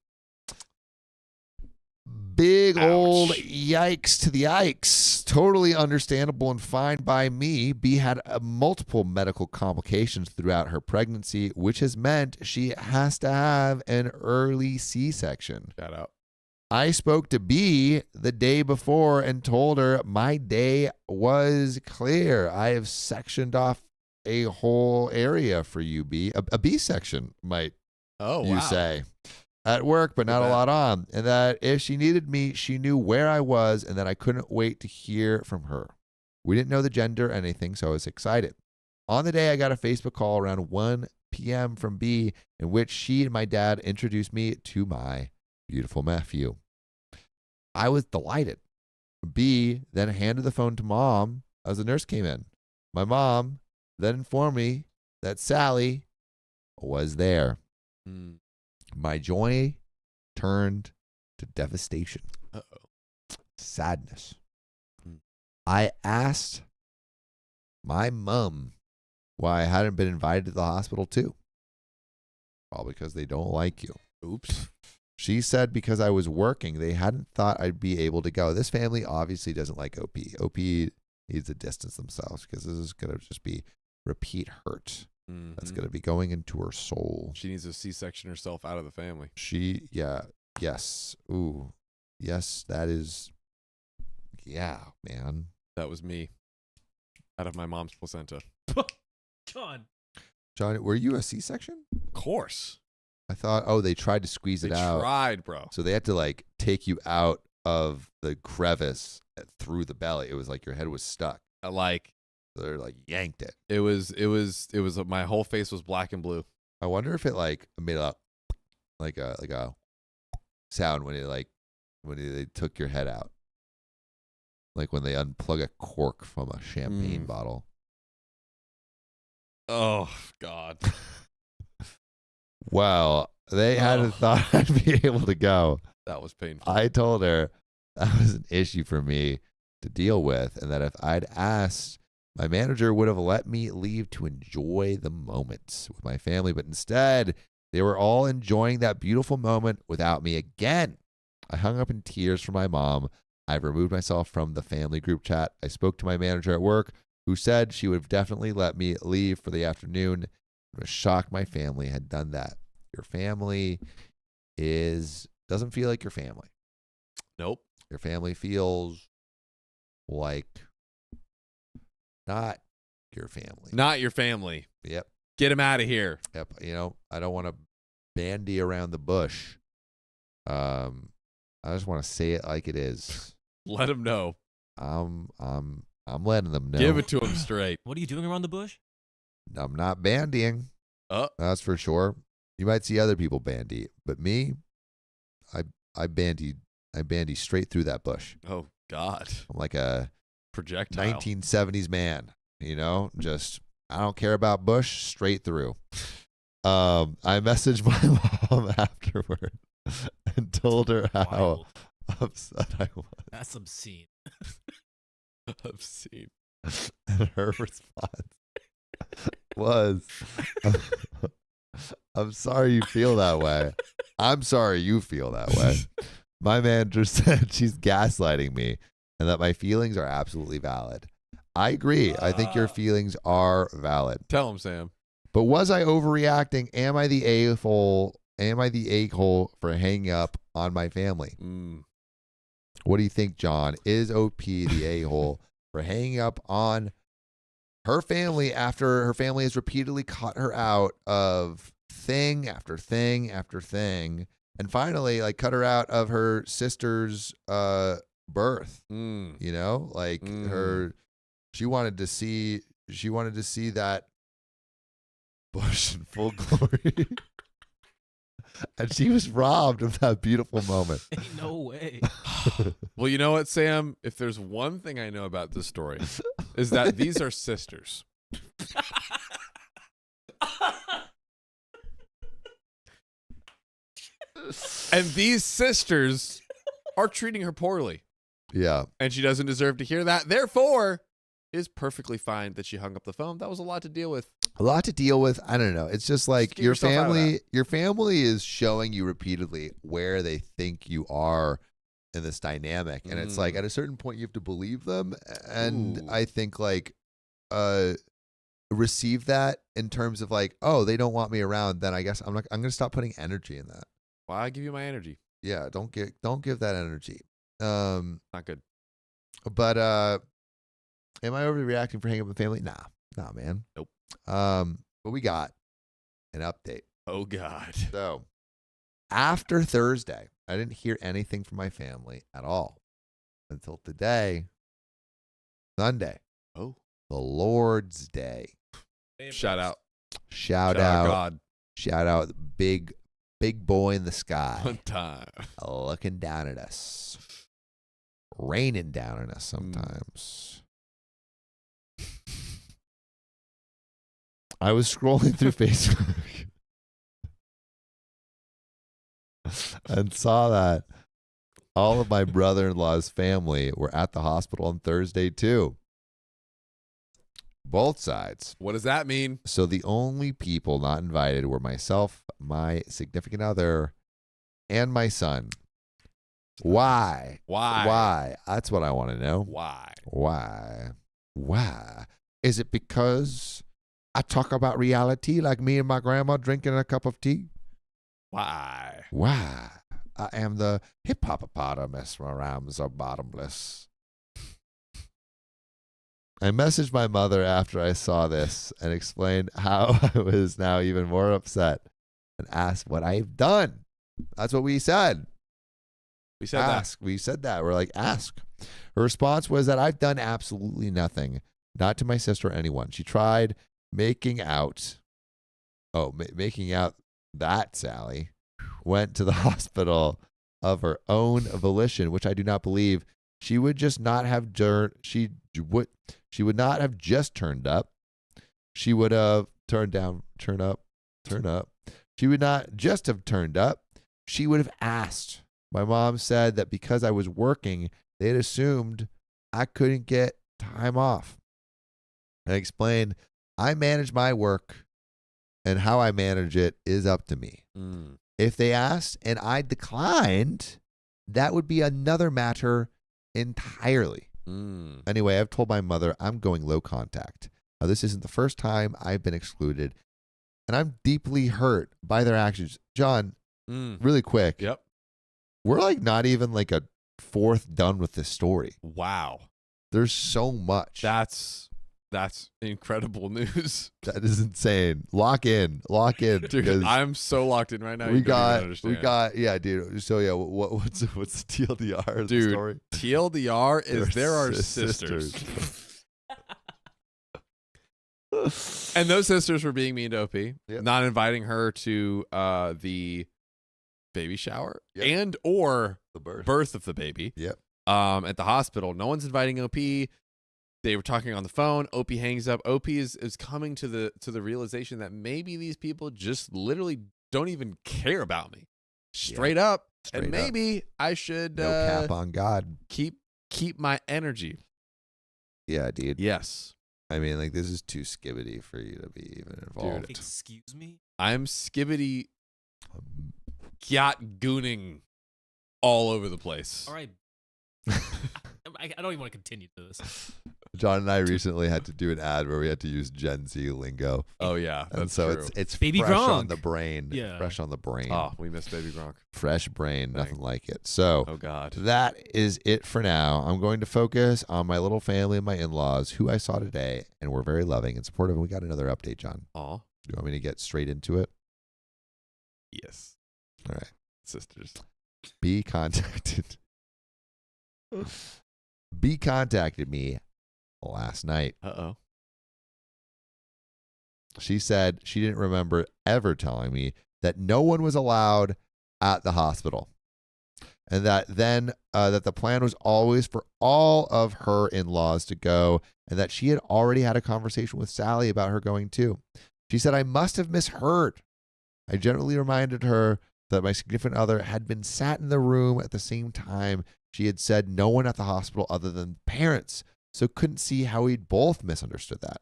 Big old yikes to the yikes. Totally understandable and fine by me. B had multiple medical complications throughout her pregnancy, which has meant she has to have an early C-section. Shout out. I spoke to B the day before and told her my day was clear. I have sectioned off a whole area for you, B. A B section, might you say. At work, but not a lot on. And that if she needed me, she knew where I was and that I couldn't wait to hear from her. We didn't know the gender or anything, so I was excited. On the day, I got a Facebook call around 1 p.m. from B in which she and my dad introduced me to my beautiful nephew. I was delighted. B then handed the phone to Mom as the nurse came in. My mom then informed me that Sally was there. My joy turned to devastation. Sadness. I asked my mom why I hadn't been invited to the hospital too. Probably because they don't like you. Oops. She said because I was working, they hadn't thought I'd be able to go. This family obviously doesn't like OP. OP needs to distance themselves because this is going to just be repeat hurt. That's going to be going into her soul. She needs to C-section herself out of the family. Yes. Ooh. Yes, that is, yeah, man. That was me. Out of my mom's placenta. John, were you a C-section? Of course. I thought, they tried to squeeze it out. They tried, bro. So they had to like take you out of the crevice through the belly. It was like your head was stuck. So they're like yanked it. It was my whole face was black and blue. I wonder if it like made a like a sound when they took your head out. Like when they unplug a cork from a champagne bottle. Oh God. Well, they hadn't thought I'd be able to go. That was painful. I told her that was an issue for me to deal with, and that if I'd asked, my manager would have let me leave to enjoy the moments with my family, but instead, they were all enjoying that beautiful moment without me again. I hung up in tears for my mom. I've removed myself from the family group chat. I spoke to my manager at work, who said she would have definitely let me leave for the afternoon. I was shocked my family had done that. Your family doesn't feel like your family. Nope. Your family feels like not your family. Not your family. Yep. Get him out of here. Yep. I don't want to bandy around the bush. I just want to say it like it is. Let him know. I'm letting them know. Give it to him straight. what are you doing around the bush? I'm not bandying. That's for sure. You might see other people bandy, but me, I bandy straight through that bush. Oh God. I'm like a projectile 1970s man, just I don't care about bush, straight through. I messaged my mom afterward and told her how upset I was. That's obscene. Obscene. And her response was, I'm sorry you feel that way. I'm sorry you feel that way. My manager said she's gaslighting me and that my feelings are absolutely valid. I agree. I think your feelings are valid. Tell him, Sam. But was I overreacting? Am I the a-hole for hanging up on my family? What do you think, John? Is OP the a-hole for hanging up on her family after her family has repeatedly cut her out of thing after thing after thing, and finally like cut her out of her sister's birth? You know, like she wanted to see that bush in full glory. And she was robbed of that beautiful moment. Ain't no way. Well, you know what, Sam? If there's one thing I know about this story, is that these are sisters. And these sisters are treating her poorly. Yeah. And she doesn't deserve to hear that. Therefore, it is perfectly fine that she hung up the phone. That was a lot to deal with. A lot to deal with. I don't know. It's just like Get your yourself out of family. Your family is showing you repeatedly where they think you are in this dynamic, and it's like at a certain point you have to believe them. And I think like receive that in terms of like, oh, they don't want me around. Then I guess I'm gonna stop putting energy in that. Why I give you my energy? Yeah, don't give that energy. Not good. But am I overreacting for hanging up with family? Nah, man. Nope. But we got an update. Oh God. So after Thursday, I didn't hear anything from my family at all until today, Sunday. Oh, the Lord's Day. Shout out. Shout out God. Shout out big boy in the sky. One time. Looking down at us. Raining down on us sometimes. I was scrolling through Facebook and saw that all of my brother-in-law's family were at the hospital on Thursday too. Both sides. What does that mean? So the only people not invited were myself, my significant other, and my son. Why? Why? That's what I want to know. Why? Is it because I talk about reality like me and my grandma drinking a cup of tea? Why? I am the hippopotamus, my rhymes are bottomless. I messaged my mother after I saw this and explained how I was now even more upset and asked what I've done. That's what we said. We said ask. We said that. We're like, ask. Her response was that I've done absolutely nothing, not to my sister or anyone. She tried making out that Sally went to the hospital of her own volition, which I do not believe. She would just not have she would not have just turned up. She would have turn up. She would not just have turned up. She would have asked. My mom said that because I was working, they had assumed I couldn't get time off. I explained, I manage my work, and how I manage it is up to me. If they asked and I declined, that would be another matter entirely. Anyway, I've told my mother I'm going low contact. Now, this isn't the first time I've been excluded, and I'm deeply hurt by their actions. John, really quick. Yep. We're like not even like a fourth done with this story. Wow. There's so much. That's incredible news. That is insane. Lock in. Dude, I'm so locked in right now. We got, yeah, dude. So yeah, what's the TLDR of the Dude, story? TLDR is there are sisters. And those sisters were being mean to OP, not inviting her to the baby shower and or the birth of the baby. Yep. At the hospital. No one's inviting OP. They were talking on the phone. OP hangs up. OP is coming to the realization that maybe these people just literally don't even care about me. Straight up. Maybe I should no cap on God. Keep my energy. Yeah, dude. Yes. I mean, like, this is too skibbity for you to be even involved. Dude, excuse me? I'm skibbity yacht gooning all over the place. All right. I don't even want to continue to this. John and I recently had to do an ad where we had to use Gen Z lingo. Oh yeah, And that's so true. it's Baby fresh on Gronk. the brain. Yeah. Fresh on the brain. Oh, we missed Baby Gronk. Fresh brain, Dang. nothing like it. So Oh God. that is it for now. I'm going to focus on my little family and my in-laws, who I saw today, and were very loving and supportive. And we got another update, John. Aw. Do you want me to get straight into it? Yes. All right. Sisters. B contacted me last night. Uh-oh. She said she didn't remember ever telling me that no one was allowed at the hospital, and that then that the plan was always for all of her in-laws to go, and that she had already had a conversation with Sally about her going too. She said I must have misheard. I gently reminded her that my significant other had been sat in the room at the same time she had said no one at the hospital other than parents, so couldn't see how we'd both misunderstood that.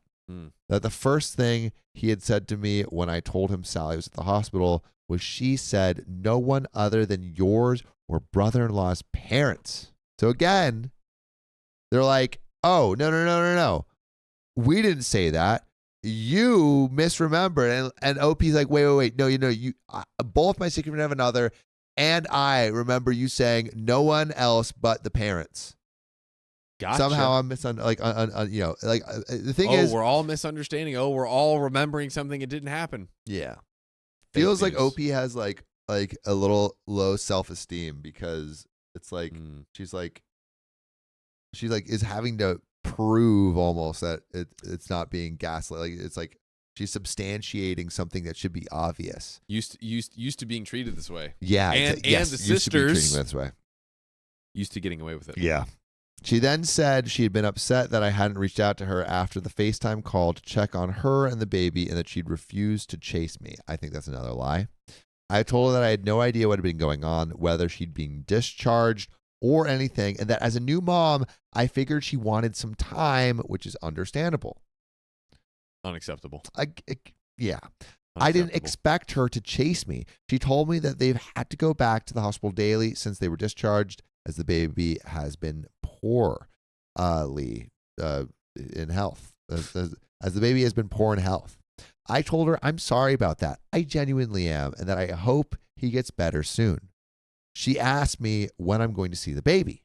That the first thing he had said to me when I told him Sally was at the hospital was she said no one other than yours or brother-in-law's parents. So again, they're like, oh, no. We didn't say that. You misremembered. And OP's like, wait. No, you both my significant other and I remember you saying no one else but the parents. Gotcha. Somehow I'm the thing is, we're all misunderstanding. Oh, we're all remembering something that didn't happen. yeah, Fake feels like news. OP has like a little low self-esteem because it's like she's like is having to prove almost that it's not being gaslit. Like it's like she's substantiating something that should be obvious. Used to being treated this way. Yeah, And yes, the used to be treating sisters- me this way. Used to getting away with it. Yeah. She then said she had been upset that I hadn't reached out to her after the FaceTime call to check on her and the baby, and that she'd refused to chase me. I think that's another lie. I told her that I had no idea what had been going on, whether she'd been discharged or anything, and that as a new mom, I figured she wanted some time, which is understandable. Unacceptable. Yeah. I didn't Unacceptable. expect her to chase me. She told me that they've had to go back to the hospital daily since they were discharged, as the baby has been poorly in health, as the baby has been poor in health. I told her I'm sorry about that. I genuinely am, and that I hope he gets better soon. She asked me when I'm going to see the baby.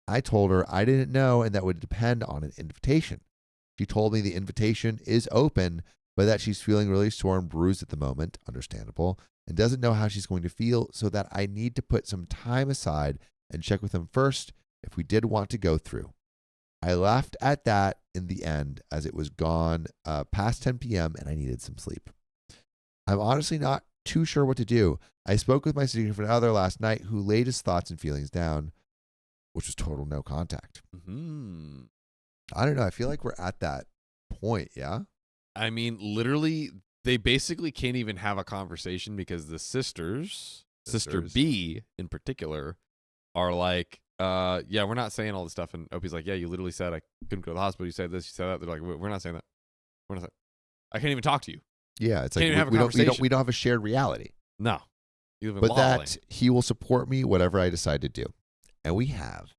I told her I didn't know, and that would depend on an invitation. She told me the invitation is open, but that she's feeling really sore and bruised at the moment, understandable, and doesn't know how she's going to feel, so that I need to put some time aside and check with him first if we did want to go through. I left at that in the end, as it was gone past 10 p.m. and I needed some sleep. I'm honestly not too sure what to do. I spoke with my significant other last night, who laid his thoughts and feelings down, which was total no contact. Mm-hmm. I don't know. I feel like we're at that point, yeah? I mean, literally, they basically can't even have a conversation because the Sister B in particular, are like, yeah, we're not saying all this stuff. And Opie's like, yeah, you literally said I couldn't go to the hospital. You said this, you said that. They're like, we're not saying that. We're not saying. I can't even talk to you. Yeah, it's Can't like even have a we conversation. don't have a shared reality. No. You live in But lolling. that he will support me whatever I decide to do. And we have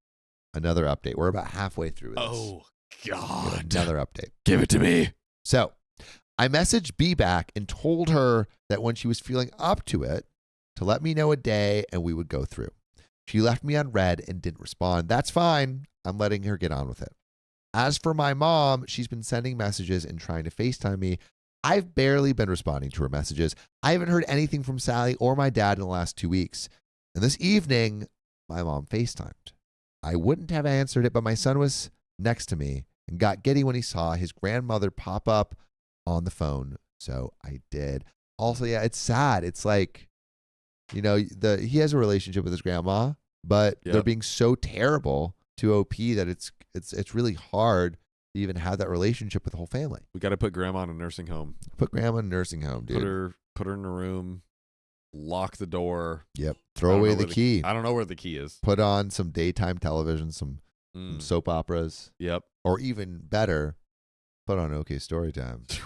another update. We're about halfway through this. Oh, We have God. another update. Give it to me. So I messaged B back and told her that when she was feeling up to it, to let me know a day and we would go through. She left me on red and didn't respond. That's fine. I'm letting her get on with it. As for my mom, she's been sending messages and trying to FaceTime me. I've barely been responding to her messages. I haven't heard anything from Sally or my dad in the last 2 weeks. And this evening, my mom FaceTimed. I wouldn't have answered it, but my son was next to me and got giddy when he saw his grandmother pop up on the phone. So I did. Also, yeah, it's sad. It's like, you know, he has a relationship with his grandma, but they're Yep. being so terrible to OP that it's really hard to even have that relationship with the whole family. We got to put grandma in a nursing home. Put grandma in a nursing home, dude. Put her in a room. Lock the door. Yep. I Throw don't away know the where key. I don't know where the key is. Put on some daytime television, some soap operas, Yep. or even better, put on OK Storytime.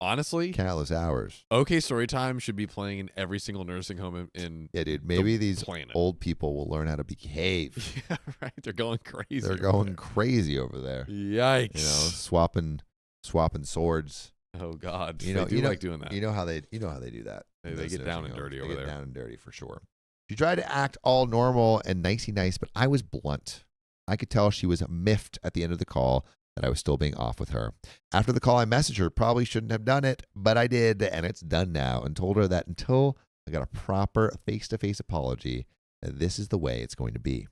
Honestly, countless hours. OK Storytime should be playing in every single nursing home in Yeah, dude. Maybe these planet. old people will learn how to behave. Yeah, right. They're going crazy. They're going crazy over there. Yikes. You know, swapping swords. Oh God. You know, they do like doing that. You know how they do that. They get down and dirty over They there. get down and dirty for sure. She tried to act all normal and nicey nice, but I was blunt. I could tell she was miffed at the end of the call that I was still being off with her. After the call, I messaged her. Probably shouldn't have done it, but I did, and it's done now, and told her that until I got a proper face-to-face apology, that this is the way it's going to be.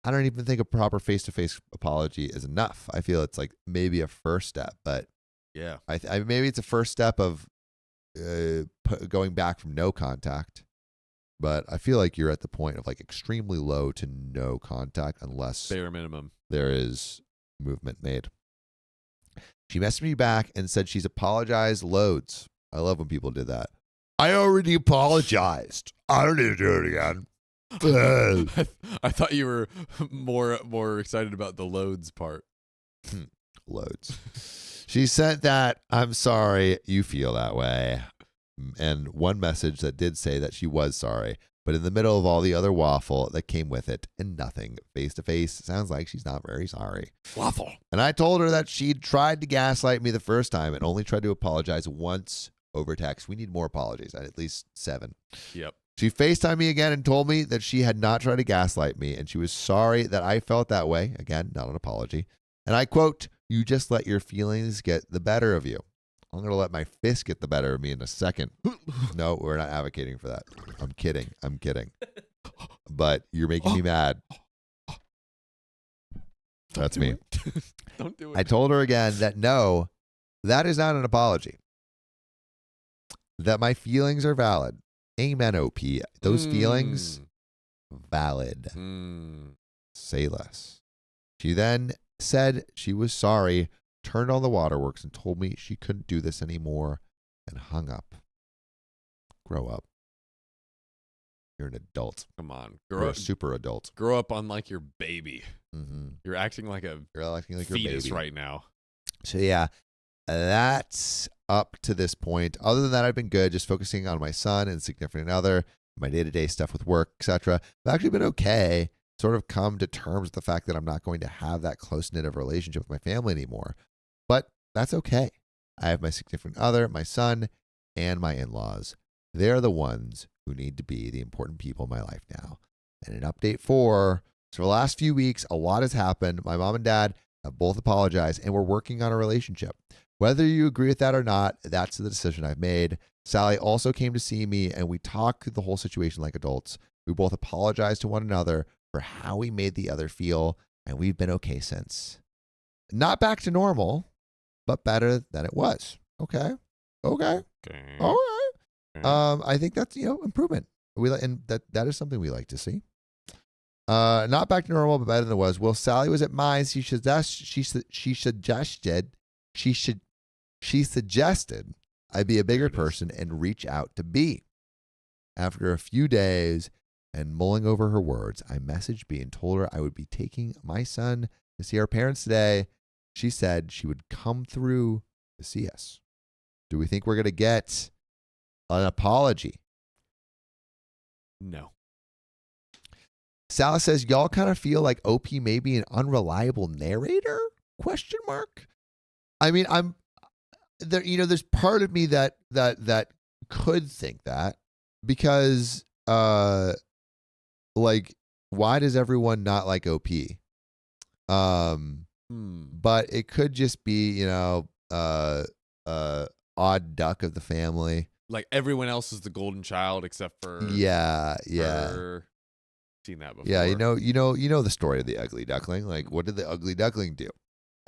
I don't even think a proper face-to-face apology is enough. I feel it's like maybe a first step, but Yeah. maybe it's a first step of going back from no contact. But I feel like you're at the point of like extremely low to no contact unless Bare minimum. there is movement made. She messaged me back and said she's apologized loads. I love when people did that. I already apologized. I don't need to do it again. I thought you were more excited about the loads part. Loads. She sent that, I'm sorry you feel that way. And one message that did say that she was sorry, but in the middle of all the other waffle that came with it and nothing face to face, sounds like she's not very sorry. Waffle. And I told her that she'd tried to gaslight me the first time and only tried to apologize once over text. We need more apologies, at least 7. Yep. She FaceTimed me again and told me that she had not tried to gaslight me and she was sorry that I felt that way. Again, not an apology. And I quote, "You just let your feelings get the better of you." I'm going to let my fist get the better of me in a second. No, we're not advocating for that. I'm kidding. But you're making me mad. That's me. Don't do it. I told her again that no, that is not an apology. That my feelings are valid. Amen, OP. Those feelings, valid. Say less. She then said she was sorry, turned on the waterworks, and told me she couldn't do this anymore and hung up. Grow up. You're an adult. Come on. You're a super adult. Grow up on like your baby. Mm-hmm. You're acting like a You're acting like fetus your baby right now. So yeah, that's up to this point. Other than that, I've been good, just focusing on my son and significant other, my day-to-day stuff with work, etc. I've actually been okay. Sort of come to terms with the fact that I'm not going to have that close-knit of a relationship with my family anymore. But that's okay. I have my significant other, my son, and my in-laws. They're the ones who need to be the important people in my life now. And in update 4, so for the last few weeks, a lot has happened. My mom and dad have both apologized, and we're working on a relationship. Whether you agree with that or not, that's the decision I've made. Sally also came to see me, and we talked through the whole situation like adults. We both apologized to one another for how we made the other feel, and we've been okay since. Not back to normal, but better than it was. Okay. All right. I think that's improvement. And that is something we like to see. Not back to normal, but better than it was. Well, Sally was at mine. She suggested I be a bigger person and reach out to B. After a few days and mulling over her words, I messaged B and told her I would be taking my son to see our parents today. She said she would come through to see us. Do we think we're going to get an apology? No. Sally says, y'all kind of feel like OP may be an unreliable narrator? Question mark. I mean, I'm there. There's part of me that could think that because, like, why does everyone not like OP? But it could just be, odd duck of the family. Like everyone else is the golden child except for Yeah. her. Seen that before. Yeah, you know the story of the ugly duckling. Like, what did the ugly duckling do?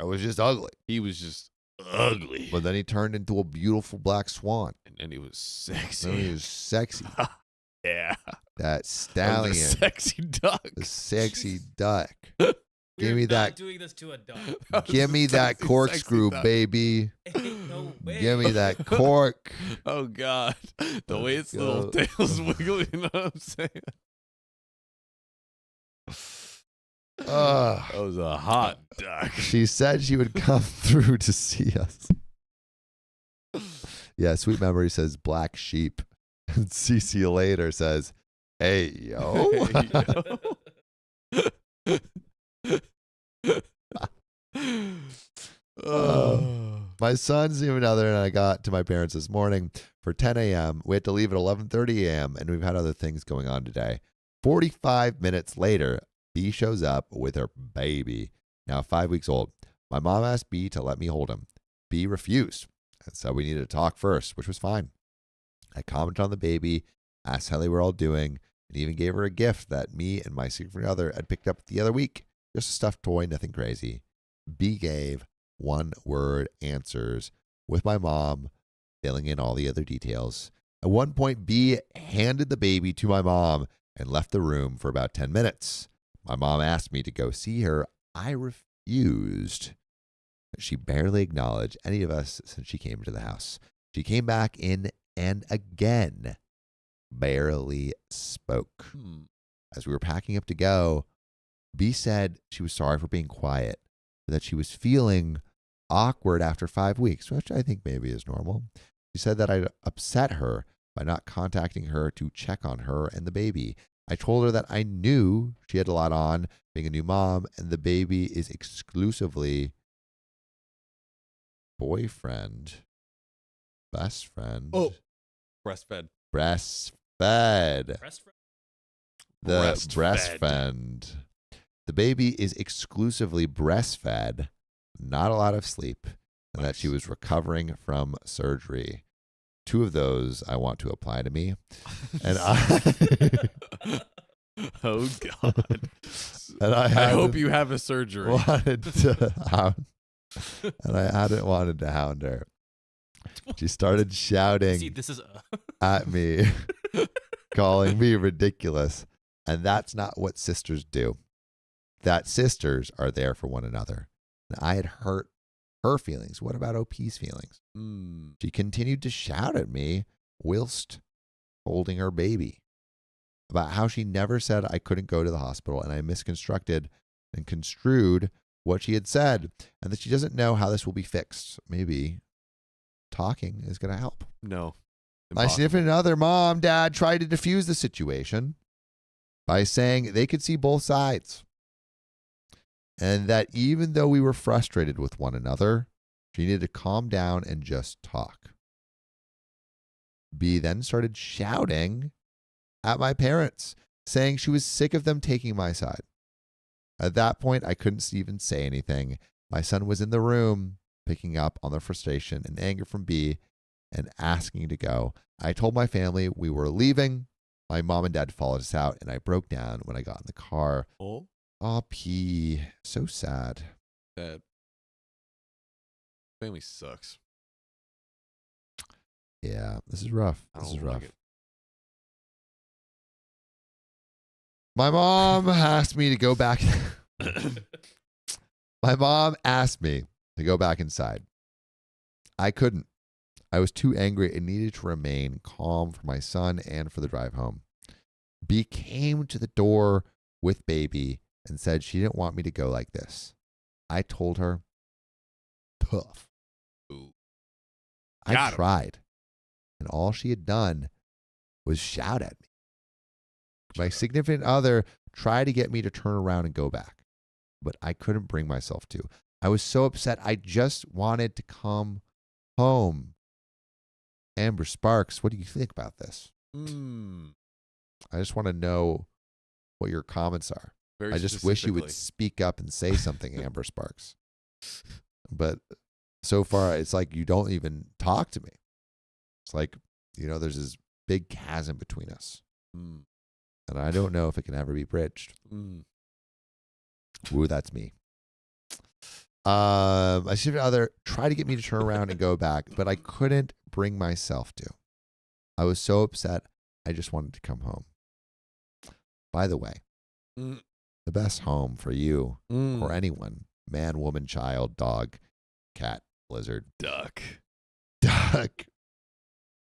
I was just ugly. He was just ugly. But then he turned into a beautiful black swan. And he was sexy. And he was sexy. Yeah. That stallion. The sexy duck. The sexy duck. You're me not that- doing this to a dog. Give me that Sexy, corkscrew, sexy duck. baby. Ain't no way. Give me that cork. Oh, God. The way its Let's little go. tail's wiggling, you know what I'm saying? Ugh. That was a hot duck. She said she would come through to see us. Yeah, Sweet Memory says black sheep. And CC Later says, hey, yo. My son's significant other and I got to my parents this morning for 10 a.m. We had to leave at 11:30 a.m. and we've had other things going on today. 45 minutes later, B shows up with her baby, now 5 weeks old. My mom asked B to let me hold him. B refused and said we needed to talk first, which was fine. I commented on the baby, asked how they were all doing, and even gave her a gift that me and my significant other had picked up the other week. Just a stuffed toy, nothing crazy. B gave one-word answers with my mom filling in all the other details. At one point, B handed the baby to my mom and left the room for about 10 minutes. My mom asked me to go see her. I refused. She barely acknowledged any of us since she came into the house. She came back in and again barely spoke. As we were packing up to go, B said she was sorry for being quiet, but that she was feeling awkward after 5 weeks, which I think maybe is normal. She said that I'd upset her by not contacting her to check on her and the baby. I told her that I knew she had a lot on being a new mom and the baby is exclusively boyfriend, best friend. Oh, breastfed. Breastfed. The breastfed. The baby is exclusively breastfed, not a lot of sleep, and that she was recovering from surgery. 2 of those I want to apply to me. And Oh, God. And I hope you have a surgery. Wanted to hound, and I hadn't wanted to hound her. She started shouting See, this is at me, calling me ridiculous. And that's not what sisters do. That sisters are there for one another. And I had hurt her feelings. What about OP's feelings? She continued to shout at me whilst holding her baby about how she never said I couldn't go to the hospital, and I misconstrued and construed what she had said, and that she doesn't know how this will be fixed. Maybe talking is going to help. No. My significant other, mom, dad, tried to defuse the situation by saying they could see both sides. And that even though we were frustrated with one another, she needed to calm down and just talk. B then started shouting at my parents, saying she was sick of them taking my side. At that point, I couldn't even say anything. My son was in the room, picking up on the frustration and anger from B and asking to go. I told my family we were leaving. My mom and dad followed us out, and I broke down when I got in the car. Oh, P. So sad. that family sucks. Yeah, this is rough. I This don't is like rough. it. My mom asked me to go back. My mom asked me to go back inside. I couldn't. I was too angry and needed to remain calm for my son and for the drive home. B came to the door with baby and said she didn't want me to go like this. I told her, tough. Ooh. I Got him. tried, and all she had done was shout at me. My significant other tried to get me to turn around and go back, but I couldn't bring myself to. I was so upset. I just wanted to come home. Amber Sparks, what do you think about this? I just want to know what your comments are. Very I just wish you would specifically. speak up and say something, Amber Sparks. But so far, it's like you don't even talk to me. It's like, there's this big chasm between us. And I don't know if it can ever be bridged. Ooh, that's me. My significant other tried to get me to turn around and go back, but I couldn't bring myself to. I was so upset, I just wanted to come home. By the way, the best home for you or anyone, man, woman, child, dog, cat, lizard, duck,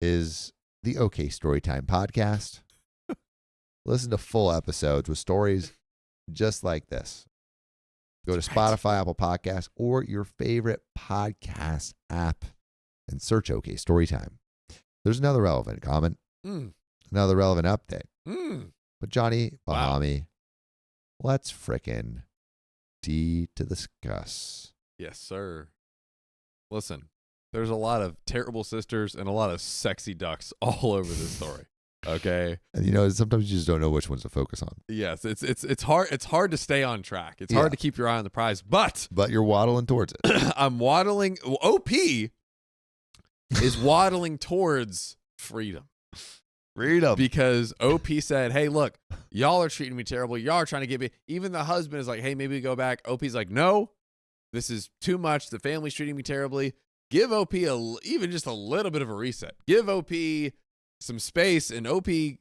is the OK Storytime podcast. Listen to full episodes with stories just like this. Go to Spotify, Apple Podcasts, or your favorite podcast app and search OK Storytime. There's another relevant comment, another relevant update. But Johnny Bahami, let's frickin' D to discuss. Yes, sir. Listen, there's a lot of terrible sisters and a lot of sexy ducks all over this story. Okay. And sometimes you just don't know which ones to focus on. Yes, it's hard. It's hard to stay on track. It's hard to keep your eye on the prize. But you're waddling towards it. I'm waddling. OP is waddling towards freedom. Freedom. Because OP said, "Hey, look, y'all are treating me terrible. Y'all are trying to get me." Even the husband is like, "Hey, maybe we go back." OP's like, "No, this is too much. The family's treating me terribly. Give OP even just a little bit of a reset. Give OP some space, and OP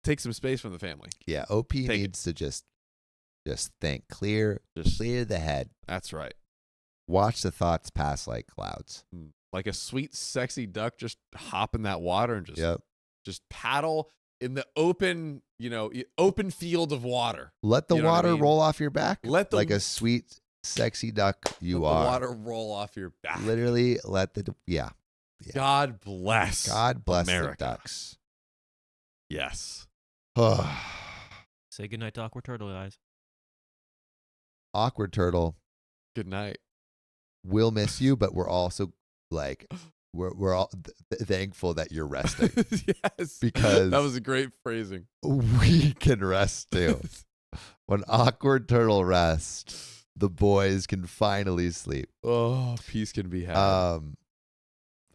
take some space from the family." Yeah, OP needs to just think, clear the head. That's right. Watch the thoughts pass like clouds. Like a sweet, sexy duck, just hop in that water and just paddle in the open, open field of water. Let the water roll off your back. Like a sweet, sexy duck you are. Let the water roll off your back. Literally, yeah. God bless America. The ducks. Yes. Say goodnight to Awkward Turtle, guys. Awkward Turtle. Good night. We'll miss you, but we're also we're all thankful that you're resting. Yes. Because that was a great phrasing. We can rest too. When Awkward Turtle rests, the boys can finally sleep. Oh, peace can be had.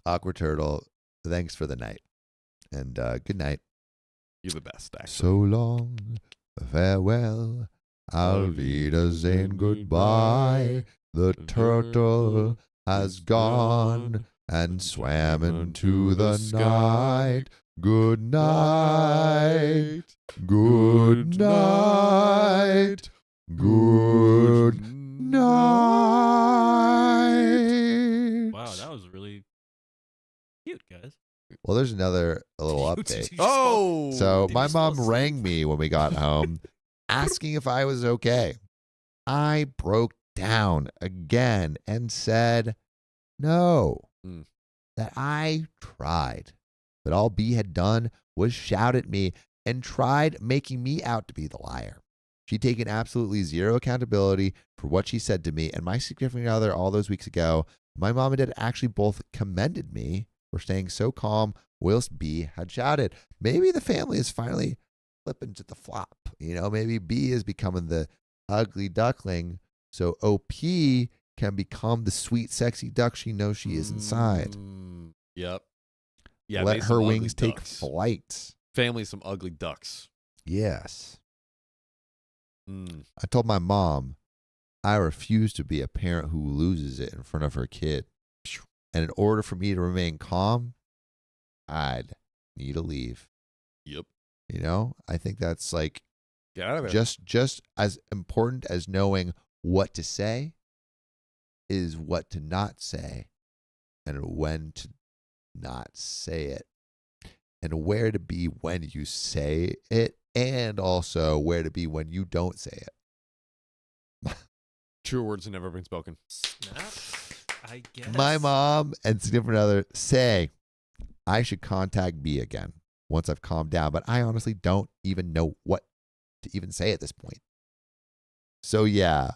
Awkward Turtle, thanks for the night. And good night. You're the best, actually. So long, farewell, Auf Wiedersehen, goodbye. The turtle has gone and swam into the night. Good night. Good night. Good night. Wow, that was really cute, guys. Well, there's another little update. Oh! So my mom rang me when we got home asking if I was okay. I broke down again and said no, that I tried. But all B had done was shout at me and tried making me out to be the liar. She'd taken absolutely zero accountability for what she said to me, and my significant other all those weeks ago, my mom and dad actually both commended me for staying so calm whilst B had shouted. Maybe the family is finally flipping to the flop. Maybe B is becoming the ugly duckling, so OP can become the sweet, sexy duck she knows she is inside. Yep. Yeah. Let her wings take flight. Family, some ugly ducks. Yes. I told my mom I refuse to be a parent who loses it in front of her kid. And in order for me to remain calm, I'd need to leave. Yep. I think that's like get out of there. Just as important as knowing what to say is what to not say and when to not say it and where to be when you say it and also where to be when you don't say it. True words have never been spoken. Snap, I guess. My mom and significant other say I should contact B again once I've calmed down, but I honestly don't even know what to even say at this point. So yeah.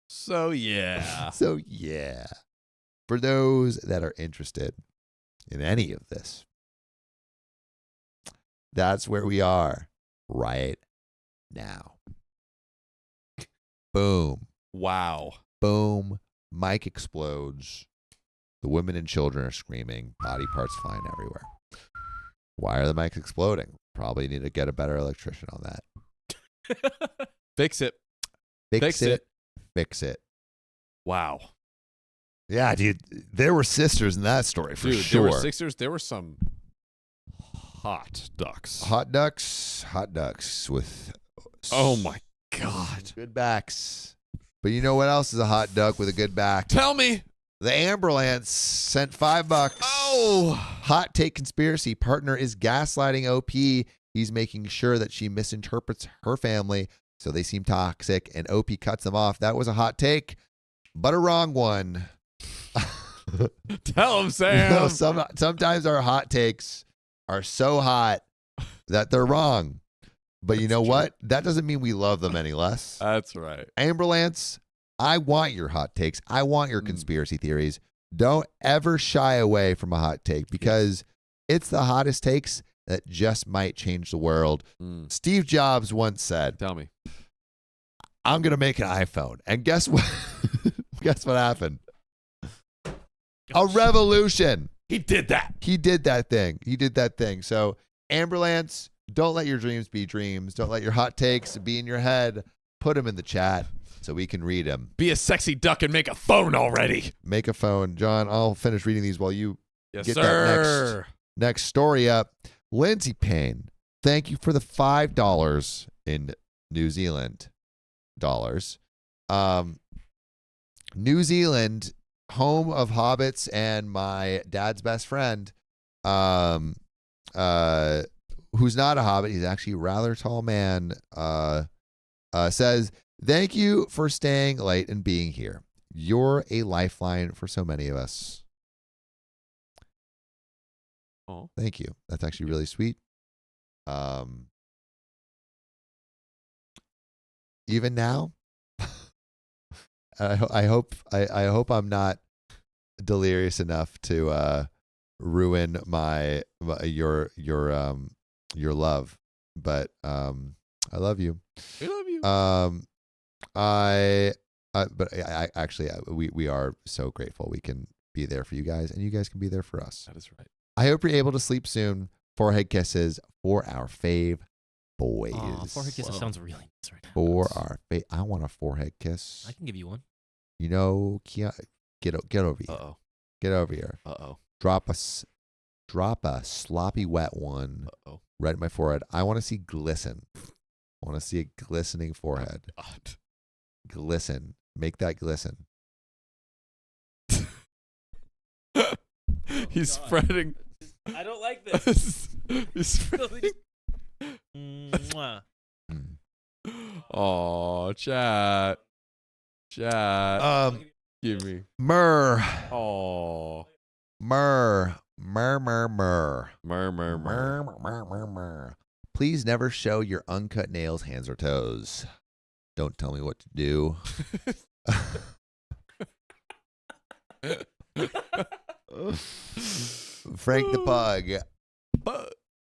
So yeah. For those that are interested in any of this, that's where we are right now. Boom. Wow. Boom. Mic explodes. The women and children are screaming. Body parts flying everywhere. Why are the mics exploding? Probably need to get a better electrician on that. Fix it. Fix it. Fix it. Wow. Yeah, dude. There were sisters in that story for Dude, sure. There were sisters. There were some hot ducks. Hot ducks with Oh my God. good backs. But you know what else is a hot duck with a good back? Tell me. The Amberlance sent $5. Oh. Hot take conspiracy. Partner is gaslighting OP. He's making sure that she misinterprets her family, so they seem toxic, and OP cuts them off. That was a hot take, but a wrong one. Tell him, Sam. Sometimes our hot takes are so hot that they're wrong. But you know what? That doesn't mean we love them any less. That's right. Amberlance, I want your hot takes. I want your conspiracy theories. Don't ever shy away from a hot take because it's the hottest takes that just might change the world. Steve Jobs once said, Tell me. I'm going to make an iPhone. And guess what? Guess what happened? A revolution. He did that. He did that thing. So, Amberlance, don't let your dreams be dreams. Don't let your hot takes be in your head. Put them in the chat so we can read them. Be a sexy duck and make a phone already. Make a phone. John, I'll finish reading these while you Yes, get sir. that next story up. Lindsay Payne, thank you for the $5 in New Zealand dollars. New Zealand, home of hobbits and my dad's best friend, who's not a hobbit, he's actually a rather tall man, says, thank you for staying late and being here. You're a lifeline for so many of us. Oh, Thank you. That's actually really sweet. Even now, I hope I'm not delirious enough to ruin your love, but I love you. we love you. We are so grateful we can be there for you guys, and you guys can be there for us. That is right. I hope you're able to sleep soon. Forehead kisses for our fave boys. Aw, forehead kisses sounds really nice right now. For our fave. I want a forehead kiss. I can give you one. You know, get over here. Uh-oh. Get over here. Uh-oh. Drop a sloppy wet one Uh-oh. right in my forehead. I want to see glisten. I want to see a glistening forehead. God. Glisten. Make that glisten. He's spreading. I don't like this. He's spreading. Mwah. Oh, chat. Give me. Myrrh. Oh. Myrrh. Please never show your uncut nails, hands, or toes. Don't tell me what to do. Frank the Pug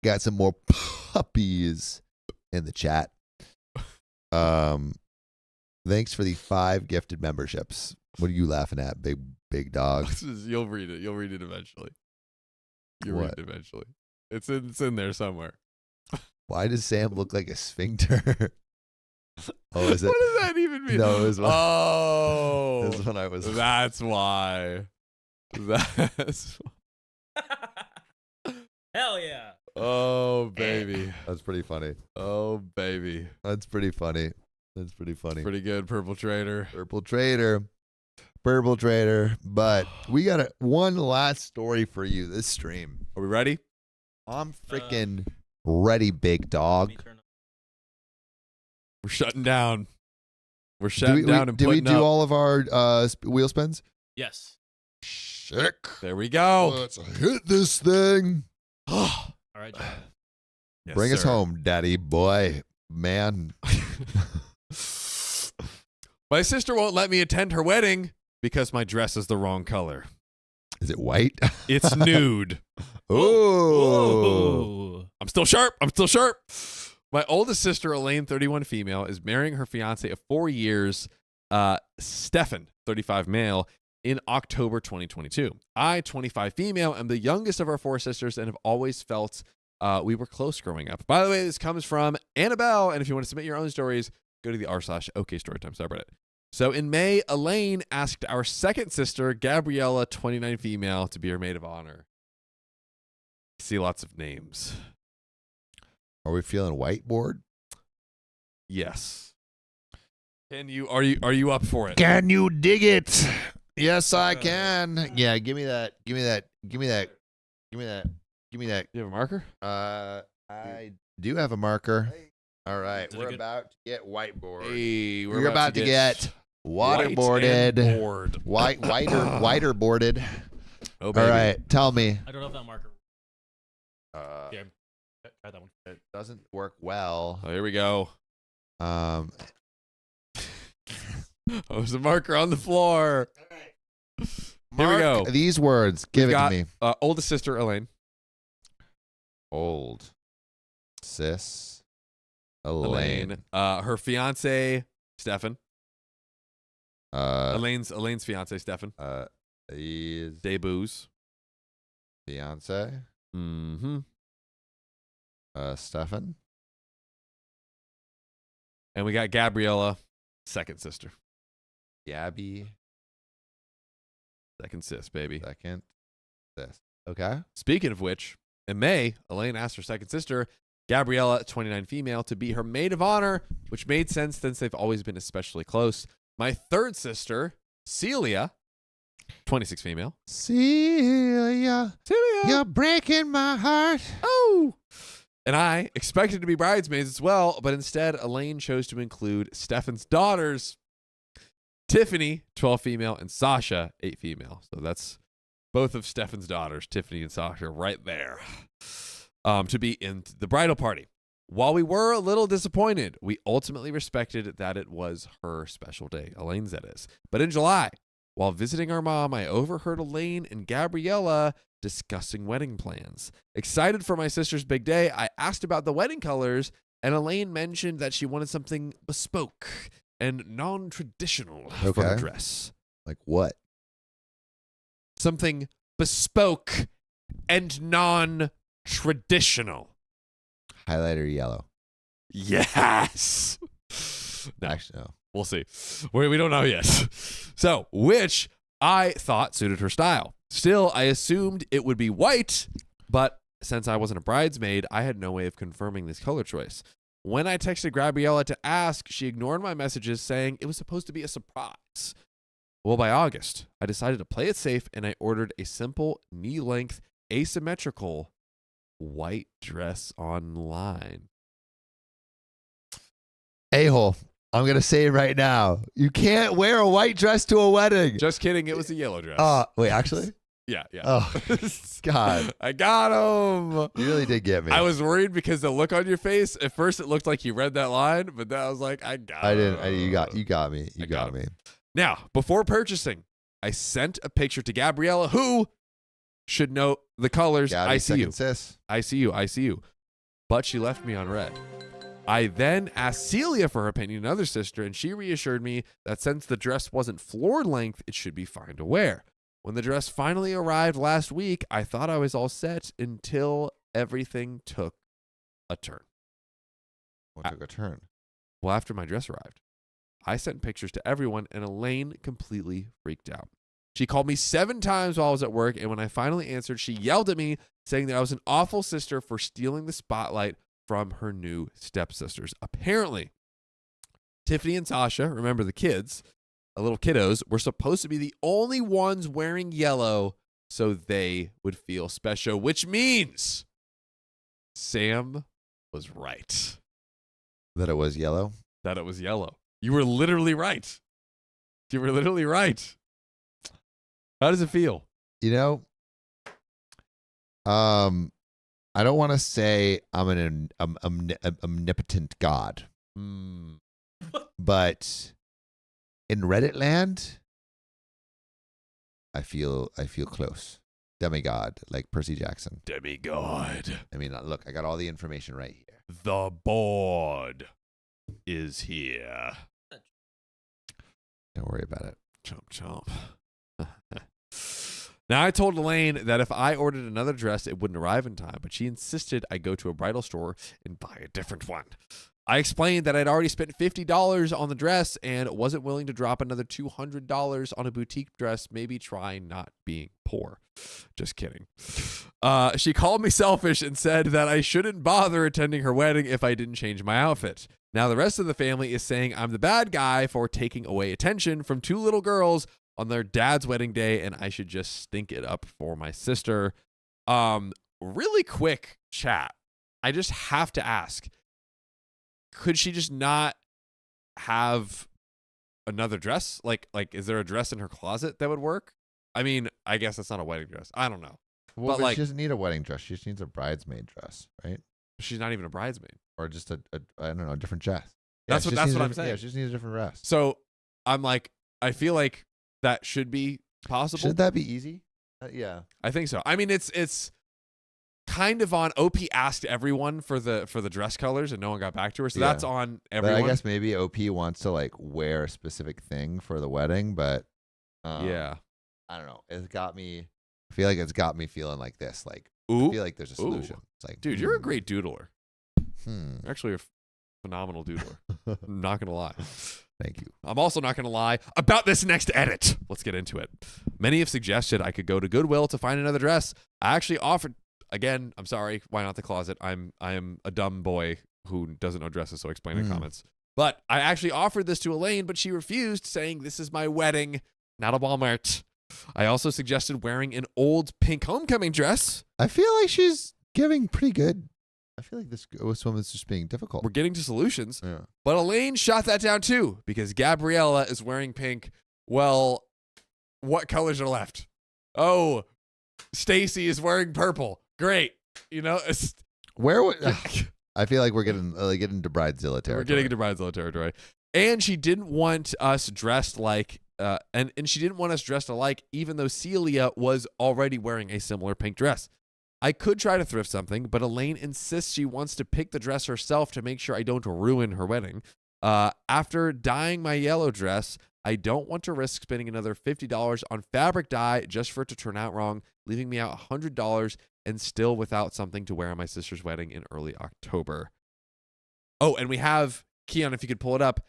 got some more puppies in the chat. Thanks for the 5 gifted memberships. What are you laughing at, big dog? You'll read it. You'll read it eventually. You'll What? read it eventually. It's in there somewhere. Why does Sam look like a sphincter? Oh, is it? What does that even mean? No, it was when, Oh. it was when I was. That's why. That's. Hell yeah. Oh, baby. That's pretty funny. Oh, baby. That's pretty funny. That's pretty funny. Pretty good, Purple Trader. Purple Trader. But we got one last story for you this stream. Are we ready? I'm freaking ready, big dog. We're shutting down. We're shutting down and did we putting do up. all of our wheel spins? Yes. Sick. There we go. Let's hit this thing. All right, John. Yes, Bring us sir. home, daddy boy, man. My sister won't let me attend her wedding because my dress is the wrong color. Is it white? It's nude. Oh. Whoa. I'm still sharp. My oldest sister, Elaine, 31 female, is marrying her fiance of 4 years, Stefan, 35 male, in October 2022. I, 25 female, am the youngest of our 4 sisters and have always felt we were close growing up. By the way, this comes from Annabelle, and if you want to submit your own stories, go to the r/OKStorytime subreddit. So in May, Elaine asked our second sister, Gabriella, 29 female, to be her maid of honor. See lots of names. Are we feeling whiteboard? Yes. Are you up for it? Can you dig it? Yes, I can. Yeah, give me that. You have a marker? I do have a marker. All right, Is it we're good? about to get whiteboard. Hey, We're about to get white and waterboarded. board. Whiter boarded. Oh, All baby. right, tell me. I don't know if that marker. Uh, Yeah, try that one. it doesn't work well. Oh, here we go. Um, Oh, there's a marker on the floor. Here we mark go. these words. Give We've it got, to me. Oldest sister, Elaine. Old sis Elaine. Her fiance, Stefan. Uh, Elaine's fiance, Stefan. is Debuts. fiance. Mm-hmm. Stefan. And we got Gabriella, second sister. Gabby. Second sis, baby. Second sis. Okay. Speaking of which, in May, Elaine asked her second sister, Gabriella, 29 female, to be her maid of honor, which made sense since they've always been especially close. My third sister, Celia, 26 female. Celia, you're breaking my heart. Oh! And I expected to be bridesmaids as well, but instead, Elaine chose to include Stefan's daughters, Tiffany, 12 female, and Sasha, 8 female. So that's both of Stefan's daughters, Tiffany and Sasha, right there, to be in the bridal party. While we were a little disappointed, we ultimately respected that it was her special day, Elaine's that is. But in July, while visiting our mom, I overheard Elaine and Gabriella discussing wedding plans. Excited for my sister's big day, I asked about the wedding colors, and Elaine mentioned that she wanted something bespoke and non-traditional for her Okay. dress. Like what? Something bespoke and non-traditional. Highlighter yellow. Yes. No, Actually, no. we'll see. We don't know yet. So, which I thought suited her style. Still, I assumed it would be white, but since I wasn't a bridesmaid, I had no way of confirming this color choice. When I texted Gabriella to ask, she ignored my messages saying it was supposed to be a surprise. Well, by August, I decided to play it safe and I ordered a simple knee-length asymmetrical white dress online. A-hole. I'm going to say it right now. You can't wear a white dress to a wedding. Just kidding, it was a yellow dress. Wait, actually? Yeah. Oh, God. I got him. You really did get me. I was worried because the look on your face, at first it looked like you read that line, but then I was like, I got I him. didn't. You got me. You I got got me. Now, before purchasing, I sent a picture to Gabriella, who should know the colors. Gabby, I see you. second sis. I see you. I see you. But she left me on red. I then asked Celia for her opinion, another sister, and she reassured me that since the dress wasn't floor length, it should be fine to wear. When the dress finally arrived last week, I thought I was all set until everything took a turn. What took a turn? Well, after my dress arrived, I sent pictures to everyone, and Elaine completely freaked out. She called me 7 times while I was at work, and when I finally answered, she yelled at me, saying that I was an awful sister for stealing the spotlight from her new stepsisters. Apparently, Tiffany and Sasha, remember the kids, little kiddos, were supposed to be the only ones wearing yellow so they would feel special, which means Sam was right. That it was yellow? That it was yellow. You were literally right. You were literally right. How does it feel? You know, I don't want to say I'm an omnipotent God, but in Reddit land, I feel close. Demigod, like Percy Jackson. Demigod. I mean, look, I got all the information right here. The board is here. Don't worry about it. Chomp, chomp. Now, I told Elaine that if I ordered another dress, it wouldn't arrive in time, but she insisted I go to a bridal store and buy a different one. I explained that I'd already spent $50 on the dress and wasn't willing to drop another $200 on a boutique dress, maybe try not being poor. Just kidding. She called me selfish and said that I shouldn't bother attending her wedding if I didn't change my outfit. Now, the rest of the family is saying I'm the bad guy for taking away attention from 2 little girls on their dad's wedding day, and I should just stink it up for my sister. Really quick chat. I just have to ask, could she just not have another dress? Like, is there a dress in her closet that would work? I mean, I guess that's not a wedding dress. I don't know. Well, but like, she doesn't need a wedding dress. She just needs a bridesmaid dress, right? she's not even a bridesmaid. Or just a I don't know, a different dress. That's she what just needs I'm a different- saying. Yeah, she just needs a different dress. So I'm like, I feel like that should be possible. Should that be easy? Yeah. I think so. I mean, it's kind of on. OP asked everyone for the dress colors, and no one got back to her. So Yeah. that's on everyone. But I guess maybe OP wants to like wear a specific thing for the wedding, but yeah. I don't know. It's got me. I feel like it's got me feeling like this. Like I Ooh, feel like there's a solution. It's like, dude, you're a great doodler. Hmm. You're actually a phenomenal doodler. I'm not gonna lie. Thank you. I'm also not going to lie about this next edit. Let's get into it. Many have suggested I could go to Goodwill to find another dress. I actually offered, again, I'm sorry, why not the closet? I am a dumb boy who doesn't know dresses, so explain in comments. But I actually offered this to Elaine, but she refused, saying this is my wedding, not a Walmart. I also suggested wearing an old pink homecoming dress. I feel like she's giving pretty good. I feel like this woman's just being difficult. We're getting to solutions. Yeah. But Elaine shot that down too because Gabriella is wearing pink. Well, what colors are left? Oh, Stacy is wearing purple. Great. You know, Where would I feel like we're getting into bridezilla territory. we're getting into bridezilla territory. And she didn't want us dressed like and she didn't want us dressed alike, even though Celia was already wearing a similar pink dress. I could try to thrift something, but Elaine insists she wants to pick the dress herself to make sure I don't ruin her wedding. After dyeing my yellow dress, I don't want to risk spending another $50 on fabric dye just for it to turn out wrong, leaving me out $100 and still without something to wear on my sister's wedding in early October. Oh, and we have, Keon, if you could pull it up,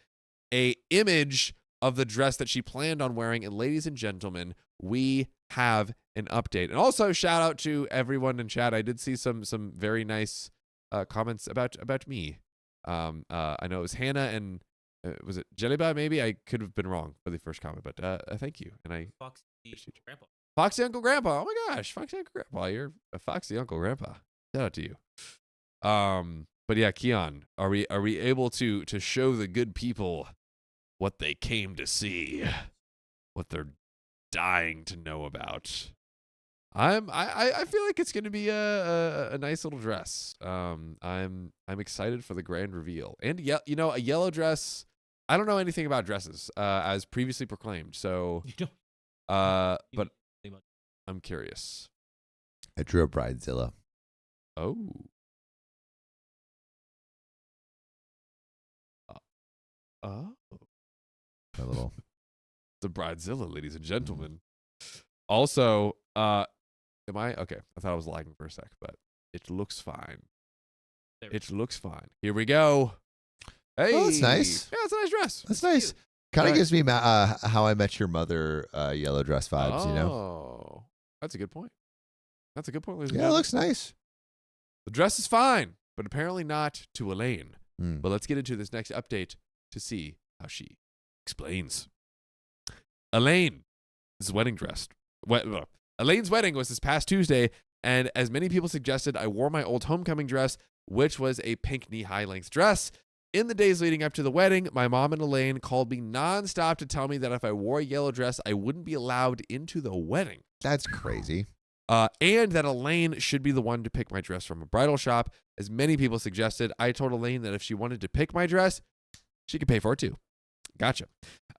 a image of the dress that she planned on wearing. And ladies and gentlemen, we have an update. And also shout out to everyone in chat. I did see some very nice comments about me. I know it was Hannah and was it Jellyba? Maybe I could have been wrong for the first comment, but thank you. And I Foxy Grandpa. Foxy Uncle Grandpa. Oh my gosh, Foxy Uncle Grandpa. You're a Foxy Uncle Grandpa. Shout out to you. But yeah, Keon, are we able to show the good people what they came to see, what they're dying to know about? I feel like it's going to be a nice little dress. I'm excited for the grand reveal. And yeah, you know, a yellow dress. I don't know anything about dresses, as previously proclaimed. So, You don't. but I'm curious. I drew a bridezilla. Oh. Oh. A little. The bridezilla, ladies and gentlemen. Also, am I okay? I thought I was lagging for a sec, but it looks fine. It looks fine. Here we go. Hey, Oh, that's nice. Yeah, it's a nice dress. That's nice. Kind of Right. gives me How I Met Your Mother yellow dress vibes, you know? Oh, that's a good point. That's a good point, ladies and Yeah, it gentlemen. looks nice. The dress is fine, but apparently not to Elaine. Mm. But let's get into this next update to see how she explains. Elaine's wedding dress. Elaine's wedding was this past Tuesday, and as many people suggested, I wore my old homecoming dress, which was a pink knee-high length dress. In the days leading up to the wedding, my mom and Elaine called me nonstop to tell me that if I wore a yellow dress, I wouldn't be allowed into the wedding. That's crazy. And that Elaine should be the one to pick my dress from a bridal shop. As many people suggested, I told Elaine that if she wanted to pick my dress, she could pay for it too. Gotcha.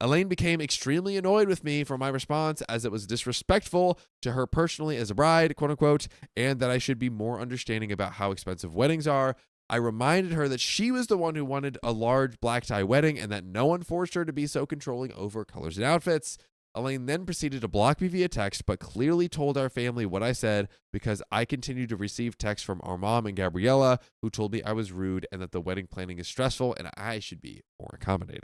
Elaine became extremely annoyed with me for my response, as it was disrespectful to her personally as a bride, quote unquote, and that I should be more understanding about how expensive weddings are. I reminded her that she was the one who wanted a large black tie wedding and that no one forced her to be so controlling over colors and outfits. Elaine then proceeded to block me via text, but clearly told our family what I said because I continued to receive texts from our mom and Gabriella, who told me I was rude and that the wedding planning is stressful and I should be more accommodating.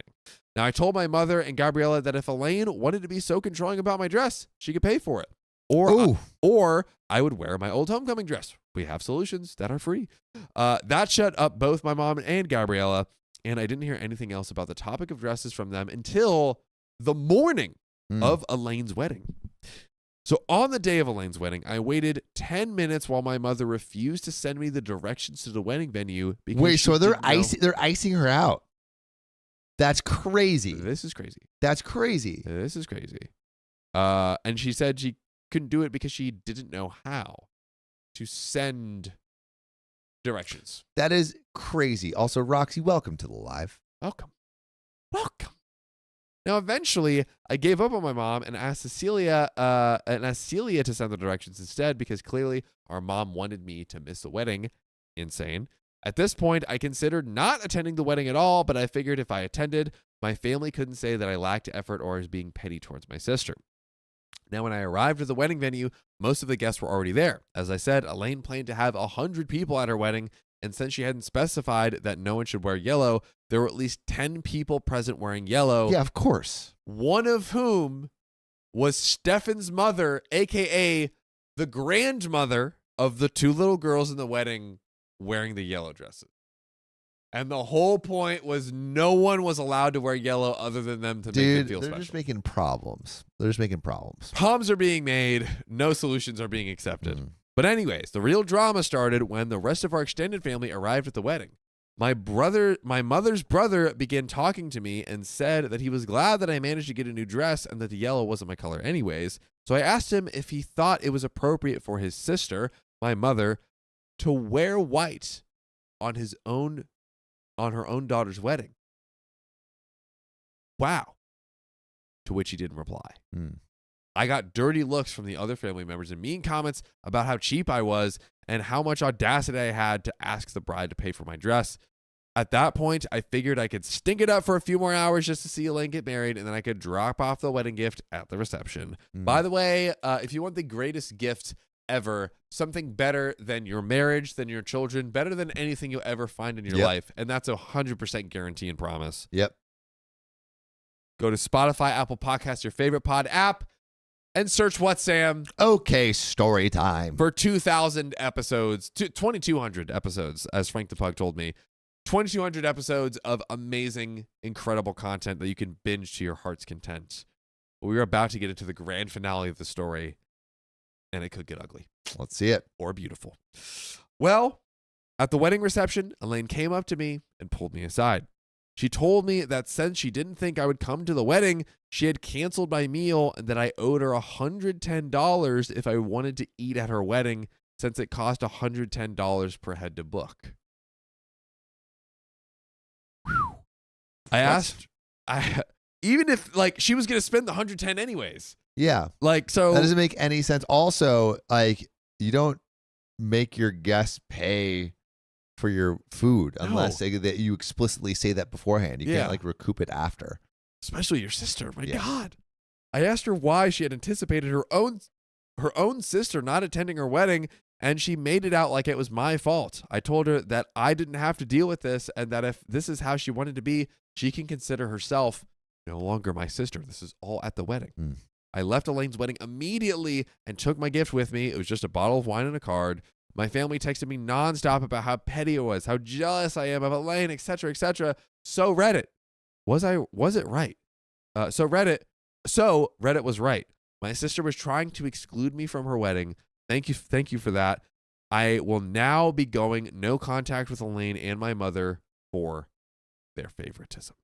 Now, I told my mother and Gabriella that if Elaine wanted to be so controlling about my dress, she could pay for it. Or I would wear my old homecoming dress. We have solutions that are free. That shut up both my mom and Gabriella, and I didn't hear anything else about the topic of dresses from them until the morning of Elaine's wedding. So on the day of Elaine's wedding, I waited 10 minutes while my mother refused to send me the directions to the wedding venue. Because Wait, she so they're didn't know- they're icing her out. That's crazy. This is crazy. That's crazy. This is crazy. And she said she couldn't do it because she didn't know how to send directions. That is crazy. Also, Roxy, welcome to the live. Welcome. Now, eventually, I gave up on my mom and asked Celia to send the directions instead because clearly our mom wanted me to miss the wedding. Insane. At this point, I considered not attending the wedding at all, but I figured if I attended, my family couldn't say that I lacked effort or was being petty towards my sister. Now, when I arrived at the wedding venue, most of the guests were already there. As I said, Elaine planned to have 100 people at her wedding, and since she hadn't specified that no one should wear yellow, there were at least 10 people present wearing yellow. Yeah, of course. One of whom was Stefan's mother, a.k.a. the grandmother of the two little girls in the wedding wearing the yellow dresses. And the whole point was no one was allowed to wear yellow other than them to make them feel they're special. just making problems. They're just making problems. Problems are being made. No solutions are being accepted. Mm. But anyways, the real drama started when the rest of our extended family arrived at the wedding. My mother's brother began talking to me and said that he was glad that I managed to get a new dress and that the yellow wasn't my color anyways. So I asked him if he thought it was appropriate for his sister, my mother, to wear white on her own daughter's wedding. Wow. To which he didn't reply. Mm. I got dirty looks from the other family members and mean comments about how cheap I was and how much audacity I had to ask the bride to pay for my dress. At that point, I figured I could stink it up for a few more hours just to see Elaine get married, and then I could drop off the wedding gift at the reception. Mm. By the way, if you want the greatest gift ever, something better than your marriage, than your children, better than anything you'll ever find in your life, and that's 100% guarantee and promise. Yep. Go to Spotify, Apple Podcasts, your favorite pod app, and search what, Sam? Okay, story time. For 2,000 episodes, 2,200 episodes, as Frank the Pug told me. 2,200 episodes of amazing, incredible content that you can binge to your heart's content. We're about to get into the grand finale of the story, and it could get ugly. Let's see it. Or beautiful. Well, at the wedding reception, Elaine came up to me and pulled me aside. She told me that since she didn't think I would come to the wedding, she had canceled my meal and that I owed her $110 if I wanted to eat at her wedding, since it cost $110 per head to book. Whew. I asked, even if like she was going to spend the $110 anyways. Yeah. Like, so that doesn't make any sense. Also, like, you don't make your guests pay for your food unless that you explicitly say that beforehand. You can't like recoup it after. Especially your sister. My God. I asked her why she had anticipated her own sister not attending her wedding, and she made it out like it was my fault. I told her that I didn't have to deal with this, and that if this is how she wanted to be, she can consider herself no longer my sister. This is all at the wedding. Mm. I left Elaine's wedding immediately and took my gift with me. It was just a bottle of wine and a card. My family texted me nonstop about how petty it was, how jealous I am of Elaine, etc., etc. So Reddit, was it right? So Reddit was right. My sister was trying to exclude me from her wedding. Thank you for that. I will now be going no contact with Elaine and my mother for their favoritism.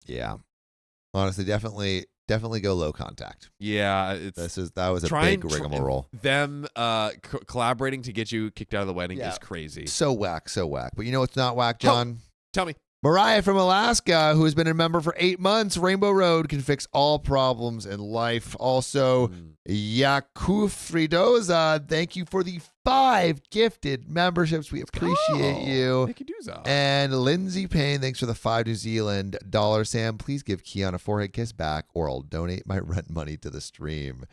Yeah. Honestly, definitely go low contact. Yeah, that was a big rigmarole. Them collaborating to get you kicked out of the wedding is crazy. So whack. But you know what's not whack, John? Tell me. Mariah from Alaska, who has been a member for 8 months. Rainbow Road can fix all problems in life. Also, Yakufridoza, thank you for the 5 gifted memberships. We appreciate you. Thank you, Dooza. And Lindsay Payne, thanks for the 5 New Zealand dollar. Sam, please give Keon a forehead kiss back, or I'll donate my rent money to the stream.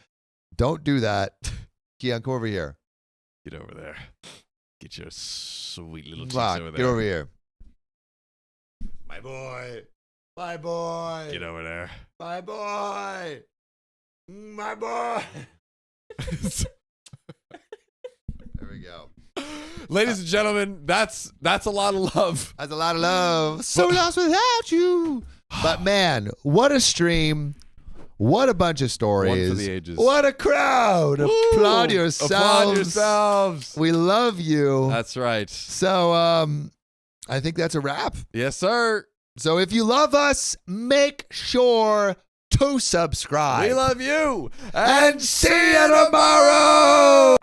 Don't do that. Keon, come over here. Get over there. Get your sweet little cheeks Fuck, over there. get over here. My boy. My boy. Get over there. My boy. My boy. There we go. Ladies and gentlemen, that's a lot of love. That's a lot of love. So lost without you. But man, what a stream. What a bunch of stories. One for the ages. What a crowd. Woo! Applaud yourselves. Applaud yourselves. We love you. That's right. So I think that's a wrap. Yes, sir. So if you love us, make sure to subscribe. We love you. And see you tomorrow.